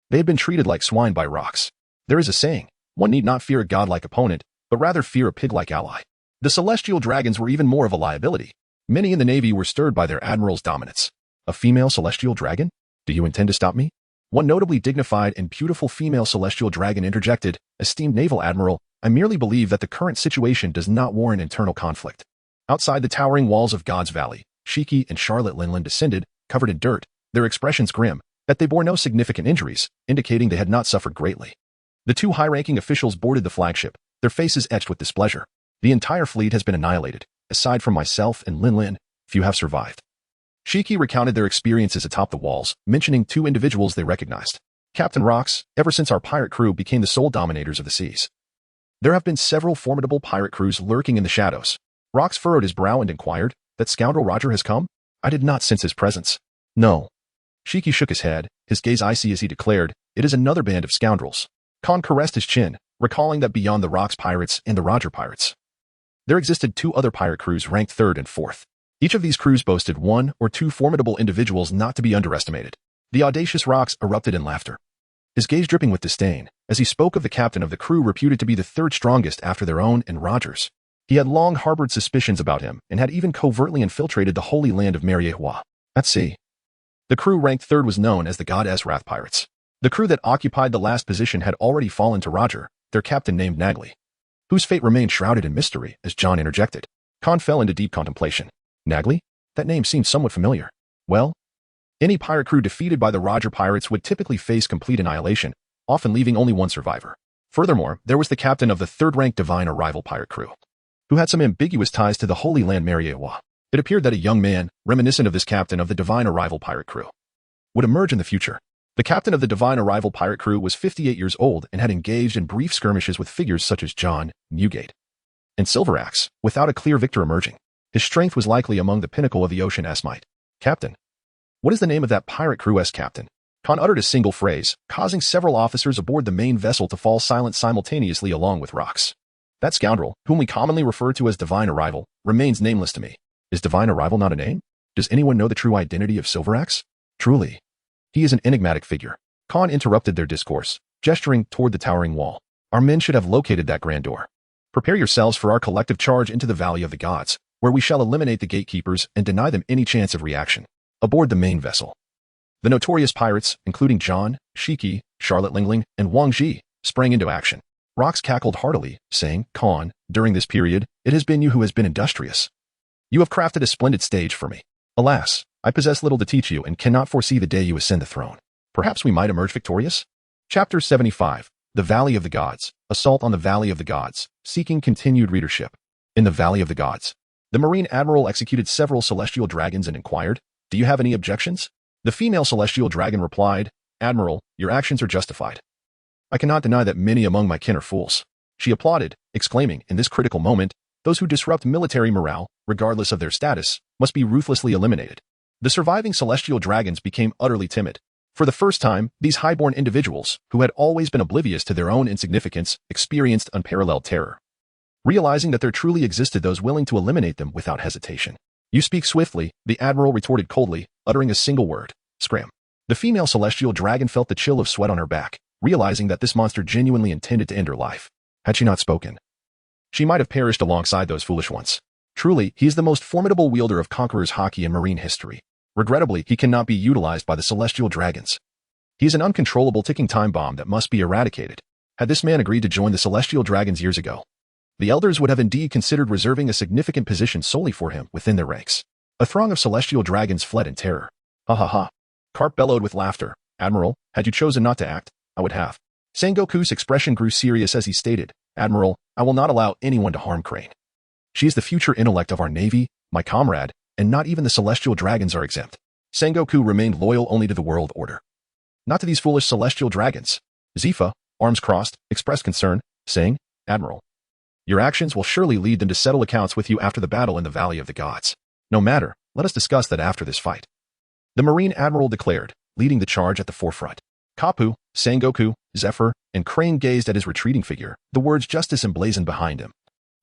They had been treated like swine by Rocks. There is a saying, one need not fear a godlike opponent, but rather fear a pig-like ally. The celestial dragons were even more of a liability. Many in the Navy were stirred by their admiral's dominance. A female celestial dragon? Do you intend to stop me? One notably dignified and beautiful female celestial dragon interjected, Esteemed Naval Admiral, I merely believe that the current situation does not warrant internal conflict. Outside the towering walls of God's Valley, Shiki and Charlotte Linland descended, covered in dirt, their expressions grim, that they bore no significant injuries, indicating they had not suffered greatly. The 2 high-ranking officials boarded the flagship, their faces etched with displeasure. The entire fleet has been annihilated. Aside from myself and Linland, few have survived. Shiki recounted their experiences atop the walls, mentioning 2 individuals they recognized. Captain Rocks, ever since our pirate crew became the sole dominators of the seas. There have been several formidable pirate crews lurking in the shadows. Rocks furrowed his brow and inquired, that scoundrel Roger has come? I did not sense his presence. No. Shiki shook his head, his gaze icy as he declared, it is another band of scoundrels. Khan caressed his chin, recalling that beyond the Rocks pirates and the Roger pirates, there existed 2 other pirate crews ranked 3rd and 4th. Each of these crews boasted 1 or 2 formidable individuals not to be underestimated. The audacious Rocks erupted in laughter, his gaze dripping with disdain, as he spoke of the captain of the crew reputed to be the 3rd strongest after their own and Roger's. He had long harbored suspicions about him and had even covertly infiltrated the holy land of Marineford. At sea, the crew ranked 3rd was known as the Goddess Wrath Pirates. The crew that occupied the last position had already fallen to Roger, their captain named Nagley, whose fate remained shrouded in mystery, as John interjected. Khan fell into deep contemplation. Nagley? That name seemed somewhat familiar. Well, any pirate crew defeated by the Roger pirates would typically face complete annihilation, often leaving only one survivor. Furthermore, there was the captain of the 3rd-ranked Divine Arrival pirate crew, who had some ambiguous ties to the Holy Land Marineford. It appeared that a young man, reminiscent of this captain of the Divine Arrival pirate crew, would emerge in the future. The captain of the Divine Arrival pirate crew was 58 years old and had engaged in brief skirmishes with figures such as John, Newgate, and Silveraxe, without a clear victor emerging. His strength was likely among the pinnacle of the ocean Esmite. Captain. What is the name of that pirate crew's captain? Khan uttered a single phrase, causing several officers aboard the main vessel to fall silent simultaneously along with rocks. That scoundrel, whom we commonly refer to as Divine Arrival, remains nameless to me. Is Divine Arrival not a name? Does anyone know the true identity of Silveraxe? Truly, he is an enigmatic figure. Khan interrupted their discourse, gesturing toward the towering wall. Our men should have located that grand door. Prepare yourselves for our collective charge into the Valley of the Gods, where we shall eliminate the gatekeepers and deny them any chance of reaction. Aboard the main vessel. The notorious pirates, including John, Shiki, Charlotte Lingling, and Wang Ji, sprang into action. Rox cackled heartily, saying, Khan, during this period, it has been you who has been industrious. You have crafted a splendid stage for me. Alas, I possess little to teach you and cannot foresee the day you ascend the throne. Perhaps we might emerge victorious? Chapter 75. The Valley of the Gods. Assault on the Valley of the Gods. Seeking continued readership. In the Valley of the Gods. The Marine Admiral executed several celestial dragons and inquired, Do you have any objections? The female celestial dragon replied, Admiral, your actions are justified. I cannot deny that many among my kin are fools. She applauded, exclaiming, in this critical moment, those who disrupt military morale, regardless of their status, must be ruthlessly eliminated. The surviving celestial dragons became utterly timid. For the first time, these highborn individuals, who had always been oblivious to their own insignificance, experienced unparalleled terror. Realizing that there truly existed those willing to eliminate them without hesitation. You speak swiftly, the Admiral retorted coldly, uttering a single word, scram. The female celestial dragon felt the chill of sweat on her back, realizing that this monster genuinely intended to end her life. Had she not spoken, she might have perished alongside those foolish ones. Truly, he is the most formidable wielder of Conqueror's hockey in marine history. Regrettably, he cannot be utilized by the celestial dragons. He is an uncontrollable ticking time bomb that must be eradicated. Had this man agreed to join the celestial dragons years ago, the elders would have indeed considered reserving a significant position solely for him within their ranks. A throng of celestial dragons fled in terror. Ha ha ha. Carp bellowed with laughter. Admiral, had you chosen not to act, I would have. Sengoku's expression grew serious as he stated, Admiral, I will not allow anyone to harm Crane. She is the future intellect of our navy, my comrade, and not even the celestial dragons are exempt. Sengoku remained loyal only to the world order. Not to these foolish celestial dragons. Zifa, arms crossed, expressed concern, saying, Admiral, your actions will surely lead them to settle accounts with you after the battle in the Valley of the Gods. No matter, let us discuss that after this fight. The Marine Admiral declared, leading the charge at the forefront. Kapu, Sengoku, Zephyr, and Crane gazed at his retreating figure, the words justice emblazoned behind him.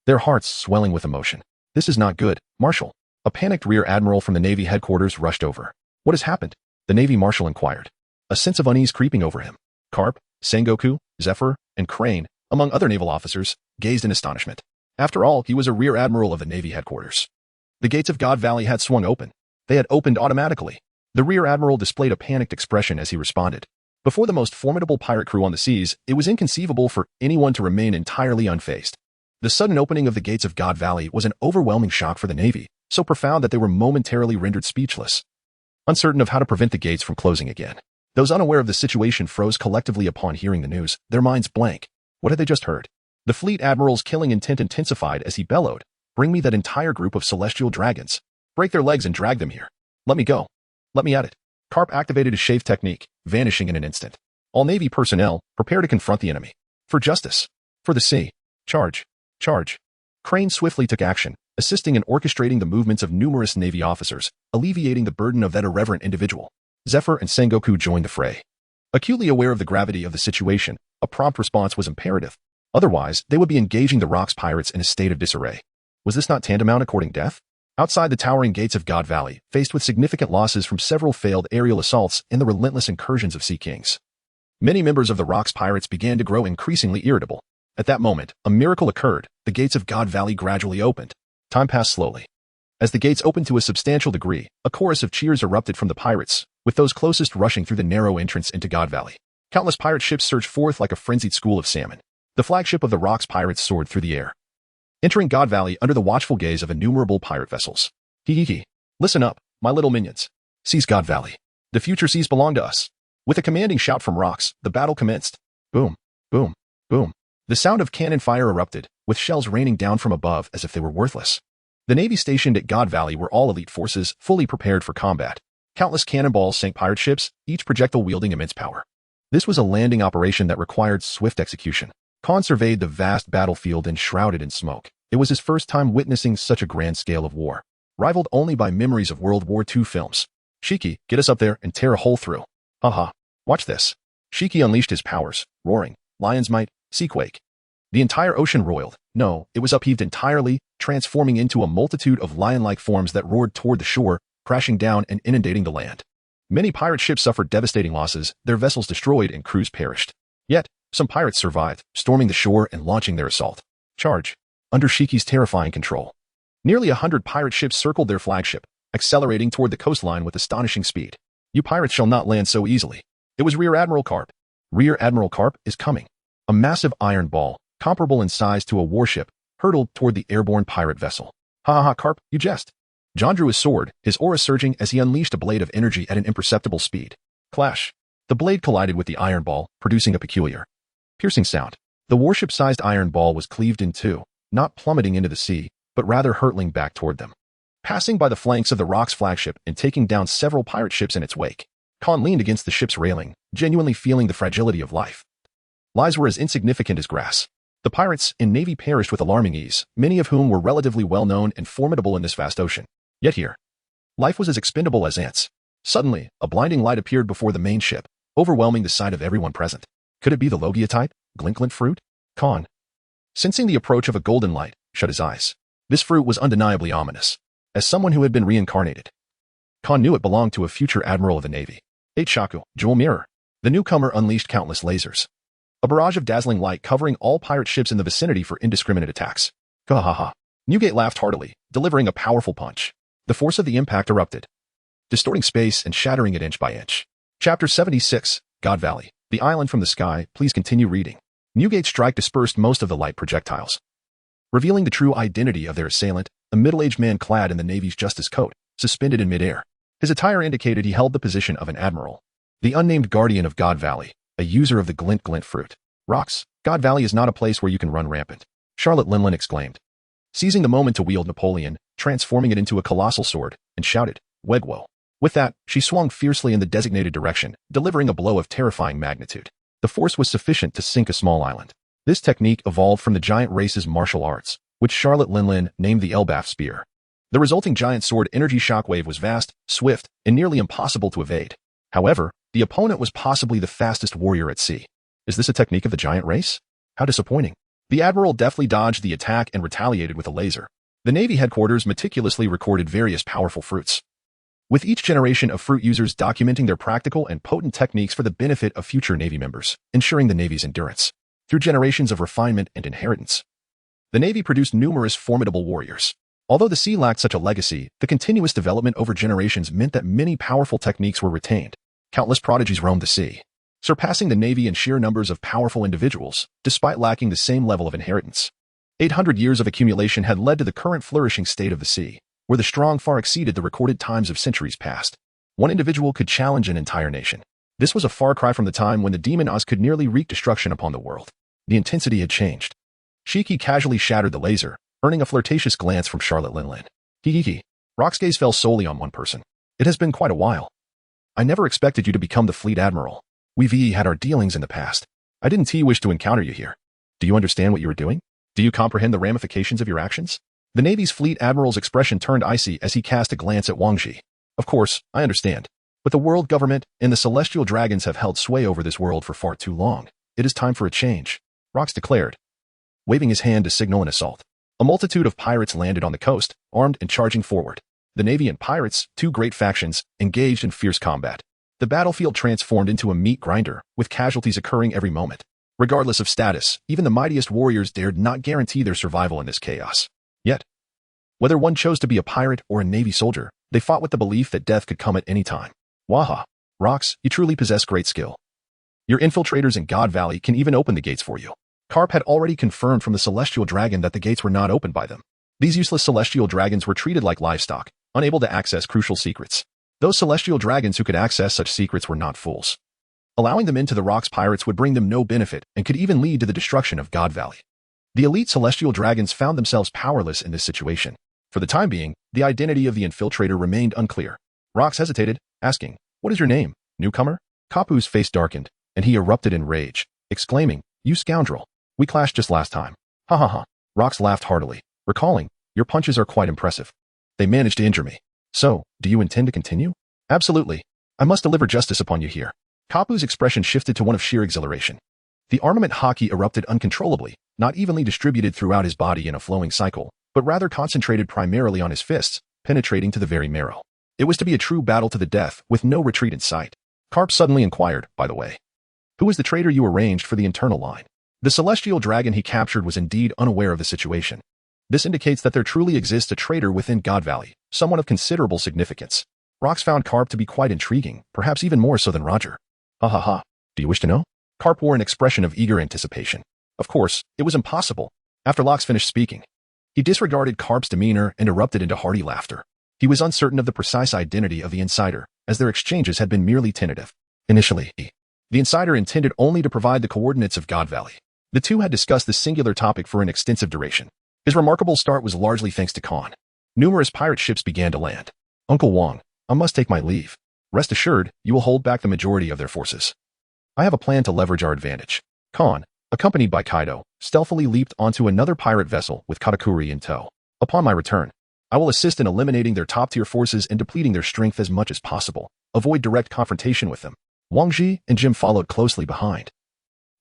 Their hearts swelling with emotion. This is not good, Marshal. A panicked rear admiral from the Navy headquarters rushed over. What has happened? The Navy Marshal inquired. A sense of unease creeping over him. Carp, Sengoku, Zephyr, and Crane, among other naval officers, gazed in astonishment. After all, he was a rear admiral of the Navy headquarters. The gates of God Valley had swung open. They had opened automatically. The rear admiral displayed a panicked expression as he responded. Before the most formidable pirate crew on the seas, it was inconceivable for anyone to remain entirely unfazed. The sudden opening of the gates of God Valley was an overwhelming shock for the Navy, so profound that they were momentarily rendered speechless, uncertain of how to prevent the gates from closing again. Those unaware of the situation froze collectively upon hearing the news, their minds blank. What had they just heard? The fleet admiral's killing intent intensified as he bellowed, Bring me that entire group of celestial dragons. Break their legs and drag them here. Let me go. Let me at it. Carp activated his shave technique, vanishing in an instant. All Navy personnel, prepare to confront the enemy. For justice. For the sea. Charge. Charge. Crane swiftly took action, assisting in orchestrating the movements of numerous Navy officers, alleviating the burden of that irreverent individual. Zephyr and Sengoku joined the fray. Acutely aware of the gravity of the situation, a prompt response was imperative. Otherwise, they would be engaging the Rocks pirates in a state of disarray. Was this not tantamount to courting death? Outside the towering gates of God Valley, faced with significant losses from several failed aerial assaults and the relentless incursions of Sea Kings, many members of the Rocks pirates began to grow increasingly irritable. At that moment, a miracle occurred. The gates of God Valley gradually opened. Time passed slowly. As the gates opened to a substantial degree, a chorus of cheers erupted from the pirates, with those closest rushing through the narrow entrance into God Valley. Countless pirate ships surged forth like a frenzied school of salmon. The flagship of the Rocks pirates soared through the air, entering God Valley under the watchful gaze of innumerable pirate vessels. Hee hee hee. Listen up, my little minions. Seize God Valley. The future seas belong to us. With a commanding shout from Rocks, the battle commenced. Boom, boom, boom. The sound of cannon fire erupted, with shells raining down from above as if they were worthless. The Navy stationed at God Valley were all elite forces, fully prepared for combat. Countless cannonballs sank pirate ships, each projectile wielding immense power. This was a landing operation that required swift execution. Khan surveyed the vast battlefield enshrouded in smoke. It was his first time witnessing such a grand scale of war, rivaled only by memories of World War II films. Shiki, get us up there and tear a hole through. Haha. Watch this. Shiki unleashed his powers, roaring, lion's might, seaquake. The entire ocean roiled. No, it was upheaved entirely, transforming into a multitude of lion-like forms that roared toward the shore, crashing down and inundating the land. Many pirate ships suffered devastating losses, their vessels destroyed and crews perished. Yet, some pirates survived, storming the shore and launching their assault. Charge. Under Shiki's terrifying control. Nearly 100 pirate ships circled their flagship, accelerating toward the coastline with astonishing speed. You pirates shall not land so easily. It was Rear Admiral Carp. Rear Admiral Carp is coming. A massive iron ball, comparable in size to a warship, hurtled toward the airborne pirate vessel. Ha ha ha, Carp, you jest. John drew his sword, his aura surging as he unleashed a blade of energy at an imperceptible speed. Clash. The blade collided with the iron ball, producing a peculiar, piercing sound. The warship-sized iron ball was cleaved in two, not plummeting into the sea, but rather hurtling back toward them. Passing by the flanks of the Rock's flagship and taking down several pirate ships in its wake, Khan leaned against the ship's railing, genuinely feeling the fragility of life. Lives were as insignificant as grass. The pirates and navy perished with alarming ease, many of whom were relatively well-known and formidable in this vast ocean. Yet here, life was as expendable as ants. Suddenly, a blinding light appeared before the main ship, overwhelming the sight of everyone present. Could it be the Logia type, glint fruit? Khan, sensing the approach of a golden light, shut his eyes. This fruit was undeniably ominous. As someone who had been reincarnated, Khan knew it belonged to a future admiral of the navy. Shaku, Jewel Mirror. The newcomer unleashed countless lasers. A barrage of dazzling light covering all pirate ships in the vicinity for indiscriminate attacks. Ha ha ha. Newgate laughed heartily, delivering a powerful punch. The force of the impact erupted, distorting space and shattering it inch by inch. Chapter 76, God Valley. The Island from the Sky. Please continue reading. Newgate's strike dispersed most of the light projectiles, revealing the true identity of their assailant, a middle-aged man clad in the Navy's justice coat, suspended in midair. His attire indicated he held the position of an admiral. The unnamed guardian of God Valley, a user of the glint fruit. Rocks, God Valley is not a place where you can run rampant, Charlotte Linlin exclaimed, seizing the moment to wield Napoleon, transforming it into a colossal sword, and shouted, Wegwo. With that, she swung fiercely in the designated direction, delivering a blow of terrifying magnitude. The force was sufficient to sink a small island. This technique evolved from the giant race's martial arts, which Charlotte Linlin named the Elbaf Spear. The resulting giant sword energy shockwave was vast, swift, and nearly impossible to evade. However, the opponent was possibly the fastest warrior at sea. Is this a technique of the giant race? How disappointing. The admiral deftly dodged the attack and retaliated with a laser. The Navy headquarters meticulously recorded various powerful fruits, with each generation of fruit users documenting their practical and potent techniques for the benefit of future Navy members, ensuring the Navy's endurance. Through generations of refinement and inheritance, the Navy produced numerous formidable warriors. Although the sea lacked such a legacy, the continuous development over generations meant that many powerful techniques were retained. Countless prodigies roamed the sea, surpassing the Navy in sheer numbers of powerful individuals, despite lacking the same level of inheritance. 800 years of accumulation had led to the current flourishing state of the sea, where the strong far exceeded the recorded times of centuries past. One individual could challenge an entire nation. This was a far cry from the time when the demon Oz could nearly wreak destruction upon the world. The intensity had changed. Shiki casually shattered the laser, earning a flirtatious glance from Charlotte Linlin. Hee. Rock's gaze fell solely on one person. It has been quite a while. I never expected you to become the fleet admiral. We've had our dealings in the past. I didn't wish to encounter you here. Do you understand what you were doing? Do you comprehend the ramifications of your actions? The Navy's fleet admiral's expression turned icy as he cast a glance at Wang Ji. Of course, I understand. But the world government and the celestial dragons have held sway over this world for far too long. It is time for a change, Rox declared, waving his hand to signal an assault. A multitude of pirates landed on the coast, armed and charging forward. The Navy and pirates, two great factions, engaged in fierce combat. The battlefield transformed into a meat grinder, with casualties occurring every moment. Regardless of status, even the mightiest warriors dared not guarantee their survival in this chaos. Yet, whether one chose to be a pirate or a Navy soldier, they fought with the belief that death could come at any time. Waha, Rox, you truly possess great skill. Your infiltrators in God Valley can even open the gates for you. Carp had already confirmed from the celestial dragon that the gates were not opened by them. These useless celestial dragons were treated like livestock, unable to access crucial secrets. Those celestial dragons who could access such secrets were not fools. Allowing them into the Rock's pirates would bring them no benefit and could even lead to the destruction of God Valley. The elite celestial dragons found themselves powerless in this situation. For the time being, the identity of the infiltrator remained unclear. Rox hesitated, asking, "What is your name, newcomer?" Kapu's face darkened, and he erupted in rage, exclaiming, "You scoundrel! We clashed just last time." Ha ha ha. Rox laughed heartily, recalling, "Your punches are quite impressive. They managed to injure me. So, do you intend to continue?" "Absolutely. I must deliver justice upon you here." Kapu's expression shifted to one of sheer exhilaration. The armament hockey erupted uncontrollably, not evenly distributed throughout his body in a flowing cycle, but rather concentrated primarily on his fists, penetrating to the very marrow. It was to be a true battle to the death, with no retreat in sight. Karp suddenly inquired, by the way. Who was the traitor you arranged for the internal line? The celestial dragon he captured was indeed unaware of the situation. This indicates that there truly exists a traitor within God Valley, someone of considerable significance. Rox found Karp to be quite intriguing, perhaps even more so than Roger. Ha ha ha. Do you wish to know? Karp wore an expression of eager anticipation. Of course, it was impossible. After Lox finished speaking, he disregarded Karp's demeanor and erupted into hearty laughter. He was uncertain of the precise identity of the insider, as their exchanges had been merely tentative. Initially, the insider intended only to provide the coordinates of God Valley. The two had discussed this singular topic for an extensive duration. His remarkable start was largely thanks to Khan. Numerous pirate ships began to land. Uncle Wong, I must take my leave. Rest assured, you will hold back the majority of their forces. I have a plan to leverage our advantage. Khan, accompanied by Kaido, stealthily leaped onto another pirate vessel with Katakuri in tow. Upon my return, I will assist in eliminating their top-tier forces and depleting their strength as much as possible. Avoid direct confrontation with them. Wang Ji and Jim followed closely behind,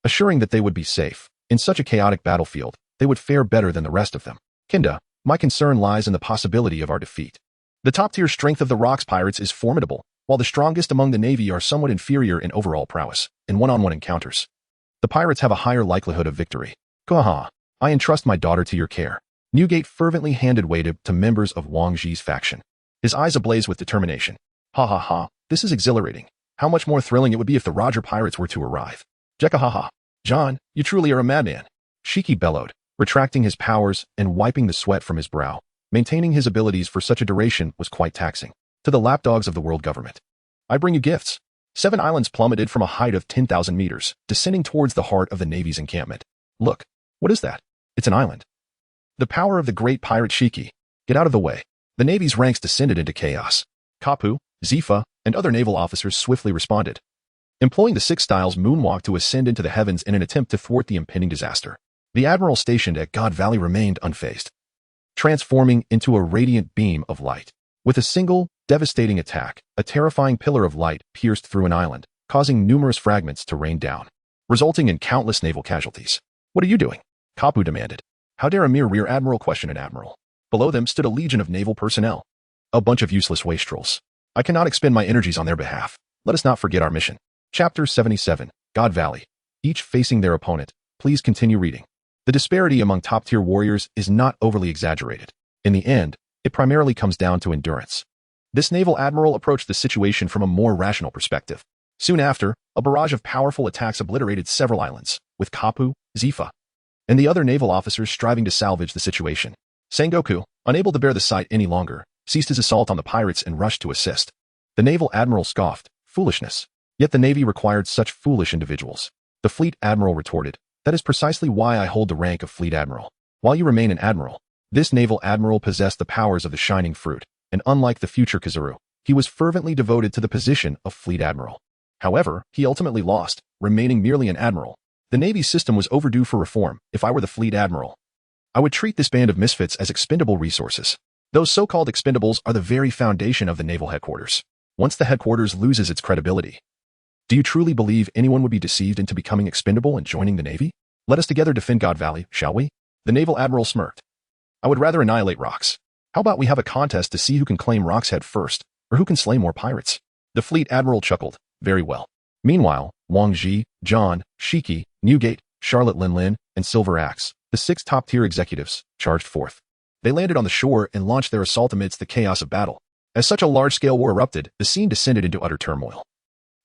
assuring that they would be safe. In such a chaotic battlefield, they would fare better than the rest of them. Kinda, my concern lies in the possibility of our defeat. The top-tier strength of the Rocks pirates is formidable, while the strongest among the Navy are somewhat inferior in overall prowess, in one-on-one encounters. The pirates have a higher likelihood of victory. Kaha, I entrust my daughter to your care. Newgate fervently handed way to members of Wang Ji's faction, his eyes ablaze with determination. Ha ha ha, this is exhilarating. How much more thrilling it would be if the Roger pirates were to arrive. Jekka ha ha. John, you truly are a madman. Shiki bellowed, retracting his powers and wiping the sweat from his brow. Maintaining his abilities for such a duration was quite taxing. To the lapdogs of the world government, I bring you gifts. 7 islands plummeted from a height of 10,000 meters, descending towards the heart of the Navy's encampment. Look, what is that? It's an island. The power of the great pirate Shiki. Get out of the way. The Navy's ranks descended into chaos. Kapu, Zifa, and other naval officers swiftly responded, employing the 6 styles moonwalk to ascend into the heavens in an attempt to thwart the impending disaster. The admiral stationed at God Valley remained unfazed, transforming into a radiant beam of light. With a single, devastating attack, a terrifying pillar of light pierced through an island, causing numerous fragments to rain down, resulting in countless naval casualties. What are you doing? Kapu demanded. How dare a mere rear admiral question an admiral? Below them stood a legion of naval personnel. A bunch of useless wastrels. I cannot expend my energies on their behalf. Let us not forget our mission. Chapter 77, God Valley. Each facing their opponent. Please continue reading. The disparity among top-tier warriors is not overly exaggerated. In the end, it primarily comes down to endurance. This naval admiral approached the situation from a more rational perspective. Soon after, a barrage of powerful attacks obliterated several islands, with Kapu, Zifa, and the other naval officers striving to salvage the situation. Sengoku, unable to bear the sight any longer, ceased his assault on the pirates and rushed to assist. The naval admiral scoffed, foolishness. Yet the Navy required such foolish individuals. The fleet admiral retorted, that is precisely why I hold the rank of fleet admiral. While you remain an admiral, this naval admiral possessed the powers of the shining fruit, and unlike the future Kazuru, he was fervently devoted to the position of fleet admiral. However, he ultimately lost, remaining merely an admiral. The Navy's system was overdue for reform. If I were the fleet admiral, I would treat this band of misfits as expendable resources. Those so-called expendables are the very foundation of the naval headquarters. Once the headquarters loses its credibility, do you truly believe anyone would be deceived into becoming expendable and joining the Navy? Let us together defend God Valley, shall we? The naval admiral smirked. I would rather annihilate Rocks. How about we have a contest to see who can claim Rock's head first, or who can slay more pirates? The fleet admiral chuckled. Very well. Meanwhile, Wang Ji, John, Shiki, Newgate, Charlotte Lin, and Silver Axe, the 6 top-tier executives, charged forth. They landed on the shore and launched their assault amidst the chaos of battle. As such a large-scale war erupted, the scene descended into utter turmoil,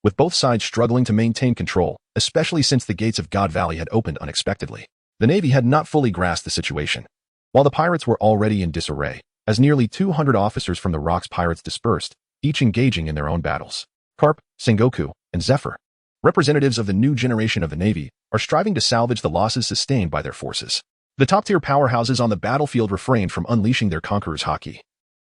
with both sides struggling to maintain control, especially since the gates of God Valley had opened unexpectedly. The Navy had not fully grasped the situation, while the pirates were already in disarray, as nearly 200 officers from the Rocks pirates dispersed, each engaging in their own battles. Karp, Sengoku, and Zephyr, representatives of the new generation of the Navy, are striving to salvage the losses sustained by their forces. The top-tier powerhouses on the battlefield refrained from unleashing their Conqueror's Haki,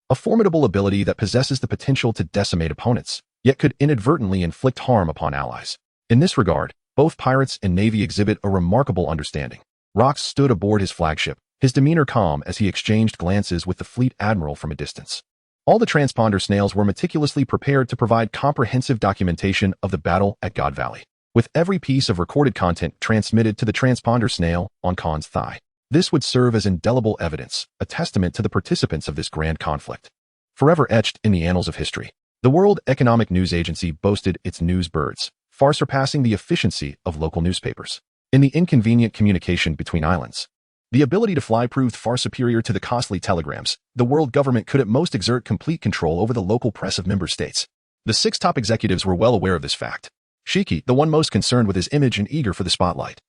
a formidable ability that possesses the potential to decimate opponents, yet could inadvertently inflict harm upon allies. In this regard, both pirates and Navy exhibit a remarkable understanding. Rocks stood aboard his flagship, his demeanor calm as he exchanged glances with the fleet admiral from a distance. All the transponder snails were meticulously prepared to provide comprehensive documentation of the battle at God Valley, with every piece of recorded content transmitted to the transponder snail on Khan's thigh. This would serve as indelible evidence, a testament to the participants of this grand conflict. Forever etched in the annals of history, the World Economic News Agency boasted its news birds, far surpassing the efficiency of local newspapers. In the inconvenient communication between islands, the ability to fly proved far superior to the costly telegrams. The world government could at most exert complete control over the local press of member states. The 6 top executives were well aware of this fact. Shiki, the one most concerned with his image and eager for the spotlight,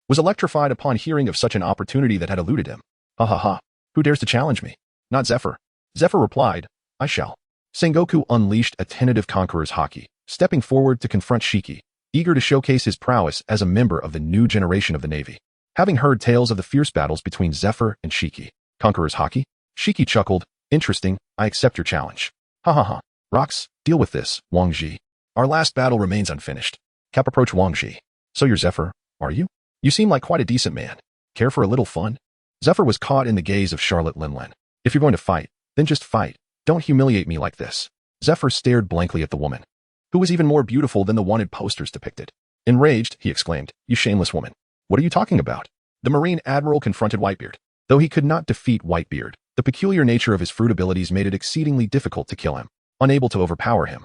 was electrified upon hearing of such an opportunity that had eluded him. Ha ha ha, who dares to challenge me? Not Zephyr. Zephyr replied, I shall. Sengoku unleashed a tentative Conqueror's haki, stepping forward to confront Shiki, eager to showcase his prowess as a member of the new generation of the Navy. Having heard tales of the fierce battles between Zephyr and Shiki, Conqueror's haki, Shiki chuckled, interesting, I accept your challenge. Ha ha ha. Rox, deal with this, Wang Ji. Our last battle remains unfinished. Cap approached Wang Ji. So you're Zephyr, are you? You seem like quite a decent man. Care for a little fun? Zephyr was caught in the gaze of Charlotte Linlin. If you're going to fight, then just fight. Don't humiliate me like this. Zephyr stared blankly at the woman, who was even more beautiful than the wanted posters depicted. Enraged, he exclaimed, you shameless woman. What are you talking about? The Marine Admiral confronted Whitebeard. Though he could not defeat Whitebeard, the peculiar nature of his fruit abilities made it exceedingly difficult to kill him. Unable to overpower him,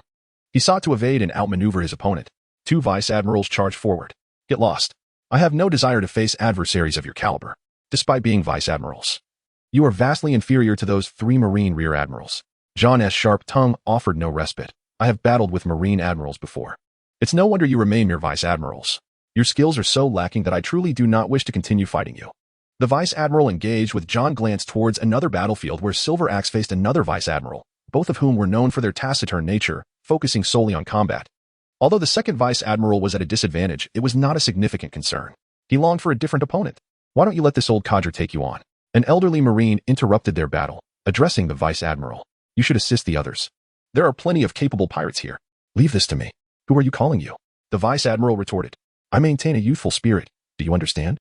he sought to evade and outmaneuver his opponent. 2 Vice Admirals charged forward. Get lost. I have no desire to face adversaries of your caliber, despite being Vice Admirals. You are vastly inferior to those 3 Marine Rear Admirals. John S. Sharp tongue offered no respite. I have battled with Marine Admirals before. It's no wonder you remain mere Vice Admirals. Your skills are so lacking that I truly do not wish to continue fighting you. The Vice Admiral engaged with John glanced towards another battlefield where Silver Axe faced another Vice Admiral, both of whom were known for their taciturn nature, focusing solely on combat. Although the second Vice Admiral was at a disadvantage, it was not a significant concern. He longed for a different opponent. Why don't you let this old codger take you on? An elderly Marine interrupted their battle, addressing the Vice Admiral. You should assist the others. There are plenty of capable pirates here. Leave this to me. Who are you calling you? The Vice Admiral retorted. I maintain a youthful spirit. Do you understand?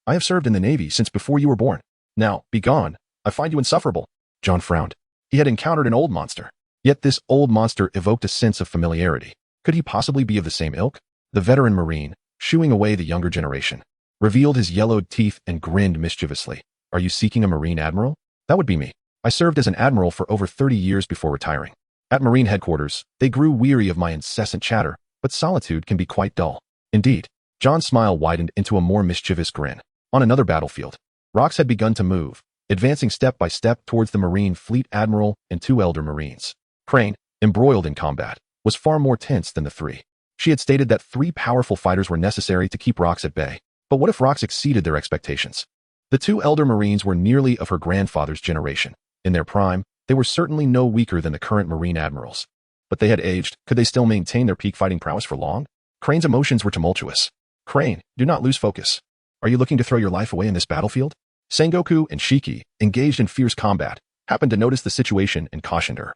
I have served in the Navy since before you were born. Now, be gone. I find you insufferable. John frowned. He had encountered an old monster. Yet this old monster evoked a sense of familiarity. Could he possibly be of the same ilk? The veteran Marine, shooing away the younger generation, revealed his yellowed teeth and grinned mischievously. Are you seeking a Marine Admiral? That would be me. I served as an Admiral for over 30 years before retiring. At Marine headquarters, they grew weary of my incessant chatter, but solitude can be quite dull. Indeed. John's smile widened into a more mischievous grin. On another battlefield, Rox had begun to move, advancing step by step towards the Marine Fleet Admiral and 2 elder Marines. Crane, embroiled in combat, was far more tense than the 3. She had stated that 3 powerful fighters were necessary to keep Rox at bay. But what if Rox exceeded their expectations? The 2 elder Marines were nearly of her grandfather's generation. In their prime, they were certainly no weaker than the current Marine Admirals. But they had aged. Could they still maintain their peak fighting prowess for long? Crane's emotions were tumultuous. Crane, do not lose focus. Are you looking to throw your life away in this battlefield? Sengoku and Shiki, engaged in fierce combat, happened to notice the situation and cautioned her.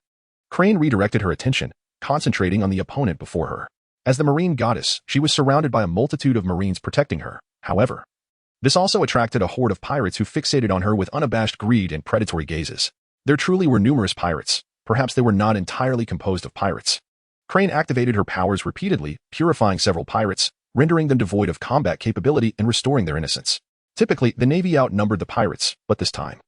Crane redirected her attention, concentrating on the opponent before her. As the Marine goddess, she was surrounded by a multitude of Marines protecting her. However, this also attracted a horde of pirates who fixated on her with unabashed greed and predatory gazes. There truly were numerous pirates. Perhaps they were not entirely composed of pirates. Crane activated her powers repeatedly, purifying several pirates, rendering them devoid of combat capability and restoring their innocence. Typically, the Navy outnumbered the pirates, but this time,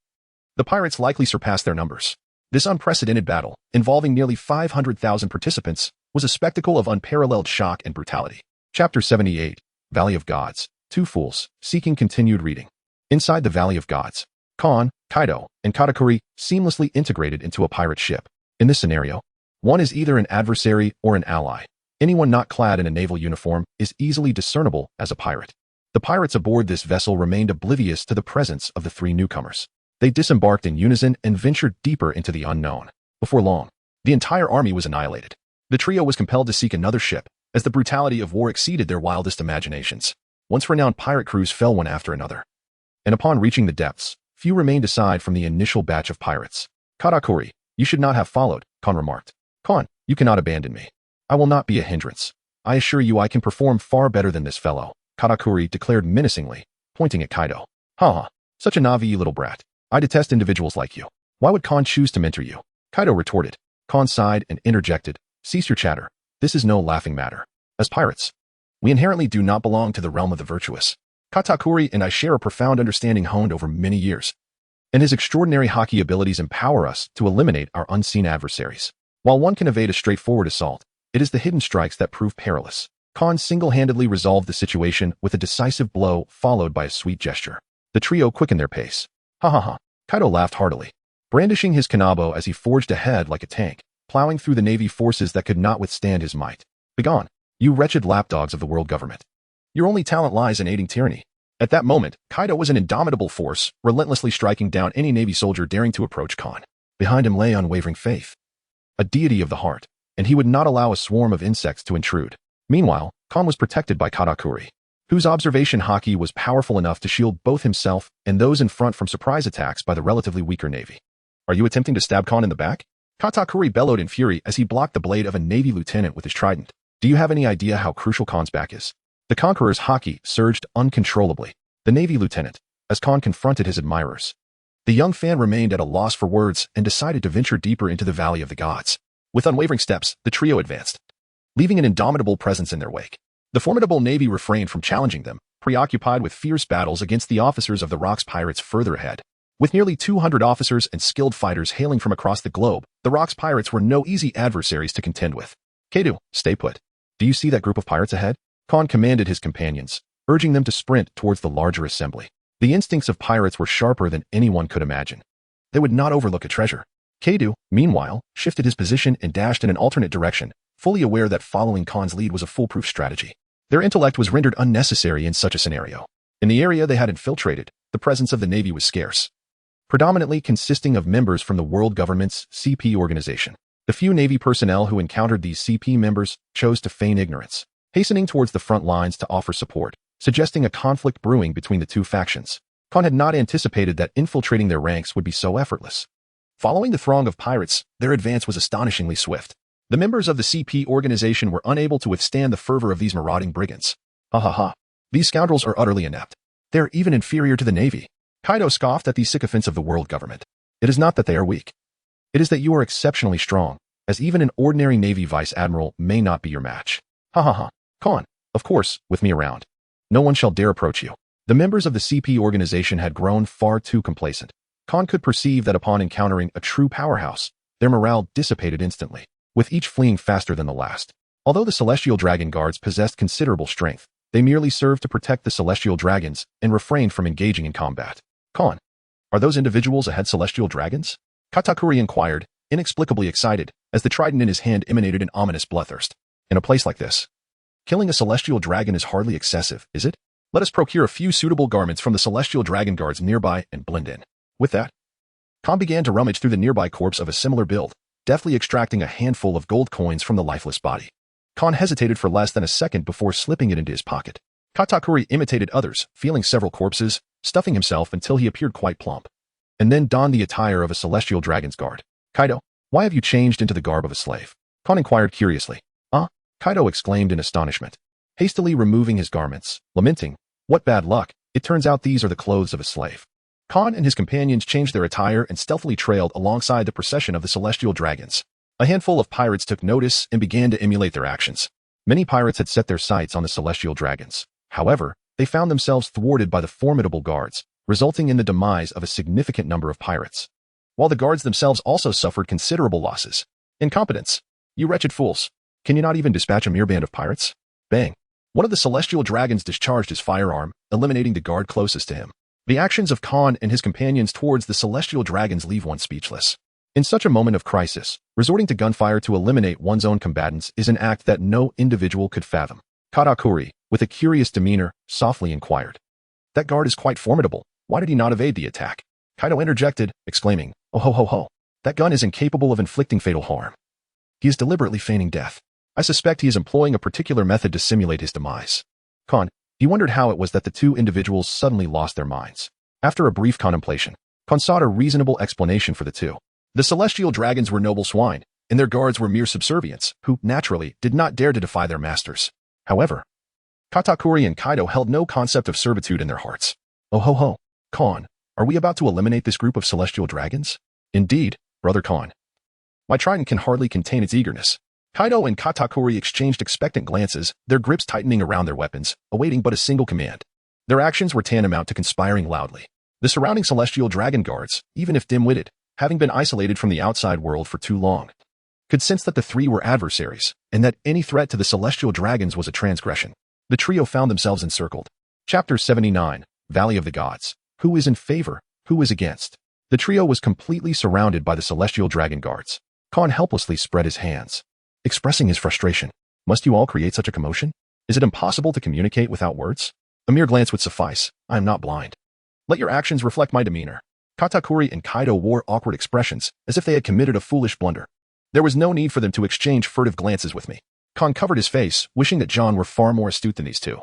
the pirates likely surpassed their numbers. This unprecedented battle, involving nearly 500,000 participants, was a spectacle of unparalleled shock and brutality. Chapter 78, Valley of Gods. 2 fools, seeking continued reading. Inside the Valley of Gods, Khan, Kaido, and Katakuri seamlessly integrated into a pirate ship. In this scenario, one is either an adversary or an ally. Anyone not clad in a naval uniform is easily discernible as a pirate. The pirates aboard this vessel remained oblivious to the presence of the 3 newcomers. They disembarked in unison and ventured deeper into the unknown. Before long, the entire army was annihilated. The trio was compelled to seek another ship, as the brutality of war exceeded their wildest imaginations. Once-renowned pirate crews fell one after another. And upon reaching the depths, few remained aside from the initial batch of pirates. Katakuri, you should not have followed, Khan remarked. Khan, you cannot abandon me. I will not be a hindrance. I assure you I can perform far better than this fellow, Katakuri declared menacingly, pointing at Kaido. Ha ha, such a Navi little brat. I detest individuals like you. Why would Khan choose to mentor you? Kaido retorted. Khan sighed and interjected, "Cease your chatter. This is no laughing matter. As pirates, we inherently do not belong to the realm of the virtuous. Katakuri and I share a profound understanding honed over many years, and his extraordinary haki abilities empower us to eliminate our unseen adversaries. While one can evade a straightforward assault, it is the hidden strikes that prove perilous." Khan single-handedly resolved the situation with a decisive blow followed by a sweet gesture. The trio quickened their pace. Ha ha ha. Kaido laughed heartily, brandishing his kanabo as he forged ahead like a tank, plowing through the navy forces that could not withstand his might. "Begone, you wretched lapdogs of the world government. Your only talent lies in aiding tyranny." At that moment, Kaido was an indomitable force, relentlessly striking down any navy soldier daring to approach Khan. Behind him lay unwavering faith, a deity of the heart, and he would not allow a swarm of insects to intrude. Meanwhile, Khan was protected by Katakuri, whose observation haki was powerful enough to shield both himself and those in front from surprise attacks by the relatively weaker navy. "Are you attempting to stab Khan in the back?" Katakuri bellowed in fury as he blocked the blade of a navy lieutenant with his trident. "Do you have any idea how crucial Khan's back is?" The Conqueror's haki surged uncontrollably. The navy lieutenant, as Khan confronted his admirers. The young fan remained at a loss for words and decided to venture deeper into the Valley of the Gods. With unwavering steps, the trio advanced, leaving an indomitable presence in their wake. The formidable navy refrained from challenging them, preoccupied with fierce battles against the officers of the Rocks pirates further ahead. With nearly 200 officers and skilled fighters hailing from across the globe, the Rocks pirates were no easy adversaries to contend with. "Kaido, stay put. Do you see that group of pirates ahead?" Khan commanded his companions, urging them to sprint towards the larger assembly. The instincts of pirates were sharper than anyone could imagine. They would not overlook a treasure. Kaido, meanwhile, shifted his position and dashed in an alternate direction, fully aware that following Khan's lead was a foolproof strategy. Their intellect was rendered unnecessary in such a scenario. In the area they had infiltrated, the presence of the navy was scarce, predominantly consisting of members from the world government's CP organization. The few navy personnel who encountered these CP members chose to feign ignorance, hastening towards the front lines to offer support, suggesting a conflict brewing between the two factions. Khan had not anticipated that infiltrating their ranks would be so effortless. Following the throng of pirates, their advance was astonishingly swift. The members of the CP organization were unable to withstand the fervor of these marauding brigands. Ha ha ha. These scoundrels are utterly inept. They are even inferior to the navy. Kaido scoffed at these sycophants of the world government. "It is not that they are weak. It is that you are exceptionally strong, as even an ordinary navy vice admiral may not be your match. Ha ha ha. Khan, of course, with me around, no one shall dare approach you." The members of the CP organization had grown far too complacent. Khan could perceive that upon encountering a true powerhouse, their morale dissipated instantly, with each fleeing faster than the last. Although the Celestial Dragon Guards possessed considerable strength, they merely served to protect the Celestial Dragons and refrained from engaging in combat. "Khan, are those individuals ahead Celestial Dragons?" Katakuri inquired, inexplicably excited, as the trident in his hand emanated an ominous bloodthirst. "In a place like this, killing a Celestial Dragon is hardly excessive, is it? Let us procure a few suitable garments from the Celestial Dragon Guards nearby and blend in." With that, Khan began to rummage through the nearby corpse of a similar build, deftly extracting a handful of gold coins from the lifeless body. Khan hesitated for less than a second before slipping it into his pocket. Katakuri imitated others, feeling several corpses, stuffing himself until he appeared quite plump, and then donned the attire of a Celestial Dragon's Guard. "Kaido, why have you changed into the garb of a slave?" Khan inquired curiously. "Ah?" Kaido exclaimed in astonishment, hastily removing his garments, lamenting, "What bad luck, it turns out these are the clothes of a slave." Khan and his companions changed their attire and stealthily trailed alongside the procession of the Celestial Dragons. A handful of pirates took notice and began to emulate their actions. Many pirates had set their sights on the Celestial Dragons. However, they found themselves thwarted by the formidable guards, resulting in the demise of a significant number of pirates. While the guards themselves also suffered considerable losses. "Incompetence! You wretched fools! Can you not even dispatch a mere band of pirates?" Bang! One of the Celestial Dragons discharged his firearm, eliminating the guard closest to him. The actions of Khan and his companions towards the Celestial Dragons leave one speechless. In such a moment of crisis, resorting to gunfire to eliminate one's own combatants is an act that no individual could fathom. Katakuri, with a curious demeanor, softly inquired, "That guard is quite formidable. Why did he not evade the attack?" Kaido interjected, exclaiming, "Oh ho ho ho. That gun is incapable of inflicting fatal harm. He is deliberately feigning death. I suspect he is employing a particular method to simulate his demise." Khan, he wondered how it was that the two individuals suddenly lost their minds. After a brief contemplation, Khan sought a reasonable explanation for the two. The Celestial Dragons were noble swine, and their guards were mere subservients, who, naturally, did not dare to defy their masters. However, Katakuri and Kaido held no concept of servitude in their hearts. "Oh ho ho, Khan, are we about to eliminate this group of Celestial Dragons?" "Indeed, Brother Khan." My trident can hardly contain its eagerness. Kaido and Katakuri exchanged expectant glances, their grips tightening around their weapons, awaiting but a single command. Their actions were tantamount to conspiring loudly. The surrounding celestial dragon guards, even if dim-witted, having been isolated from the outside world for too long, could sense that the three were adversaries, and that any threat to the celestial dragons was a transgression. The trio found themselves encircled. Chapter 79, Valley of the Gods. Who is in favor? Who is against? The trio was completely surrounded by the celestial dragon guards. Khan helplessly spread his hands, expressing his frustration. Must you all create such a commotion? Is it impossible to communicate without words? A mere glance would suffice. I am not blind. Let your actions reflect my demeanor. Katakuri and Kaido wore awkward expressions, as if they had committed a foolish blunder. There was no need for them to exchange furtive glances with me. Khan covered his face, wishing that John were far more astute than these two,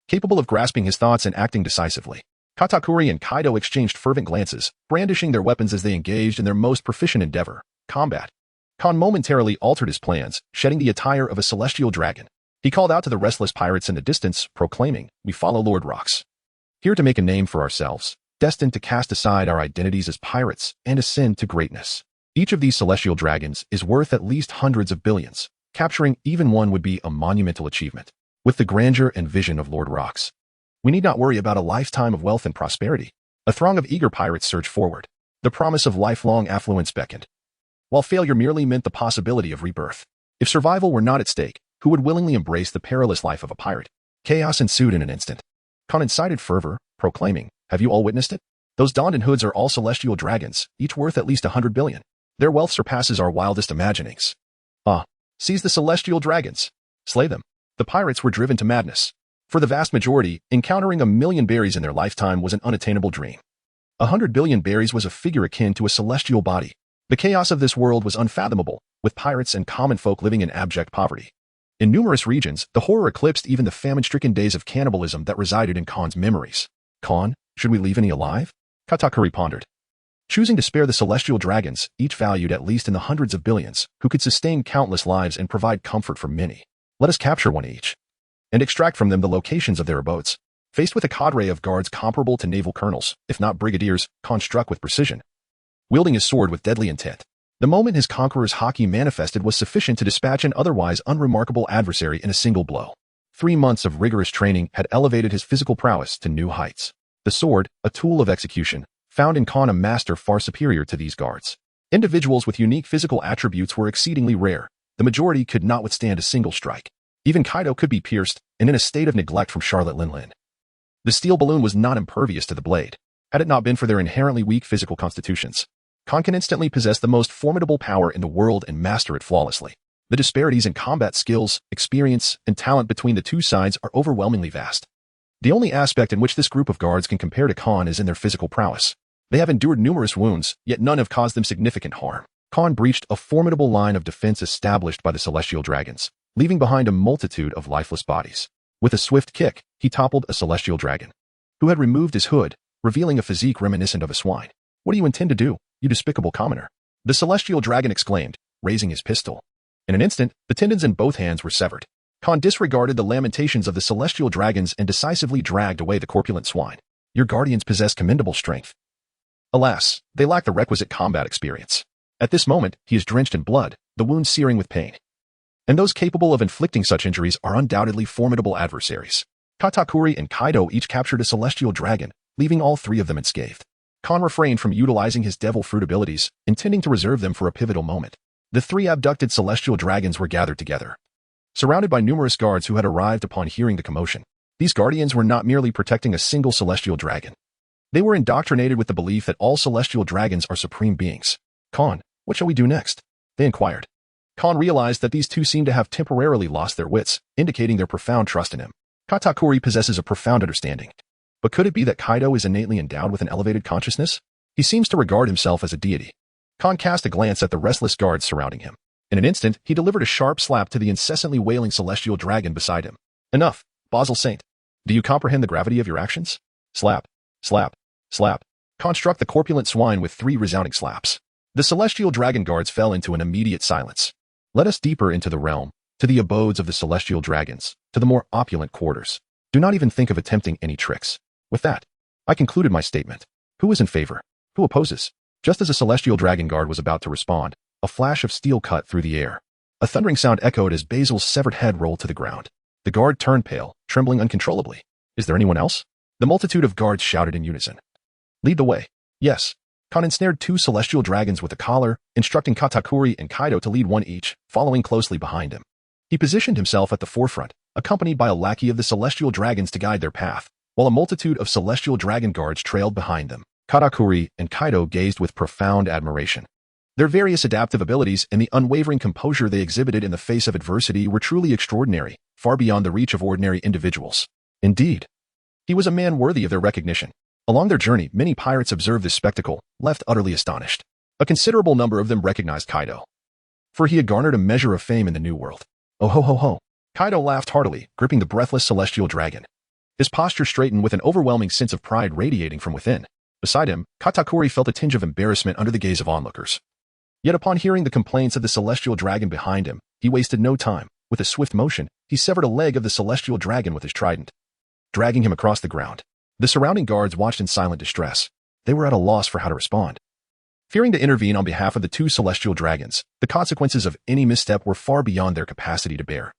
capable of grasping his thoughts and acting decisively. Katakuri and Kaido exchanged fervent glances, brandishing their weapons as they engaged in their most proficient endeavor, combat. Khan momentarily altered his plans, shedding the attire of a celestial dragon. He called out to the restless pirates in the distance, proclaiming, "We follow Lord Rox. Here to make a name for ourselves, destined to cast aside our identities as pirates and ascend to greatness. Each of these celestial dragons is worth at least hundreds of billions. Capturing even one would be a monumental achievement. With the grandeur and vision of Lord Rox, we need not worry about a lifetime of wealth and prosperity." A throng of eager pirates surged forward. The promise of lifelong affluence beckoned, while failure merely meant the possibility of rebirth. If survival were not at stake, who would willingly embrace the perilous life of a pirate? Chaos ensued in an instant. Khan incited fervor, proclaiming, "Have you all witnessed it? Those Dondon hoods are all celestial dragons, each worth at least 100 billion. Their wealth surpasses our wildest imaginings. Seize the celestial dragons. Slay them." The pirates were driven to madness. For the vast majority, encountering 1,000,000 berries in their lifetime was an unattainable dream. 100 billion berries was a figure akin to a celestial body. The chaos of this world was unfathomable, with pirates and common folk living in abject poverty. In numerous regions, the horror eclipsed even the famine-stricken days of cannibalism that resided in Khan's memories. Khan, should we leave any alive? Katakuri pondered. Choosing to spare the celestial dragons, each valued at least in the hundreds of billions, who could sustain countless lives and provide comfort for many. Let us capture one each, and extract from them the locations of their abodes. Faced with a cadre of guards comparable to naval colonels, if not brigadiers, Khan struck with precision, wielding his sword with deadly intent. The moment his Conqueror's haki manifested was sufficient to dispatch an otherwise unremarkable adversary in a single blow. 3 months of rigorous training had elevated his physical prowess to new heights. The sword, a tool of execution, found in Khan a master far superior to these guards. Individuals with unique physical attributes were exceedingly rare. The majority could not withstand a single strike. Even Kaido could be pierced, and in a state of neglect from Charlotte Linlin. The steel balloon was not impervious to the blade. Had it not been for their inherently weak physical constitutions, Khan can instantly possess the most formidable power in the world and master it flawlessly. The disparities in combat skills, experience, and talent between the two sides are overwhelmingly vast. The only aspect in which this group of guards can compare to Khan is in their physical prowess. They have endured numerous wounds, yet none have caused them significant harm. Khan breached a formidable line of defense established by the celestial dragons, leaving behind a multitude of lifeless bodies. With a swift kick, he toppled a celestial dragon, who had removed his hood, revealing a physique reminiscent of a swine. "What do you intend to do, you despicable commoner?" the celestial dragon exclaimed, raising his pistol. In an instant, the tendons in both hands were severed. Khan disregarded the lamentations of the celestial dragons and decisively dragged away the corpulent swine. "Your guardians possess commendable strength. Alas, they lack the requisite combat experience. At this moment, he is drenched in blood, the wound searing with pain. And those capable of inflicting such injuries are undoubtedly formidable adversaries." Katakuri and Kaido each captured a celestial dragon, leaving all 3 of them unscathed. Khan refrained from utilizing his devil fruit abilities, intending to reserve them for a pivotal moment. The 3 abducted celestial dragons were gathered together, surrounded by numerous guards who had arrived upon hearing the commotion. These guardians were not merely protecting a single celestial dragon. They were indoctrinated with the belief that all celestial dragons are supreme beings. "Khan, what shall we do next?" they inquired. Khan realized that these 2 seemed to have temporarily lost their wits, indicating their profound trust in him. Katakuri possesses a profound understanding. But could it be that Kaido is innately endowed with an elevated consciousness? He seems to regard himself as a deity. Khan cast a glance at the restless guards surrounding him. In an instant, he delivered a sharp slap to the incessantly wailing celestial dragon beside him. "Enough, Basel Saint. Do you comprehend the gravity of your actions?" Slap, slap, slap. Khan struck the corpulent swine with 3 resounding slaps. The celestial dragon guards fell into an immediate silence. Let us deeper into the realm, to the abodes of the celestial dragons, to the more opulent quarters. Do not even think of attempting any tricks. With that, I concluded my statement. Who is in favor? Who opposes? Just as a celestial dragon guard was about to respond, A flash of steel cut through the air. A thundering sound echoed as Basil's severed head rolled to the ground. The guard turned pale, trembling uncontrollably. Is there anyone else? The multitude of guards shouted in unison. Lead the way. Yes. Khan ensnared 2 celestial dragons with a collar, instructing Katakuri and Kaido to lead one each, following closely behind him. He positioned himself at the forefront, accompanied by a lackey of the celestial dragons to guide their path, while a multitude of celestial dragon guards trailed behind them. Katakuri and Kaido gazed with profound admiration. Their various adaptive abilities and the unwavering composure they exhibited in the face of adversity were truly extraordinary, far beyond the reach of ordinary individuals. Indeed, he was a man worthy of their recognition. Along their journey, many pirates observed this spectacle, left utterly astonished. A considerable number of them recognized Kaido, for he had garnered a measure of fame in the New World. Oh ho ho ho! Kaido laughed heartily, gripping the breathless celestial dragon. His posture straightened with an overwhelming sense of pride radiating from within. Beside him, Katakuri felt a tinge of embarrassment under the gaze of onlookers. Yet upon hearing the complaints of the celestial dragon behind him, he wasted no time. With a swift motion, he severed a leg of the celestial dragon with his trident, dragging him across the ground. The surrounding guards watched in silent distress. They were at a loss for how to respond. Fearing to intervene on behalf of the 2 celestial dragons, the consequences of any misstep were far beyond their capacity to bear.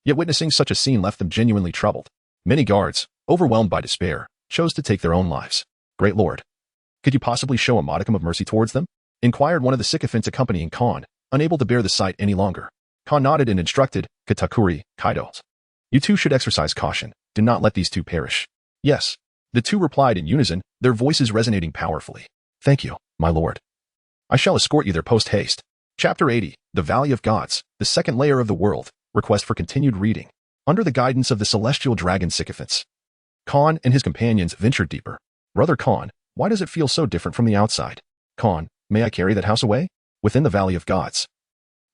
Yet witnessing such a scene left them genuinely troubled. Many guards, overwhelmed by despair, chose to take their own lives. Great Lord, could you possibly show a modicum of mercy towards them? Inquired one of the sycophants accompanying Khan, unable to bear the sight any longer. Khan nodded and instructed Katakuri, Kaido. You 2 should exercise caution. Do not let these 2 perish. Yes. The 2 replied in unison, their voices resonating powerfully. Thank you, my lord. I shall escort you there post-haste. Chapter 80, The Valley of Gods, the second layer of the world. Request for continued reading. Under the guidance of the celestial dragon sycophants, Khan and his companions ventured deeper. Brother Khan, why does it feel so different from the outside? Khan, may I carry that house away? Within the Valley of Gods,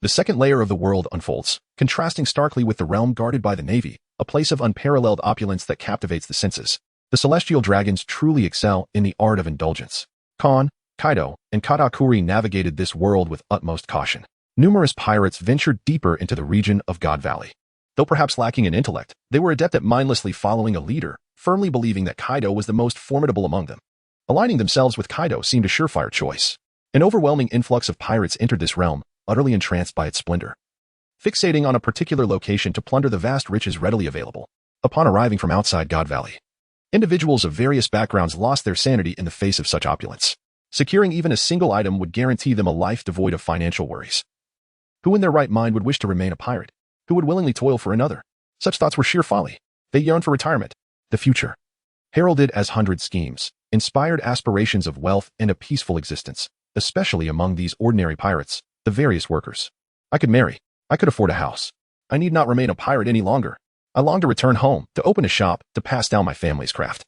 the second layer of the world unfolds, contrasting starkly with the realm guarded by the Navy, a place of unparalleled opulence that captivates the senses. The celestial dragons truly excel in the art of indulgence. Khan, Kaido, and Katakuri navigated this world with utmost caution. Numerous pirates ventured deeper into the region of God Valley. Though perhaps lacking in intellect, they were adept at mindlessly following a leader, firmly believing that Kaido was the most formidable among them. Aligning themselves with Kaido seemed a surefire choice. An overwhelming influx of pirates entered this realm, utterly entranced by its splendor, fixating on a particular location to plunder the vast riches readily available. Upon arriving from outside God Valley, individuals of various backgrounds lost their sanity in the face of such opulence. Securing even a single item would guarantee them a life devoid of financial worries. Who in their right mind would wish to remain a pirate? Who would willingly toil for another? Such thoughts were sheer folly. They yearned for retirement, the future, heralded as 100 schemes, inspired aspirations of wealth and a peaceful existence, especially among these ordinary pirates, the various workers. I could marry. I could afford a house. I need not remain a pirate any longer. I long to return home, to open a shop, to pass down my family's craft.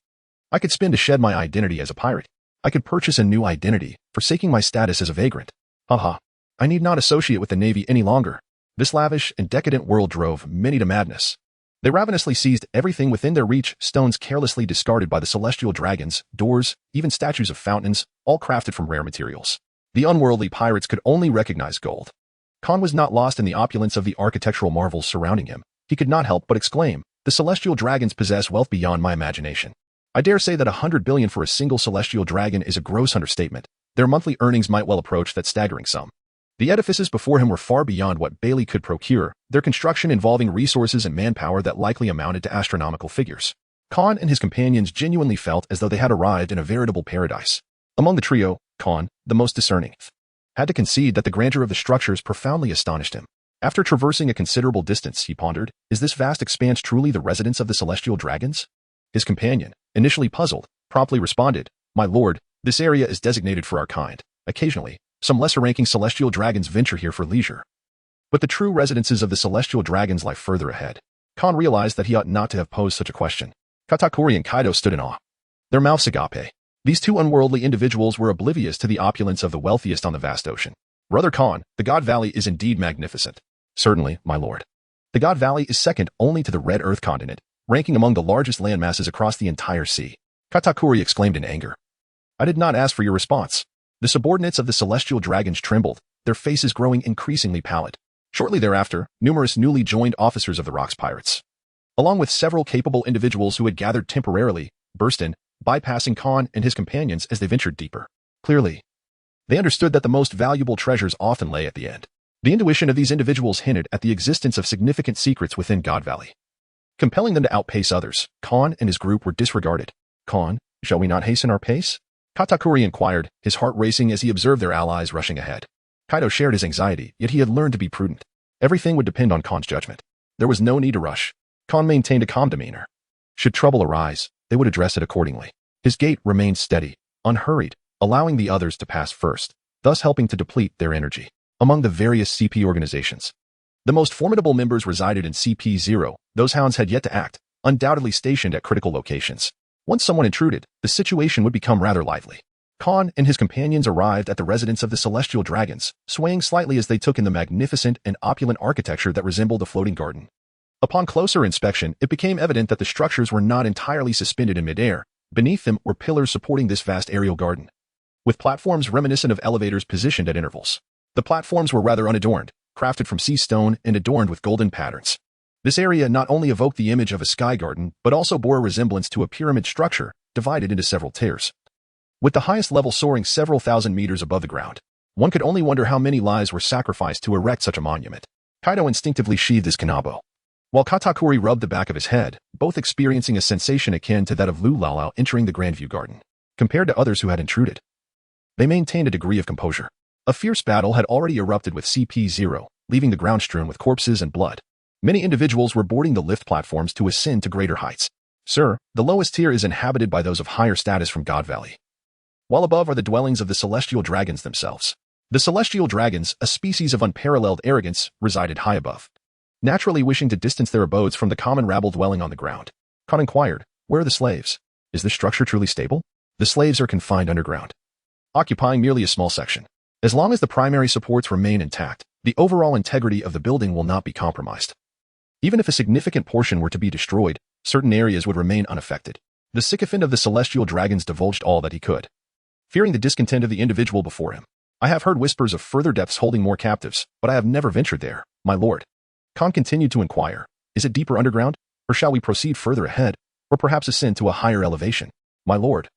I could spin to shed my identity as a pirate. I could purchase a new identity, forsaking my status as a vagrant. Haha. I need not associate with the Navy any longer. This lavish and decadent world drove many to madness. They ravenously seized everything within their reach, stones carelessly discarded by the celestial dragons, doors, even statues of fountains, all crafted from rare materials. The unworldly pirates could only recognize gold. Khan was not lost in the opulence of the architectural marvels surrounding him. He could not help but exclaim, the celestial dragons possess wealth beyond my imagination. I dare say that 100 billion for a single celestial dragon is a gross understatement. Their monthly earnings might well approach that staggering sum. The edifices before him were far beyond what Bailey could procure, their construction involving resources and manpower that likely amounted to astronomical figures. Khan and his companions genuinely felt as though they had arrived in a veritable paradise. Among the trio, Khan, the most discerning, had to concede that the grandeur of the structures profoundly astonished him. After traversing a considerable distance, he pondered, is this vast expanse truly the residence of the celestial dragons? His companion, initially puzzled, promptly responded, my lord, this area is designated for our kind. Occasionally, some lesser-ranking celestial dragons venture here for leisure. But the true residences of the celestial dragons lie further ahead. Khan realized that he ought not to have posed such a question. Katakuri and Kaido stood in awe. Their mouths agape. These 2 unworldly individuals were oblivious to the opulence of the wealthiest on the vast ocean. Brother Khan, the God Valley is indeed magnificent. Certainly, my lord. The God Valley is second only to the Red Earth continent, ranking among the largest landmasses across the entire sea. Katakuri exclaimed in anger. I did not ask for your response. The subordinates of the celestial dragons trembled, their faces growing increasingly pallid. Shortly thereafter, numerous newly joined officers of the Rocks Pirates, along with several capable individuals who had gathered temporarily, burst in, bypassing Khan and his companions as they ventured deeper. Clearly, They understood that the most valuable treasures often lay at the end. The intuition of these individuals hinted at the existence of significant secrets within God Valley. Compelling them to outpace others, Khan and his group were disregarded. Khan, shall we not hasten our pace? Katakuri inquired, his heart racing as he observed their allies rushing ahead. Kaido shared his anxiety, yet he had learned to be prudent. Everything would depend on Khan's judgment. There was no need to rush. Khan maintained a calm demeanor. Should trouble arise, they would address it accordingly. His gait remained steady, unhurried, allowing the others to pass first, thus helping to deplete their energy. Among the various CP organizations, the most formidable members resided in CP0. Those hounds had yet to act, undoubtedly stationed at critical locations. Once someone intruded, the situation would become rather lively. Khan and his companions arrived at the residence of the Celestial Dragons, swaying slightly as they took in the magnificent and opulent architecture that resembled a floating garden. Upon closer inspection, it became evident that the structures were not entirely suspended in midair. Beneath them were pillars supporting this vast aerial garden, with platforms reminiscent of elevators positioned at intervals. The platforms were rather unadorned, crafted from sea stone and adorned with golden patterns. This area not only evoked the image of a sky garden, but also bore a resemblance to a pyramid structure, divided into several tiers. With the highest level soaring several thousand meters above the ground, one could only wonder how many lives were sacrificed to erect such a monument. Kaido instinctively sheathed his kanabo, while Katakuri rubbed the back of his head, both experiencing a sensation akin to that of Lu Laolao entering the Grandview Garden. Compared to others who had intruded, they maintained a degree of composure. A fierce battle had already erupted with CP0, leaving the ground strewn with corpses and blood. Many individuals were boarding the lift platforms to ascend to greater heights. Sir, the lowest tier is inhabited by those of higher status from God Valley, while above are the dwellings of the Celestial Dragons themselves. The Celestial Dragons, a species of unparalleled arrogance, resided high above, naturally wishing to distance their abodes from the common rabble dwelling on the ground. Khan inquired, where are the slaves? Is this structure truly stable? The slaves are confined underground, occupying merely a small section. As long as the primary supports remain intact, the overall integrity of the building will not be compromised. Even if a significant portion were to be destroyed, certain areas would remain unaffected. The sycophant of the Celestial Dragons divulged all that he could, fearing the discontent of the individual before him. I have heard whispers of further depths holding more captives, but I have never ventured there, my lord. Khan continued to inquire, is it deeper underground, or shall we proceed further ahead, or perhaps ascend to a higher elevation? My lord,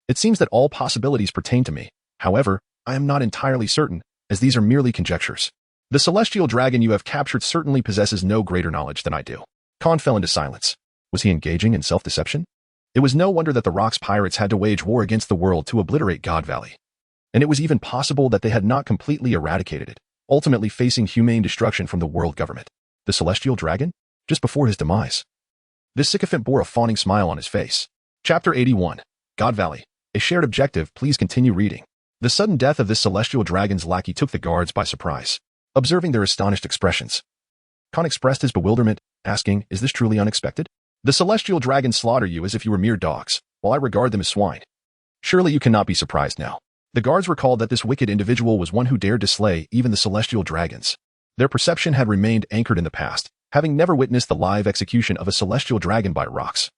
it seems that all possibilities pertain to me. However, I am not entirely certain, as these are merely conjectures. The Celestial Dragon you have captured certainly possesses no greater knowledge than I do. Khan fell into silence. Was he engaging in self-deception? It was no wonder that the Rocks pirates had to wage war against the world to obliterate God Valley. And it was even possible that they had not completely eradicated it, ultimately facing humane destruction from the world government. The Celestial Dragon? Just before his demise. This sycophant bore a fawning smile on his face. Chapter 81. God Valley. A shared objective, please continue reading. The sudden death of this Celestial Dragon's lackey took the guards by surprise. Observing their astonished expressions, Khan expressed his bewilderment, asking, is this truly unexpected? The Celestial Dragons slaughter you as if you were mere dogs, while I regard them as swine. Surely you cannot be surprised now. The guards recalled that this wicked individual was one who dared to slay even the Celestial Dragons. Their perception had remained anchored in the past, having never witnessed the live execution of a Celestial Dragon by Rocks,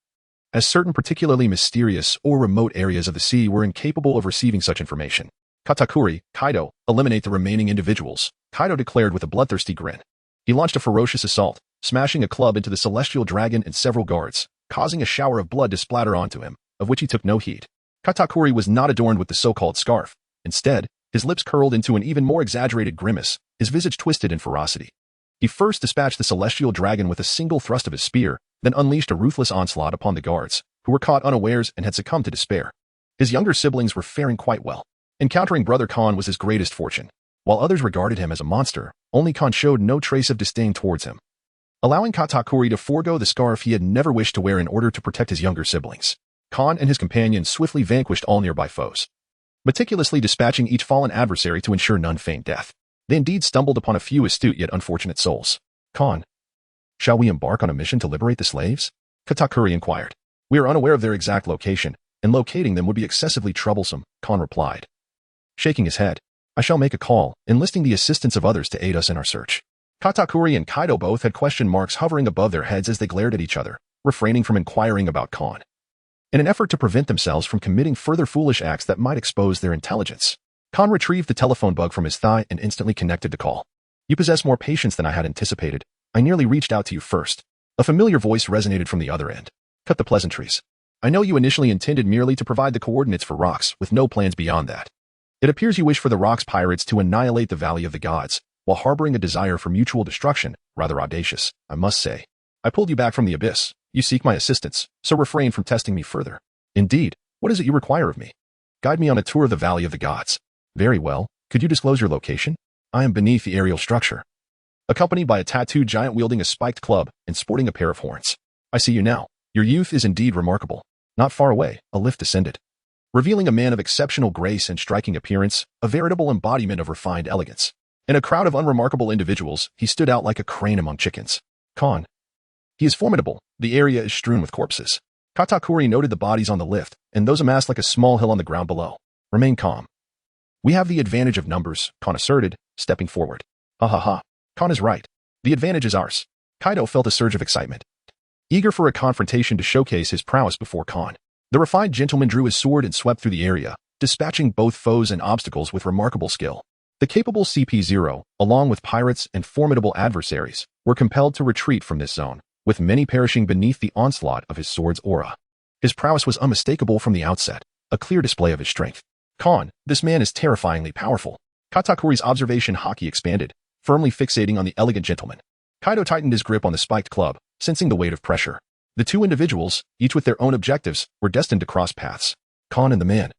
as certain particularly mysterious or remote areas of the sea were incapable of receiving such information. Katakuri, Kaido, eliminate the remaining individuals, Kaido declared with a bloodthirsty grin. He launched a ferocious assault, smashing a club into the Celestial Dragon and several guards, causing a shower of blood to splatter onto him, of which he took no heed. Katakuri was not adorned with the so-called scarf. Instead, his lips curled into an even more exaggerated grimace, his visage twisted in ferocity. He first dispatched the Celestial Dragon with a single thrust of his spear, then unleashed a ruthless onslaught upon the guards, who were caught unawares and had succumbed to despair. His younger siblings were faring quite well. Encountering Brother Khan was his greatest fortune. While others regarded him as a monster, only Khan showed no trace of disdain towards him, allowing Katakuri to forego the scarf he had never wished to wear in order to protect his younger siblings. Khan and his companions swiftly vanquished all nearby foes, meticulously dispatching each fallen adversary to ensure none feigned death. They indeed stumbled upon a few astute yet unfortunate souls. Khan, shall we embark on a mission to liberate the slaves? Katakuri inquired. We are unaware of their exact location, and locating them would be excessively troublesome, Khan replied, shaking his head. I shall make a call, enlisting the assistance of others to aid us in our search. Katakuri and Kaido both had question marks hovering above their heads as they glared at each other, refraining from inquiring about Khan, in an effort to prevent themselves from committing further foolish acts that might expose their intelligence. Khan retrieved the telephone bug from his thigh and instantly connected the call. You possess more patience than I had anticipated. I nearly reached out to you first. A familiar voice resonated from the other end. Cut the pleasantries. I know you initially intended merely to provide the coordinates for Rocks, with no plans beyond that. It appears you wish for the Rock's pirates to annihilate the Valley of the Gods, while harboring a desire for mutual destruction, rather audacious, I must say. I pulled you back from the abyss. You seek my assistance, so refrain from testing me further. Indeed, what is it you require of me? Guide me on a tour of the Valley of the Gods. Very well. Could you disclose your location? I am beneath the aerial structure, accompanied by a tattooed giant wielding a spiked club and sporting a pair of horns. I see you now. Your youth is indeed remarkable. Not far away, a lift descended, revealing a man of exceptional grace and striking appearance, a veritable embodiment of refined elegance. In a crowd of unremarkable individuals, he stood out like a crane among chickens. Khan. He is formidable. The area is strewn with corpses. Katakuri noted the bodies on the lift, and those amassed like a small hill on the ground below. Remain calm. We have the advantage of numbers, Khan asserted, stepping forward. Ha ha ha. Khan is right. The advantage is ours. Kaido felt a surge of excitement, eager for a confrontation to showcase his prowess before Khan. The refined gentleman drew his sword and swept through the area, dispatching both foes and obstacles with remarkable skill. The capable CP0, along with pirates and formidable adversaries, were compelled to retreat from this zone, with many perishing beneath the onslaught of his sword's aura. His prowess was unmistakable from the outset, a clear display of his strength. Khan, this man is terrifyingly powerful. Katakuri's observation haki expanded, firmly fixating on the elegant gentleman. Kaido tightened his grip on the spiked club, sensing the weight of pressure. The two individuals, each with their own objectives, were destined to cross paths. Khan and the man,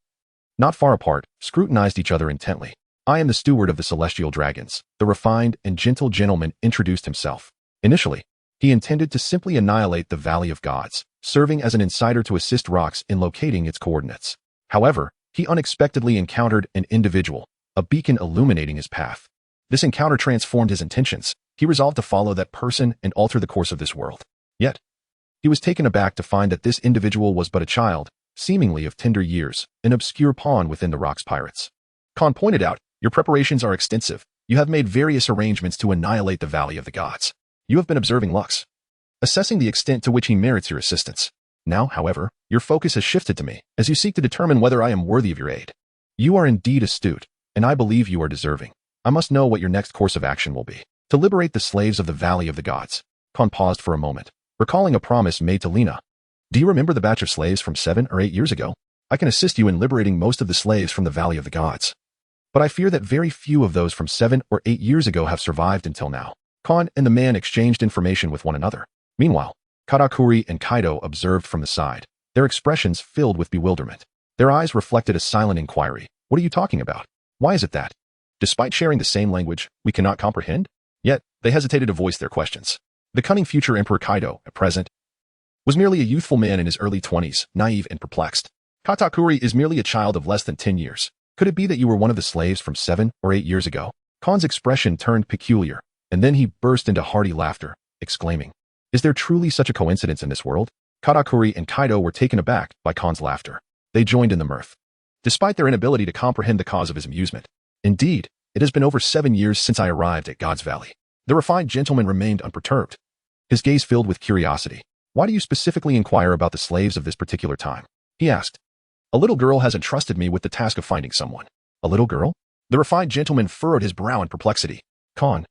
not far apart, scrutinized each other intently. I am the steward of the celestial dragons. The refined and gentle gentleman introduced himself. Initially, he intended to simply annihilate the Valley of Gods, serving as an insider to assist Rocks in locating its coordinates. However, he unexpectedly encountered an individual, a beacon illuminating his path. This encounter transformed his intentions. He resolved to follow that person and alter the course of this world. Yet, he was taken aback to find that this individual was but a child, seemingly of tender years, an obscure pawn within the Rocks pirates. Khan pointed out, your preparations are extensive. You have made various arrangements to annihilate the Valley of the Gods. You have been observing Lux, assessing the extent to which he merits your assistance. Now, however, your focus has shifted to me, as you seek to determine whether I am worthy of your aid. You are indeed astute, and I believe you are deserving. I must know what your next course of action will be. To liberate the slaves of the Valley of the Gods. Khan paused for a moment, recalling a promise made to Lena. Do you remember the batch of slaves from 7 or 8 years ago? I can assist you in liberating most of the slaves from the Valley of the Gods. But I fear that very few of those from 7 or 8 years ago have survived until now. Khan and the man exchanged information with one another. Meanwhile, Katakuri and Kaido observed from the side, their expressions filled with bewilderment. Their eyes reflected a silent inquiry. What are you talking about? Why is it that, despite sharing the same language, we cannot comprehend? Yet, they hesitated to voice their questions. The cunning future Emperor Kaido, at present, was merely a youthful man in his early 20s, naive and perplexed. Katakuri is merely a child of less than 10 years. Could it be that you were one of the slaves from 7 or 8 years ago? Khan's expression turned peculiar, and then he burst into hearty laughter, exclaiming, is there truly such a coincidence in this world? Katakuri and Kaido were taken aback by Khan's laughter. They joined in the mirth, despite their inability to comprehend the cause of his amusement. Indeed, it has been over 7 years since I arrived at God's Valley. The refined gentleman remained unperturbed, his gaze filled with curiosity. Why do you specifically inquire about the slaves of this particular time? He asked. A little girl has entrusted me with the task of finding someone. A little girl? The refined gentleman furrowed his brow in perplexity. Khan,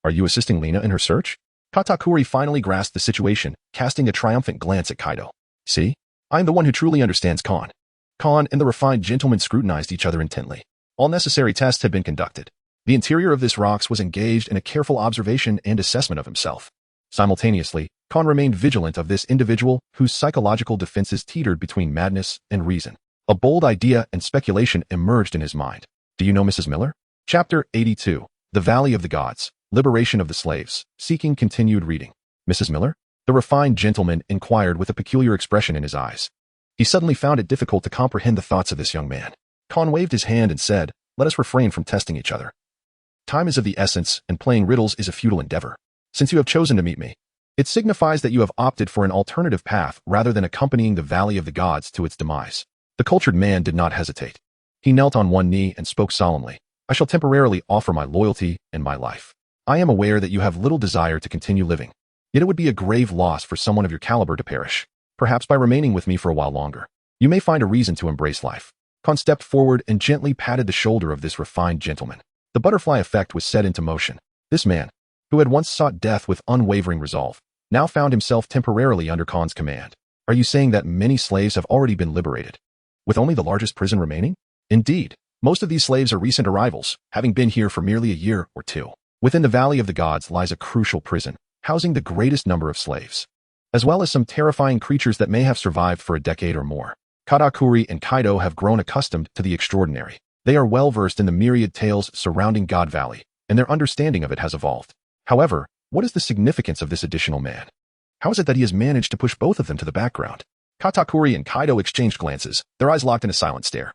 are you assisting Lena in her search? Katakuri finally grasped the situation, casting a triumphant glance at Kaido. See? I am the one who truly understands Khan. Khan and the refined gentleman scrutinized each other intently. All necessary tests had been conducted. The interior of this Rocks was engaged in a careful observation and assessment of himself. Simultaneously, Khan remained vigilant of this individual whose psychological defenses teetered between madness and reason. A bold idea and speculation emerged in his mind. Do you know Mrs. Miller? Chapter 82. The Valley of the Gods. Liberation of the Slaves. Seeking continued reading. Mrs. Miller? The refined gentleman inquired with a peculiar expression in his eyes. He suddenly found it difficult to comprehend the thoughts of this young man. Khan waved his hand and said, let us refrain from testing each other. Time is of the essence, and playing riddles is a futile endeavor. Since you have chosen to meet me, it signifies that you have opted for an alternative path rather than accompanying the Valley of the Gods to its demise. The cultured man did not hesitate. He knelt on one knee and spoke solemnly. I shall temporarily offer my loyalty and my life. I am aware that you have little desire to continue living, yet it would be a grave loss for someone of your caliber to perish. Perhaps by remaining with me for a while longer, you may find a reason to embrace life. Khan stepped forward and gently patted the shoulder of this refined gentleman. The butterfly effect was set into motion. This man, who had once sought death with unwavering resolve, now found himself temporarily under Khan's command. Are you saying that many slaves have already been liberated, with only the largest prison remaining? Indeed, Most of these slaves are recent arrivals, having been here for merely a year or two. Within the Valley of the Gods lies a crucial prison, housing the greatest number of slaves, as well as some terrifying creatures that may have survived for a decade or more. Katakuri and Kaido have grown accustomed to the extraordinary. They are well versed in the myriad tales surrounding God Valley, and their understanding of it has evolved. However, what is the significance of this additional man? How is it that he has managed to push both of them to the background? Katakuri and Kaido exchanged glances, their eyes locked in a silent stare.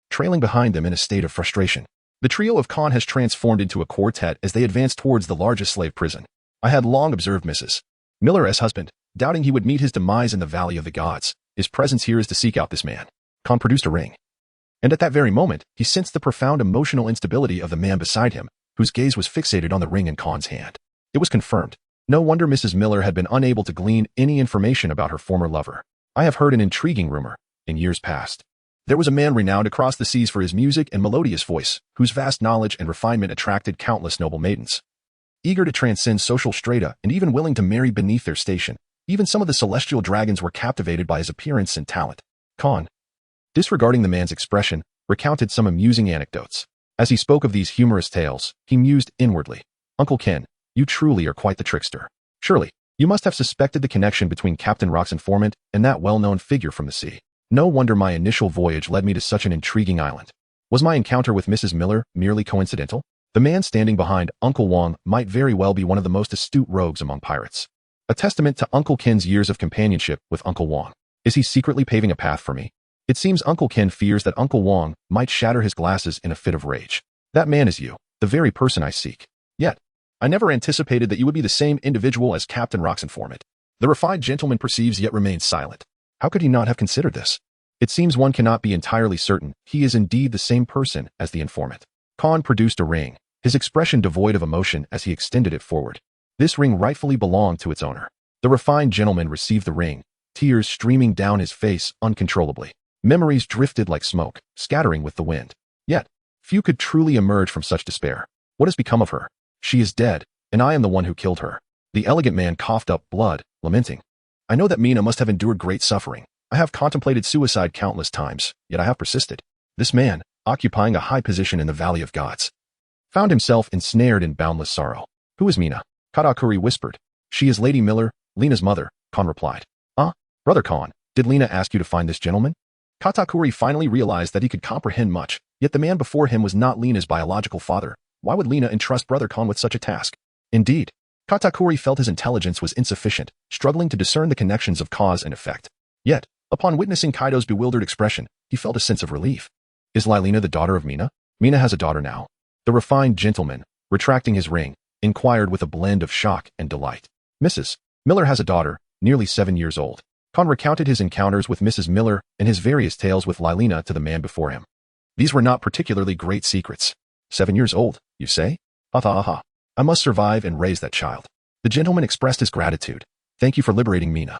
Trailing behind them in a state of frustration, the trio of Kon has transformed into a quartet as they advance towards the largest slave prison. I had long observed Mrs. Miller's husband, doubting he would meet his demise in the Valley of the Gods. His presence here is to seek out this man. Kon produced a ring. And at that very moment, he sensed the profound emotional instability of the man beside him, whose gaze was fixated on the ring in Kon's hand. It was confirmed. No wonder Mrs. Miller had been unable to glean any information about her former lover. I have heard an intriguing rumor. In years past, there was a man renowned across the seas for his music and melodious voice, whose vast knowledge and refinement attracted countless noble maidens. Eager to transcend social strata and even willing to marry beneath their station, even some of the celestial dragons were captivated by his appearance and talent. Kon, disregarding the man's expression, recounted some amusing anecdotes. As he spoke of these humorous tales, he mused inwardly. Uncle Ken, you truly are quite the trickster. Surely, you must have suspected the connection between Captain Rock's informant and that well-known figure from the sea. No wonder my initial voyage led me to such an intriguing island. Was my encounter with Mrs. Miller merely coincidental? The man standing behind Uncle Wong might very well be one of the most astute rogues among pirates. A testament to Uncle Ken's years of companionship with Uncle Wong. Is he secretly paving a path for me? It seems Uncle Ken fears that Uncle Wong might shatter his glasses in a fit of rage. That man is you, the very person I seek. Yet, I never anticipated that you would be the same individual as Captain Rock's informant. The refined gentleman perceives yet remains silent. How could he not have considered this? It seems one cannot be entirely certain he is indeed the same person as the informant. Kon produced a ring, his expression devoid of emotion as he extended it forward. This ring rightfully belonged to its owner. The refined gentleman received the ring, tears streaming down his face uncontrollably. Memories drifted like smoke, scattering with the wind. Yet, few could truly emerge from such despair. What has become of her? She is dead, and I am the one who killed her. The elegant man coughed up blood, lamenting. I know that Mina must have endured great suffering. I have contemplated suicide countless times, yet I have persisted. This man, occupying a high position in the Valley of Gods, found himself ensnared in boundless sorrow. Who is Mina? Katakuri whispered. She is Lady Miller, Lena's mother, Kon replied. Brother Kon, did Lena ask you to find this gentleman? Katakuri finally realized that he could comprehend much, yet the man before him was not Lena's biological father. Why would Lena entrust Brother Kon with such a task? Indeed, Katakuri felt his intelligence was insufficient, struggling to discern the connections of cause and effect. Yet, upon witnessing Kaido's bewildered expression, he felt a sense of relief. Is Lilina the daughter of Mina? Mina has a daughter now. The refined gentleman, retracting his ring, inquired with a blend of shock and delight. Mrs. Miller has a daughter, nearly 7 years old. Kon recounted his encounters with Mrs. Miller and his various tales with Lilina to the man before him. These were not particularly great secrets. 7 years old, you say? Aha. I must survive and raise that child. The gentleman expressed his gratitude. Thank you for liberating Mina.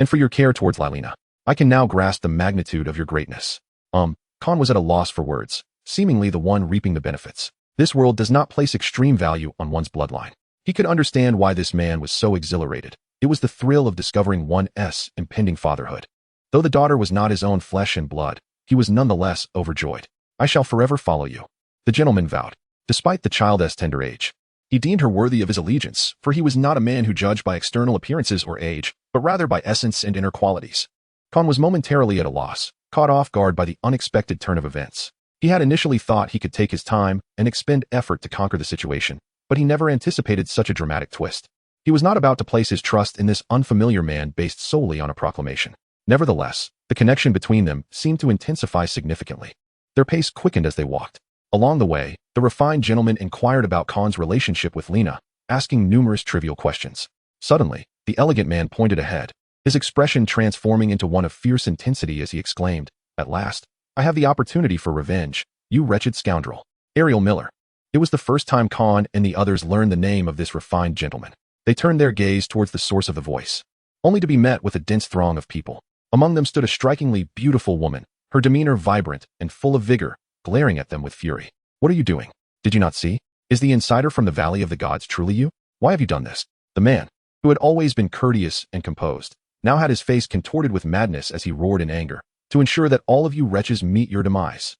And for your care towards Lilina. I can now grasp the magnitude of your greatness. Kon was at a loss for words, seemingly the one reaping the benefits. This world does not place extreme value on one's bloodline. He could understand why this man was so exhilarated. It was the thrill of discovering one's impending fatherhood. Though the daughter was not his own flesh and blood, he was nonetheless overjoyed. I shall forever follow you. The gentleman vowed. Despite the child's tender age, he deemed her worthy of his allegiance, for he was not a man who judged by external appearances or age, but rather by essence and inner qualities. Kon was momentarily at a loss, caught off guard by the unexpected turn of events. He had initially thought he could take his time and expend effort to conquer the situation, but he never anticipated such a dramatic twist. He was not about to place his trust in this unfamiliar man based solely on a proclamation. Nevertheless, the connection between them seemed to intensify significantly. Their pace quickened as they walked. Along the way, the refined gentleman inquired about Kon's relationship with Lena, asking numerous trivial questions. Suddenly, the elegant man pointed ahead, his expression transforming into one of fierce intensity as he exclaimed, At last, I have the opportunity for revenge, you wretched scoundrel. Ariel Miller. It was the first time Kon and the others learned the name of this refined gentleman. They turned their gaze towards the source of the voice, only to be met with a dense throng of people. Among them stood a strikingly beautiful woman, her demeanor vibrant and full of vigor, glaring at them with fury. What are you doing? Did you not see? Is the insider from the Valley of the Gods truly you? Why have you done this? The man, who had always been courteous and composed, now had his face contorted with madness as he roared in anger. To ensure that all of you wretches meet your demise.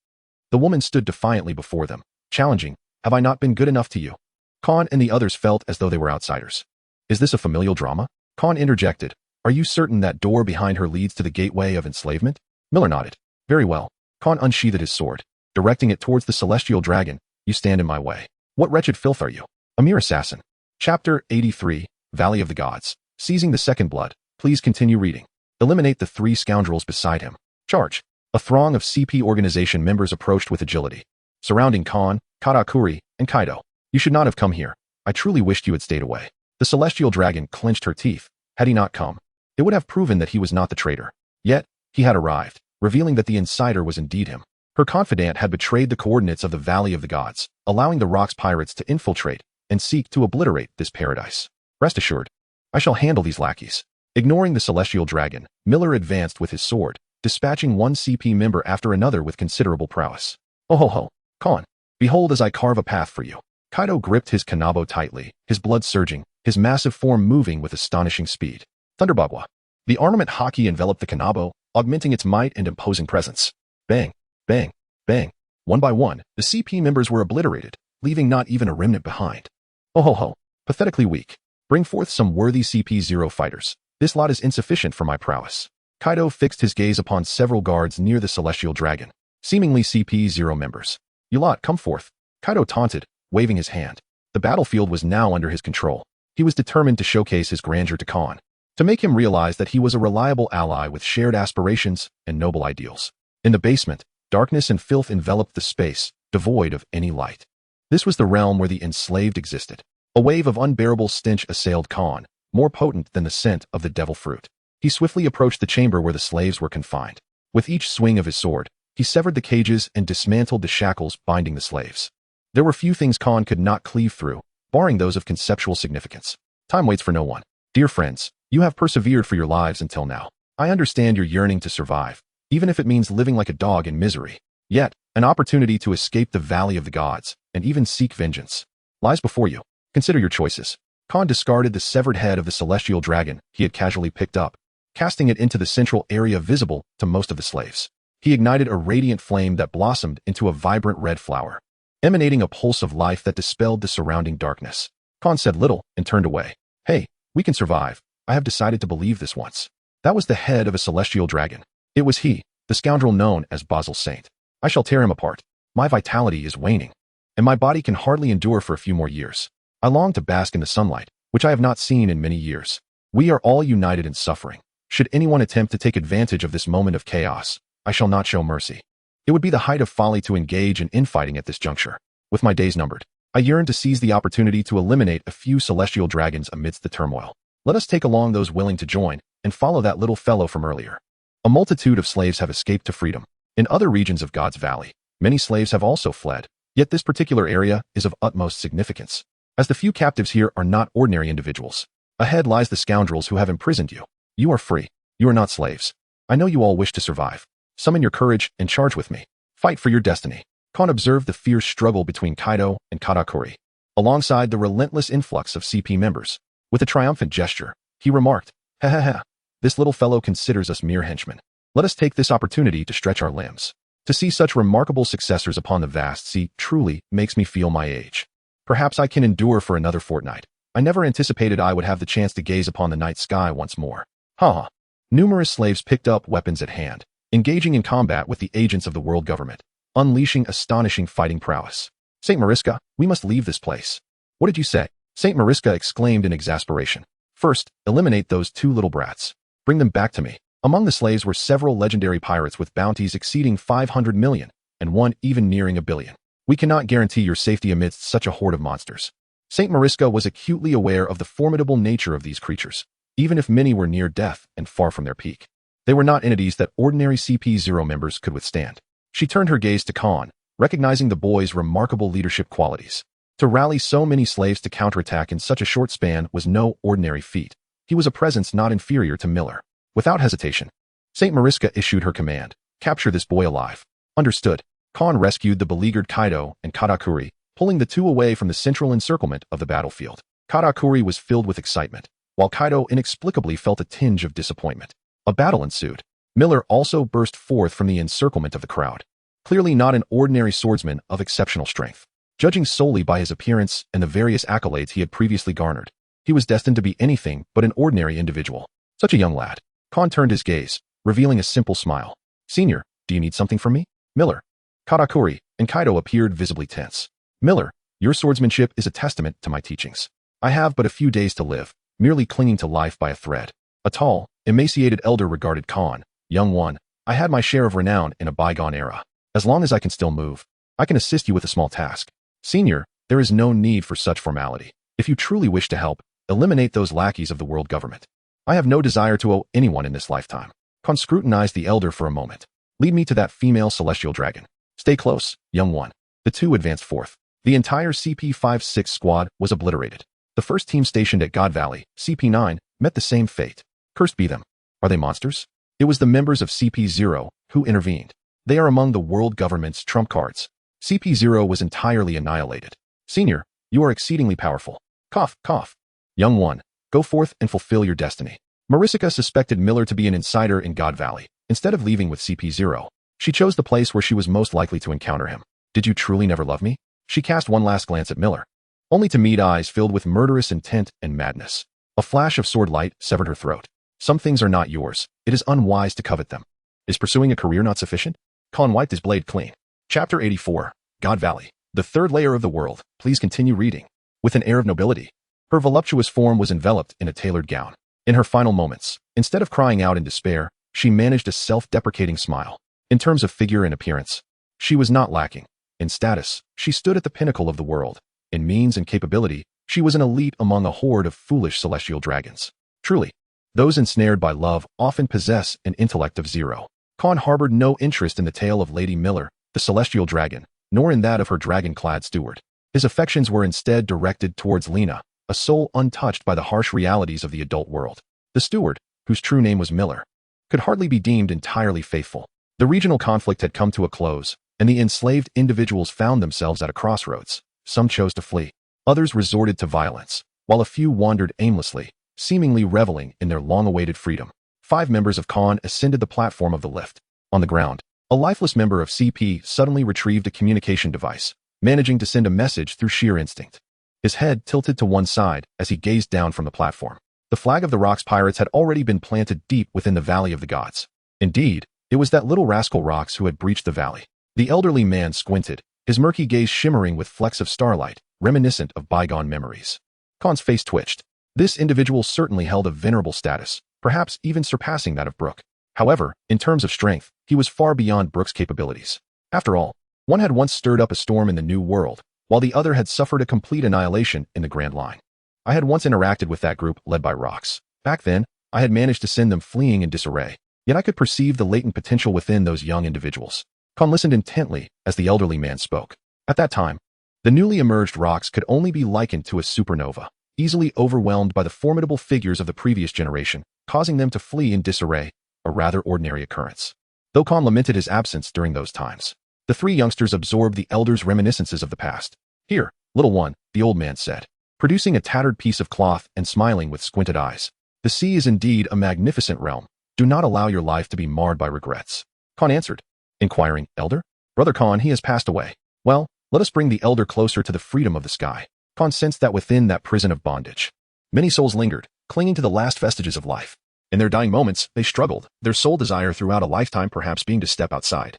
The woman stood defiantly before them, challenging, "Have I not been good enough to you?" Khan and the others felt as though they were outsiders. "Is this a familial drama?" Khan interjected. "Are you certain that door behind her leads to the gateway of enslavement?" Miller nodded. "Very well." Khan unsheathed his sword, directing it towards the celestial dragon. "You stand in my way. What wretched filth are you? A mere assassin." Chapter 83, Valley of the Gods. Seizing the second blood. Please continue reading. Eliminate the 3 scoundrels beside him. Charge. A throng of CP organization members approached with agility, surrounding Khan, Katakuri, and Kaido. "You should not have come here. I truly wished you had stayed away." The celestial dragon clenched her teeth. Had he not come, it would have proven that he was not the traitor. Yet, he had arrived, revealing that the insider was indeed him. Her confidant had betrayed the coordinates of the Valley of the Gods, allowing the Rock's pirates to infiltrate and seek to obliterate this paradise. "Rest assured, I shall handle these lackeys." Ignoring the celestial dragon, Miller advanced with his sword, dispatching one CP member after another with considerable prowess. "Oh ho ho, Khan, behold as I carve a path for you." Kaido gripped his kanabo tightly, his blood surging, his massive form moving with astonishing speed. Thunderbagwa. The armament haki enveloped the kanabo, augmenting its might and imposing presence. Bang, bang, bang. One by one, the CP members were obliterated, leaving not even a remnant behind. "Oh ho ho, pathetically weak. Bring forth some worthy CP0 fighters. This lot is insufficient for my prowess." Kaido fixed his gaze upon several guards near the celestial dragon, seemingly CP0 members. "You lot, come forth." Kaido taunted, waving his hand. The battlefield was now under his control. He was determined to showcase his grandeur to Khan, to make him realize that he was a reliable ally with shared aspirations and noble ideals. In the basement, darkness and filth enveloped the space, devoid of any light. This was the realm where the enslaved existed. A wave of unbearable stench assailed Khan, more potent than the scent of the devil fruit. He swiftly approached the chamber where the slaves were confined. With each swing of his sword, he severed the cages and dismantled the shackles binding the slaves. There were few things Khan could not cleave through, barring those of conceptual significance. Time waits for no one. Dear friends, you have persevered for your lives until now. I understand your yearning to survive, even if it means living like a dog in misery. Yet, an opportunity to escape the Valley of the Gods, and even seek vengeance, lies before you. Consider your choices. Khan discarded the severed head of the celestial dragon he had casually picked up, casting it into the central area visible to most of the slaves. He ignited a radiant flame that blossomed into a vibrant red flower, emanating a pulse of life that dispelled the surrounding darkness. Khan said little and turned away. "Hey, we can survive. I have decided to believe this once." That was the head of a celestial dragon. It was he, the scoundrel known as Basil Saint. "I shall tear him apart. My vitality is waning, and my body can hardly endure for a few more years. I long to bask in the sunlight, which I have not seen in many years. We are all united in suffering. Should anyone attempt to take advantage of this moment of chaos, I shall not show mercy. It would be the height of folly to engage in infighting at this juncture. With my days numbered, I yearn to seize the opportunity to eliminate a few celestial dragons amidst the turmoil. Let us take along those willing to join and follow that little fellow from earlier." A multitude of slaves have escaped to freedom. In other regions of God's Valley, many slaves have also fled, yet this particular area is of utmost significance, as the few captives here are not ordinary individuals. Ahead lies the scoundrels who have imprisoned you. You are free. You are not slaves. I know you all wish to survive. Summon your courage and charge with me. Fight for your destiny." Khan observed the fierce struggle between Kaido and Katakuri, alongside the relentless influx of CP members. With a triumphant gesture, he remarked, "Ha ha ha, this little fellow considers us mere henchmen. Let us take this opportunity to stretch our limbs. To see such remarkable successors upon the vast sea truly makes me feel my age. Perhaps I can endure for another fortnight. I never anticipated I would have the chance to gaze upon the night sky once more." Ha ha. Numerous slaves picked up weapons at hand, engaging in combat with the agents of the world government, unleashing astonishing fighting prowess. "Saint Mariska, we must leave this place." "What did you say?" Saint Mariska exclaimed in exasperation. "First, eliminate those 2 little brats. Bring them back to me." Among the slaves were several legendary pirates with bounties exceeding 500 million, and one even nearing 1 billion. "We cannot guarantee your safety amidst such a horde of monsters." Saint Mariska was acutely aware of the formidable nature of these creatures, even if many were near death and far from their peak. They were not entities that ordinary CP0 members could withstand. She turned her gaze to Khan, recognizing the boy's remarkable leadership qualities. To rally so many slaves to counterattack in such a short span was no ordinary feat. He was a presence not inferior to Miller. Without hesitation, Saint Mariska issued her command, "Capture this boy alive." Understood. Khan rescued the beleaguered Kaido and Katakuri, pulling the 2 away from the central encirclement of the battlefield. Katakuri was filled with excitement, while Kaido inexplicably felt a tinge of disappointment. A battle ensued. Miller also burst forth from the encirclement of the crowd. Clearly not an ordinary swordsman of exceptional strength. Judging solely by his appearance and the various accolades he had previously garnered, he was destined to be anything but an ordinary individual. Such a young lad. Khan turned his gaze, revealing a simple smile. Senior, do you need something from me? Miller. Katakuri and Kaido appeared visibly tense. Miller, your swordsmanship is a testament to my teachings. I have but a few days to live, merely clinging to life by a thread. A tall, emaciated elder regarded Khan. Young one, I had my share of renown in a bygone era. As long as I can still move, I can assist you with a small task. Senior, there is no need for such formality. If you truly wish to help, eliminate those lackeys of the world government. I have no desire to owe anyone in this lifetime. Khan scrutinized the elder for a moment. Lead me to that female celestial dragon. Stay close, young one. The two advanced forth. The entire CP-56 squad was obliterated. The first team stationed at God Valley, CP-9, met the same fate. Cursed be them. Are they monsters? It was the members of CP-0 who intervened. They are among the world government's trump cards. CP-0 was entirely annihilated. Senior, you are exceedingly powerful. Cough, cough. Young one, go forth and fulfill your destiny. Marisica suspected Miller to be an insider in God Valley. Instead of leaving with CP-0, she chose the place where she was most likely to encounter him. Did you truly never love me? She cast one last glance at Miller, only to meet eyes filled with murderous intent and madness. A flash of sword light severed her throat. Some things are not yours. It is unwise to covet them. Is pursuing a career not sufficient? Khan wiped his blade clean. Chapter 84. God Valley. The third layer of the world. Please continue reading. With an air of nobility, her voluptuous form was enveloped in a tailored gown. In her final moments, instead of crying out in despair, she managed a self-deprecating smile. In terms of figure and appearance, she was not lacking. In status, she stood at the pinnacle of the world. In means and capability, she was an elite among a horde of foolish celestial dragons. Truly, those ensnared by love often possess an intellect of zero. Khan harbored no interest in the tale of Lady Miller, the celestial dragon, nor in that of her dragon-clad steward. His affections were instead directed towards Lena, a soul untouched by the harsh realities of the adult world. The steward, whose true name was Miller, could hardly be deemed entirely faithful. The regional conflict had come to a close, and the enslaved individuals found themselves at a crossroads. Some chose to flee. Others resorted to violence, while a few wandered aimlessly, seemingly reveling in their long-awaited freedom. 5 members of Khan ascended the platform of the lift. On the ground, a lifeless member of CP suddenly retrieved a communication device, managing to send a message through sheer instinct. His head tilted to one side as he gazed down from the platform. The flag of the Rocks pirates had already been planted deep within the Valley of the Gods. Indeed, it was that little rascal Rocks who had breached the valley. The elderly man squinted, his murky gaze shimmering with flecks of starlight, reminiscent of bygone memories. Khan's face twitched. This individual certainly held a venerable status, perhaps even surpassing that of Brook. However, in terms of strength, he was far beyond Brook's capabilities. After all, one had once stirred up a storm in the New World, while the other had suffered a complete annihilation in the Grand Line. I had once interacted with that group led by Rocks. Back then, I had managed to send them fleeing in disarray, yet I could perceive the latent potential within those young individuals. Khan listened intently as the elderly man spoke. At that time, the newly emerged Rocks could only be likened to a supernova, easily overwhelmed by the formidable figures of the previous generation, causing them to flee in disarray, a rather ordinary occurrence. Though Khan lamented his absence during those times, the 3 youngsters absorbed the elder's reminiscences of the past. Here, little one, the old man said, producing a tattered piece of cloth and smiling with squinted eyes. The sea is indeed a magnificent realm. Do not allow your life to be marred by regrets. Khan answered, inquiring, Elder? Brother Khan, he has passed away. Well, let us bring the elder closer to the freedom of the sky. Khan sensed that within that prison of bondage, many souls lingered, clinging to the last vestiges of life. In their dying moments, they struggled, their sole desire throughout a lifetime perhaps being to step outside,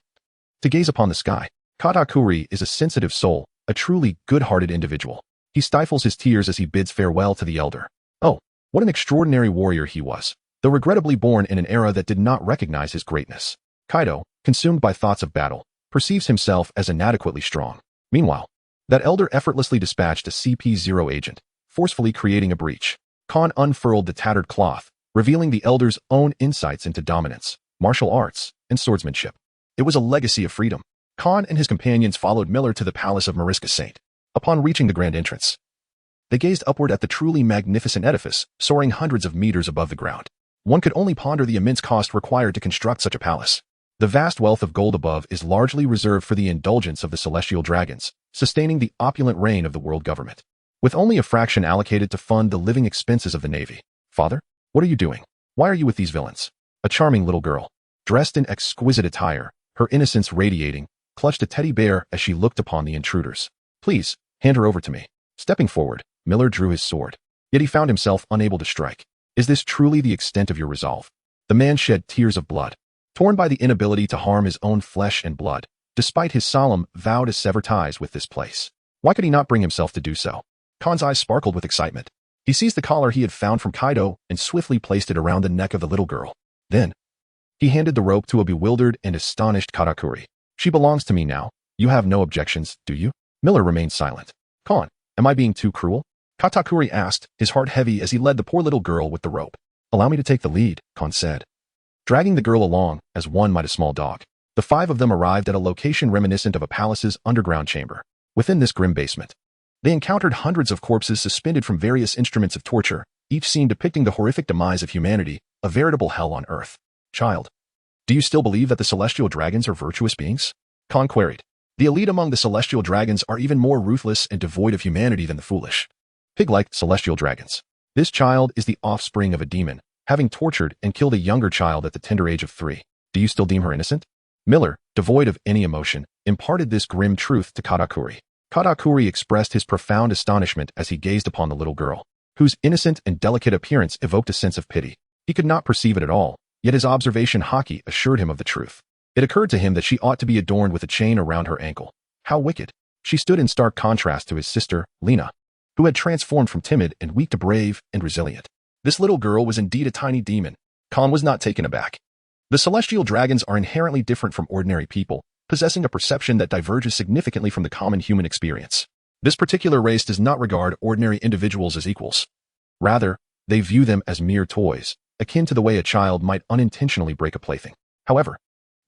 to gaze upon the sky. Katakuri is a sensitive soul, a truly good-hearted individual. He stifles his tears as he bids farewell to the elder. Oh, what an extraordinary warrior he was, though regrettably born in an era that did not recognize his greatness. Kaido, consumed by thoughts of battle, perceives himself as inadequately strong. Meanwhile, that elder effortlessly dispatched a CP-0 agent, forcefully creating a breach. Khan unfurled the tattered cloth, revealing the elder's own insights into dominance, martial arts, and swordsmanship. It was a legacy of freedom. Khan and his companions followed Miller to the palace of Mariska Saint. Upon reaching the grand entrance, they gazed upward at the truly magnificent edifice, soaring hundreds of meters above the ground. One could only ponder the immense cost required to construct such a palace. The vast wealth of gold above is largely reserved for the indulgence of the celestial dragons, sustaining the opulent reign of the world government, with only a fraction allocated to fund the living expenses of the navy. Father, what are you doing? Why are you with these villains? A charming little girl, dressed in exquisite attire, her innocence radiating, clutched a teddy bear as she looked upon the intruders. Please, hand her over to me. Stepping forward, Miller drew his sword. Yet he found himself unable to strike. Is this truly the extent of your resolve? The man shed tears of blood, torn by the inability to harm his own flesh and blood, despite his solemn vow to sever ties with this place. Why could he not bring himself to do so? Khan's eyes sparkled with excitement. He seized the collar he had found from Kaido and swiftly placed it around the neck of the little girl. Then, he handed the rope to a bewildered and astonished Katakuri. She belongs to me now. You have no objections, do you? Miller remained silent. Khan, am I being too cruel? Katakuri asked, his heart heavy as he led the poor little girl with the rope. Allow me to take the lead, Khan said, dragging the girl along as one might a small dog. The five of them arrived at a location reminiscent of a palace's underground chamber. Within this grim basement, they encountered hundreds of corpses suspended from various instruments of torture, each scene depicting the horrific demise of humanity, a veritable hell on earth. Child, do you still believe that the celestial dragons are virtuous beings? Khan queried. The elite among the celestial dragons are even more ruthless and devoid of humanity than the foolish, pig-like celestial dragons. This child is the offspring of a demon, having tortured and killed a younger child at the tender age of 3. Do you still deem her innocent? Miller, devoid of any emotion, imparted this grim truth to Katakuri. Katakuri expressed his profound astonishment as he gazed upon the little girl, whose innocent and delicate appearance evoked a sense of pity. He could not perceive it at all, yet his observation haki assured him of the truth. It occurred to him that she ought to be adorned with a chain around her ankle. How wicked! She stood in stark contrast to his sister, Lena, who had transformed from timid and weak to brave and resilient. This little girl was indeed a tiny demon. Khan was not taken aback. The celestial dragons are inherently different from ordinary people, possessing a perception that diverges significantly from the common human experience. This particular race does not regard ordinary individuals as equals. Rather, they view them as mere toys, akin to the way a child might unintentionally break a plaything. However,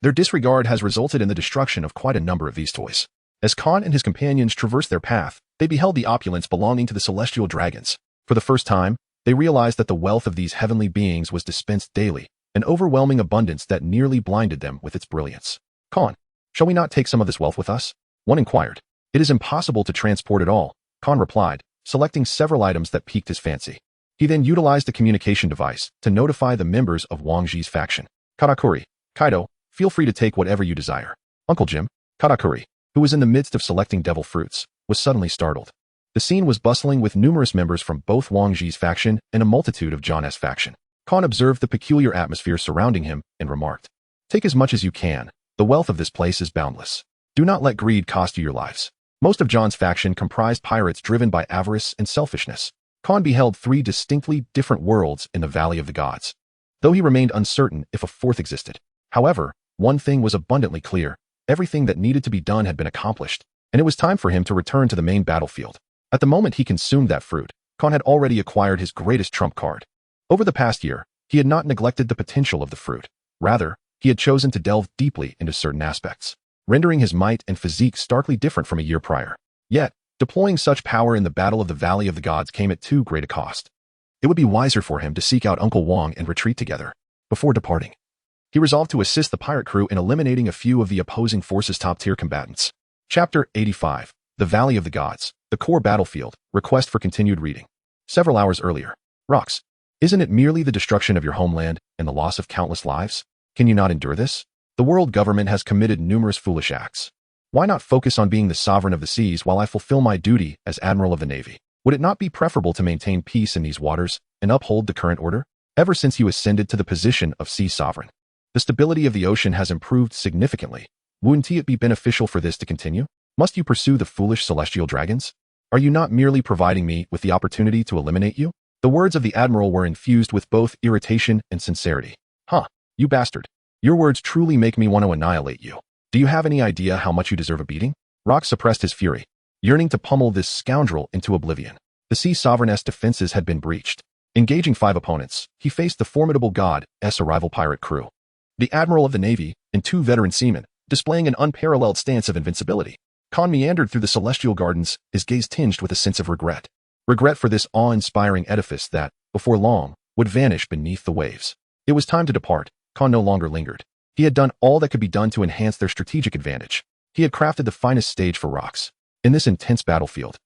their disregard has resulted in the destruction of quite a number of these toys. As Khan and his companions traversed their path, they beheld the opulence belonging to the celestial dragons. For the first time, they realized that the wealth of these heavenly beings was dispensed daily, an overwhelming abundance that nearly blinded them with its brilliance. Khan, shall we not take some of this wealth with us? One inquired. It is impossible to transport it all, Khan replied, selecting several items that piqued his fancy. He then utilized a communication device to notify the members of Wang Ji's faction. Katakuri, Kaido, feel free to take whatever you desire. Uncle Jim, Katakuri, who was in the midst of selecting devil fruits, was suddenly startled. The scene was bustling with numerous members from both Wang Ji's faction and a multitude of John's faction. Khan observed the peculiar atmosphere surrounding him and remarked, take as much as you can. The wealth of this place is boundless. Do not let greed cost you your lives. Most of John's faction comprised pirates driven by avarice and selfishness. Khan beheld 3 distinctly different worlds in the Valley of the Gods, though he remained uncertain if a fourth existed. However, one thing was abundantly clear. Everything that needed to be done had been accomplished, and it was time for him to return to the main battlefield. At the moment he consumed that fruit, Khan had already acquired his greatest trump card. Over the past year, he had not neglected the potential of the fruit. Rather, he had chosen to delve deeply into certain aspects, rendering his might and physique starkly different from a year prior. Yet, deploying such power in the battle of the Valley of the Gods came at too great a cost. It would be wiser for him to seek out Uncle Wang and retreat together. Before departing, he resolved to assist the pirate crew in eliminating a few of the opposing forces' top-tier combatants. Chapter 85. The Valley of the Gods, the core battlefield, request for continued reading. Several hours earlier. Rox, isn't it merely the destruction of your homeland and the loss of countless lives? Can you not endure this? The world government has committed numerous foolish acts. Why not focus on being the sovereign of the seas while I fulfill my duty as Admiral of the Navy? Would it not be preferable to maintain peace in these waters and uphold the current order? Ever since you ascended to the position of sea sovereign, the stability of the ocean has improved significantly. Wouldn't it be beneficial for this to continue? Must you pursue the foolish celestial dragons? Are you not merely providing me with the opportunity to eliminate you? The words of the Admiral were infused with both irritation and sincerity. Huh, you bastard. Your words truly make me want to annihilate you. Do you have any idea how much you deserve a beating? Rox suppressed his fury, yearning to pummel this scoundrel into oblivion. The sea sovereign's defenses had been breached. Engaging 5 opponents, he faced the formidable God's arrival pirate crew, the Admiral of the Navy, and 2 veteran seamen, displaying an unparalleled stance of invincibility. Khan meandered through the celestial gardens, his gaze tinged with a sense of regret. Regret for this awe-inspiring edifice that, before long, would vanish beneath the waves. It was time to depart. Khan no longer lingered. He had done all that could be done to enhance their strategic advantage. He had crafted the finest stage for Rox. In this intense battlefield,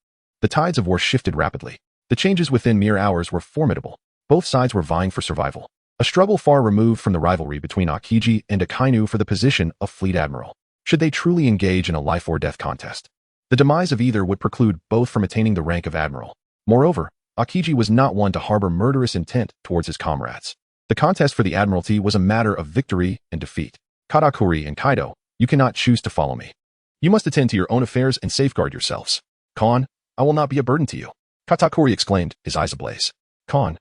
the tides of war shifted rapidly. The changes within mere hours were formidable. Both sides were vying for survival. A struggle far removed from the rivalry between Akiji and Akainu for the position of Fleet Admiral. should they truly engage in a life-or-death contest. The demise of either would preclude both from attaining the rank of admiral. Moreover, Akiji was not one to harbor murderous intent towards his comrades. The contest for the admiralty was a matter of victory and defeat. Katakuri and Kaido, you cannot choose to follow me. You must attend to your own affairs and safeguard yourselves. Kon, I will not be a burden to you. Katakuri exclaimed, his eyes ablaze. Kon,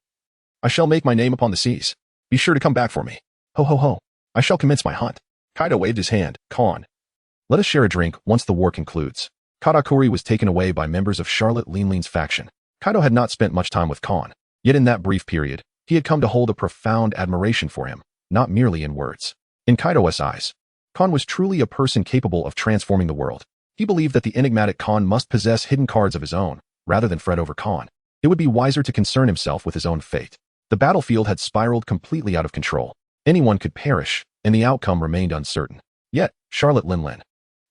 I shall make my name upon the seas. Be sure to come back for me. Ho ho ho, I shall commence my hunt. Kaido waved his hand. Kon, let us share a drink once the war concludes. Katakuri was taken away by members of Charlotte Linling's faction. Kaido had not spent much time with Kon, yet in that brief period, he had come to hold a profound admiration for him, not merely in words. In Kaido's eyes, Kon was truly a person capable of transforming the world. He believed that the enigmatic Kon must possess hidden cards of his own, rather than fret over Kon. It would be wiser to concern himself with his own fate. The battlefield had spiraled completely out of control. Anyone could perish, and the outcome remained uncertain. Yet, Charlotte Linlin,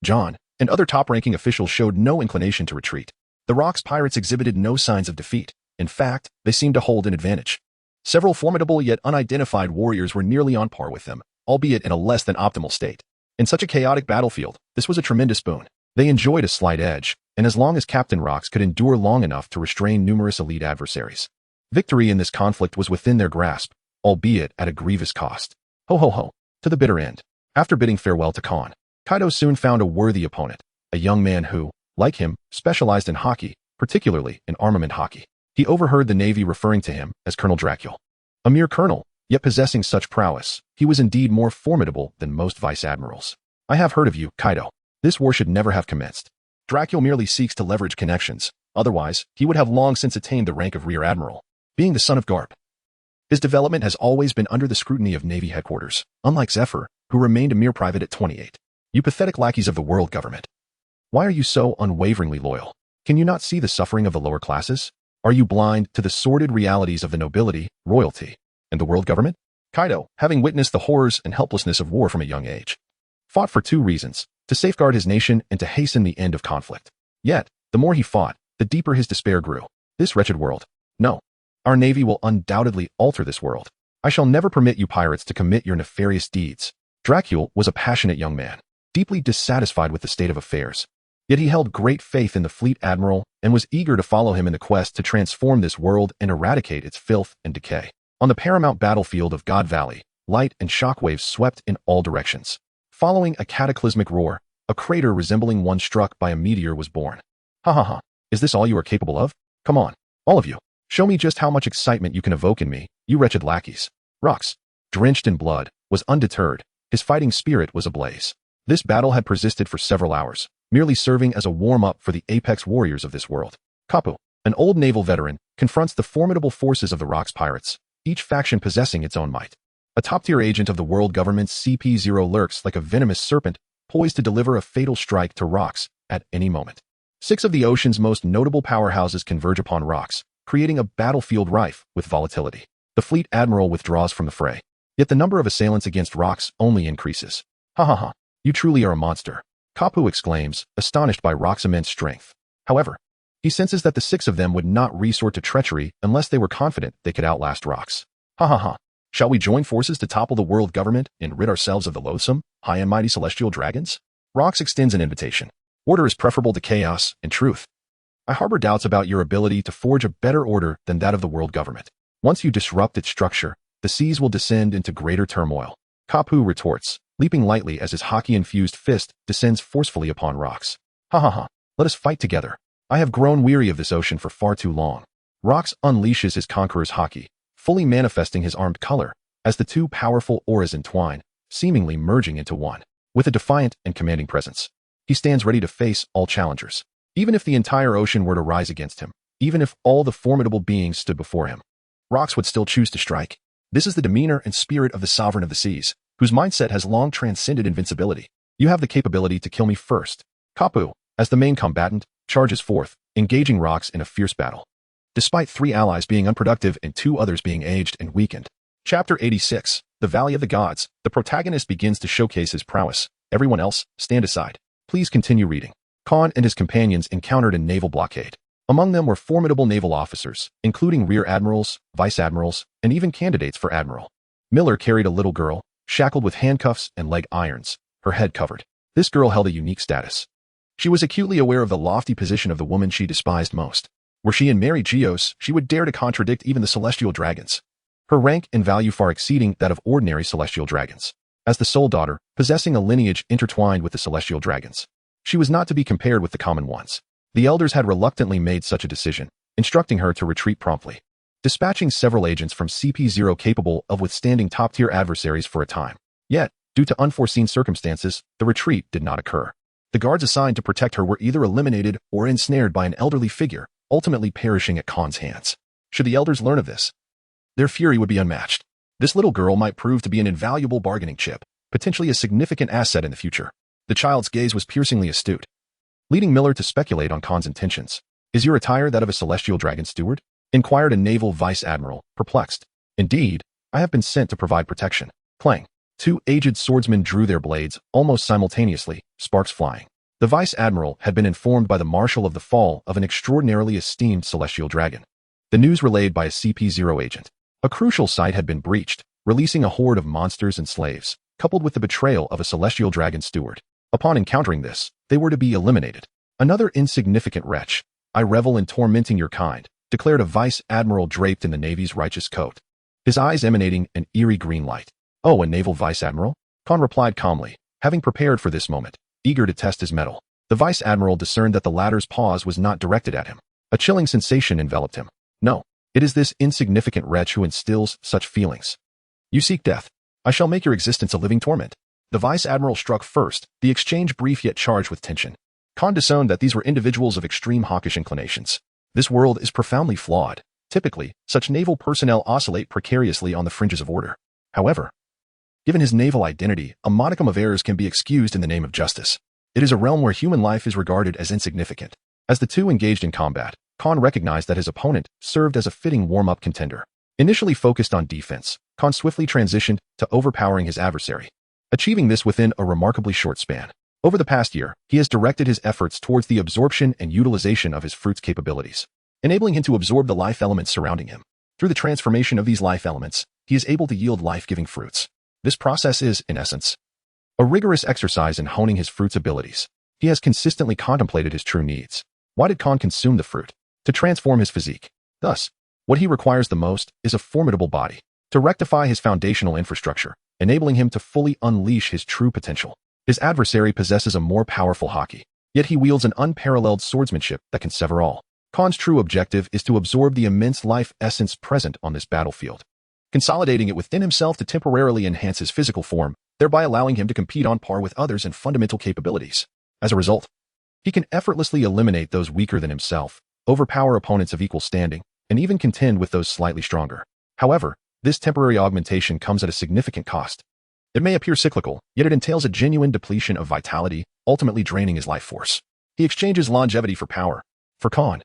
John, and other top-ranking officials showed no inclination to retreat. The Rock's pirates exhibited no signs of defeat. In fact, they seemed to hold an advantage. Several formidable yet unidentified warriors were nearly on par with them, albeit in a less than optimal state. In such a chaotic battlefield, this was a tremendous boon. They enjoyed a slight edge, and as long as Captain Rocks could endure long enough to restrain numerous elite adversaries. Victory in this conflict was within their grasp, albeit at a grievous cost. Ho ho ho, to the bitter end. After bidding farewell to Kon, Kaido soon found a worthy opponent, a young man who, like him, specialized in hockey, particularly in armament hockey. He overheard the Navy referring to him as Colonel Dracula. A mere colonel, yet possessing such prowess, he was indeed more formidable than most vice admirals. I have heard of you, Kaido. This war should never have commenced. Dracula merely seeks to leverage connections, otherwise, he would have long since attained the rank of Rear Admiral. Being the son of Garp, his development has always been under the scrutiny of Navy headquarters, unlike Zephyr, who remained a mere private at 28. You pathetic lackeys of the world government. Why are you so unwaveringly loyal? Can you not see the suffering of the lower classes? Are you blind to the sordid realities of the nobility, royalty, and the world government? Kaido, having witnessed the horrors and helplessness of war from a young age, fought for two reasons: to safeguard his nation and to hasten the end of conflict. Yet, the more he fought, the deeper his despair grew. This wretched world. No. Our Navy will undoubtedly alter this world. I shall never permit you pirates to commit your nefarious deeds. Dracula was a passionate young man, deeply dissatisfied with the state of affairs. Yet he held great faith in the fleet admiral and was eager to follow him in the quest to transform this world and eradicate its filth and decay. On the paramount battlefield of God Valley, light and shockwaves swept in all directions. Following a cataclysmic roar, a crater resembling one struck by a meteor was born. Ha ha ha, is this all you are capable of? Come on, all of you. Show me just how much excitement you can evoke in me, you wretched lackeys. Rocks, drenched in blood, was undeterred. His fighting spirit was ablaze. This battle had persisted for several hours, merely serving as a warm-up for the apex warriors of this world. Kapu, an old naval veteran, confronts the formidable forces of the Rocks pirates, each faction possessing its own might. A top-tier agent of the world government's CP0 lurks like a venomous serpent, poised to deliver a fatal strike to Rocks at any moment. 6 of the ocean's most notable powerhouses converge upon Rocks, creating a battlefield rife with volatility. The fleet admiral withdraws from the fray. Yet the number of assailants against Rocks only increases. Ha ha ha, you truly are a monster. Kapu exclaims, astonished by Rock's immense strength. However, he senses that the 6 of them would not resort to treachery unless they were confident they could outlast Rocks. Ha ha ha. Shall we join forces to topple the world government and rid ourselves of the loathsome, high and mighty celestial dragons? Rocks extends an invitation. Order is preferable to chaos and truth. I harbor doubts about your ability to forge a better order than that of the world government. Once you disrupt its structure, the seas will descend into greater turmoil. Kapu retorts, leaping lightly as his hockey-infused fist descends forcefully upon Rocks. Ha ha ha, let us fight together. I have grown weary of this ocean for far too long. Rocks unleashes his Conqueror's hockey, fully manifesting his armed color, as the two powerful auras entwine, seemingly merging into one. With a defiant and commanding presence, he stands ready to face all challengers. Even if the entire ocean were to rise against him, even if all the formidable beings stood before him, Rocks would still choose to strike. This is the demeanor and spirit of the Sovereign of the Seas, whose mindset has long transcended invincibility. You have the capability to kill me first. Kapu, as the main combatant, charges forth, engaging Rocks in a fierce battle. Despite 3 allies being unproductive and 2 others being aged and weakened. Chapter 86, The Valley of the Gods, the protagonist begins to showcase his prowess. Everyone else, stand aside. Please continue reading. Kon and his companions encountered a naval blockade. Among them were formidable naval officers, including rear admirals, vice admirals, and even candidates for admiral. Miller carried a little girl, shackled with handcuffs and leg irons, her head covered. This girl held a unique status. She was acutely aware of the lofty position of the woman she despised most. Were she in Mary Geos, she would dare to contradict even the celestial dragons, her rank and value far exceeding that of ordinary celestial dragons. As the sole daughter, possessing a lineage intertwined with the celestial dragons, she was not to be compared with the common ones. The elders had reluctantly made such a decision, instructing her to retreat promptly, dispatching several agents from CP0 capable of withstanding top-tier adversaries for a time. Yet, due to unforeseen circumstances, the retreat did not occur. The guards assigned to protect her were either eliminated or ensnared by an elderly figure, ultimately perishing at Khan's hands. Should the elders learn of this, their fury would be unmatched. This little girl might prove to be an invaluable bargaining chip, potentially a significant asset in the future. The child's gaze was piercingly astute, leading Miller to speculate on Khan's intentions. Is your attire that of a celestial dragon steward? Inquired a naval vice-admiral, perplexed. Indeed, I have been sent to provide protection. Clang. Two aged swordsmen drew their blades, almost simultaneously, sparks flying. The vice-admiral had been informed by the marshal of the fall of an extraordinarily esteemed celestial dragon. The news relayed by a CP0 agent. A crucial site had been breached, releasing a horde of monsters and slaves, coupled with the betrayal of a celestial dragon steward. Upon encountering this, they were to be eliminated. Another insignificant wretch. I revel in tormenting your kind, declared a vice-admiral draped in the Navy's righteous coat, his eyes emanating an eerie green light. Oh, a naval vice-admiral? Khan replied calmly, having prepared for this moment, eager to test his mettle. The vice-admiral discerned that the latter's pause was not directed at him. A chilling sensation enveloped him. No, it is this insignificant wretch who instills such feelings. You seek death. I shall make your existence a living torment. The vice-admiral struck first, the exchange brief yet charged with tension. Khan discerned that these were individuals of extreme hawkish inclinations. This world is profoundly flawed. Typically, such naval personnel oscillate precariously on the fringes of order. However, given his naval identity, a modicum of errors can be excused in the name of justice. It is a realm where human life is regarded as insignificant. As the two engaged in combat, Khan recognized that his opponent served as a fitting warm-up contender. Initially focused on defense, Khan swiftly transitioned to overpowering his adversary, achieving this within a remarkably short span. Over the past year, he has directed his efforts towards the absorption and utilization of his fruit's capabilities, enabling him to absorb the life elements surrounding him. Through the transformation of these life elements, he is able to yield life-giving fruits. This process is, in essence, a rigorous exercise in honing his fruit's abilities. He has consistently contemplated his true needs. Why did Khan consume the fruit? To transform his physique. Thus, what he requires the most is a formidable body to rectify his foundational infrastructure, enabling him to fully unleash his true potential. His adversary possesses a more powerful haki, yet he wields an unparalleled swordsmanship that can sever all. Khan's true objective is to absorb the immense life essence present on this battlefield, consolidating it within himself to temporarily enhance his physical form, thereby allowing him to compete on par with others in fundamental capabilities. As a result, he can effortlessly eliminate those weaker than himself, overpower opponents of equal standing, and even contend with those slightly stronger. However, this temporary augmentation comes at a significant cost. It may appear cyclical, yet it entails a genuine depletion of vitality, ultimately draining his life force. He exchanges longevity for power. For Khan,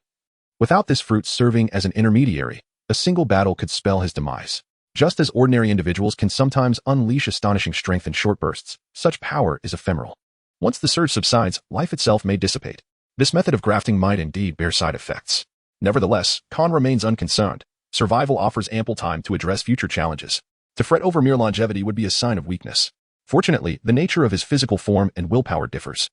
without this fruit serving as an intermediary, a single battle could spell his demise. Just as ordinary individuals can sometimes unleash astonishing strength in short bursts, such power is ephemeral. Once the surge subsides, life itself may dissipate. This method of grafting might indeed bear side effects. Nevertheless, Khan remains unconcerned. Survival offers ample time to address future challenges. To fret over mere longevity would be a sign of weakness. Fortunately, the nature of his physical form and willpower differs.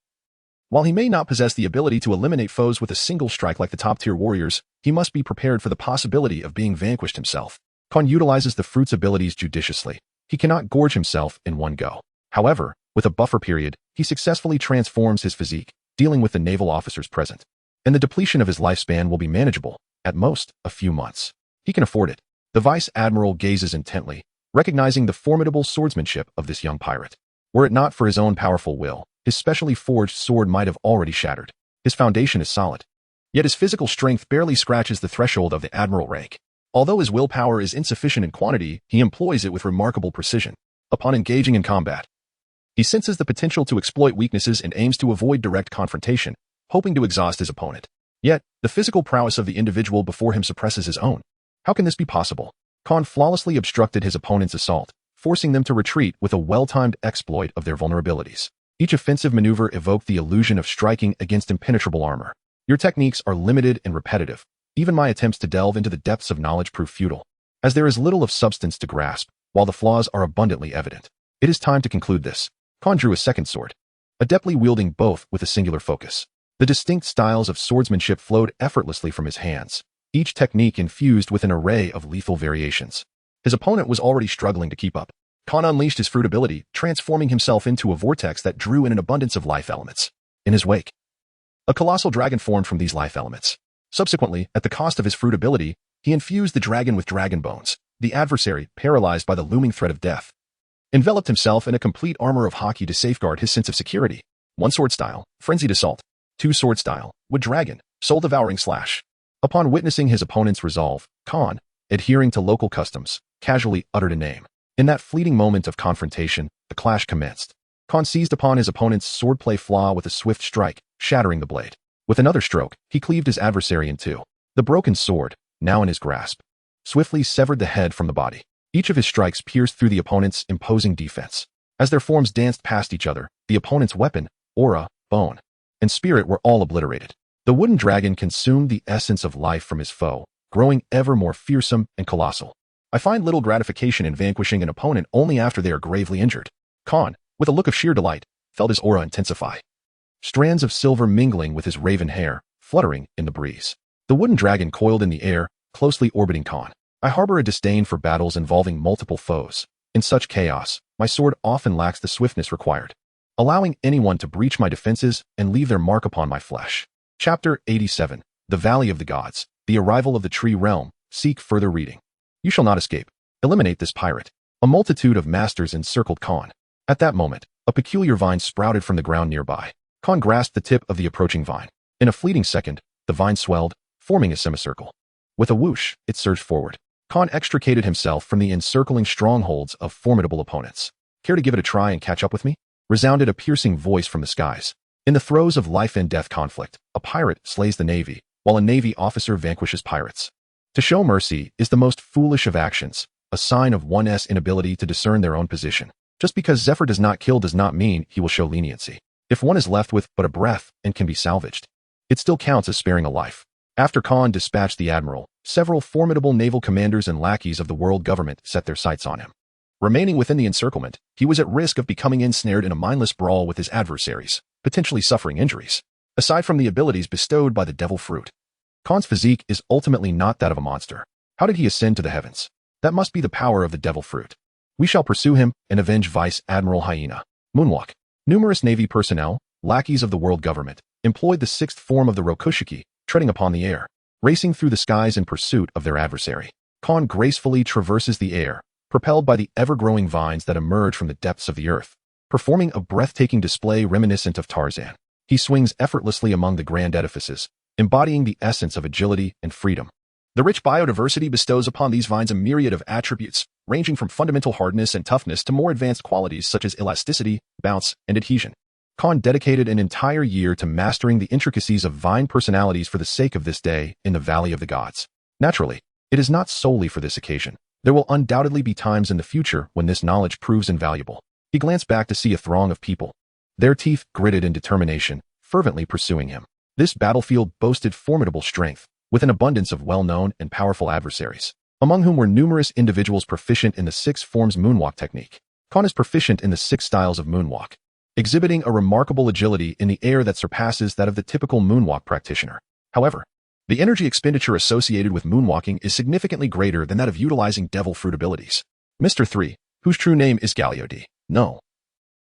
While he may not possess the ability to eliminate foes with a single strike like the top-tier warriors, he must be prepared for the possibility of being vanquished himself. Khan utilizes the fruit's abilities judiciously. He cannot gorge himself in one go. However, with a buffer period, he successfully transforms his physique, dealing with the naval officers present. And the depletion of his lifespan will be manageable, at most, a few months. He can afford it. The vice-admiral gazes intently, recognizing the formidable swordsmanship of this young pirate. Were it not for his own powerful will, his specially forged sword might have already shattered. His foundation is solid. Yet his physical strength barely scratches the threshold of the admiral rank. Although his willpower is insufficient in quantity, he employs it with remarkable precision. Upon engaging in combat, he senses the potential to exploit weaknesses and aims to avoid direct confrontation, hoping to exhaust his opponent. Yet, the physical prowess of the individual before him suppresses his own. How can this be possible? Khan flawlessly obstructed his opponent's assault, forcing them to retreat with a well-timed exploit of their vulnerabilities. Each offensive maneuver evoked the illusion of striking against impenetrable armor. Your techniques are limited and repetitive. Even my attempts to delve into the depths of knowledge prove futile, as there is little of substance to grasp, while the flaws are abundantly evident. It is time to conclude this. Khan drew a second sword. adeptly wielding both with a singular focus. The distinct styles of swordsmanship flowed effortlessly from his hands, each technique infused with an array of lethal variations. His opponent was already struggling to keep up. Khan unleashed his fruit ability, transforming himself into a vortex that drew in an abundance of life elements. In his wake, a colossal dragon formed from these life elements. Subsequently, at the cost of his fruit ability, he infused the dragon with dragon bones. The adversary, paralyzed by the looming threat of death, enveloped himself in a complete armor of Haki to safeguard his sense of security. 1 sword style, frenzied assault. 2 sword style, wood dragon, soul devouring slash. Upon witnessing his opponent's resolve, Khan, adhering to local customs, casually uttered a name. In that fleeting moment of confrontation, the clash commenced. Khan seized upon his opponent's swordplay flaw with a swift strike, shattering the blade. With another stroke, he cleaved his adversary in two. The broken sword, now in his grasp, swiftly severed the head from the body. Each of his strikes pierced through the opponent's imposing defense. As their forms danced past each other, the opponent's weapon, aura, bone, and spirit were all obliterated. The wooden dragon consumed the essence of life from his foe, growing ever more fearsome and colossal. I find little gratification in vanquishing an opponent only after they are gravely injured. Khan, with a look of sheer delight, felt his aura intensify. Strands of silver mingling with his raven hair, fluttering in the breeze. The wooden dragon coiled in the air, closely orbiting Khan. I harbor a disdain for battles involving multiple foes. In such chaos, my sword often lacks the swiftness required, allowing anyone to breach my defenses and leave their mark upon my flesh. Chapter 87. The Valley of the Gods. The Arrival of the Tree Realm. Seek further reading. You shall not escape. Eliminate this pirate. A multitude of masters encircled Khan. At that moment, a peculiar vine sprouted from the ground nearby. Khan grasped the tip of the approaching vine. In a fleeting second, the vine swelled, forming a semicircle. With a whoosh, it surged forward. Khan extricated himself from the encircling strongholds of formidable opponents. Care to give it a try and catch up with me? Resounded a piercing voice from the skies. In the throes of life and death conflict, a pirate slays the navy, while a navy officer vanquishes pirates. To show mercy is the most foolish of actions, a sign of one's inability to discern their own position. Just because Zephyr does not kill does not mean he will show leniency. If one is left with but a breath and can be salvaged, it still counts as sparing a life. After Khan dispatched the admiral, several formidable naval commanders and lackeys of the world government set their sights on him. Remaining within the encirclement, he was at risk of becoming ensnared in a mindless brawl with his adversaries, potentially suffering injuries. Aside from the abilities bestowed by the devil fruit, Khan's physique is ultimately not that of a monster. How did he ascend to the heavens? That must be the power of the devil fruit. We shall pursue him and avenge Vice Admiral Hyena. Moonwalk. Numerous navy personnel, lackeys of the world government, employed the sixth form of the Rokushiki, treading upon the air, racing through the skies in pursuit of their adversary. Khan gracefully traverses the air, propelled by the ever-growing vines that emerge from the depths of the earth, performing a breathtaking display reminiscent of Tarzan. He swings effortlessly among the grand edifices, embodying the essence of agility and freedom. The rich biodiversity bestows upon these vines a myriad of attributes, ranging from fundamental hardness and toughness to more advanced qualities such as elasticity, bounce, and adhesion. Khan dedicated an entire year to mastering the intricacies of vine personalities for the sake of this day in the Valley of the Gods. Naturally, it is not solely for this occasion. There will undoubtedly be times in the future when this knowledge proves invaluable. He glanced back to see a throng of people, their teeth gritted in determination, fervently pursuing him. This battlefield boasted formidable strength, with an abundance of well-known and powerful adversaries, among whom were numerous individuals proficient in the 6 forms moonwalk technique. Khan is proficient in the 6 styles of moonwalk, exhibiting a remarkable agility in the air that surpasses that of the typical moonwalk practitioner. However, the energy expenditure associated with moonwalking is significantly greater than that of utilizing devil fruit abilities. Mr. 3, whose true name is Galio D. No,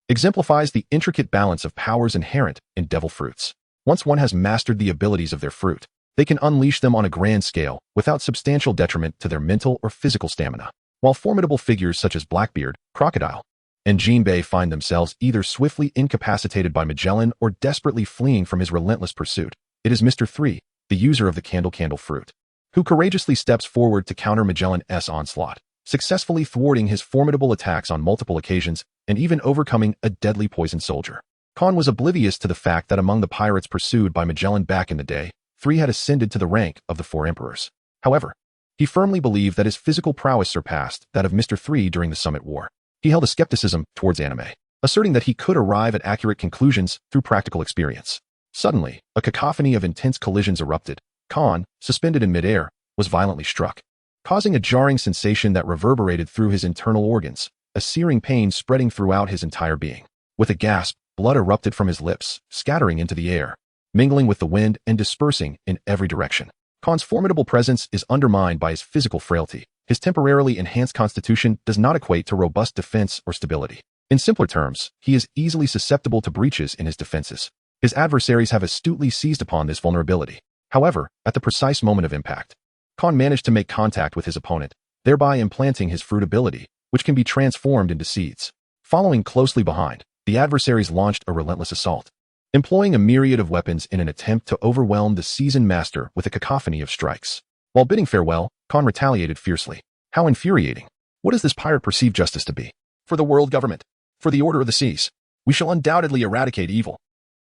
exemplifies the intricate balance of powers inherent in devil fruits. Once one has mastered the abilities of their fruit, they can unleash them on a grand scale without substantial detriment to their mental or physical stamina. While formidable figures such as Blackbeard, Crocodile, and Jinbei find themselves either swiftly incapacitated by Magellan or desperately fleeing from his relentless pursuit, it is Mr. 3, the user of the candle fruit, who courageously steps forward to counter Magellan's onslaught, successfully thwarting his formidable attacks on multiple occasions and even overcoming a deadly poison soldier. Khan was oblivious to the fact that among the pirates pursued by Magellan back in the day, 3 had ascended to the rank of the 4 emperors. However, he firmly believed that his physical prowess surpassed that of Mr. 3 during the Summit War. He held a skepticism towards anime, asserting that he could arrive at accurate conclusions through practical experience. Suddenly, a cacophony of intense collisions erupted. Khan, suspended in midair, was violently struck, causing a jarring sensation that reverberated through his internal organs, a searing pain spreading throughout his entire being. With a gasp, Blood erupted from his lips, scattering into the air, mingling with the wind and dispersing in every direction. Khan's formidable presence is undermined by his physical frailty. His temporarily enhanced constitution does not equate to robust defense or stability. In simpler terms, he is easily susceptible to breaches in his defenses. His adversaries have astutely seized upon this vulnerability. However, at the precise moment of impact, Khan managed to make contact with his opponent, thereby implanting his fruit ability, which can be transformed into seeds. Following closely behind, the adversaries launched a relentless assault, employing a myriad of weapons in an attempt to overwhelm the seasoned master with a cacophony of strikes. While bidding farewell, Khan retaliated fiercely. How infuriating. What does this pirate perceive justice to be? For the world government, for the order of the seas, we shall undoubtedly eradicate evil.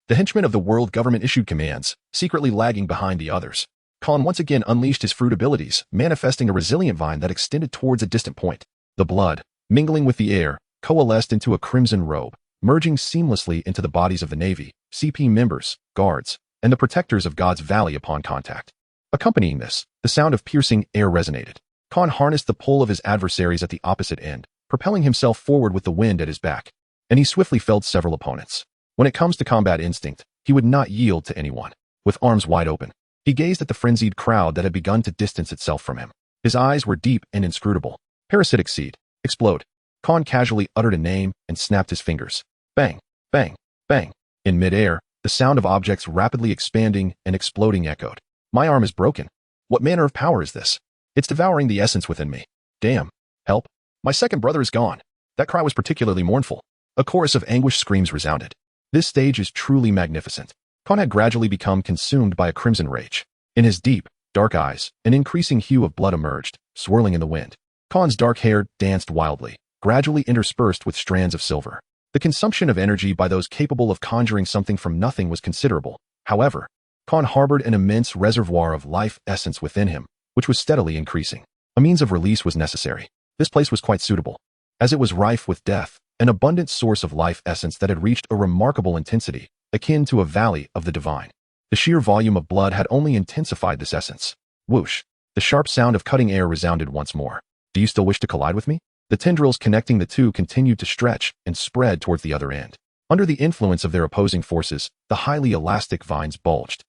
The henchmen of the world government issued commands, secretly lagging behind the others. Khan once again unleashed his fruit abilities, manifesting a resilient vine that extended towards a distant point. The blood, mingling with the air, coalesced into a crimson robe, merging seamlessly into the bodies of the Navy, CP members, guards, and the protectors of God's Valley upon contact. Accompanying this, the sound of piercing air resonated. Khan harnessed the pull of his adversaries at the opposite end, propelling himself forward with the wind at his back, and he swiftly felled several opponents. When it comes to combat instinct, he would not yield to anyone. With arms wide open, he gazed at the frenzied crowd that had begun to distance itself from him. His eyes were deep and inscrutable. Parasitic seed. Explode. Khan casually uttered a name and snapped his fingers. Bang, bang, bang. In midair, the sound of objects rapidly expanding and exploding echoed. My arm is broken. What manner of power is this? It's devouring the essence within me. Damn. Help. My second brother is gone. That cry was particularly mournful. A chorus of anguished screams resounded. This stage is truly magnificent. Khan had gradually become consumed by a crimson rage. In his deep, dark eyes, an increasing hue of blood emerged, swirling in the wind. Khan's dark hair danced wildly, gradually interspersed with strands of silver. The consumption of energy by those capable of conjuring something from nothing was considerable. However, Khan harbored an immense reservoir of life essence within him, which was steadily increasing. A means of release was necessary. This place was quite suitable, as it was rife with death, an abundant source of life essence that had reached a remarkable intensity, akin to a valley of the divine. The sheer volume of blood had only intensified this essence. Whoosh! The sharp sound of cutting air resounded once more. Do you still wish to collide with me? The tendrils connecting the two continued to stretch and spread towards the other end. Under the influence of their opposing forces, the highly elastic vines bulged.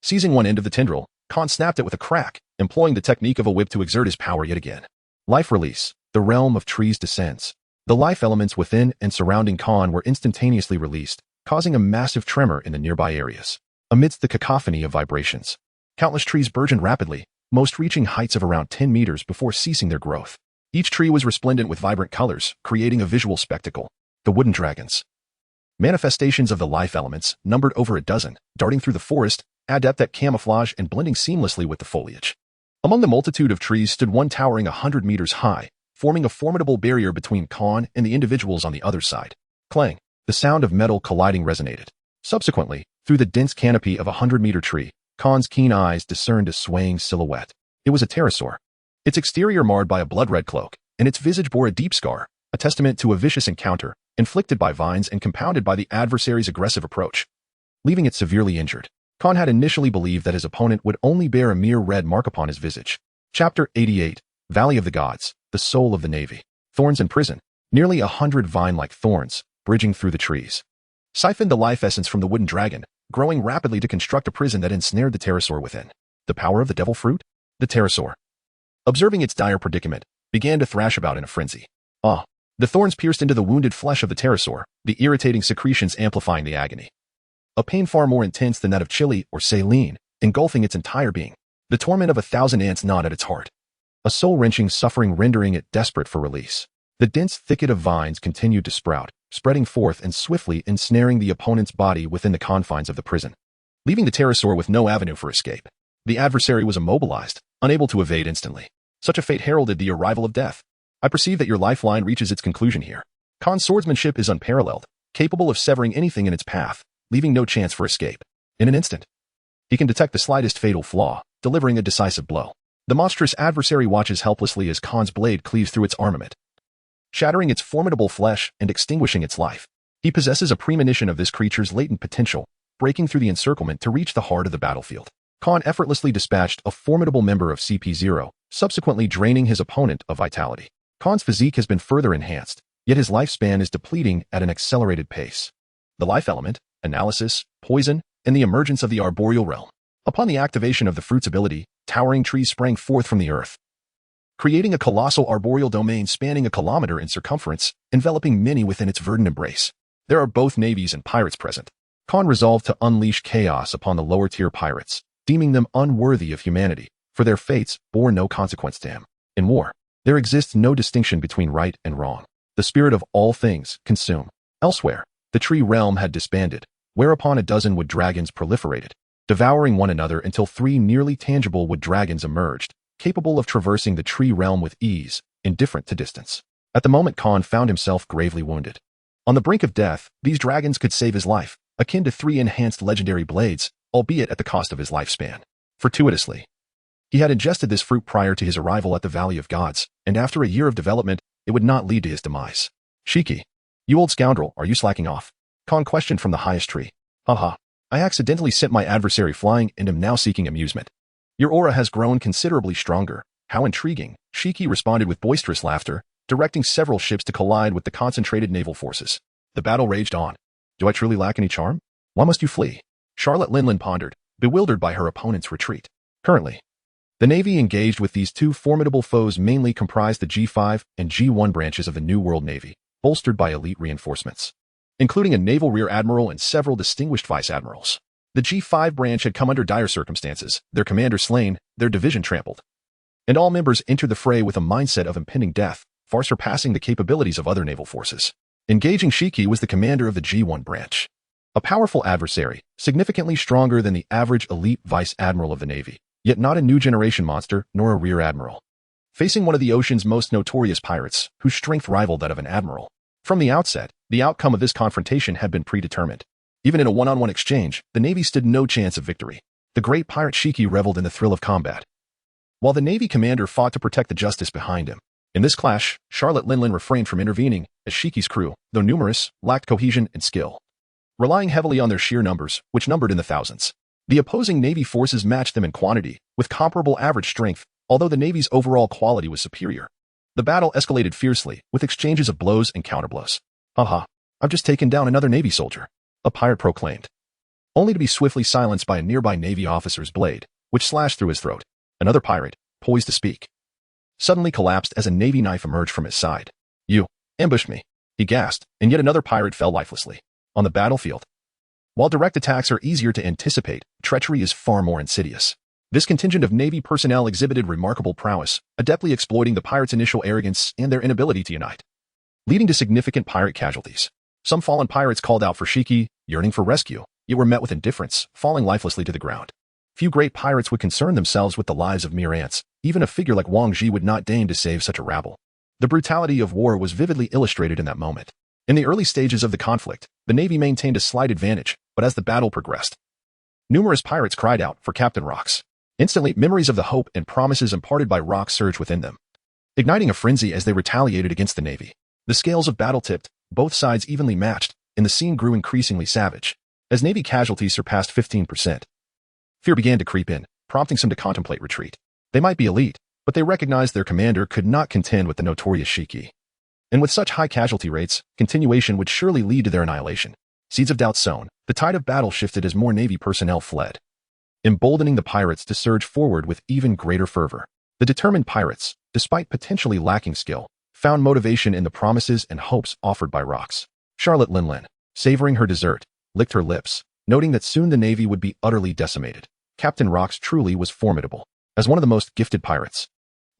Seizing one end of the tendril, Khan snapped it with a crack, employing the technique of a whip to exert his power yet again. Life release. The realm of trees descends. The life elements within and surrounding Khan were instantaneously released, causing a massive tremor in the nearby areas. Amidst the cacophony of vibrations, countless trees burgeoned rapidly, most reaching heights of around 10 meters before ceasing their growth. Each tree was resplendent with vibrant colors, creating a visual spectacle. The wooden dragons. Manifestations of the life elements numbered over a dozen, darting through the forest, adept at camouflage and blending seamlessly with the foliage. Among the multitude of trees stood one towering 100 meters high, forming a formidable barrier between Khan and the individuals on the other side. Clang! The sound of metal colliding resonated. Subsequently, through the dense canopy of a 100-meter tree, Khan's keen eyes discerned a swaying silhouette. It was a pterosaur. Its exterior marred by a blood-red cloak, and its visage bore a deep scar, a testament to a vicious encounter, inflicted by vines and compounded by the adversary's aggressive approach. Leaving it severely injured, Khan had initially believed that his opponent would only bear a mere red mark upon his visage. Chapter 88, Valley of the Gods, the Soul of the Navy. Thorns and Prison. Nearly 100 vine-like thorns, bridging through the trees, siphoned the life essence from the wooden dragon, growing rapidly to construct a prison that ensnared the pterosaur within. The power of the devil fruit? The pterosaur, observing its dire predicament, began to thrash about in a frenzy. The thorns pierced into the wounded flesh of the pterosaur, the irritating secretions amplifying the agony. A pain far more intense than that of chili or saline, engulfing its entire being. The torment of 1,000 ants gnawed at its heart. A soul-wrenching suffering rendering it desperate for release. The dense thicket of vines continued to sprout, spreading forth and swiftly ensnaring the opponent's body within the confines of the prison, leaving the pterosaur with no avenue for escape. The adversary was immobilized, unable to evade instantly. Such a fate heralded the arrival of death. I perceive that your lifeline reaches its conclusion here. Khan's swordsmanship is unparalleled, capable of severing anything in its path, leaving no chance for escape. In an instant, he can detect the slightest fatal flaw, delivering a decisive blow. The monstrous adversary watches helplessly as Khan's blade cleaves through its armament, shattering its formidable flesh and extinguishing its life. He possesses a premonition of this creature's latent potential, breaking through the encirclement to reach the heart of the battlefield. Khan effortlessly dispatched a formidable member of CP0, subsequently draining his opponent of vitality. Khan's physique has been further enhanced, yet his lifespan is depleting at an accelerated pace. the life element, analysis, poison, and the emergence of the arboreal realm. Upon the activation of the fruit's ability, towering trees sprang forth from the earth, creating a colossal arboreal domain spanning a kilometer in circumference, enveloping many within its verdant embrace. There are both navies and pirates present. Khan resolved to unleash chaos upon the lower-tier pirates, deeming them unworthy of humanity, for their fates bore no consequence to him. In war, there exists no distinction between right and wrong. The spirit of all things consume. Elsewhere, the tree realm had disbanded, whereupon a dozen wood dragons proliferated, devouring one another until 3 nearly tangible wood dragons emerged, capable of traversing the tree realm with ease, indifferent to distance. At the moment, Khan found himself gravely wounded. On the brink of death, these dragons could save his life, akin to 3 enhanced legendary blades, albeit at the cost of his lifespan. Fortuitously, he had ingested this fruit prior to his arrival at the Valley of Gods, and after a year of development, it would not lead to his demise. Shiki, you old scoundrel, are you slacking off? Khan questioned from the highest tree. Haha, I accidentally sent my adversary flying and am now seeking amusement. Your aura has grown considerably stronger. How intriguing. Shiki responded with boisterous laughter, directing several ships to collide with the concentrated naval forces. The battle raged on. Do I truly lack any charm? Why must you flee? Charlotte Linlin pondered, bewildered by her opponent's retreat. Currently, the Navy engaged with these 2 formidable foes mainly comprised the G5 and G1 branches of the New World Navy, bolstered by elite reinforcements, including a naval rear admiral and several distinguished vice admirals. The G5 branch had come under dire circumstances, their commander slain, their division trampled, and all members entered the fray with a mindset of impending death, far surpassing the capabilities of other naval forces. Engaging Shiki was the commander of the G1 branch, a powerful adversary, significantly stronger than the average elite vice admiral of the Navy, yet not a new generation monster nor a rear admiral. Facing one of the ocean's most notorious pirates, whose strength rivaled that of an admiral. From the outset, the outcome of this confrontation had been predetermined. Even in a one-on-one exchange, the Navy stood no chance of victory. The great pirate Shiki reveled in the thrill of combat, while the Navy commander fought to protect the justice behind him. In this clash, Charlotte Linlin refrained from intervening, as Shiki's crew, though numerous, lacked cohesion and skill, relying heavily on their sheer numbers, which numbered in the thousands. The opposing Navy forces matched them in quantity, with comparable average strength, although the Navy's overall quality was superior. The battle escalated fiercely, with exchanges of blows and counterblows. Haha, I've just taken down another Navy soldier, a pirate proclaimed, only to be swiftly silenced by a nearby Navy officer's blade, which slashed through his throat. Another pirate, poised to speak, suddenly collapsed as a Navy knife emerged from his side. You ambushed me, he gasped, and yet another pirate fell lifelessly. On the battlefield, while direct attacks are easier to anticipate, treachery is far more insidious. This contingent of Navy personnel exhibited remarkable prowess, adeptly exploiting the pirates' initial arrogance and their inability to unite, leading to significant pirate casualties. Some fallen pirates called out for Shiki, yearning for rescue, yet were met with indifference, falling lifelessly to the ground. Few great pirates would concern themselves with the lives of mere ants. Even a figure like Wang Ji would not deign to save such a rabble. The brutality of war was vividly illustrated in that moment. In the early stages of the conflict, the Navy maintained a slight advantage, but as the battle progressed, numerous pirates cried out for Captain Rox. Instantly, memories of the hope and promises imparted by Rox surged within them, igniting a frenzy as they retaliated against the Navy. The scales of battle tipped, both sides evenly matched, and the scene grew increasingly savage. As Navy casualties surpassed 15%, fear began to creep in, prompting some to contemplate retreat. They might be elite, but they recognized their commander could not contend with the notorious Shiki. And with such high casualty rates, continuation would surely lead to their annihilation. Seeds of doubt sown, the tide of battle shifted as more Navy personnel fled, emboldening the pirates to surge forward with even greater fervor. The determined pirates, despite potentially lacking skill, found motivation in the promises and hopes offered by Rox. Charlotte Linlin, savoring her dessert, licked her lips, noting that soon the Navy would be utterly decimated. Captain Rox truly was formidable. As one of the most gifted pirates,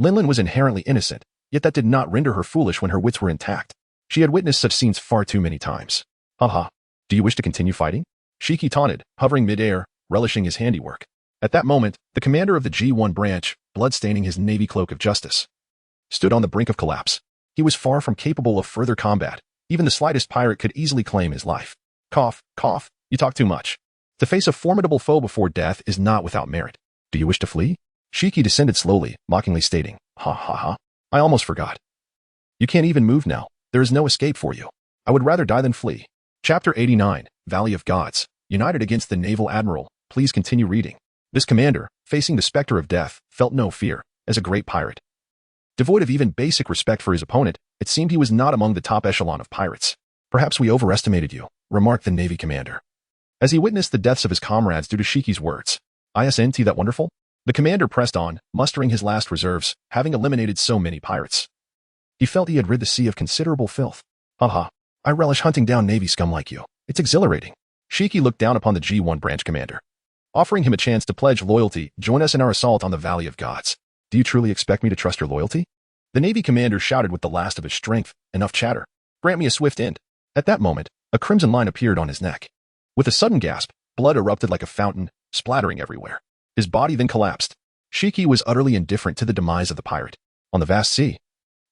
Linlin was inherently innocent, yet that did not render her foolish when her wits were intact. She had witnessed such scenes far too many times. Haha, do you wish to continue fighting? Shiki taunted, hovering mid-air, relishing his handiwork. At that moment, the commander of the G1 branch, blood-staining his Navy cloak of justice, stood on the brink of collapse. He was far from capable of further combat. Even the slightest pirate could easily claim his life. Cough, cough, you talk too much. To face a formidable foe before death is not without merit. Do you wish to flee? Shiki descended slowly, mockingly stating, ha ha ha, I almost forgot. You can't even move now. There is no escape for you. I would rather die than flee. Chapter 89, Valley of Gods, united against the Naval Admiral. Please continue reading. This commander, facing the specter of death, felt no fear. As a great pirate, devoid of even basic respect for his opponent, it seemed he was not among the top echelon of pirates. Perhaps we overestimated you. remarked the Navy commander, as he witnessed the deaths of his comrades due to Shiki's words. Isn't that wonderful? The commander pressed on, mustering his last reserves, having eliminated so many pirates. He felt he had rid the sea of considerable filth. Haha, I relish hunting down Navy scum like you. It's exhilarating. Shiki looked down upon the G1 branch commander, offering him a chance to pledge loyalty. Join us in our assault on the Valley of Gods. Do you truly expect me to trust your loyalty? The Navy commander shouted with the last of his strength. Enough chatter. Grant me a swift end. At that moment, a crimson line appeared on his neck. With a sudden gasp, blood erupted like a fountain, splattering everywhere. His body then collapsed. Shiki was utterly indifferent to the demise of the pirate. On the vast sea,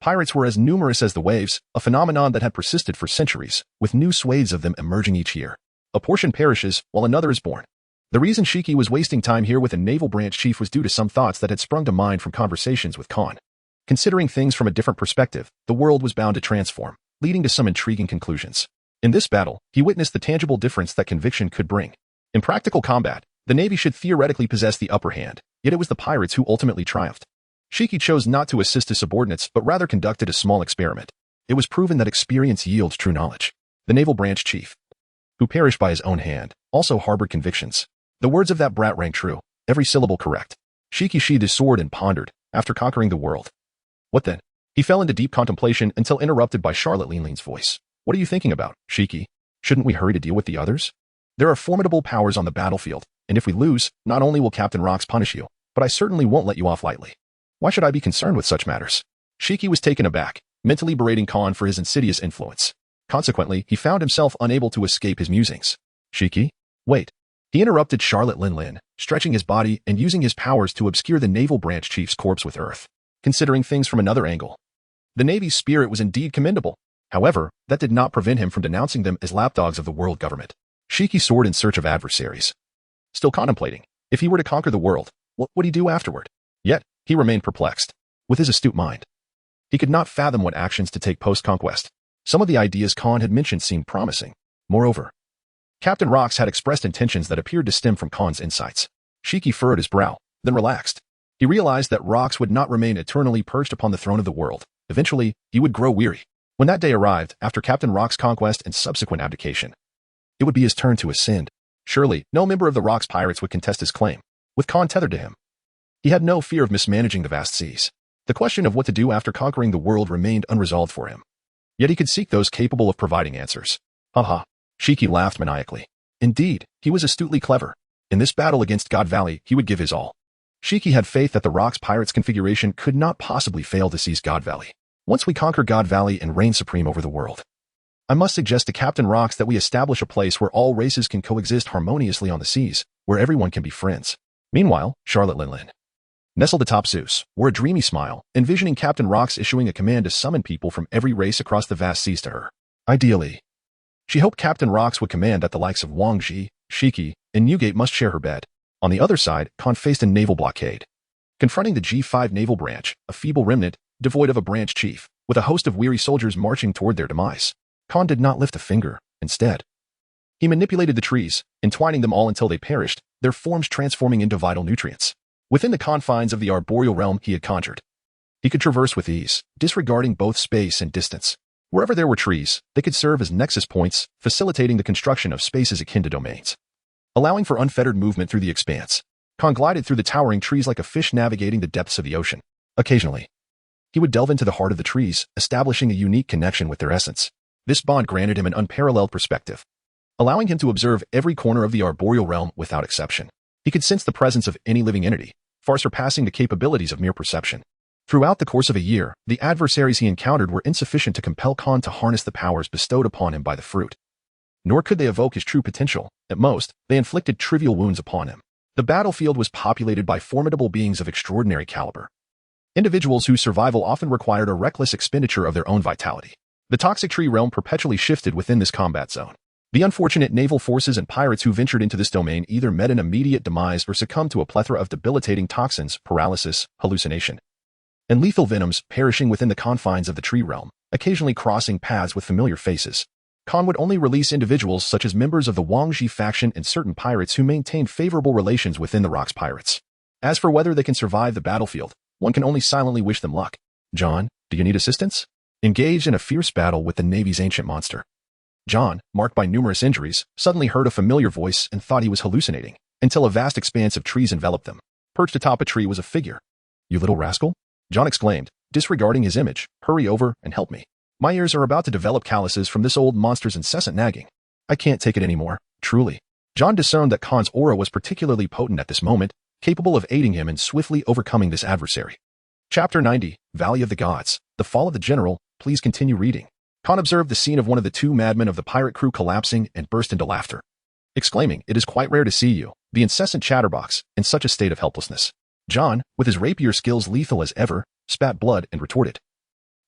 pirates were as numerous as the waves, a phenomenon that had persisted for centuries, with new swathes of them emerging each year. A portion perishes, while another is born. The reason Shiki was wasting time here with a naval branch chief was due to some thoughts that had sprung to mind from conversations with Khan. Considering things from a different perspective, the world was bound to transform, leading to some intriguing conclusions. In this battle, he witnessed the tangible difference that conviction could bring. In practical combat, the Navy should theoretically possess the upper hand, yet it was the pirates who ultimately triumphed. Shiki chose not to assist his subordinates but rather conducted a small experiment. It was proven that experience yields true knowledge. The naval branch chief, who perished by his own hand, also harbored convictions. The words of that brat rang true, every syllable correct. Shiki sheathed his sword and pondered, after conquering the world. What then? He fell into deep contemplation until interrupted by Charlotte Leanlean's voice. What are you thinking about, Shiki? Shouldn't we hurry to deal with the others? There are formidable powers on the battlefield, and if we lose, not only will Captain Rox punish you, but I certainly won't let you off lightly. Why should I be concerned with such matters? Shiki was taken aback, mentally berating Khan for his insidious influence. Consequently, he found himself unable to escape his musings. Shiki? Wait. He interrupted Charlotte Leanlean, stretching his body and using his powers to obscure the naval branch chief's corpse with earth. Considering things from another angle, the Navy's spirit was indeed commendable. However, that did not prevent him from denouncing them as lapdogs of the world government. Shiki soared in search of adversaries. Still contemplating, if he were to conquer the world, what would he do afterward? Yet, he remained perplexed. With his astute mind, he could not fathom what actions to take post-conquest. Some of the ideas Khan had mentioned seemed promising. Moreover, Captain Rox had expressed intentions that appeared to stem from Khan's insights. Shiki furrowed his brow, then relaxed. He realized that Rox would not remain eternally perched upon the throne of the world. Eventually, he would grow weary. When that day arrived, after Captain Rox's conquest and subsequent abdication, it would be his turn to ascend. Surely, no member of the Rox pirates would contest his claim, with Khan tethered to him. He had no fear of mismanaging the vast seas. The question of what to do after conquering the world remained unresolved for him. Yet he could seek those capable of providing answers. Haha. Shiki laughed maniacally. Indeed, he was astutely clever. In this battle against God Valley, he would give his all. Shiki had faith that the Rox pirates' configuration could not possibly fail to seize God Valley. Once we conquer God Valley and reign supreme over the world, I must suggest to Captain Rox that we establish a place where all races can coexist harmoniously on the seas, where everyone can be friends. Meanwhile, Charlotte Leanlean, nestled atop Zeus, wore a dreamy smile, envisioning Captain Rox issuing a command to summon people from every race across the vast seas to her. Ideally, she hoped Captain Rox would command that the likes of Wang Ji, Shiki, and Newgate must share her bed. On the other side, Khan faced a naval blockade. Confronting the G5 naval branch, a feeble remnant, devoid of a branch chief, with a host of weary soldiers marching toward their demise, Khan did not lift a finger. Instead, he manipulated the trees, entwining them all until they perished, their forms transforming into vital nutrients. Within the confines of the arboreal realm he had conjured, he could traverse with ease, disregarding both space and distance. Wherever there were trees, they could serve as nexus points, facilitating the construction of spaces akin to domains. Allowing for unfettered movement through the expanse, Khan glided through the towering trees like a fish navigating the depths of the ocean. Occasionally, he would delve into the heart of the trees, establishing a unique connection with their essence. This bond granted him an unparalleled perspective, allowing him to observe every corner of the arboreal realm without exception. He could sense the presence of any living entity, far surpassing the capabilities of mere perception. Throughout the course of a year, the adversaries he encountered were insufficient to compel Khan to harness the powers bestowed upon him by the fruit. Nor could they evoke his true potential. At most, they inflicted trivial wounds upon him. The battlefield was populated by formidable beings of extraordinary caliber. Individuals whose survival often required a reckless expenditure of their own vitality. The toxic tree realm perpetually shifted within this combat zone. The unfortunate naval forces and pirates who ventured into this domain either met an immediate demise or succumbed to a plethora of debilitating toxins, paralysis, hallucination, and lethal venoms, perishing within the confines of the tree realm, occasionally crossing paths with familiar faces. Khan would only release individuals such as members of the Wang Ji faction and certain pirates who maintained favorable relations within the Rox pirates. As for whether they can survive the battlefield, one can only silently wish them luck. John, do you need assistance? Engaged in a fierce battle with the Navy's ancient monster, John, marked by numerous injuries, suddenly heard a familiar voice and thought he was hallucinating, until a vast expanse of trees enveloped them. Perched atop a tree was a figure. "You little rascal?" John exclaimed, disregarding his image. "Hurry over and help me. My ears are about to develop calluses from this old monster's incessant nagging. I can't take it anymore, truly." John discerned that Khan's aura was particularly potent at this moment, capable of aiding him in swiftly overcoming this adversary. Chapter 90, Valley of the Gods, The Fall of the General. Please continue reading. Khan observed the scene of one of the two madmen of the pirate crew collapsing and burst into laughter, exclaiming, "It is quite rare to see you, the incessant chatterbox, in such a state of helplessness." John, with his rapier skills lethal as ever, spat blood and retorted,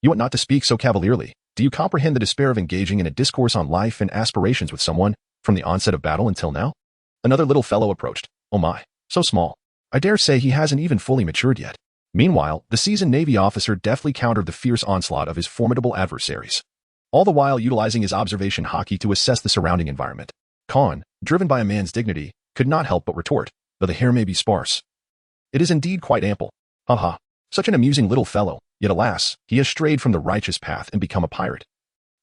"You ought not to speak so cavalierly. Do you comprehend the despair of engaging in a discourse on life and aspirations with someone, from the onset of battle until now?" Another little fellow approached. "Oh my, so small. I dare say he hasn't even fully matured yet." Meanwhile, the seasoned Navy officer deftly countered the fierce onslaught of his formidable adversaries, all the while utilizing his observation hockey to assess the surrounding environment. Khan, driven by a man's dignity, could not help but retort, "Though the hair may be sparse, it is indeed quite ample. Ha! Such an amusing little fellow, yet alas, he has strayed from the righteous path and become a pirate.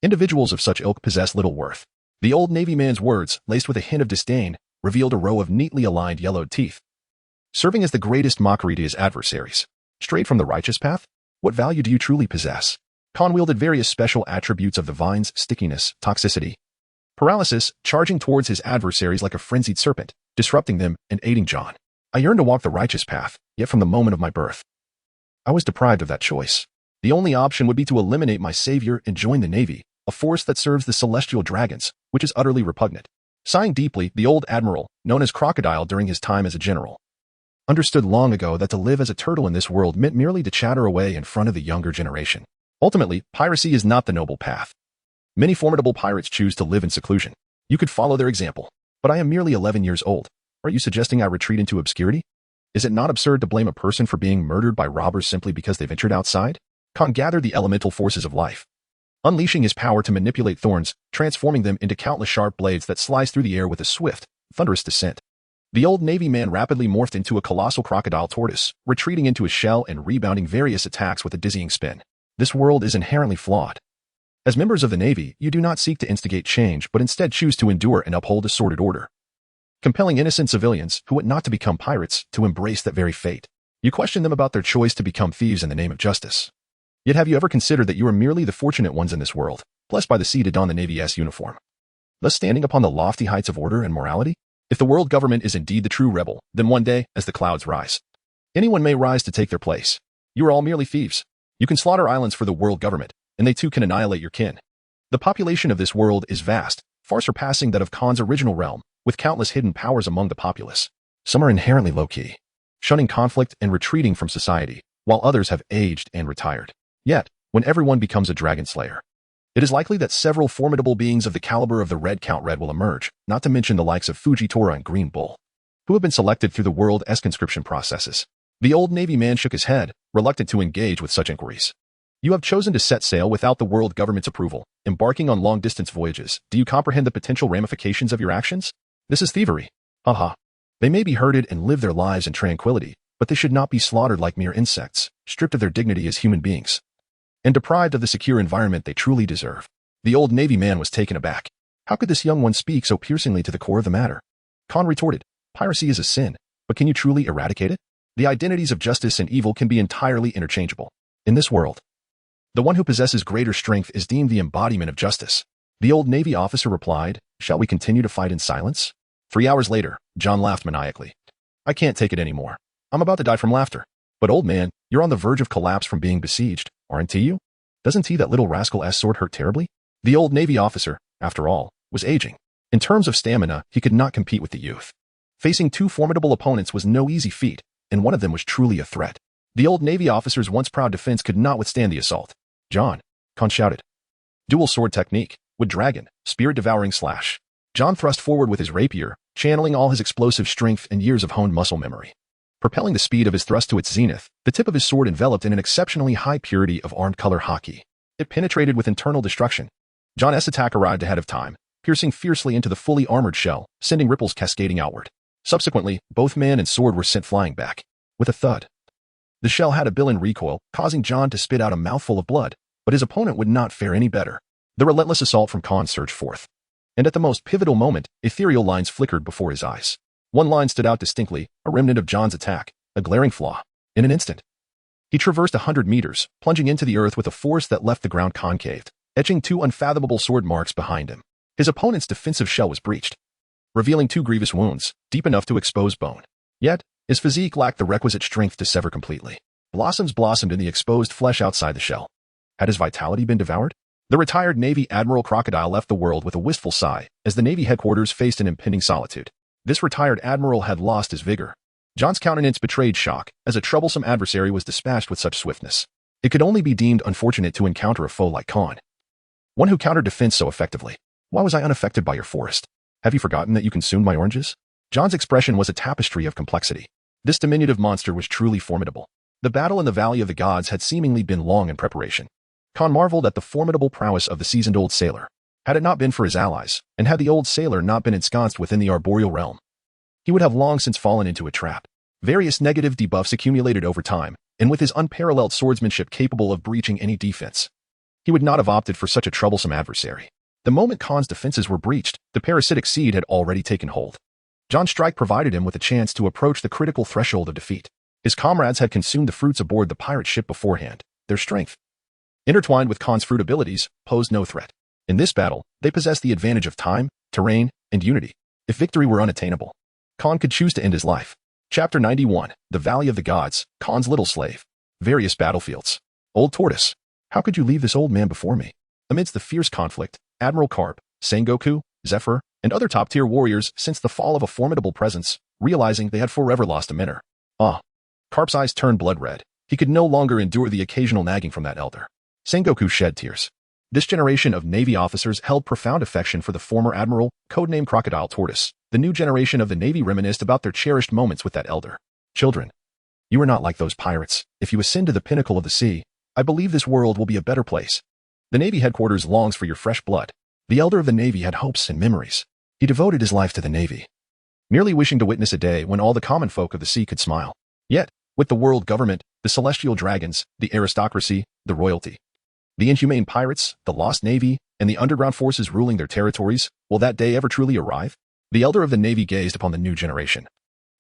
Individuals of such ilk possess little worth." The old Navy man's words, laced with a hint of disdain, revealed a row of neatly aligned yellowed teeth, serving as the greatest mockery to his adversaries. "Strayed from the righteous path? What value do you truly possess?" Khan wielded various special attributes of the vine's stickiness, toxicity, paralysis, charging towards his adversaries like a frenzied serpent, disrupting them and aiding John. "I yearn to walk the righteous path, yet from the moment of my birth, I was deprived of that choice. The only option would be to eliminate my savior and join the Navy, a force that serves the celestial dragons, which is utterly repugnant." Sighing deeply, the old admiral, known as Crocodile during his time as a general, understood long ago that to live as a turtle in this world meant merely to chatter away in front of the younger generation. Ultimately, piracy is not the noble path. Many formidable pirates choose to live in seclusion. You could follow their example. But I am merely 11 years old. Are you suggesting I retreat into obscurity? Is it not absurd to blame a person for being murdered by robbers simply because they ventured outside? Khan gathered the elemental forces of life, unleashing his power to manipulate thorns, transforming them into countless sharp blades that slice through the air with a swift, thunderous descent. The old Navy man rapidly morphed into a colossal crocodile tortoise, retreating into his shell and rebounding various attacks with a dizzying spin. This world is inherently flawed. As members of the Navy, you do not seek to instigate change but instead choose to endure and uphold a sordid order, compelling innocent civilians, who ought not to become pirates, to embrace that very fate. You question them about their choice to become thieves in the name of justice. Yet have you ever considered that you are merely the fortunate ones in this world, blessed by the sea to don the Navy's uniform, thus standing upon the lofty heights of order and morality? If the world government is indeed the true rebel, then one day, as the clouds rise, anyone may rise to take their place. You are all merely thieves. You can slaughter islands for the world government, and they too can annihilate your kin. The population of this world is vast, far surpassing that of Khan's original realm, with countless hidden powers among the populace. Some are inherently low-key, shunning conflict and retreating from society, while others have aged and retired. Yet, when everyone becomes a dragon slayer, it is likely that several formidable beings of the caliber of the Red Count Red will emerge, not to mention the likes of Fujitora and Green Bull, who have been selected through the world's conscription processes. The old Navy man shook his head, reluctant to engage with such inquiries. You have chosen to set sail without the world government's approval, embarking on long-distance voyages. Do you comprehend the potential ramifications of your actions? This is thievery. Haha. They may be herded and live their lives in tranquility, but they should not be slaughtered like mere insects, stripped of their dignity as human beings, and deprived of the secure environment they truly deserve. The old Navy man was taken aback. How could this young one speak so piercingly to the core of the matter? Khan retorted, "Piracy is a sin, but can you truly eradicate it? The identities of justice and evil can be entirely interchangeable. In this world, the one who possesses greater strength is deemed the embodiment of justice." The old Navy officer replied, "Shall we continue to fight in silence?" 3 hours later, John laughed maniacally. "I can't take it anymore. I'm about to die from laughter. But old man, you're on the verge of collapse from being besieged, aren't you? Doesn't that little rascal's sword hurt terribly?" The old Navy officer, after all, was aging. In terms of stamina, he could not compete with the youth. Facing two formidable opponents was no easy feat, and one of them was truly a threat. The old Navy officer's once proud defense could not withstand the assault. "John," Khan shouted. "Dual sword technique, with dragon, spirit-devouring slash." John thrust forward with his rapier, channeling all his explosive strength and years of honed muscle memory. Propelling the speed of his thrust to its zenith, the tip of his sword enveloped in an exceptionally high purity of armed color hockey. It penetrated with internal destruction. John's attack arrived ahead of time, piercing fiercely into the fully armored shell, sending ripples cascading outward. Subsequently, both man and sword were sent flying back. With a thud, the shell had a bill in recoil, causing John to spit out a mouthful of blood, but his opponent would not fare any better. The relentless assault from Khan surged forth. And at the most pivotal moment, ethereal lines flickered before his eyes. One line stood out distinctly, a remnant of Jon's attack, a glaring flaw. In an instant, he traversed 100 meters, plunging into the earth with a force that left the ground concaved, etching 2 unfathomable sword marks behind him. His opponent's defensive shell was breached, revealing 2 grievous wounds, deep enough to expose bone. Yet, his physique lacked the requisite strength to sever completely. Blossoms blossomed in the exposed flesh outside the shell. Had his vitality been devoured? The retired Navy Admiral Crocodile left the world with a wistful sigh as the Navy headquarters faced an impending solitude. This retired admiral had lost his vigor. Jon's countenance betrayed shock as a troublesome adversary was dispatched with such swiftness. It could only be deemed unfortunate to encounter a foe like Khan, one who countered defense so effectively. Why was I unaffected by your forest? Have you forgotten that you consumed my oranges? Jon's expression was a tapestry of complexity. This diminutive monster was truly formidable. The battle in the Valley of the Gods had seemingly been long in preparation. Khan marveled at the formidable prowess of the seasoned old sailor. Had it not been for his allies, and had the old sailor not been ensconced within the arboreal realm, he would have long since fallen into a trap. Various negative debuffs accumulated over time, and with his unparalleled swordsmanship capable of breaching any defense, he would not have opted for such a troublesome adversary. The moment Khan's defenses were breached, the parasitic seed had already taken hold. Jon's strike provided him with a chance to approach the critical threshold of defeat. His comrades had consumed the fruits aboard the pirate ship beforehand. Their strength, intertwined with Khan's fruit abilities, posed no threat. In this battle, they possessed the advantage of time, terrain, and unity. If victory were unattainable, Khan could choose to end his life. Chapter 91, The Valley of the Gods, Khan's Little Slave. Various battlefields. Old Tortoise. How could you leave this old man before me? Amidst the fierce conflict, Admiral Karp, Sengoku, Zephyr, and other top-tier warriors sensed the fall of a formidable presence, realizing they had forever lost a mentor. Karp's eyes turned blood red. He could no longer endure the occasional nagging from that elder. Sengoku shed tears. This generation of Navy officers held profound affection for the former admiral, codenamed Crocodile Tortoise. The new generation of the Navy reminisced about their cherished moments with that elder. Children, you are not like those pirates. If you ascend to the pinnacle of the sea, I believe this world will be a better place. The Navy headquarters longs for your fresh blood. The elder of the Navy had hopes and memories. He devoted his life to the Navy, merely wishing to witness a day when all the common folk of the sea could smile. Yet, with the world government, the celestial dragons, the aristocracy, the royalty, the inhumane pirates, the lost Navy, and the underground forces ruling their territories, will that day ever truly arrive? The elder of the Navy gazed upon the new generation,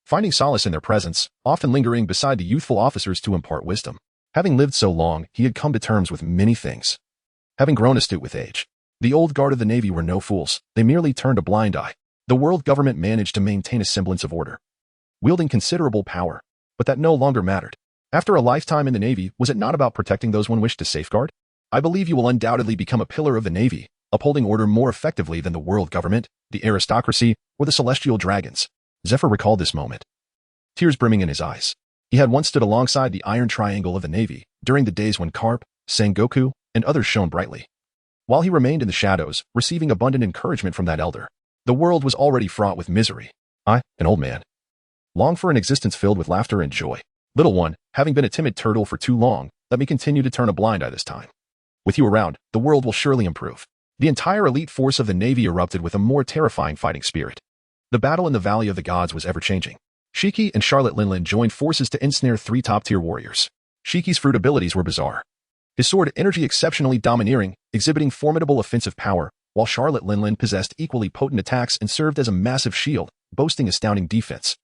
finding solace in their presence, often lingering beside the youthful officers to impart wisdom. Having lived so long, he had come to terms with many things. Having grown astute with age, the old guard of the Navy were no fools. They merely turned a blind eye. The world government managed to maintain a semblance of order, wielding considerable power, but that no longer mattered. After a lifetime in the Navy, was it not about protecting those one wished to safeguard? I believe you will undoubtedly become a pillar of the Navy, upholding order more effectively than the world government, the aristocracy, or the celestial dragons. Zephyr recalled this moment, tears brimming in his eyes. He had once stood alongside the iron triangle of the Navy during the days when Karp, Sengoku, and others shone brightly. While he remained in the shadows, receiving abundant encouragement from that elder, the world was already fraught with misery. I, an old man, long for an existence filled with laughter and joy. Little one, having been a timid turtle for too long, let me continue to turn a blind eye this time. With you around, the world will surely improve. The entire elite force of the Navy erupted with a more terrifying fighting spirit. The battle in the Valley of the Gods was ever-changing. Shiki and Charlotte Linlin joined forces to ensnare 3 top-tier warriors. Shiki's fruit abilities were bizarre. His sword energy exceptionally domineering, exhibiting formidable offensive power, while Charlotte Linlin possessed equally potent attacks and served as a massive shield, boasting astounding defense.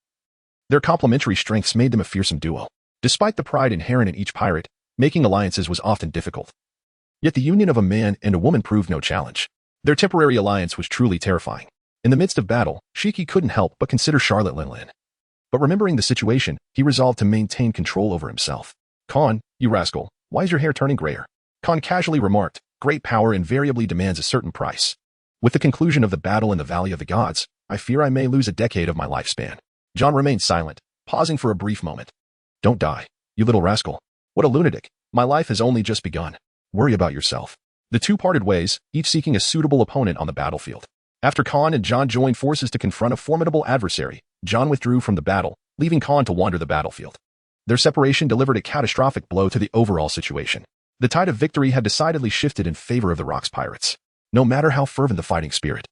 Their complementary strengths made them a fearsome duo. Despite the pride inherent in each pirate, making alliances was often difficult. Yet the union of a man and a woman proved no challenge. Their temporary alliance was truly terrifying. In the midst of battle, Shiki couldn't help but consider Charlotte Linlin. But remembering the situation, he resolved to maintain control over himself. Khan, you rascal, why is your hair turning grayer? Khan casually remarked, great power invariably demands a certain price. With the conclusion of the battle in the Valley of the Gods, I fear I may lose a decade of my lifespan. Jon remained silent, pausing for a brief moment. Don't die, you little rascal. What a lunatic. My life has only just begun. Worry about yourself. The two parted ways, each seeking a suitable opponent on the battlefield. After Khan and Jon joined forces to confront a formidable adversary, Jon withdrew from the battle, leaving Khan to wander the battlefield. Their separation delivered a catastrophic blow to the overall situation. The tide of victory had decidedly shifted in favor of the Rock's pirates. No matter how fervent the fighting spirit,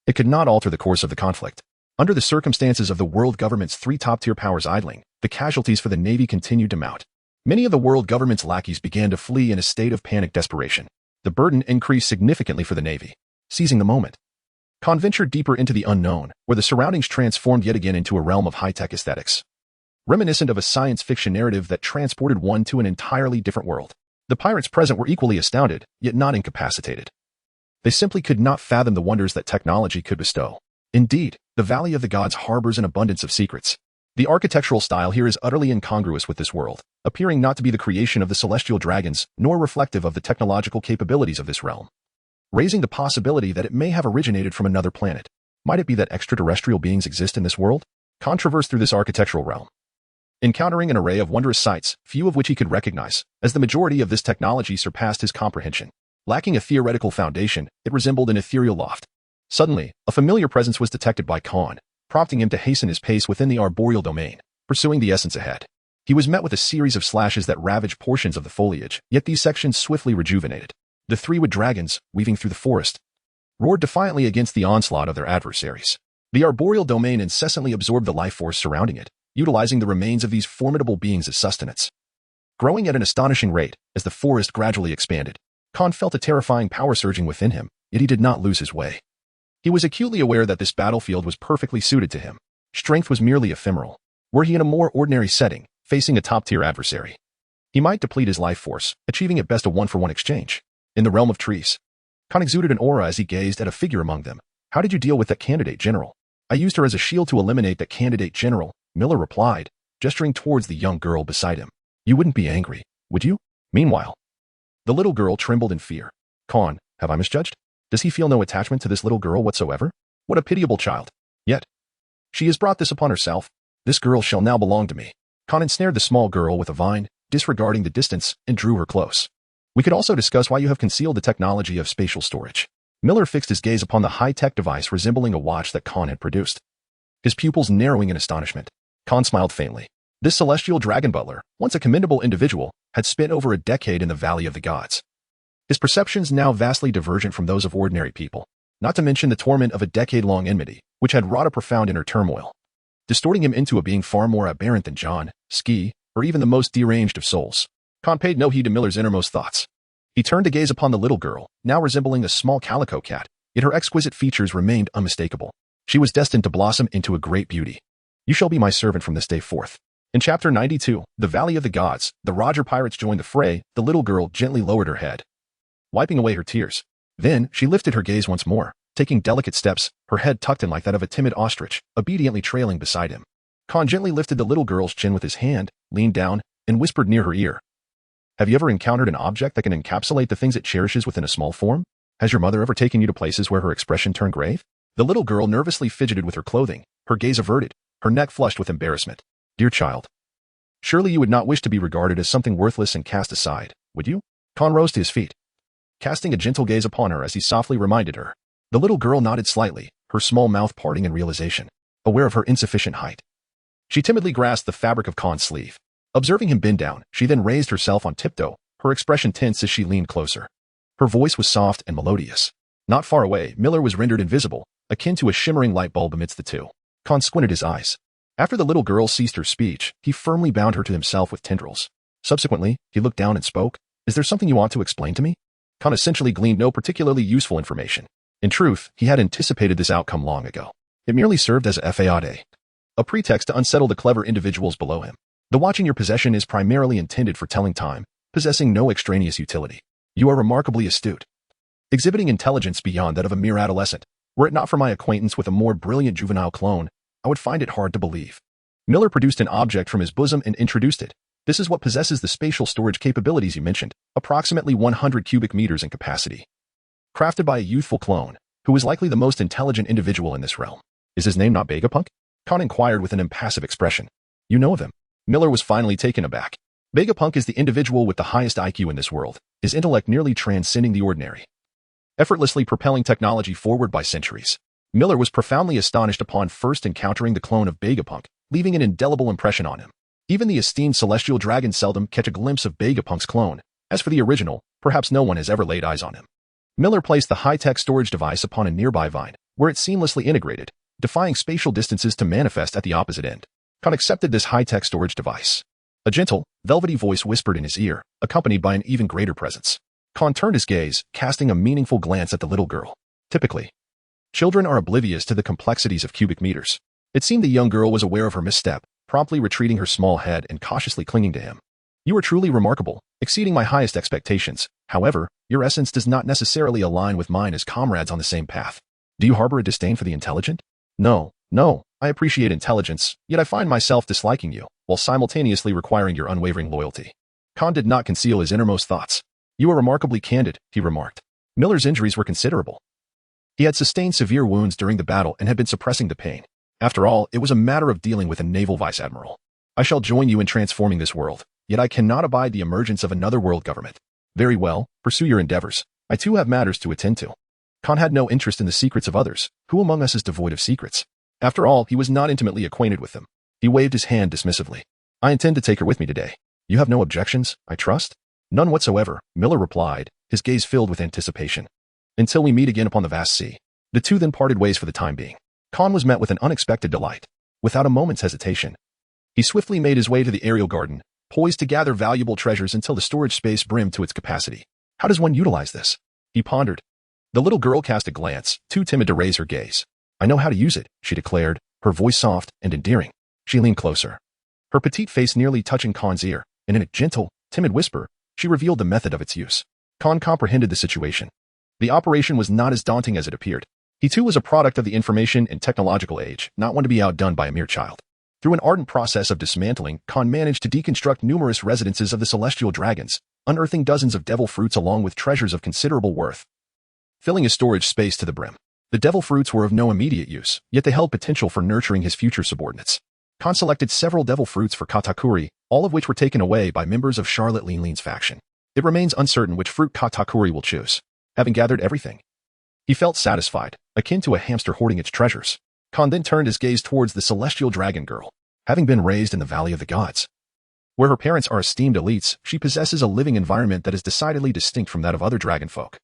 it could not alter the course of the conflict. Under the circumstances of the world government's 3 top-tier powers idling, the casualties for the Navy continued to mount. Many of the world government's lackeys began to flee in a state of panic desperation. The burden increased significantly for the Navy. Seizing the moment, Khan ventured deeper into the unknown, where the surroundings transformed yet again into a realm of high-tech aesthetics. Reminiscent of a science fiction narrative that transported one to an entirely different world. The pirates present were equally astounded, yet not incapacitated. They simply could not fathom the wonders that technology could bestow. Indeed, the Valley of the Gods harbors an abundance of secrets. The architectural style here is utterly incongruous with this world, appearing not to be the creation of the celestial dragons, nor reflective of the technological capabilities of this realm, raising the possibility that it may have originated from another planet. Might it be that extraterrestrial beings exist in this world? Khan traversed through this architectural realm, encountering an array of wondrous sights, few of which he could recognize, as the majority of this technology surpassed his comprehension. Lacking a theoretical foundation, it resembled an ethereal loft. Suddenly, a familiar presence was detected by Khan, prompting him to hasten his pace within the arboreal domain, pursuing the essence ahead. He was met with a series of slashes that ravaged portions of the foliage, yet these sections swiftly rejuvenated. The three-wood dragons, weaving through the forest, roared defiantly against the onslaught of their adversaries. The arboreal domain incessantly absorbed the life force surrounding it, utilizing the remains of these formidable beings as sustenance. Growing at an astonishing rate, as the forest gradually expanded, Khan felt a terrifying power surging within him, yet he did not lose his way. He was acutely aware that this battlefield was perfectly suited to him. Strength was merely ephemeral. Were he in a more ordinary setting, facing a top-tier adversary, he might deplete his life force, achieving at best a one-for-one exchange. In the realm of trees, Khan exuded an aura as he gazed at a figure among them. How did you deal with that candidate general? I used her as a shield to eliminate that candidate general, Miller replied, gesturing towards the young girl beside him. You wouldn't be angry, would you? Meanwhile, the little girl trembled in fear. Khan, have I misjudged? Does he feel no attachment to this little girl whatsoever? What a pitiable child. Yet, she has brought this upon herself. This girl shall now belong to me. Khan ensnared the small girl with a vine, disregarding the distance, and drew her close. We could also discuss why you have concealed the technology of spatial storage. Miller fixed his gaze upon the high-tech device resembling a watch that Khan had produced, his pupils narrowing in astonishment. Khan smiled faintly. This celestial dragon butler, once a commendable individual, had spent over a decade in the Valley of the Gods. His perceptions now vastly divergent from those of ordinary people, not to mention the torment of a decade-long enmity, which had wrought a profound inner turmoil, distorting him into a being far more aberrant than John, Shiki, or even the most deranged of souls. Khan paid no heed to Miller's innermost thoughts. He turned to gaze upon the little girl, now resembling a small calico cat, yet her exquisite features remained unmistakable. She was destined to blossom into a great beauty. You shall be my servant from this day forth. In Chapter 92, The Valley of the Gods, the Roger pirates joined the fray. The little girl gently lowered her head, wiping away her tears. Then, she lifted her gaze once more, taking delicate steps, her head tucked in like that of a timid ostrich, obediently trailing beside him. Khan gently lifted the little girl's chin with his hand, leaned down, and whispered near her ear. Have you ever encountered an object that can encapsulate the things it cherishes within a small form? Has your mother ever taken you to places where her expression turned grave? The little girl nervously fidgeted with her clothing, her gaze averted, her neck flushed with embarrassment. Dear child, surely you would not wish to be regarded as something worthless and cast aside, would you? Khan rose to his feet, casting a gentle gaze upon her as he softly reminded her. The little girl nodded slightly, her small mouth parting in realization, aware of her insufficient height. She timidly grasped the fabric of Khan's sleeve. Observing him bend down, she then raised herself on tiptoe, her expression tense as she leaned closer. Her voice was soft and melodious. Not far away, Miller was rendered invisible, akin to a shimmering light bulb amidst the two. Khan squinted his eyes. After the little girl ceased her speech, he firmly bound her to himself with tendrils. Subsequently, he looked down and spoke. Is there something you want to explain to me? Khan essentially gleaned no particularly useful information. In truth, he had anticipated this outcome long ago. It merely served as a fayade, a pretext to unsettle the clever individuals below him. The watch in your possession is primarily intended for telling time, possessing no extraneous utility. You are remarkably astute, exhibiting intelligence beyond that of a mere adolescent. Were it not for my acquaintance with a more brilliant juvenile clone, I would find it hard to believe. Miller produced an object from his bosom and introduced it. This is what possesses the spatial storage capabilities you mentioned, approximately 100 cubic meters in capacity. Crafted by a youthful clone, who is likely the most intelligent individual in this realm. Is his name not Vegapunk? Khan inquired with an impassive expression. You know of him. Miller was finally taken aback. Vegapunk is the individual with the highest IQ in this world, his intellect nearly transcending the ordinary, effortlessly propelling technology forward by centuries. Miller was profoundly astonished upon first encountering the clone of Vegapunk, leaving an indelible impression on him. Even the esteemed celestial dragons seldom catch a glimpse of Vegapunk's clone. As for the original, perhaps no one has ever laid eyes on him. Miller placed the high-tech storage device upon a nearby vine, where it seamlessly integrated, defying spatial distances to manifest at the opposite end. Khan accepted this high-tech storage device. A gentle, velvety voice whispered in his ear, accompanied by an even greater presence. Khan turned his gaze, casting a meaningful glance at the little girl. Typically, children are oblivious to the complexities of cubic meters. It seemed the young girl was aware of her misstep, promptly retreating her small head and cautiously clinging to him. You are truly remarkable, exceeding my highest expectations. However, your essence does not necessarily align with mine as comrades on the same path. Do you harbor a disdain for the intelligent? No, I appreciate intelligence, yet I find myself disliking you, while simultaneously requiring your unwavering loyalty. Khan did not conceal his innermost thoughts. You are remarkably candid, he remarked. Miller's injuries were considerable. He had sustained severe wounds during the battle and had been suppressing the pain. After all, it was a matter of dealing with a naval vice-admiral. I shall join you in transforming this world, yet I cannot abide the emergence of another world government. Very well, pursue your endeavors. I too have matters to attend to. Khan had no interest in the secrets of others. Who among us is devoid of secrets? After all, he was not intimately acquainted with them. He waved his hand dismissively. I intend to take her with me today. You have no objections, I trust? None whatsoever, Miller replied, his gaze filled with anticipation. Until we meet again upon the vast sea. The two then parted ways for the time being. Khan was met with an unexpected delight. Without a moment's hesitation, he swiftly made his way to the aerial garden, poised to gather valuable treasures until the storage space brimmed to its capacity. How does one utilize this? He pondered. The little girl cast a glance, too timid to raise her gaze. I know how to use it, she declared, her voice soft and endearing. She leaned closer, her petite face nearly touching Khan's ear, and in a gentle, timid whisper, she revealed the method of its use. Khan comprehended the situation. The operation was not as daunting as it appeared. He too was a product of the information and technological age, not one to be outdone by a mere child. Through an ardent process of dismantling, Khan managed to deconstruct numerous residences of the celestial dragons, unearthing dozens of devil fruits along with treasures of considerable worth, filling his storage space to the brim. The devil fruits were of no immediate use, yet they held potential for nurturing his future subordinates. Khan selected several devil fruits for Katakuri, all of which were taken away by members of Charlotte Leanlean's faction. It remains uncertain which fruit Katakuri will choose. Having gathered everything, he felt satisfied, akin to a hamster hoarding its treasures. Khan then turned his gaze towards the celestial dragon girl. Having been raised in the Valley of the Gods, where her parents are esteemed elites, she possesses a living environment that is decidedly distinct from that of other dragon folk.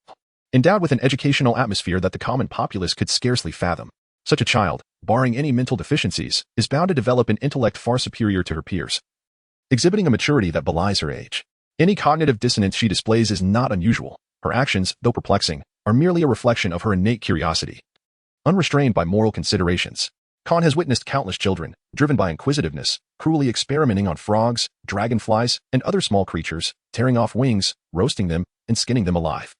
Endowed with an educational atmosphere that the common populace could scarcely fathom, such a child, barring any mental deficiencies, is bound to develop an intellect far superior to her peers, exhibiting a maturity that belies her age. Any cognitive dissonance she displays is not unusual. Her actions, though perplexing, are merely a reflection of her innate curiosity, unrestrained by moral considerations. Khan has witnessed countless children, driven by inquisitiveness, cruelly experimenting on frogs, dragonflies, and other small creatures, tearing off wings, roasting them, and skinning them alive,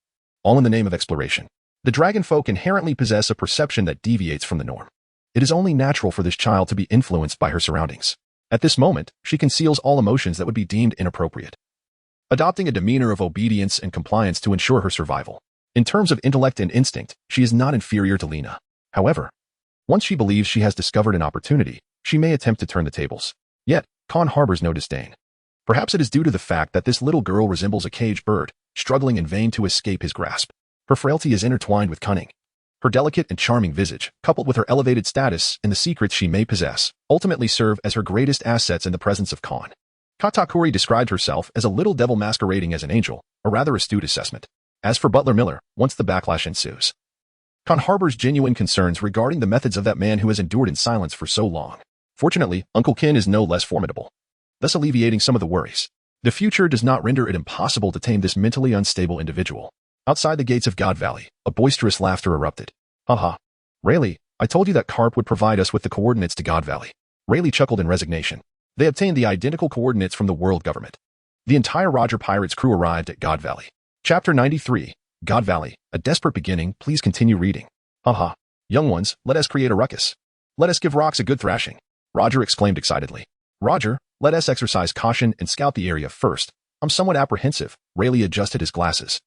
all in the name of exploration. The dragon folk inherently possess a perception that deviates from the norm. It is only natural for this child to be influenced by her surroundings. At this moment, she conceals all emotions that would be deemed inappropriate, adopting a demeanor of obedience and compliance to ensure her survival. In terms of intellect and instinct, she is not inferior to Lena. However, once she believes she has discovered an opportunity, she may attempt to turn the tables. Yet, Khan harbors no disdain. Perhaps it is due to the fact that this little girl resembles a caged bird, struggling in vain to escape his grasp. Her frailty is intertwined with cunning. Her delicate and charming visage, coupled with her elevated status and the secrets she may possess, ultimately serve as her greatest assets in the presence of Khan. Katakuri described herself as a little devil masquerading as an angel, a rather astute assessment. As for Butler Miller, once the backlash ensues, Khan harbors genuine concerns regarding the methods of that man who has endured in silence for so long. Fortunately, Uncle Kin is no less formidable, thus alleviating some of the worries. The future does not render it impossible to tame this mentally unstable individual. Outside the gates of God Valley, a boisterous laughter erupted. Haha. Rayleigh, I told you that Carp would provide us with the coordinates to God Valley. Rayleigh chuckled in resignation. They obtained the identical coordinates from the world government. The entire Roger Pirates crew arrived at God Valley. Chapter 93, God Valley, a desperate beginning. Please continue reading. Haha. Young ones, let us create a ruckus. Let us give rocks a good thrashing. Roger exclaimed excitedly. Roger, let us exercise caution and scout the area first. I'm somewhat apprehensive. Rayleigh adjusted his glasses,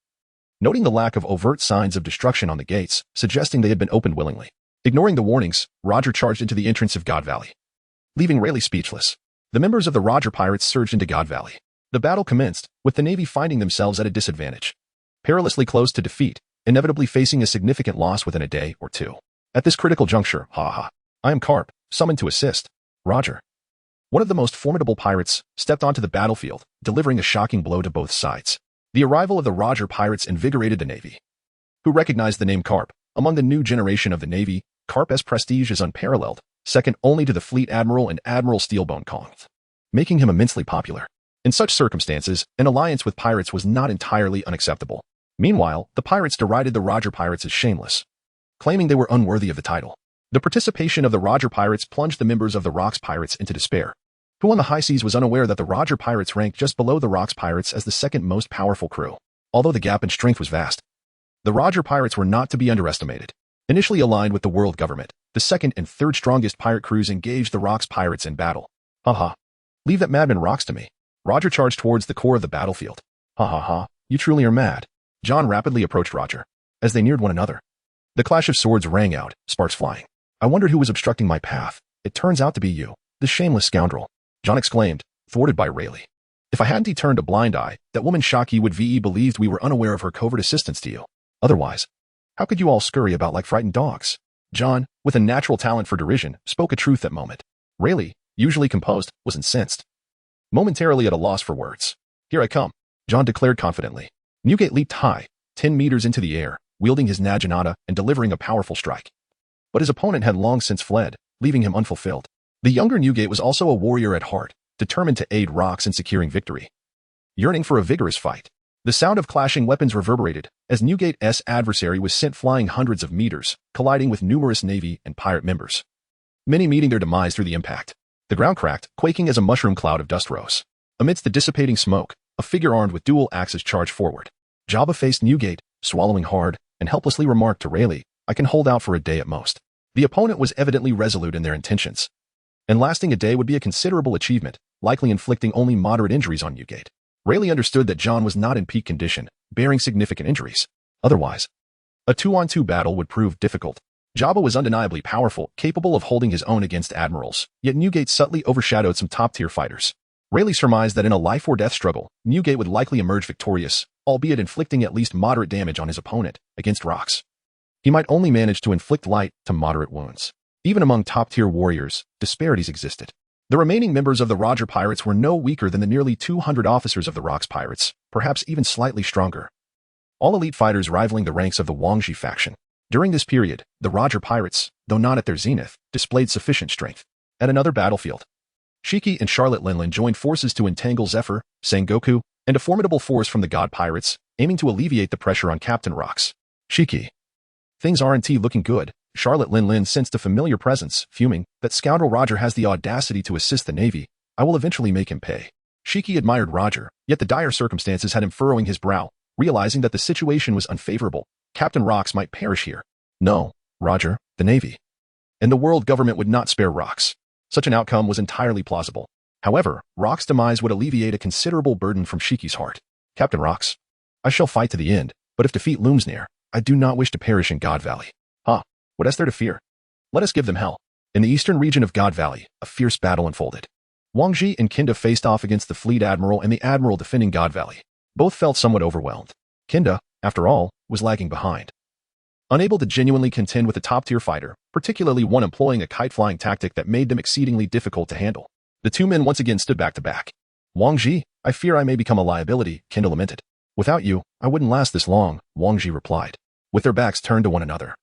noting the lack of overt signs of destruction on the gates, suggesting they had been opened willingly. Ignoring the warnings, Roger charged into the entrance of God Valley, leaving Rayleigh speechless. The members of the Roger Pirates surged into God Valley. The battle commenced, with the Navy finding themselves at a disadvantage, perilously close to defeat, inevitably facing a significant loss within a day or two. At this critical juncture, I am Carp, summoned to assist. Roger, one of the most formidable pirates, stepped onto the battlefield, delivering a shocking blow to both sides. The arrival of the Roger Pirates invigorated the Navy, who recognized the name Carp. Among the new generation of the Navy, Carp's prestige is unparalleled, second only to the Fleet Admiral and Admiral Steelbone Kong, making him immensely popular. In such circumstances, an alliance with pirates was not entirely unacceptable. Meanwhile, the pirates derided the Roger pirates as shameless, claiming they were unworthy of the title. The participation of the Roger pirates plunged the members of the Rocks pirates into despair. Who on the high seas was unaware that the Roger pirates ranked just below the Rocks pirates as the second most powerful crew? Although the gap in strength was vast, the Roger pirates were not to be underestimated. Initially aligned with the world government, the second and third strongest pirate crews engaged the Rocks pirates in battle. Ha. Leave that madman Rocks to me. Roger charged towards the core of the battlefield. Ha. You truly are mad. John rapidly approached Roger. As they neared one another, the clash of swords rang out, sparks flying. I wondered who was obstructing my path. It turns out to be you, the shameless scoundrel, John exclaimed, thwarted by Rayleigh. If I hadn't turned a blind eye, that woman Shiki would ve believed we were unaware of her covert assistance to you. Otherwise, how could you all scurry about like frightened dogs? John, with a natural talent for derision, spoke a truth that moment. Rayleigh, usually composed, was incensed. Momentarily at a loss for words. Here I come, John declared confidently. Newgate leaped high, 10 meters into the air, wielding his naginata and delivering a powerful strike. But his opponent had long since fled, leaving him unfulfilled. The younger Newgate was also a warrior at heart, determined to aid Rocks in securing victory. Yearning for a vigorous fight, the sound of clashing weapons reverberated as Newgate's adversary was sent flying hundreds of meters, colliding with numerous Navy and pirate members, many meeting their demise through the impact. The ground cracked, quaking as a mushroom cloud of dust rose. Amidst the dissipating smoke, a figure armed with dual axes charged forward. Jabba faced Newgate, swallowing hard, and helplessly remarked to Rayleigh, I can hold out for a day at most. The opponent was evidently resolute in their intentions, and lasting a day would be a considerable achievement, likely inflicting only moderate injuries on Newgate. Rayleigh understood that John was not in peak condition, bearing significant injuries. Otherwise, a 2-on-2 battle would prove difficult. Jabba was undeniably powerful, capable of holding his own against admirals, yet Newgate subtly overshadowed some top-tier fighters. Rayleigh surmised that in a life-or-death struggle, Newgate would likely emerge victorious, albeit inflicting at least moderate damage on his opponent against Rocks. He might only manage to inflict light to moderate wounds. Even among top-tier warriors, disparities existed. The remaining members of the Roger pirates were no weaker than the nearly 200 officers of the Rocks pirates, perhaps even slightly stronger. All elite fighters rivaling the ranks of the Wangji faction. During this period, the Roger pirates, though not at their zenith, displayed sufficient strength. At another battlefield, Shiki and Charlotte Linlin joined forces to entangle Zephyr, Sengoku, and a formidable force from the God pirates, aiming to alleviate the pressure on Captain Rocks. Shiki. Things aren't looking good. Charlotte Linlin sensed a familiar presence, fuming, that scoundrel Roger has the audacity to assist the Navy. I will eventually make him pay. Shiki admired Roger, yet the dire circumstances had him furrowing his brow, realizing that the situation was unfavorable. Captain Rocks might perish here. No, Roger, the Navy and the world government would not spare Rocks. Such an outcome was entirely plausible. However, Rocks' demise would alleviate a considerable burden from Shiki's heart. Captain Rocks, I shall fight to the end, but if defeat looms near, I do not wish to perish in God Valley. What is there to fear? Let us give them hell. In the eastern region of God Valley, a fierce battle unfolded. Wangji and Kinda faced off against the fleet admiral and the admiral defending God Valley. Both felt somewhat overwhelmed. Kinda, after all, was lagging behind. Unable to genuinely contend with a top-tier fighter, particularly one employing a kite-flying tactic that made them exceedingly difficult to handle, the two men once again stood back to back. Wangji, I fear I may become a liability, Kinda lamented. Without you, I wouldn't last this long, Wangji replied, with their backs turned to one another.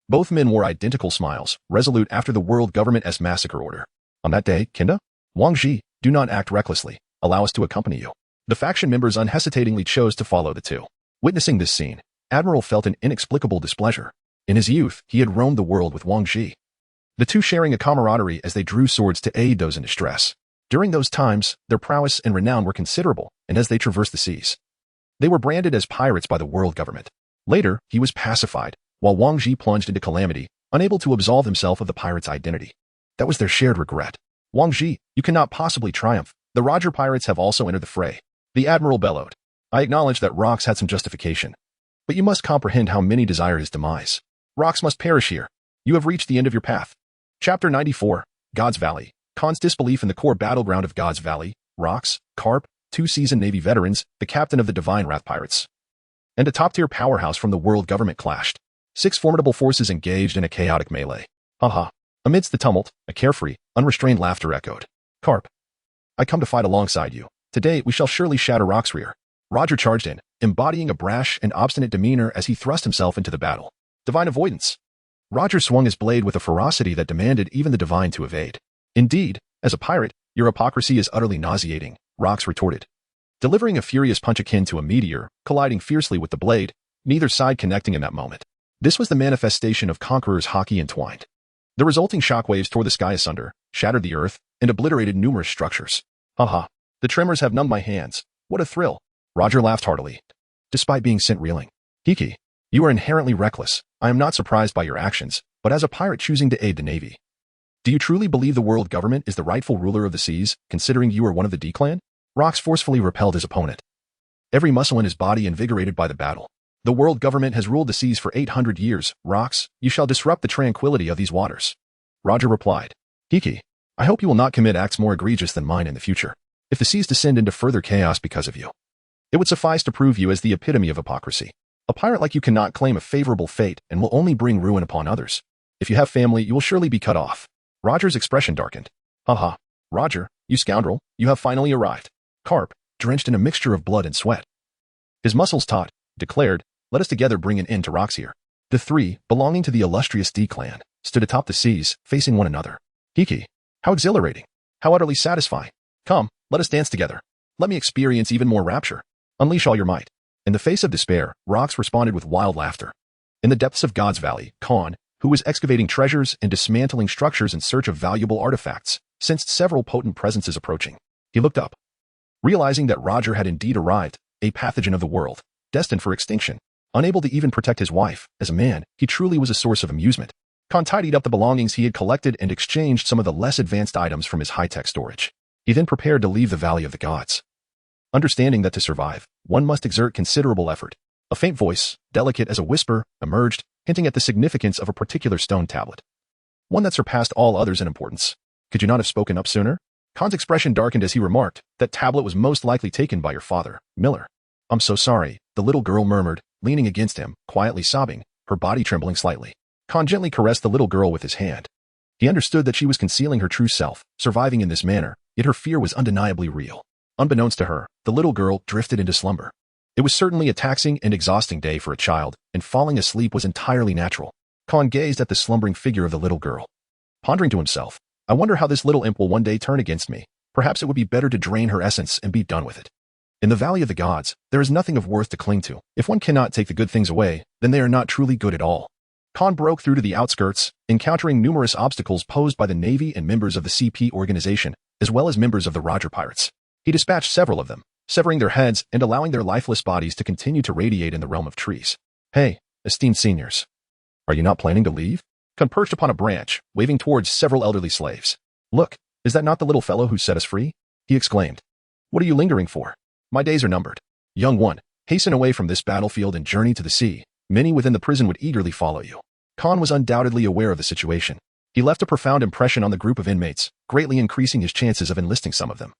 Both men wore identical smiles, resolute after the world government's massacre order. On that day, Kinda? Wangji, do not act recklessly. Allow us to accompany you. The faction members unhesitatingly chose to follow the two. Witnessing this scene, Admiral felt an inexplicable displeasure. In his youth, he had roamed the world with Wangji, the two sharing a camaraderie as they drew swords to aid those in distress. During those times, their prowess and renown were considerable, and as they traversed the seas, they were branded as pirates by the world government. Later, he was pacified, while Wangji plunged into calamity, unable to absolve himself of the pirate's identity. That was their shared regret. Wangji, you cannot possibly triumph. The Roger pirates have also entered the fray. The admiral bellowed. I acknowledge that Rocks had some justification, but you must comprehend how many desire his demise. Rocks must perish here. You have reached the end of your path. Chapter 94, God's Valley. Khan's disbelief in the core battleground of God's Valley. Rocks, Carp, two seasoned Navy veterans, the captain of the Divine Wrath pirates, and a top-tier powerhouse from the world government clashed. 6 formidable forces engaged in a chaotic melee. Amidst the tumult, a carefree, unrestrained laughter echoed. Carp, I come to fight alongside you. Today we shall surely shatter Rock's rear. Roger charged in, embodying a brash and obstinate demeanor as he thrust himself into the battle. Divine avoidance. Roger swung his blade with a ferocity that demanded even the divine to evade. Indeed, as a pirate, your hypocrisy is utterly nauseating, Rocks retorted. delivering a furious punch akin to a meteor, colliding fiercely with the blade, neither side connecting in that moment. This was the manifestation of Conqueror's Haki entwined. The resulting shockwaves tore the sky asunder, shattered the earth, and obliterated numerous structures. Haha, the tremors have numbed my hands. What a thrill. Roger laughed heartily, despite being sent reeling. Shiki, you are inherently reckless. I am not surprised by your actions, but as a pirate choosing to aid the Navy. Do you truly believe the world government is the rightful ruler of the seas, considering you are one of the D-clan? Rox forcefully repelled his opponent. Every muscle in his body invigorated by the battle. The world government has ruled the seas for 800 years. Rox, you shall disrupt the tranquility of these waters. Roger replied. Shiki, I hope you will not commit acts more egregious than mine in the future. If the seas descend into further chaos because of you, it would suffice to prove you as the epitome of hypocrisy. A pirate like you cannot claim a favorable fate and will only bring ruin upon others. If you have family, you will surely be cut off. Roger's expression darkened. Haha, Roger, you scoundrel, you have finally arrived. Carp, drenched in a mixture of blood and sweat, his muscles taut, declared, let us together bring an end to Rox here. The three, belonging to the illustrious D-clan, stood atop the seas, facing one another. Shiki, how exhilarating, how utterly satisfying. Come, let us dance together. Let me experience even more rapture. Unleash all your might. In the face of despair, Rox responded with wild laughter. In the depths of God's Valley, Khan, who was excavating treasures and dismantling structures in search of valuable artifacts, sensed several potent presences approaching. He looked up, realizing that Roger had indeed arrived, a pathogen of the world, destined for extinction. Unable to even protect his wife, as a man, he truly was a source of amusement. Khan tidied up the belongings he had collected and exchanged some of the less advanced items from his high-tech storage. He then prepared to leave the Valley of the Gods. Understanding that to survive, one must exert considerable effort. A faint voice, delicate as a whisper, emerged, hinting at the significance of a particular stone tablet. One that surpassed all others in importance. Could you not have spoken up sooner? Khan's expression darkened as he remarked, that tablet was most likely taken by your father, Miller. I'm so sorry, the little girl murmured, leaning against him, quietly sobbing, her body trembling slightly. Khan gently caressed the little girl with his hand. He understood that she was concealing her true self, surviving in this manner, yet her fear was undeniably real. Unbeknownst to her, the little girl drifted into slumber. It was certainly a taxing and exhausting day for a child, and falling asleep was entirely natural. Khan gazed at the slumbering figure of the little girl, pondering to himself, I wonder how this little imp will one day turn against me. Perhaps it would be better to drain her essence and be done with it. In the Valley of the Gods, there is nothing of worth to cling to. If one cannot take the good things away, then they are not truly good at all. Khan broke through to the outskirts, encountering numerous obstacles posed by the Navy and members of the CP organization, as well as members of the Roger Pirates. He dispatched several of them, severing their heads and allowing their lifeless bodies to continue to radiate in the realm of trees. Hey, esteemed seniors. Are you not planning to leave? Khan perched upon a branch, waving towards several elderly slaves. Look, is that not the little fellow who set us free? He exclaimed. What are you lingering for? My days are numbered. Young one, hasten away from this battlefield and journey to the sea. Many within the prison would eagerly follow you. Khan was undoubtedly aware of the situation. He left a profound impression on the group of inmates, greatly increasing his chances of enlisting some of them.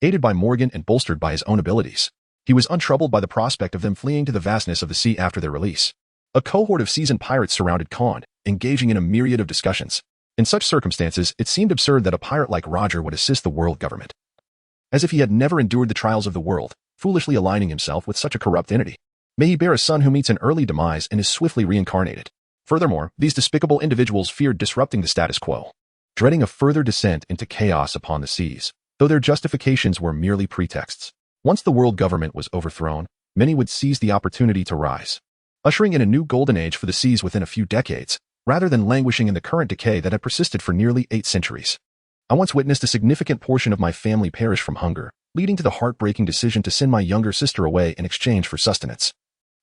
Aided by Morgan and bolstered by his own abilities, he was untroubled by the prospect of them fleeing to the vastness of the sea after their release. A cohort of seasoned pirates surrounded Khan, engaging in a myriad of discussions. In such circumstances, it seemed absurd that a pirate like Roger would assist the world government. As if he had never endured the trials of the world, foolishly aligning himself with such a corrupt entity. May he bear a son who meets an early demise and is swiftly reincarnated. Furthermore, these despicable individuals feared disrupting the status quo, dreading a further descent into chaos upon the seas, though their justifications were merely pretexts. Once the world government was overthrown, many would seize the opportunity to rise, ushering in a new golden age for the seas within a few decades, rather than languishing in the current decay that had persisted for nearly 8 centuries. I once witnessed a significant portion of my family perish from hunger, leading to the heartbreaking decision to send my younger sister away in exchange for sustenance.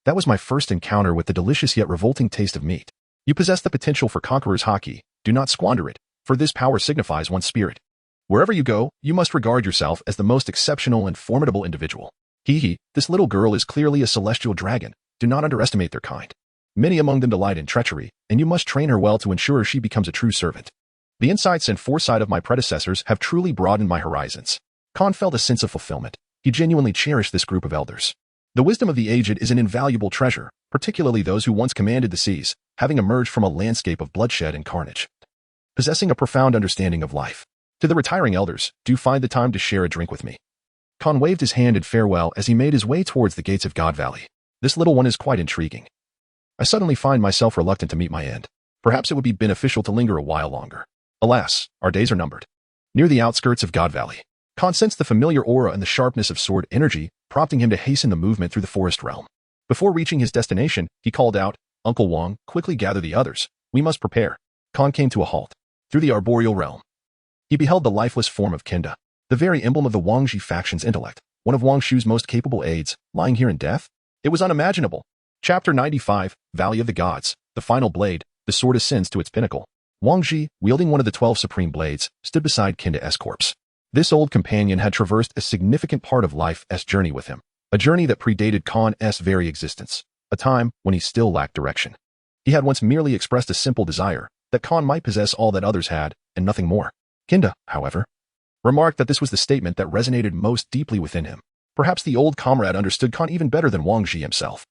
That was my first encounter with the delicious yet revolting taste of meat. You possess the potential for Conqueror's Haki. Do not squander it, for this power signifies one's spirit. Wherever you go, you must regard yourself as the most exceptional and formidable individual. This little girl is clearly a celestial dragon. Do not underestimate their kind. Many among them delight in treachery, and you must train her well to ensure she becomes a true servant. The insights and foresight of my predecessors have truly broadened my horizons. Khan felt a sense of fulfillment. He genuinely cherished this group of elders. The wisdom of the aged is an invaluable treasure, particularly those who once commanded the seas, having emerged from a landscape of bloodshed and carnage, possessing a profound understanding of life. To the retiring elders, do find the time to share a drink with me. Khan waved his hand in farewell as he made his way towards the gates of God Valley. This little one is quite intriguing. I suddenly find myself reluctant to meet my end. Perhaps it would be beneficial to linger a while longer. Alas, our days are numbered. Near the outskirts of God Valley, Khan sensed the familiar aura and the sharpness of sword energy, prompting him to hasten the movement through the forest realm. Before reaching his destination, he called out, "Uncle Wong, quickly gather the others. We must prepare." Khan came to a halt. Through the arboreal realm, he beheld the lifeless form of Kinda, the very emblem of the Wangji faction's intellect, one of Wang Shu's most capable aides, lying here in death? It was unimaginable. Chapter 95, Valley of the Gods, the final blade, the sword ascends to its pinnacle. Wang Ji, wielding one of the 12 supreme blades, stood beside Kinda's corpse. This old companion had traversed a significant part of life's journey with him, a journey that predated Khan's very existence, a time when he still lacked direction. He had once merely expressed a simple desire, that Khan might possess all that others had, and nothing more. Kinda, however, remarked that this was the statement that resonated most deeply within him. Perhaps the old comrade understood Khan even better than Wang Ji himself.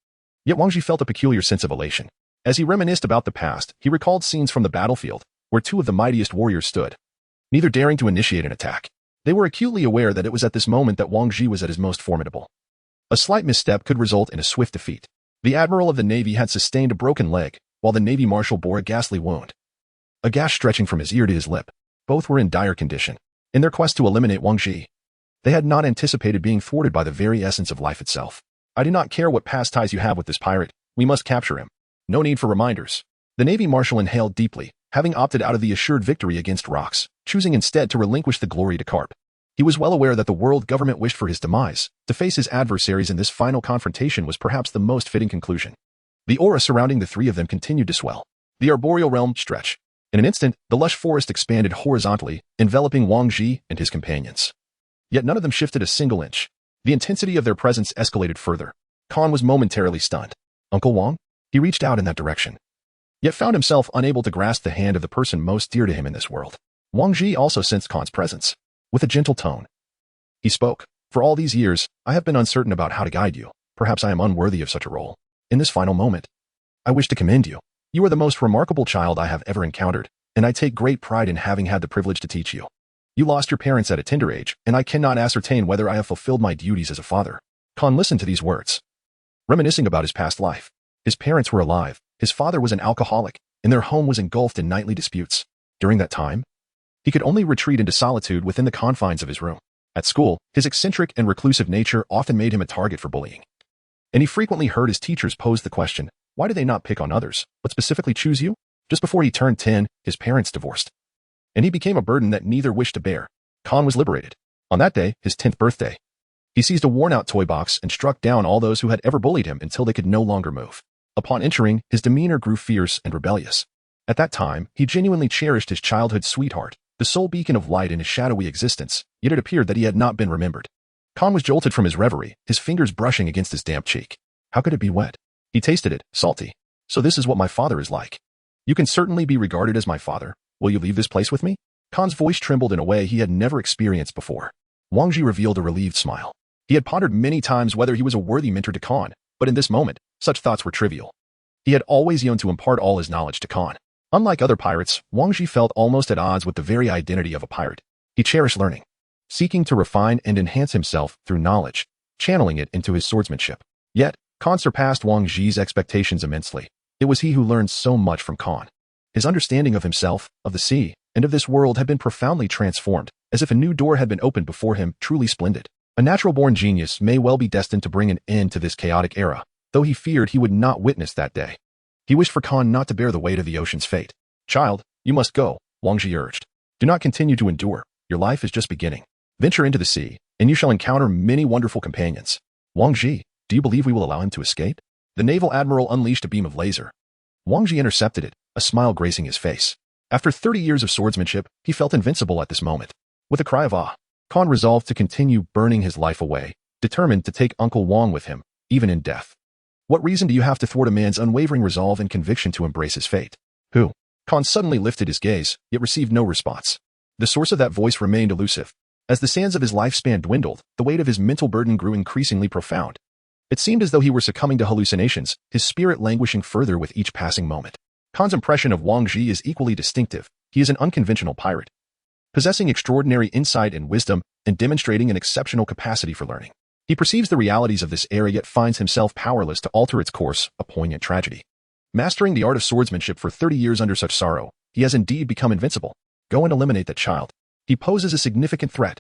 Yet Wang Ji felt a peculiar sense of elation. As he reminisced about the past, he recalled scenes from the battlefield, where two of the mightiest warriors stood, neither daring to initiate an attack. They were acutely aware that it was at this moment that Wang Ji was at his most formidable. A slight misstep could result in a swift defeat. The Admiral of the Navy had sustained a broken leg, while the Navy Marshal bore a ghastly wound, a gash stretching from his ear to his lip. Both were in dire condition. In their quest to eliminate Wang Ji, they had not anticipated being thwarted by the very essence of life itself. "I do not care what past ties you have with this pirate. We must capture him. No need for reminders." The Navy Marshal inhaled deeply, having opted out of the assured victory against Rox, choosing instead to relinquish the glory to Carp. He was well aware that the world government wished for his demise. To face his adversaries in this final confrontation was perhaps the most fitting conclusion. The aura surrounding the three of them continued to swell. The arboreal realm stretched. In an instant, the lush forest expanded horizontally, enveloping Wang Ji and his companions. Yet none of them shifted a single inch. The intensity of their presence escalated further. Khan was momentarily stunned. "Uncle Wang?" He reached out in that direction, yet found himself unable to grasp the hand of the person most dear to him in this world. Wang Ji also sensed Khan's presence. With a gentle tone, he spoke. "For all these years, I have been uncertain about how to guide you. Perhaps I am unworthy of such a role. In this final moment, I wish to commend you. You are the most remarkable child I have ever encountered, and I take great pride in having had the privilege to teach you. You lost your parents at a tender age, and I cannot ascertain whether I have fulfilled my duties as a father." Khan listened to these words, reminiscing about his past life. His parents were alive, his father was an alcoholic, and their home was engulfed in nightly disputes. During that time, he could only retreat into solitude within the confines of his room. At school, his eccentric and reclusive nature often made him a target for bullying. And he frequently heard his teachers pose the question, why do they not pick on others, but specifically choose you? Just before he turned 10, his parents divorced, and he became a burden that neither wished to bear. Khan was liberated. On that day, his 10th birthday, he seized a worn-out toy box and struck down all those who had ever bullied him until they could no longer move. Upon entering, his demeanor grew fierce and rebellious. At that time, he genuinely cherished his childhood sweetheart, the sole beacon of light in his shadowy existence, yet it appeared that he had not been remembered. Khan was jolted from his reverie, his fingers brushing against his damp cheek. How could it be wet? He tasted it, salty. "So this is what my father is like. You can certainly be regarded as my father. Will you leave this place with me?" Khan's voice trembled in a way he had never experienced before. Wang Ji revealed a relieved smile. He had pondered many times whether he was a worthy mentor to Khan, but in this moment, such thoughts were trivial. He had always yearned to impart all his knowledge to Khan. Unlike other pirates, Wang Ji felt almost at odds with the very identity of a pirate. He cherished learning, seeking to refine and enhance himself through knowledge, channeling it into his swordsmanship. Yet, Khan surpassed Wang Ji's expectations immensely. It was he who learned so much from Khan. His understanding of himself, of the sea, and of this world had been profoundly transformed, as if a new door had been opened before him, truly splendid. A natural-born genius may well be destined to bring an end to this chaotic era, though he feared he would not witness that day. He wished for Khan not to bear the weight of the ocean's fate. "Child, you must go," Wang Ji urged. "Do not continue to endure. Your life is just beginning. Venture into the sea, and you shall encounter many wonderful companions." "Wang Ji, do you believe we will allow him to escape?" The naval admiral unleashed a beam of laser. Wang Ji intercepted it, a smile gracing his face. After 30 years of swordsmanship, he felt invincible at this moment. With a cry of awe, Khan resolved to continue burning his life away, determined to take Uncle Wang with him, even in death. "What reason do you have to thwart a man's unwavering resolve and conviction to embrace his fate?" "Who?" Khan suddenly lifted his gaze, yet received no response. The source of that voice remained elusive. As the sands of his lifespan dwindled, the weight of his mental burden grew increasingly profound. It seemed as though he were succumbing to hallucinations, his spirit languishing further with each passing moment. Khan's impression of Wang Ji is equally distinctive. He is an unconventional pirate, possessing extraordinary insight and wisdom, and demonstrating an exceptional capacity for learning. He perceives the realities of this era yet finds himself powerless to alter its course, a poignant tragedy. Mastering the art of swordsmanship for 30 years under such sorrow, he has indeed become invincible. Go and eliminate that child. He poses a significant threat.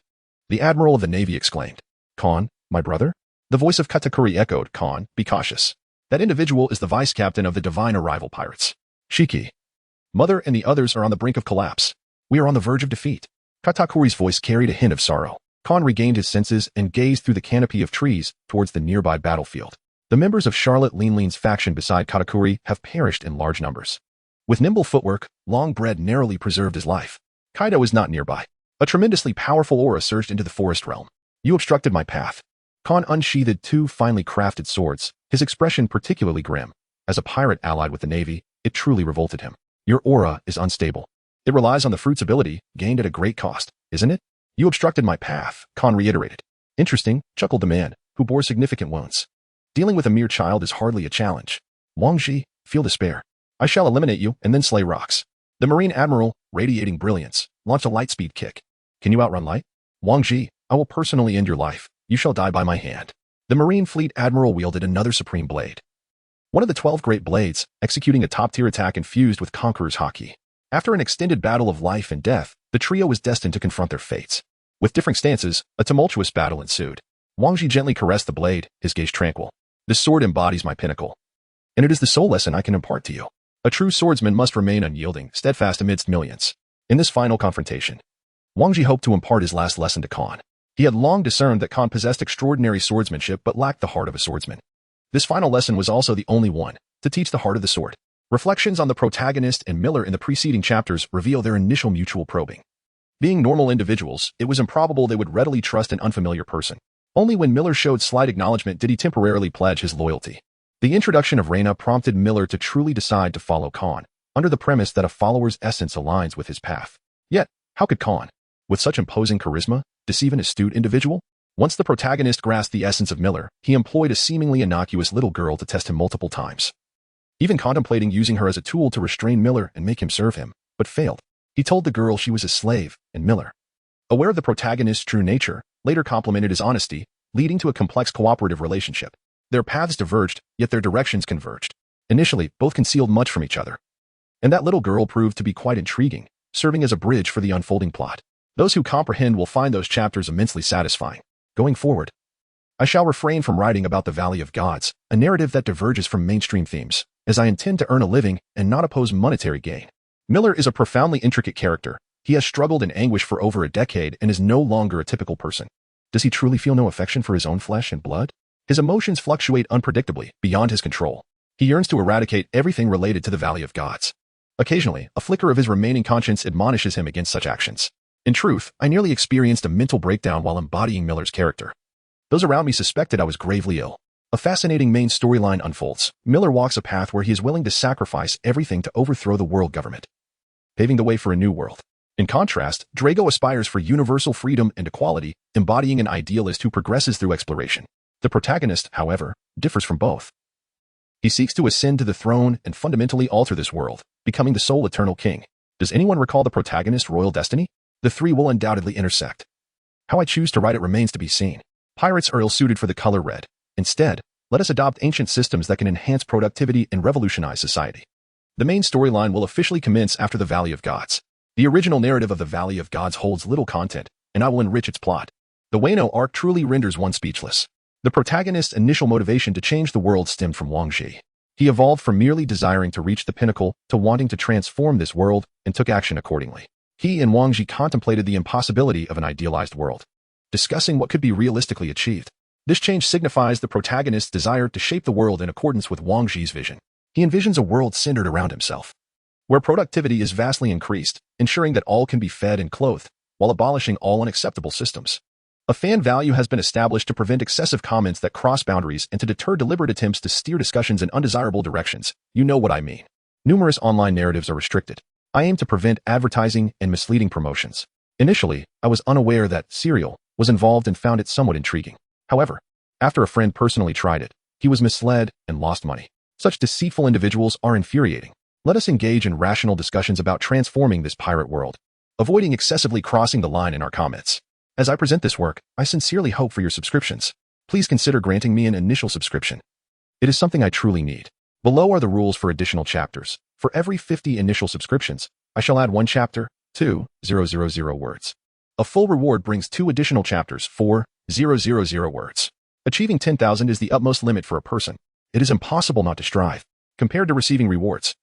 The admiral of the navy exclaimed. Khan, my brother? The voice of Katakuri echoed. Khan, be cautious. That individual is the vice-captain of the divine arrival pirates. Shiki. Mother and the others are on the brink of collapse. We are on the verge of defeat. Katakuri's voice carried a hint of sorrow. Khan regained his senses and gazed through the canopy of trees towards the nearby battlefield. The members of Charlotte Leanlean's faction beside Katakuri have perished in large numbers. With nimble footwork, Longbread narrowly preserved his life. Kaido is not nearby. A tremendously powerful aura surged into the forest realm. You obstructed my path. Khan unsheathed two finely crafted swords, his expression particularly grim. As a pirate allied with the navy, it truly revolted him. Your aura is unstable. It relies on the fruit's ability, gained at a great cost, isn't it? You obstructed my path, Khan reiterated. Interesting, chuckled the man, who bore significant wounds. Dealing with a mere child is hardly a challenge. Wang Ji, feel despair. I shall eliminate you and then slay rocks. The Marine Admiral, radiating brilliance, launched a lightspeed kick. Can you outrun light? Wang Ji, I will personally end your life. You shall die by my hand. The Marine Fleet Admiral wielded another supreme blade. One of the 12 great blades, executing a top-tier attack infused with Conqueror's haki. After an extended battle of life and death, the trio was destined to confront their fates. With differing stances, a tumultuous battle ensued. Wang Ji gently caressed the blade, his gaze tranquil. This sword embodies my pinnacle. And it is the sole lesson I can impart to you. A true swordsman must remain unyielding, steadfast amidst millions. In this final confrontation, Wang Ji hoped to impart his last lesson to Khan. He had long discerned that Khan possessed extraordinary swordsmanship but lacked the heart of a swordsman. This final lesson was also the only one, to teach the heart of the sword. Reflections on the protagonist and Miller in the preceding chapters reveal their initial mutual probing. Being normal individuals, it was improbable they would readily trust an unfamiliar person. Only when Miller showed slight acknowledgement did he temporarily pledge his loyalty. The introduction of Reina prompted Miller to truly decide to follow Khan, under the premise that a follower's essence aligns with his path. Yet, how could Khan, with such imposing charisma, deceive an astute individual? Once the protagonist grasped the essence of Miller, he employed a seemingly innocuous little girl to test him multiple times. Even contemplating using her as a tool to restrain Miller and make him serve him, but failed. He told the girl she was his slave, and Miller, aware of the protagonist's true nature, later complimented his honesty, leading to a complex cooperative relationship. Their paths diverged, yet their directions converged. Initially, both concealed much from each other. And that little girl proved to be quite intriguing, serving as a bridge for the unfolding plot. Those who comprehend will find those chapters immensely satisfying. Going forward, I shall refrain from writing about the Valley of Gods, a narrative that diverges from mainstream themes, as I intend to earn a living and not oppose monetary gain. Miller is a profoundly intricate character. He has struggled in anguish for over a decade and is no longer a typical person. Does he truly feel no affection for his own flesh and blood? His emotions fluctuate unpredictably, beyond his control. He yearns to eradicate everything related to the Valley of Gods. Occasionally, a flicker of his remaining conscience admonishes him against such actions. In truth, I nearly experienced a mental breakdown while embodying Miller's character. Those around me suspected I was gravely ill. A fascinating main storyline unfolds. Miller walks a path where he is willing to sacrifice everything to overthrow the world government, paving the way for a new world. In contrast, Drago aspires for universal freedom and equality, embodying an idealist who progresses through exploration. The protagonist, however, differs from both. He seeks to ascend to the throne and fundamentally alter this world, becoming the sole eternal king. Does anyone recall the protagonist's royal destiny? The three will undoubtedly intersect. How I choose to write it remains to be seen. Pirates are ill-suited for the color red. Instead, let us adopt ancient systems that can enhance productivity and revolutionize society. The main storyline will officially commence after the Valley of Gods. The original narrative of the Valley of Gods holds little content, and I will enrich its plot. The Wano arc truly renders one speechless. The protagonist's initial motivation to change the world stemmed from Wang Ji. He evolved from merely desiring to reach the pinnacle to wanting to transform this world and took action accordingly. He and Wang Ji contemplated the impossibility of an idealized world, discussing what could be realistically achieved. This change signifies the protagonist's desire to shape the world in accordance with Wang Ji's vision. He envisions a world centered around himself, where productivity is vastly increased, ensuring that all can be fed and clothed, while abolishing all unacceptable systems. A fan value has been established to prevent excessive comments that cross boundaries and to deter deliberate attempts to steer discussions in undesirable directions. You know what I mean. Numerous online narratives are restricted. I aim to prevent advertising and misleading promotions. Initially, I was unaware that cereal was involved and found it somewhat intriguing. However, after a friend personally tried it, he was misled and lost money. Such deceitful individuals are infuriating. Let us engage in rational discussions about transforming this pirate world, avoiding excessively crossing the line in our comments. As I present this work, I sincerely hope for your subscriptions. Please consider granting me an initial subscription. It is something I truly need. Below are the rules for additional chapters. For every 50 initial subscriptions, I shall add one chapter, 2,000 words. A full reward brings 2 additional chapters, 4,000 words. Achieving 10,000 is the utmost limit for a person. It is impossible not to strive, compared to receiving rewards.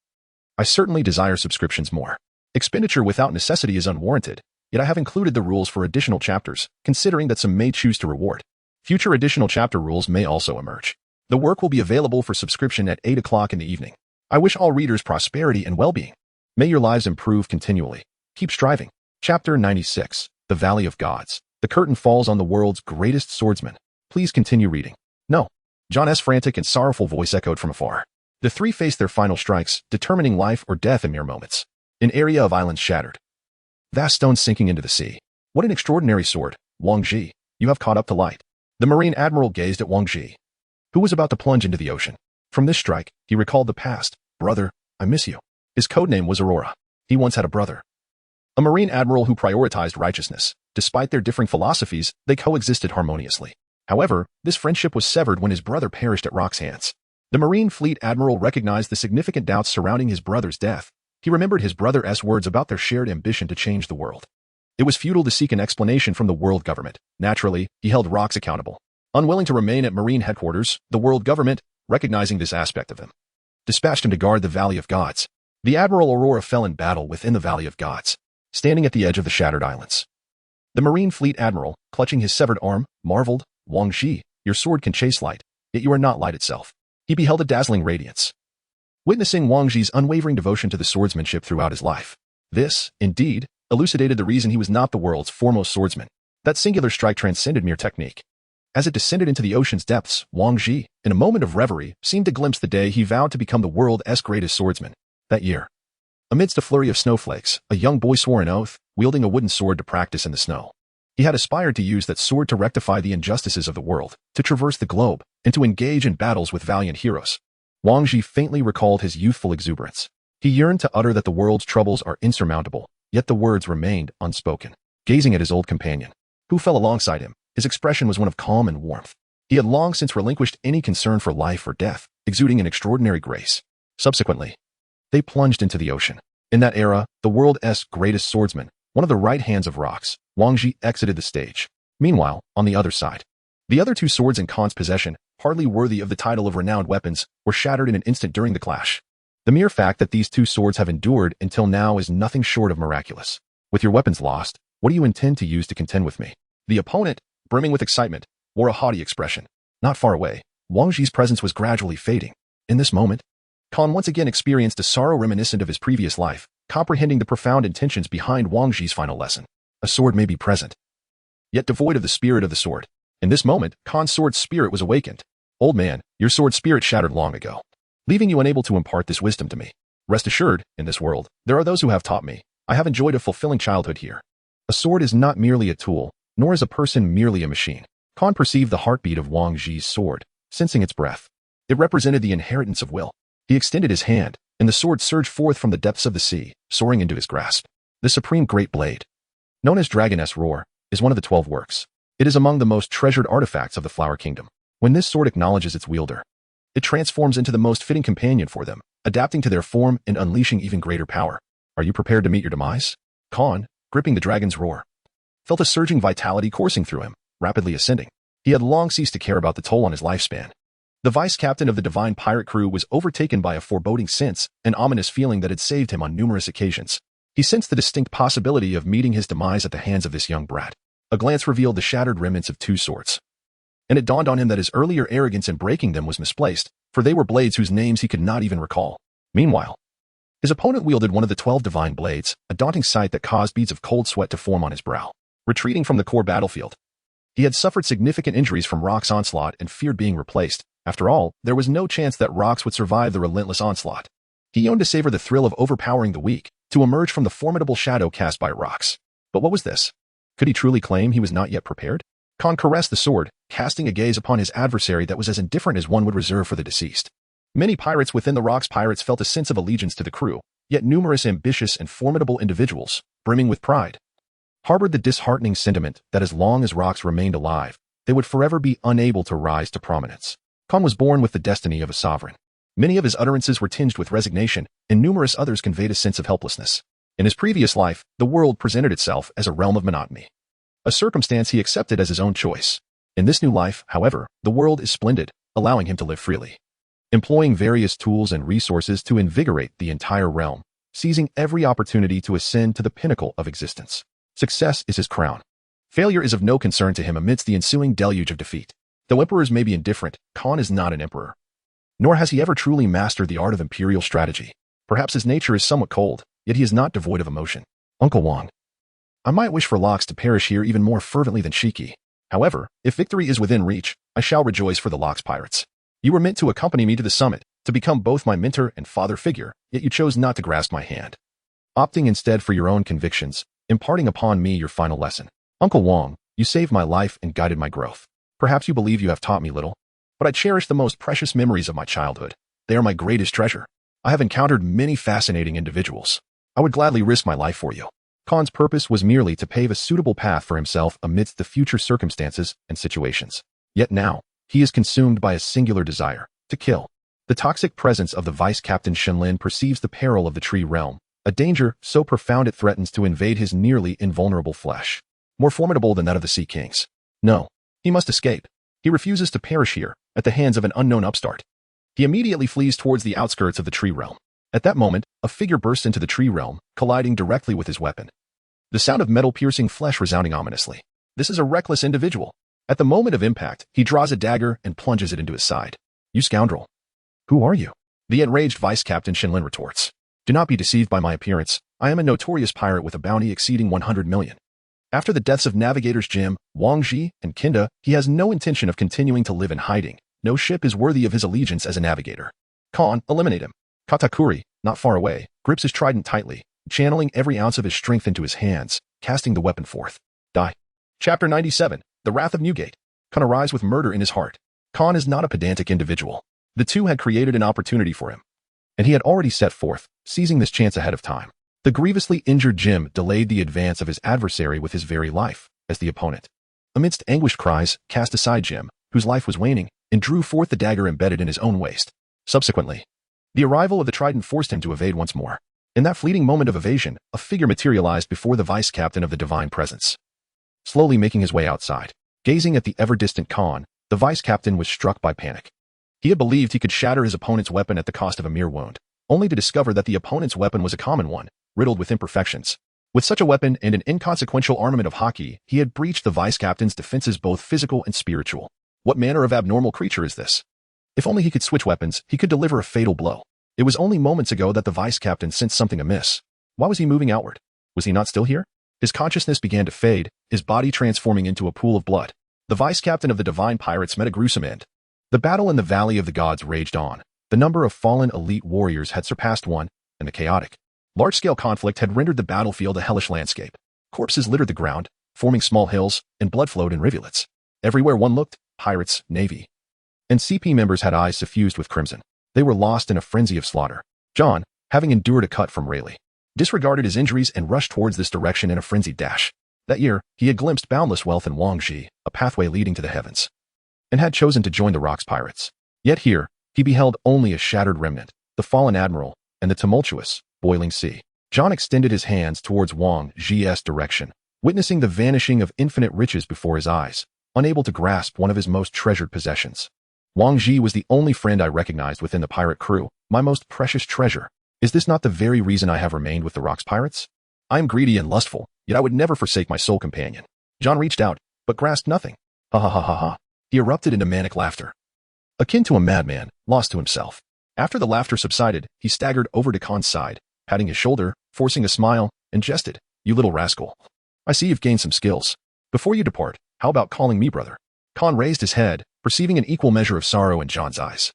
I certainly desire subscriptions more. Expenditure without necessity is unwarranted, yet I have included the rules for additional chapters, considering that some may choose to reward. Future additional chapter rules may also emerge. The work will be available for subscription at 8 o'clock in the evening. I wish all readers prosperity and well-being. May your lives improve continually. Keep striving. Chapter 96, The Valley of Gods. The curtain falls on the world's greatest swordsman. Please continue reading. No. John's frantic and sorrowful voice echoed from afar. The 3 faced their final strikes, determining life or death in mere moments. An area of islands shattered. Vast stones sinking into the sea. What an extraordinary sword, Wang Ji. You have caught up to light. The Marine Admiral gazed at Wang Ji, who was about to plunge into the ocean. From this strike, he recalled the past. Brother, I miss you. His codename was Aurora. He once had a brother, a Marine Admiral who prioritized righteousness. Despite their differing philosophies, they coexisted harmoniously. However, this friendship was severed when his brother perished at Rock's hands. The Marine Fleet Admiral recognized the significant doubts surrounding his brother's death. He remembered his brother's words about their shared ambition to change the world. It was futile to seek an explanation from the world government. Naturally, he held Rox accountable. Unwilling to remain at Marine headquarters, the world government, recognizing this aspect of him, dispatched him to guard the Valley of Gods. The Admiral Aurora fell in battle within the Valley of Gods, standing at the edge of the shattered islands. The Marine Fleet Admiral, clutching his severed arm, marveled, Wang Ji, your sword can chase light, yet you are not light itself. He beheld a dazzling radiance, witnessing Wang Ji's unwavering devotion to the swordsmanship throughout his life. This, indeed, elucidated the reason he was not the world's foremost swordsman. That singular strike transcended mere technique. As it descended into the ocean's depths, Wang Ji, in a moment of reverie, seemed to glimpse the day he vowed to become the world's greatest swordsman. That year, amidst a flurry of snowflakes, a young boy swore an oath, wielding a wooden sword to practice in the snow. He had aspired to use that sword to rectify the injustices of the world, to traverse the globe, and to engage in battles with valiant heroes. Wang Ji faintly recalled his youthful exuberance. He yearned to utter that the world's troubles are insurmountable, yet the words remained unspoken. Gazing at his old companion, who fell alongside him, his expression was one of calm and warmth. He had long since relinquished any concern for life or death, exuding an extraordinary grace. Subsequently, they plunged into the ocean. In that era, the world's greatest swordsman, one of the right hands of Rox, Wang Ji exited the stage. Meanwhile, on the other side, the other 2 swords in Khan's possession, hardly worthy of the title of renowned weapons, were shattered in an instant during the clash. The mere fact that these 2 swords have endured until now is nothing short of miraculous. With your weapons lost, what do you intend to use to contend with me? The opponent, brimming with excitement, wore a haughty expression. Not far away, Wang Ji's presence was gradually fading. In this moment, Khan once again experienced a sorrow reminiscent of his previous life, comprehending the profound intentions behind Wang Ji's final lesson. A sword may be present, yet devoid of the spirit of the sword. In this moment, Khan's sword spirit was awakened. Old man, your sword spirit shattered long ago, leaving you unable to impart this wisdom to me. Rest assured, in this world, there are those who have taught me. I have enjoyed a fulfilling childhood here. A sword is not merely a tool, nor is a person merely a machine. Khan perceived the heartbeat of Wang Ji's sword, sensing its breath. It represented the inheritance of will. He extended his hand, and the sword surged forth from the depths of the sea, soaring into his grasp. The supreme great blade, known as Dragoness Roar, is one of the 12 works. It is among the most treasured artifacts of the Flower Kingdom. When this sword acknowledges its wielder, it transforms into the most fitting companion for them, adapting to their form and unleashing even greater power. Are you prepared to meet your demise? Khan, gripping the dragon's roar, felt a surging vitality coursing through him, rapidly ascending. He had long ceased to care about the toll on his lifespan. The vice-captain of the divine pirate crew was overtaken by a foreboding sense, an ominous feeling that had saved him on numerous occasions. He sensed the distinct possibility of meeting his demise at the hands of this young brat. A glance revealed the shattered remnants of 2 swords, and it dawned on him that his earlier arrogance in breaking them was misplaced, for they were blades whose names he could not even recall. Meanwhile, his opponent wielded one of the 12 divine blades, a daunting sight that caused beads of cold sweat to form on his brow. Retreating from the core battlefield, he had suffered significant injuries from Rock's onslaught and feared being replaced. After all, there was no chance that Rox would survive the relentless onslaught. He yearned to savor the thrill of overpowering the weak, to emerge from the formidable shadow cast by Rox. But what was this? Could he truly claim he was not yet prepared? Khan caressed the sword, casting a gaze upon his adversary that was as indifferent as one would reserve for the deceased. Many pirates within the Rox Pirates felt a sense of allegiance to the crew, yet numerous ambitious and formidable individuals, brimming with pride, harbored the disheartening sentiment that as long as Rox remained alive, they would forever be unable to rise to prominence. Khan was born with the destiny of a sovereign. Many of his utterances were tinged with resignation, and numerous others conveyed a sense of helplessness. In his previous life, the world presented itself as a realm of monotony. a circumstance he accepted as his own choice. In this new life, however, the world is splendid, allowing him to live freely. Employing various tools and resources to invigorate the entire realm, seizing every opportunity to ascend to the pinnacle of existence. Success is his crown. Failure is of no concern to him amidst the ensuing deluge of defeat. Though emperors may be indifferent, Khan is not an emperor. Nor has he ever truly mastered the art of imperial strategy. Perhaps his nature is somewhat cold, yet he is not devoid of emotion. Uncle Wang. I might wish for Locks to perish here even more fervently than Shiki. However, if victory is within reach, I shall rejoice for the Locks pirates. You were meant to accompany me to the summit, to become both my mentor and father figure, yet you chose not to grasp my hand. Opting instead for your own convictions, imparting upon me your final lesson. Uncle Wang, you saved my life and guided my growth. Perhaps you believe you have taught me little, but I cherish the most precious memories of my childhood. They are my greatest treasure. I have encountered many fascinating individuals. I would gladly risk my life for you. Khan's purpose was merely to pave a suitable path for himself amidst the future circumstances and situations. Yet now, he is consumed by a singular desire, to kill. The toxic presence of the Vice Captain Shenlin perceives the peril of the tree realm, a danger so profound it threatens to invade his nearly invulnerable flesh. More formidable than that of the Sea Kings. No, he must escape. He refuses to perish here, at the hands of an unknown upstart. He immediately flees towards the outskirts of the tree realm. At that moment, a figure bursts into the tree realm, colliding directly with his weapon. The sound of metal piercing flesh resounding ominously. This is a reckless individual. At the moment of impact, he draws a dagger and plunges it into his side. You scoundrel. Who are you? The enraged Vice Captain Shenlin retorts. Do not be deceived by my appearance. I am a notorious pirate with a bounty exceeding 100 million. After the deaths of navigators Jim, Wang Ji, and Kinda, he has no intention of continuing to live in hiding. No ship is worthy of his allegiance as a navigator. Khan, eliminate him. Katakuri, not far away, grips his trident tightly, channeling every ounce of his strength into his hands, casting the weapon forth. Die. Chapter 97, The Wrath of Newgate. Khan arrives with murder in his heart. Khan is not a pedantic individual. The two had created an opportunity for him, and he had already set forth, seizing this chance ahead of time. The grievously injured Jim delayed the advance of his adversary with his very life, as the opponent. Amidst anguished cries, cast aside Jim, whose life was waning, and drew forth the dagger embedded in his own waist. Subsequently, the arrival of the trident forced him to evade once more. In that fleeting moment of evasion, a figure materialized before the vice captain of the divine presence. Slowly making his way outside, gazing at the ever-distant Khan, the vice captain was struck by panic. He had believed he could shatter his opponent's weapon at the cost of a mere wound, only to discover that the opponent's weapon was a common one, riddled with imperfections. With such a weapon and an inconsequential armament of hockey, he had breached the vice captain's defenses both physical and spiritual. What manner of abnormal creature is this? If only he could switch weapons, he could deliver a fatal blow. It was only moments ago that the vice captain sensed something amiss. Why was he moving outward? Was he not still here? His consciousness began to fade, his body transforming into a pool of blood. The vice captain of the divine pirates met a gruesome end. The battle in the Valley of the Gods raged on. The number of fallen elite warriors had surpassed one, and the chaotic, large-scale conflict had rendered the battlefield a hellish landscape. Corpses littered the ground, forming small hills, and blood flowed in rivulets. Everywhere one looked, pirates, navy, and CP members had eyes suffused with crimson. They were lost in a frenzy of slaughter. John, having endured a cut from Rayleigh, disregarded his injuries and rushed towards this direction in a frenzied dash. That year, he had glimpsed boundless wealth in Wang Ji, a pathway leading to the heavens, and had chosen to join the Rocks pirates. Yet here, he beheld only a shattered remnant, the fallen admiral, and the tumultuous, boiling sea. John extended his hands towards Wang Ji's direction, witnessing the vanishing of infinite riches before his eyes, unable to grasp one of his most treasured possessions. Wang Ji was the only friend I recognized within the pirate crew, my most precious treasure. Is this not the very reason I have remained with the Rocks pirates? I am greedy and lustful, yet I would never forsake my soul companion. John reached out, but grasped nothing. Ha ha ha ha ha. He erupted into manic laughter, akin to a madman, lost to himself. After the laughter subsided, he staggered over to Khan's side, patting his shoulder, forcing a smile, and jested, "You little rascal. I see you've gained some skills. Before you depart, how about calling me brother?" Khan raised his head, perceiving an equal measure of sorrow in John's eyes.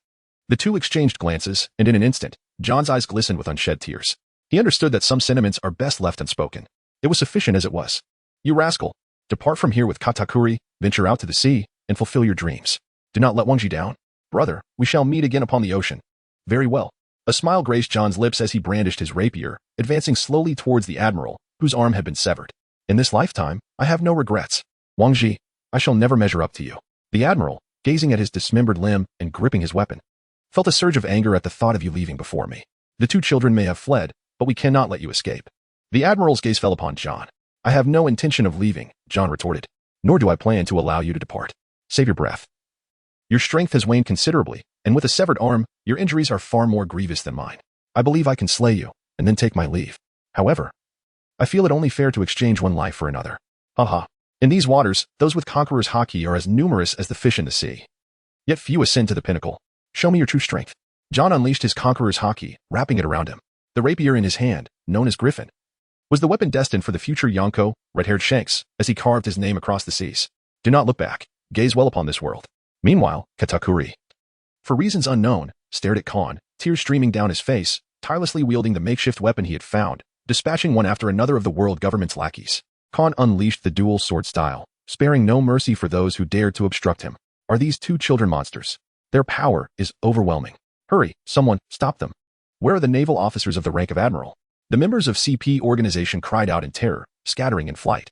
The two exchanged glances, and in an instant, John's eyes glistened with unshed tears. He understood that some sentiments are best left unspoken. It was sufficient as it was. "You rascal. Depart from here with Katakuri, venture out to the sea, and fulfill your dreams. Do not let Wangji down. Brother, we shall meet again upon the ocean." "Very well." A smile graced John's lips as he brandished his rapier, advancing slowly towards the admiral, whose arm had been severed. "In this lifetime, I have no regrets. Wangji, I shall never measure up to you." The admiral, gazing at his dismembered limb and gripping his weapon, felt a surge of anger at the thought of you leaving before me. "The two children may have fled, but we cannot let you escape." The admiral's gaze fell upon John. "I have no intention of leaving, John retorted. Nor do I plan to allow you to depart. Save your breath. Your strength has waned considerably, and with a severed arm, your injuries are far more grievous than mine. I believe I can slay you, and then take my leave. However, I feel it only fair to exchange one life for another. Haha. In these waters, those with Conqueror's Haki are as numerous as the fish in the sea. Yet few ascend to the pinnacle. Show me your true strength. John unleashed his Conqueror's Haki, wrapping it around him. The rapier in his hand, known as Griffin, was the weapon destined for the future Yonko, red-haired Shanks, as he carved his name across the seas. Do not look back. Gaze well upon this world. Meanwhile, Katakuri, for reasons unknown, stared at Kon, tears streaming down his face, tirelessly wielding the makeshift weapon he had found, dispatching one after another of the world government's lackeys. Kon unleashed the dual sword style, sparing no mercy for those who dared to obstruct him. Are these two children monsters? Their power is overwhelming. Hurry, someone, stop them. Where are the naval officers of the rank of admiral? The members of CP organization cried out in terror, scattering in flight.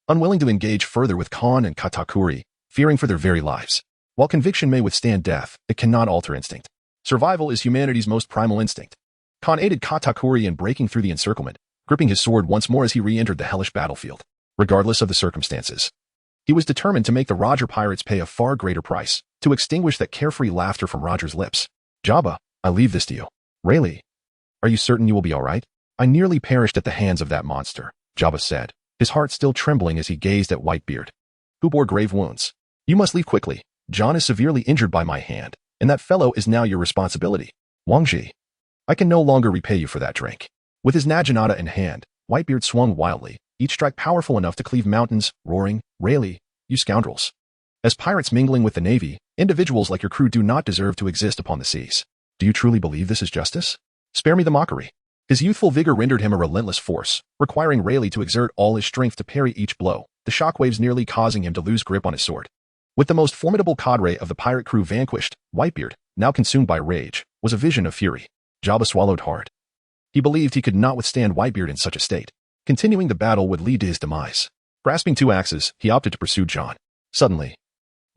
Unwilling to engage further with Kon and Katakuri, fearing for their very lives. While conviction may withstand death, it cannot alter instinct. Survival is humanity's most primal instinct. Kon aided Katakuri in breaking through the encirclement, gripping his sword once more as he re-entered the hellish battlefield. Regardless of the circumstances, he was determined to make the Roger pirates pay a far greater price, to extinguish that carefree laughter from Roger's lips. Jabba, I leave this to you. Rayleigh, are you certain you will be all right? I nearly perished at the hands of that monster, Jabba said, his heart still trembling as he gazed at Whitebeard, who bore grave wounds. You must leave quickly. John is severely injured by my hand, and that fellow is now your responsibility. Wangji, I can no longer repay you for that drink. With his Naginata in hand, Whitebeard swung wildly, each strike powerful enough to cleave mountains, roaring, Rayleigh, you scoundrels. As pirates mingling with the Navy, individuals like your crew do not deserve to exist upon the seas. Do you truly believe this is justice? Spare me the mockery. His youthful vigor rendered him a relentless force, requiring Rayleigh to exert all his strength to parry each blow, the shockwaves nearly causing him to lose grip on his sword. With the most formidable cadre of the pirate crew vanquished, Whitebeard, now consumed by rage, was a vision of fury. Jabba swallowed hard. He believed he could not withstand Whitebeard in such a state. Continuing the battle would lead to his demise. Grasping two axes, he opted to pursue John. Suddenly,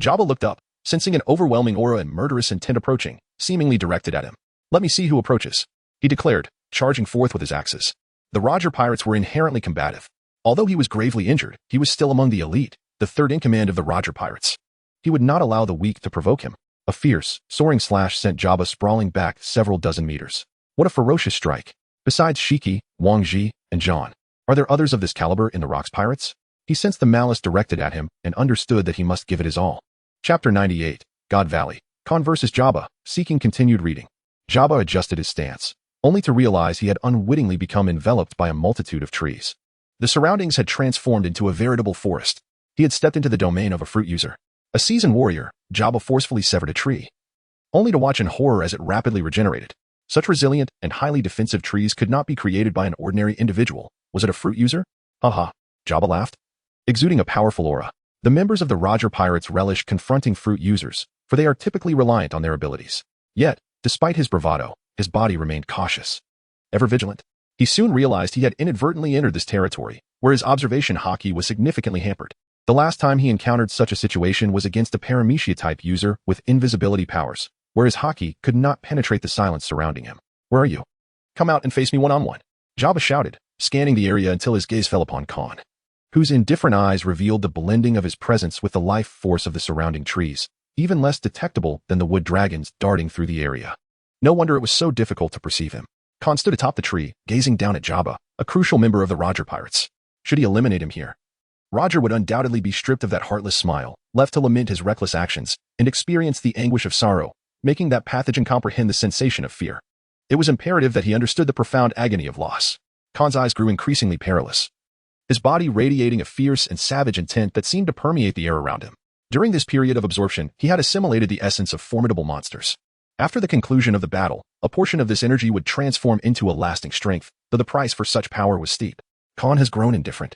Jabba looked up, sensing an overwhelming aura and murderous intent approaching, seemingly directed at him. Let me see who approaches, he declared, charging forth with his axes. The Roger pirates were inherently combative. Although he was gravely injured, he was still among the elite, the third in command of the Roger pirates. He would not allow the weak to provoke him. A fierce, soaring slash sent Jabba sprawling back several dozen meters. What a ferocious strike. Besides Shiki, Wangji, and John, are there others of this caliber in the Rocks Pirates? He sensed the malice directed at him and understood that he must give it his all. Chapter 98, God Valley. Kon versus Jabba, seeking continued reading. Jabba adjusted his stance, only to realize he had unwittingly become enveloped by a multitude of trees. The surroundings had transformed into a veritable forest. He had stepped into the domain of a fruit user. A seasoned warrior, Jabba forcefully severed a tree, only to watch in horror as it rapidly regenerated. Such resilient and highly defensive trees could not be created by an ordinary individual. Was it a fruit user? Haha, Jabba laughed. Exuding a powerful aura, the members of the Roger pirates relished confronting fruit users, for they are typically reliant on their abilities. Yet, despite his bravado, his body remained cautious, ever vigilant. He soon realized he had inadvertently entered this territory, where his observation haki was significantly hampered. The last time he encountered such a situation was against a Paramecia-type user with invisibility powers, where his haki could not penetrate the silence surrounding him. Where are you? Come out and face me one-on-one, Jabba shouted, scanning the area until his gaze fell upon Kon, whose indifferent eyes revealed the blending of his presence with the life force of the surrounding trees, even less detectable than the wood dragons darting through the area. No wonder it was so difficult to perceive him. Kon stood atop the tree, gazing down at Jabba, a crucial member of the Roger pirates. Should he eliminate him here, Roger would undoubtedly be stripped of that heartless smile, left to lament his reckless actions, and experience the anguish of sorrow, making that pathogen comprehend the sensation of fear. It was imperative that he understood the profound agony of loss. Kon's eyes grew increasingly perilous, his body radiating a fierce and savage intent that seemed to permeate the air around him. During this period of absorption, he had assimilated the essence of formidable monsters. After the conclusion of the battle, a portion of this energy would transform into a lasting strength, though the price for such power was steep. Kon has grown indifferent.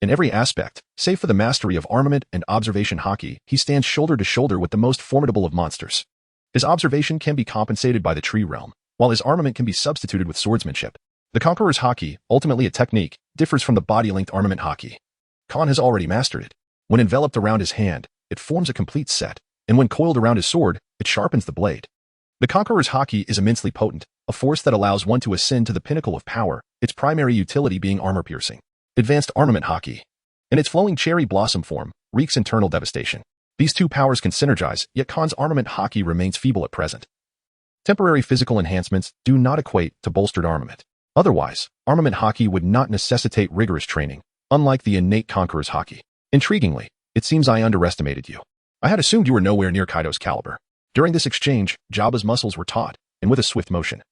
In every aspect, save for the mastery of armament and observation haki, he stands shoulder to shoulder with the most formidable of monsters. His observation can be compensated by the tree realm, while his armament can be substituted with swordsmanship. The Conqueror's haki, ultimately a technique, differs from the body-length armament haki. Kon has already mastered it. When enveloped around his hand, it forms a complete set, and when coiled around his sword, it sharpens the blade. The Conqueror's haki is immensely potent, a force that allows one to ascend to the pinnacle of power, its primary utility being armor-piercing. Advanced armament haki. In its flowing cherry blossom form, wreaks internal devastation. These two powers can synergize, yet Khan's armament haki remains feeble at present. Temporary physical enhancements do not equate to bolstered armament. Otherwise, armament haki would not necessitate rigorous training, unlike the innate Conqueror's haki. Intriguingly, it seems I underestimated you. I had assumed you were nowhere near Kaido's caliber. During this exchange, Jabba's muscles were taut, and with a swift motion,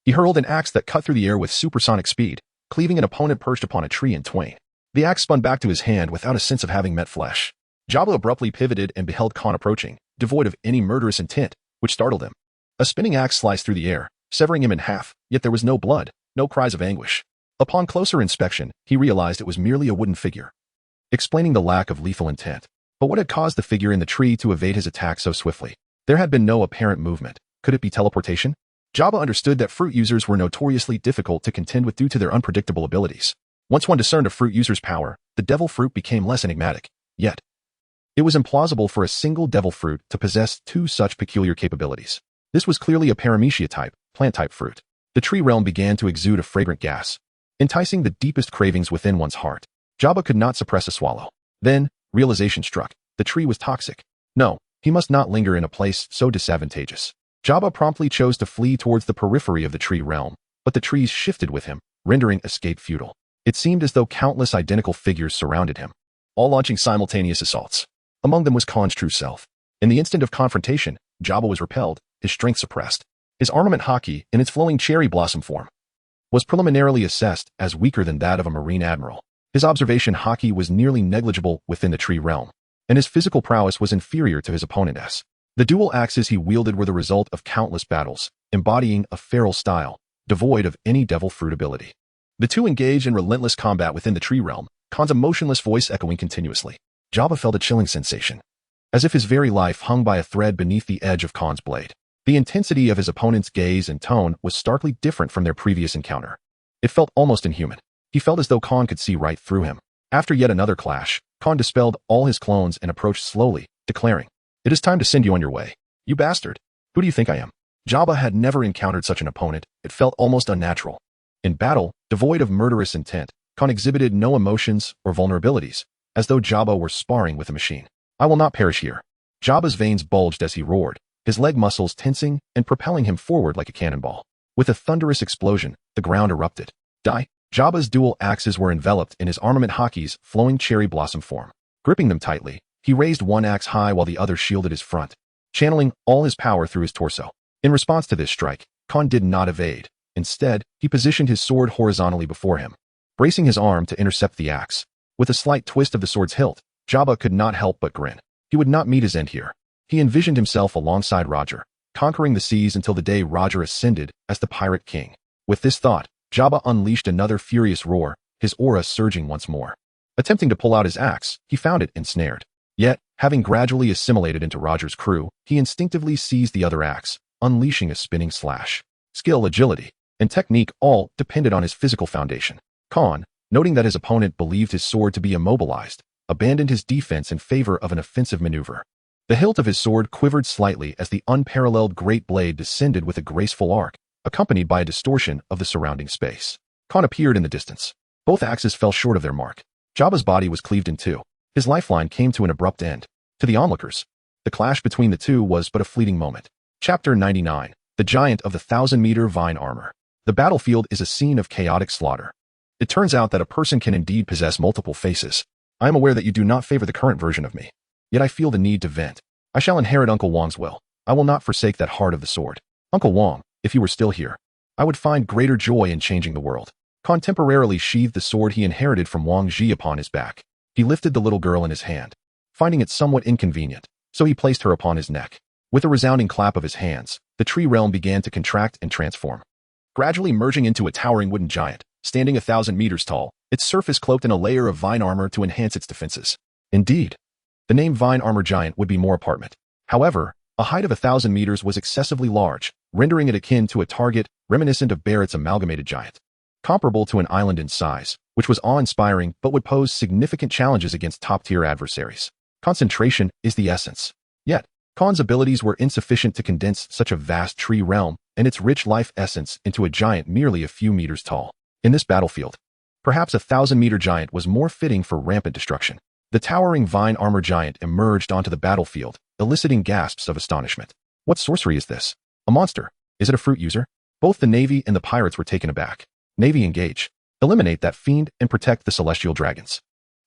he hurled an axe that cut through the air with supersonic speed, cleaving an opponent perched upon a tree in twain. The axe spun back to his hand without a sense of having met flesh. Jabba abruptly pivoted and beheld Khan approaching, devoid of any murderous intent, which startled him. A spinning axe sliced through the air, severing him in half, yet there was no blood, no cries of anguish. Upon closer inspection, he realized it was merely a wooden figure, explaining the lack of lethal intent. But what had caused the figure in the tree to evade his attack so swiftly? There had been no apparent movement. Could it be teleportation? Jabba understood that fruit users were notoriously difficult to contend with due to their unpredictable abilities. Once one discerned a fruit user's power, the devil fruit became less enigmatic. Yet, it was implausible for a single devil fruit to possess two such peculiar capabilities. This was clearly a paramecia type, plant-type fruit. The tree realm began to exude a fragrant gas, enticing the deepest cravings within one's heart. Jabba could not suppress a swallow. Then, realization struck. The tree was toxic. No, he must not linger in a place so disadvantageous. Jabba promptly chose to flee towards the periphery of the tree realm, but the trees shifted with him, rendering escape futile. It seemed as though countless identical figures surrounded him, all launching simultaneous assaults. Among them was Khan's true self. In the instant of confrontation, Jabba was repelled, his strength suppressed. His armament haki, in its flowing cherry blossom form, was preliminarily assessed as weaker than that of a marine admiral. His observation haki was nearly negligible within the tree realm, and his physical prowess was inferior to his opponent's. The dual axes he wielded were the result of countless battles, embodying a feral style, devoid of any devil fruit ability. The two engaged in relentless combat within the tree realm, Khan's emotionless voice echoing continuously. Jabba felt a chilling sensation, as if his very life hung by a thread beneath the edge of Khan's blade. The intensity of his opponent's gaze and tone was starkly different from their previous encounter. It felt almost inhuman. He felt as though Khan could see right through him. After yet another clash, Khan dispelled all his clones and approached slowly, declaring, "It is time to send you on your way. You bastard. Who do you think I am?" Jabba had never encountered such an opponent. It felt almost unnatural. In battle, devoid of murderous intent, Khan exhibited no emotions or vulnerabilities, as though Jabba were sparring with a machine. "I will not perish here." Jabba's veins bulged as he roared, his leg muscles tensing and propelling him forward like a cannonball. With a thunderous explosion, the ground erupted. Die! Jabba's dual axes were enveloped in his armament haki's flowing cherry blossom form. Gripping them tightly, he raised one axe high while the other shielded his front, channeling all his power through his torso. In response to this strike, Khan did not evade. Instead, he positioned his sword horizontally before him, bracing his arm to intercept the axe. With a slight twist of the sword's hilt, Jabba could not help but grin. He would not meet his end here. He envisioned himself alongside Roger, conquering the seas until the day Roger ascended as the pirate king. With this thought, Jabba unleashed another furious roar, his aura surging once more. Attempting to pull out his axe, he found it ensnared. Yet, having gradually assimilated into Roger's crew, he instinctively seized the other axe, unleashing a spinning slash. Skill, agility, and technique all depended on his physical foundation. Khan, noting that his opponent believed his sword to be immobilized, abandoned his defense in favor of an offensive maneuver. The hilt of his sword quivered slightly as the unparalleled great blade descended with a graceful arc, accompanied by a distortion of the surrounding space. Khan appeared in the distance. Both axes fell short of their mark. Jabba's body was cleaved in two. His lifeline came to an abrupt end. To the onlookers, the clash between the two was but a fleeting moment. Chapter 99. The Giant of the 1,000-meter Vine Armor. The battlefield is a scene of chaotic slaughter. It turns out that a person can indeed possess multiple faces. I am aware that you do not favor the current version of me. Yet I feel the need to vent. I shall inherit Uncle Wong's will. I will not forsake that heart of the sword. Uncle Wong, if you were still here, I would find greater joy in changing the world. Khan temporarily sheathed the sword he inherited from Wang Ji upon his back. He lifted the little girl in his hand, finding it somewhat inconvenient, so he placed her upon his neck. With a resounding clap of his hands, the tree realm began to contract and transform, gradually merging into a towering wooden giant, standing 1,000 meters tall, its surface cloaked in a layer of vine armor to enhance its defenses. Indeed, the name Vine Armor Giant would be more appropriate. However, a height of 1,000 meters was excessively large, rendering it akin to a target reminiscent of Barrett's amalgamated giant. Comparable to an island in size, which was awe-inspiring but would pose significant challenges against top-tier adversaries. Concentration is the essence. Yet, Khan's abilities were insufficient to condense such a vast tree realm and its rich life essence into a giant merely a few meters tall. In this battlefield, Perhaps a 1,000-meter giant was more fitting for rampant destruction. The towering vine armor giant emerged onto the battlefield, eliciting gasps of astonishment. What sorcery is this? A monster? Is it a fruit user? Both the Navy and the pirates were taken aback. Navy engage. Eliminate that fiend and protect the celestial dragons.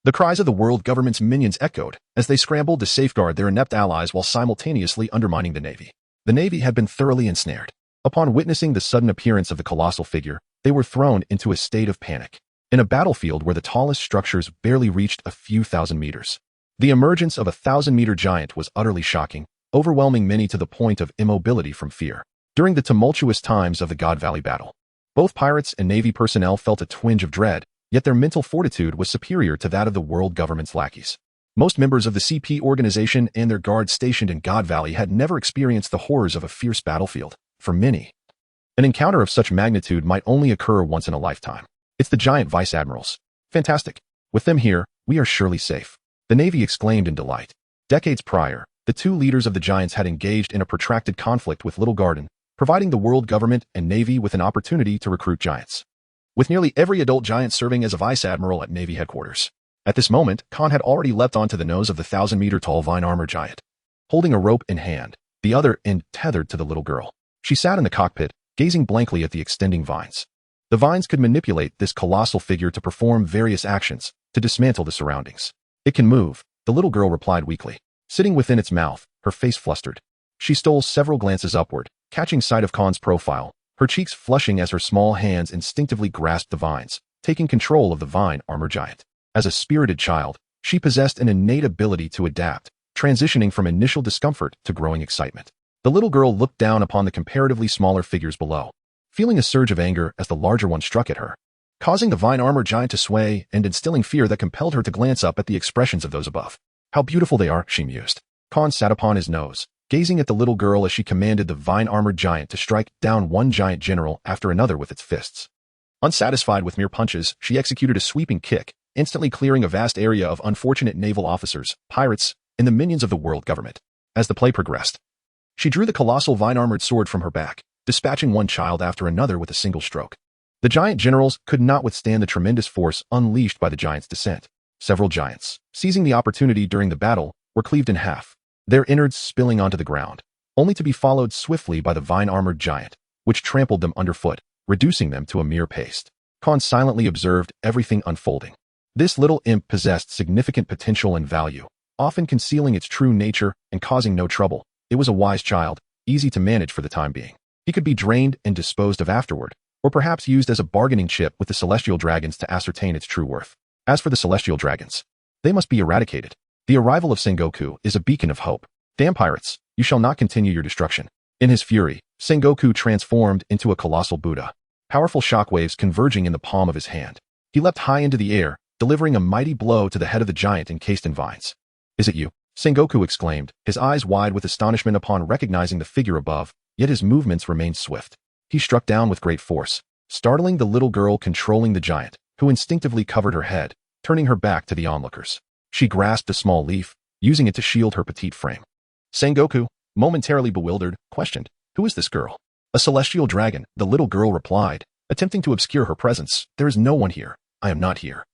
The cries of the world government's minions echoed as they scrambled to safeguard their inept allies while simultaneously undermining the Navy. The Navy had been thoroughly ensnared. Upon witnessing the sudden appearance of the colossal figure, they were thrown into a state of panic. In a battlefield where the tallest structures barely reached a few thousand meters, the emergence of a 1,000-meter giant was utterly shocking, overwhelming many to the point of immobility from fear. During the tumultuous times of the God Valley battle, both pirates and Navy personnel felt a twinge of dread, yet their mental fortitude was superior to that of the world government's lackeys. Most members of the CP organization and their guards stationed in God Valley had never experienced the horrors of a fierce battlefield. For many, an encounter of such magnitude might only occur once in a lifetime. It's the giant vice admirals. Fantastic. With them here, we are surely safe. The Navy exclaimed in delight. Decades prior, the two leaders of the giants had engaged in a protracted conflict with Little Garden, providing the world government and Navy with an opportunity to recruit giants. With nearly every adult giant serving as a vice admiral at Navy headquarters. At this moment, Khan had already leapt onto the nose of the 1,000-meter-tall vine armor giant. Holding a rope in hand, the other end tethered to the little girl. She sat in the cockpit, gazing blankly at the extending vines. The vines could manipulate this colossal figure to perform various actions, to dismantle the surroundings. It can move, the little girl replied weakly. Sitting within its mouth, her face flustered. She stole several glances upward, catching sight of Khan's profile, her cheeks flushing as her small hands instinctively grasped the vines, taking control of the vine armor giant. As a spirited child, she possessed an innate ability to adapt, transitioning from initial discomfort to growing excitement. The little girl looked down upon the comparatively smaller figures below, feeling a surge of anger as the larger one struck at her, causing the vine armor giant to sway and instilling fear that compelled her to glance up at the expressions of those above. How beautiful they are, she mused. Khan sat upon his nose, gazing at the little girl as she commanded the vine armor giant to strike down one giant general after another with its fists. Unsatisfied with mere punches, she executed a sweeping kick, instantly clearing a vast area of unfortunate naval officers, pirates, and the minions of the world government. As the play progressed, she drew the colossal vine-armored sword from her back, dispatching one child after another with a single stroke. The giant generals could not withstand the tremendous force unleashed by the giant's descent. Several giants, seizing the opportunity during the battle, were cleaved in half, their innards spilling onto the ground, only to be followed swiftly by the vine-armored giant, which trampled them underfoot, reducing them to a mere paste. Khan silently observed everything unfolding. This little imp possessed significant potential and value, often concealing its true nature and causing no trouble. It was a wise child, easy to manage for the time being. He could be drained and disposed of afterward, or perhaps used as a bargaining chip with the celestial dragons to ascertain its true worth. As for the celestial dragons, they must be eradicated. The arrival of Sengoku is a beacon of hope. Damn pirates, you shall not continue your destruction. In his fury, Sengoku transformed into a colossal Buddha, powerful shockwaves converging in the palm of his hand. He leapt high into the air, delivering a mighty blow to the head of the giant encased in vines. Is it you? Sengoku exclaimed, his eyes wide with astonishment upon recognizing the figure above, yet his movements remained swift. He struck down with great force, startling the little girl controlling the giant, who instinctively covered her head, turning her back to the onlookers. She grasped a small leaf, using it to shield her petite frame. Sengoku, momentarily bewildered, questioned, "Who is this girl?" "A celestial dragon," the little girl replied, attempting to obscure her presence. "There is no one here. I am not here."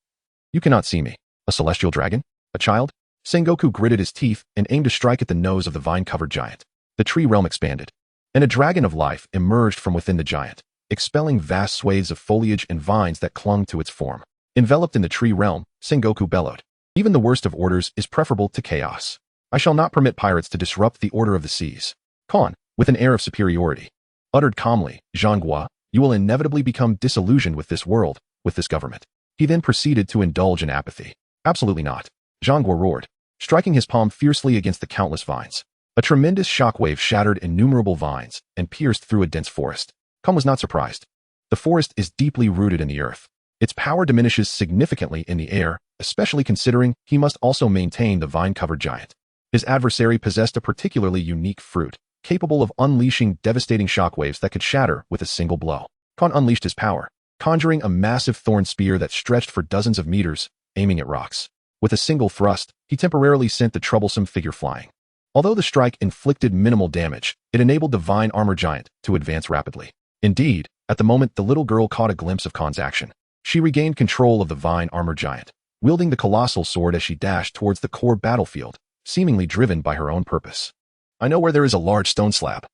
"You cannot see me." "A celestial dragon? A child?" Sengoku gritted his teeth and aimed to strike at the nose of the vine-covered giant. The tree realm expanded, and a dragon of life emerged from within the giant, expelling vast swathes of foliage and vines that clung to its form. Enveloped in the tree realm, Sengoku bellowed, "Even the worst of orders is preferable to chaos. I shall not permit pirates to disrupt the order of the seas." Khan, with an air of superiority, uttered calmly, "Zhanghua, you will inevitably become disillusioned with this world, with this government." He then proceeded to indulge in apathy. "Absolutely not." Zhanghua roared, striking his palm fiercely against the countless vines. A tremendous shockwave shattered innumerable vines and pierced through a dense forest. Khan was not surprised. The forest is deeply rooted in the earth. Its power diminishes significantly in the air, especially considering he must also maintain the vine-covered giant. His adversary possessed a particularly unique fruit, capable of unleashing devastating shockwaves that could shatter with a single blow. Khan unleashed his power, conjuring a massive thorn spear that stretched for dozens of meters, aiming at rocks. With a single thrust, he temporarily sent the troublesome figure flying. Although the strike inflicted minimal damage, it enabled the vine armor giant to advance rapidly. Indeed, at the moment the little girl caught a glimpse of Khan's action, She regained control of the vine armor giant, wielding the colossal sword as she dashed towards the core battlefield, seemingly driven by her own purpose. I know where there is a large stone slab.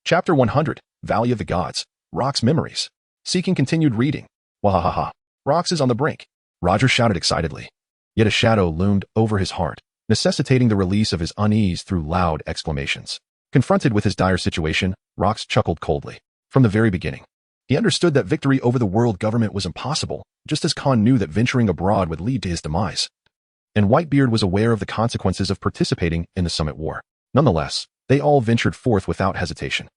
Chapter 100, Valley of the Gods, Rock's Memories. Seeking continued reading. Wahahaha. Rox is on the brink. Roger shouted excitedly. Yet a shadow loomed over his heart, necessitating the release of his unease through loud exclamations. Confronted with his dire situation, Rox chuckled coldly. From the very beginning, he understood that victory over the world government was impossible, just as Khan knew that venturing abroad would lead to his demise. And Whitebeard was aware of the consequences of participating in the Summit War. Nonetheless, they all ventured forth without hesitation.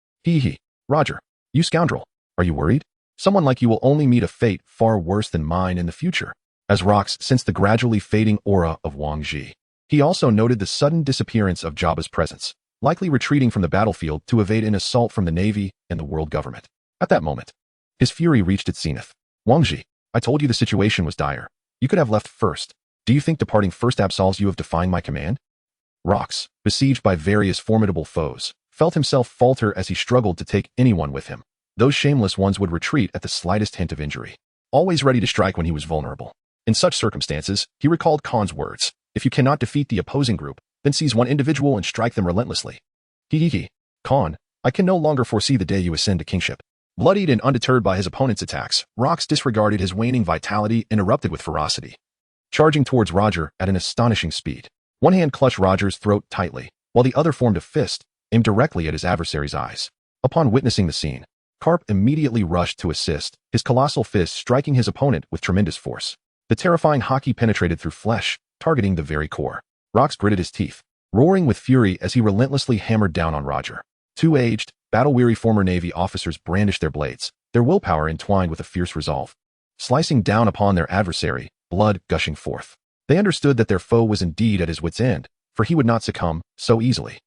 Roger, you scoundrel, are you worried? Someone like you will only meet a fate far worse than mine in the future. As Rox sensed the gradually fading aura of Wang Ji. He also noted the sudden disappearance of Jabba's presence, likely retreating from the battlefield to evade an assault from the Navy and the world government. At that moment, his fury reached its zenith. Wang Ji, I told you the situation was dire. You could have left first. Do you think departing first absolves you of defying my command? Rox, besieged by various formidable foes, felt himself falter as he struggled to take anyone with him. Those shameless ones would retreat at the slightest hint of injury, always ready to strike when he was vulnerable. In such circumstances, he recalled Khan's words, if you cannot defeat the opposing group, then seize one individual and strike them relentlessly. Khan, I can no longer foresee the day you ascend to kingship. Bloodied and undeterred by his opponent's attacks, Rox disregarded his waning vitality and erupted with ferocity, charging towards Roger at an astonishing speed. One hand clutched Roger's throat tightly, while the other formed a fist, aimed directly at his adversary's eyes. Upon witnessing the scene, Karp immediately rushed to assist, his colossal fist striking his opponent with tremendous force. The terrifying haki penetrated through flesh, targeting the very core. Rox gritted his teeth, roaring with fury as he relentlessly hammered down on Roger. Two aged, battle-weary former Navy officers brandished their blades, their willpower entwined with a fierce resolve, slicing down upon their adversary, blood gushing forth. They understood that their foe was indeed at his wit's end, for he would not succumb so easily.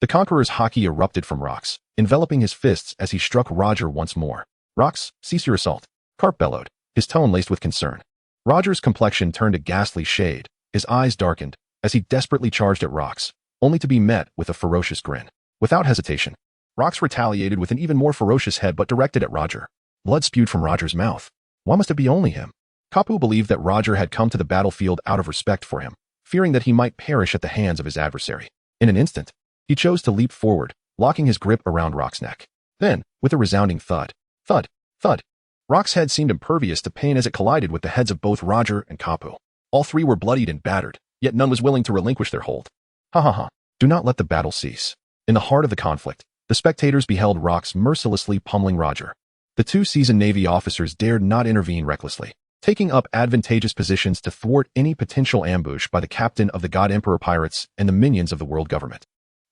The Conqueror's haki erupted from Rox, enveloping his fists as he struck Roger once more. Rox, cease your assault. Karp bellowed, his tone laced with concern. Roger's complexion turned a ghastly shade, his eyes darkened, as he desperately charged at Rox, only to be met with a ferocious grin. Without hesitation, Rox retaliated with an even more ferocious headbutt directed at Roger. Blood spewed from Roger's mouth. Why must it be only him? Kapu believed that Roger had come to the battlefield out of respect for him, fearing that he might perish at the hands of his adversary. In an instant, he chose to leap forward, locking his grip around Rox's neck. Then, with a resounding thud, Rox's head seemed impervious to pain as it collided with the heads of both Roger and Kapu. All three were bloodied and battered, yet none was willing to relinquish their hold. Do not let the battle cease. In the heart of the conflict, the spectators beheld Rox mercilessly pummeling Roger. The two seasoned Navy officers dared not intervene recklessly, taking up advantageous positions to thwart any potential ambush by the captain of the God Emperor pirates and the minions of the world government,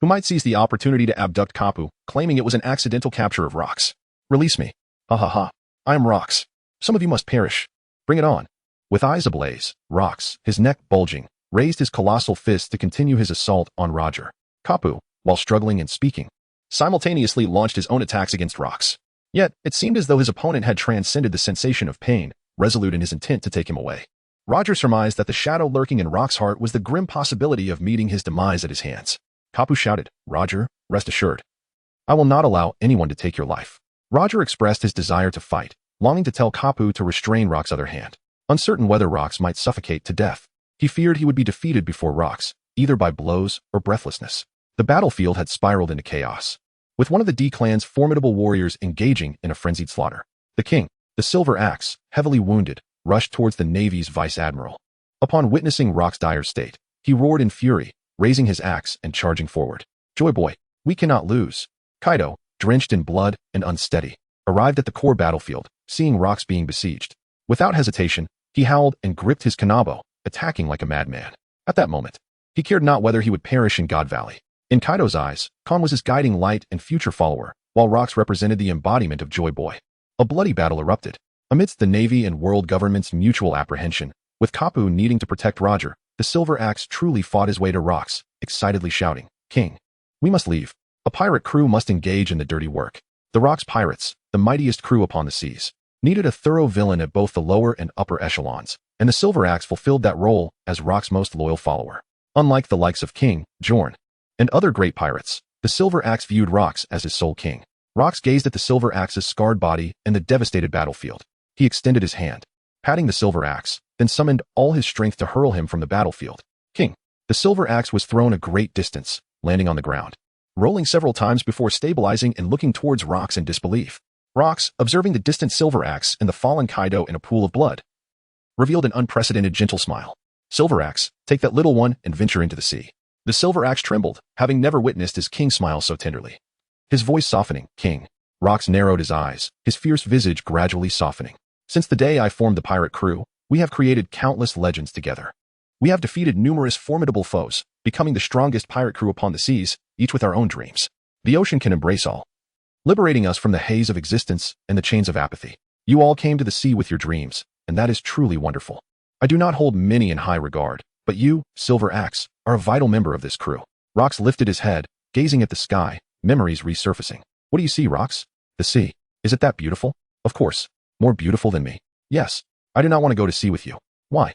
who might seize the opportunity to abduct Kapu, claiming it was an accidental capture of Rox. Release me. I am Rox. Some of you must perish. Bring it on. With eyes ablaze, Rox, his neck bulging, raised his colossal fist to continue his assault on Roger. Kapu, while struggling and speaking, simultaneously launched his own attacks against Rox. Yet, it seemed as though his opponent had transcended the sensation of pain, resolute in his intent to take him away. Roger surmised that the shadow lurking in Rox's heart was the grim possibility of meeting his demise at his hands. Kapu shouted, Roger, rest assured. I will not allow anyone to take your life. Roger expressed his desire to fight, longing to tell Kapu to restrain Rox's other hand. Uncertain whether Rox might suffocate to death, he feared he would be defeated before Rox, either by blows or breathlessness. The battlefield had spiraled into chaos, with one of the D clan's formidable warriors engaging in a frenzied slaughter. The king, the Silver Axe, heavily wounded, rushed towards the Navy's vice-admiral. Upon witnessing Rox's dire state, he roared in fury, raising his axe and charging forward. Joy boy, we cannot lose. Kaido, drenched in blood and unsteady, arrived at the core battlefield, seeing Rox being besieged. Without hesitation, he howled and gripped his kanabo, attacking like a madman. At that moment, he cared not whether he would perish in God Valley. In Kaido's eyes, Khan was his guiding light and future follower, while Rox represented the embodiment of Joy Boy. A bloody battle erupted. Amidst the Navy and world government's mutual apprehension, with Kapu needing to protect Roger, the Silver Axe truly fought his way to Rox, excitedly shouting, King, we must leave. A pirate crew must engage in the dirty work. The Rox pirates, the mightiest crew upon the seas, needed a thorough villain at both the lower and upper echelons, and the Silver Axe fulfilled that role as Rox's most loyal follower. Unlike the likes of King, Jorn, and other great pirates, the Silver Axe viewed Rox as his sole king. Rox gazed at the Silver Axe's scarred body and the devastated battlefield, He extended his hand, patting the silver axe, then summoned all his strength to hurl him from the battlefield. King. The silver axe was thrown a great distance, landing on the ground, rolling several times before stabilizing and looking towards Rox in disbelief. Rox, observing the distant silver axe and the fallen Kaido in a pool of blood, revealed an unprecedented gentle smile. Silver axe, take that little one and venture into the sea. The silver axe trembled, having never witnessed his king smile so tenderly. His voice softening, King. Rox narrowed his eyes, his fierce visage gradually softening. Since the day I formed the pirate crew, we have created countless legends together. We have defeated numerous formidable foes, becoming the strongest pirate crew upon the seas, each with our own dreams. The ocean can embrace all, liberating us from the haze of existence and the chains of apathy. You all came to the sea with your dreams, and that is truly wonderful. I do not hold many in high regard, but you, Silver Axe, are a vital member of this crew. Rox lifted his head, gazing at the sky, memories resurfacing. What do you see, Rox? The sea. Is it that beautiful? Of course. More beautiful than me. Yes. I do not want to go to sea with you. Why?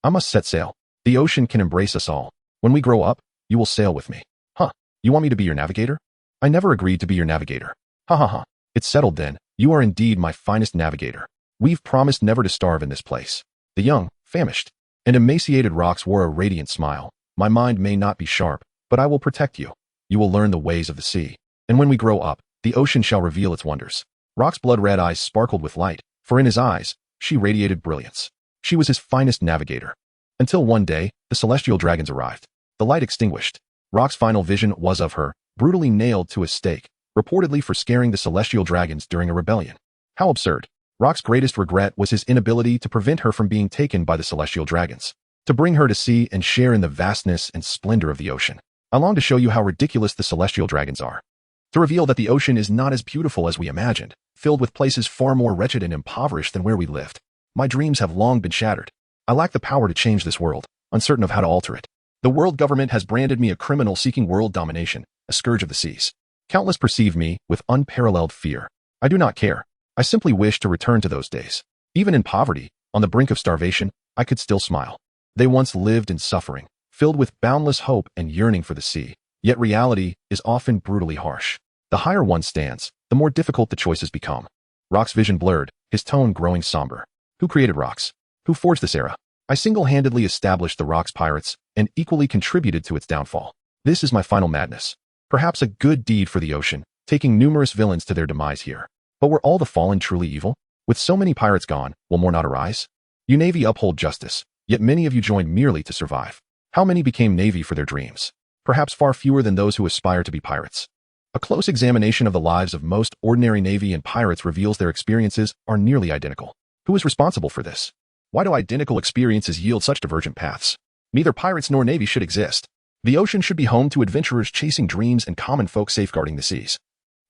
I must set sail. The ocean can embrace us all. When we grow up, you will sail with me. Huh. You want me to be your navigator? I never agreed to be your navigator. Ha ha ha. It's settled then. You are indeed my finest navigator. We've promised never to starve in this place. The young, famished, and emaciated Rox wore a radiant smile. My mind may not be sharp, but I will protect you. You will learn the ways of the sea. And when we grow up, the ocean shall reveal its wonders. Rox's blood-red eyes sparkled with light, for in his eyes, she radiated brilliance. She was his finest navigator. Until one day, the celestial dragons arrived. The light extinguished. Rox's final vision was of her, brutally nailed to a stake, reportedly for scaring the celestial dragons during a rebellion. How absurd. Rox's greatest regret was his inability to prevent her from being taken by the celestial dragons, to bring her to sea and share in the vastness and splendor of the ocean. I long to show you how ridiculous the celestial dragons are. To reveal that the ocean is not as beautiful as we imagined, filled with places far more wretched and impoverished than where we lived. My dreams have long been shattered. I lack the power to change this world, uncertain of how to alter it. The world government has branded me a criminal seeking world domination, a scourge of the seas. Countless perceive me with unparalleled fear. I do not care. I simply wish to return to those days. Even in poverty, on the brink of starvation, I could still smile. They once lived in suffering, filled with boundless hope and yearning for the sea. Yet reality is often brutally harsh. The higher one stands, the more difficult the choices become. Rox's vision blurred, his tone growing somber. Who created Rox? Who forged this era? I single-handedly established the Rox pirates and equally contributed to its downfall. This is my final madness. Perhaps a good deed for the ocean, taking numerous villains to their demise here. But were all the fallen truly evil? With so many pirates gone, will more not arise? You Navy uphold justice, yet many of you joined merely to survive. How many became Navy for their dreams? Perhaps far fewer than those who aspire to be pirates. A close examination of the lives of most ordinary Navy and pirates reveals their experiences are nearly identical. Who is responsible for this? Why do identical experiences yield such divergent paths? Neither pirates nor Navy should exist. The ocean should be home to adventurers chasing dreams and common folk safeguarding the seas.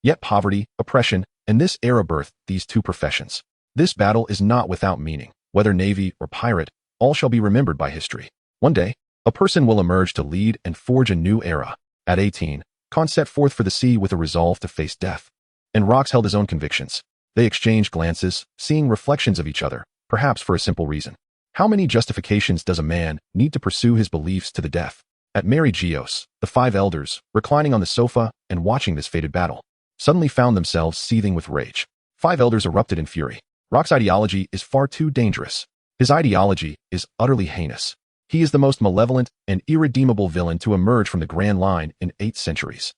Yet poverty, oppression, and this era birthed these two professions. This battle is not without meaning. Whether Navy or pirate, all shall be remembered by history. One day, a person will emerge to lead and forge a new era. At 18, Khan set forth for the sea with a resolve to face death. And Rox held his own convictions. They exchanged glances, seeing reflections of each other, perhaps for a simple reason. How many justifications does a man need to pursue his beliefs to the death? At Mary Geos, the five elders, reclining on the sofa and watching this fated battle, suddenly found themselves seething with rage. Five elders erupted in fury. Rox's ideology is far too dangerous. His ideology is utterly heinous. He is the most malevolent and irredeemable villain to emerge from the Grand Line in 8 centuries.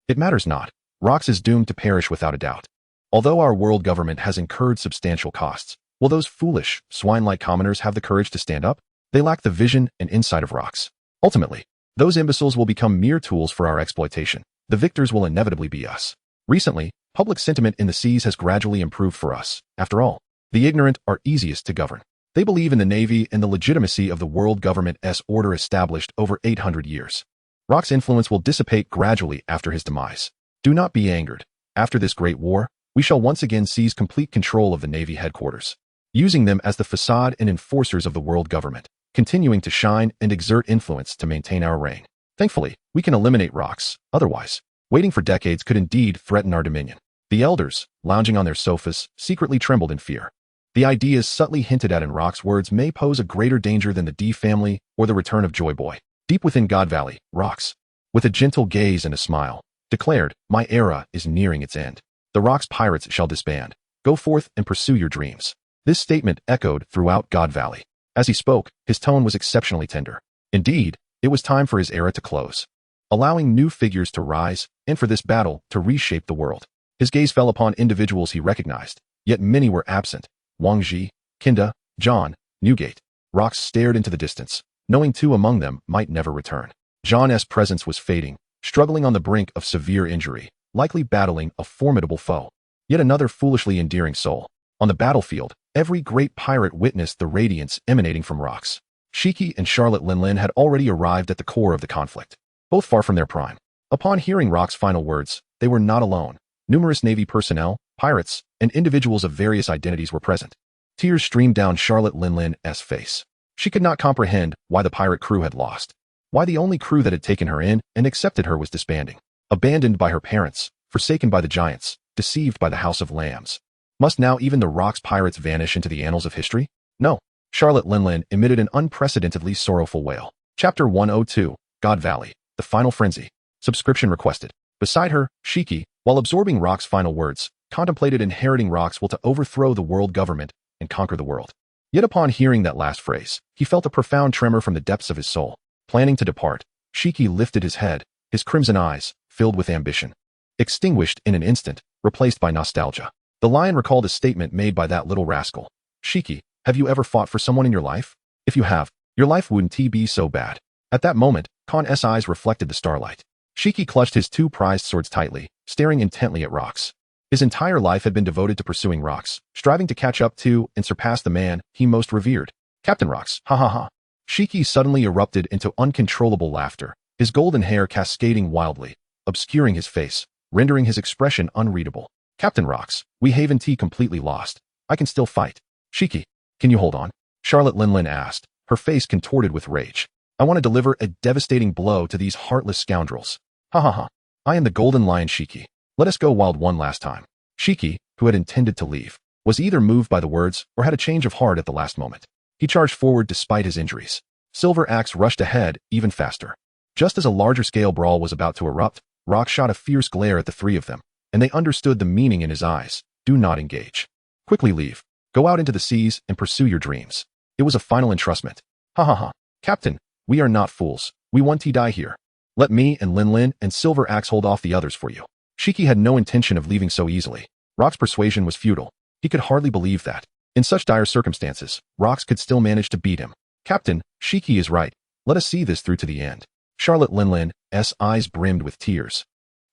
It matters not. Rox is doomed to perish without a doubt. Although our world government has incurred substantial costs, will those foolish, swine-like commoners have the courage to stand up? They lack the vision and insight of Rox. Ultimately, those imbeciles will become mere tools for our exploitation. The victors will inevitably be us. Recently, public sentiment in the seas has gradually improved for us. After all, the ignorant are easiest to govern. They believe in the Navy and the legitimacy of the world government's order established over 800 years. Rox's influence will dissipate gradually after his demise. Do not be angered. After this great war, we shall once again seize complete control of the Navy headquarters, using them as the facade and enforcers of the world government, continuing to shine and exert influence to maintain our reign. Thankfully, we can eliminate Rox. Otherwise, waiting for decades could indeed threaten our dominion. The elders, lounging on their sofas, secretly trembled in fear. The ideas subtly hinted at in Rox's words may pose a greater danger than the D family or the return of Joy Boy. Deep within God Valley, Rox, with a gentle gaze and a smile, declared, "My era is nearing its end. The Rox pirates shall disband. Go forth and pursue your dreams. This statement echoed throughout God Valley. As he spoke, his tone was exceptionally tender. Indeed, it was time for his era to close, allowing new figures to rise and for this battle to reshape the world. His gaze fell upon individuals he recognized, yet many were absent. Wang Ji, Kinda, John, Newgate. Rox stared into the distance, knowing two among them might never return. John's presence was fading, struggling on the brink of severe injury, likely battling a formidable foe. Yet another foolishly endearing soul. On the battlefield, every great pirate witnessed the radiance emanating from Rox. Shiki and Charlotte Linlin had already arrived at the core of the conflict, both far from their prime. Upon hearing Rox's final words, they were not alone. Numerous Navy personnel, pirates, and individuals of various identities were present. Tears streamed down Charlotte Linlin's face. She could not comprehend why the pirate crew had lost, why the only crew that had taken her in and accepted her was disbanding. Abandoned by her parents, forsaken by the giants, deceived by the House of Lambs. Must now even the Rox pirates vanish into the annals of history? No. Charlotte Linlin emitted an unprecedentedly sorrowful wail. Chapter 102, God Valley, The Final Frenzy. Subscription requested. Beside her, Shiki, while absorbing Rox's final words, contemplated inheriting Rox's will to overthrow the world government and conquer the world. Yet upon hearing that last phrase, he felt a profound tremor from the depths of his soul. Planning to depart, Shiki lifted his head, his crimson eyes, filled with ambition. Extinguished in an instant, replaced by nostalgia. The lion recalled a statement made by that little rascal. Shiki, have you ever fought for someone in your life? If you have, your life wouldn't be so bad. At that moment, Khan's eyes reflected the starlight. Shiki clutched his two prized swords tightly, staring intently at Rox. His entire life had been devoted to pursuing Rox, striving to catch up to and surpass the man he most revered. Captain Rox, ha ha ha. Shiki suddenly erupted into uncontrollable laughter, his golden hair cascading wildly, obscuring his face, rendering his expression unreadable. Captain Rox, we haven't completely lost. I can still fight. Shiki, can you hold on? Charlotte Linlin asked, her face contorted with rage. I want to deliver a devastating blow to these heartless scoundrels. Ha ha ha. I am the Golden Lion Shiki. Let us go wild one last time. Shiki, who had intended to leave, was either moved by the words or had a change of heart at the last moment. He charged forward despite his injuries. Silver Axe rushed ahead even faster. Just as a larger-scale brawl was about to erupt, Rox shot a fierce glare at the three of them, and they understood the meaning in his eyes. Do not engage. Quickly leave. Go out into the seas and pursue your dreams. It was a final entrustment. Ha ha ha. Captain, we are not fools. We want to die here. Let me and Linlin and Silver Axe hold off the others for you. Shiki had no intention of leaving so easily. Rox's persuasion was futile. He could hardly believe that, in such dire circumstances, Rox could still manage to beat him. Captain, Shiki is right. Let us see this through to the end. Charlotte Linlin's eyes brimmed with tears,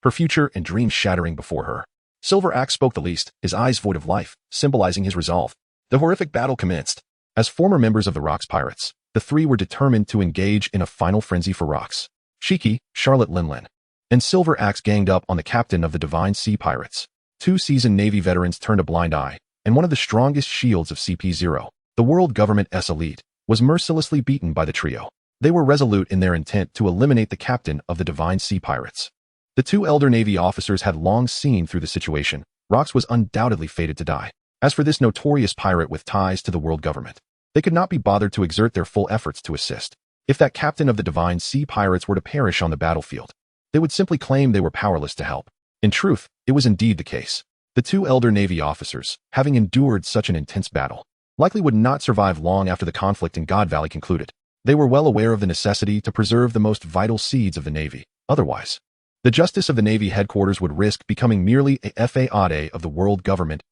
her future and dreams shattering before her. Silver Axe spoke the least, his eyes void of life, symbolizing his resolve. The horrific battle commenced. As former members of the Rox pirates, the three were determined to engage in a final frenzy for Rox. Shiki, Charlotte Linlin, and Silver Axe ganged up on the captain of the Divine Sea Pirates. Two seasoned Navy veterans turned a blind eye, and one of the strongest shields of CP0, the world government's elite, was mercilessly beaten by the trio. They were resolute in their intent to eliminate the captain of the Divine Sea Pirates. The two elder Navy officers had long seen through the situation. Rox was undoubtedly fated to die. As for this notorious pirate with ties to the world government, they could not be bothered to exert their full efforts to assist. If that captain of the Divine Sea Pirates were to perish on the battlefield, they would simply claim they were powerless to help. In truth, it was indeed the case. The two elder Navy officers, having endured such an intense battle, likely would not survive long after the conflict in God Valley concluded. They were well aware of the necessity to preserve the most vital seeds of the Navy. Otherwise, the justice of the Navy headquarters would risk becoming merely a faade of the world government's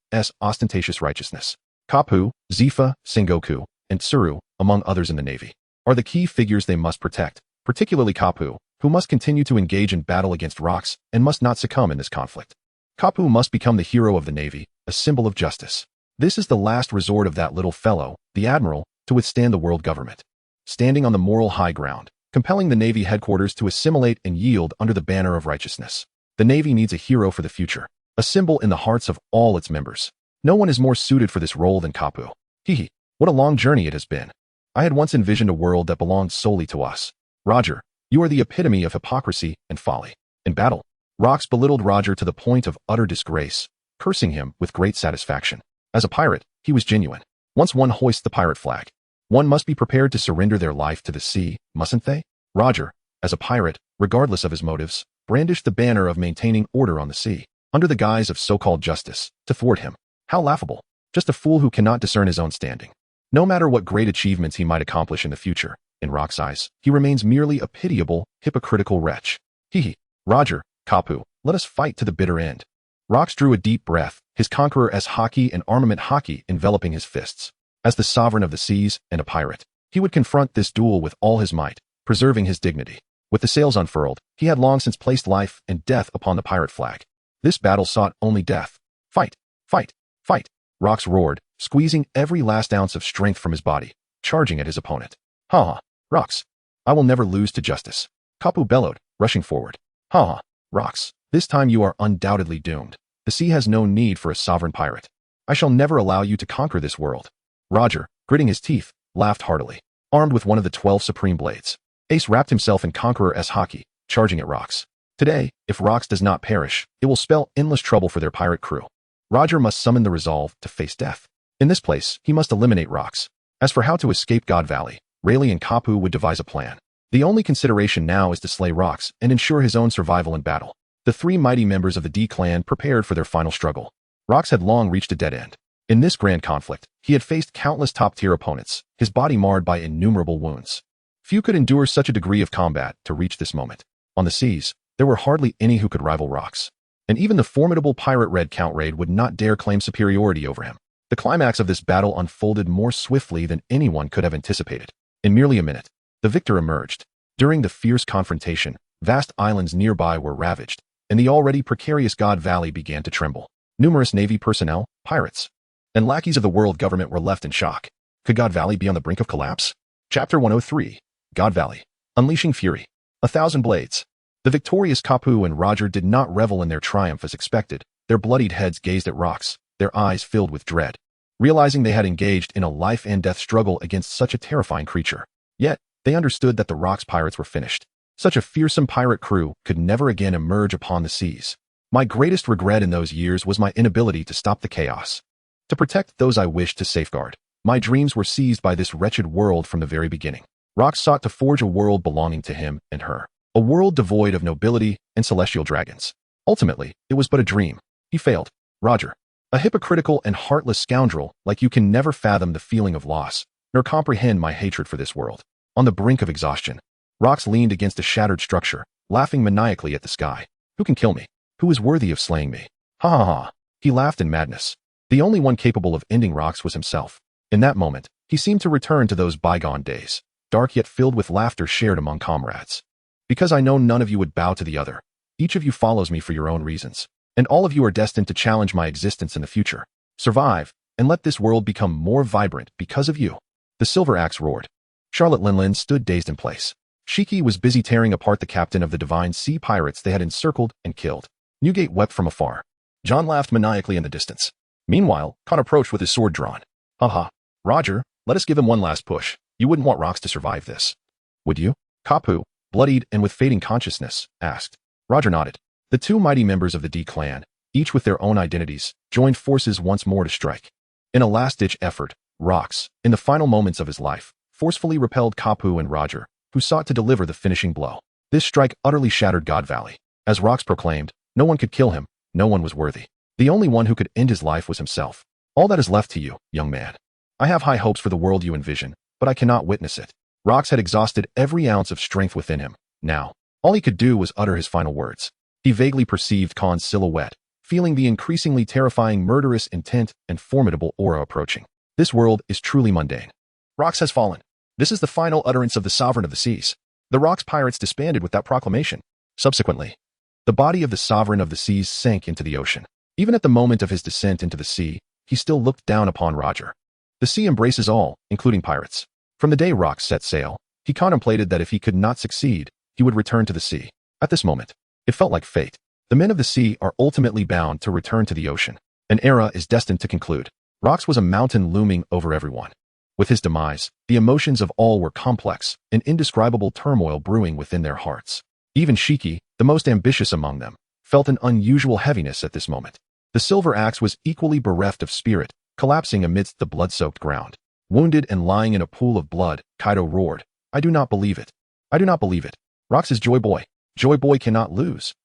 ostentatious righteousness. Kapu, Zifa, Sengoku, and Tsuru, among others in the Navy, are the key figures they must protect, particularly Kapu, who must continue to engage in battle against Rox and must not succumb in this conflict. Kapu must become the hero of the Navy, a symbol of justice. This is the last resort of that little fellow, the Admiral, to withstand the world government. Standing on the moral high ground, compelling the Navy headquarters to assimilate and yield under the banner of righteousness. The Navy needs a hero for the future, a symbol in the hearts of all its members. No one is more suited for this role than Kapu. Hehe, what a long journey it has been. I had once envisioned a world that belonged solely to us. Roger, you are the epitome of hypocrisy and folly. In battle, Rox belittled Roger to the point of utter disgrace, cursing him with great satisfaction. As a pirate, he was genuine. Once one hoists the pirate flag, one must be prepared to surrender their life to the sea, mustn't they? Roger, as a pirate, regardless of his motives, brandished the banner of maintaining order on the sea, under the guise of so-called justice, to thwart him. How laughable. Just a fool who cannot discern his own standing. No matter what great achievements he might accomplish in the future, in Rock's eyes, he remains merely a pitiable, hypocritical wretch. Hee. Roger, Kapu, let us fight to the bitter end. Rox drew a deep breath, his conqueror as hockey and armament hockey enveloping his fists. As the sovereign of the seas and a pirate, he would confront this duel with all his might, preserving his dignity. With the sails unfurled, he had long since placed life and death upon the pirate flag. This battle sought only death. Fight! Fight! Fight! Rox roared, squeezing every last ounce of strength from his body, charging at his opponent. Ha! Rox! I will never lose to justice. Kapu bellowed, rushing forward. Ha! Rox! This time you are undoubtedly doomed. The sea has no need for a sovereign pirate. I shall never allow you to conquer this world. Roger, gritting his teeth, laughed heartily, armed with one of the 12 supreme blades. Ace wrapped himself in Conqueror as hockey, charging at Rox. Today, if Rox does not perish, it will spell endless trouble for their pirate crew. Roger must summon the resolve to face death. In this place, he must eliminate Rox. As for how to escape God Valley, Rayleigh and Kapu would devise a plan. The only consideration now is to slay Rox and ensure his own survival in battle. The three mighty members of the D clan prepared for their final struggle. Rox had long reached a dead end. In this grand conflict, he had faced countless top-tier opponents, his body marred by innumerable wounds. Few could endure such a degree of combat to reach this moment. On the seas, there were hardly any who could rival Rox. And even the formidable pirate Red Count Raid would not dare claim superiority over him. The climax of this battle unfolded more swiftly than anyone could have anticipated. In merely a minute, the victor emerged. During the fierce confrontation, vast islands nearby were ravaged, and the already precarious God Valley began to tremble. Numerous Navy personnel, pirates, and lackeys of the world government were left in shock. Could God Valley be on the brink of collapse? Chapter 103. God Valley. Unleashing Fury. 1,000 Blades. The victorious Kapu and Roger did not revel in their triumph as expected. Their bloodied heads gazed at Rox, their eyes filled with dread, realizing they had engaged in a life-and-death struggle against such a terrifying creature. Yet, they understood that the Rox pirates were finished. Such a fearsome pirate crew could never again emerge upon the seas. My greatest regret in those years was my inability to stop the chaos. To protect those I wished to safeguard, my dreams were seized by this wretched world from the very beginning. Rox sought to forge a world belonging to him and her. A world devoid of nobility and celestial dragons. Ultimately, it was but a dream. He failed. Roger. A hypocritical and heartless scoundrel like you can never fathom the feeling of loss, nor comprehend my hatred for this world. On the brink of exhaustion, Rox leaned against a shattered structure, laughing maniacally at the sky. Who can kill me? Who is worthy of slaying me? Ha ha ha. He laughed in madness. The only one capable of ending Rox was himself. In that moment, he seemed to return to those bygone days, dark yet filled with laughter shared among comrades. Because I know none of you would bow to the other. Each of you follows me for your own reasons, and all of you are destined to challenge my existence in the future. Survive, and let this world become more vibrant because of you. The silver axe roared. Charlotte Linlin stood dazed in place. Shiki was busy tearing apart the captain of the divine sea pirates they had encircled and killed. Newgate wept from afar. John laughed maniacally in the distance. Meanwhile, Con approached with his sword drawn. Ha. Roger, let us give him one last push. You wouldn't want Rox to survive this. Would you? Kapu, bloodied and with fading consciousness, asked. Roger nodded. The two mighty members of the D clan, each with their own identities, joined forces once more to strike. In a last-ditch effort, Rox, in the final moments of his life, forcefully repelled Kapu and Roger, who sought to deliver the finishing blow. This strike utterly shattered God Valley. As Rox proclaimed, no one could kill him, no one was worthy. The only one who could end his life was himself. All that is left to you, young man. I have high hopes for the world you envision, but I cannot witness it. Rox had exhausted every ounce of strength within him. Now, all he could do was utter his final words. He vaguely perceived Khan's silhouette, feeling the increasingly terrifying murderous intent and formidable aura approaching. This world is truly mundane. Rox has fallen. This is the final utterance of the sovereign of the seas. The Rox pirates disbanded with that proclamation. Subsequently, the body of the sovereign of the seas sank into the ocean. Even at the moment of his descent into the sea, he still looked down upon Roger. The sea embraces all, including pirates. From the day Rox set sail, he contemplated that if he could not succeed, he would return to the sea. At this moment, it felt like fate. The men of the sea are ultimately bound to return to the ocean. An era is destined to conclude. Rox was a mountain looming over everyone. With his demise, the emotions of all were complex, an indescribable turmoil brewing within their hearts. Even Shiki, the most ambitious among them, felt an unusual heaviness at this moment. The silver axe was equally bereft of spirit, collapsing amidst the blood-soaked ground. Wounded and lying in a pool of blood, Kaido roared, I do not believe it. I do not believe it. Rox is Joy Boy. Joy Boy cannot lose.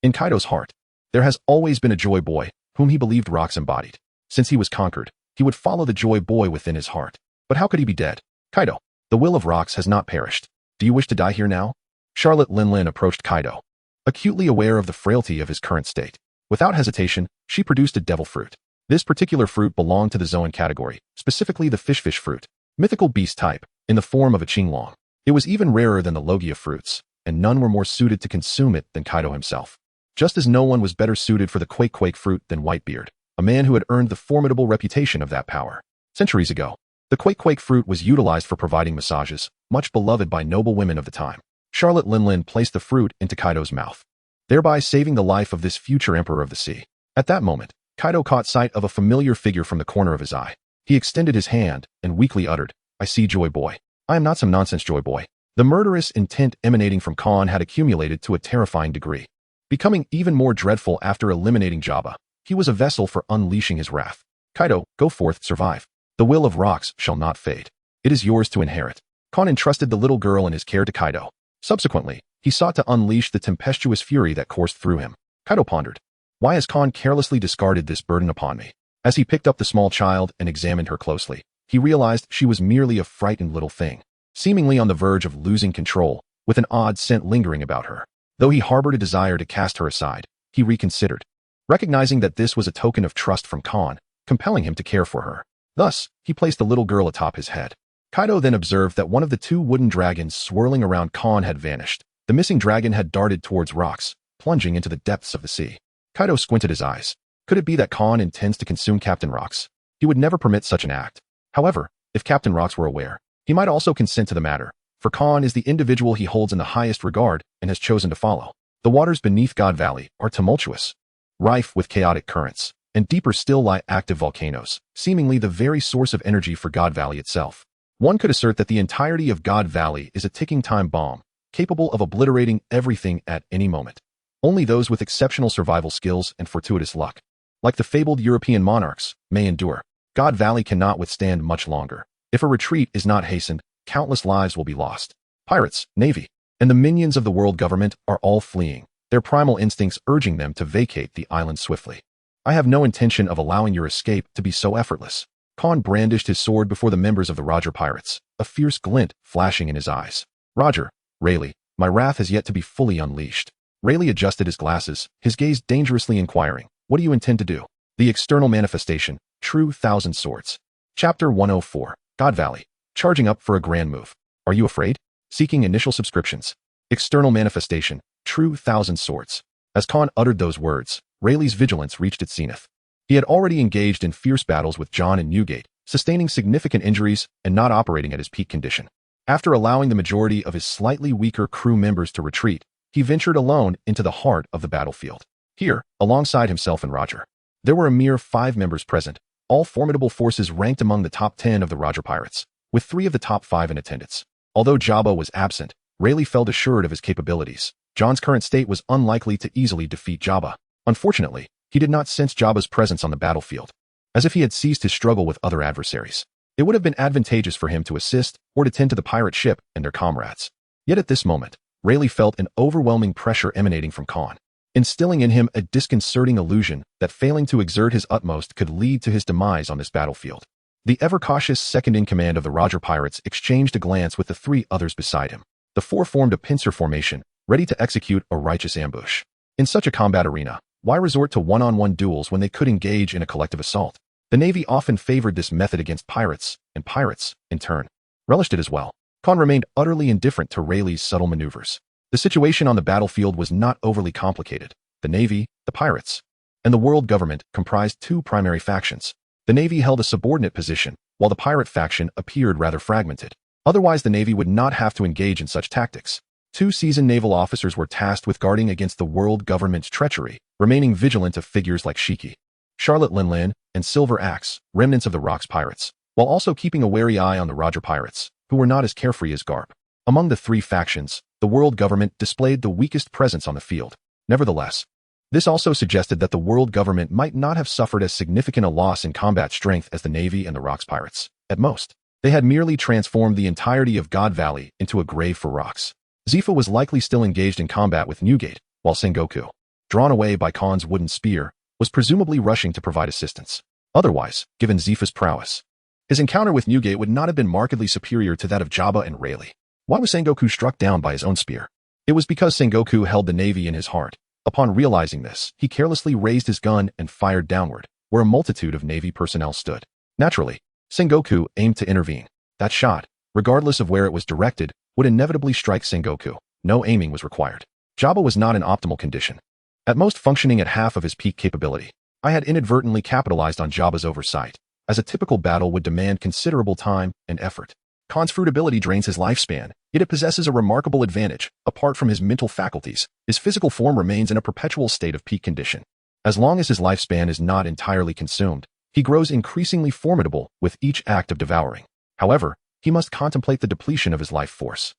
In Kaido's heart, there has always been a Joy Boy, whom he believed Rox embodied. Since he was conquered, he would follow the joy boy within his heart. But how could he be dead? Kaido, the will of rocks has not perished. Do you wish to die here now? Charlotte Linlin approached Kaido, acutely aware of the frailty of his current state. Without hesitation, she produced a devil fruit. This particular fruit belonged to the Zoan category, specifically the fish fruit, mythical beast type, in the form of a qinglong. It was even rarer than the logia fruits, and none were more suited to consume it than Kaido himself. Just as no one was better suited for the quake fruit than Whitebeard, a man who had earned the formidable reputation of that power. Centuries ago, the quake fruit was utilized for providing massages, much beloved by noble women of the time. Charlotte Linlin placed the fruit into Kaido's mouth, thereby saving the life of this future emperor of the sea. At that moment, Kaido caught sight of a familiar figure from the corner of his eye. He extended his hand and weakly uttered, "I see, Joy Boy. I am not some nonsense Joy Boy." The murderous intent emanating from Khan had accumulated to a terrifying degree, becoming even more dreadful after eliminating Jabba. He was a vessel for unleashing his wrath. Kaido, go forth, survive. The will of rocks shall not fade. It is yours to inherit. Khan entrusted the little girl in his care to Kaido. Subsequently, he sought to unleash the tempestuous fury that coursed through him. Kaido pondered, why has Khan carelessly discarded this burden upon me? As he picked up the small child and examined her closely, he realized she was merely a frightened little thing, seemingly on the verge of losing control, with an odd scent lingering about her. Though he harbored a desire to cast her aside, he reconsidered, recognizing that this was a token of trust from Khan, compelling him to care for her. Thus, he placed the little girl atop his head. Kaido then observed that one of the two wooden dragons swirling around Khan had vanished. The missing dragon had darted towards rocks, plunging into the depths of the sea. Kaido squinted his eyes. Could it be that Khan intends to consume Captain Rocks? He would never permit such an act. However, if Captain Rocks were aware, he might also consent to the matter, for Khan is the individual he holds in the highest regard and has chosen to follow. The waters beneath God Valley are tumultuous, rife with chaotic currents, and deeper still lie active volcanoes, seemingly the very source of energy for God Valley itself. One could assert that the entirety of God Valley is a ticking time bomb, capable of obliterating everything at any moment. Only those with exceptional survival skills and fortuitous luck, like the fabled European monarchs, may endure. God Valley cannot withstand much longer. If a retreat is not hastened, countless lives will be lost. Pirates, navy, and the minions of the world government are all fleeing, their primal instincts urging them to vacate the island swiftly. I have no intention of allowing your escape to be so effortless. Khan brandished his sword before the members of the Roger Pirates, a fierce glint flashing in his eyes. Roger, Rayleigh, my wrath has yet to be fully unleashed. Rayleigh adjusted his glasses, his gaze dangerously inquiring, what do you intend to do? The external manifestation, true Thousand Swords. Chapter 104, God Valley, charging up for a grand move. Are you afraid? Seeking initial subscriptions. External manifestation, true Thousand Swords. As Khan uttered those words, Rayleigh's vigilance reached its zenith. He had already engaged in fierce battles with John and Newgate, sustaining significant injuries and not operating at his peak condition. After allowing the majority of his slightly weaker crew members to retreat, he ventured alone into the heart of the battlefield. Here, alongside himself and Roger, there were a mere 5 members present, all formidable forces ranked among the top 10 of the Roger Pirates, with 3 of the top 5 in attendance. Although Jabba was absent, Rayleigh felt assured of his capabilities. John's current state was unlikely to easily defeat Jabba. Unfortunately, he did not sense Jabba's presence on the battlefield, as if he had ceased his struggle with other adversaries. It would have been advantageous for him to assist or to tend to the pirate ship and their comrades. Yet at this moment, Rayleigh felt an overwhelming pressure emanating from Khan, instilling in him a disconcerting illusion that failing to exert his utmost could lead to his demise on this battlefield. The ever-cautious second-in-command of the Roger Pirates exchanged a glance with the 3 others beside him. The 4 formed a pincer formation, ready to execute a righteous ambush. In such a combat arena, why resort to one-on-one duels when they could engage in a collective assault? The Navy often favored this method against pirates, and pirates, in turn, relished it as well. Khan remained utterly indifferent to Rayleigh's subtle maneuvers. The situation on the battlefield was not overly complicated. The Navy, the pirates, and the world government comprised 2 primary factions. The Navy held a subordinate position, while the pirate faction appeared rather fragmented. Otherwise, the Navy would not have to engage in such tactics. 2 seasoned naval officers were tasked with guarding against the world government's treachery, remaining vigilant of figures like Shiki, Charlotte Linlin, and Silver Axe, remnants of the Rocks Pirates, while also keeping a wary eye on the Roger Pirates, who were not as carefree as Garp. Among the 3 factions, the world government displayed the weakest presence on the field. Nevertheless, this also suggested that the world government might not have suffered as significant a loss in combat strength as the Navy and the Rocks Pirates. At most, they had merely transformed the entirety of God Valley into a grave for rocks. Zifa was likely still engaged in combat with Newgate, while Sengoku, drawn away by Khan's wooden spear, was presumably rushing to provide assistance. Otherwise, given Zifa's prowess, his encounter with Newgate would not have been markedly superior to that of Jabba and Rayleigh. Why was Sengoku struck down by his own spear? It was because Sengoku held the Navy in his heart. Upon realizing this, he carelessly raised his gun and fired downward, where a multitude of Navy personnel stood. Naturally, Sengoku aimed to intervene. That shot, regardless of where it was directed, would inevitably strike Sengoku. No aiming was required. Jabba was not in optimal condition, at most functioning at half of his peak capability. I had inadvertently capitalized on Jabba's oversight, as a typical battle would demand considerable time and effort. Khan's fruitability drains his lifespan, yet it possesses a remarkable advantage. Apart from his mental faculties, his physical form remains in a perpetual state of peak condition. As long as his lifespan is not entirely consumed, he grows increasingly formidable with each act of devouring. However, he must contemplate the depletion of his life force.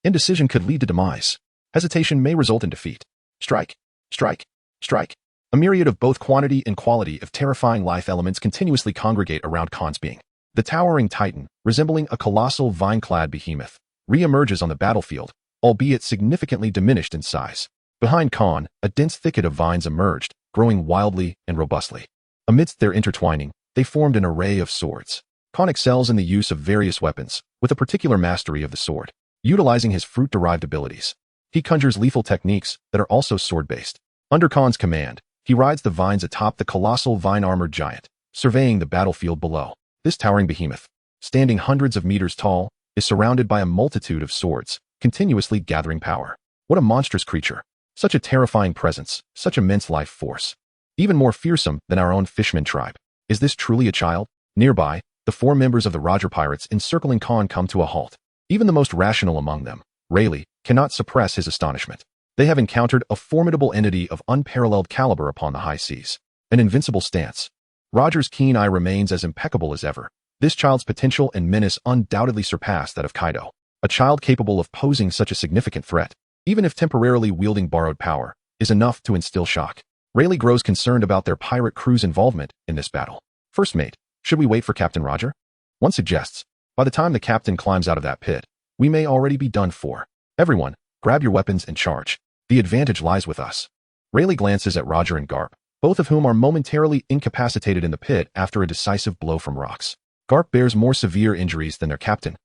Indecision could lead to demise. Hesitation may result in defeat. Strike, strike, strike. A myriad of both quantity and quality of terrifying life elements continuously congregate around Khan's being. The towering titan, resembling a colossal vine-clad behemoth, re-emerges on the battlefield, albeit significantly diminished in size. Behind Khan, a dense thicket of vines emerged, growing wildly and robustly. Amidst their intertwining, they formed an array of swords. Khan excels in the use of various weapons, with a particular mastery of the sword. Utilizing his fruit-derived abilities, he conjures lethal techniques that are also sword-based. Under Khan's command, he rides the vines atop the colossal vine-armored giant, surveying the battlefield below. This towering behemoth, standing hundreds of meters tall, is surrounded by a multitude of swords, continuously gathering power. What a monstrous creature! Such a terrifying presence, such immense life force. Even more fearsome than our own Fishman tribe. Is this truly a child? Nearby, the 4 members of the Roger pirates encircling Khan come to a halt. Even the most rational among them, Rayleigh, cannot suppress his astonishment. They have encountered a formidable entity of unparalleled caliber upon the high seas. An invincible stance. Roger's keen eye remains as impeccable as ever. This child's potential and menace undoubtedly surpass that of Kaido. A child capable of posing such a significant threat, even if temporarily wielding borrowed power, is enough to instill shock. Rayleigh grows concerned about their pirate crew's involvement in this battle. First mate, should we wait for Captain Roger? One suggests, by the time the captain climbs out of that pit, we may already be done for. Everyone, grab your weapons and charge. The advantage lies with us. Rayleigh glances at Roger and Garp, both of whom are momentarily incapacitated in the pit after a decisive blow from rocks. Garp bears more severe injuries than their captain.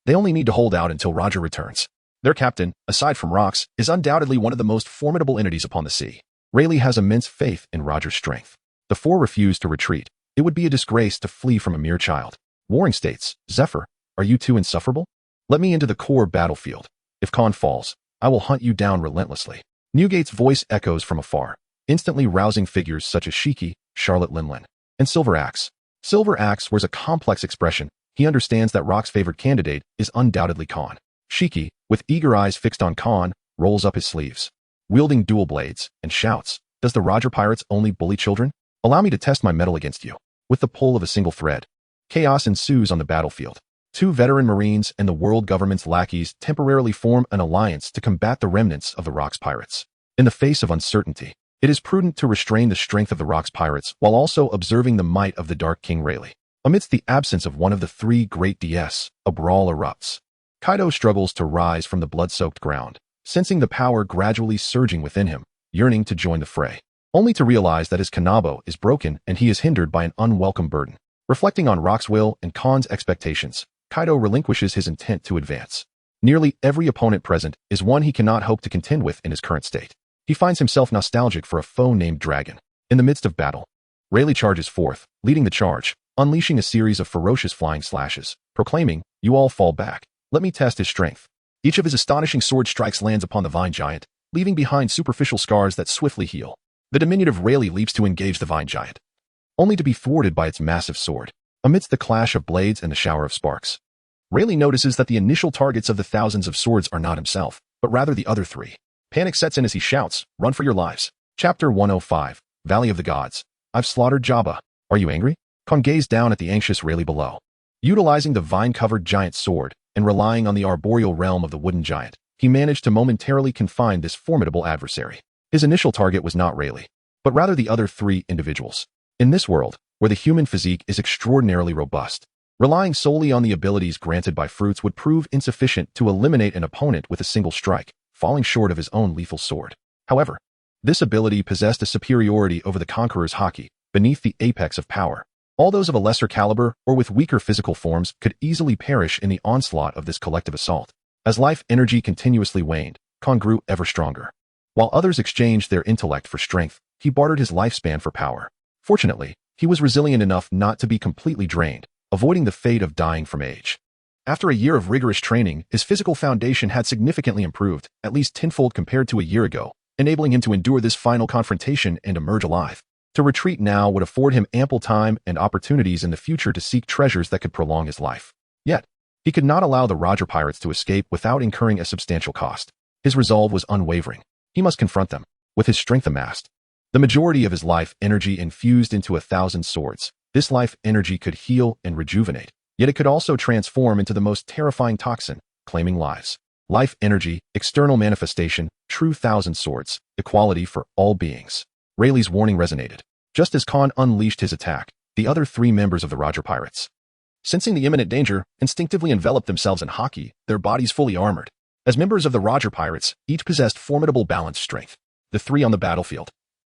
They only need to hold out until Roger returns. Their captain, aside from rocks, is undoubtedly one of the most formidable entities upon the sea. Rayleigh has immense faith in Roger's strength. The 4 refuse to retreat. It would be a disgrace to flee from a mere child. Warring states, Zephyr, are you too insufferable? Let me into the core battlefield. If Khan falls, I will hunt you down relentlessly. Newgate's voice echoes from afar, instantly rousing figures such as Shiki, Charlotte Linlin, and Silver Axe. Silver Axe wears a complex expression. He understands that Rock's favored candidate is undoubtedly Khan. Shiki, with eager eyes fixed on Khan, rolls up his sleeves, wielding dual blades, and shouts, "Does the Roger pirates only bully children? Allow me to test my mettle against you." With the pull of a single thread, chaos ensues on the battlefield. 2 veteran Marines and the world government's lackeys temporarily form an alliance to combat the remnants of the Rock's pirates. In the face of uncertainty, it is prudent to restrain the strength of the Rock's pirates while also observing the might of the Dark King Rayleigh. Amidst the absence of one of the 3 great DS, a brawl erupts. Kaido struggles to rise from the blood-soaked ground, sensing the power gradually surging within him, yearning to join the fray, only to realize that his Kanabo is broken and he is hindered by an unwelcome burden. Reflecting on Rock's will and Khan's expectations, Kaido relinquishes his intent to advance. Nearly every opponent present is one he cannot hope to contend with in his current state. He finds himself nostalgic for a foe named Dragon. In the midst of battle, Rayleigh charges forth, leading the charge, unleashing a series of ferocious flying slashes, proclaiming, "You all fall back. Let me test his strength." Each of his astonishing sword strikes lands upon the vine giant, leaving behind superficial scars that swiftly heal. The diminutive Rayleigh leaps to engage the vine giant, only to be thwarted by its massive sword. Amidst the clash of blades and the shower of sparks, Rayleigh notices that the initial targets of the thousands of swords are not himself, but rather the other 3. Panic sets in as he shouts, "Run for your lives." Chapter 105, Valley of the Gods. "I've slaughtered Jabba. Are you angry?" Khan gazed down at the anxious Rayleigh below. Utilizing the vine-covered giant sword and relying on the arboreal realm of the wooden giant, he managed to momentarily confine this formidable adversary. His initial target was not Rayleigh, but rather the other 3 individuals. In this world, where the human physique is extraordinarily robust, relying solely on the abilities granted by fruits would prove insufficient to eliminate an opponent with a single strike, falling short of his own lethal sword. However, this ability possessed a superiority over the Conqueror's haki, beneath the apex of power. All those of a lesser caliber or with weaker physical forms could easily perish in the onslaught of this collective assault. As life energy continuously waned, Khan grew ever stronger. While others exchanged their intellect for strength, he bartered his lifespan for power. Fortunately, he was resilient enough not to be completely drained, avoiding the fate of dying from age. After a year of rigorous training, his physical foundation had significantly improved, at least tenfold compared to a year ago, enabling him to endure this final confrontation and emerge alive. To retreat now would afford him ample time and opportunities in the future to seek treasures that could prolong his life. Yet, he could not allow the Roger pirates to escape without incurring a substantial cost. His resolve was unwavering. He must confront them, with his strength amassed. The majority of his life energy infused into 1,000 swords. This life energy could heal and rejuvenate, yet it could also transform into the most terrifying toxin, claiming lives. Life energy, external manifestation, true 1,000 swords, equality for all beings. Rayleigh's warning resonated. Just as Khan unleashed his attack, the other 3 members of the Roger pirates, sensing the imminent danger, instinctively enveloped themselves in Haki, their bodies fully armored. As members of the Roger pirates, each possessed formidable balanced strength. The 3 on the battlefield,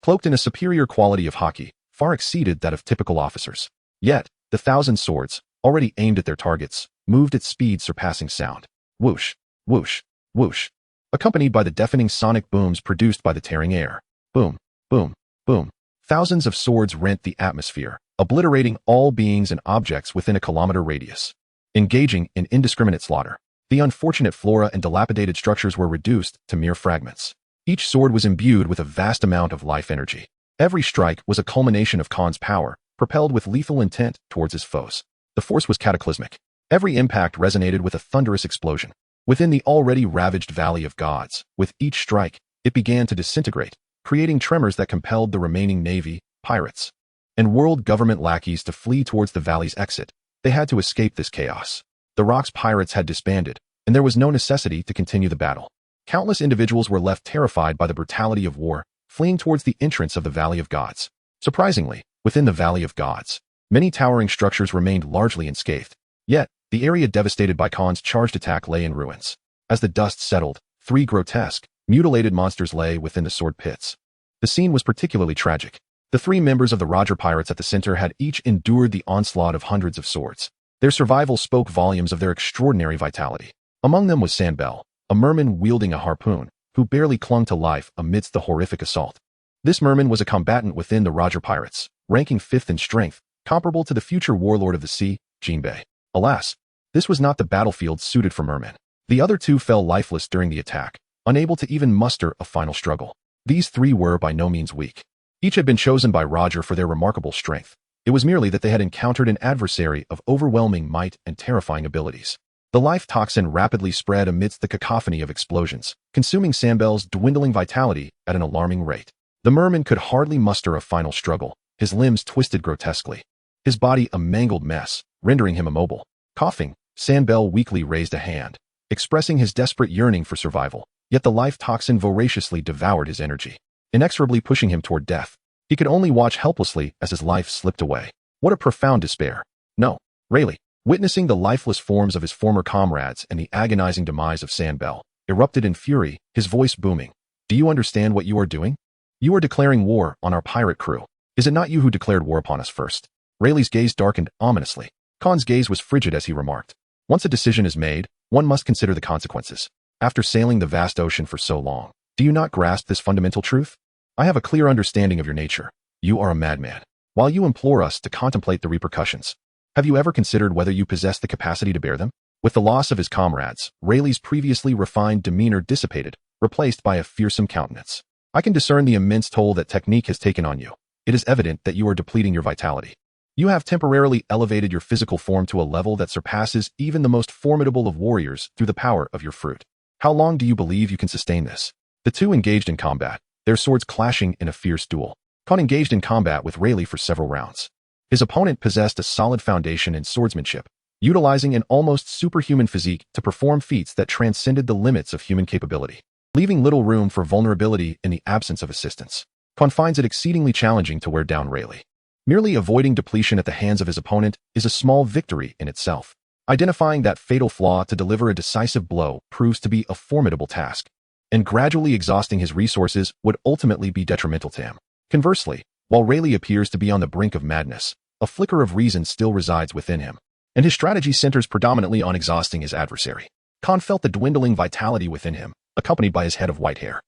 cloaked in a superior quality of Haki, far exceeded that of typical officers. Yet, the 1,000 swords, already aimed at their targets, moved at speed surpassing sound. Whoosh, whoosh, whoosh, accompanied by the deafening sonic booms produced by the tearing air. Boom, boom, boom. Thousands of swords rent the atmosphere, obliterating all beings and objects within a kilometer radius. Engaging in indiscriminate slaughter, the unfortunate flora and dilapidated structures were reduced to mere fragments. Each sword was imbued with a vast amount of life energy. Every strike was a culmination of Khan's power, propelled with lethal intent towards his foes. The force was cataclysmic. Every impact resonated with a thunderous explosion. Within the already ravaged Valley of Gods, with each strike, it began to disintegrate, creating tremors that compelled the remaining navy, pirates, and world government lackeys to flee towards the valley's exit. They had to escape this chaos. The Rock's pirates had disbanded, and there was no necessity to continue the battle. Countless individuals were left terrified by the brutality of war, fleeing towards the entrance of the Valley of Gods. Surprisingly, within the Valley of Gods, many towering structures remained largely unscathed. Yet, the area devastated by Khan's charged attack lay in ruins. As the dust settled, 3 grotesque, mutilated monsters lay within the sword pits. The scene was particularly tragic. The 3 members of the Roger pirates at the center had each endured the onslaught of hundreds of swords. Their survival spoke volumes of their extraordinary vitality. Among them was Sandbell, a merman wielding a harpoon, who barely clung to life amidst the horrific assault. This merman was a combatant within the Roger pirates, ranking 5th in strength, comparable to the future warlord of the sea, Jinbei. Alas, this was not the battlefield suited for mermen. The other 2 fell lifeless during the attack, unable to even muster a final struggle. These 3 were by no means weak. Each had been chosen by Roger for their remarkable strength. It was merely that they had encountered an adversary of overwhelming might and terrifying abilities. The life toxin rapidly spread amidst the cacophony of explosions, consuming Sandbell's dwindling vitality at an alarming rate. The merman could hardly muster a final struggle, his limbs twisted grotesquely, his body a mangled mess, rendering him immobile. Coughing, Sandbell weakly raised a hand, expressing his desperate yearning for survival, yet the life toxin voraciously devoured his energy, inexorably pushing him toward death. He could only watch helplessly as his life slipped away. What a profound despair. No, Rayleigh, witnessing the lifeless forms of his former comrades and the agonizing demise of Sandbell, erupted in fury, his voice booming. Do you understand what you are doing? You are declaring war on our pirate crew. Is it not you who declared war upon us first? Rayleigh's gaze darkened ominously. Khan's gaze was frigid as he remarked. Once a decision is made, one must consider the consequences. After sailing the vast ocean for so long, do you not grasp this fundamental truth? I have a clear understanding of your nature. You are a madman. While you implore us to contemplate the repercussions, have you ever considered whether you possess the capacity to bear them? With the loss of his comrades, Rayleigh's previously refined demeanor dissipated, replaced by a fearsome countenance. I can discern the immense toll that technique has taken on you. It is evident that you are depleting your vitality. You have temporarily elevated your physical form to a level that surpasses even the most formidable of warriors through the power of your fruit. How long do you believe you can sustain this? The 2 engaged in combat, their swords clashing in a fierce duel. Khan engaged in combat with Rayleigh for several rounds. His opponent possessed a solid foundation in swordsmanship, utilizing an almost superhuman physique to perform feats that transcended the limits of human capability, leaving little room for vulnerability in the absence of assistance. Khan finds it exceedingly challenging to wear down Rayleigh. Merely avoiding depletion at the hands of his opponent is a small victory in itself. Identifying that fatal flaw to deliver a decisive blow proves to be a formidable task, and gradually exhausting his resources would ultimately be detrimental to him. Conversely, while Rayleigh appears to be on the brink of madness, a flicker of reason still resides within him, and his strategy centers predominantly on exhausting his adversary. Khan felt the dwindling vitality within him, accompanied by his head of white hair.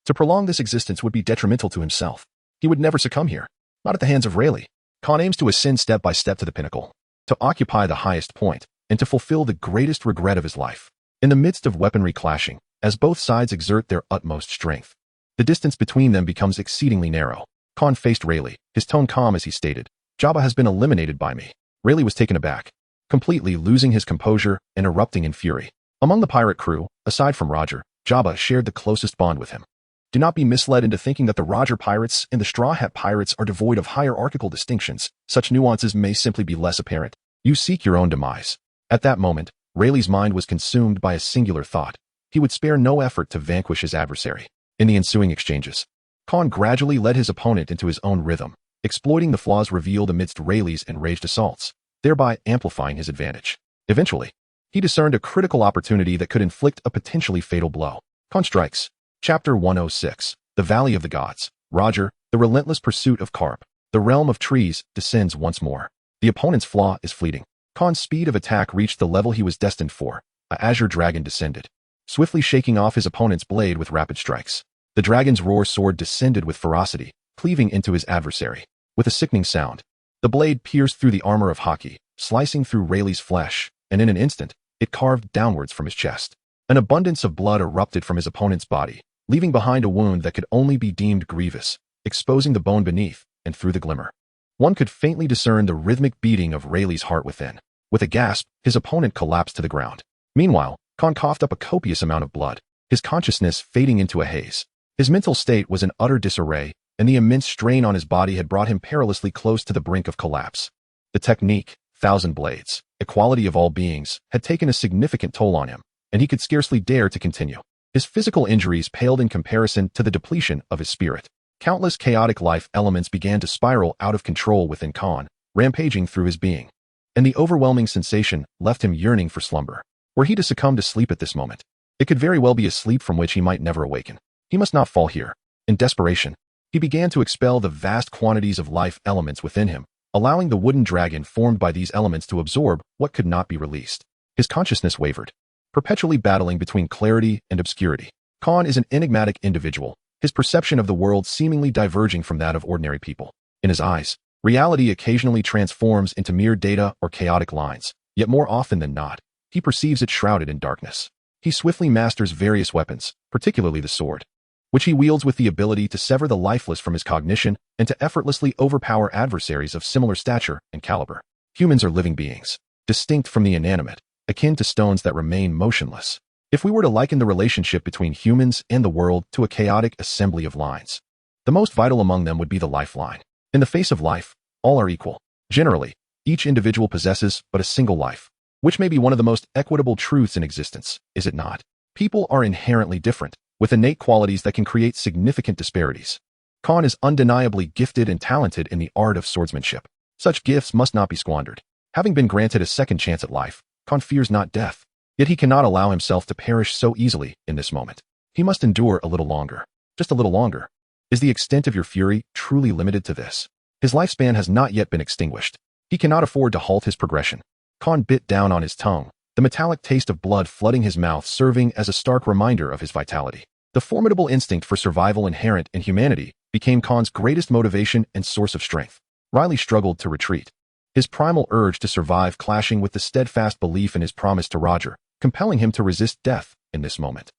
To prolong this existence would be detrimental to himself. He would never succumb here, not at the hands of Rayleigh. Khan aims to ascend step by step to the pinnacle, to occupy the highest point, and to fulfill the greatest regret of his life. In the midst of weaponry clashing, as both sides exert their utmost strength, the distance between them becomes exceedingly narrow. Khan faced Rayleigh, his tone calm as he stated, "Jabba has been eliminated by me." Rayleigh was taken aback, completely losing his composure and erupting in fury. Among the pirate crew, aside from Roger, Jabba shared the closest bond with him. Do not be misled into thinking that the Roger pirates and the Straw Hat pirates are devoid of hierarchical distinctions. Such nuances may simply be less apparent. You seek your own demise. At that moment, Rayleigh's mind was consumed by a singular thought. He would spare no effort to vanquish his adversary. In the ensuing exchanges, Khan gradually led his opponent into his own rhythm, exploiting the flaws revealed amidst Rayleigh's enraged assaults, thereby amplifying his advantage. Eventually, he discerned a critical opportunity that could inflict a potentially fatal blow. Khan strikes. Chapter 106. The Valley of the Gods. Roger, the relentless pursuit of Carp, the realm of trees, descends once more. The opponent's flaw is fleeting. Khan's speed of attack reached the level he was destined for. A azure dragon descended, swiftly shaking off his opponent's blade with rapid strikes. The dragon's roar sword descended with ferocity, cleaving into his adversary. With a sickening sound, the blade pierced through the armor of Haki, slicing through Rayleigh's flesh, and in an instant, it carved downwards from his chest. An abundance of blood erupted from his opponent's body, leaving behind a wound that could only be deemed grievous, exposing the bone beneath, and through the glimmer, one could faintly discern the rhythmic beating of Rayleigh's heart within. With a gasp, his opponent collapsed to the ground. Meanwhile, Khan coughed up a copious amount of blood, his consciousness fading into a haze. His mental state was in utter disarray, and the immense strain on his body had brought him perilously close to the brink of collapse. The technique, thousand blades, equality of all beings, had taken a significant toll on him, and he could scarcely dare to continue. His physical injuries paled in comparison to the depletion of his spirit. Countless chaotic life elements began to spiral out of control within Khan, rampaging through his being. And the overwhelming sensation left him yearning for slumber. Were he to succumb to sleep at this moment, it could very well be a sleep from which he might never awaken. He must not fall here. In desperation, he began to expel the vast quantities of life elements within him, allowing the wooden dragon formed by these elements to absorb what could not be released. His consciousness wavered, perpetually battling between clarity and obscurity. Khan is an enigmatic individual, his perception of the world seemingly diverging from that of ordinary people. In his eyes, reality occasionally transforms into mere data or chaotic lines, yet more often than not, he perceives it shrouded in darkness. He swiftly masters various weapons, particularly the sword, which he wields with the ability to sever the lifeless from his cognition and to effortlessly overpower adversaries of similar stature and caliber. Humans are living beings, distinct from the inanimate, akin to stones that remain motionless. If we were to liken the relationship between humans and the world to a chaotic assembly of lines, the most vital among them would be the lifeline. In the face of life, all are equal. Generally, each individual possesses but a single life, which may be one of the most equitable truths in existence, is it not? People are inherently different, with innate qualities that can create significant disparities. Khan is undeniably gifted and talented in the art of swordsmanship. Such gifts must not be squandered. Having been granted a second chance at life, Khan fears not death. Yet he cannot allow himself to perish so easily in this moment. He must endure a little longer. Just a little longer. Is the extent of your fury truly limited to this? His lifespan has not yet been extinguished. He cannot afford to halt his progression. Khan bit down on his tongue, the metallic taste of blood flooding his mouth serving as a stark reminder of his vitality. The formidable instinct for survival inherent in humanity became Khan's greatest motivation and source of strength. Riley struggled to retreat, his primal urge to survive clashing with the steadfast belief in his promise to Roger, compelling him to resist death in this moment,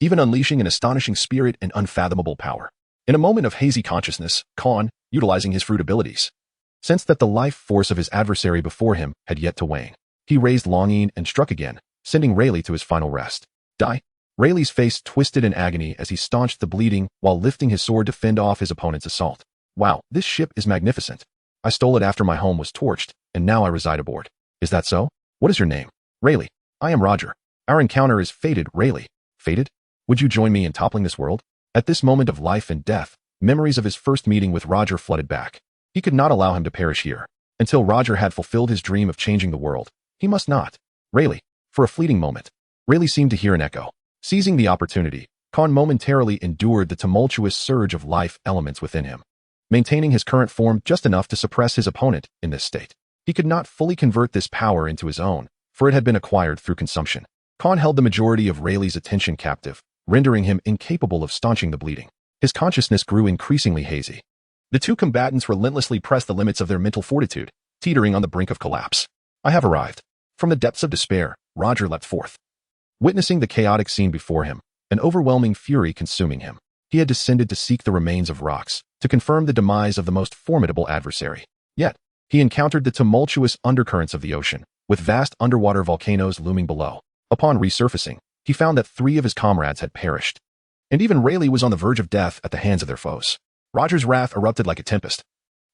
even unleashing an astonishing spirit and unfathomable power. In a moment of hazy consciousness, Khan, utilizing his fruit abilities, sensed that the life force of his adversary before him had yet to wane. He raised longing and struck again, sending Rayleigh to his final rest. Die. Rayleigh's face twisted in agony as he staunched the bleeding while lifting his sword to fend off his opponent's assault. Wow, this ship is magnificent. I stole it after my home was torched, and now I reside aboard. Is that so? What is your name? Rayleigh. I am Roger. Our encounter is fated, Rayleigh. Fated? Would you join me in toppling this world? At this moment of life and death, memories of his first meeting with Roger flooded back. He could not allow him to perish here. Until Roger had fulfilled his dream of changing the world, he must not. Rayleigh. For a fleeting moment, Rayleigh seemed to hear an echo. Seizing the opportunity, Khan momentarily endured the tumultuous surge of life elements within him. maintaining his current form just enough to suppress his opponent in this state. He could not fully convert this power into his own, for it had been acquired through consumption. Khan held the majority of Rayleigh's attention captive, rendering him incapable of staunching the bleeding. His consciousness grew increasingly hazy. The two combatants relentlessly pressed the limits of their mental fortitude, teetering on the brink of collapse. I have arrived. From the depths of despair, Roger leapt forth. Witnessing the chaotic scene before him, an overwhelming fury consuming him, he had descended to seek the remains of rocks, to confirm the demise of the most formidable adversary. Yet, he encountered the tumultuous undercurrents of the ocean, with vast underwater volcanoes looming below. Upon resurfacing, he found that 3 of his comrades had perished, and even Rayleigh was on the verge of death at the hands of their foes. Roger's wrath erupted like a tempest.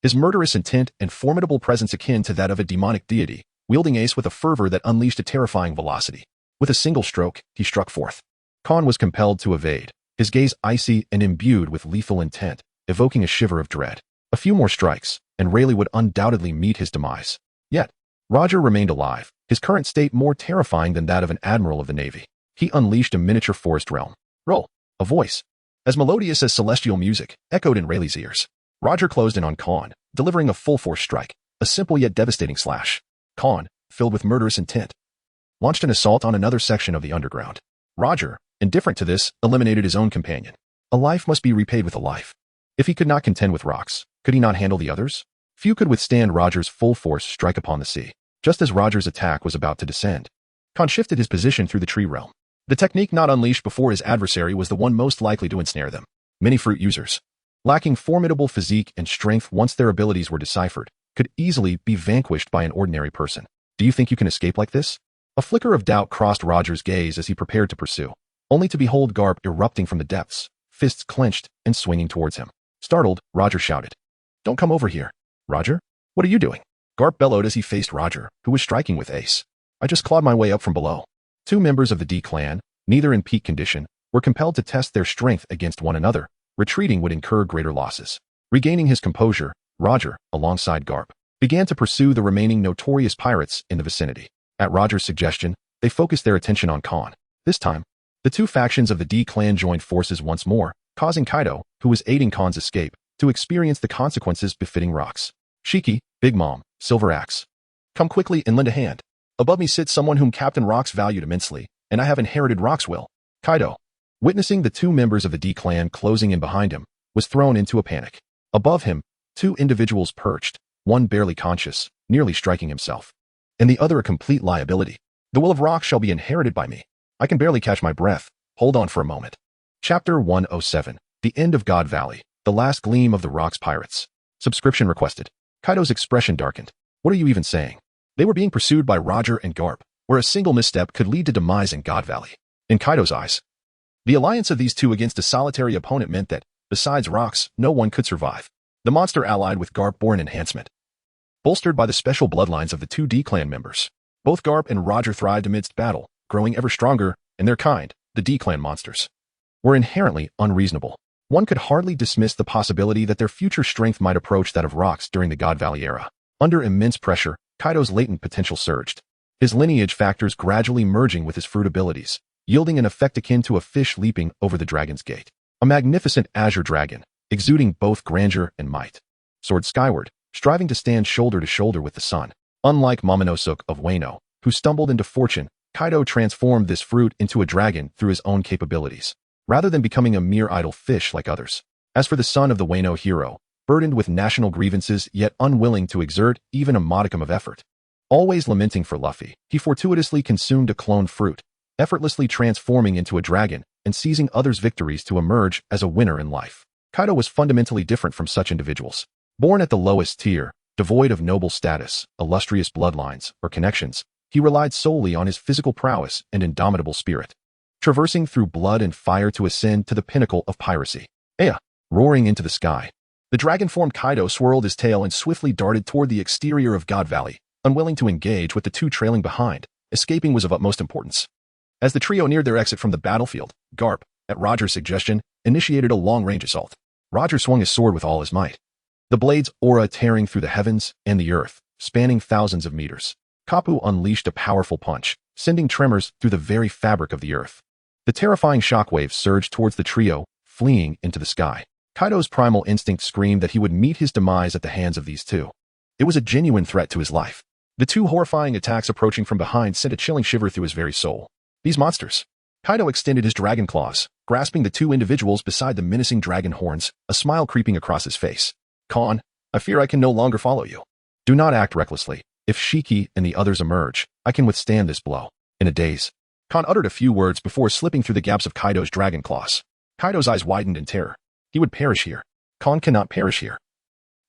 His murderous intent and formidable presence akin to that of a demonic deity, wielding ace with a fervor that unleashed a terrifying velocity. With a single stroke, he struck forth. Khan was compelled to evade, his gaze icy and imbued with lethal intent, evoking a shiver of dread. A few more strikes, and Rayleigh would undoubtedly meet his demise. Yet, Roger remained alive, his current state more terrifying than that of an admiral of the Navy. He unleashed a miniature forest realm. Roll. A voice, as melodious as celestial music, echoed in Rayleigh's ears. Roger closed in on Khan, delivering a full-force strike, a simple yet devastating slash. Khan, filled with murderous intent, launched an assault on another section of the underground. Roger, indifferent to this, eliminated his own companion. A life must be repaid with a life. If he could not contend with rocks, could he not handle the others? Few could withstand Roger's full-force strike upon the sea. Just as Roger's attack was about to descend, Khan shifted his position through the tree realm. The technique not unleashed before his adversary was the one most likely to ensnare them. Many fruit users, lacking formidable physique and strength once their abilities were deciphered, could easily be vanquished by an ordinary person. Do you think you can escape like this? A flicker of doubt crossed Roger's gaze as he prepared to pursue, only to behold Garp erupting from the depths, fists clenched and swinging towards him. Startled, Roger shouted, "Don't come over here." "Roger? What are you doing?" Garp bellowed as he faced Roger, who was striking with ace. "I just clawed my way up from below." 2 members of the D clan, neither in peak condition, were compelled to test their strength against one another. Retreating would incur greater losses. Regaining his composure, Roger, alongside Garp, began to pursue the remaining notorious pirates in the vicinity. At Roger's suggestion, they focused their attention on Khan. This time, the 2 factions of the D clan joined forces once more, causing Kaido, who was aiding Khan's escape, to experience the consequences befitting rocks. "Shiki, Big Mom, Silver Axe. Come quickly and lend a hand. Above me sits someone whom Captain Rocks valued immensely, and I have inherited Rock's will." Kaido, witnessing the 2 members of the D clan closing in behind him, was thrown into a panic. Above him, 2 individuals perched, one barely conscious, nearly striking himself, and the other a complete liability. "The will of Rock shall be inherited by me. I can barely catch my breath. Hold on for a moment." Chapter 107. The End of God Valley. The Last Gleam of the Rocks Pirates. Subscription requested. Kaido's expression darkened. What are you even saying? They were being pursued by Roger and Garp, where a single misstep could lead to demise in God Valley. In Kaido's eyes, the alliance of these 2 against a solitary opponent meant that, besides rocks, no one could survive. The monster allied with Garp bore an enhancement, bolstered by the special bloodlines of the 2 D clan members. Both Garp and Roger thrived amidst battle, growing ever stronger, and their kind, the D clan monsters, were inherently unreasonable. One could hardly dismiss the possibility that their future strength might approach that of rocks during the God Valley era. Under immense pressure, Kaido's latent potential surged, his lineage factors gradually merging with his fruit abilities, yielding an effect akin to a fish leaping over the dragon's gate. A magnificent azure dragon, exuding both grandeur and might, soared skyward, striving to stand shoulder to shoulder with the sun. Unlike Momonosuke of Wano, who stumbled into fortune, Kaido transformed this fruit into a dragon through his own capabilities, rather than becoming a mere idle fish like others. As for the son of the Wano hero, burdened with national grievances yet unwilling to exert even a modicum of effort, always lamenting for Luffy, he fortuitously consumed a cloned fruit, effortlessly transforming into a dragon and seizing others' victories to emerge as a winner in life. Kaido was fundamentally different from such individuals. Born at the lowest tier, devoid of noble status, illustrious bloodlines, or connections, he relied solely on his physical prowess and indomitable spirit, traversing through blood and fire to ascend to the pinnacle of piracy. Ea, roaring into the sky, the dragon-formed Kaido swirled his tail and swiftly darted toward the exterior of God Valley, unwilling to engage with the 2 trailing behind. Escaping was of utmost importance. As the trio neared their exit from the battlefield, Garp, at Roger's suggestion, initiated a long-range assault. Roger swung his sword with all his might, the blade's aura tearing through the heavens and the earth, spanning thousands of meters. Kapu unleashed a powerful punch, sending tremors through the very fabric of the earth. The terrifying shockwaves surged towards the trio, fleeing into the sky. Kaido's primal instinct screamed that he would meet his demise at the hands of these two. It was a genuine threat to his life. The two horrifying attacks approaching from behind sent a chilling shiver through his very soul. These monsters. Kaido extended his dragon claws, grasping the two individuals beside the menacing dragon horns, a smile creeping across his face. Kon, I fear I can no longer follow you. Do not act recklessly. If Shiki and the others emerge, I can withstand this blow. In a daze, Kon uttered a few words before slipping through the gaps of Kaido's dragon claws. Kaido's eyes widened in terror. He would perish here. Kon cannot perish here.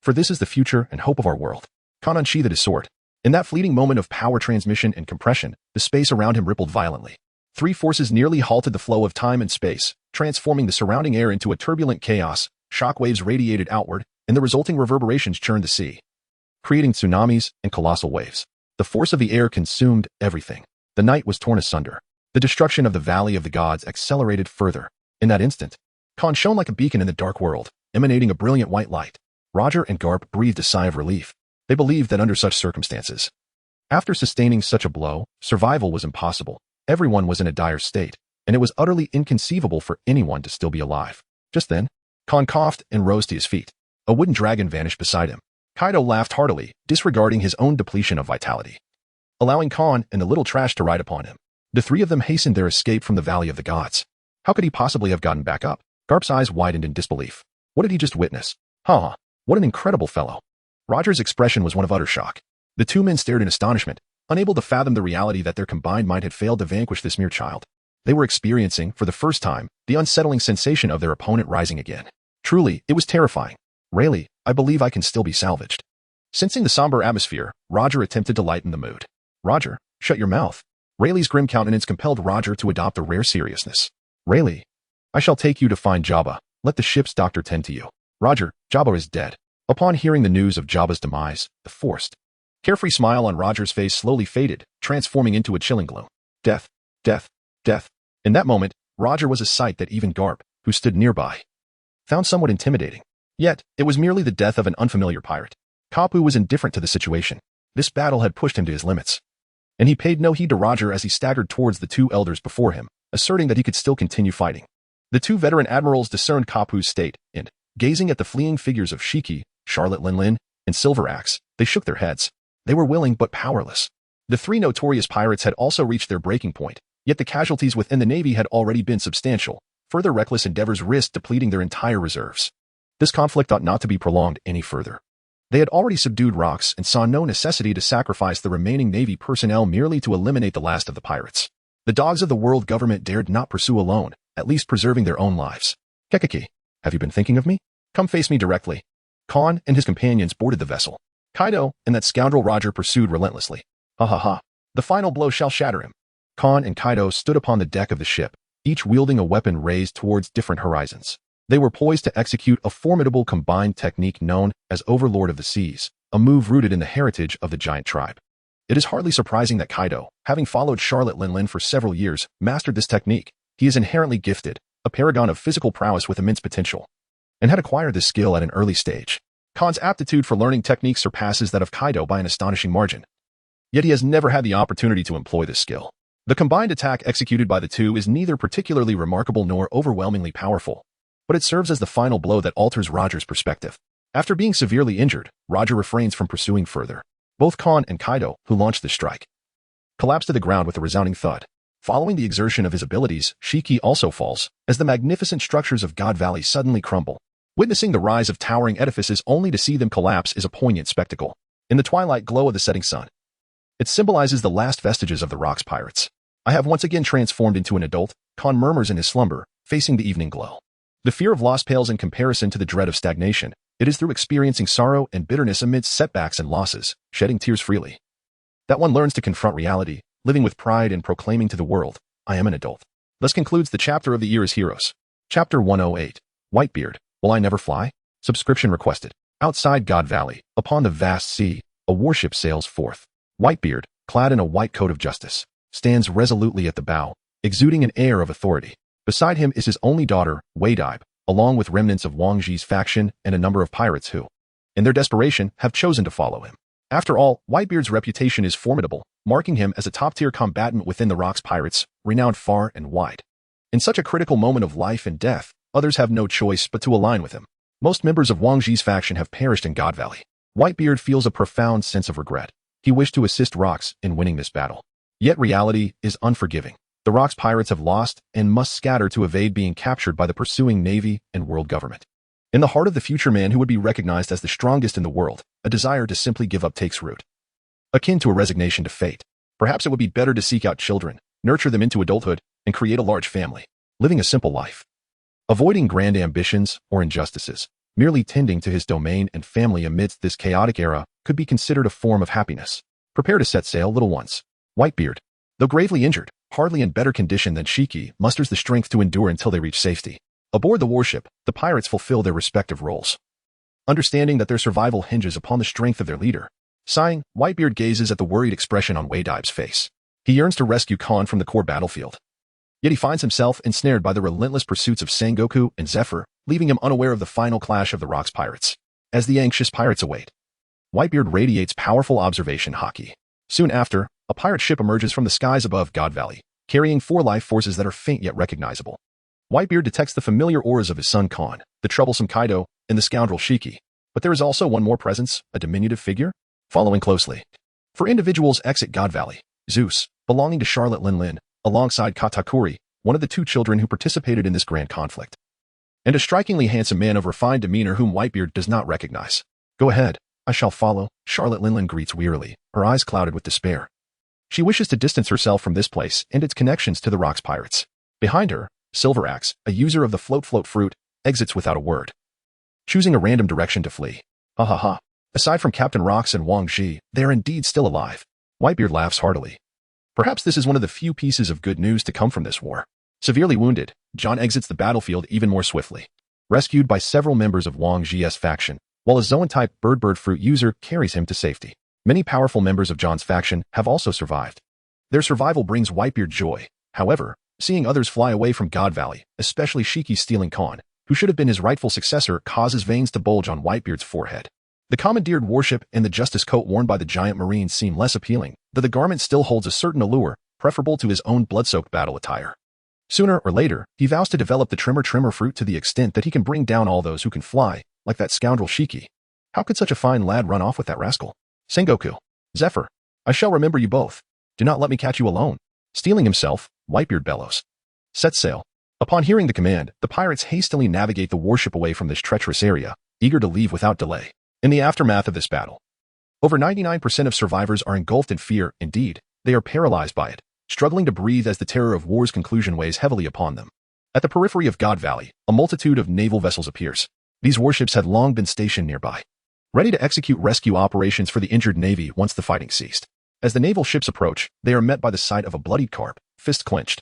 For this is the future and hope of our world. Kon unsheathed his sword. In that fleeting moment of power transmission and compression, the space around him rippled violently. Three forces nearly halted the flow of time and space, transforming the surrounding air into a turbulent chaos. Shockwaves radiated outward, and the resulting reverberations churned the sea, creating tsunamis and colossal waves. The force of the air consumed everything. The night was torn asunder. The destruction of the Valley of the Gods accelerated further. In that instant, Kon shone like a beacon in the dark world, emanating a brilliant white light. Roger and Garp breathed a sigh of relief. They believed that under such circumstances, after sustaining such a blow, survival was impossible. Everyone was in a dire state, and it was utterly inconceivable for anyone to still be alive. Just then, Kon coughed and rose to his feet. A wooden dragon vanished beside him. Kaido laughed heartily, disregarding his own depletion of vitality, allowing Kon and the little trash to ride upon him. The three of them hastened their escape from the Valley of the Gods. How could he possibly have gotten back up? Garp's eyes widened in disbelief. What did he just witness? What an incredible fellow. Roger's expression was one of utter shock. The two men stared in astonishment, unable to fathom the reality that their combined might had failed to vanquish this mere child. They were experiencing, for the first time, the unsettling sensation of their opponent rising again. Truly, it was terrifying. Rayleigh, I believe I can still be salvaged. Sensing the somber atmosphere, Roger attempted to lighten the mood. Roger, shut your mouth. Rayleigh's grim countenance compelled Roger to adopt a rare seriousness. Rayleigh, I shall take you to find Jabba. Let the ship's doctor tend to you. Roger, Jabba is dead. Upon hearing the news of Jabba's demise, the forced, carefree smile on Roger's face slowly faded, transforming into a chilling gloom. Death, death, death. In that moment, Roger was a sight that even Garp, who stood nearby, found somewhat intimidating. Yet, it was merely the death of an unfamiliar pirate. Kapu was indifferent to the situation. This battle had pushed him to his limits. And he paid no heed to Roger as he staggered towards the two elders before him, asserting that he could still continue fighting. The two veteran admirals discerned Kapu's state, and, gazing at the fleeing figures of Shiki, Charlotte Linlin, and Silver Axe, they shook their heads. They were willing but powerless. The three notorious pirates had also reached their breaking point, yet the casualties within the Navy had already been substantial. Further reckless endeavors risked depleting their entire reserves. This conflict ought not to be prolonged any further. They had already subdued rocks and saw no necessity to sacrifice the remaining Navy personnel merely to eliminate the last of the pirates. The dogs of the world government dared not pursue alone, at least preserving their own lives. Kekiki, have you been thinking of me? Come face me directly. Kon and his companions boarded the vessel. Kaido and that scoundrel Roger pursued relentlessly. Ha ha ha. The final blow shall shatter him. Kon and Kaido stood upon the deck of the ship, each wielding a weapon raised towards different horizons. They were poised to execute a formidable combined technique known as Overlord of the Seas, a move rooted in the heritage of the giant tribe. It is hardly surprising that Kaido, having followed Charlotte Linlin for several years, mastered this technique. He is inherently gifted, a paragon of physical prowess with immense potential, and had acquired this skill at an early stage. Kon's aptitude for learning techniques surpasses that of Kaido by an astonishing margin. Yet he has never had the opportunity to employ this skill. The combined attack executed by the two is neither particularly remarkable nor overwhelmingly powerful, but it serves as the final blow that alters Roger's perspective. After being severely injured, Roger refrains from pursuing further. Both Kon and Kaido, who launched the strike, collapsed to the ground with a resounding thud. Following the exertion of his abilities, Shiki also falls, as the magnificent structures of God Valley suddenly crumble. Witnessing the rise of towering edifices only to see them collapse is a poignant spectacle. In the twilight glow of the setting sun, it symbolizes the last vestiges of the Rock's pirates. I have once again transformed into an adult, Kon murmurs in his slumber, facing the evening glow. The fear of loss pales in comparison to the dread of stagnation. It is through experiencing sorrow and bitterness amidst setbacks and losses, shedding tears freely, that one learns to confront reality, living with pride and proclaiming to the world, I am an adult. Thus concludes the chapter of the year as heroes. Chapter 108. Whitebeard. Will I never fly? Subscription requested. Outside God Valley, upon the vast sea, a warship sails forth. Whitebeard, clad in a white coat of justice, stands resolutely at the bow, exuding an air of authority. Beside him is his only daughter, Weidibe, along with remnants of Wang Ji's faction and a number of pirates who, in their desperation, have chosen to follow him. After all, Whitebeard's reputation is formidable, marking him as a top-tier combatant within the Rock's pirates, renowned far and wide. In such a critical moment of life and death, others have no choice but to align with him. Most members of Wang Ji's faction have perished in God Valley. Whitebeard feels a profound sense of regret. He wished to assist Rocks in winning this battle. Yet reality is unforgiving. The Rocks pirates have lost and must scatter to evade being captured by the pursuing navy and world government. In the heart of the future man who would be recognized as the strongest in the world, a desire to simply give up takes root. Akin to a resignation to fate. Perhaps it would be better to seek out children, nurture them into adulthood, and create a large family, living a simple life. Avoiding grand ambitions or injustices, merely tending to his domain and family amidst this chaotic era could be considered a form of happiness. Prepare to set sail, little ones. Whitebeard, though gravely injured, hardly in better condition than Shiki, musters the strength to endure until they reach safety. Aboard the warship, the pirates fulfill their respective roles. Understanding that their survival hinges upon the strength of their leader. Sighing, Whitebeard gazes at the worried expression on Weidibe's face. He yearns to rescue Khan from the core battlefield. Yet he finds himself ensnared by the relentless pursuits of Sengoku and Zephyr, leaving him unaware of the final clash of the Rocks pirates. As the anxious pirates await, Whitebeard radiates powerful observation haki. Soon after, a pirate ship emerges from the skies above God Valley, carrying 4 life forces that are faint yet recognizable. Whitebeard detects the familiar auras of his son Khan, the troublesome Kaido, and the scoundrel Shiki. But there is also one more presence, a diminutive figure, following closely. For individuals exit God Valley, Zeus, belonging to Charlotte Lin, alongside Katakuri, one of the 2 children who participated in this grand conflict. And a strikingly handsome man of refined demeanor whom Whitebeard does not recognize. Go ahead, I shall follow, Charlotte Lin greets wearily, her eyes clouded with despair. She wishes to distance herself from this place and its connections to the Rocks pirates. Behind her, Silver Axe, a user of the float fruit, exits without a word, choosing a random direction to flee. Ha ha ha. Aside from Captain Rocks and Wang Ji, they are indeed still alive. Whitebeard laughs heartily. Perhaps this is one of the few pieces of good news to come from this war. Severely wounded, John exits the battlefield even more swiftly. Rescued by several members of Wang Ji's faction, while a Zoan-type bird fruit user carries him to safety. Many powerful members of John's faction have also survived. Their survival brings Whitebeard joy. However, seeing others fly away from God Valley, especially Shiki stealing Khan, who should have been his rightful successor, causes veins to bulge on Whitebeard's forehead. The commandeered warship and the justice coat worn by the giant marine seem less appealing, though the garment still holds a certain allure, preferable to his own blood-soaked battle attire. Sooner or later, he vows to develop the trimmer fruit to the extent that he can bring down all those who can fly, like that scoundrel Shiki. How could such a fine lad run off with that rascal? Sengoku, Zephyr, I shall remember you both. Do not let me catch you alone. Stealing himself, Whitebeard bellows. Set sail. Upon hearing the command, the pirates hastily navigate the warship away from this treacherous area, eager to leave without delay. In the aftermath of this battle, over 99% of survivors are engulfed in fear. Indeed, they are paralyzed by it, struggling to breathe as the terror of war's conclusion weighs heavily upon them. At the periphery of God Valley, a multitude of naval vessels appears. These warships had long been stationed nearby, ready to execute rescue operations for the injured navy once the fighting ceased. As the naval ships approach, they are met by the sight of a bloodied Carp, fist clenched,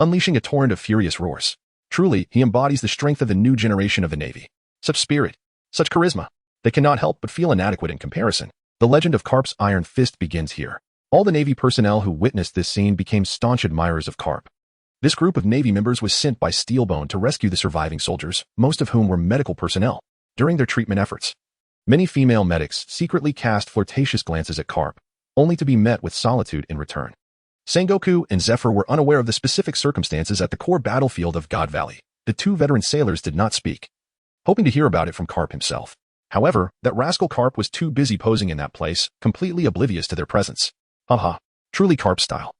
unleashing a torrent of furious roars. Truly, he embodies the strength of the new generation of the Navy. Such spirit, such charisma. They cannot help but feel inadequate in comparison. The legend of Carp's iron fist begins here. All the Navy personnel who witnessed this scene became staunch admirers of Carp. This group of Navy members was sent by Steelbone to rescue the surviving soldiers, most of whom were medical personnel. During their treatment efforts, many female medics secretly cast flirtatious glances at Carp, only to be met with solitude in return. Sengoku and Zephyr were unaware of the specific circumstances at the core battlefield of God Valley. The 2 veteran sailors did not speak, hoping to hear about it from Carp himself. However, that rascal Carp was too busy posing in that place, completely oblivious to their presence. Haha, truly Carp style.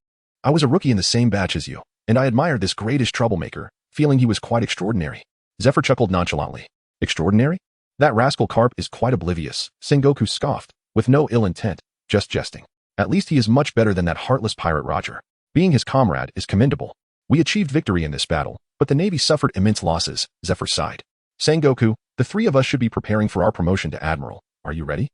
I was a rookie in the same batch as you, and I admired this greatest troublemaker, feeling he was quite extraordinary. Zephyr chuckled nonchalantly. Extraordinary? That rascal Carp is quite oblivious, Sengoku scoffed, with no ill intent, just jesting. At least he is much better than that heartless pirate Roger. Being his comrade is commendable. We achieved victory in this battle, but the Navy suffered immense losses, Zephyr sighed. Sengoku, the 3 of us should be preparing for our promotion to Admiral. Are you ready?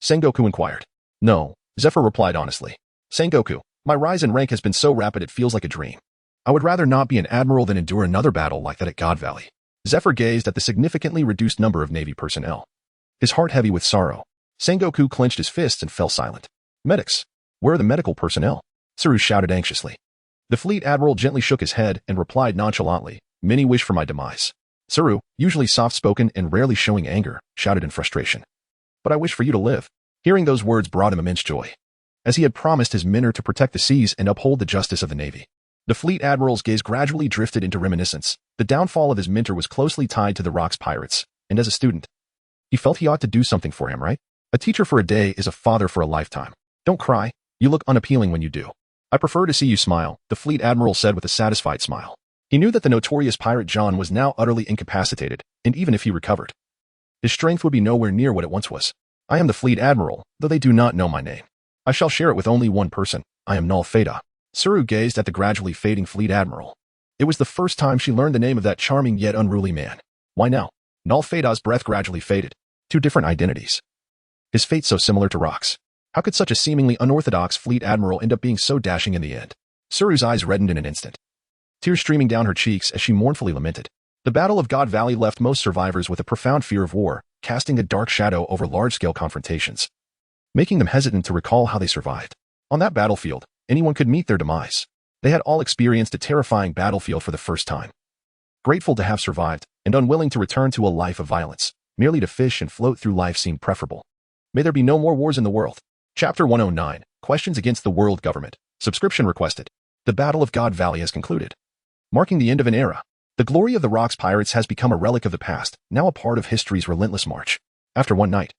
Sengoku inquired. No, Zephyr replied honestly. Sengoku, my rise in rank has been so rapid it feels like a dream. I would rather not be an Admiral than endure another battle like that at God Valley. Zephyr gazed at the significantly reduced number of Navy personnel, his heart heavy with sorrow. Sengoku clenched his fists and fell silent. Medics, where are the medical personnel? Tsuruo shouted anxiously. The fleet admiral gently shook his head and replied nonchalantly, many wish for my demise. Tsuruo, usually soft-spoken and rarely showing anger, shouted in frustration. But I wish for you to live. Hearing those words brought him immense joy, as he had promised his mentor to protect the seas and uphold the justice of the Navy. The fleet admiral's gaze gradually drifted into reminiscence. The downfall of his mentor was closely tied to the Rocks pirates, and as a student, he felt he ought to do something for him, right? A teacher for a day is a father for a lifetime. Don't cry. You look unappealing when you do. I prefer to see you smile, the fleet admiral said with a satisfied smile. He knew that the notorious pirate John was now utterly incapacitated, and even if he recovered, his strength would be nowhere near what it once was. I am the fleet admiral, though they do not know my name. I shall share it with only one person. I am Null Feda. Suru gazed at the gradually fading fleet admiral. It was the first time she learned the name of that charming yet unruly man. Why now? Null Feda's breath gradually faded. Two different identities. His fate so similar to Rock's. How could such a seemingly unorthodox fleet admiral end up being so dashing in the end? Suru's eyes reddened in an instant, tears streaming down her cheeks as she mournfully lamented. The Battle of God Valley left most survivors with a profound fear of war, casting a dark shadow over large-scale confrontations, making them hesitant to recall how they survived. On that battlefield, anyone could meet their demise. They had all experienced a terrifying battlefield for the first time. Grateful to have survived, and unwilling to return to a life of violence, merely to fish and float through life seemed preferable. May there be no more wars in the world. Chapter 109, Questions Against the World Government. Subscription requested. The Battle of God Valley has concluded, marking the end of an era. The glory of the Rocks pirates has become a relic of the past, now a part of history's relentless march. After one night,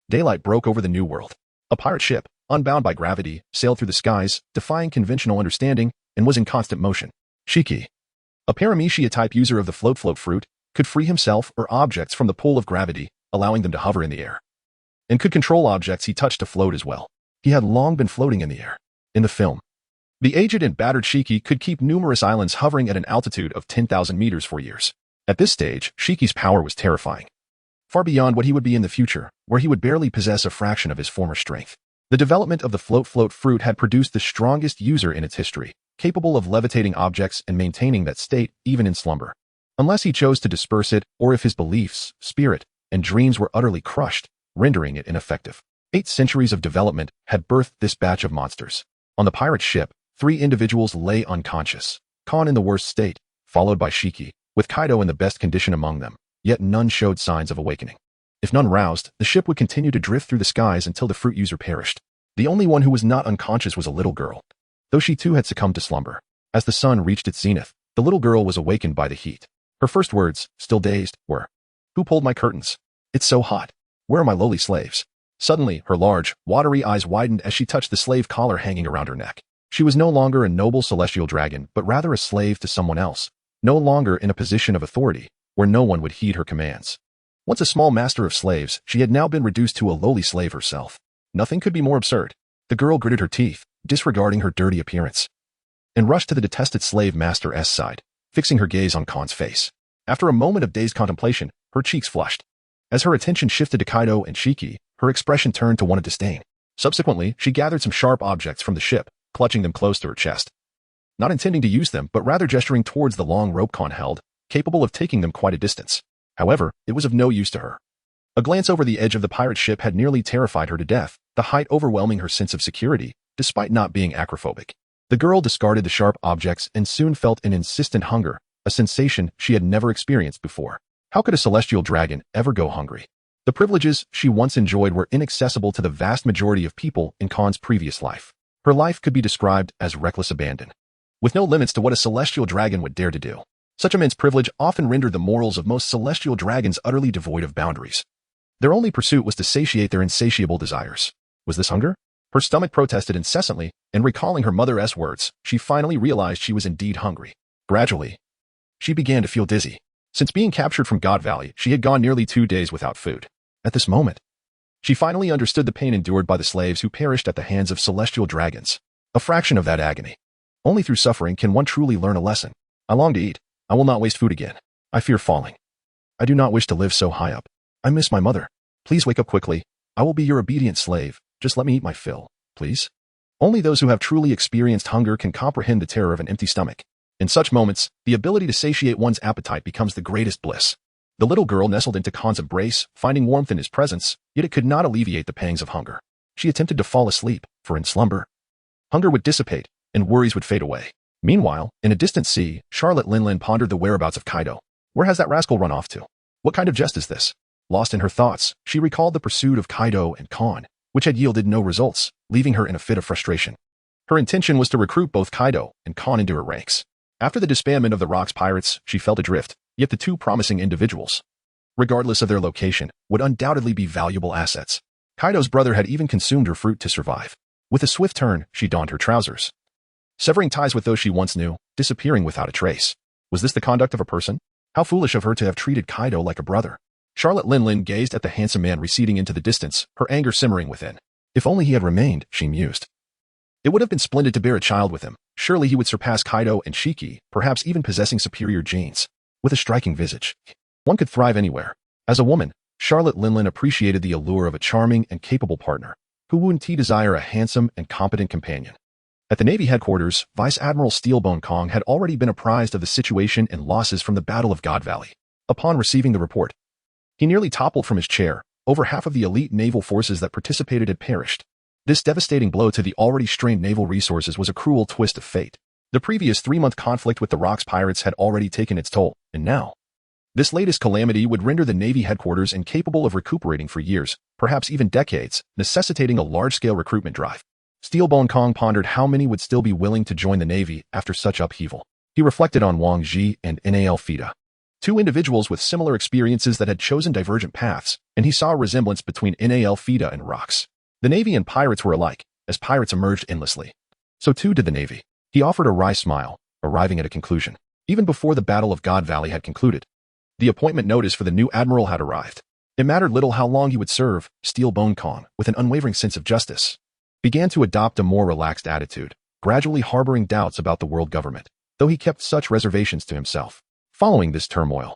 daylight broke over the New World. A pirate ship, unbound by gravity, sailed through the skies, defying conventional understanding, and was in constant motion. Shiki, a paramecia-type user of the float fruit, could free himself or objects from the pull of gravity, allowing them to hover in the air, and could control objects he touched to float as well. He had long been floating in the air. In the film, the aged and battered Shiki could keep numerous islands hovering at an altitude of 10,000 meters for years. At this stage, Shiki's power was terrifying, far beyond what he would be in the future, where he would barely possess a fraction of his former strength. The development of the float fruit had produced the strongest user in its history, capable of levitating objects and maintaining that state even in slumber, unless he chose to disperse it or if his beliefs, spirit, and dreams were utterly crushed, rendering it ineffective. 8 centuries of development had birthed this batch of monsters. On the pirate ship, 3 individuals lay unconscious, Khan in the worst state, followed by Shiki, with Kaido in the best condition among them, yet none showed signs of awakening. If none roused, the ship would continue to drift through the skies until the fruit user perished. The only one who was not unconscious was a little girl, though she too had succumbed to slumber. As the sun reached its zenith, the little girl was awakened by the heat. Her first words, still dazed, were, "Who pulled my curtains? It's so hot. Where are my lowly slaves?" Suddenly, her large, watery eyes widened as she touched the slave collar hanging around her neck. She was no longer a noble celestial dragon, but rather a slave to someone else, no longer in a position of authority, where no one would heed her commands. Once a small master of slaves, she had now been reduced to a lowly slave herself. Nothing could be more absurd. The girl gritted her teeth, disregarding her dirty appearance, and rushed to the detested slave master's side, fixing her gaze on Khan's face. After a moment of dazed contemplation, her cheeks flushed. As her attention shifted to Kaido and Shiki, her expression turned to one of disdain. Subsequently, she gathered some sharp objects from the ship, clutching them close to her chest, not intending to use them, but rather gesturing towards the long rope Khan held, capable of taking them quite a distance. However, it was of no use to her. A glance over the edge of the pirate ship had nearly terrified her to death, the height overwhelming her sense of security, despite not being acrophobic. The girl discarded the sharp objects and soon felt an insistent hunger, a sensation she had never experienced before. How could a celestial dragon ever go hungry? The privileges she once enjoyed were inaccessible to the vast majority of people in Khan's previous life. Her life could be described as reckless abandon, with no limits to what a celestial dragon would dare to do. Such immense privilege often rendered the morals of most celestial dragons utterly devoid of boundaries. Their only pursuit was to satiate their insatiable desires. Was this hunger? Her stomach protested incessantly, and recalling her mother's words, she finally realized she was indeed hungry. Gradually, she began to feel dizzy. Since being captured from God Valley, she had gone nearly 2 days without food. At this moment, she finally understood the pain endured by the slaves who perished at the hands of celestial dragons. A fraction of that agony. Only through suffering can one truly learn a lesson. I long to eat. I will not waste food again. I fear falling. I do not wish to live so high up. I miss my mother. Please wake up quickly. I will be your obedient slave. Just let me eat my fill, please. Only those who have truly experienced hunger can comprehend the terror of an empty stomach. In such moments, the ability to satiate one's appetite becomes the greatest bliss. The little girl nestled into Khan's embrace, finding warmth in his presence, yet it could not alleviate the pangs of hunger. She attempted to fall asleep, for in slumber, hunger would dissipate, and worries would fade away. Meanwhile, in a distant sea, Charlotte Linlin pondered the whereabouts of Kaido. Where has that rascal run off to? What kind of jest is this? Lost in her thoughts, she recalled the pursuit of Kaido and Khan, which had yielded no results, leaving her in a fit of frustration. Her intention was to recruit both Kaido and Khan into her ranks. After the disbandment of the Rocks pirates, she felt adrift, yet the two promising individuals regardless of their location, would undoubtedly be valuable assets. Kaido's brother had even consumed her fruit to survive. With a swift turn, she donned her trousers, severing ties with those she once knew, disappearing without a trace. Was this the conduct of a person? How foolish of her to have treated Kaido like a brother. Charlotte Linlin gazed at the handsome man receding into the distance, her anger simmering within. If only he had remained, she mused. It would have been splendid to bear a child with him. Surely he would surpass Kaido and Shiki, perhaps even possessing superior genes. With a striking visage, one could thrive anywhere. As a woman, Charlotte Linlin appreciated the allure of a charming and capable partner, who wouldn't desire a handsome and competent companion. At the Navy headquarters, Vice Admiral Steelbone Kong had already been apprised of the situation and losses from the Battle of God Valley. Upon receiving the report, he nearly toppled from his chair. Over half of the elite naval forces that participated had perished. This devastating blow to the already strained naval resources was a cruel twist of fate. The previous 3-month conflict with the Rocks pirates had already taken its toll, and now, this latest calamity would render the Navy headquarters incapable of recuperating for years, perhaps even decades, necessitating a large-scale recruitment drive. Steelbone Kong pondered how many would still be willing to join the Navy after such upheaval. He reflected on Wang Ji and Nal Fida, two individuals with similar experiences that had chosen divergent paths, and he saw a resemblance between Nal Fida and Rocks. The Navy and pirates were alike, as pirates emerged endlessly. So too did the Navy. He offered a wry smile, arriving at a conclusion. Even before the Battle of God Valley had concluded, the appointment notice for the new admiral had arrived. It mattered little how long he would serve. Steelbone Kong, with an unwavering sense of justice, began to adopt a more relaxed attitude, gradually harboring doubts about the world government, though he kept such reservations to himself. Following this turmoil,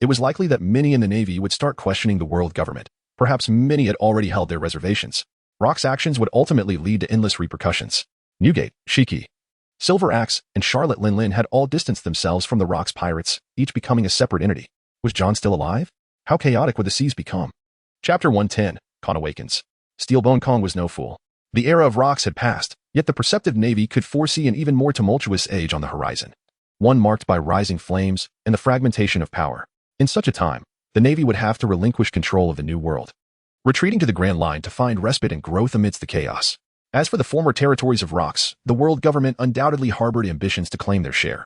it was likely that many in the Navy would start questioning the world government. Perhaps many had already held their reservations. Rock's actions would ultimately lead to endless repercussions. Newgate, Shiki, Silver Axe, and Charlotte Linlin had all distanced themselves from the Rocks pirates, each becoming a separate entity. Was John still alive? How chaotic would the seas become? Chapter 110, Khan Awakens. Steelbone Kong was no fool. The era of Rocks had passed, yet the perceptive Navy could foresee an even more tumultuous age on the horizon. One marked by rising flames and the fragmentation of power. In such a time, the Navy would have to relinquish control of the New World, retreating to the Grand Line to find respite and growth amidst the chaos. As for the former territories of Rocks, the world government undoubtedly harbored ambitions to claim their share.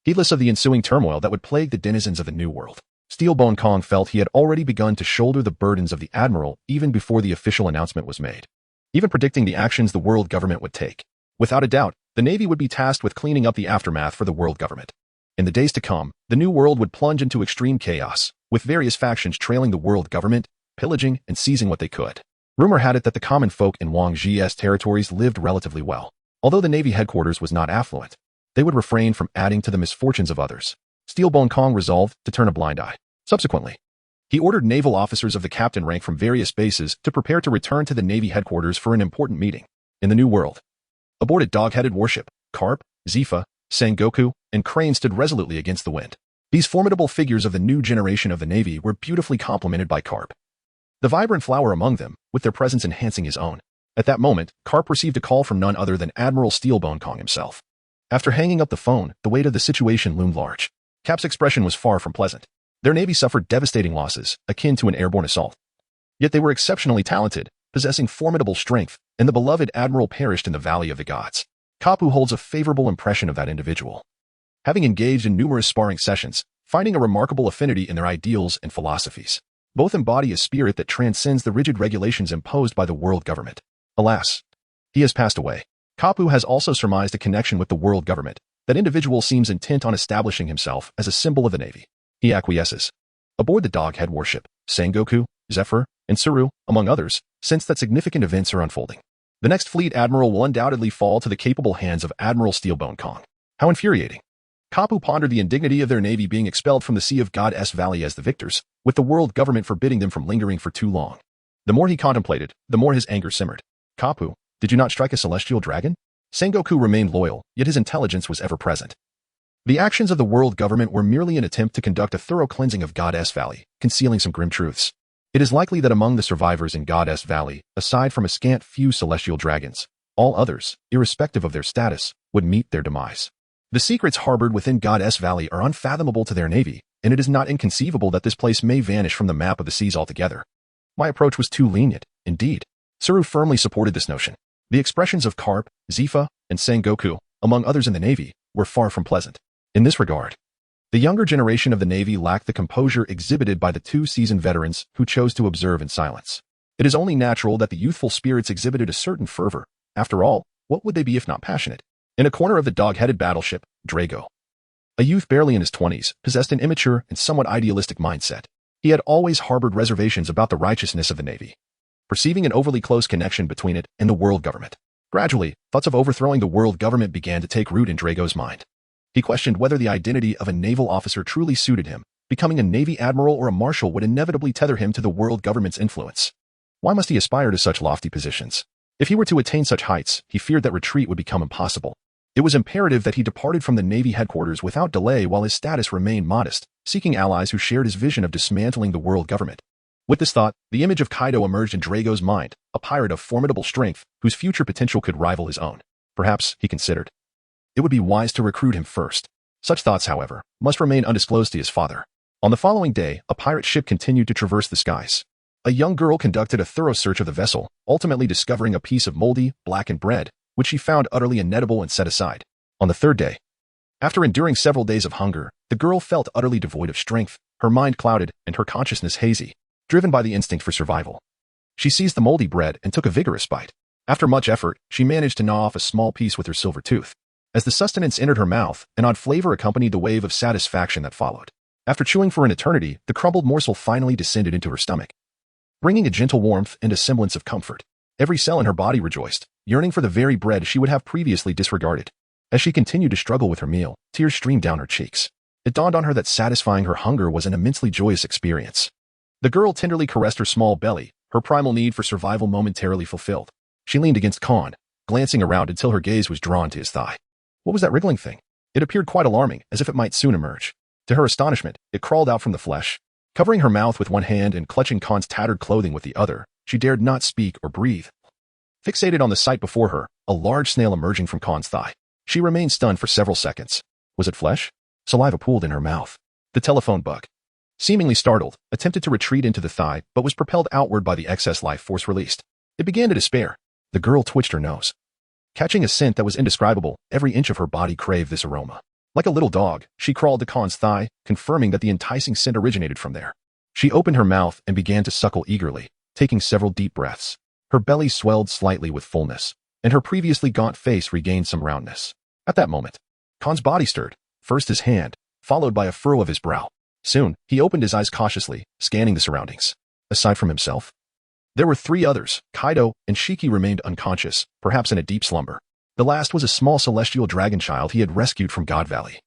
Heedless of the ensuing turmoil that would plague the denizens of the New World, Steelbone Kong felt he had already begun to shoulder the burdens of the Admiral even before the official announcement was made. Even predicting the actions the world government would take. Without a doubt, the Navy would be tasked with cleaning up the aftermath for the world government. In the days to come, the New World would plunge into extreme chaos, with various factions trailing the world government, pillaging and seizing what they could. Rumor had it that the common folk in Wang Ji's territories lived relatively well. Although the Navy headquarters was not affluent, they would refrain from adding to the misfortunes of others. Steelbone Kong resolved to turn a blind eye. Subsequently, he ordered naval officers of the captain rank from various bases to prepare to return to the Navy headquarters for an important meeting. In the New World, aboard a dog-headed warship, Carp, Zephyr, Sengoku, and Crane stood resolutely against the wind. These formidable figures of the new generation of the Navy were beautifully complemented by Carp, the vibrant flower among them, with their presence enhancing his own. At that moment, Carp received a call from none other than Admiral Steelbone Kong himself. After hanging up the phone, the weight of the situation loomed large. Cap's expression was far from pleasant. Their Navy suffered devastating losses, akin to an airborne assault. Yet they were exceptionally talented, possessing formidable strength, and the beloved Admiral perished in the Valley of the Gods. Kapu holds a favorable impression of that individual, having engaged in numerous sparring sessions, finding a remarkable affinity in their ideals and philosophies. Both embody a spirit that transcends the rigid regulations imposed by the world government. Alas, he has passed away. Kapu has also surmised a connection with the world government. That individual seems intent on establishing himself as a symbol of the Navy. He acquiesces. Aboard the dog-head warship, Sengoku, Zephyr, and Suru, among others, sense that significant events are unfolding. The next fleet admiral will undoubtedly fall to the capable hands of Admiral Steelbone Kong. How infuriating. Kapu pondered the indignity of their Navy being expelled from the Sea of Goddess Valley as the victors, with the world government forbidding them from lingering for too long. The more he contemplated, the more his anger simmered. Kapu, did you not strike a celestial dragon? Sengoku remained loyal, yet his intelligence was ever present. The actions of the world government were merely an attempt to conduct a thorough cleansing of Goddess Valley, concealing some grim truths. It is likely that among the survivors in Goddess Valley, aside from a scant few celestial dragons, all others, irrespective of their status, would meet their demise. The secrets harbored within Goddess Valley are unfathomable to their Navy, and it is not inconceivable that this place may vanish from the map of the seas altogether. My approach was too lenient, indeed. Suru firmly supported this notion. The expressions of Carp, Zephyr, and Sengoku, among others in the Navy, were far from pleasant. In this regard, The younger generation of the Navy lacked the composure exhibited by the two seasoned veterans who chose to observe in silence. It is only natural that the youthful spirits exhibited a certain fervor. After all, what would they be if not passionate? In a corner of the dog-headed battleship, Drago, a youth barely in his 20s, possessed an immature and somewhat idealistic mindset. He had always harbored reservations about the righteousness of the Navy, perceiving an overly close connection between it and the world government. Gradually, thoughts of overthrowing the world government began to take root in Drago's mind. He questioned whether the identity of a naval officer truly suited him. Becoming a Navy admiral or a marshal would inevitably tether him to the world government's influence. Why must he aspire to such lofty positions? If he were to attain such heights, he feared that retreat would become impossible. It was imperative that he departed from the Navy headquarters without delay while his status remained modest, seeking allies who shared his vision of dismantling the world government. With this thought, the image of Kaido emerged in Drago's mind, a pirate of formidable strength whose future potential could rival his own. Perhaps, he considered, it would be wise to recruit him first. Such thoughts, however, must remain undisclosed to his father. On the following day, a pirate ship continued to traverse the skies. A young girl conducted a thorough search of the vessel, ultimately discovering a piece of moldy, blackened bread, which she found utterly inedible and set aside. On the third day, after enduring several days of hunger, the girl felt utterly devoid of strength, her mind clouded and her consciousness hazy, driven by the instinct for survival. She seized the moldy bread and took a vigorous bite. After much effort, she managed to gnaw off a small piece with her silver tooth. As the sustenance entered her mouth, an odd flavor accompanied the wave of satisfaction that followed. After chewing for an eternity, the crumbled morsel finally descended into her stomach, bringing a gentle warmth and a semblance of comfort. Every cell in her body rejoiced, yearning for the very bread she would have previously disregarded. As she continued to struggle with her meal, tears streamed down her cheeks. It dawned on her that satisfying her hunger was an immensely joyous experience. The girl tenderly caressed her small belly, her primal need for survival momentarily fulfilled. She leaned against Khan, glancing around until her gaze was drawn to his thigh. What was that wriggling thing? It appeared quite alarming, as if it might soon emerge. To her astonishment, it crawled out from the flesh. Covering her mouth with one hand and clutching Khan's tattered clothing with the other, she dared not speak or breathe. Fixated on the sight before her, a large snail emerging from Khan's thigh. She remained stunned for several seconds. Was it flesh? Saliva pooled in her mouth. The telephone bug, seemingly startled, attempted to retreat into the thigh, but was propelled outward by the excess life force released. It began to despair. The girl twitched her nose. Catching a scent that was indescribable, every inch of her body craved this aroma. Like a little dog, she crawled to Khan's thigh, confirming that the enticing scent originated from there. She opened her mouth and began to suckle eagerly, taking several deep breaths. Her belly swelled slightly with fullness, and her previously gaunt face regained some roundness. At that moment, Khan's body stirred, first his hand, followed by a furrow of his brow. Soon, he opened his eyes cautiously, scanning the surroundings. Aside from himself, there were three others. Kaido and Shiki remained unconscious, perhaps in a deep slumber. The last was a small celestial dragon child he had rescued from God Valley.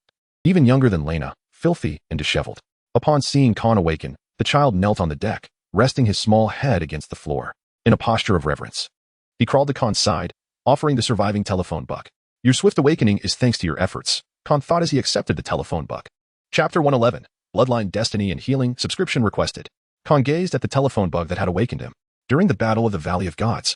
Even younger than Lena, filthy and disheveled. Upon seeing Khan awaken, the child knelt on the deck, resting his small head against the floor, in a posture of reverence. He crawled to Khan's side, offering the surviving telephone book. Your swift awakening is thanks to your efforts, Khan thought as he accepted the telephone book. Chapter 111, Bloodline Destiny and Healing, subscription requested. Khan gazed at the telephone bug that had awakened him. During the Battle of the Valley of Gods,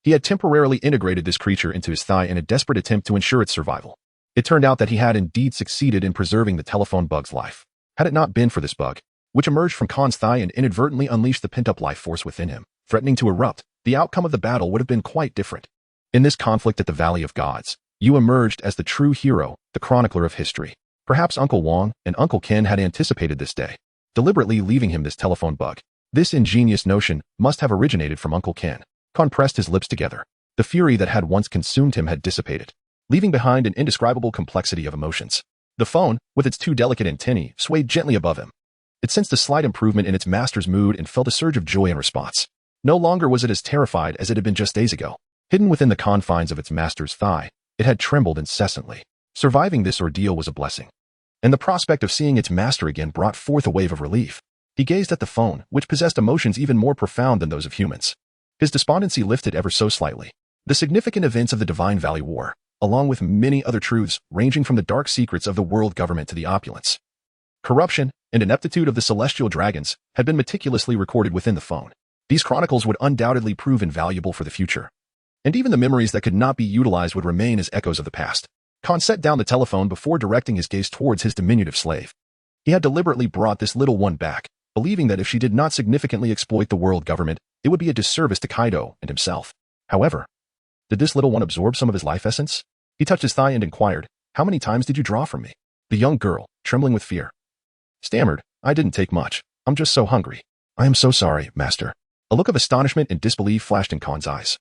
he had temporarily integrated this creature into his thigh in a desperate attempt to ensure its survival. It turned out that he had indeed succeeded in preserving the telephone bug's life. Had it not been for this bug, which emerged from Khan's thigh and inadvertently unleashed the pent-up life force within him, threatening to erupt, the outcome of the battle would have been quite different. In this conflict at the Valley of Gods, you emerged as the true hero, the chronicler of history. Perhaps Uncle Wong and Uncle Ken had anticipated this day, deliberately leaving him this telephone bug. This ingenious notion must have originated from Uncle Ken. Khan pressed his lips together. The fury that had once consumed him had dissipated, leaving behind an indescribable complexity of emotions. The phone, with its two delicate antennae, swayed gently above him. It sensed a slight improvement in its master's mood and felt a surge of joy in response. No longer was it as terrified as it had been just days ago. Hidden within the confines of its master's thigh, it had trembled incessantly. Surviving this ordeal was a blessing, and the prospect of seeing its master again brought forth a wave of relief. He gazed at the phone, which possessed emotions even more profound than those of humans. His despondency lifted ever so slightly. The significant events of the Divine Valley War, along with many other truths ranging from the dark secrets of the world government to the opulence, corruption, and ineptitude of the celestial dragons, had been meticulously recorded within the phone. These chronicles would undoubtedly prove invaluable for the future, and even the memories that could not be utilized would remain as echoes of the past. Khan set down the telephone before directing his gaze towards his diminutive slave. He had deliberately brought this little one back, believing that if she did not significantly exploit the world government, it would be a disservice to Kaido and himself. However, did this little one absorb some of his life essence? He touched his thigh and inquired, "How many times did you draw from me?" The young girl, trembling with fear, stammered, "I didn't take much. I'm just so hungry." "I am so sorry, master." A look of astonishment and disbelief flashed in Khan's eyes,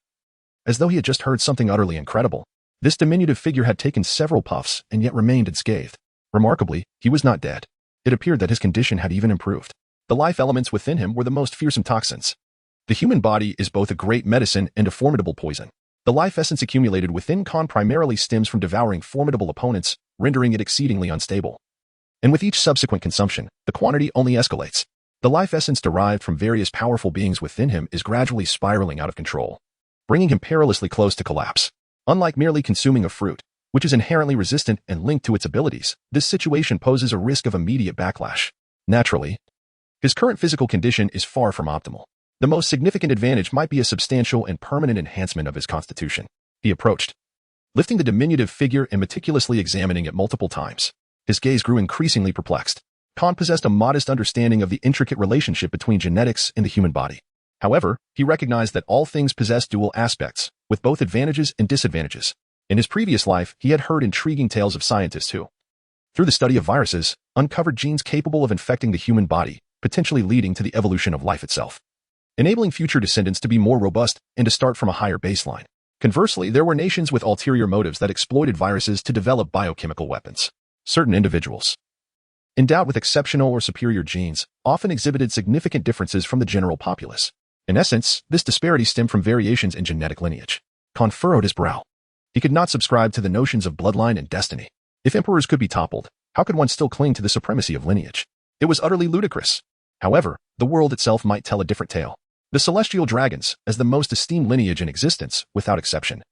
as though he had just heard something utterly incredible. This diminutive figure had taken several puffs and yet remained unscathed. Remarkably, he was not dead. It appeared that his condition had even improved. The life elements within him were the most fearsome toxins. The human body is both a great medicine and a formidable poison. The life essence accumulated within Khan primarily stems from devouring formidable opponents, rendering it exceedingly unstable. And with each subsequent consumption, the quantity only escalates. The life essence derived from various powerful beings within him is gradually spiraling out of control, bringing him perilously close to collapse. Unlike merely consuming a fruit, which is inherently resistant and linked to its abilities, this situation poses a risk of immediate backlash. Naturally, his current physical condition is far from optimal. The most significant advantage might be a substantial and permanent enhancement of his constitution. He approached, lifting the diminutive figure and meticulously examining it multiple times. His gaze grew increasingly perplexed. Khan possessed a modest understanding of the intricate relationship between genetics and the human body. However, he recognized that all things possess dual aspects, with both advantages and disadvantages. In his previous life, he had heard intriguing tales of scientists who, through the study of viruses, uncovered genes capable of infecting the human body, potentially leading to the evolution of life itself, enabling future descendants to be more robust and to start from a higher baseline. Conversely, there were nations with ulterior motives that exploited viruses to develop biochemical weapons. Certain individuals, endowed with exceptional or superior genes, often exhibited significant differences from the general populace. In essence, this disparity stemmed from variations in genetic lineage. Khan furrowed his brow. He could not subscribe to the notions of bloodline and destiny. If emperors could be toppled, how could one still cling to the supremacy of lineage? It was utterly ludicrous. However, the world itself might tell a different tale. The celestial dragons, as the most esteemed lineage in existence, without exception,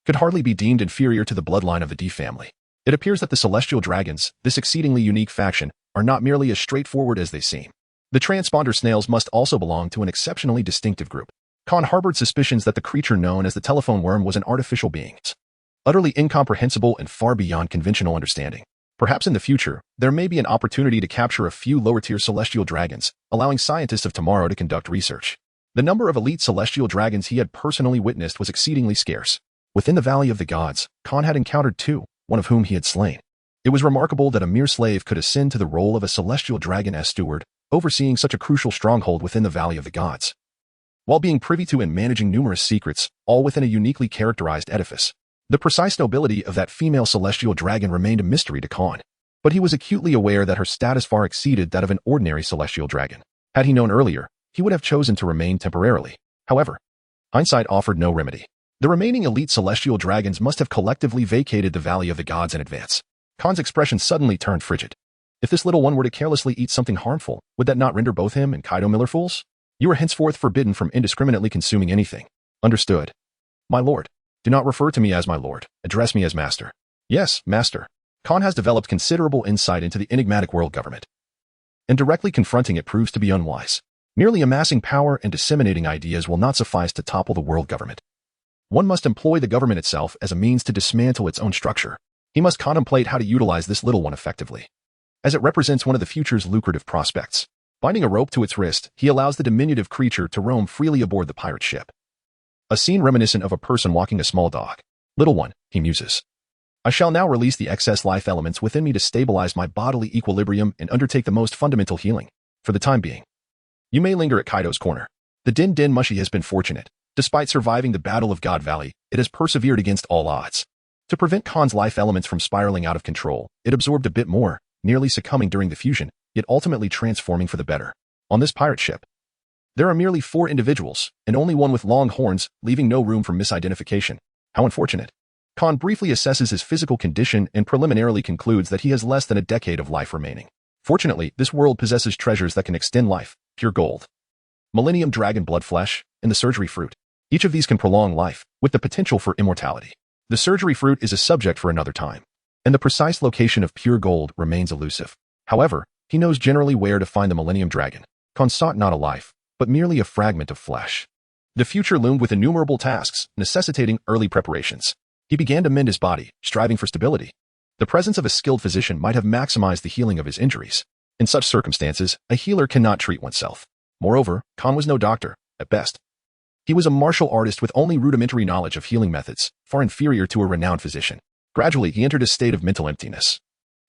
could hardly be deemed inferior to the bloodline of the D family. It appears that the celestial dragons, this exceedingly unique faction, are not merely as straightforward as they seem. The transponder snails must also belong to an exceptionally distinctive group. Khan harbored suspicions that the creature known as the telephone worm was an artificial being, utterly incomprehensible and far beyond conventional understanding. Perhaps in the future, there may be an opportunity to capture a few lower-tier celestial dragons, allowing scientists of tomorrow to conduct research. The number of elite celestial dragons he had personally witnessed was exceedingly scarce. Within the Valley of the Gods, Khan had encountered two, one of whom he had slain. It was remarkable that a mere slave could ascend to the role of a celestial dragon as steward, overseeing such a crucial stronghold within the Valley of the Gods, while being privy to and managing numerous secrets, all within a uniquely characterized edifice. The precise nobility of that female celestial dragon remained a mystery to Khan, but he was acutely aware that her status far exceeded that of an ordinary celestial dragon. Had he known earlier, he would have chosen to remain temporarily. However, hindsight offered no remedy. The remaining elite celestial dragons must have collectively vacated the Valley of the Gods in advance. Khan's expression suddenly turned frigid. If this little one were to carelessly eat something harmful, would that not render both him and Kaido Miller fools? You are henceforth forbidden from indiscriminately consuming anything. Understood. My lord. Do not refer to me as my lord. Address me as master. Yes, master. Khan has developed considerable insight into the enigmatic world government, and directly confronting it proves to be unwise. Merely amassing power and disseminating ideas will not suffice to topple the world government. One must employ the government itself as a means to dismantle its own structure. He must contemplate how to utilize this little one effectively, as it represents one of the future's lucrative prospects. Binding a rope to its wrist, he allows the diminutive creature to roam freely aboard the pirate ship. A scene reminiscent of a person walking a small dog. Little one, he muses. I shall now release the excess life elements within me to stabilize my bodily equilibrium and undertake the most fundamental healing. For the time being, you may linger at Kaido's corner. The Din Din Mushi has been fortunate. Despite surviving the Battle of God Valley, it has persevered against all odds. To prevent Khan's life elements from spiraling out of control, it absorbed a bit more, nearly succumbing during the fusion, yet ultimately transforming for the better. On this pirate ship, there are merely 4 individuals, and only one with long horns, leaving no room for misidentification. How unfortunate. Khan briefly assesses his physical condition and preliminarily concludes that he has less than a decade of life remaining. Fortunately, this world possesses treasures that can extend life, pure gold, Millennium Dragon blood flesh, and the surgery fruit. Each of these can prolong life, with the potential for immortality. The surgery fruit is a subject for another time, and the precise location of pure gold remains elusive. However, he knows generally where to find the Millennium Dragon. Khan sought not a life, but merely a fragment of flesh. The future loomed with innumerable tasks, necessitating early preparations. He began to mend his body, striving for stability. The presence of a skilled physician might have maximized the healing of his injuries. In such circumstances, a healer cannot treat oneself. Moreover, Khan was no doctor, at best. He was a martial artist with only rudimentary knowledge of healing methods, far inferior to a renowned physician. Gradually, he entered a state of mental emptiness.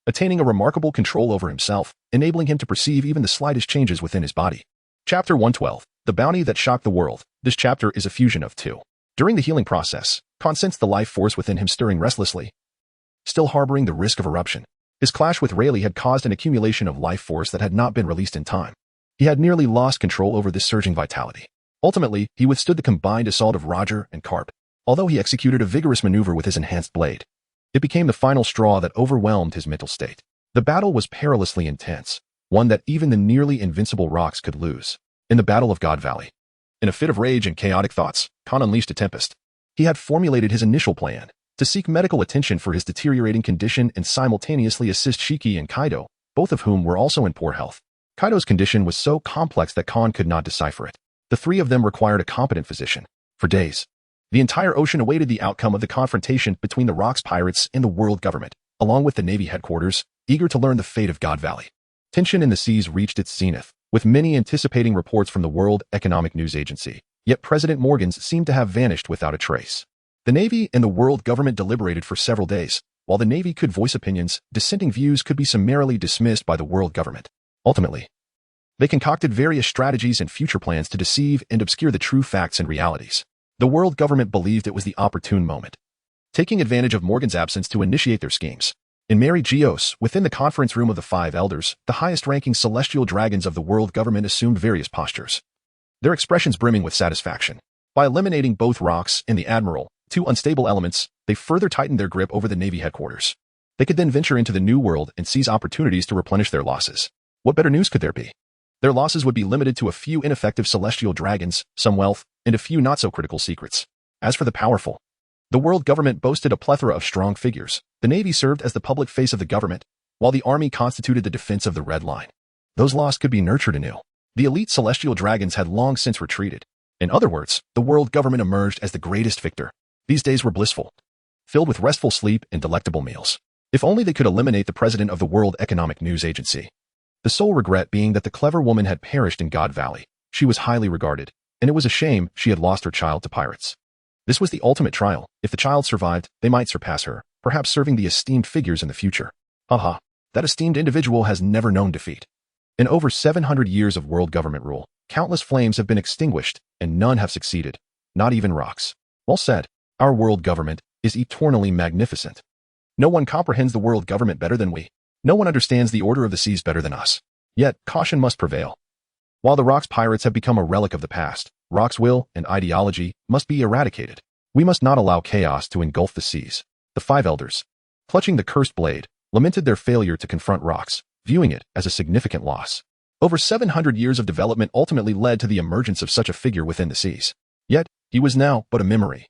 attaining a remarkable control over himself, enabling him to perceive even the slightest changes within his body. Chapter 112. The Bounty That Shocked the World. This chapter is a fusion of two. During the healing process, Khan sensed the life force within him stirring restlessly, still harboring the risk of eruption. His clash with Rayleigh had caused an accumulation of life force that had not been released in time. He had nearly lost control over this surging vitality. Ultimately, he withstood the combined assault of Roger and Carp. Although he executed a vigorous maneuver with his enhanced blade, it became the final straw that overwhelmed his mental state. The battle was perilously intense, one that even the nearly invincible rocks could lose. In the Battle of God Valley, in a fit of rage and chaotic thoughts, Khan unleashed a tempest. He had formulated his initial plan to seek medical attention for his deteriorating condition and simultaneously assist Shiki and Kaido, both of whom were also in poor health. Kaido's condition was so complex that Khan could not decipher it. The three of them required a competent physician. For days, the entire ocean awaited the outcome of the confrontation between the Rocks pirates and the world government, along with the Navy headquarters, eager to learn the fate of God Valley. Tension in the seas reached its zenith, with many anticipating reports from the World Economic News Agency. Yet President Morgan's seemed to have vanished without a trace. The Navy and the world government deliberated for several days. While the Navy could voice opinions, dissenting views could be summarily dismissed by the world government. Ultimately, they concocted various strategies and future plans to deceive and obscure the true facts and realities. The world government believed it was the opportune moment, taking advantage of Morgan's absence to initiate their schemes. In Mary Geos, within the conference room of the Five Elders, the highest-ranking celestial dragons of the world government assumed various postures, their expressions brimming with satisfaction. By eliminating both Rocks and the Admiral, two unstable elements, they further tightened their grip over the Navy headquarters. They could then venture into the New World and seize opportunities to replenish their losses. What better news could there be? Their losses would be limited to a few ineffective celestial dragons, some wealth, and a few not-so-critical secrets. As for the powerful, the world government boasted a plethora of strong figures. The Navy served as the public face of the government, while the Army constituted the defense of the Red Line. Those lost could be nurtured anew. The elite celestial dragons had long since retreated. In other words, the world government emerged as the greatest victor. These days were blissful, filled with restful sleep and delectable meals. If only they could eliminate the president of the World Economic News Agency. The sole regret being that the clever woman had perished in God Valley. She was highly regarded, and it was a shame she had lost her child to pirates. This was the ultimate trial. If the child survived, they might surpass her, perhaps serving the esteemed figures in the future. Haha, that esteemed individual has never known defeat. In over 700 years of world government rule, countless flames have been extinguished, and none have succeeded, not even Rocks. Well said. Our world government is eternally magnificent. No one comprehends the world government better than we. No one understands the order of the seas better than us. Yet, caution must prevail. While the Rocks pirates have become a relic of the past, Rocks' will and ideology must be eradicated. We must not allow chaos to engulf the seas. The Five Elders, clutching the cursed blade, lamented their failure to confront Rocks, viewing it as a significant loss. Over 700 years of development ultimately led to the emergence of such a figure within the seas. Yet, he was now but a memory.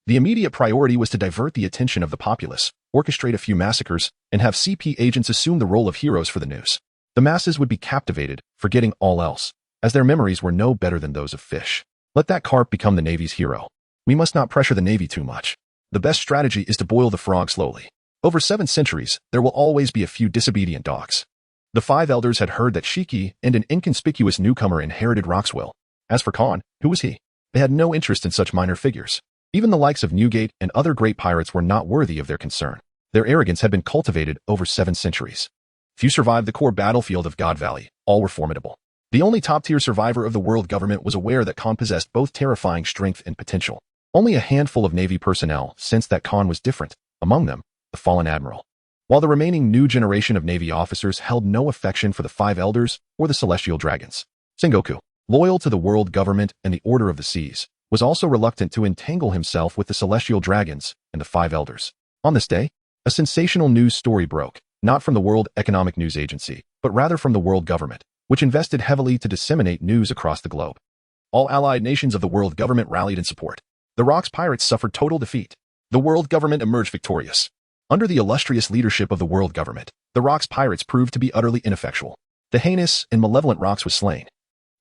The immediate priority was to divert the attention of the populace, orchestrate a few massacres, and have CP agents assume the role of heroes for the news. The masses would be captivated, forgetting all else, as their memories were no better than those of fish. Let that carp become the Navy's hero. We must not pressure the Navy too much. The best strategy is to boil the frog slowly. Over 7 centuries, there will always be a few disobedient dogs. The Five Elders had heard that Shiki and an inconspicuous newcomer inherited Rock's will. As for Khan, who was he? They had no interest in such minor figures. Even the likes of Newgate and other great pirates were not worthy of their concern. Their arrogance had been cultivated over 7 centuries. Few survived the core battlefield of God Valley. All were formidable. The only top-tier survivor of the world government was aware that Khan possessed both terrifying strength and potential. Only a handful of Navy personnel sensed that Khan was different, among them, the fallen admiral. While the remaining new generation of Navy officers held no affection for the Five Elders or the Celestial Dragons. Sengoku, loyal to the world government and the Order of the Seas, was also reluctant to entangle himself with the Celestial Dragons and the Five Elders. On this day, a sensational news story broke, not from the World Economic News Agency, but rather from the world government, which invested heavily to disseminate news across the globe. All allied nations of the world government rallied in support. The Rocks pirates suffered total defeat. The world government emerged victorious. Under the illustrious leadership of the world government, the Rocks pirates proved to be utterly ineffectual. The heinous and malevolent Rocks was slain,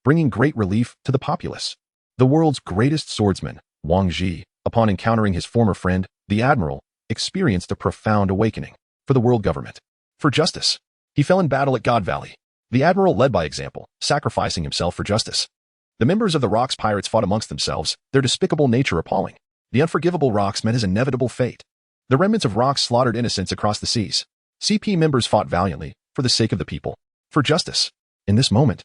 bringing great relief to the populace. The world's greatest swordsman, Wang Ji, upon encountering his former friend, the Admiral, experienced a profound awakening for the world government. For justice, he fell in battle at God Valley. The Admiral led by example, sacrificing himself for justice. The members of the Rocks pirates fought amongst themselves, their despicable nature appalling. The unforgivable Rocks met his inevitable fate. The remnants of Rocks slaughtered innocents across the seas. CP members fought valiantly, for the sake of the people, for justice. In this moment,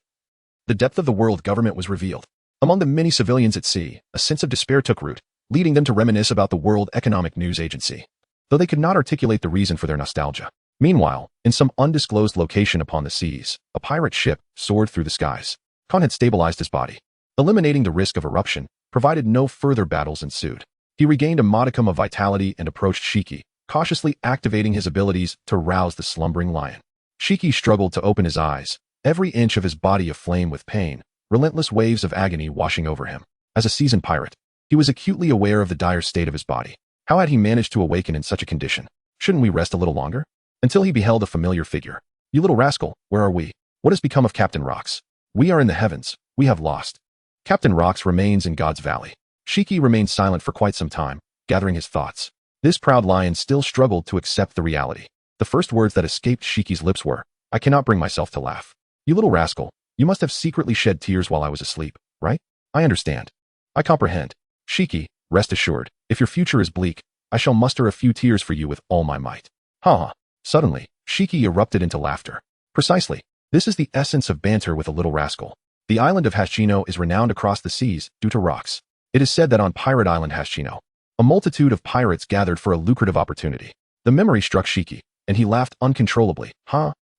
the depth of the world government was revealed. Among the many civilians at sea, a sense of despair took root, leading them to reminisce about the World Economic News Agency, though they could not articulate the reason for their nostalgia. Meanwhile, in some undisclosed location upon the seas, a pirate ship soared through the skies. Khan had stabilized his body. Eliminating the risk of eruption, provided no further battles ensued. He regained a modicum of vitality and approached Shiki, cautiously activating his abilities to rouse the slumbering lion. Shiki struggled to open his eyes, every inch of his body aflame with pain, relentless waves of agony washing over him. As a seasoned pirate, he was acutely aware of the dire state of his body. How had he managed to awaken in such a condition? Shouldn't we rest a little longer? Until he beheld a familiar figure. You little rascal, where are we? What has become of Captain Rox? We are in the heavens. We have lost. Captain Rox remains in God's Valley. Shiki remained silent for quite some time, gathering his thoughts. This proud lion still struggled to accept the reality. The first words that escaped Shiki's lips were, I cannot bring myself to laugh. You little rascal, you must have secretly shed tears while I was asleep, right? I understand. I comprehend. Shiki, rest assured, if your future is bleak, I shall muster a few tears for you with all my might. Ha ha. Suddenly, Shiki erupted into laughter. Precisely. This is the essence of banter with a little rascal. The island of Hashino is renowned across the seas due to Rox. It is said that on Pirate Island Hashino, a multitude of pirates gathered for a lucrative opportunity. The memory struck Shiki, and he laughed uncontrollably.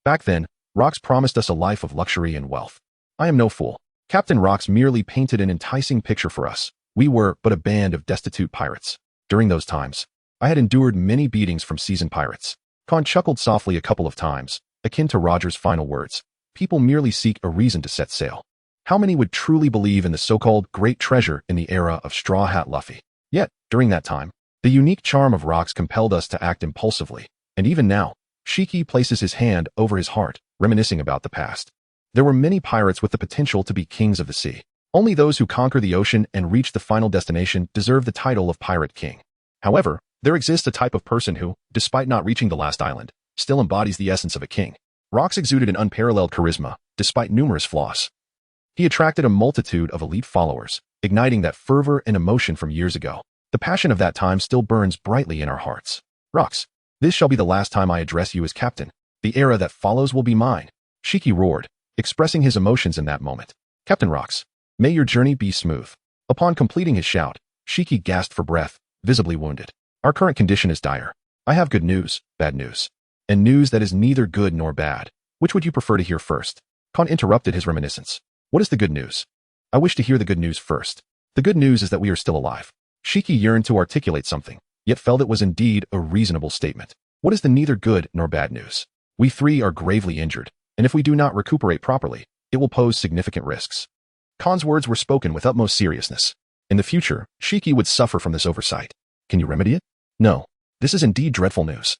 Back then, Rox promised us a life of luxury and wealth. I am no fool. Captain Rox merely painted an enticing picture for us. We were but a band of destitute pirates. During those times, I had endured many beatings from seasoned pirates. Khan chuckled softly a couple of times, akin to Roger's final words. People merely seek a reason to set sail. How many would truly believe in the so-called great treasure in the era of Straw Hat Luffy? Yet, during that time, the unique charm of Rox compelled us to act impulsively, and even now, Shiki places his hand over his heart, reminiscing about the past. There were many pirates with the potential to be kings of the sea. Only those who conquer the ocean and reach the final destination deserve the title of Pirate King. However, there exists a type of person who, despite not reaching the last island, still embodies the essence of a king. Rox exuded an unparalleled charisma, despite numerous flaws. He attracted a multitude of elite followers, igniting that fervor and emotion from years ago. The passion of that time still burns brightly in our hearts. Rox, this shall be the last time I address you as captain. The era that follows will be mine. Shiki roared, expressing his emotions in that moment. Captain Rox, may your journey be smooth. Upon completing his shout, Shiki gasped for breath, visibly wounded. Our current condition is dire. I have good news, bad news, and news that is neither good nor bad. Which would you prefer to hear first? Khan interrupted his reminiscence. What is the good news? I wish to hear the good news first. The good news is that we are still alive. Shiki yearned to articulate something, yet felt it was indeed a reasonable statement. What is the neither good nor bad news? We three are gravely injured, and if we do not recuperate properly, it will pose significant risks. Khan's words were spoken with utmost seriousness. In the future, Shiki would suffer from this oversight. Can you remedy it? No. This is indeed dreadful news.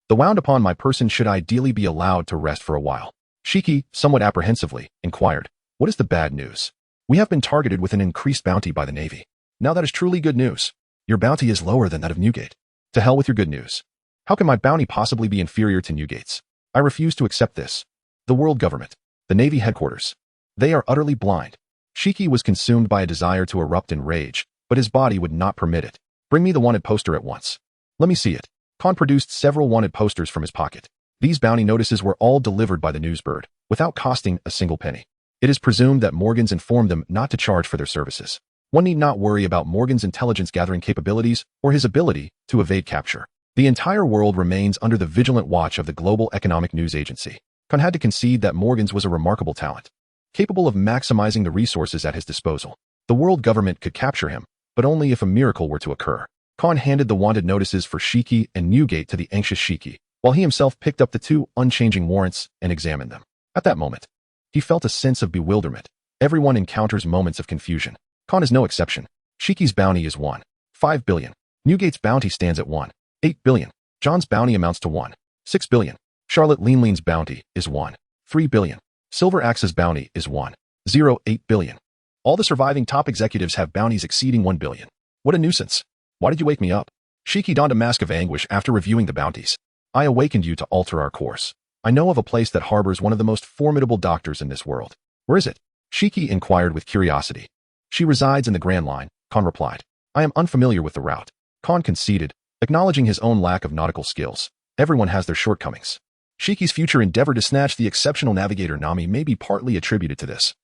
The wound upon my person should ideally be allowed to rest for a while. Shiki, somewhat apprehensively, inquired, what is the bad news? We have been targeted with an increased bounty by the Navy. Now that is truly good news. Your bounty is lower than that of Newgate. To hell with your good news. How can my bounty possibly be inferior to Newgate's? I refuse to accept this. The world government. The Navy headquarters. They are utterly blind. Shiki was consumed by a desire to erupt in rage, but his body would not permit it. Bring me the wanted poster at once. Let me see it. Khan produced several wanted posters from his pocket. These bounty notices were all delivered by the newsbird, without costing a single penny. It is presumed that Morgan's informed them not to charge for their services. One need not worry about Morgan's intelligence-gathering capabilities or his ability to evade capture. The entire world remains under the vigilant watch of the Global Economic News Agency. Khan had to concede that Morgan's was a remarkable talent, capable of maximizing the resources at his disposal. The world government could capture him, but only if a miracle were to occur. Khan handed the wanted notices for Shiki and Newgate to the anxious Shiki, while he himself picked up the two unchanging warrants and examined them. At that moment, he felt a sense of bewilderment. Everyone encounters moments of confusion. Khan is no exception. Shiki's bounty is 1.5 billion. Newgate's bounty stands at 1.8 billion. John's bounty amounts to 1.6 billion. Charlotte Leanlean's bounty is 1.3 billion. Silver Axe's bounty is 1.08 billion. All the surviving top executives have bounties exceeding 1 billion. What a nuisance. Why did you wake me up? Shiki donned a mask of anguish after reviewing the bounties. I awakened you to alter our course. I know of a place that harbors one of the most formidable doctors in this world. Where is it? Shiki inquired with curiosity. She resides in the Grand Line, Khan replied. I am unfamiliar with the route. Khan conceded, acknowledging his own lack of nautical skills. Everyone has their shortcomings. Shiki's future endeavor to snatch the exceptional navigator Nami may be partly attributed to this,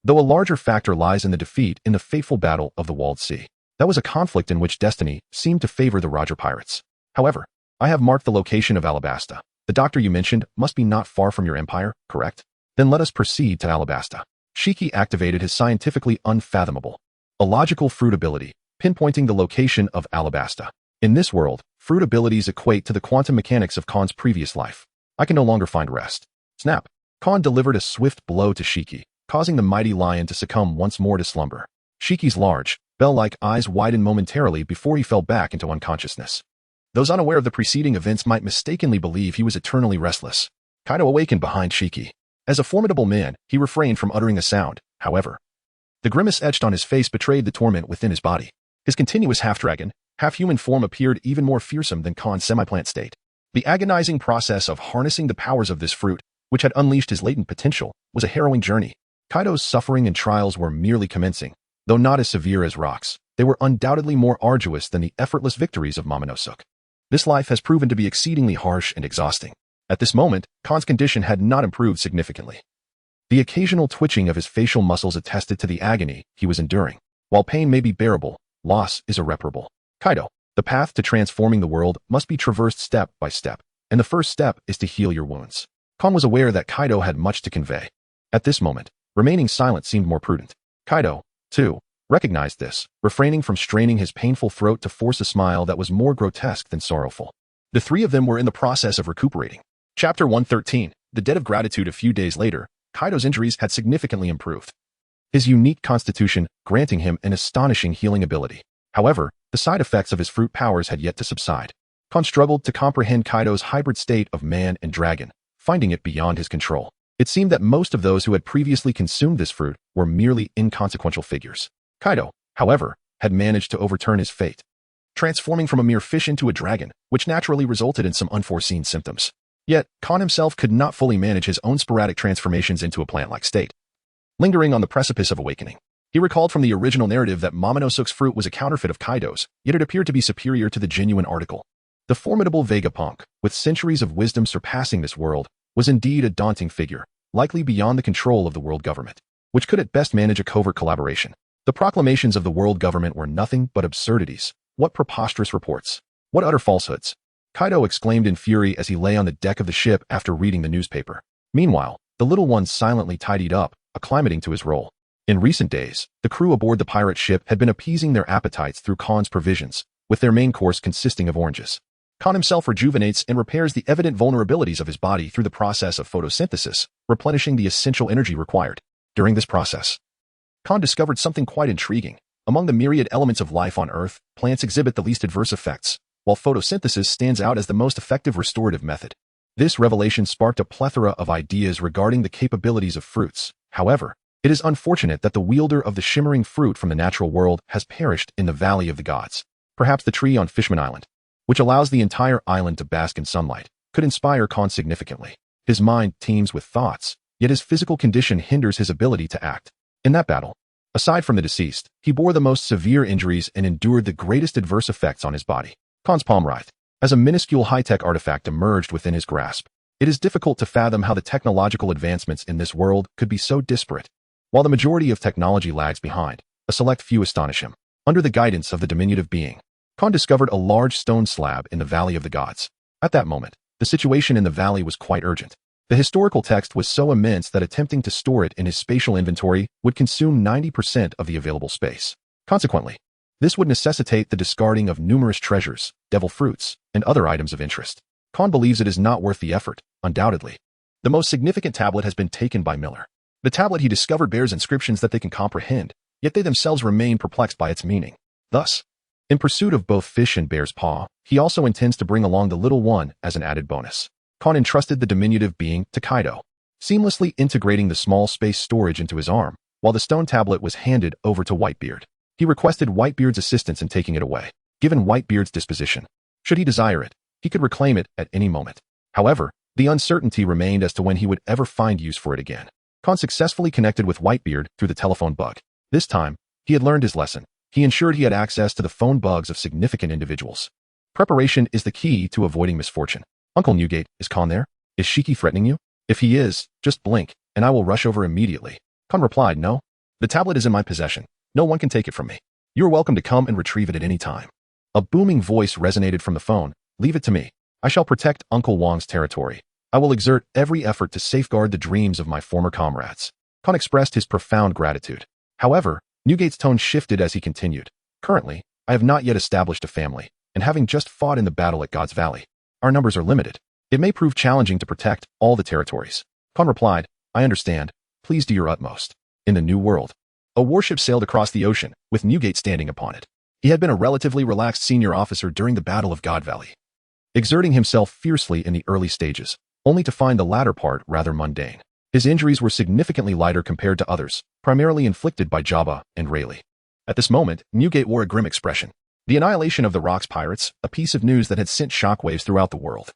though a larger factor lies in the defeat in the fateful Battle of the Walled Sea. That was a conflict in which destiny seemed to favor the Roger pirates. However, I have marked the location of Alabasta. The doctor you mentioned must be not far from your empire, correct? Then let us proceed to Alabasta. Shiki activated his scientifically unfathomable, illogical fruit ability, pinpointing the location of Alabasta. In this world, fruit abilities equate to the quantum mechanics of Khan's previous life. I can no longer find rest. Snap! Khan delivered a swift blow to Shiki, causing the mighty lion to succumb once more to slumber. Shiki's large, bell-like eyes widened momentarily before he fell back into unconsciousness. Those unaware of the preceding events might mistakenly believe he was eternally restless. Kaido awakened behind Shiki. As a formidable man, he refrained from uttering a sound, however. The grimace etched on his face betrayed the torment within his body. His continuous half-dragon, half-human form appeared even more fearsome than Khan's semi-plant state. The agonizing process of harnessing the powers of this fruit, which had unleashed his latent potential, was a harrowing journey. Kaido's suffering and trials were merely commencing. Though not as severe as Rock's, they were undoubtedly more arduous than the effortless victories of Momonosuke. This life has proven to be exceedingly harsh and exhausting. At this moment, Khan's condition had not improved significantly. The occasional twitching of his facial muscles attested to the agony he was enduring. While pain may be bearable, loss is irreparable. Kaido, the path to transforming the world must be traversed step by step, and the first step is to heal your wounds. Khan was aware that Kaido had much to convey. At this moment, remaining silent seemed more prudent. Kaido, too, recognized this, refraining from straining his painful throat to force a smile that was more grotesque than sorrowful. The three of them were in the process of recuperating. Chapter 113, The Debt of Gratitude. A few days later, Kaido's injuries had significantly improved, his unique constitution granting him an astonishing healing ability. However, the side effects of his fruit powers had yet to subside. Khan struggled to comprehend Kaido's hybrid state of man and dragon, finding it beyond his control. It seemed that most of those who had previously consumed this fruit were merely inconsequential figures. Kaido, however, had managed to overturn his fate, transforming from a mere fish into a dragon, which naturally resulted in some unforeseen symptoms. Yet, Khan himself could not fully manage his own sporadic transformations into a plant-like state. Lingering on the precipice of awakening, he recalled from the original narrative that Momonosuke's fruit was a counterfeit of Kaido's, yet it appeared to be superior to the genuine article. The formidable Vegapunk, with centuries of wisdom surpassing this world, was indeed a daunting figure, likely beyond the control of the world government, which could at best manage a covert collaboration. The proclamations of the world government were nothing but absurdities. What preposterous reports! What utter falsehoods! Kaido exclaimed in fury as he lay on the deck of the ship after reading the newspaper. Meanwhile, the little one silently tidied up, acclimating to his role. In recent days, the crew aboard the pirate ship had been appeasing their appetites through Khan's provisions, with their main course consisting of oranges. Khan himself rejuvenates and repairs the evident vulnerabilities of his body through the process of photosynthesis, replenishing the essential energy required. During this process, Khan discovered something quite intriguing. Among the myriad elements of life on Earth, plants exhibit the least adverse effects, while photosynthesis stands out as the most effective restorative method. This revelation sparked a plethora of ideas regarding the capabilities of fruits. However, it is unfortunate that the wielder of the shimmering fruit from the natural world has perished in the Valley of the Gods. Perhaps the tree on Fishman Island, which allows the entire island to bask in sunlight, could inspire Khan significantly. His mind teems with thoughts, yet his physical condition hinders his ability to act. In that battle, aside from the deceased, he bore the most severe injuries and endured the greatest adverse effects on his body. Khan's palm writhed, as a minuscule high-tech artifact emerged within his grasp. It is difficult to fathom how the technological advancements in this world could be so disparate. While the majority of technology lags behind, a select few astonish him. Under the guidance of the diminutive being, Khan discovered a large stone slab in the Valley of the Gods. At that moment, the situation in the valley was quite urgent. The historical text was so immense that attempting to store it in his spatial inventory would consume 90% of the available space. Consequently, this would necessitate the discarding of numerous treasures, devil fruits, and other items of interest. Khan believes it is not worth the effort, undoubtedly. The most significant tablet has been taken by Miller. The tablet he discovered bears inscriptions that they can comprehend, yet they themselves remain perplexed by its meaning. Thus, in pursuit of both fish and bear's paw, he also intends to bring along the little one as an added bonus. Khan entrusted the diminutive being to Kaido, seamlessly integrating the small space storage into his arm, while the stone tablet was handed over to Whitebeard. He requested Whitebeard's assistance in taking it away. Given Whitebeard's disposition, should he desire it, he could reclaim it at any moment. However, the uncertainty remained as to when he would ever find use for it again. Khan successfully connected with Whitebeard through the telephone bug. This time, he had learned his lesson. He ensured he had access to the phone bugs of significant individuals. Preparation is the key to avoiding misfortune. Uncle Newgate, is Con there? Is Shiki threatening you? If he is, just blink, and I will rush over immediately. Con replied, no. The tablet is in my possession. No one can take it from me. You are welcome to come and retrieve it at any time. A booming voice resonated from the phone. Leave it to me. I shall protect Uncle Wang's territory. I will exert every effort to safeguard the dreams of my former comrades. Con expressed his profound gratitude. However, Newgate's tone shifted as he continued. Currently, I have not yet established a family, and having just fought in the battle at God's Valley, our numbers are limited. It may prove challenging to protect all the territories. Con replied, I understand. Please do your utmost. In the New World, a warship sailed across the ocean, with Newgate standing upon it. He had been a relatively relaxed senior officer during the Battle of God Valley, exerting himself fiercely in the early stages, only to find the latter part rather mundane. His injuries were significantly lighter compared to others, primarily inflicted by Jabba and Rayleigh. At this moment, Newgate wore a grim expression. The annihilation of the Rocks pirates, a piece of news that had sent shockwaves throughout the world,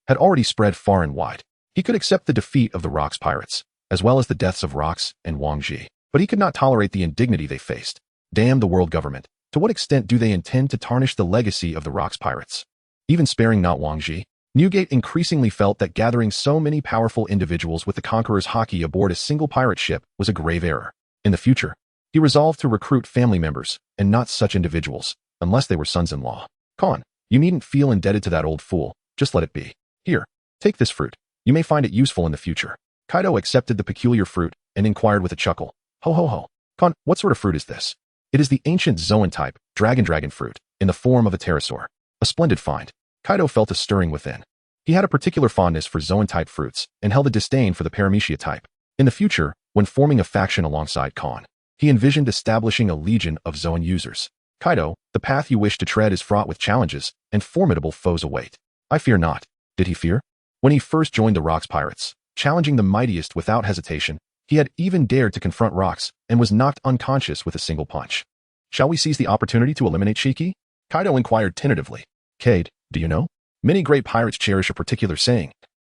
had already spread far and wide. He could accept the defeat of the Rocks pirates, as well as the deaths of Rocks and Wang Ji, but he could not tolerate the indignity they faced. Damn the world government. To what extent do they intend to tarnish the legacy of the Rocks pirates? Even sparing not Wang Ji, Newgate increasingly felt that gathering so many powerful individuals with the Conqueror's hockey aboard a single pirate ship was a grave error. In the future, he resolved to recruit family members, and not such individuals, unless they were sons-in-law. Con, you needn't feel indebted to that old fool, just let it be. Here, take this fruit. You may find it useful in the future. Kaido accepted the peculiar fruit and inquired with a chuckle. Ho ho ho. Con, what sort of fruit is this? It is the ancient Zoan type, dragon fruit, in the form of a pterosaur. A splendid find. Kaido felt a stirring within. He had a particular fondness for Zoan-type fruits and held a disdain for the Paramecia type. In the future, when forming a faction alongside Con, he envisioned establishing a legion of Zoan users. Kaido, the path you wish to tread is fraught with challenges, and formidable foes await. I fear not. Did he fear? When he first joined the Rocks pirates, challenging the mightiest without hesitation, he had even dared to confront Rocks and was knocked unconscious with a single punch. Shall we seize the opportunity to eliminate Shiki? Kaido inquired tentatively. Cade, do you know? Many great pirates cherish a particular saying,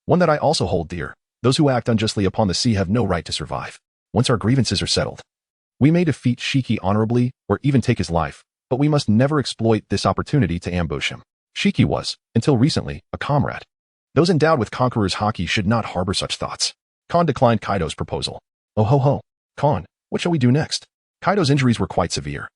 one that I also hold dear. Those who act unjustly upon the sea have no right to survive. Once our grievances are settled, we may defeat Shiki honorably or even take his life, but we must never exploit this opportunity to ambush him. Shiki was, until recently, a comrade. Those endowed with Conqueror's hockey should not harbor such thoughts. Con declined Kaido's proposal. Oh ho ho. Con, what shall we do next? Kaido's injuries were quite severe,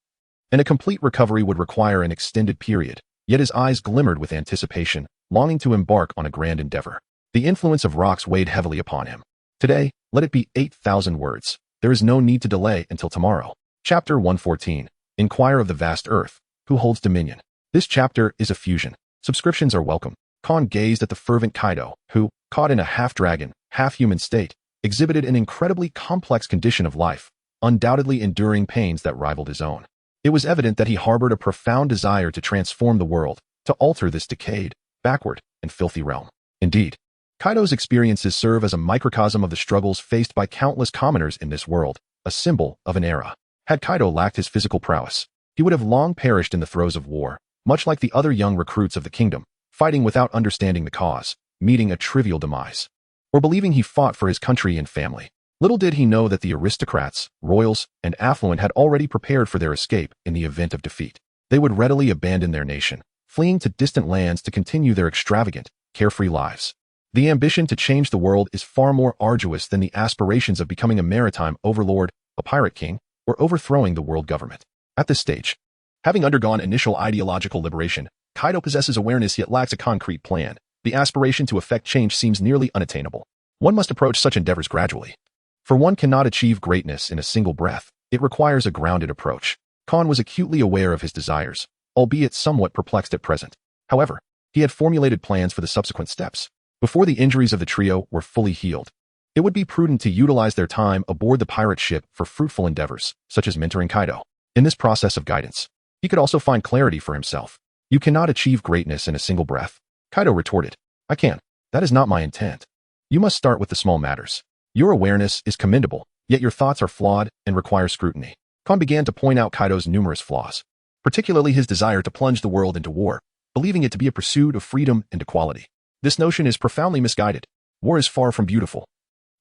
and a complete recovery would require an extended period. Yet his eyes glimmered with anticipation, longing to embark on a grand endeavor. The influence of Rocks weighed heavily upon him. Today, let it be 8,000 words. There is no need to delay until tomorrow. Chapter 114. Inquire of the vast earth, who holds dominion. This chapter is a fusion. Subscriptions are welcome. Con gazed at the fervent Kaido, who, caught in a half-dragon, half-human state, exhibited an incredibly complex condition of life, undoubtedly enduring pains that rivaled his own. It was evident that he harbored a profound desire to transform the world, to alter this decayed, backward, and filthy realm. Indeed, Kaido's experiences serve as a microcosm of the struggles faced by countless commoners in this world, a symbol of an era. Had Kaido lacked his physical prowess, he would have long perished in the throes of war, much like the other young recruits of the kingdom, fighting without understanding the cause, meeting a trivial demise, or believing he fought for his country and family. Little did he know that the aristocrats, royals, and affluent had already prepared for their escape in the event of defeat. They would readily abandon their nation, fleeing to distant lands to continue their extravagant, carefree lives. The ambition to change the world is far more arduous than the aspirations of becoming a maritime overlord, a pirate king, or overthrowing the world government. At this stage, having undergone initial ideological liberation, Kaido possesses awareness yet lacks a concrete plan. The aspiration to effect change seems nearly unattainable. One must approach such endeavors gradually. For one cannot achieve greatness in a single breath. It requires a grounded approach. Con was acutely aware of his desires, albeit somewhat perplexed at present. However, he had formulated plans for the subsequent steps. Before the injuries of the trio were fully healed, it would be prudent to utilize their time aboard the pirate ship for fruitful endeavors, such as mentoring Kaido. In this process of guidance, he could also find clarity for himself. You cannot achieve greatness in a single breath. Kaido retorted. I can. That is not my intent. You must start with the small matters. Your awareness is commendable, yet your thoughts are flawed and require scrutiny. Kon began to point out Kaido's numerous flaws, particularly his desire to plunge the world into war, believing it to be a pursuit of freedom and equality. This notion is profoundly misguided. War is far from beautiful,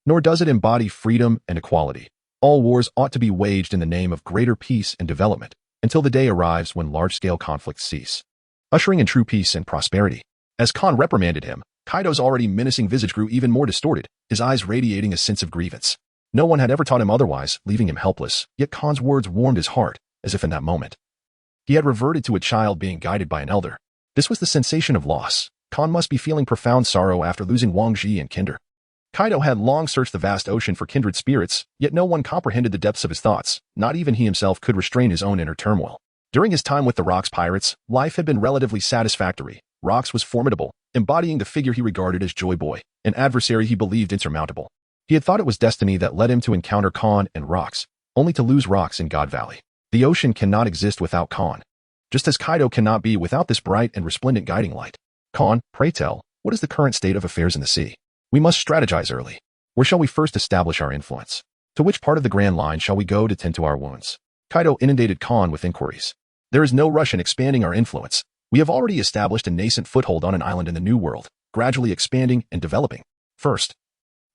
nor does it embody freedom and equality. All wars ought to be waged in the name of greater peace and development, until the day arrives when large-scale conflicts cease, ushering in true peace and prosperity. As Kon reprimanded him, Kaido's already menacing visage grew even more distorted, his eyes radiating a sense of grievance. No one had ever taught him otherwise, leaving him helpless, yet Khan's words warmed his heart, as if in that moment he had reverted to a child being guided by an elder. This was the sensation of loss. Khan must be feeling profound sorrow after losing Wang Ji and Kinder. Kaido had long searched the vast ocean for kindred spirits, yet no one comprehended the depths of his thoughts. Not even he himself could restrain his own inner turmoil. During his time with the Rocks pirates, life had been relatively satisfactory. Rocks was formidable, embodying the figure he regarded as Joy Boy, an adversary he believed insurmountable. He had thought it was destiny that led him to encounter Khan and Rocks, only to lose Rocks in God Valley. The ocean cannot exist without Khan, just as Kaido cannot be without this bright and resplendent guiding light. Khan, pray tell, what is the current state of affairs in the sea? We must strategize early. Where shall we first establish our influence? To which part of the Grand Line shall we go to tend to our wounds? Kaido inundated Khan with inquiries. There is no rush in expanding our influence. We have already established a nascent foothold on an island in the New World, gradually expanding and developing. First,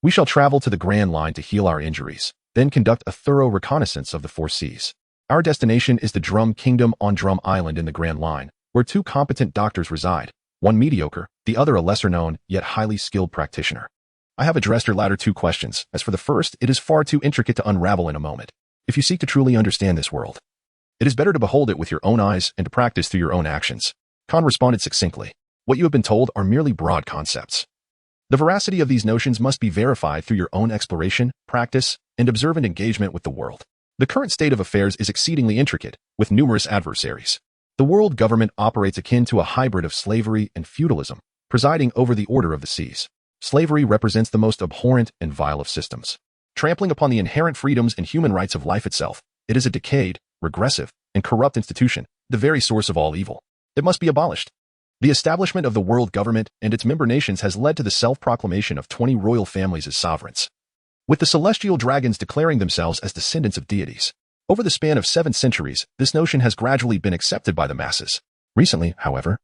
we shall travel to the Grand Line to heal our injuries, then conduct a thorough reconnaissance of the four seas. Our destination is the Drum Kingdom on Drum Island in the Grand Line, where two competent doctors reside, one mediocre, the other a lesser-known, yet highly skilled practitioner. I have addressed your latter two questions. As for the first, it is far too intricate to unravel in a moment. If you seek to truly understand this world, it is better to behold it with your own eyes and to practice through your own actions. Khan responded succinctly. What you have been told are merely broad concepts. The veracity of these notions must be verified through your own exploration, practice, and observant engagement with the world. The current state of affairs is exceedingly intricate, with numerous adversaries. The world government operates akin to a hybrid of slavery and feudalism, presiding over the order of the seas. Slavery represents the most abhorrent and vile of systems. Trampling upon the inherent freedoms and human rights of life itself, it is a decayed, regressive, and corrupt institution, the very source of all evil. It must be abolished. The establishment of the world government and its member nations has led to the self-proclamation of 20 royal families as sovereigns, with the celestial dragons declaring themselves as descendants of deities. Over the span of 7 centuries, this notion has gradually been accepted by the masses. Recently, however,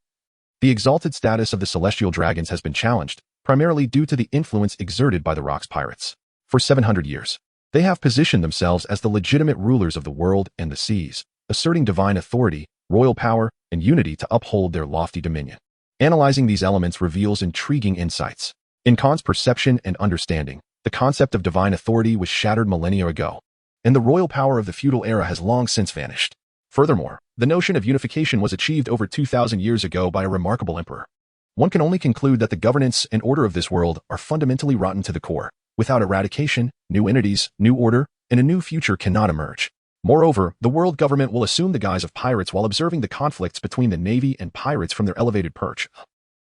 the exalted status of the celestial dragons has been challenged, primarily due to the influence exerted by the Rocks pirates. For 700 years, they have positioned themselves as the legitimate rulers of the world and the seas, asserting divine authority, royal power, and unity to uphold their lofty dominion. Analyzing these elements reveals intriguing insights. In Khan's perception and understanding, the concept of divine authority was shattered millennia ago, and the royal power of the feudal era has long since vanished. Furthermore, the notion of unification was achieved over 2,000 years ago by a remarkable emperor. One can only conclude that the governance and order of this world are fundamentally rotten to the core. Without eradication, new entities, new order, and a new future cannot emerge. Moreover, the world government will assume the guise of pirates while observing the conflicts between the navy and pirates from their elevated perch,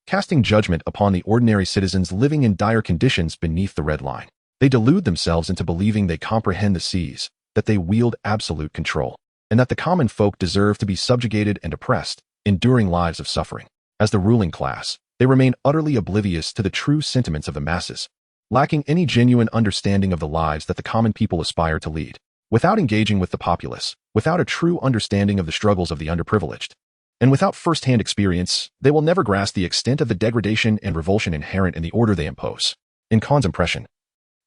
casting judgment upon the ordinary citizens living in dire conditions beneath the red line. They delude themselves into believing they comprehend the seas, that they wield absolute control, and that the common folk deserve to be subjugated and oppressed, enduring lives of suffering. As the ruling class, they remain utterly oblivious to the true sentiments of the masses, lacking any genuine understanding of the lives that the common people aspire to lead. Without engaging with the populace, without a true understanding of the struggles of the underprivileged, and without first-hand experience, they will never grasp the extent of the degradation and revulsion inherent in the order they impose. In Khan's impression,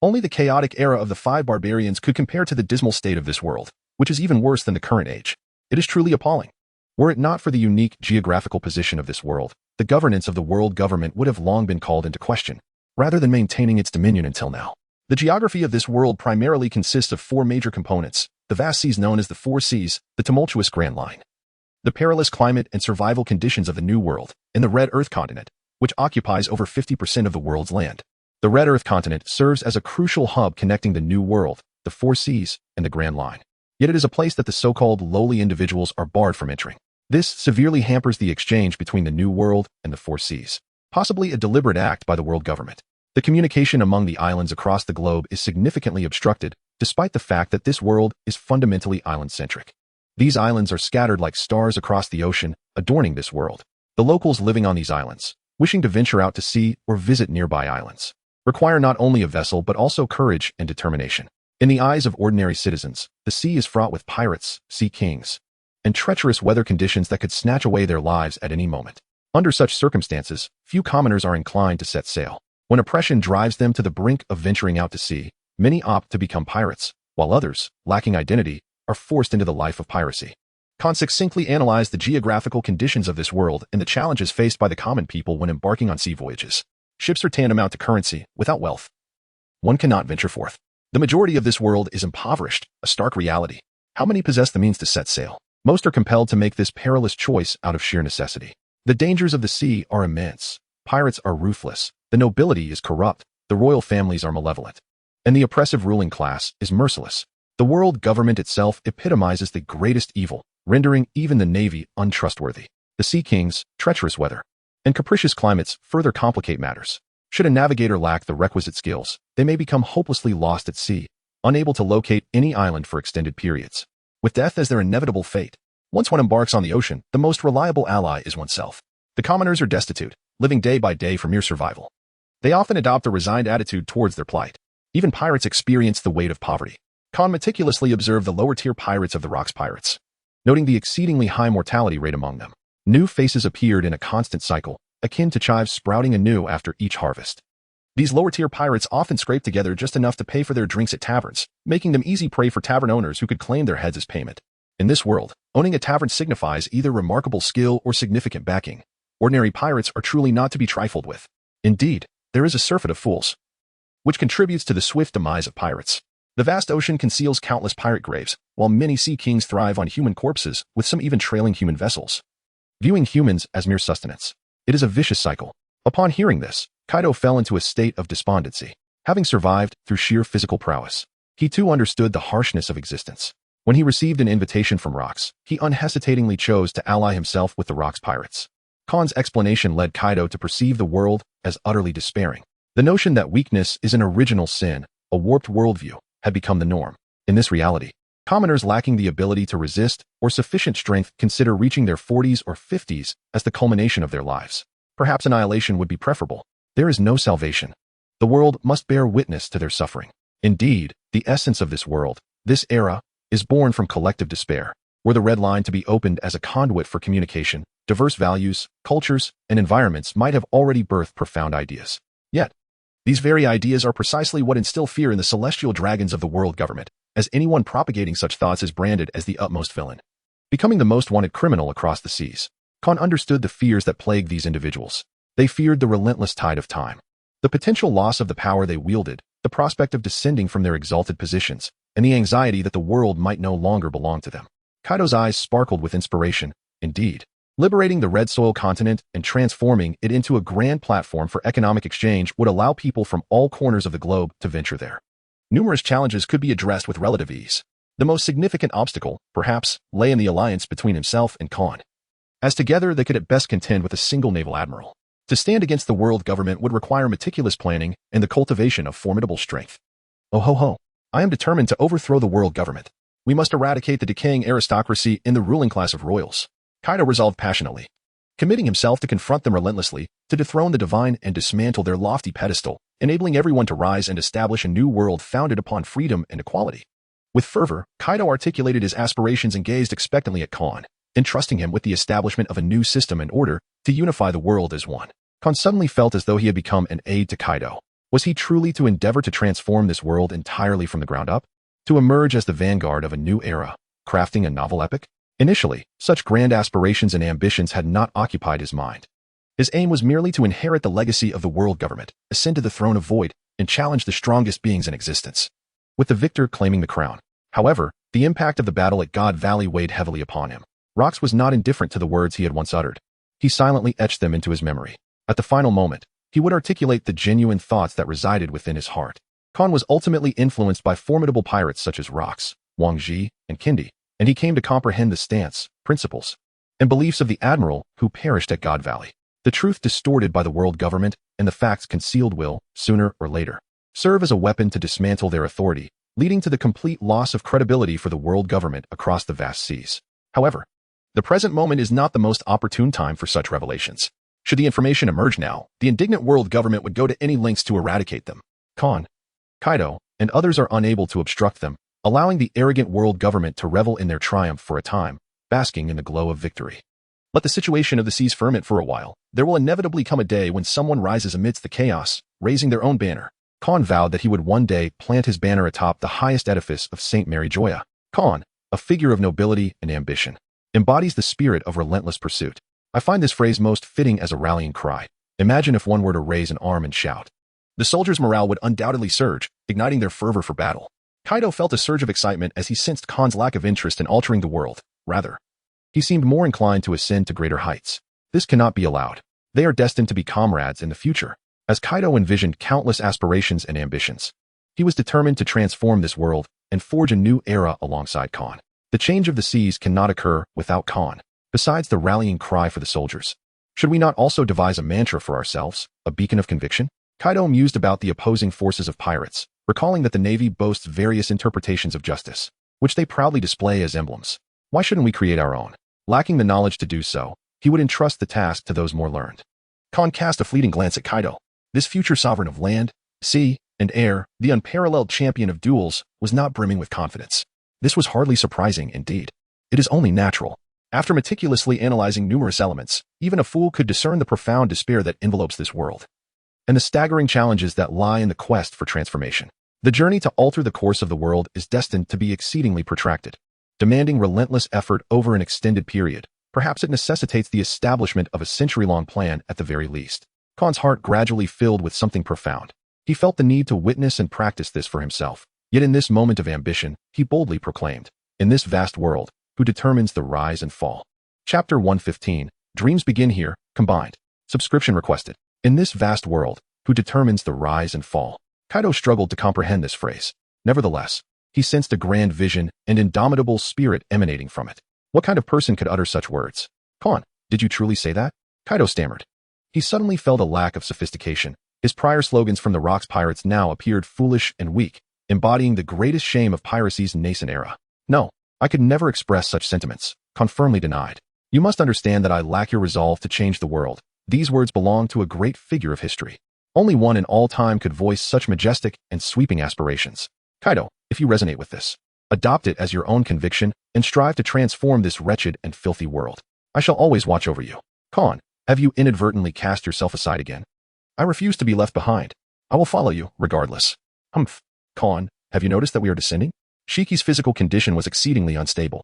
only the chaotic era of the 5 barbarians could compare to the dismal state of this world, which is even worse than the current age. It is truly appalling. Were it not for the unique geographical position of this world, the governance of the world government would have long been called into question, rather than maintaining its dominion until now. The geography of this world primarily consists of 4 major components: the vast seas known as the Four Seas, the tumultuous Grand Line, the perilous climate and survival conditions of the New World, and the Red Earth continent, which occupies over 50% of the world's land. The Red Earth continent serves as a crucial hub connecting the New World, the Four Seas, and the Grand Line. Yet it is a place that the so-called lowly individuals are barred from entering. This severely hampers the exchange between the New World and the Four Seas, possibly a deliberate act by the world government. The communication among the islands across the globe is significantly obstructed, despite the fact that this world is fundamentally island-centric. These islands are scattered like stars across the ocean, adorning this world. The locals living on these islands, wishing to venture out to sea or visit nearby islands, require not only a vessel but also courage and determination. In the eyes of ordinary citizens, the sea is fraught with pirates, sea kings, and treacherous weather conditions that could snatch away their lives at any moment. Under such circumstances, few commoners are inclined to set sail. When oppression drives them to the brink of venturing out to sea, many opt to become pirates, while others, lacking identity, are forced into the life of piracy. Khan succinctly analyzed the geographical conditions of this world and the challenges faced by the common people when embarking on sea voyages. Ships are tantamount to currency. Without wealth, one cannot venture forth. The majority of this world is impoverished, a stark reality. How many possess the means to set sail? Most are compelled to make this perilous choice out of sheer necessity. The dangers of the sea are immense. Pirates are ruthless. The nobility is corrupt. The royal families are malevolent. And the oppressive ruling class is merciless. The world government itself epitomizes the greatest evil, rendering even the navy untrustworthy. The sea kings, treacherous weather, and capricious climates further complicate matters. Should a navigator lack the requisite skills, they may become hopelessly lost at sea, unable to locate any island for extended periods. With death as their inevitable fate, once one embarks on the ocean, the most reliable ally is oneself. The commoners are destitute, living day by day for mere survival. They often adopt a resigned attitude towards their plight. Even pirates experience the weight of poverty. Khan meticulously observed the lower-tier pirates of the Rocks pirates, noting the exceedingly high mortality rate among them. New faces appeared in a constant cycle, akin to chives sprouting anew after each harvest. These lower-tier pirates often scraped together just enough to pay for their drinks at taverns, making them easy prey for tavern owners who could claim their heads as payment. In this world, owning a tavern signifies either remarkable skill or significant backing. Ordinary pirates are truly not to be trifled with. Indeed, there is a surfeit of fools, which contributes to the swift demise of pirates. The vast ocean conceals countless pirate graves, while many sea kings thrive on human corpses, with some even trailing human vessels, viewing humans as mere sustenance. It is a vicious cycle. Upon hearing this, Kaido fell into a state of despondency. Having survived through sheer physical prowess, he too understood the harshness of existence. When he received an invitation from Rocks, he unhesitatingly chose to ally himself with the Rocks pirates. Khan's explanation led Kaido to perceive the world as utterly despairing. The notion that weakness is an original sin, a warped worldview, had become the norm. In this reality, commoners lacking the ability to resist or sufficient strength consider reaching their 40s or 50s as the culmination of their lives. Perhaps annihilation would be preferable. There is no salvation. The world must bear witness to their suffering. Indeed, the essence of this world, this era, is born from collective despair. Were the red line to be opened as a conduit for communication, diverse values, cultures, and environments might have already birthed profound ideas. Yet, these very ideas are precisely what instill fear in the celestial dragons of the world government, as anyone propagating such thoughts is branded as the utmost villain, becoming the most wanted criminal across the seas. Khan understood the fears that plague these individuals. They feared the relentless tide of time, the potential loss of the power they wielded, the prospect of descending from their exalted positions, and the anxiety that the world might no longer belong to them. Kaido's eyes sparkled with inspiration. Indeed, liberating the Red Soil continent and transforming it into a grand platform for economic exchange would allow people from all corners of the globe to venture there. Numerous challenges could be addressed with relative ease. The most significant obstacle, perhaps, lay in the alliance between himself and Khan, as together they could at best contend with a single naval admiral. To stand against the world government would require meticulous planning and the cultivation of formidable strength. Oh ho ho, I am determined to overthrow the world government. We must eradicate the decaying aristocracy in the ruling class of royals. Kaido resolved passionately, committing himself to confront them relentlessly, to dethrone the divine and dismantle their lofty pedestal, enabling everyone to rise and establish a new world founded upon freedom and equality. With fervor, Kaido articulated his aspirations and gazed expectantly at Khan, entrusting him with the establishment of a new system and order to unify the world as one. Khan suddenly felt as though he had become an aide to Kaido. Was he truly to endeavor to transform this world entirely from the ground up? To emerge as the vanguard of a new era, crafting a novel epic? Initially, such grand aspirations and ambitions had not occupied his mind. His aim was merely to inherit the legacy of the world government, ascend to the throne of void, and challenge the strongest beings in existence, with the victor claiming the crown. However, the impact of the battle at God Valley weighed heavily upon him. Rocks was not indifferent to the words he had once uttered. He silently etched them into his memory. At the final moment, he would articulate the genuine thoughts that resided within his heart. Khan was ultimately influenced by formidable pirates such as Rocks, Wang Ji, and Kindi, and he came to comprehend the stance, principles, and beliefs of the admiral who perished at God Valley. The truth distorted by the world government and the facts concealed will, sooner or later, serve as a weapon to dismantle their authority, leading to the complete loss of credibility for the world government across the vast seas. However, the present moment is not the most opportune time for such revelations. Should the information emerge now, the indignant world government would go to any lengths to eradicate them. Khan, Kaido, and others are unable to obstruct them, allowing the arrogant world government to revel in their triumph for a time, basking in the glow of victory. Let the situation of the seas ferment for a while. There will inevitably come a day when someone rises amidst the chaos, raising their own banner. Khan vowed that he would one day plant his banner atop the highest edifice of St. Mary Joya. Khan, a figure of nobility and ambition, embodies the spirit of relentless pursuit. I find this phrase most fitting as a rallying cry. Imagine if one were to raise an arm and shout. The soldiers' morale would undoubtedly surge, igniting their fervor for battle. Kaido felt a surge of excitement as he sensed Khan's lack of interest in altering the world. Rather, he seemed more inclined to ascend to greater heights. This cannot be allowed. They are destined to be comrades in the future. As Kaido envisioned countless aspirations and ambitions, he was determined to transform this world and forge a new era alongside Khan. The change of the seas cannot occur without Khan. Besides the rallying cry for the soldiers, should we not also devise a mantra for ourselves, a beacon of conviction? Kaido mused about the opposing forces of pirates, recalling that the Navy boasts various interpretations of justice, which they proudly display as emblems. Why shouldn't we create our own? Lacking the knowledge to do so, he would entrust the task to those more learned. Khan cast a fleeting glance at Kaido. This future sovereign of land, sea, and air, the unparalleled champion of duels, was not brimming with confidence. This was hardly surprising indeed. It is only natural. After meticulously analyzing numerous elements, even a fool could discern the profound despair that envelopes this world, and the staggering challenges that lie in the quest for transformation. The journey to alter the course of the world is destined to be exceedingly protracted, demanding relentless effort over an extended period. Perhaps it necessitates the establishment of a century-long plan at the very least. Khan's heart gradually filled with something profound. He felt the need to witness and practice this for himself. Yet in this moment of ambition, he boldly proclaimed, "In this vast world, who determines the rise and fall?" Chapter 115, Dreams Begin Here, Combined. Subscription requested. In this vast world, who determines the rise and fall? Kaido struggled to comprehend this phrase. Nevertheless, he sensed a grand vision and indomitable spirit emanating from it. What kind of person could utter such words? Khan, did you truly say that? Kaido stammered. He suddenly felt a lack of sophistication. His prior slogans from the Rocks pirates now appeared foolish and weak, embodying the greatest shame of piracy's nascent era. No, I could never express such sentiments, Khan firmly denied. You must understand that I lack your resolve to change the world. These words belong to a great figure of history. Only one in all time could voice such majestic and sweeping aspirations. Kaido, if you resonate with this, adopt it as your own conviction and strive to transform this wretched and filthy world. I shall always watch over you. Khan, have you inadvertently cast yourself aside again? I refuse to be left behind. I will follow you, regardless. Humph. Khan, have you noticed that we are descending? Shiki's physical condition was exceedingly unstable.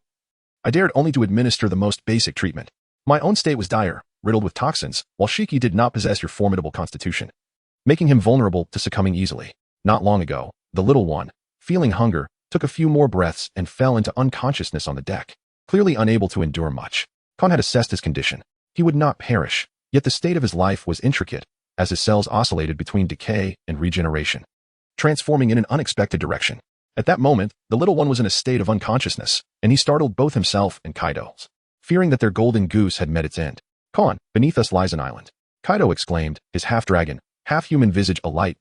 I dared only to administer the most basic treatment. My own state was dire, riddled with toxins, while Shiki did not possess your formidable constitution, making him vulnerable to succumbing easily. Not long ago, the little one, feeling hunger, took a few more breaths and fell into unconsciousness on the deck. Clearly unable to endure much, Khan had assessed his condition. He would not perish, yet the state of his life was intricate, as his cells oscillated between decay and regeneration, transforming in an unexpected direction. At that moment, the little one was in a state of unconsciousness, and he startled both himself and Kaido, fearing that their golden goose had met its end. Khan, beneath us lies an island. Kaido exclaimed, his half-dragon, half-human visage alight